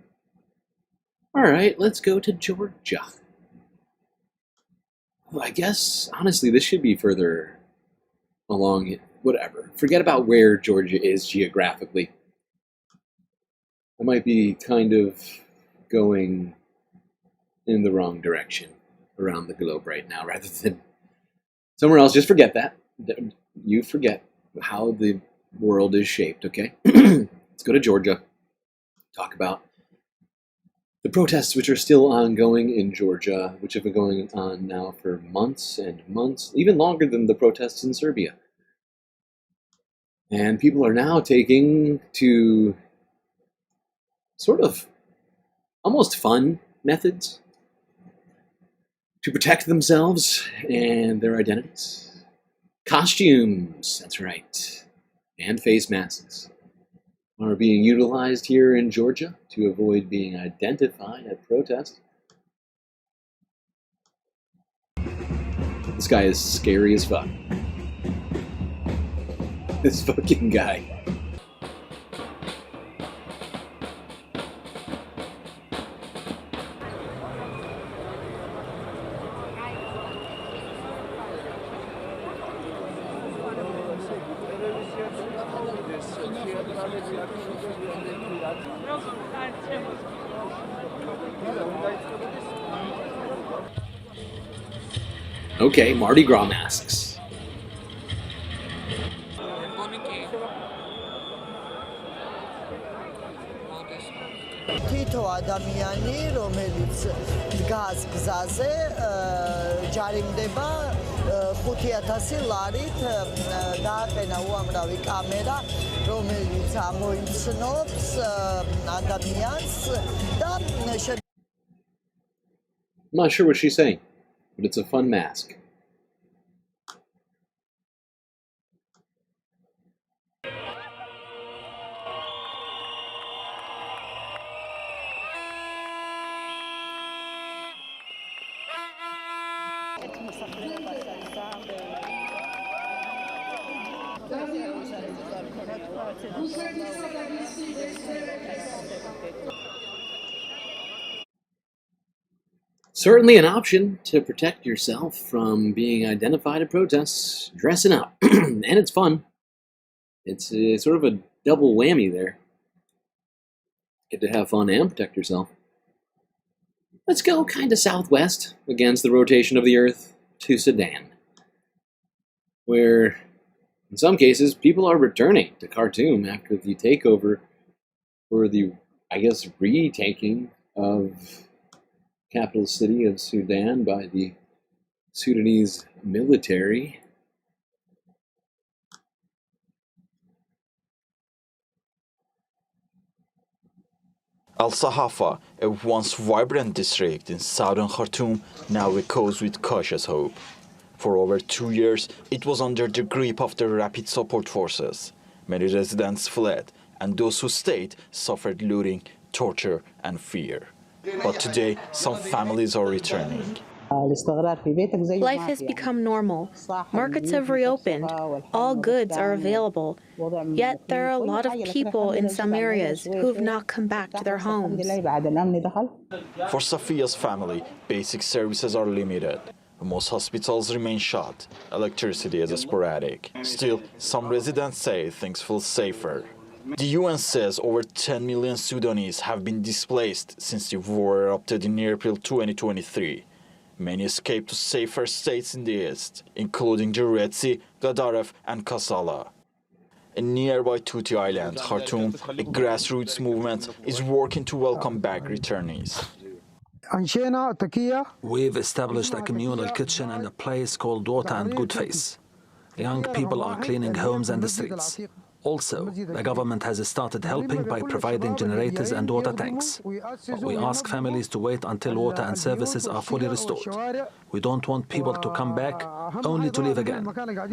S4: Alright, let's go to Georgia. Well, I guess, honestly, this should be further along. Whatever. Forget about where Georgia is geographically. I might be kind of going in the wrong direction. around the globe right now rather than somewhere else. Just forget that. You forget how the world is shaped, okay? Let's go to Georgia. Talk about the protests which are still ongoing in Georgia, which have been going on now for months and months, even longer than the protests in Serbia. And people are now taking to sort of almost fun methods to protect themselves and their identities. Costumes, that's right, and face masks are being utilized here in Georgia to avoid being identified at protest. This guy is scary as fuck. This fucking guy. Okay, Mardi Gras masks.
S13: თითო ადამიანი, რომელიც დგას გზაზე, ჯარიმდება 5,000 ლარით, დააყენა უამრავი კამერა, რომელიც ამოიცნობს ადამიანს და
S4: I'm not sure what she's saying, but it's a fun mask. Certainly an option to protect yourself from being identified at protests, dressing up, and it's fun. It's sort of a double whammy there. Get to have fun and protect yourself. Let's go kind of southwest against the rotation of the Earth to Sudan, where in some cases people are returning to Khartoum after the takeover, or the, I guess, retaking of capital city of Sudan by the Sudanese military.
S14: Al-Sahafa, a once vibrant district in southern Khartoum, now echoes with cautious hope. For over 2 years, it was under the grip of the Rapid Support Forces. Many residents fled, and those who stayed suffered looting, torture, and fear. But today, some families are returning.
S15: Life has become normal. Markets have reopened. All goods are available. Yet there are a lot of people in some areas who have not come back to their homes.
S14: For Safia's family, basic services are limited. Most hospitals remain shut. Electricity is sporadic. Still, some residents say things feel safer. The UN says over 10 million Sudanese have been displaced since the war erupted in April 2023. Many escaped to safer states in the east, including the Red Sea, Gadaref, and Kassala. In nearby Tuti Island, Khartoum, a grassroots movement is working to welcome back returnees.
S23: We've established a communal kitchen in a place called Water and Good Face. Young people are cleaning homes and the streets. Also, the government has started helping by providing generators and water tanks. But we ask families to wait until water and services are fully restored. We don't want people to come back only to leave again.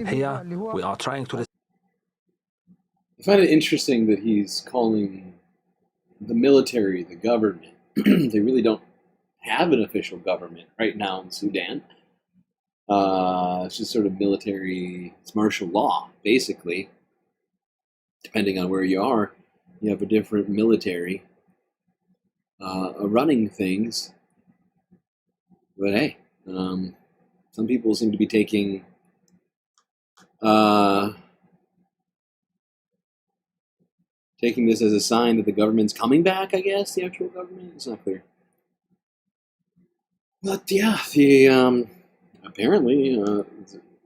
S23: Here, we are trying to...
S4: I find it interesting that he's calling the military the government. They really don't have an official government right now in Sudan. It's just sort of military, it's martial law, basically. Depending on where you are, you have a different military running things. But hey, some people seem to be taking this as a sign that the government's coming back, I guess, the actual government. It's not clear. But yeah, the apparently, at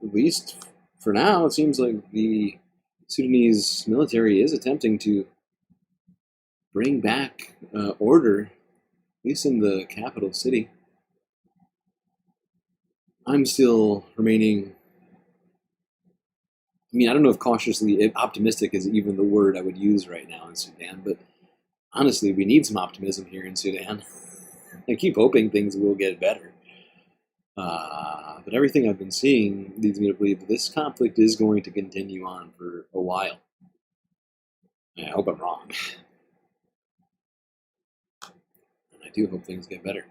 S4: least for now, it seems like the Sudanese military is attempting to bring back order, at least in the capital city. I'm still remaining. I mean, I don't know if cautiously optimistic is even the word I would use right now in Sudan, but honestly, we need some optimism here in Sudan. I keep hoping things will get better. But everything I've been seeing leads me to believe that this conflict is going to continue on for a while. I hope I'm wrong. And I do hope things get better.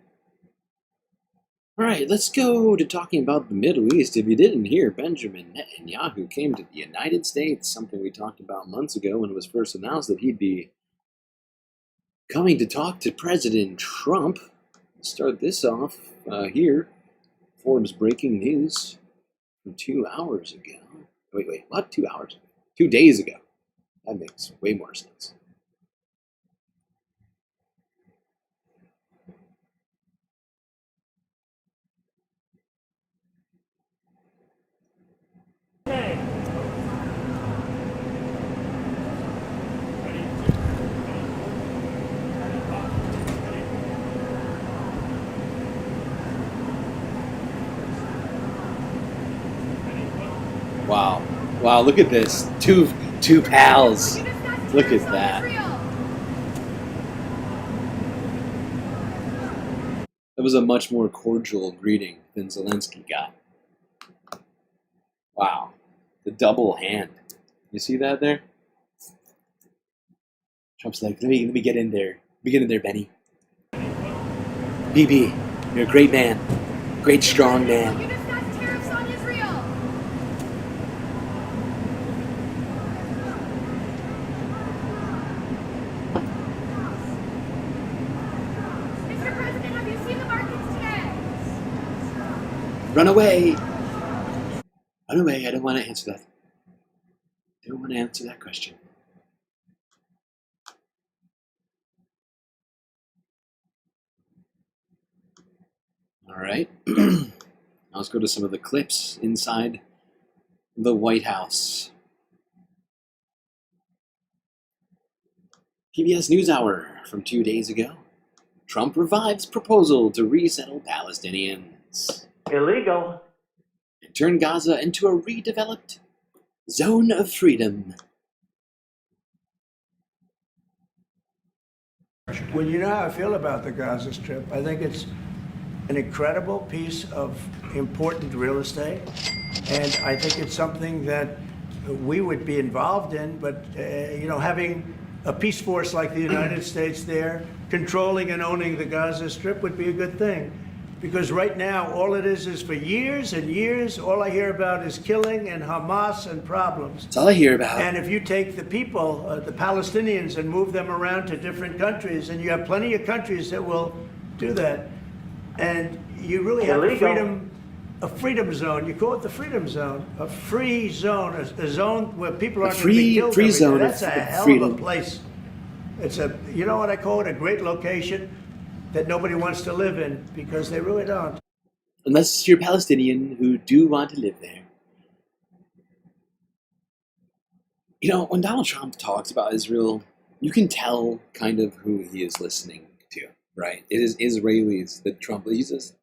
S4: Alright, let's go to talking about the Middle East. If you didn't hear, Benjamin Netanyahu came to the United States, something we talked about months ago when it was first announced that he'd be coming to talk to President Trump. Let's start this off here. Forbes breaking news from 2 hours ago. Wait, what? 2 hours? 2 days ago. That makes way more sense. Wow, look at this. Two pals. Look at that. That was a much more cordial greeting than Zelensky got. Wow. The double hand. You see that there? Trump's like, let me get in there. Let me get in there, Benny. BB, you're a great man. Great strong man.
S1: Tariffs on Israel. Mr. President, have you seen the markets today?
S4: Run away. Run away. I don't want to answer that. I don't want to answer that question. All right. Now let's go to some of the clips inside the White House. PBS NewsHour from 2 days ago. Trump revives proposal to resettle Palestinians.
S17: Illegal.
S4: And turn Gaza into a redeveloped zone of freedom.
S6: Well, you know how I feel about the Gaza Strip. I think it's an incredible piece of important real estate, and I think it's something that we would be involved in, but having a peace force like the United States there, controlling and owning the Gaza Strip would be a good thing. Because right now, all it is for years and years, all I hear about is killing and Hamas and problems.
S4: That's all I hear about.
S6: And if you take the people, the Palestinians, and move them around to different countries, and you have plenty of countries that will do that, and you really have a freedom zone. You call it the freedom zone, a free zone, a zone where people aren't going to be killed.
S4: Free zone.
S6: That's a hell of a place. It's you know what I call it, a great location that nobody wants to live in, because they really don't.
S4: Unless you're Palestinian who do want to live there. You know, when Donald Trump talks about Israel, you can tell kind of who he is listening to, right? It is Israelis that Trump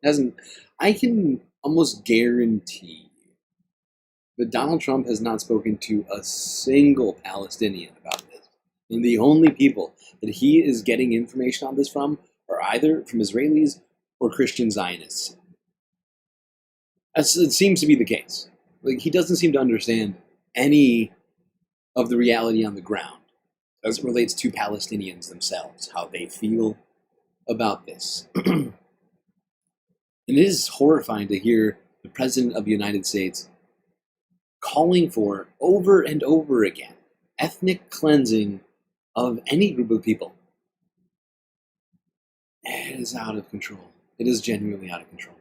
S4: hasn't. I can almost guarantee that Donald Trump has not spoken to a single Palestinian about this. And the only people that he is getting information on this from are either from Israelis or Christian Zionists. It seems to be the case. Like, he doesn't seem to understand any of the reality on the ground as it relates to Palestinians themselves, how they feel about this. And it is horrifying to hear the President of the United States calling for, over and over again, ethnic cleansing of any group of people. It is out of control. It is genuinely out of control.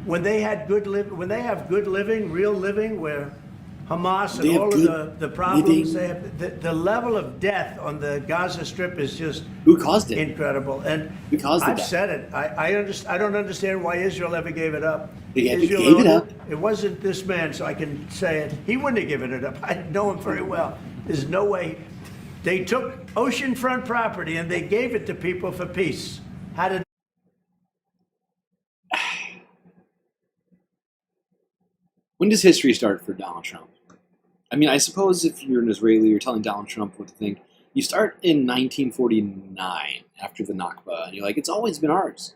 S6: When they have good living, real living, where Hamas
S4: They
S6: and
S4: have
S6: all
S4: good
S6: of the problems
S4: living.
S6: they have. The level of death on the Gaza Strip is just
S4: Who caused it?
S6: incredible. And
S4: Who caused
S6: I've
S4: it?
S6: said it. I don't understand why Israel ever gave it up.
S4: They
S6: Israel
S4: gave it
S6: owned
S4: up.
S6: It wasn't this man, so I can say it. He wouldn't have given it up. I know him very well. There's no way. They took oceanfront property and they gave it to people for peace. How did?
S4: When does history start for Donald Trump? I mean, I suppose if you're an Israeli, you're telling Donald Trump what to think. You start in 1949 after the Nakba, and you're like, it's always been ours.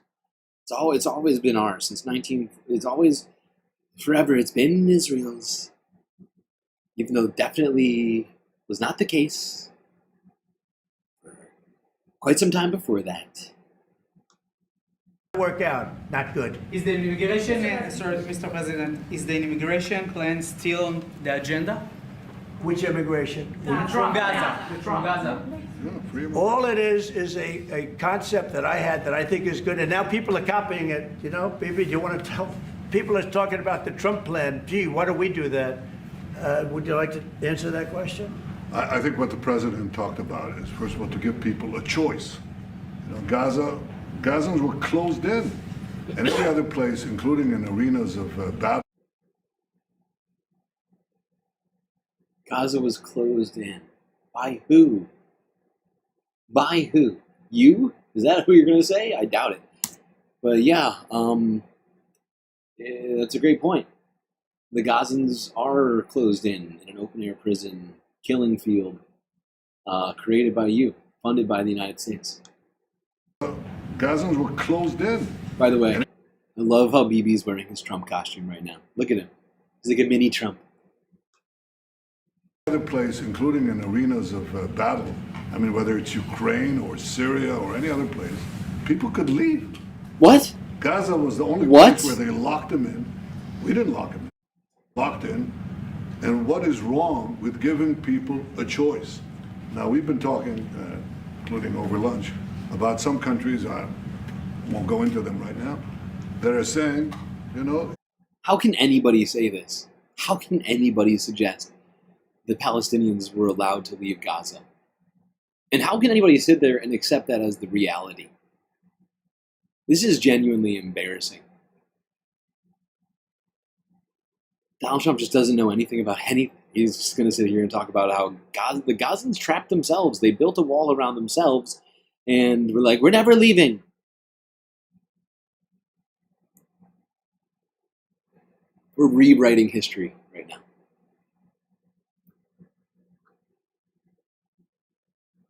S4: It's always been ours since It's always forever. It's been Israel's, even though it definitely was not the case for quite some time before that.
S6: Work out, not good.
S8: Is the immigration, sorry, Mr. President, is the immigration plan still on the agenda?
S6: Which immigration?
S8: From Gaza. From Gaza.
S6: All it is a concept that I had that I think is good, and now people are copying it. You know, maybe you want to tell people are talking about the Trump plan. Gee, why don't we do that? Would you like to answer that question?
S18: I think what the president talked about is, first of all, to give people a choice. You know, Gazans were closed in, and every other place, including in arenas of battle.
S4: Gaza was closed in. By who? By who? You? Is that who you're going to say? I doubt it. But yeah, that's a great point. The Gazans are closed in an open-air prison, killing field, created by you, funded by the United States.
S18: Gazans were closed in.
S4: By the way, I love how BB's wearing his Trump costume right now. Look at him. He's like a mini Trump.
S18: Other place, including in arenas of battle, I mean, whether it's Ukraine or Syria or any other place, people could leave.
S4: What?
S18: Gaza was the only place where they locked them in. We didn't lock them in. Locked in. And what is wrong with giving people a choice? Now, we've been talking, including over lunch, about some countries, I won't go into them right now, that are saying, you know...
S4: How can anybody say this? How can anybody suggest the Palestinians were allowed to leave Gaza? And how can anybody sit there and accept that as the reality? This is genuinely embarrassing. Donald Trump just doesn't know anything about anything. He's just going to sit here and talk about how the Gazans trapped themselves. They built a wall around themselves, and we're like, we're never leaving. We're rewriting history right now.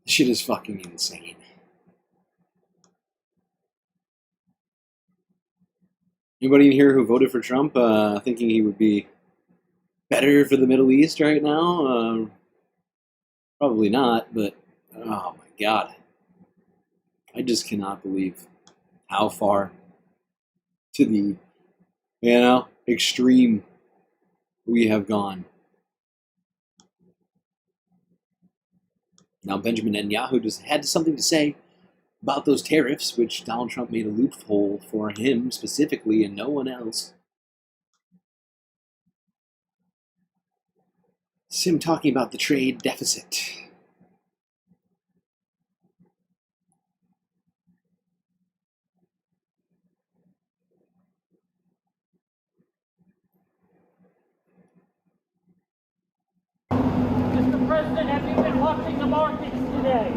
S4: This shit is fucking insane. Anybody in here who voted for Trump thinking he would be better for the Middle East right now? Probably not, but oh my God. I just cannot believe how far to the, extreme we have gone. Now Benjamin Netanyahu just had something to say about those tariffs, which Donald Trump made a loophole for him specifically and no one else. It's him talking about the trade deficit.
S1: Mr. President, have you been watching the markets today?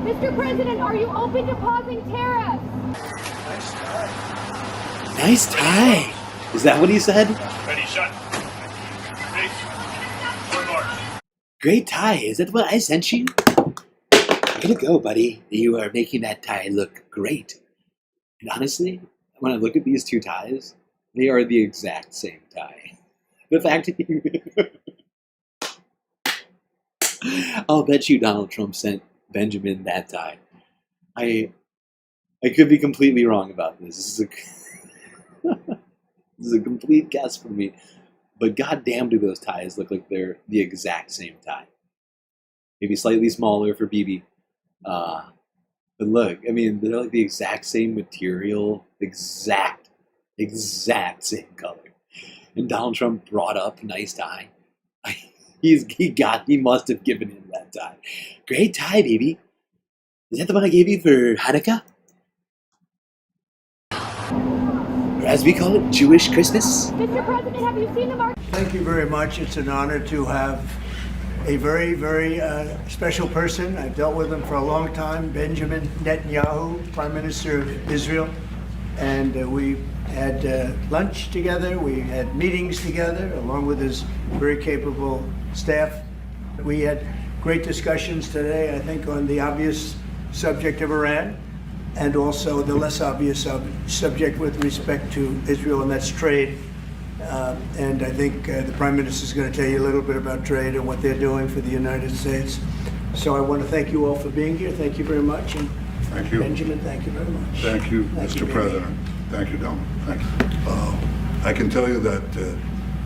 S1: Mr. President, are you open to pausing tariffs?
S4: Nice tie. Is that what he said?
S19: Ready, shut. Face. One more.
S4: Great tie. Is that what I sent you? Way to go, buddy. You are making that tie look great. And honestly, when I look at these two ties, they are the exact same tie. The fact that you... I'll bet you Donald Trump sent Benjamin that tie. I could be completely wrong about this. This is a complete guess from me. But goddamn do those ties look like they're the exact same tie. Maybe slightly smaller for BB. But look, I mean, they're like the exact same material, exact same color. And Donald Trump brought up nice tie. He must have given him that tie. Great tie, baby. Is that the one I gave you for Hanukkah? Or as we call it, Jewish Christmas?
S1: Mr. President, have you seen the market?
S6: Thank you very much. It's an honor to have a very, very special person. I've dealt with him for a long time, Benjamin Netanyahu, Prime Minister of Israel. And we had lunch together, we had meetings together, along with his very capable staff. We had great discussions today, I think, on the obvious subject of Iran, and also the less obvious subject with respect to Israel, and that's trade. And I think the Prime Minister is going to tell you a little bit about trade and what they're doing for the United States. So I want to thank you all for being here. Thank you very much. And
S18: thank you.
S6: Benjamin, thank you very much.
S18: Thank you, Mr. President. Thank you, Donald. Thank you. I can tell you that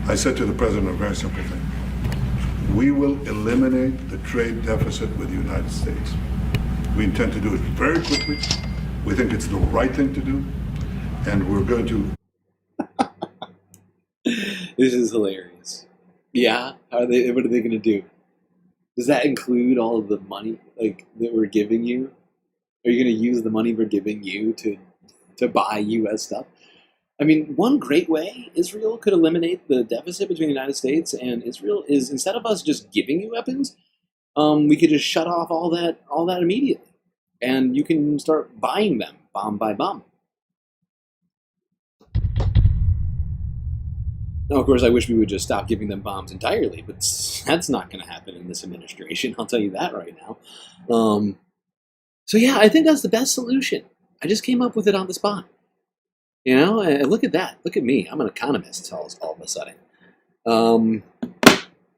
S18: I said to the President a very simple thing. We will eliminate the trade deficit with the United States. We intend to do it very quickly. We think it's the right thing to do. And we're going to...
S4: This is hilarious. Yeah? What are they going to do? Does that include all of the money that we're giving you? Are you going to use the money we're giving you to buy U.S. stuff? I mean, one great way Israel could eliminate the deficit between the United States and Israel is, instead of us just giving you weapons, we could just shut off all that immediately. And you can start buying them, bomb by bomb. Now, of course, I wish we would just stop giving them bombs entirely, but that's not going to happen in this administration. I'll tell you that right now. So yeah, I think that's the best solution. I just came up with it on the spot. You know, and look at that. Look at me. I'm an economist all of a sudden.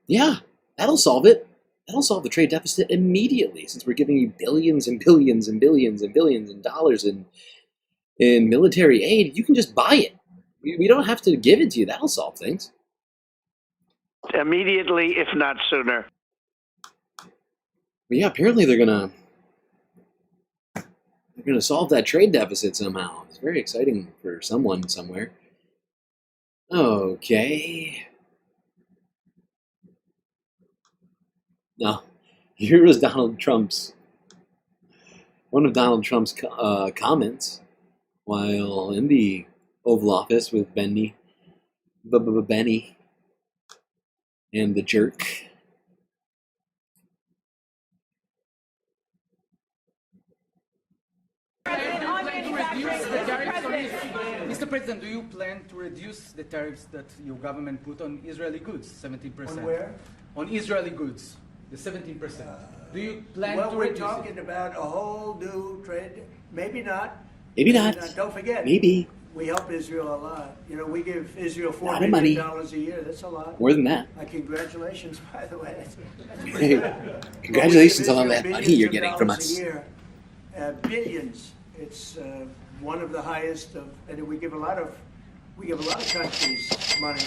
S4: Yeah, that'll solve it. That'll solve the trade deficit immediately, since we're giving you billions and billions and billions and billions of dollars in military aid. You can just buy it. We don't have to give it to you. That'll solve things.
S17: Immediately, if not sooner.
S4: But yeah, apparently they're gonna solve that trade deficit somehow. It's very exciting for someone somewhere. Okay. Now, here was one of Donald Trump's comments while in the Oval Office with Benny and the jerk.
S8: Mr. President, do you plan to reduce the tariffs that your government put on Israeli goods, 17%?
S6: On where?
S8: On Israeli goods, the 17%. Do you plan to reduce it?
S6: Well, we're talking about a whole new trade. Maybe not.
S4: Maybe not.
S6: Don't forget.
S4: Maybe.
S6: We help Israel a lot. You know, we give Israel $4
S4: billion
S6: a year. That's a lot.
S4: More than that.
S6: Congratulations, by the way.
S4: Congratulations on all that money you're getting from us.
S6: Billions. It's one of the highest of, and we give a lot of countries money.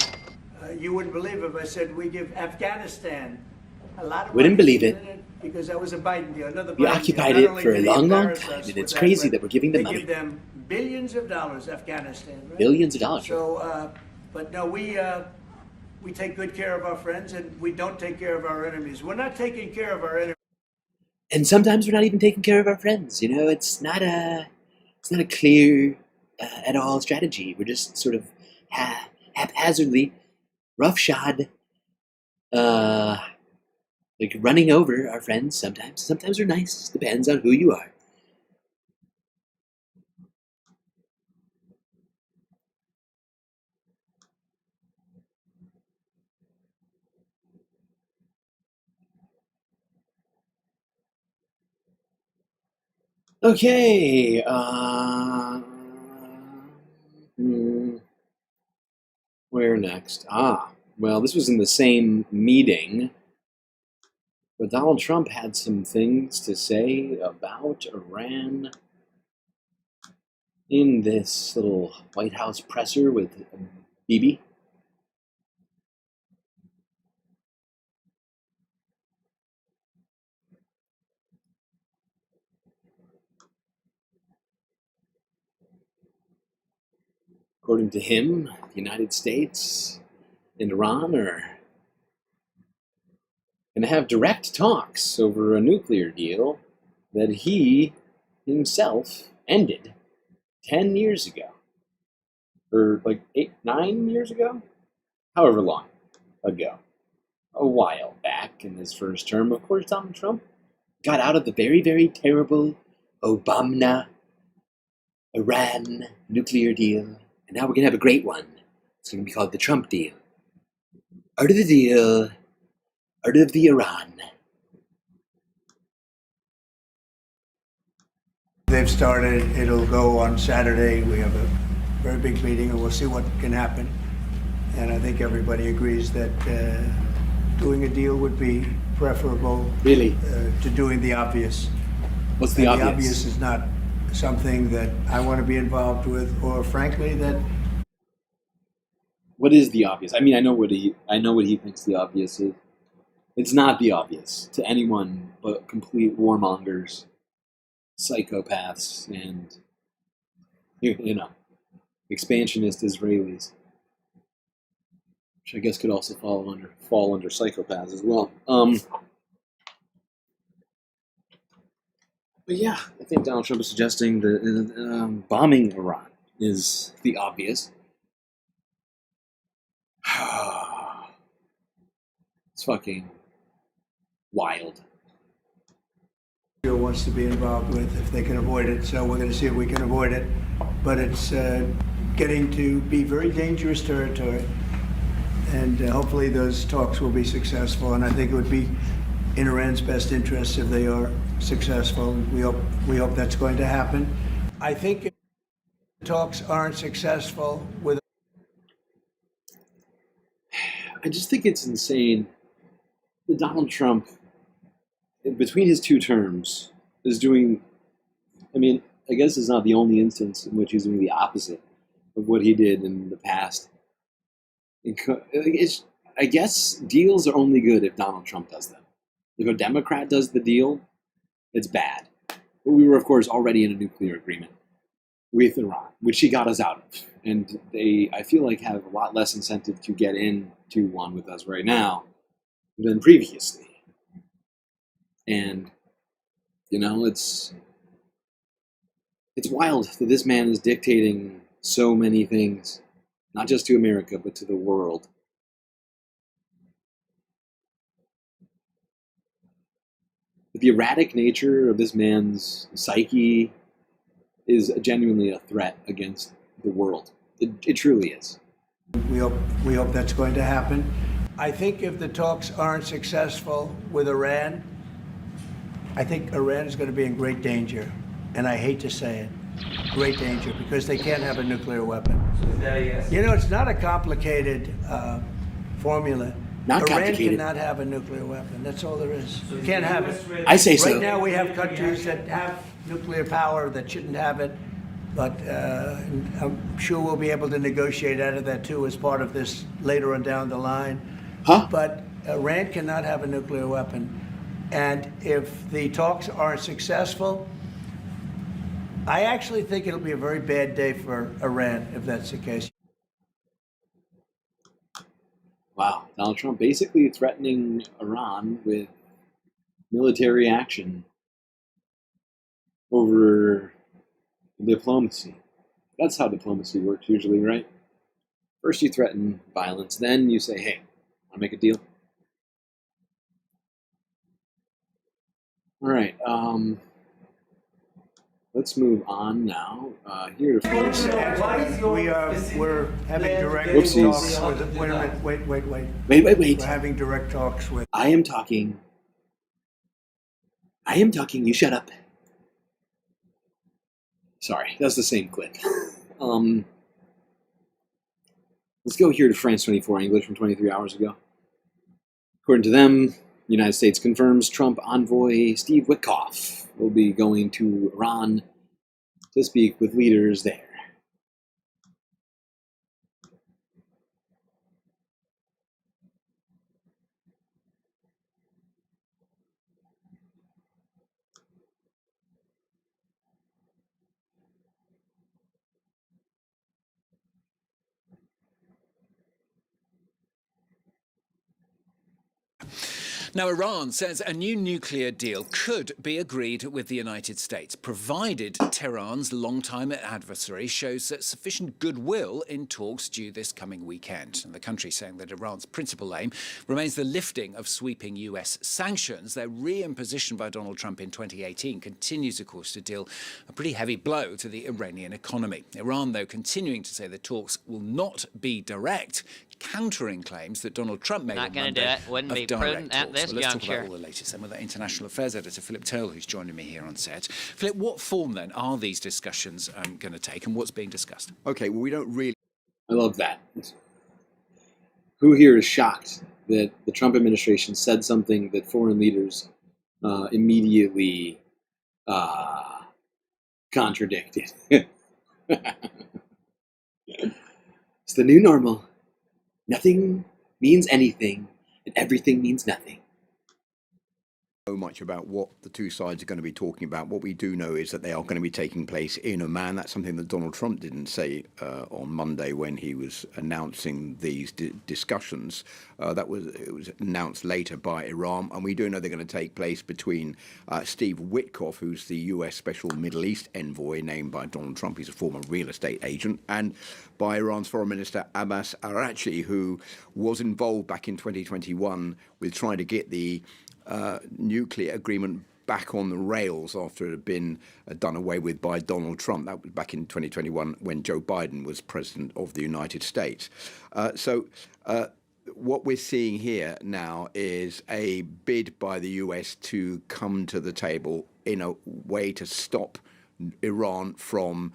S6: You wouldn't believe if I said we give Afghanistan a lot of money.
S4: Wouldn't believe it.
S6: Because that was a Biden deal. Another
S4: We
S6: Biden
S4: occupied
S6: deal.
S4: it for a long, long time, and it's crazy that we're giving them money.
S6: Give them billions of dollars, Afghanistan. Right?
S4: Billions of dollars.
S6: So, but no, we take good care of our friends, and we don't take care of our enemies. We're not taking care of our enemies.
S4: And sometimes we're not even taking care of our friends. You know, it's not a clear at all strategy. We're just sort of haphazardly, roughshod, like running over our friends sometimes. Sometimes we're nice. Depends on who you are. Okay. Where next? Well, this was in the same meeting. But Donald Trump had some things to say about Iran in this little White House presser with Bibi. According to him, the United States and Iran are and have direct talks over a nuclear deal that he himself ended 10 years ago. Or like 9 years ago? However long ago. A while back in his first term, of course, Donald Trump got out of the very, very terrible Obama Iran nuclear deal, and now we're going to have a great one. It's going to be called the Trump deal. Out of the deal, out of the Iran.
S6: They've started, it'll go on Saturday. We have a very big meeting, and we'll see what can happen. And I think everybody agrees that doing a deal would be preferable to doing the obvious.
S4: What's the obvious?
S6: The obvious is not something that I want to be involved with, or frankly, that.
S4: What is the obvious? I mean, I know what he thinks the obvious is. It's not the obvious to anyone but complete warmongers, psychopaths, and expansionist Israelis, which I guess could also fall under psychopaths as well. But yeah, I think Donald Trump is suggesting that bombing Iran is the obvious. It's fucking wild.
S6: Wants to be involved with if they can avoid it, so we're going to see if we can avoid it. But it's getting to be very dangerous territory, and hopefully those talks will be successful. And I think it would be in Iran's best interest if they are successful. We hope that's going to happen. I think if the talks aren't successful with.
S4: I just think it's insane that Donald Trump, between his two terms, is doing. I mean, I guess it's not the only instance in which he's doing the opposite of what he did in the past. I guess deals are only good if Donald Trump does them. If a Democrat does the deal, it's bad. But we were, of course, already in a nuclear agreement with Iran, which he got us out of. And they, I feel like, have a lot less incentive to get into one with us right now than previously. And, it's wild that this man is dictating so many things, not just to America, but to the world. The erratic nature of this man's psyche is genuinely a threat against the world. It truly is.
S6: We hope that's going to happen. I think if the talks aren't successful with Iran, I think Iran is going to be in great danger. And I hate to say it, great danger, because they can't have a nuclear weapon. It's not a complicated formula.
S4: Not
S6: Iran
S4: complicated.
S6: cannot have a nuclear weapon. That's all there is. You can't have it.
S4: I say so.
S6: Right now we have countries that have nuclear power that shouldn't have it, but I'm sure we'll be able to negotiate out of that too as part of this later on down the line. But Iran cannot have a nuclear weapon. And if the talks aren't successful, I actually think it'll be a very bad day for Iran if that's the case.
S4: Wow, Donald Trump basically threatening Iran with military action over diplomacy. That's how diplomacy works usually, right? First you threaten violence, then you say, hey, want to make a deal? All right, let's move on now. We're
S6: having direct
S4: Whoopsies.
S6: talks with. Wait a minute.
S4: Wait.
S6: We're having direct talks with.
S4: I am talking. You shut up. Sorry, that's the same clip. Let's go here to France 24 English from 23 hours ago. According to them, the United States confirms Trump envoy Steve Witkoff will be going to Iran to speak with leaders there.
S5: Now, Iran says a new nuclear deal could be agreed with the United States, provided Tehran's longtime adversary shows sufficient goodwill in talks due this coming weekend. And the country saying that Iran's principal aim remains the lifting of sweeping US sanctions. Their reimposition by Donald Trump in 2018 continues, of course, to deal a pretty heavy blow to the Iranian economy. Iran, though, continuing to say the talks will not be direct, countering claims that Donald Trump made on Monday of direct talks. Well, let's talk about all the latest then with our international affairs editor, Philip Turle, who's joining me here on set. Philip, what form then are these discussions going to take, and what's being discussed?
S4: Okay, well, we don't really... I love that. Who here is shocked that the Trump administration said something that foreign leaders immediately contradicted? It's the new normal. Nothing means anything, and everything means nothing.
S9: So much about what the two sides are going to be talking about. What we do know is that they are going to be taking place in Oman. That's something that Donald Trump didn't say on Monday when he was announcing these discussions. It was announced later by Iran, and we do know they're going to take place between Steve Witkoff, who's the U.S. Special Middle East Envoy named by Donald Trump. He's a former real estate agent, and by Iran's Foreign Minister Abbas Araghchi, who was involved back in 2021 with trying to get the nuclear agreement back on the rails after it had been done away with by Donald Trump. That was back in 2021 when Joe Biden was president of the United States. What we're seeing here now is a bid by the US to come to the table in a way to stop Iran from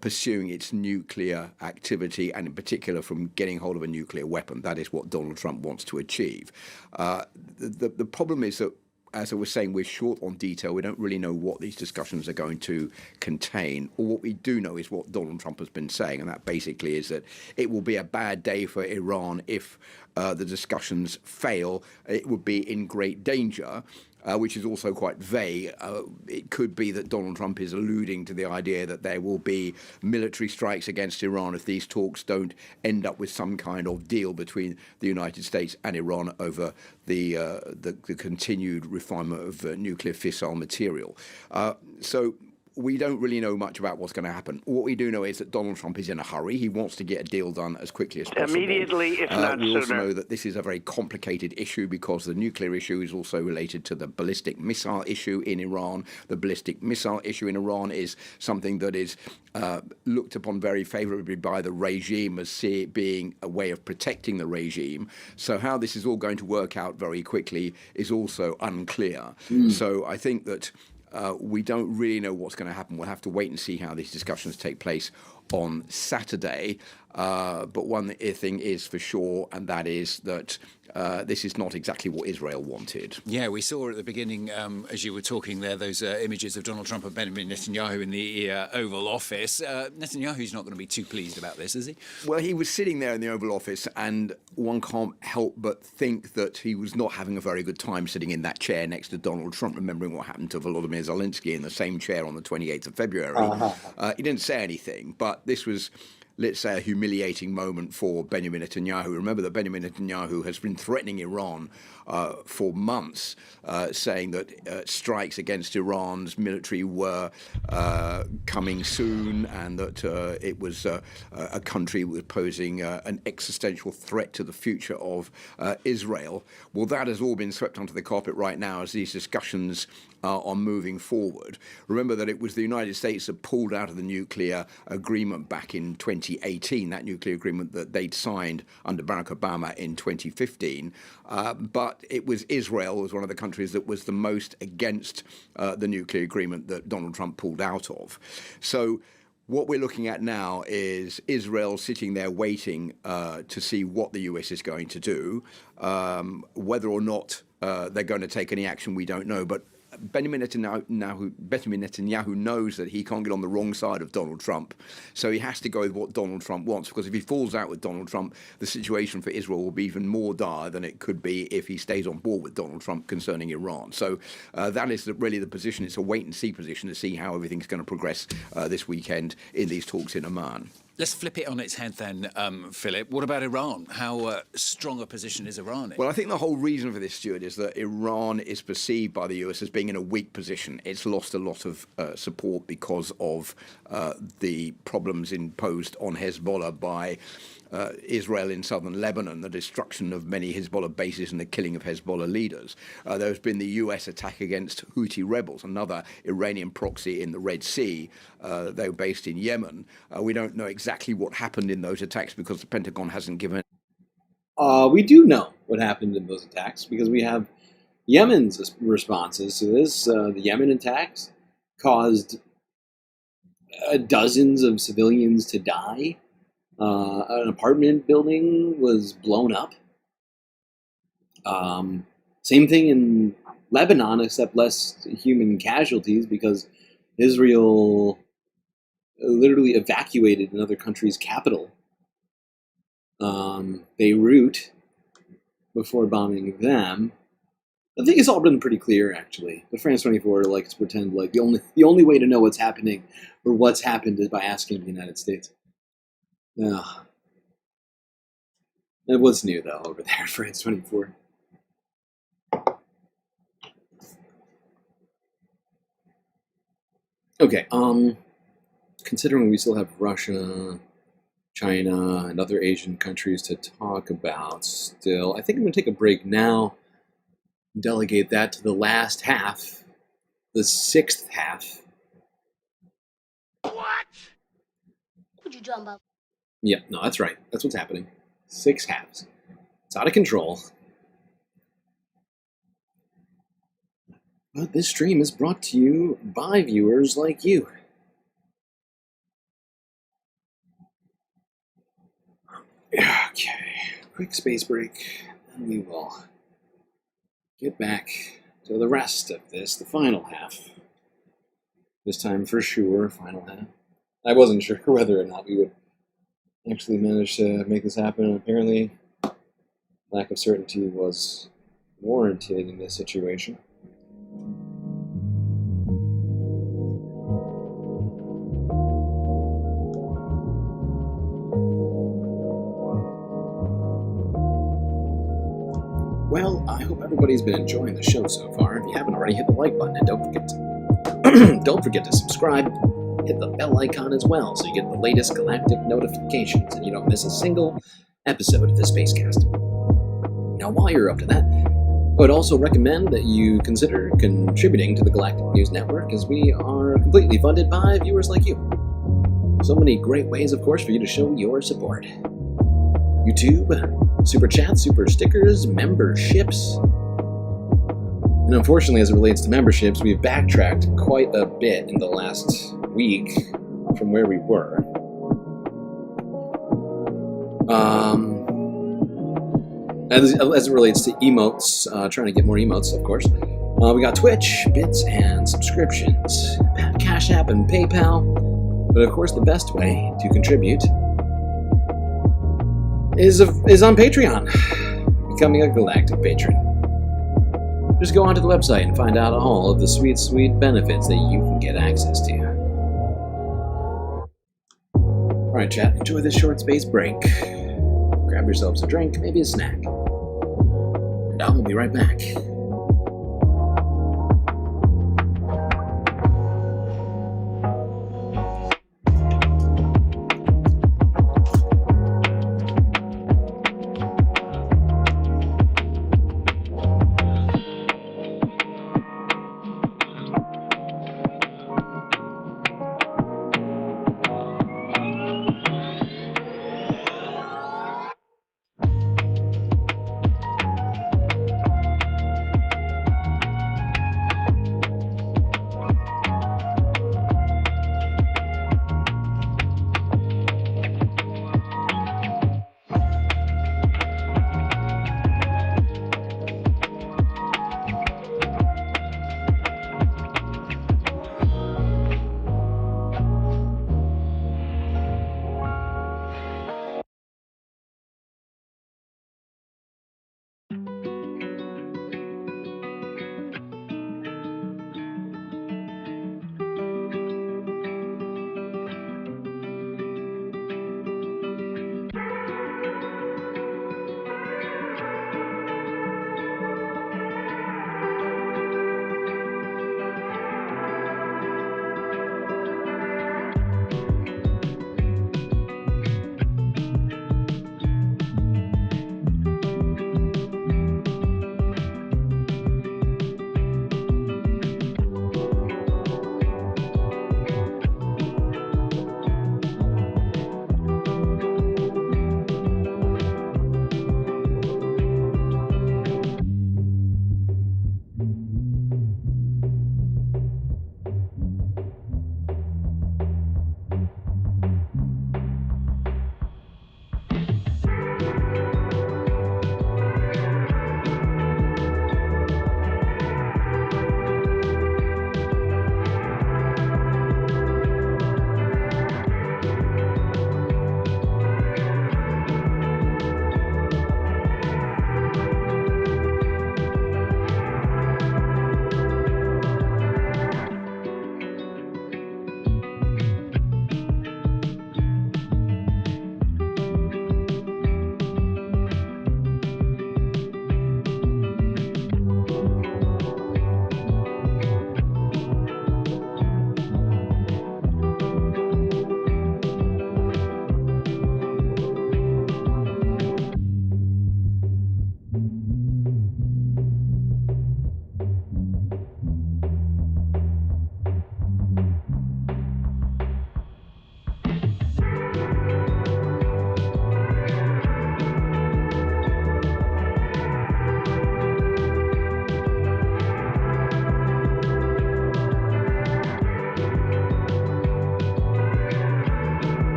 S9: pursuing its nuclear activity, and in particular from getting hold of a nuclear weapon. That is what Donald Trump wants to achieve. The problem is that, as I was saying, we're short on detail. We don't really know what these discussions are going to contain. Or what we do know is what Donald Trump has been saying, and that basically is that it will be a bad day for Iran if the discussions fail. It would be in great danger. Which is also quite vague. It could be that Donald Trump is alluding to the idea that there will be military strikes against Iran if these talks don't end up with some kind of deal between the United States and Iran over the continued refinement of nuclear fissile material. So we don't really know much about what's going to happen. What we do know is that Donald Trump is in a hurry. He wants to get a deal done as quickly as possible.
S17: Immediately, if not
S9: we
S17: sooner.
S9: also know that this is a very complicated issue because the nuclear issue is also related to the ballistic missile issue in Iran. The ballistic missile issue in Iran is something that is looked upon very favorably by the regime as being a way of protecting the regime. So how this is all going to work out very quickly is also unclear. So I think that we don't really know what's going to happen. We'll have to wait and see how these discussions take place on Saturday. But one thing is for sure, and that is that this is not exactly what Israel wanted.
S5: Yeah, we saw at the beginning, as you were talking there, those images of Donald Trump and Benjamin Netanyahu in the Oval Office. Netanyahu's not going to be too pleased about this, is he?
S9: Well, he was sitting there in the Oval Office, and one can't help but think that he was not having a very good time sitting in that chair next to Donald Trump, remembering what happened to Volodymyr Zelensky in the same chair on the 28th of February. He didn't say anything, but this was, let's say, a humiliating moment for Benjamin Netanyahu. Remember that Benjamin Netanyahu has been threatening Iran for months, saying that strikes against Iran's military were coming soon, and that it was a country was posing an existential threat to the future of Israel. Well, that has all been swept onto the carpet right now as these discussions are moving forward. Remember that it was the United States that pulled out of the nuclear agreement back in 2018, that nuclear agreement that they'd signed under Barack Obama in 2015. But it was Israel was one of the countries that was the most against the nuclear agreement that Donald Trump pulled out of. So what we're looking at now is Israel sitting there waiting to see what the US is going to do. Whether or not they're going to take any action, we don't know. But Benjamin Netanyahu knows that he can't get on the wrong side of Donald Trump, so he has to go with what Donald Trump wants, because if he falls out with Donald Trump, the situation for Israel will be even more dire than it could be if he stays on board with Donald Trump concerning Iran. So that is really the position. It's a wait-and-see position to see how everything's going to progress this weekend in these talks in Oman.
S5: Let's flip it on its head then, Philip. What about Iran? How strong a position is Iran in?
S9: Well, I think the whole reason for this, Stuart, is that Iran is perceived by the US as being in a weak position. It's lost a lot of support because of the problems imposed on Hezbollah by Israel in southern Lebanon, the destruction of many Hezbollah bases and the killing of Hezbollah leaders. There's been the US attack against Houthi rebels, another Iranian proxy in the Red Sea. They were based in Yemen. We don't know exactly what happened in those attacks because the Pentagon hasn't given.
S4: We do know what happened in those attacks because we have Yemen's responses to this. The Yemen attacks caused dozens of civilians to die. An apartment building was blown up. Same thing in Lebanon, except less human casualties because Israel literally evacuated another country's capital, Beirut, before bombing them. I think it's all been pretty clear, actually. But France 24 likes to pretend like the only way to know what's happening or what's happened is by asking the United States. Yeah. And what's new, though, over there, France 24? Okay, considering we still have Russia, China, and other Asian countries to talk about still, I think I'm going to take a break now and delegate that to the last half, the sixth half.
S1: What? What you talking about?
S4: Yeah, no, that's right. That's what's happening. 6 halves. It's out of control. But this stream is brought to you by viewers like you. Okay, quick space break, and we will get back to the rest of this, the final half. This time for sure, final half. I wasn't sure whether or not we would actually manage to make this happen, and apparently lack of certainty was warranted in this situation. Well, I hope everybody's been enjoying the show so far. If you haven't already, hit the like button and don't forget to subscribe. Hit the bell icon as well so you get the latest galactic notifications and you don't miss a single episode of the Spacecast. Now, while you're up to that, I would also recommend that you consider contributing to the Galactic News Network, as we are completely funded by viewers like you. So many great ways, of course, for you to show your support. YouTube, super chats, super stickers, memberships. And unfortunately, as it relates to memberships, we've backtracked quite a bit in the last week from where we were. As it relates to emotes, trying to get more emotes, of course. We got Twitch, bits, and subscriptions, Cash App, and PayPal. But of course, the best way to contribute is on Patreon, becoming a galactic patron. Just go onto the website and find out all of the sweet, sweet benefits that you can get access to. Alright, chat, enjoy this short space break. Grab yourselves a drink, maybe a snack. And I'll be right back.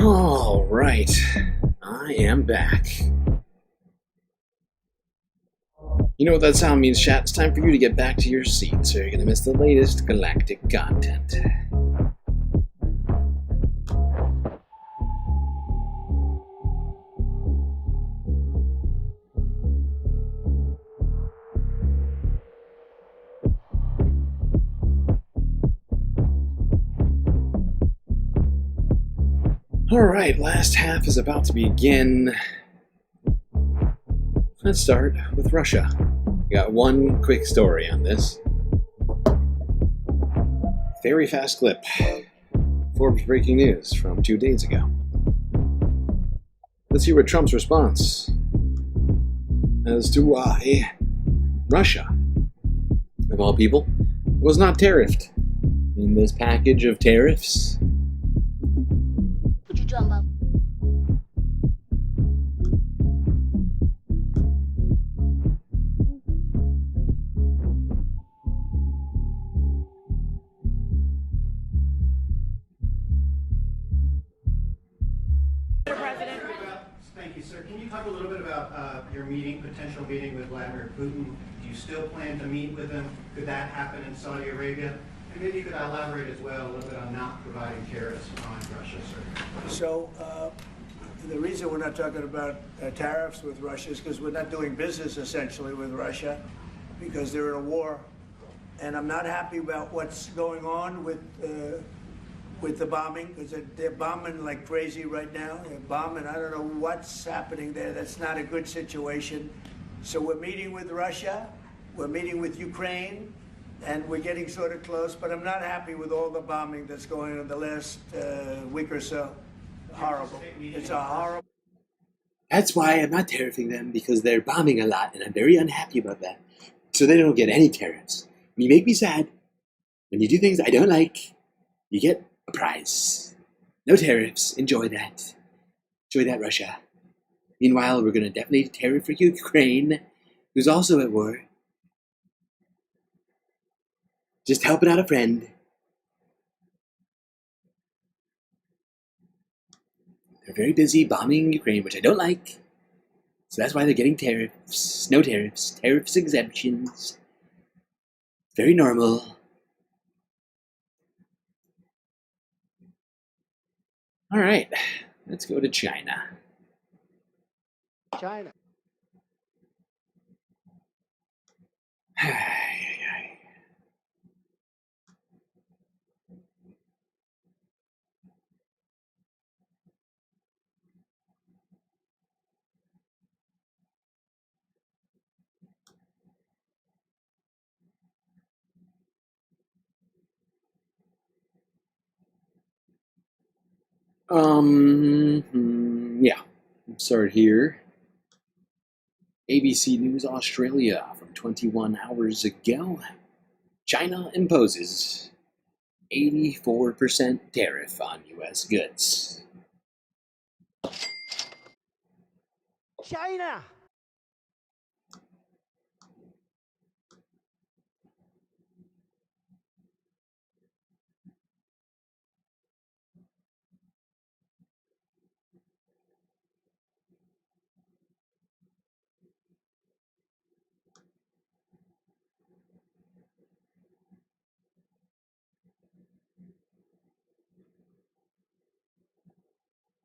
S4: All right, I am back. You know what that sound means, chat? It's time for you to get back to your seats, or you're gonna miss the latest galactic content. Alright, last half is about to begin. Let's start with Russia. We got one quick story on this. Very fast clip. Forbes breaking news from 2 days ago. Let's hear what Trump's response as to why Russia, of all people, was not tariffed in this package of tariffs.
S3: What you talking about?
S7: Thank you, sir. Can you talk a little bit about your potential meeting with Vladimir Putin? Do you still plan to meet with him? Could that happen in Saudi Arabia? And maybe you could elaborate as well a little bit on not providing tariffs on Russia, sir.
S6: So the reason we're not talking about tariffs with Russia is because we're not doing business essentially with Russia because they're in a war. And I'm not happy about what's going on with the bombing, because they're bombing like crazy right now. They're bombing, I don't know what's happening there. That's not a good situation. So we're meeting with Russia, we're meeting with Ukraine, and we're getting sort of close, but I'm not happy with all the bombing that's going on the last week or so. Horrible. It's a horrible.
S4: That's why I'm not tariffing them, because they're bombing a lot, and I'm very unhappy about that. So they don't get any tariffs. And you make me sad. When you do things I don't like, you get a prize. No tariffs. Enjoy that. Enjoy that, Russia. Meanwhile, we're going to definitely tariff for Ukraine, who's also at war. Just helping out a friend. They're very busy bombing Ukraine, which I don't like. So that's why they're getting tariffs. No tariffs. Tariffs exemptions. Very normal. All right. Let's go to China.
S21: China.
S4: Yeah. Start here. ABC News Australia from 21 hours ago. China imposes 84% tariff on U.S. goods.
S21: China.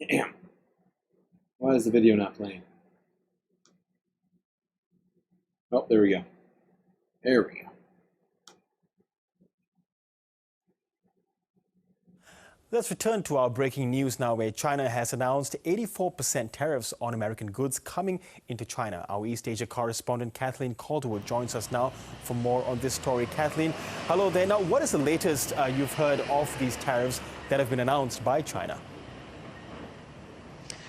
S4: Damn. Why is the video not playing? Oh, there we go. There we go.
S2: Let's return to our breaking news now, where China has announced 84% tariffs on American goods coming into China. Our East Asia correspondent Kathleen Calderwood joins us now for more on this story. Kathleen, hello there. Now, what is the latest you've heard of these tariffs that have been announced by China?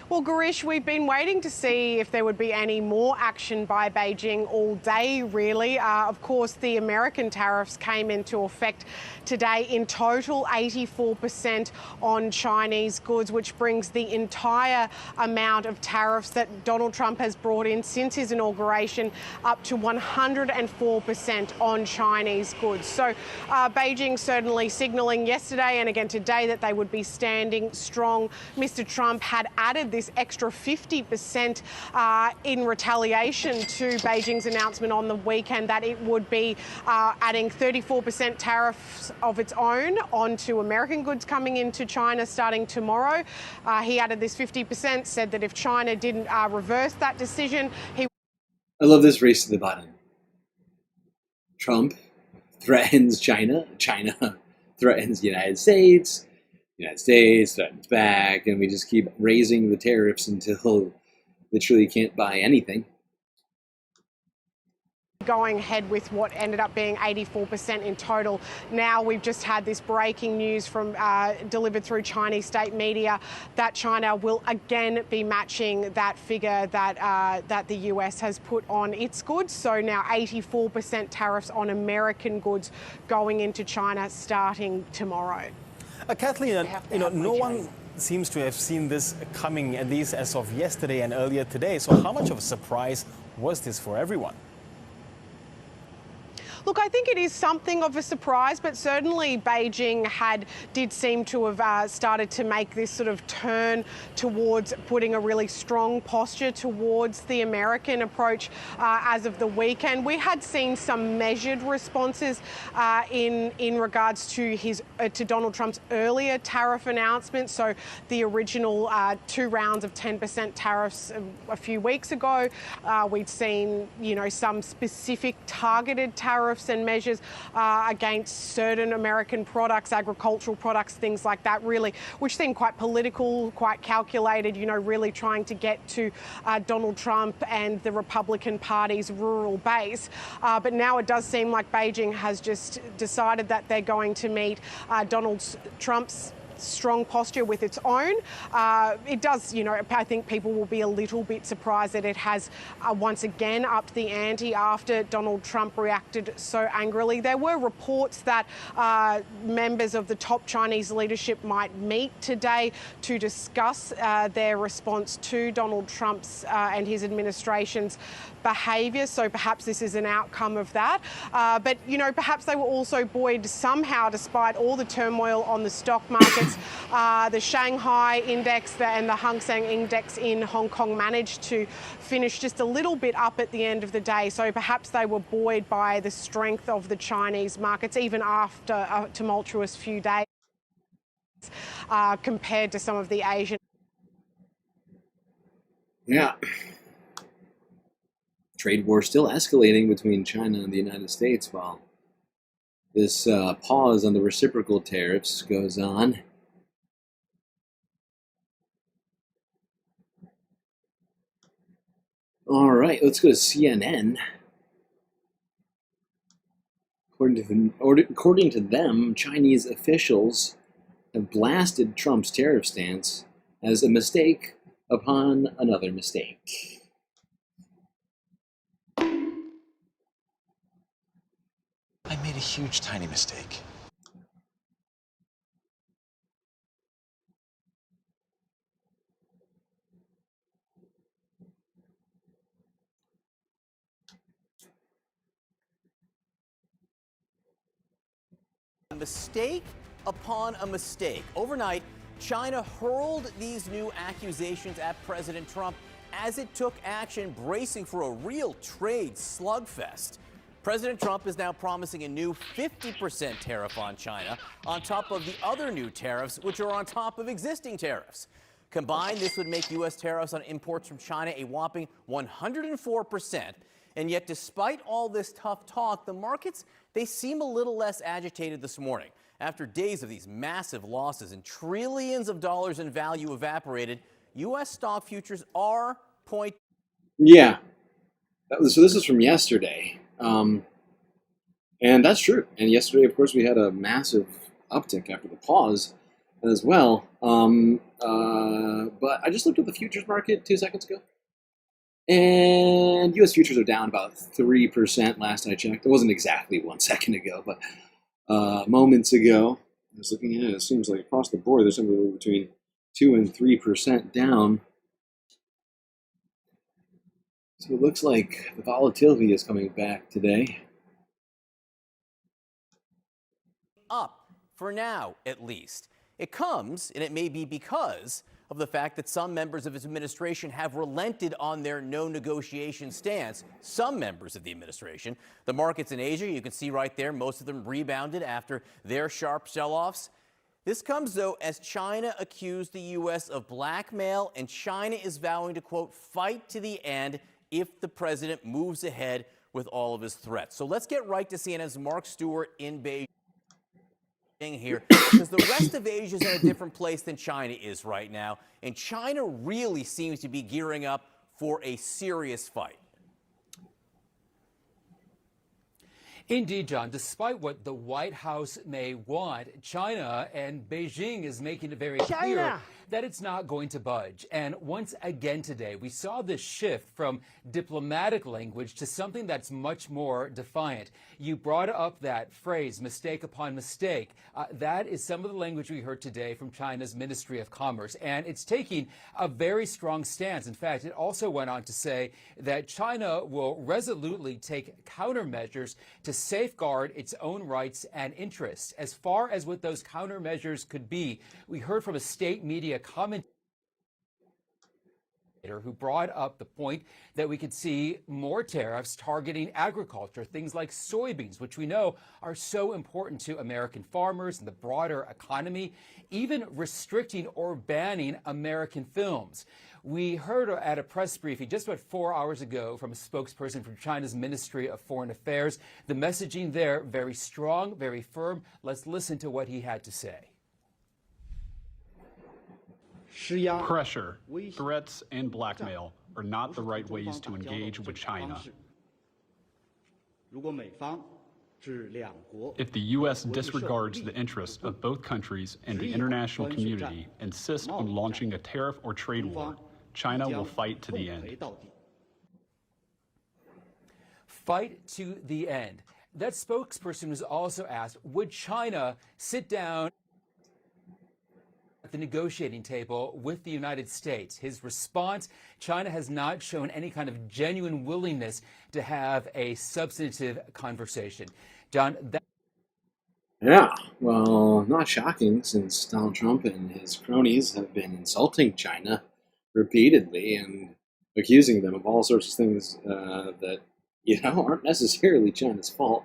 S11: Well, Garish, we've been waiting to see if there would be any more action by Beijing all day, really. Of course, the American tariffs came into effect today. In total, 84% on Chinese goods, which brings the entire amount of tariffs that Donald Trump has brought in since his inauguration up to 104% on Chinese goods. So Beijing certainly signalling yesterday and again today that they would be standing strong. Mr. Trump had added this extra 50% in retaliation to Beijing's announcement on the weekend that it would be adding 34% tariffs of its own onto American goods coming into China starting tomorrow. He added this 50%, said that if China didn't reverse that decision, he...
S4: I love this race to the bottom. Trump threatens China. China threatens the United States. United States threatens back, and we just keep raising the tariffs until literally can't buy anything.
S11: Going ahead with what ended up being 84% in total. Now we've just had this breaking news from delivered through Chinese state media that China will again be matching that figure that that the US has put on its goods. So now 84% tariffs on American goods going into China starting tomorrow.
S2: Kathleen, no one seems to have seen this coming, at least as of yesterday and earlier today. So how much of a surprise was this for everyone?
S11: Look, I think it is something of a surprise, but certainly Beijing did seem to have started to make this sort of turn towards putting a really strong posture towards the American approach as of the weekend. We had seen some measured responses in regards to Donald Trump's earlier tariff announcement. So the original 2 rounds of 10% tariffs a few weeks ago. We'd seen, some specific targeted tariffs and measures against certain American products, agricultural products, things like that, really, which seem quite political, quite calculated, really trying to get to Donald Trump and the Republican Party's rural base. But now it does seem like Beijing has just decided that they're going to meet Donald Trump's strong posture with its own. It does, I think people will be a little bit surprised that it has once again upped the ante after Donald Trump reacted so angrily. There were reports that members of the top Chinese leadership might meet today to discuss their response to Donald Trump's and his administration's behaviour. So perhaps this is an outcome of that. But, perhaps they were also buoyed somehow, despite all the turmoil on the stock markets. The Shanghai index and the Hang Seng index in Hong Kong managed to finish just a little bit up at the end of the day. So perhaps they were buoyed by the strength of the Chinese markets, even after a tumultuous few days, compared to some of the Asian.
S4: Yeah. Trade war still escalating between China and the United States while this pause on the reciprocal tariffs goes on. All right, let's go to CNN. According to them, Chinese officials have blasted Trump's tariff stance as a mistake upon another mistake.
S16: I made a huge, tiny mistake.
S20: A mistake upon a mistake. Overnight, China hurled these new accusations at President Trump as it took action, bracing for a real trade slugfest. President Trump is now promising a new 50% tariff on China, on top of the other new tariffs, which are on top of existing tariffs. Combined, this would make U.S. tariffs on imports from China a whopping 104%. And yet, despite all this tough talk, the markets, they seem a little less agitated this morning. After days of these massive losses and trillions of dollars in value evaporated, U.S. stock futures are pointing.
S4: Yeah. So this is from yesterday. And that's true. And yesterday, of course, we had a massive uptick after the pause as well. But I just looked at the futures market 2 seconds ago. And U.S. futures are down about 3% last I checked. It wasn't exactly 1 second ago, but moments ago. I was looking at it. It seems like across the board, there's somewhere between 2 and 3% down. So it looks like the volatility is coming back today.
S20: Up, for now at least. It comes, and it may be because of the fact that some members of his administration have relented on their no negotiation stance. Some members of the administration. The markets in Asia, you can see right there, most of them rebounded after their sharp sell-offs. This comes, though, as China accused the U.S. of blackmail, and China is vowing to, quote, fight to the end if the president moves ahead with all of his threats. So let's get right to CNN's Mark Stewart in Beijing here, because the rest of Asia is in a different place than China is right now, and China really seems to be gearing up for a serious fight.
S10: Indeed, John, despite what the White House may want, China and Beijing is making it very clear that it's not going to budge. And once again today, we saw this shift from diplomatic language to something that's much more defiant. You brought up that phrase, mistake upon mistake. That is some of the language we heard today from China's Ministry of Commerce. And it's taking a very strong stance. In fact, it also went on to say that China will resolutely take countermeasures to safeguard its own rights and interests. As far as what those countermeasures could be, we heard from a state media commentator who brought up the point that we could see more tariffs targeting agriculture, things like soybeans, which we know are so important to American farmers and the broader economy, even restricting or banning American films. We heard at a press briefing just about 4 hours ago from a spokesperson from China's Ministry of Foreign Affairs. The messaging there, very strong, very firm. Let's listen to what he had to say.
S12: Pressure, threats, and blackmail are not the right ways to engage with China. If the U.S. disregards the interests of both countries and the international community, insists on launching a tariff or trade war, China will fight to the end.
S10: Fight to the end. That spokesperson was also asked, would China sit down at the negotiating table with the United States? His response, China has not shown any kind of genuine willingness to have a substantive conversation. John,
S4: Yeah, well, not shocking, since Donald Trump and his cronies have been insulting China repeatedly and accusing them of all sorts of things that, aren't necessarily China's fault.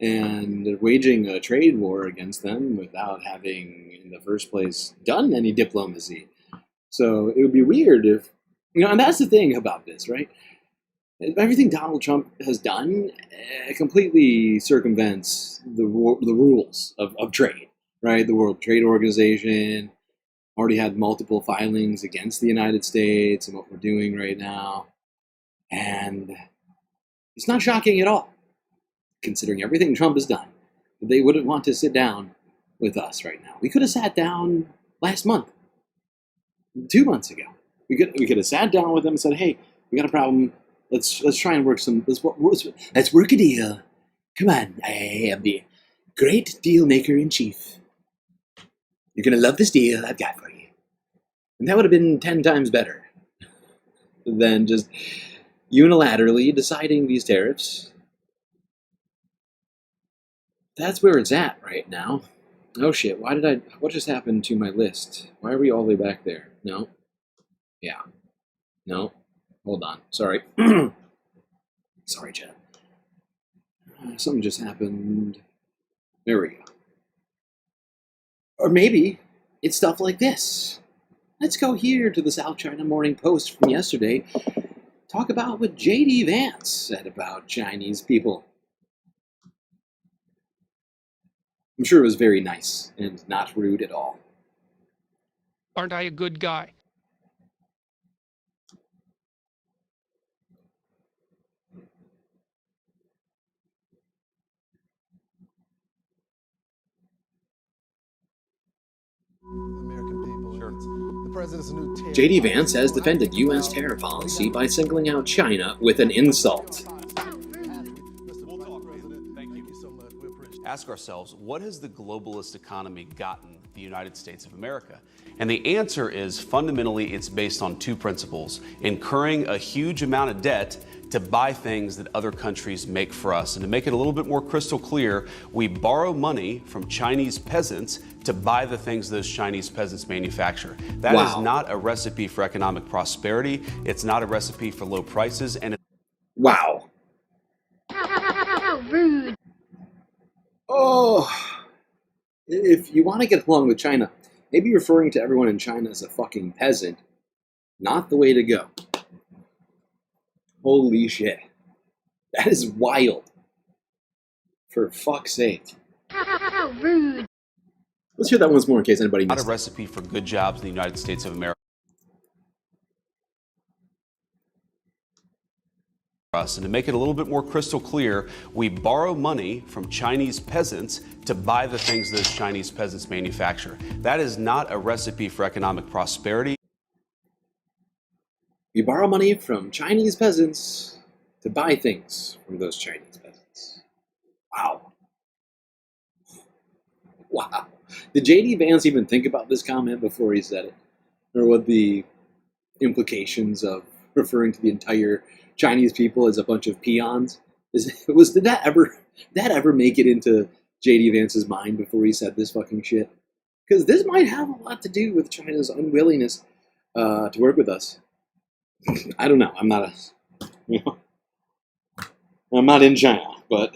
S4: And they're waging a trade war against them without having, in the first place, done any diplomacy. So it would be weird if, and that's the thing about this, right? Everything Donald Trump has done completely circumvents the rules of trade, right? The World Trade Organization already had multiple filings against the United States and what we're doing right now. And it's not shocking at all, considering everything Trump has done. They wouldn't want to sit down with us right now. We could have sat down last month, 2 months ago. We could have sat down with them and said, "Hey, we got a problem. Let's try and work some. Let's work a deal. Come on, I am the great deal maker in chief. You're gonna love this deal I've got for you." And that would have been 10 times better than just unilaterally deciding these tariffs. That's where it's at right now. Oh shit, what just happened to my list? Why are we all the way back there? No. Yeah. No. Hold on. Sorry. Sorry, Chad. Something just happened. There we go. Or maybe it's stuff like this. Let's go here to the South China Morning Post from yesterday. Talk about what J.D. Vance said about Chinese people. I'm sure it was very nice and not rude at all.
S13: Aren't I a good guy?
S4: J.D. Vance has defended U.S. tariff policy by singling out China with an insult.
S15: Ask ourselves, what has the globalist economy gotten the United States of America? And the answer is fundamentally it's based on two principles: incurring a huge amount of debt to buy things that other countries make for us. And to make it a little bit more crystal clear, we borrow money from Chinese peasants to buy the things those Chinese peasants manufacture. That is not a recipe for economic prosperity. It's not a recipe for low prices. And
S4: wow.
S3: How rude.
S4: Oh, if you want to get along with China, maybe referring to everyone in China as a fucking peasant, not the way to go. Holy shit. That is wild. For fuck's sake.
S3: How rude.
S4: Let's hear that once more in case anybody missed
S15: not a recipe for good jobs in the United States of America. And to make it a little bit more crystal clear, we borrow money from Chinese peasants to buy the things those Chinese peasants manufacture. That is not a recipe for economic prosperity.
S4: We borrow money from Chinese peasants to buy things from those Chinese peasants. Wow. Wow. Did J.D. Vance even think about this comment before he said it? Or what the implications of referring to the entire Chinese people as a bunch of peons? Did that ever make it into J.D. Vance's mind before he said this fucking shit? Because this might have a lot to do with China's unwillingness to work with us. I don't know. I'm not I'm not in China, but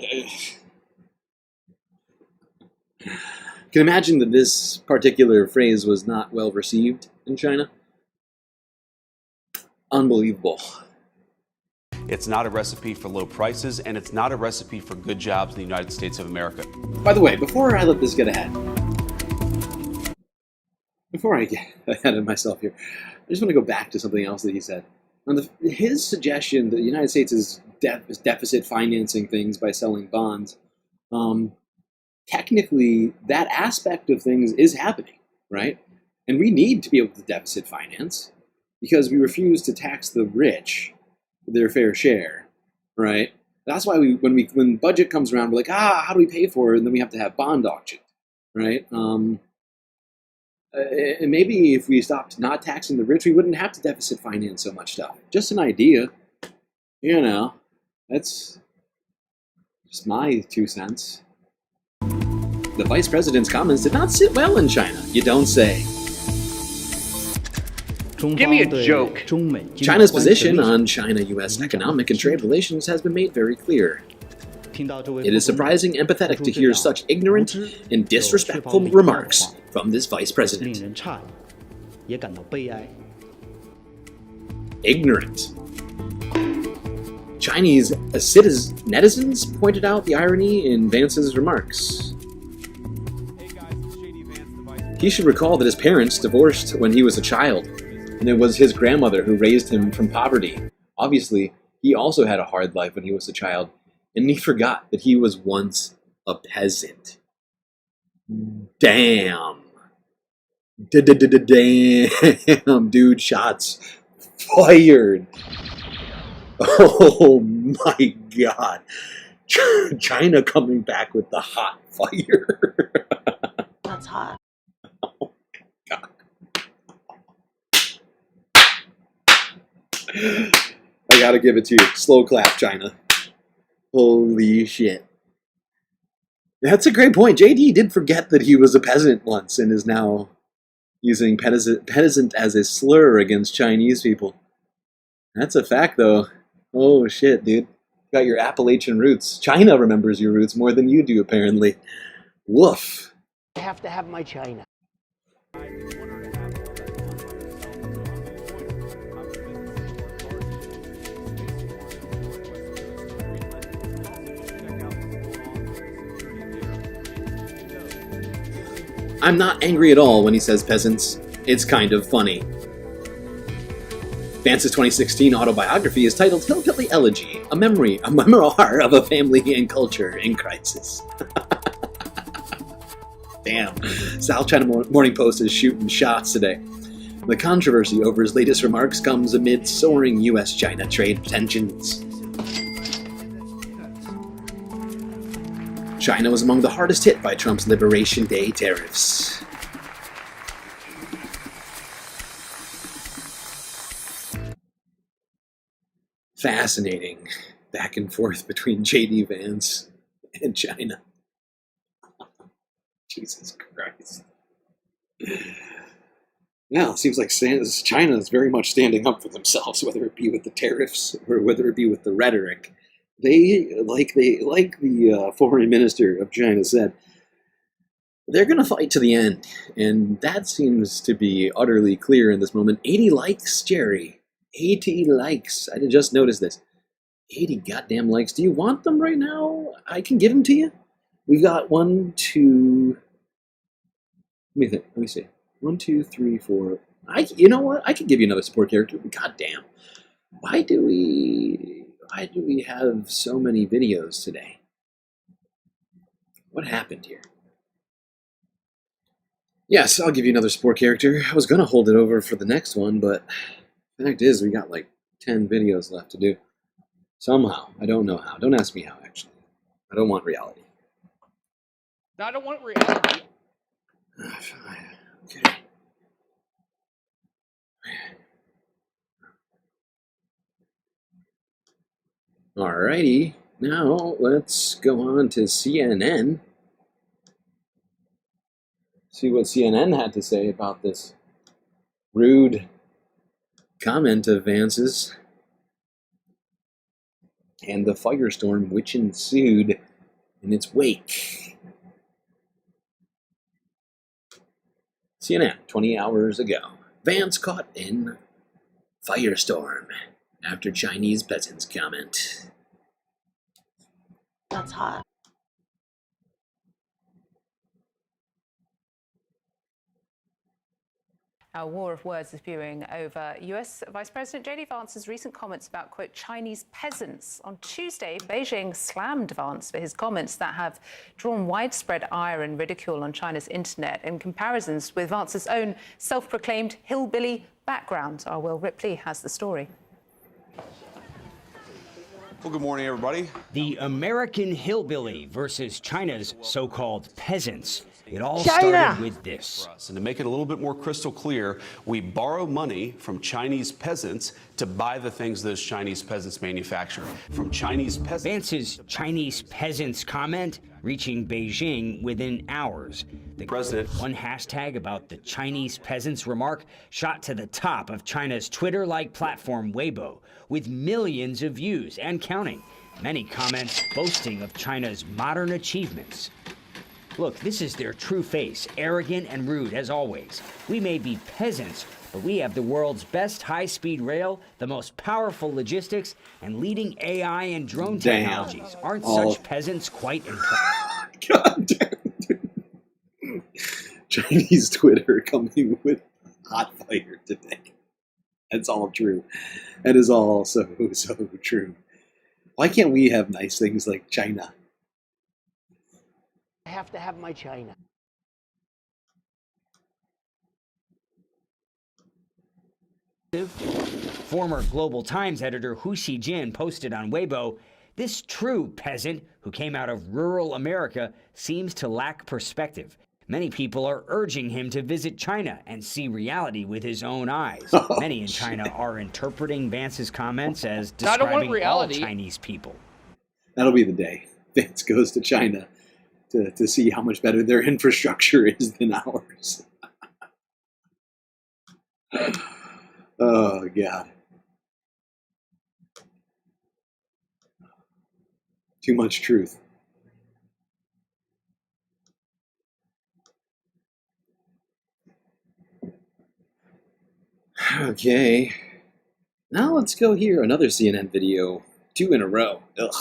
S4: can imagine that this particular phrase was not well received in China. Unbelievable.
S15: It's not a recipe for low prices, and it's not a recipe for good jobs in the United States of America.
S4: By the way, before I let this get ahead, before I get ahead of myself here, I just want to go back to something else that he said. His suggestion that the United States is deficit financing things by selling bonds, technically that aspect of things is happening, right? And we need to be able to deficit finance because we refuse to tax the rich their fair share, right? That's why when budget comes around, we're like, how do we pay for it? And then we have to have bond auctions, right? And maybe if we stopped not taxing the rich, we wouldn't have to deficit finance so much stuff. Just an idea, you know. That's just my 2 cents. The vice president's comments did not sit well in China, you don't say.
S13: Give me a joke.
S4: China's position on China-U.S. economic and trade relations has been made very clear. It is surprising and pathetic to hear such ignorant and disrespectful remarks from this vice president. Ignorant. Chinese netizens pointed out the irony in Vance's remarks. He should recall that his parents divorced when he was a child, and it was his grandmother who raised him from poverty. Obviously, he also had a hard life when he was a child, and he forgot that he was once a peasant. Damn. Damn, dude, shots fired. Oh my god. China coming back with the hot fire.
S3: That's hot.
S4: Oh my god. I gotta give it to you. Slow clap, China. Holy shit. That's a great point. JD did forget that he was a peasant once and is now using peasant as a slur against Chinese people. That's a fact, though. Oh shit, dude. You got your Appalachian roots. China remembers your roots more than you do, apparently. Woof.
S22: I have to have my China.
S4: I'm not angry at all when he says peasants. It's kind of funny. Vance's 2016 autobiography is titled Hillbilly Elegy, a memoir of a family and culture in crisis. Damn. South China Morning Post is shooting shots today. The controversy over his latest remarks comes amid soaring U.S.-China trade tensions. China was among the hardest hit by Trump's Liberation Day tariffs. Fascinating back and forth between J.D. Vance and China. Jesus Christ. Now, it seems like China is very much standing up for themselves, whether it be with the tariffs or whether it be with the rhetoric. They, like the foreign minister of China said, they're going to fight to the end. And that seems to be utterly clear in this moment. 80 likes, Jerry. 80 likes. I just noticed this. 80 goddamn likes. Do you want them right now? I can give them to you. We've got 1, 2... Let me think. Let me see. 1, 2, 3, 4. You know what? I could give you another support character. God damn. Why do we have so many videos today? What happened here? Yes, I'll give you another support character. I was gonna hold it over for the next one, but the fact is we got like 10 videos left to do. Somehow. I don't know how. Don't ask me how, actually. I don't want reality.
S13: No, I don't want reality.
S4: Okay. Alrighty, now let's go on to CNN. See what CNN had to say about this rude comment of Vance's and the firestorm which ensued in its wake. CNN, 20 hours ago. Vance caught in firestorm after Chinese peasants comment.
S3: That's hot.
S14: Our war of words is spewing over US Vice President J.D. Vance's recent comments about, quote, Chinese peasants. On Tuesday, Beijing slammed Vance for his comments that have drawn widespread ire and ridicule on China's internet in comparisons with Vance's own self-proclaimed hillbilly background. Our Will Ripley has the story.
S19: Well, good morning, everybody.
S23: The American hillbilly versus China's so-called peasants. It all
S19: China
S23: started with this.
S15: And to make it a little bit more crystal clear, we borrow money from Chinese peasants to buy the things those Chinese peasants manufacture. From Chinese peasants.
S23: Vance's Chinese peasants comment reaching Beijing within hours. The president, one hashtag about the Chinese peasants remark, shot to the top of China's Twitter-like platform Weibo, with millions of views and counting. Many comments boasting of China's modern achievements. Look, this is their true face, arrogant and rude as always. We may be peasants, but we have the world's best high-speed rail, the most powerful logistics, and leading AI and drone technologies. Aren't such peasants quite impressive?
S4: God damn. Chinese Twitter coming with hot fire today. That's all true. That is all so true. Why can't we have nice things like China?
S22: I have to have my China.
S23: Former Global Times editor Hu Xijin posted on Weibo, this true peasant who came out of rural America seems to lack perspective. Many people are urging him to visit China and see reality with his own eyes. Many in China are interpreting Vance's comments as describing all Chinese people.
S4: That'll be the day Vance goes to China to see how much better their infrastructure is than ours. Oh, God. Too much truth. Okay. Now let's go here. Another CNN video. 2 in a row. Ugh.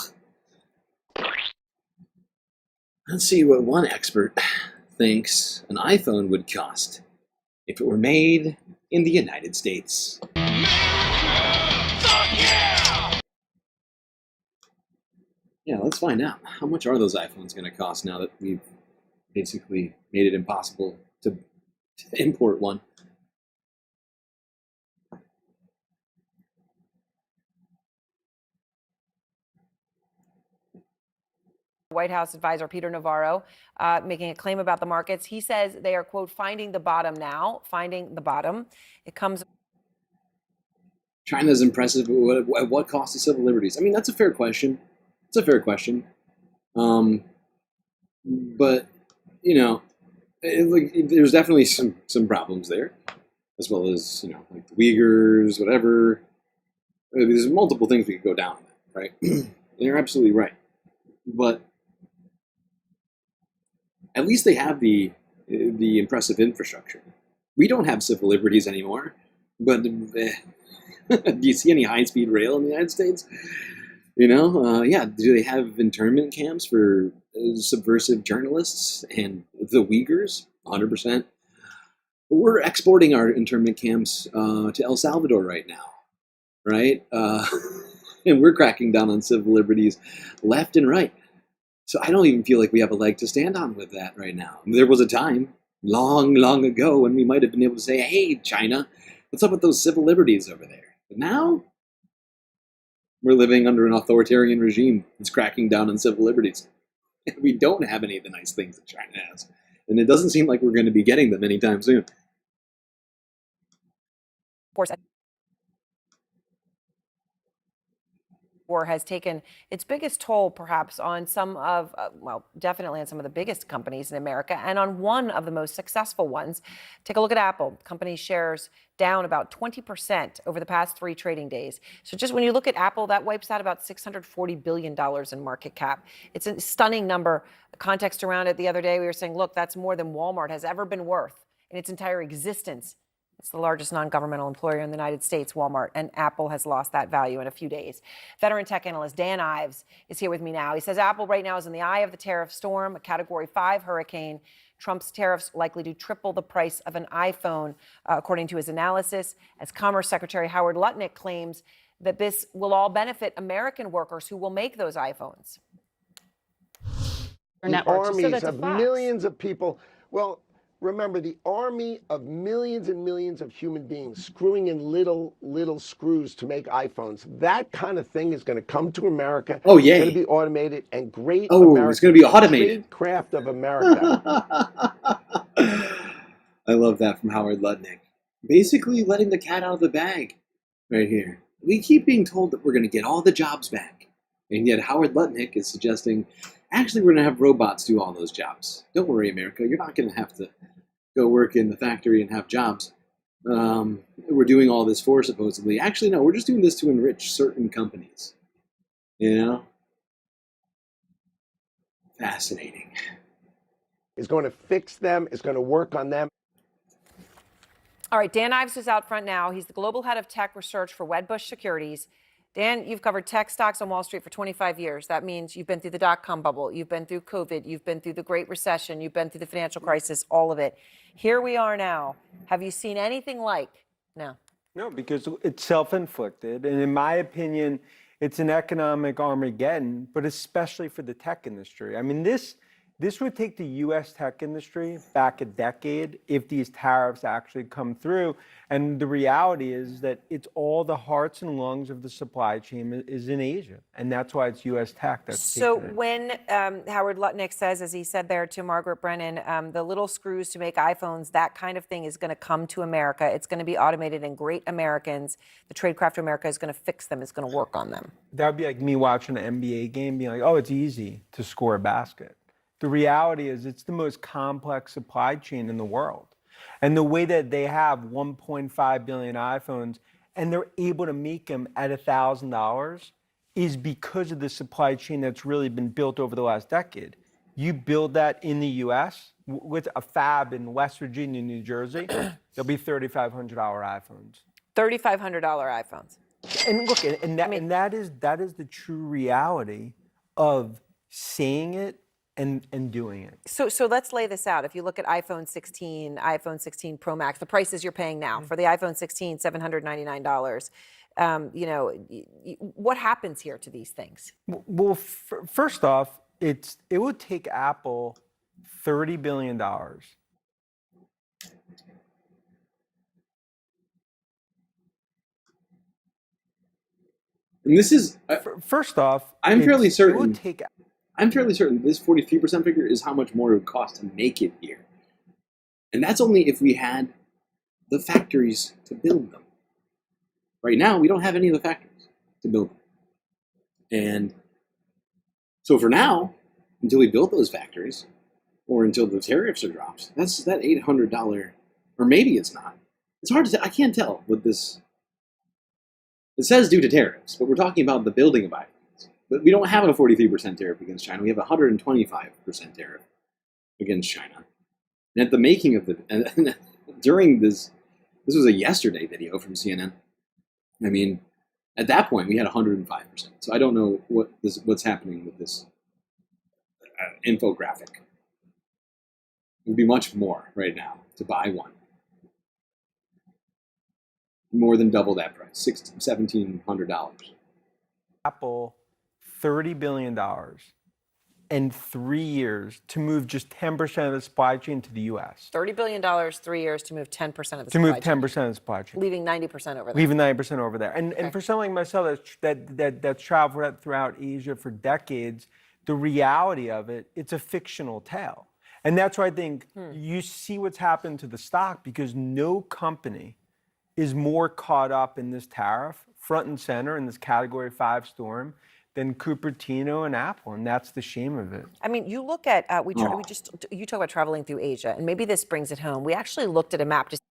S4: Let's see what one expert thinks an iPhone would cost if it were made in the United States. Yeah, let's find out. How much are those iPhones going to cost now that we've basically made it impossible to import one?
S8: White House advisor Peter Navarro making a claim about the markets. He says they are, quote, finding the bottom now, finding the bottom. It comes.
S4: China's impressive. At what cost to civil liberties? I mean, that's a fair question. It's a fair question. But, you know, there's definitely some problems there, as well as, you know, like the Uyghurs, whatever. There's multiple things we could go down, right? They're absolutely right. But at least they have the impressive infrastructure. We don't have civil liberties anymore. But do you see any high-speed rail in the United States? You know, yeah. Do they have internment camps for subversive journalists and the Uyghurs? 100%. We're exporting our internment camps to El Salvador right now, right? And we're cracking down on civil liberties left and right. So I don't even feel like we have a leg to stand on with that right now. There was a time, long, long ago, when we might have been able to say, hey, China, what's up with those civil liberties over there? But now, we're living under an authoritarian regime that's cracking down on civil liberties. We don't have any of the nice things that China has. And it doesn't seem like we're going to be getting them anytime soon.
S8: Of course, war has taken its biggest toll, perhaps, on some of, well, definitely on some of the biggest companies in America, and on one of the most successful ones. Take a look at Apple. Company shares down about 20% over the past 3 trading days. So just when you look at Apple, that wipes out about $640 billion in market cap. It's a stunning number. Context around it the other day, we were saying, look, that's more than Walmart has ever been worth in its entire existence. It's the largest non-governmental employer in the United States, Walmart, and Apple has lost that value in a few days. Veteran tech analyst Dan Ives is here with me now. He says Apple right now is in the eye of the tariff storm, a Category 5 hurricane. Trump's tariffs likely to triple the price of an iPhone, according to his analysis, as Commerce Secretary Howard Lutnick claims that this will all benefit American workers who will make those iPhones.
S17: The armies of millions of people. Well, remember, the army of millions and millions of human beings screwing in little screws to make iPhones. That kind of thing is going to come to America.
S4: Oh, yeah.
S17: It's going to be automated and great.
S4: Oh, it's going to be automated.
S17: Craft of America.
S4: I love that from Howard Lutnick. Basically letting the cat out of the bag right here. We keep being told that we're going to get all the jobs back. And yet Howard Lutnick is suggesting, actually, we're going to have robots do all those jobs. Don't worry, America. You're not going to have to go work in the factory and have jobs. We're doing all this for, supposedly. Actually, no, we're just doing this to enrich certain companies. You know? Fascinating.
S17: It's going to fix them. It's going to work on them.
S8: All right, Dan Ives is out front now. He's the global head of tech research for Wedbush Securities. Dan, you've covered tech stocks on Wall Street for 25 years. That means you've been through the dot-com bubble, you've been through COVID, you've been through the Great Recession, you've been through the financial crisis, all of it. Here we are now. Have you seen anything like now?
S18: No, because it's self-inflicted. And in my opinion, it's an economic Armageddon, but especially for the tech industry. I mean, this would take the U.S. tech industry back a decade if these tariffs actually come through. And the reality is that it's all the hearts and lungs of the supply chain is in Asia. And that's why it's U.S. tech that's
S8: So
S18: taking it.
S8: when Howard Lutnick says, as he said there to Margaret Brennan, the little screws to make iPhones, that kind of thing is going to come to America. It's going to be automated, and great Americans, the tradecraft of America, is going to fix them, is going to work on them.
S18: That would be like me watching an NBA game being like, oh, it's easy to score a basket. The reality is it's the most complex supply chain in the world. And the way that they have 1.5 billion iPhones and they're able to make them at $1,000 is because of the supply chain that's really been built over the last decade. You build that in the US with a fab in West Virginia, New Jersey, there'll be $3,500 iPhones.
S8: $3,500 iPhones.
S18: And look, and that is the true reality of saying it and doing it.
S8: So let's lay this out. If you look at iPhone 16, iPhone 16 Pro Max, the prices you're paying now for the iPhone 16, $799. You know, what happens here to these things?
S18: Well, first off, it would take Apple $30 billion.
S4: And this is
S18: first off,
S4: I'm fairly certain.
S18: It would take.
S4: I'm fairly certain this 43% figure is how much more it would cost to make it here, and that's only if we had the factories to build them. Right now, we don't have any of the factories to build them, and so for now, until we build those factories, or until the tariffs are dropped, that's that $800, or maybe it's not. It's hard to tell. I can't tell what this. It says due to tariffs, but we're talking about the building of items. But we don't have a 43% tariff against China. We have a 125% tariff against China. And at the making of the, during this was a yesterday video from CNN. I mean, at that point we had 105%. So I don't know what's happening with this infographic. It would be much more right now to buy one. More than double that price, $1,700.
S18: Apple, $30 billion in 3 years to move just 10% of the supply chain to the U.S.
S8: $30 billion, 3 years to move 10% of the supply chain.
S18: To move 10% of the supply chain.
S8: Leaving 90% over there.
S18: Leaving 90% over there. And for someone like myself that's traveled throughout Asia for decades, the reality of it, it's a fictional tale. And that's why I think you see what's happened to the stock, because no company is more caught up in this tariff, front and center in this Category 5 storm, than Cupertino and Apple, and that's the shame of it.
S8: I mean, you look at you talk about traveling through Asia, and maybe this brings it home. We actually looked at a map to see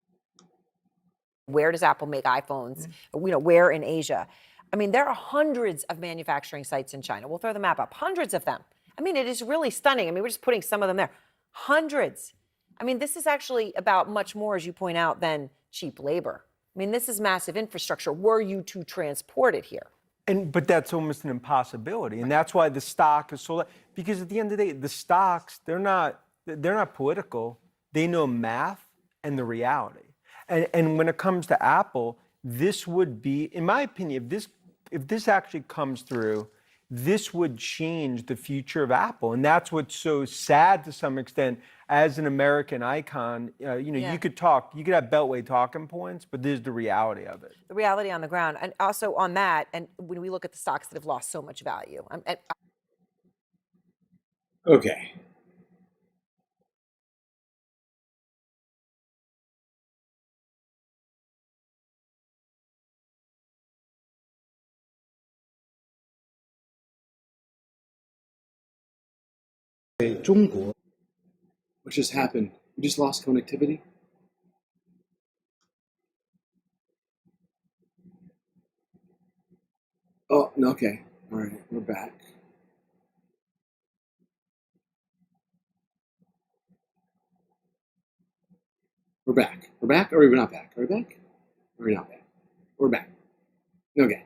S8: where does Apple make iPhones, you know, where in Asia. I mean, there are hundreds of manufacturing sites in China. We'll throw the map up, hundreds of them. I mean, it is really stunning. I mean, we're just putting some of them there. Hundreds. I mean, this is actually about much more, as you point out, than cheap labor. I mean, this is massive infrastructure. Were you to transport it here?
S18: But that's almost an impossibility, and that's why the stock is so. Because at the end of the day, the stocks they're not political. They know math and the reality. And when it comes to Apple, this would be, in my opinion, if this actually comes through, this would change the future of Apple, and that's what's so sad to some extent. As an American icon, you could have Beltway talking points, but this is the reality of it.
S8: The reality on the ground, and also on that, and when we look at the stocks that have lost so much value.
S4: Okay. What just happened? We just lost connectivity? Oh, okay. All right, we're back. We're back. We're back, or are we not back? Are we back? Or are we not back? We're back. Okay.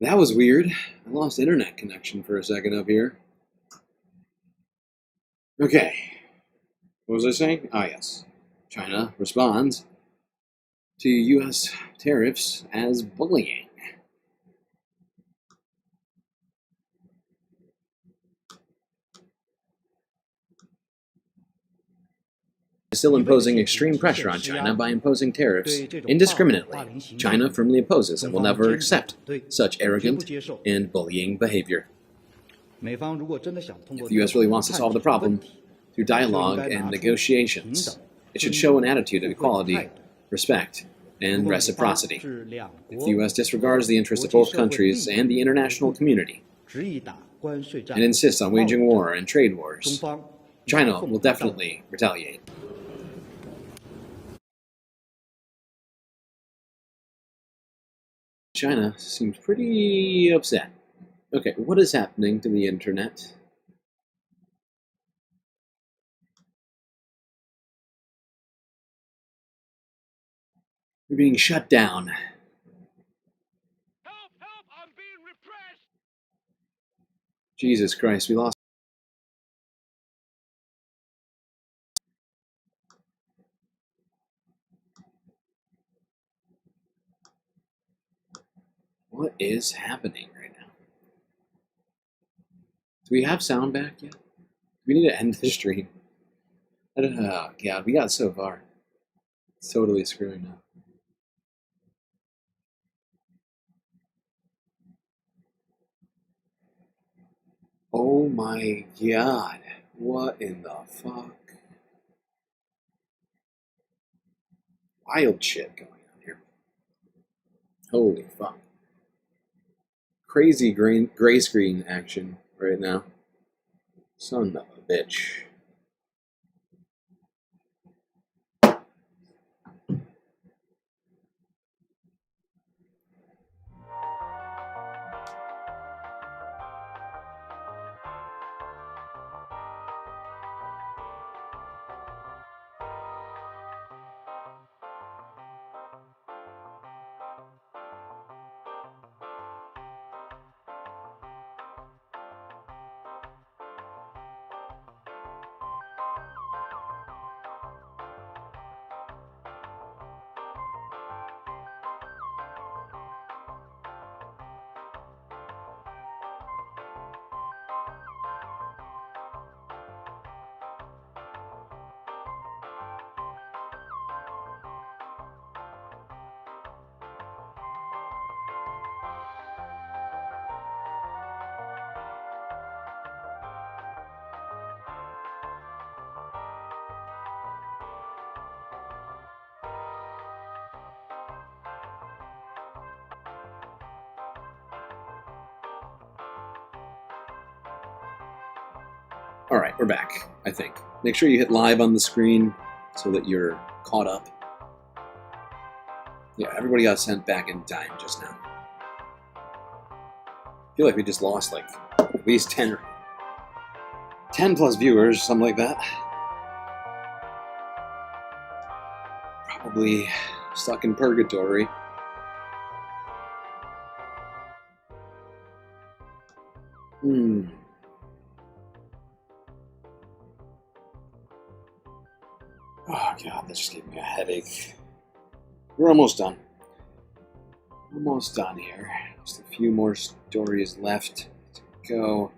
S4: That was weird. I lost internet connection for a second up here. Okay. What was I saying? Ah, yes. China responds to U.S. tariffs as bullying. Still imposing extreme pressure on China by imposing tariffs indiscriminately. China firmly opposes and will never accept such arrogant and bullying behavior. If the U.S. really wants to solve the problem through dialogue and negotiations, it should show an attitude of equality, respect, and reciprocity. If the U.S. disregards the interests of both countries and the international community, and insists on waging war and trade wars, China will definitely retaliate. China seems pretty upset. Okay, what is happening to the internet? We're being shut down. Help! Help! I'm being repressed! Jesus Christ, we lost. What is happening right now? Do we have sound back yet? Do we need to end the stream? I don't know. Oh, God, we got so far. It's totally screwing up. Oh my God. What in the fuck? Wild shit going on here. Holy fuck. Crazy gray screen action right now. Son of a bitch. Alright, we're back, I think. Make sure you hit live on the screen so that you're caught up. Yeah, everybody got sent back in time just now. I feel like we just lost like at least 10 plus viewers, something like that. Probably stuck in purgatory. Oh God, that just gave me a headache. We're almost done. Almost done here. Just a few more stories left to go.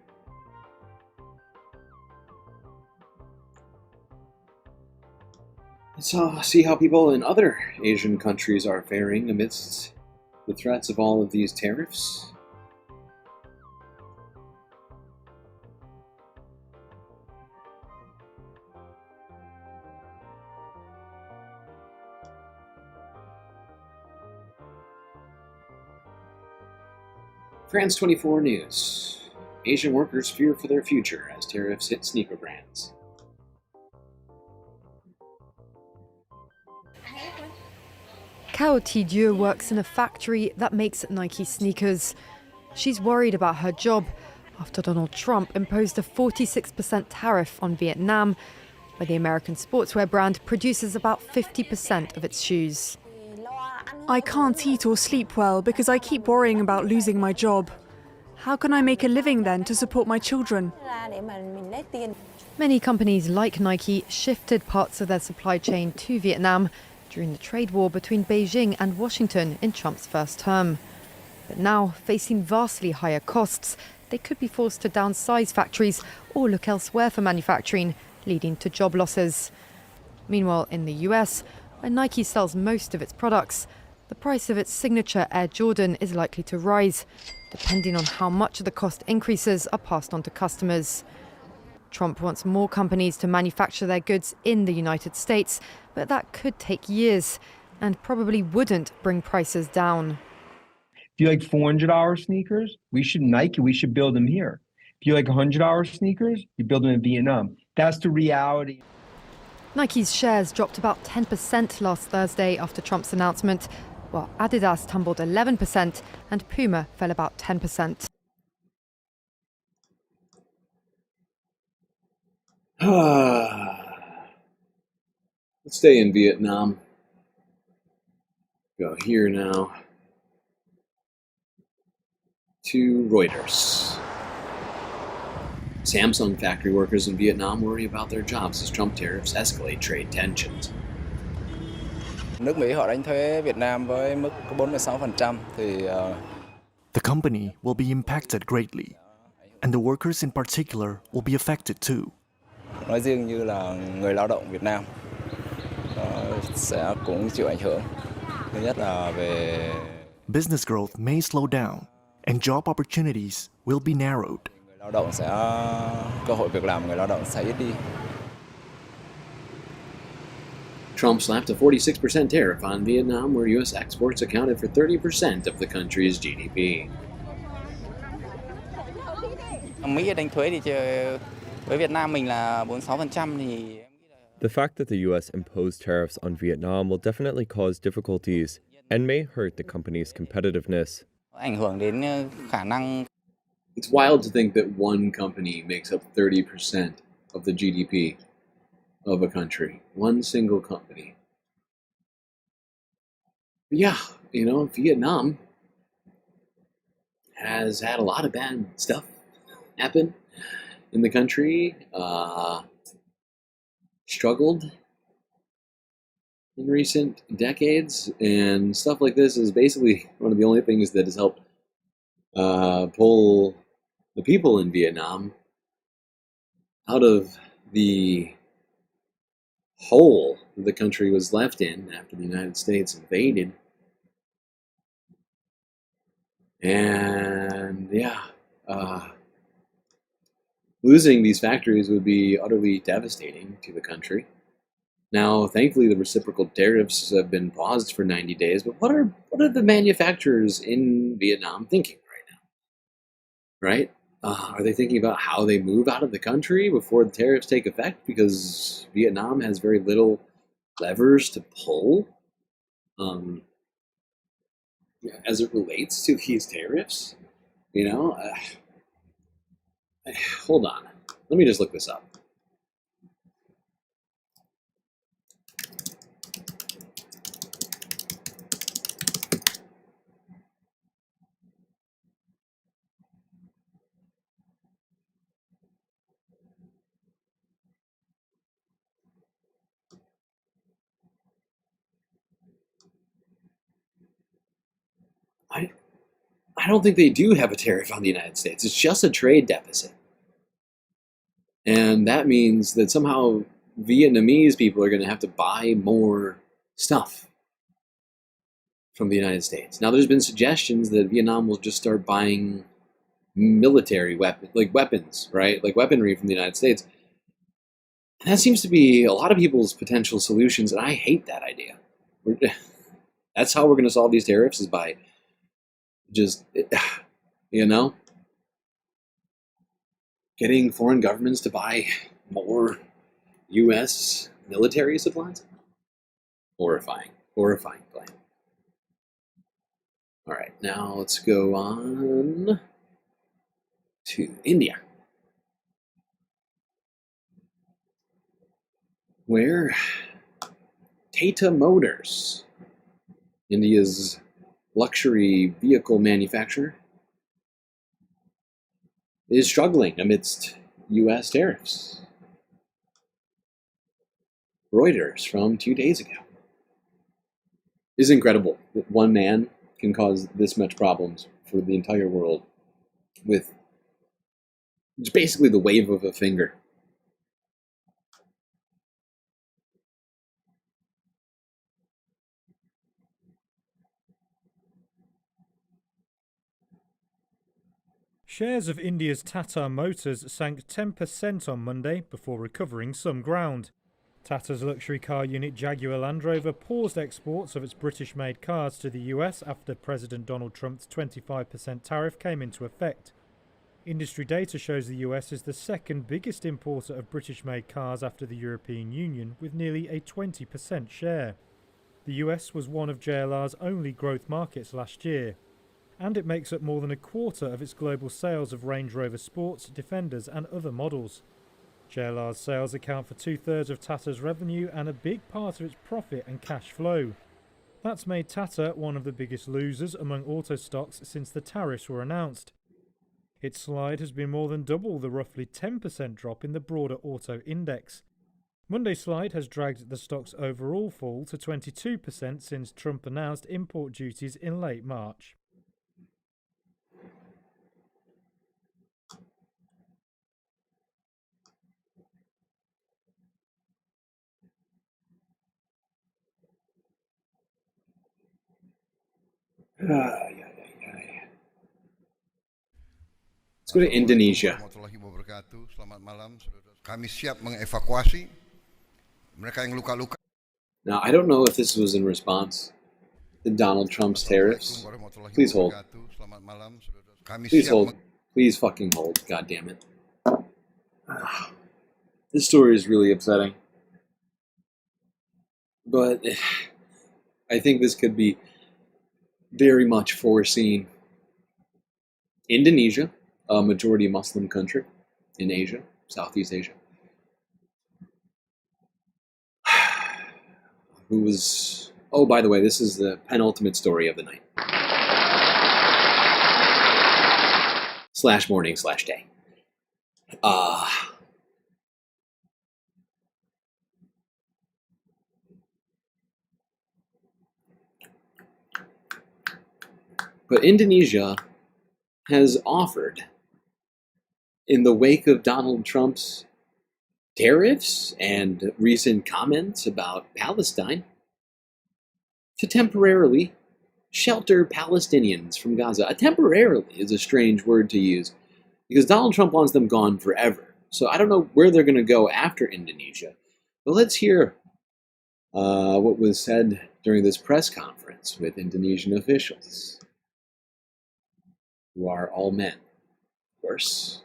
S4: Let's see how people in other Asian countries are faring amidst the threats of all of these tariffs. France 24 News. Asian workers fear for their future as tariffs hit sneaker brands.
S1: Cao Tidieu works in a factory that makes Nike sneakers. She's worried about her job after Donald Trump imposed a 46% tariff on Vietnam, where the American sportswear brand produces about 50% of its shoes.
S5: I can't eat or sleep well because I keep worrying about losing my job. How can I make a living then to support my children?
S1: Many companies like Nike shifted parts of their supply chain to Vietnam during the trade war between Beijing and Washington in Trump's first term. But now, facing vastly higher costs, they could be forced to downsize factories or look elsewhere for manufacturing, leading to job losses. Meanwhile, in the US, where Nike sells most of its products, the price of its signature Air Jordan is likely to rise, depending on how much of the cost increases are passed on to customers. Trump wants more companies to manufacture their goods in the United States, but that could take years and probably wouldn't bring prices down.
S18: If you like $400 sneakers, we should build them here. If you like $100 sneakers, you build them in Vietnam. That's the reality.
S1: Nike's shares dropped about 10% last Thursday after Trump's announcement, while Adidas tumbled 11% and Puma fell about 10%.
S4: Let's stay in Vietnam. Go here now to Reuters. Samsung factory workers in Vietnam worry about their jobs as Trump tariffs escalate trade tensions.
S6: Nước Mỹ họ đánh thuế Việt Nam với mức 46% thì
S7: The company will be impacted greatly, and the workers in particular will be affected too.
S6: nói riêng như là người lao động Việt Nam sẽ cũng chịu ảnh hưởng. Thứ nhất là về
S7: Business growth may slow down, and job opportunities will be narrowed.
S6: người lao động sẽ cơ hội việc làm người lao động sẽ ít đi.
S4: Trump slapped a 46% tariff on Vietnam, where U.S. exports accounted for 30% of the country's GDP.
S9: Mỹ đánh thuế thì với Việt Nam mình là 46% thì
S24: The fact that the U.S. imposed tariffs on Vietnam will definitely cause difficulties and may hurt the company's competitiveness.
S9: ảnh hưởng đến khả năng.
S4: It's wild to think that one company makes up 30% of the GDP of a country. One single company. But yeah, you know, Vietnam has had a lot of bad stuff happen in the country. Struggled in recent decades, and stuff like this is basically one of the only things that has helped pull the people in Vietnam out of the hole the country was left in after the United States invaded. And yeah, losing these factories would be utterly devastating to the country. Now, thankfully, the reciprocal tariffs have been paused for 90 days, but what are the manufacturers in Vietnam thinking right now? Right? Are they thinking about how they move out of the country before the tariffs take effect? Because Vietnam has very little levers to pull as it relates to these tariffs. You know? Hold on. Let me just look this up. I don't think they do have a tariff on the United States. It's just a trade deficit. And that means that somehow Vietnamese people are going to have to buy more stuff from the United States. Now, there's been suggestions that Vietnam will just start buying military weapons, right? Like weaponry from the United States. And that seems to be a lot of people's potential solutions, and I hate that idea. That's how we're going to solve these tariffs, is by just, you know, getting foreign governments to buy more U.S. military supplies? Horrifying. Horrifying plan. All right, now let's go on to India, where Tata Motors, India's luxury vehicle manufacturer, is struggling amidst U.S. tariffs. Reuters from 2 days ago. It's incredible that one man can cause this much problems for the entire world with just basically the wave of a finger.
S25: Shares of India's Tata Motors sank 10% on Monday before recovering some ground. Tata's luxury car unit Jaguar Land Rover paused exports of its British-made cars to the US after President Donald Trump's 25% tariff came into effect. Industry data shows the US is the second biggest importer of British-made cars after the European Union, with nearly a 20% share. The US was one of JLR's only growth markets last year, and it makes up more than a quarter of its global sales of Range Rover Sports, Defenders and other models. JLR's sales account for 2/3 of Tata's revenue and a big part of its profit and cash flow. That's made Tata one of the biggest losers among auto stocks since the tariffs were announced. Its slide has been more than double the roughly 10% drop in the broader auto index. Monday's slide has dragged the stock's overall fall to 22% since Trump announced import duties in late March.
S4: Let's go to Indonesia.
S2: Kami siap mengevakuasi mereka yang luka-luka.
S4: Now, I don't know if this was in response to Donald Trump's tariffs. Please hold. Please hold. Please fucking hold. God damn it. This story is really upsetting. But I think this could be very much foreseen. Indonesia, a majority Muslim country in Asia, Southeast Asia, who was... Oh, by the way, this is the penultimate story of the night. /morning/day. But Indonesia has offered, in the wake of Donald Trump's tariffs and recent comments about Palestine, to temporarily shelter Palestinians from Gaza. Temporarily is a strange word to use, because Donald Trump wants them gone forever. So I don't know where they're going to go after Indonesia. But let's hear what was said during this press conference with Indonesian officials, who are all men, of course.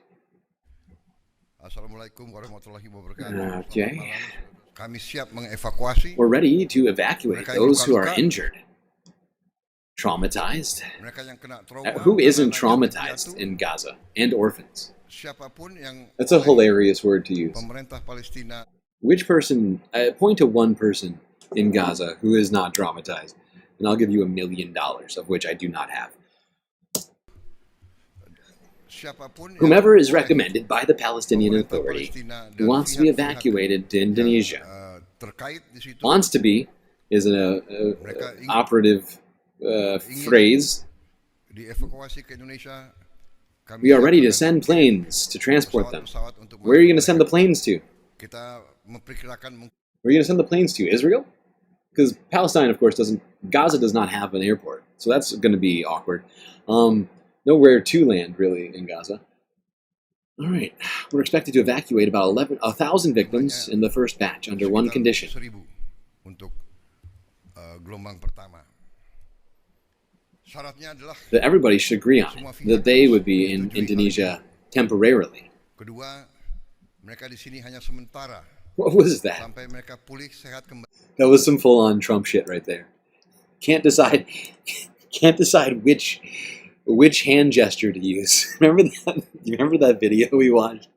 S2: Assalamualaikum warahmatullahi wabarakatuh.
S4: Okay.
S2: Kami siap mengevakuasi.
S4: We're ready to evacuate those who are injured, traumatized. Who isn't traumatized in Gaza? And orphans. That's a hilarious word to use. Which person, point to one person in Gaza who is not traumatized, and I'll give you $1 million, of which I do not have. Whomever is recommended by the Palestinian Authority who wants to be evacuated to Indonesia. Wants to be is an operative phrase. We are ready to send planes to transport them. Where are you going to send the planes to? Where are you going to send the planes to? Israel? Because Palestine, of course, Gaza does not have an airport. So that's going to be awkward. Nowhere to land, really, in Gaza. All right. We're expected to evacuate about 1,000 victims in the first batch under one condition. That everybody should agree on it, that they would be in Indonesia temporarily. What was that? That was some full-on Trump shit right there. Can't decide which hand gesture to use. Remember that? You remember that video we watched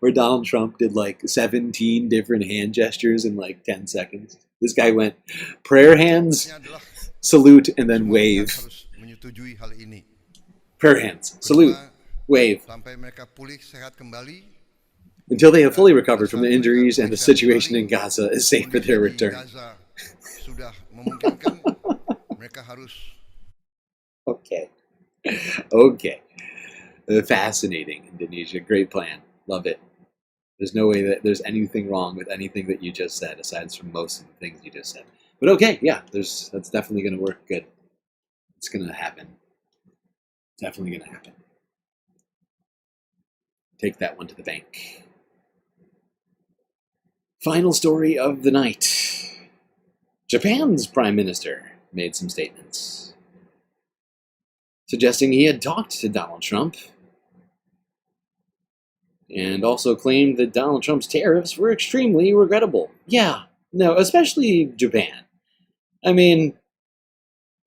S4: where Donald Trump did like 17 different hand gestures in like 10 seconds? This guy went prayer hands, salute, and then wave. Prayer hands, salute, wave. Until they have fully recovered from the injuries and the situation in Gaza is safe for their return. Okay. Okay. Fascinating, Indonesia. Great plan. Love it. There's no way that there's anything wrong with anything that you just said, aside from most of the things you just said. But okay, yeah, that's definitely going to work good. It's going to happen. Definitely going to happen. Take that one to the bank. Final story of the night. Japan's prime minister made some statements, suggesting he had talked to Donald Trump, and also claimed that Donald Trump's tariffs were extremely regrettable. Yeah, no, especially Japan. I mean,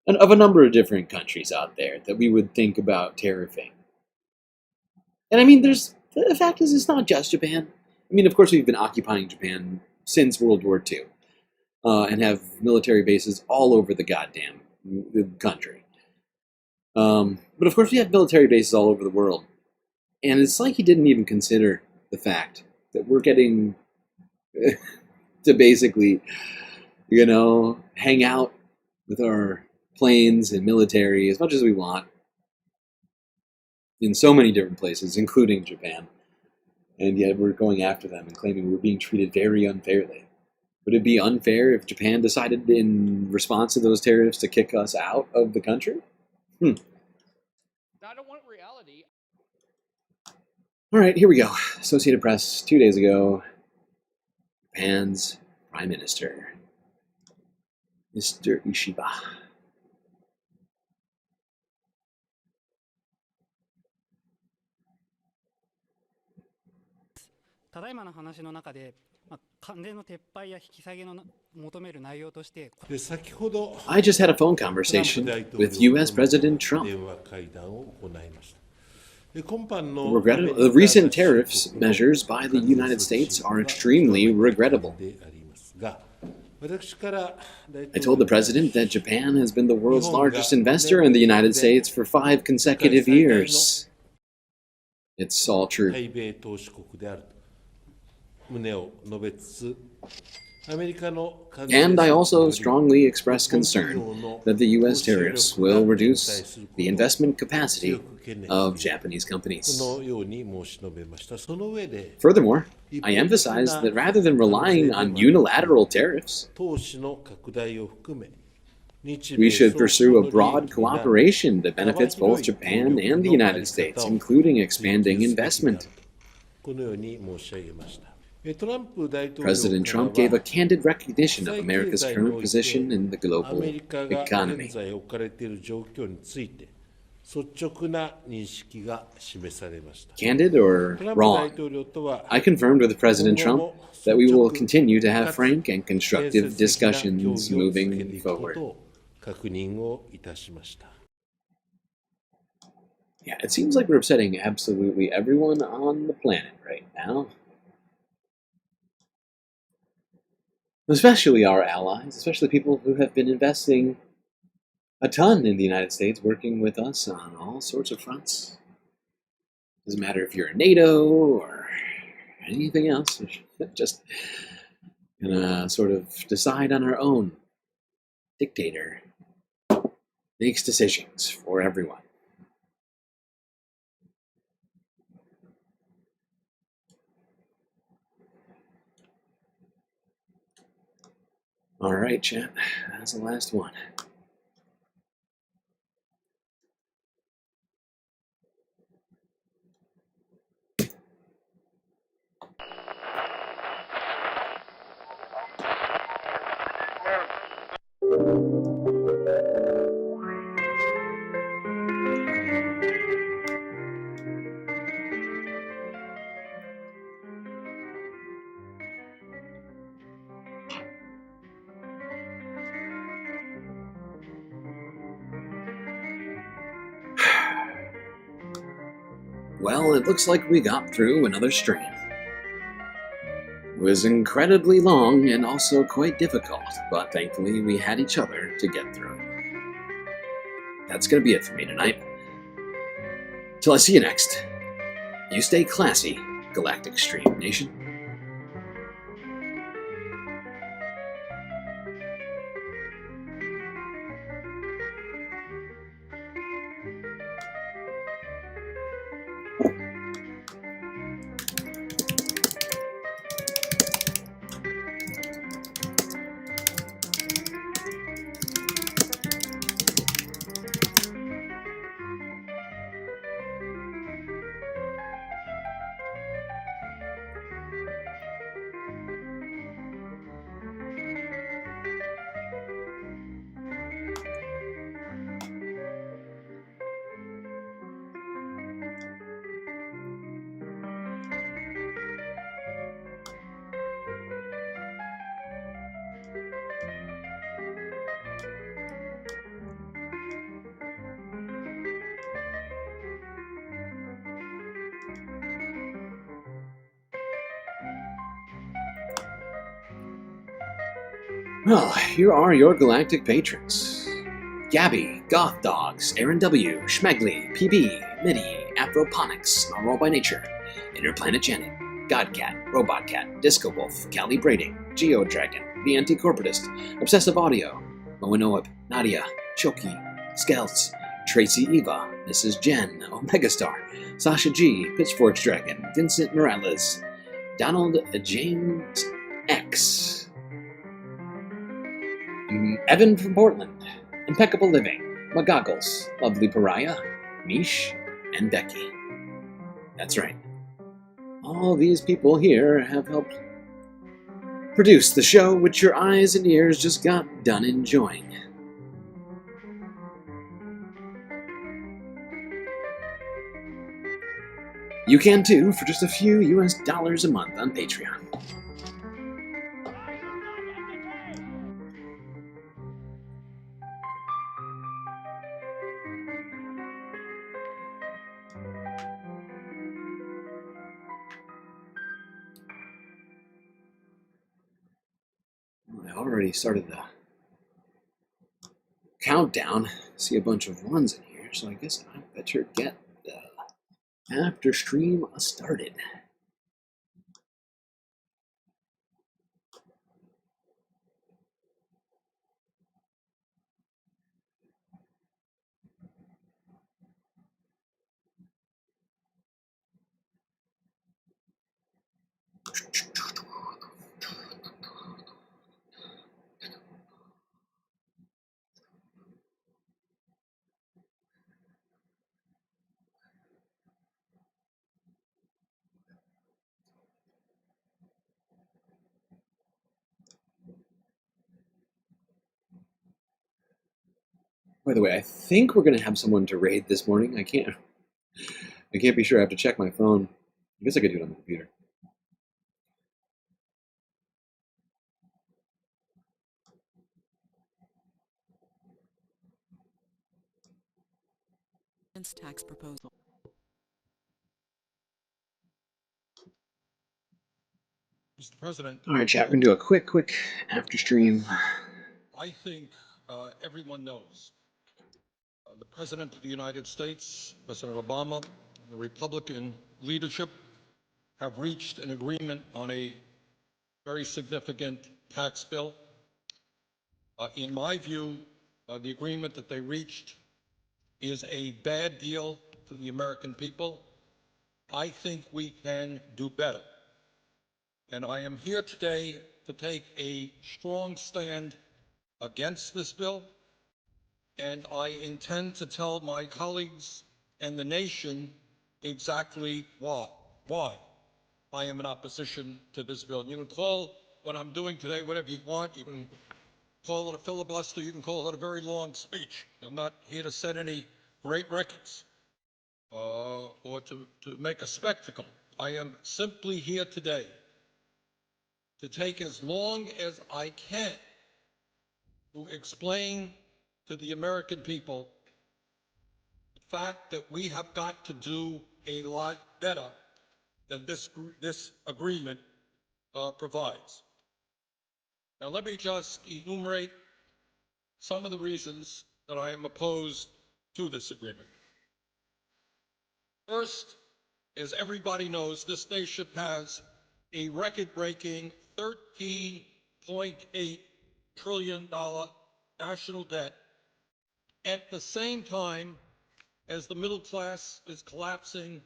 S4: of a number of different countries out there that we would think about tariffing. And I mean, the fact is, it's not just Japan. I mean, of course, we've been occupying Japan since World War II, and have military bases all over the goddamn country. But of course, we have military bases all over the world. And it's like he didn't even consider the fact that we're getting to basically, hang out with our planes and military as much as we want in so many different places, including Japan. And yet we're going after them and claiming we're being treated very unfairly. Would it be unfair if Japan decided in response to those tariffs to kick us out of the country?
S13: I don't want reality.
S4: All right, here we go. Associated Press, 2 days ago. Japan's Prime Minister, Mr. Ishiba. I just had a phone conversation with U.S. President Trump. The recent tariffs measures by the United States are extremely regrettable. I told the president that Japan has been the world's largest investor in the United States for 5 consecutive years. It's all true. And I also strongly express concern that the U.S. tariffs will reduce the investment capacity of Japanese companies. Furthermore, I emphasize that rather than relying on unilateral tariffs, we should pursue a broad cooperation that benefits both Japan and the United States, including expanding investment. President Trump gave a candid recognition of America's current position in the global economy. Candid or wrong? I confirmed with President Trump that we will continue to have frank and constructive discussions moving forward. Yeah, it seems like we're upsetting absolutely everyone on the planet right now. Especially our allies, especially people who have been investing a ton in the United States, working with us on all sorts of fronts. Doesn't matter if you're in NATO or anything else, we're just gonna sort of decide on our own. Dictator makes decisions for everyone. All right, chat, that's the last one. Well, it looks like we got through another stream. It was incredibly long and also quite difficult, but thankfully we had each other to get through. That's gonna be it for me tonight. Till I see you next, you stay classy, Galactic Stream Nation. Well, here are your galactic patrons. Gabby, Goth Dogs, Aaron W., Schmegley, PB, Mitty, Afroponics, Normal by Nature, Interplanet Janet, Godcat, Robot Cat, Disco Wolf, Cali Braiding, Geodragon, The Anti-Corporatist, Obsessive Audio, Moinoip, Nadia, Choki, Skelts, Tracy Eva, Mrs. Jen, Omegastar, Sasha G, Pitchforks Dragon, Vincent Morales, Donald James X, Evan from Portland, Impeccable Living, Magaggles, Lovely Pariah, Mish, and Becky. That's right. All these people here have helped produce the show which your eyes and ears just got done enjoying. You can too for just a few US dollars a month on Patreon. I already started the countdown. See a bunch of ones in here, so I guess I better get the after stream started. By the way, I think we're gonna have someone to raid this morning. I can't be sure. I have to check my phone. I guess I could do it on the computer.
S11: Tax proposal.
S12: Mr. President.
S4: All right, chat. We're gonna do a quick after stream.
S12: I think everyone knows the President of the United States, President Obama, and the Republican leadership have reached an agreement on a very significant tax bill. In my view, the agreement that they reached is a bad deal for the American people. I think we can do better. And I am here today to take a strong stand against this bill, and I intend to tell my colleagues and the nation exactly why I am in opposition to this bill. And you can call what I'm doing today whatever you want. You can call it a filibuster. You can call it a very long speech. I'm not here to set any great records or to make a spectacle. I am simply here today to take as long as I can to explain to the American people the fact that we have got to do a lot better than this agreement provides. Now, let me just enumerate some of the reasons that I am opposed to this agreement. First, as everybody knows, this nation has a record-breaking $13.8 trillion national debt at the same time as the middle class is collapsing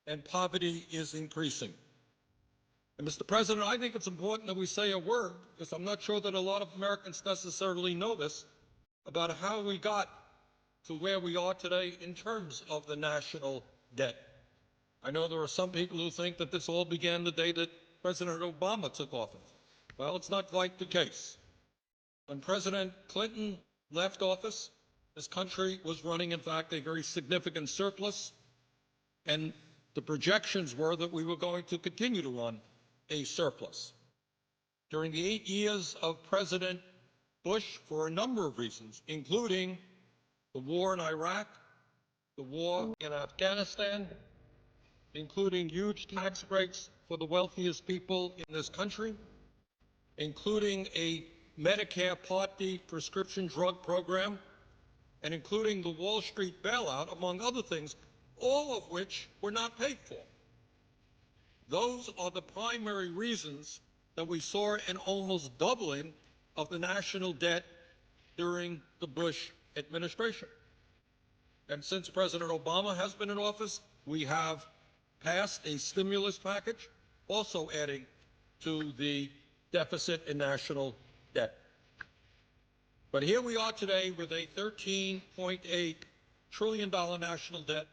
S12: and poverty is increasing. And Mr. President, I think it's important that we say a word, because I'm not sure that a lot of Americans necessarily know this, about how we got to where we are today in terms of the national debt. I know there are some people who think that this all began the day that President Obama took office. Well, it's not quite the case. When President Clinton left office, this country was running, in fact, a very significant surplus, and the projections were that we were going to continue to run a surplus. During the 8 years of President Bush, for a number of reasons, including the war in Iraq, the war in Afghanistan, including huge tax breaks for the wealthiest people in this country, including a Medicare Part D prescription drug program, and including the Wall Street bailout, among other things, all of which were not paid for. Those are the primary reasons that we saw an almost doubling of the national debt during the Bush administration. And since President Obama has been in office, we have passed a stimulus package, also adding to the deficit in national debt. But here we are today with a $13.8 trillion national debt.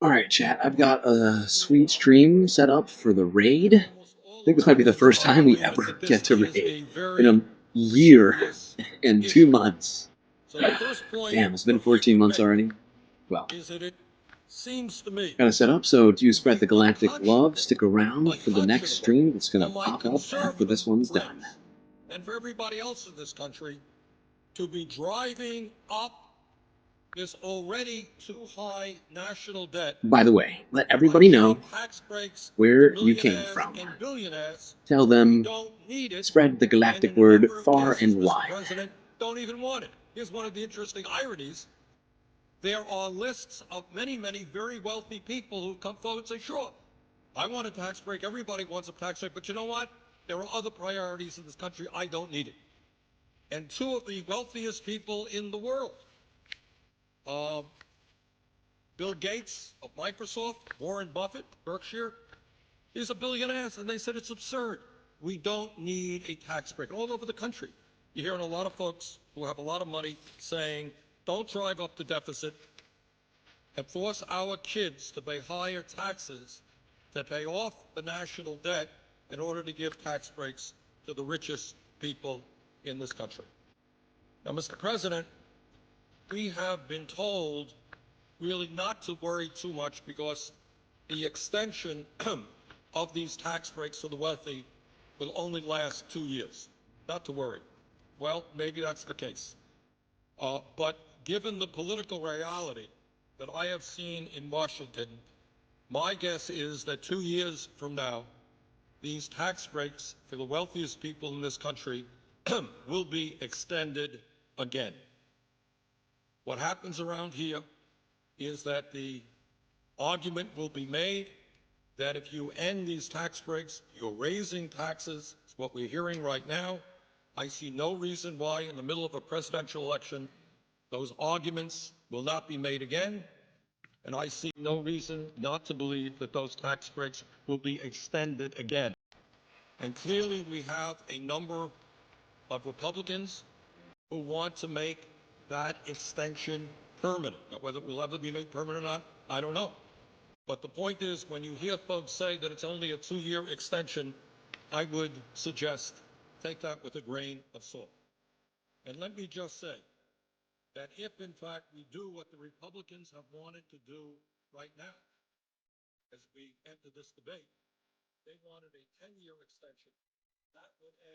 S4: All right, chat, I've got a sweet stream set up for the raid. I think this might be the first time we ever get to raid in a year and 2 months. Damn, it's been 14 months already. Well, got it set up, so do spread the galactic love. Stick around for the next stream that's going to pop up after this one's done.
S12: And for everybody else in this country to be driving up this already too high national debt.
S4: By the way, let everybody know where you came from. Tell them, spread the galactic word far and wide.
S12: President don't even want it. Here's one of the interesting ironies. There are lists of many, many very wealthy people who come forward and say, sure, I want a tax break. Everybody wants a tax break. But you know what? There are other priorities in this country. I don't need it. And two of the wealthiest people in the world, Bill Gates of Microsoft, Warren Buffett, Berkshire, is a billionaire, and they said it's absurd. We don't need a tax break. All over the country, you're hearing a lot of folks who have a lot of money saying, don't drive up the deficit and force our kids to pay higher taxes to pay off the national debt in order to give tax breaks to the richest people in this country. Now, Mr. President, we have been told really not to worry too much because the extension of these tax breaks for the wealthy will only last 2 years. Not to worry. Well, maybe that's the case. But given the political reality that I have seen in Washington, my guess is that 2 years from now, these tax breaks for the wealthiest people in this country will be extended again. What happens around here is that the argument will be made that if you end these tax breaks, you're raising taxes. It's what we're hearing right now. I see no reason why in the middle of a presidential election, those arguments will not be made again. And I see no reason not to believe that those tax breaks will be extended again. And clearly we have a number of Republicans who want to make that extension permanent. Now, whether it will ever be made permanent or not, I don't know. But the point is, when you hear folks say that it's only a 2-year extension, I would suggest take that with a grain of salt. And let me just say that if, in fact, we do what the Republicans have wanted to do right now, as we enter this debate, they wanted a 10-year extension. That would add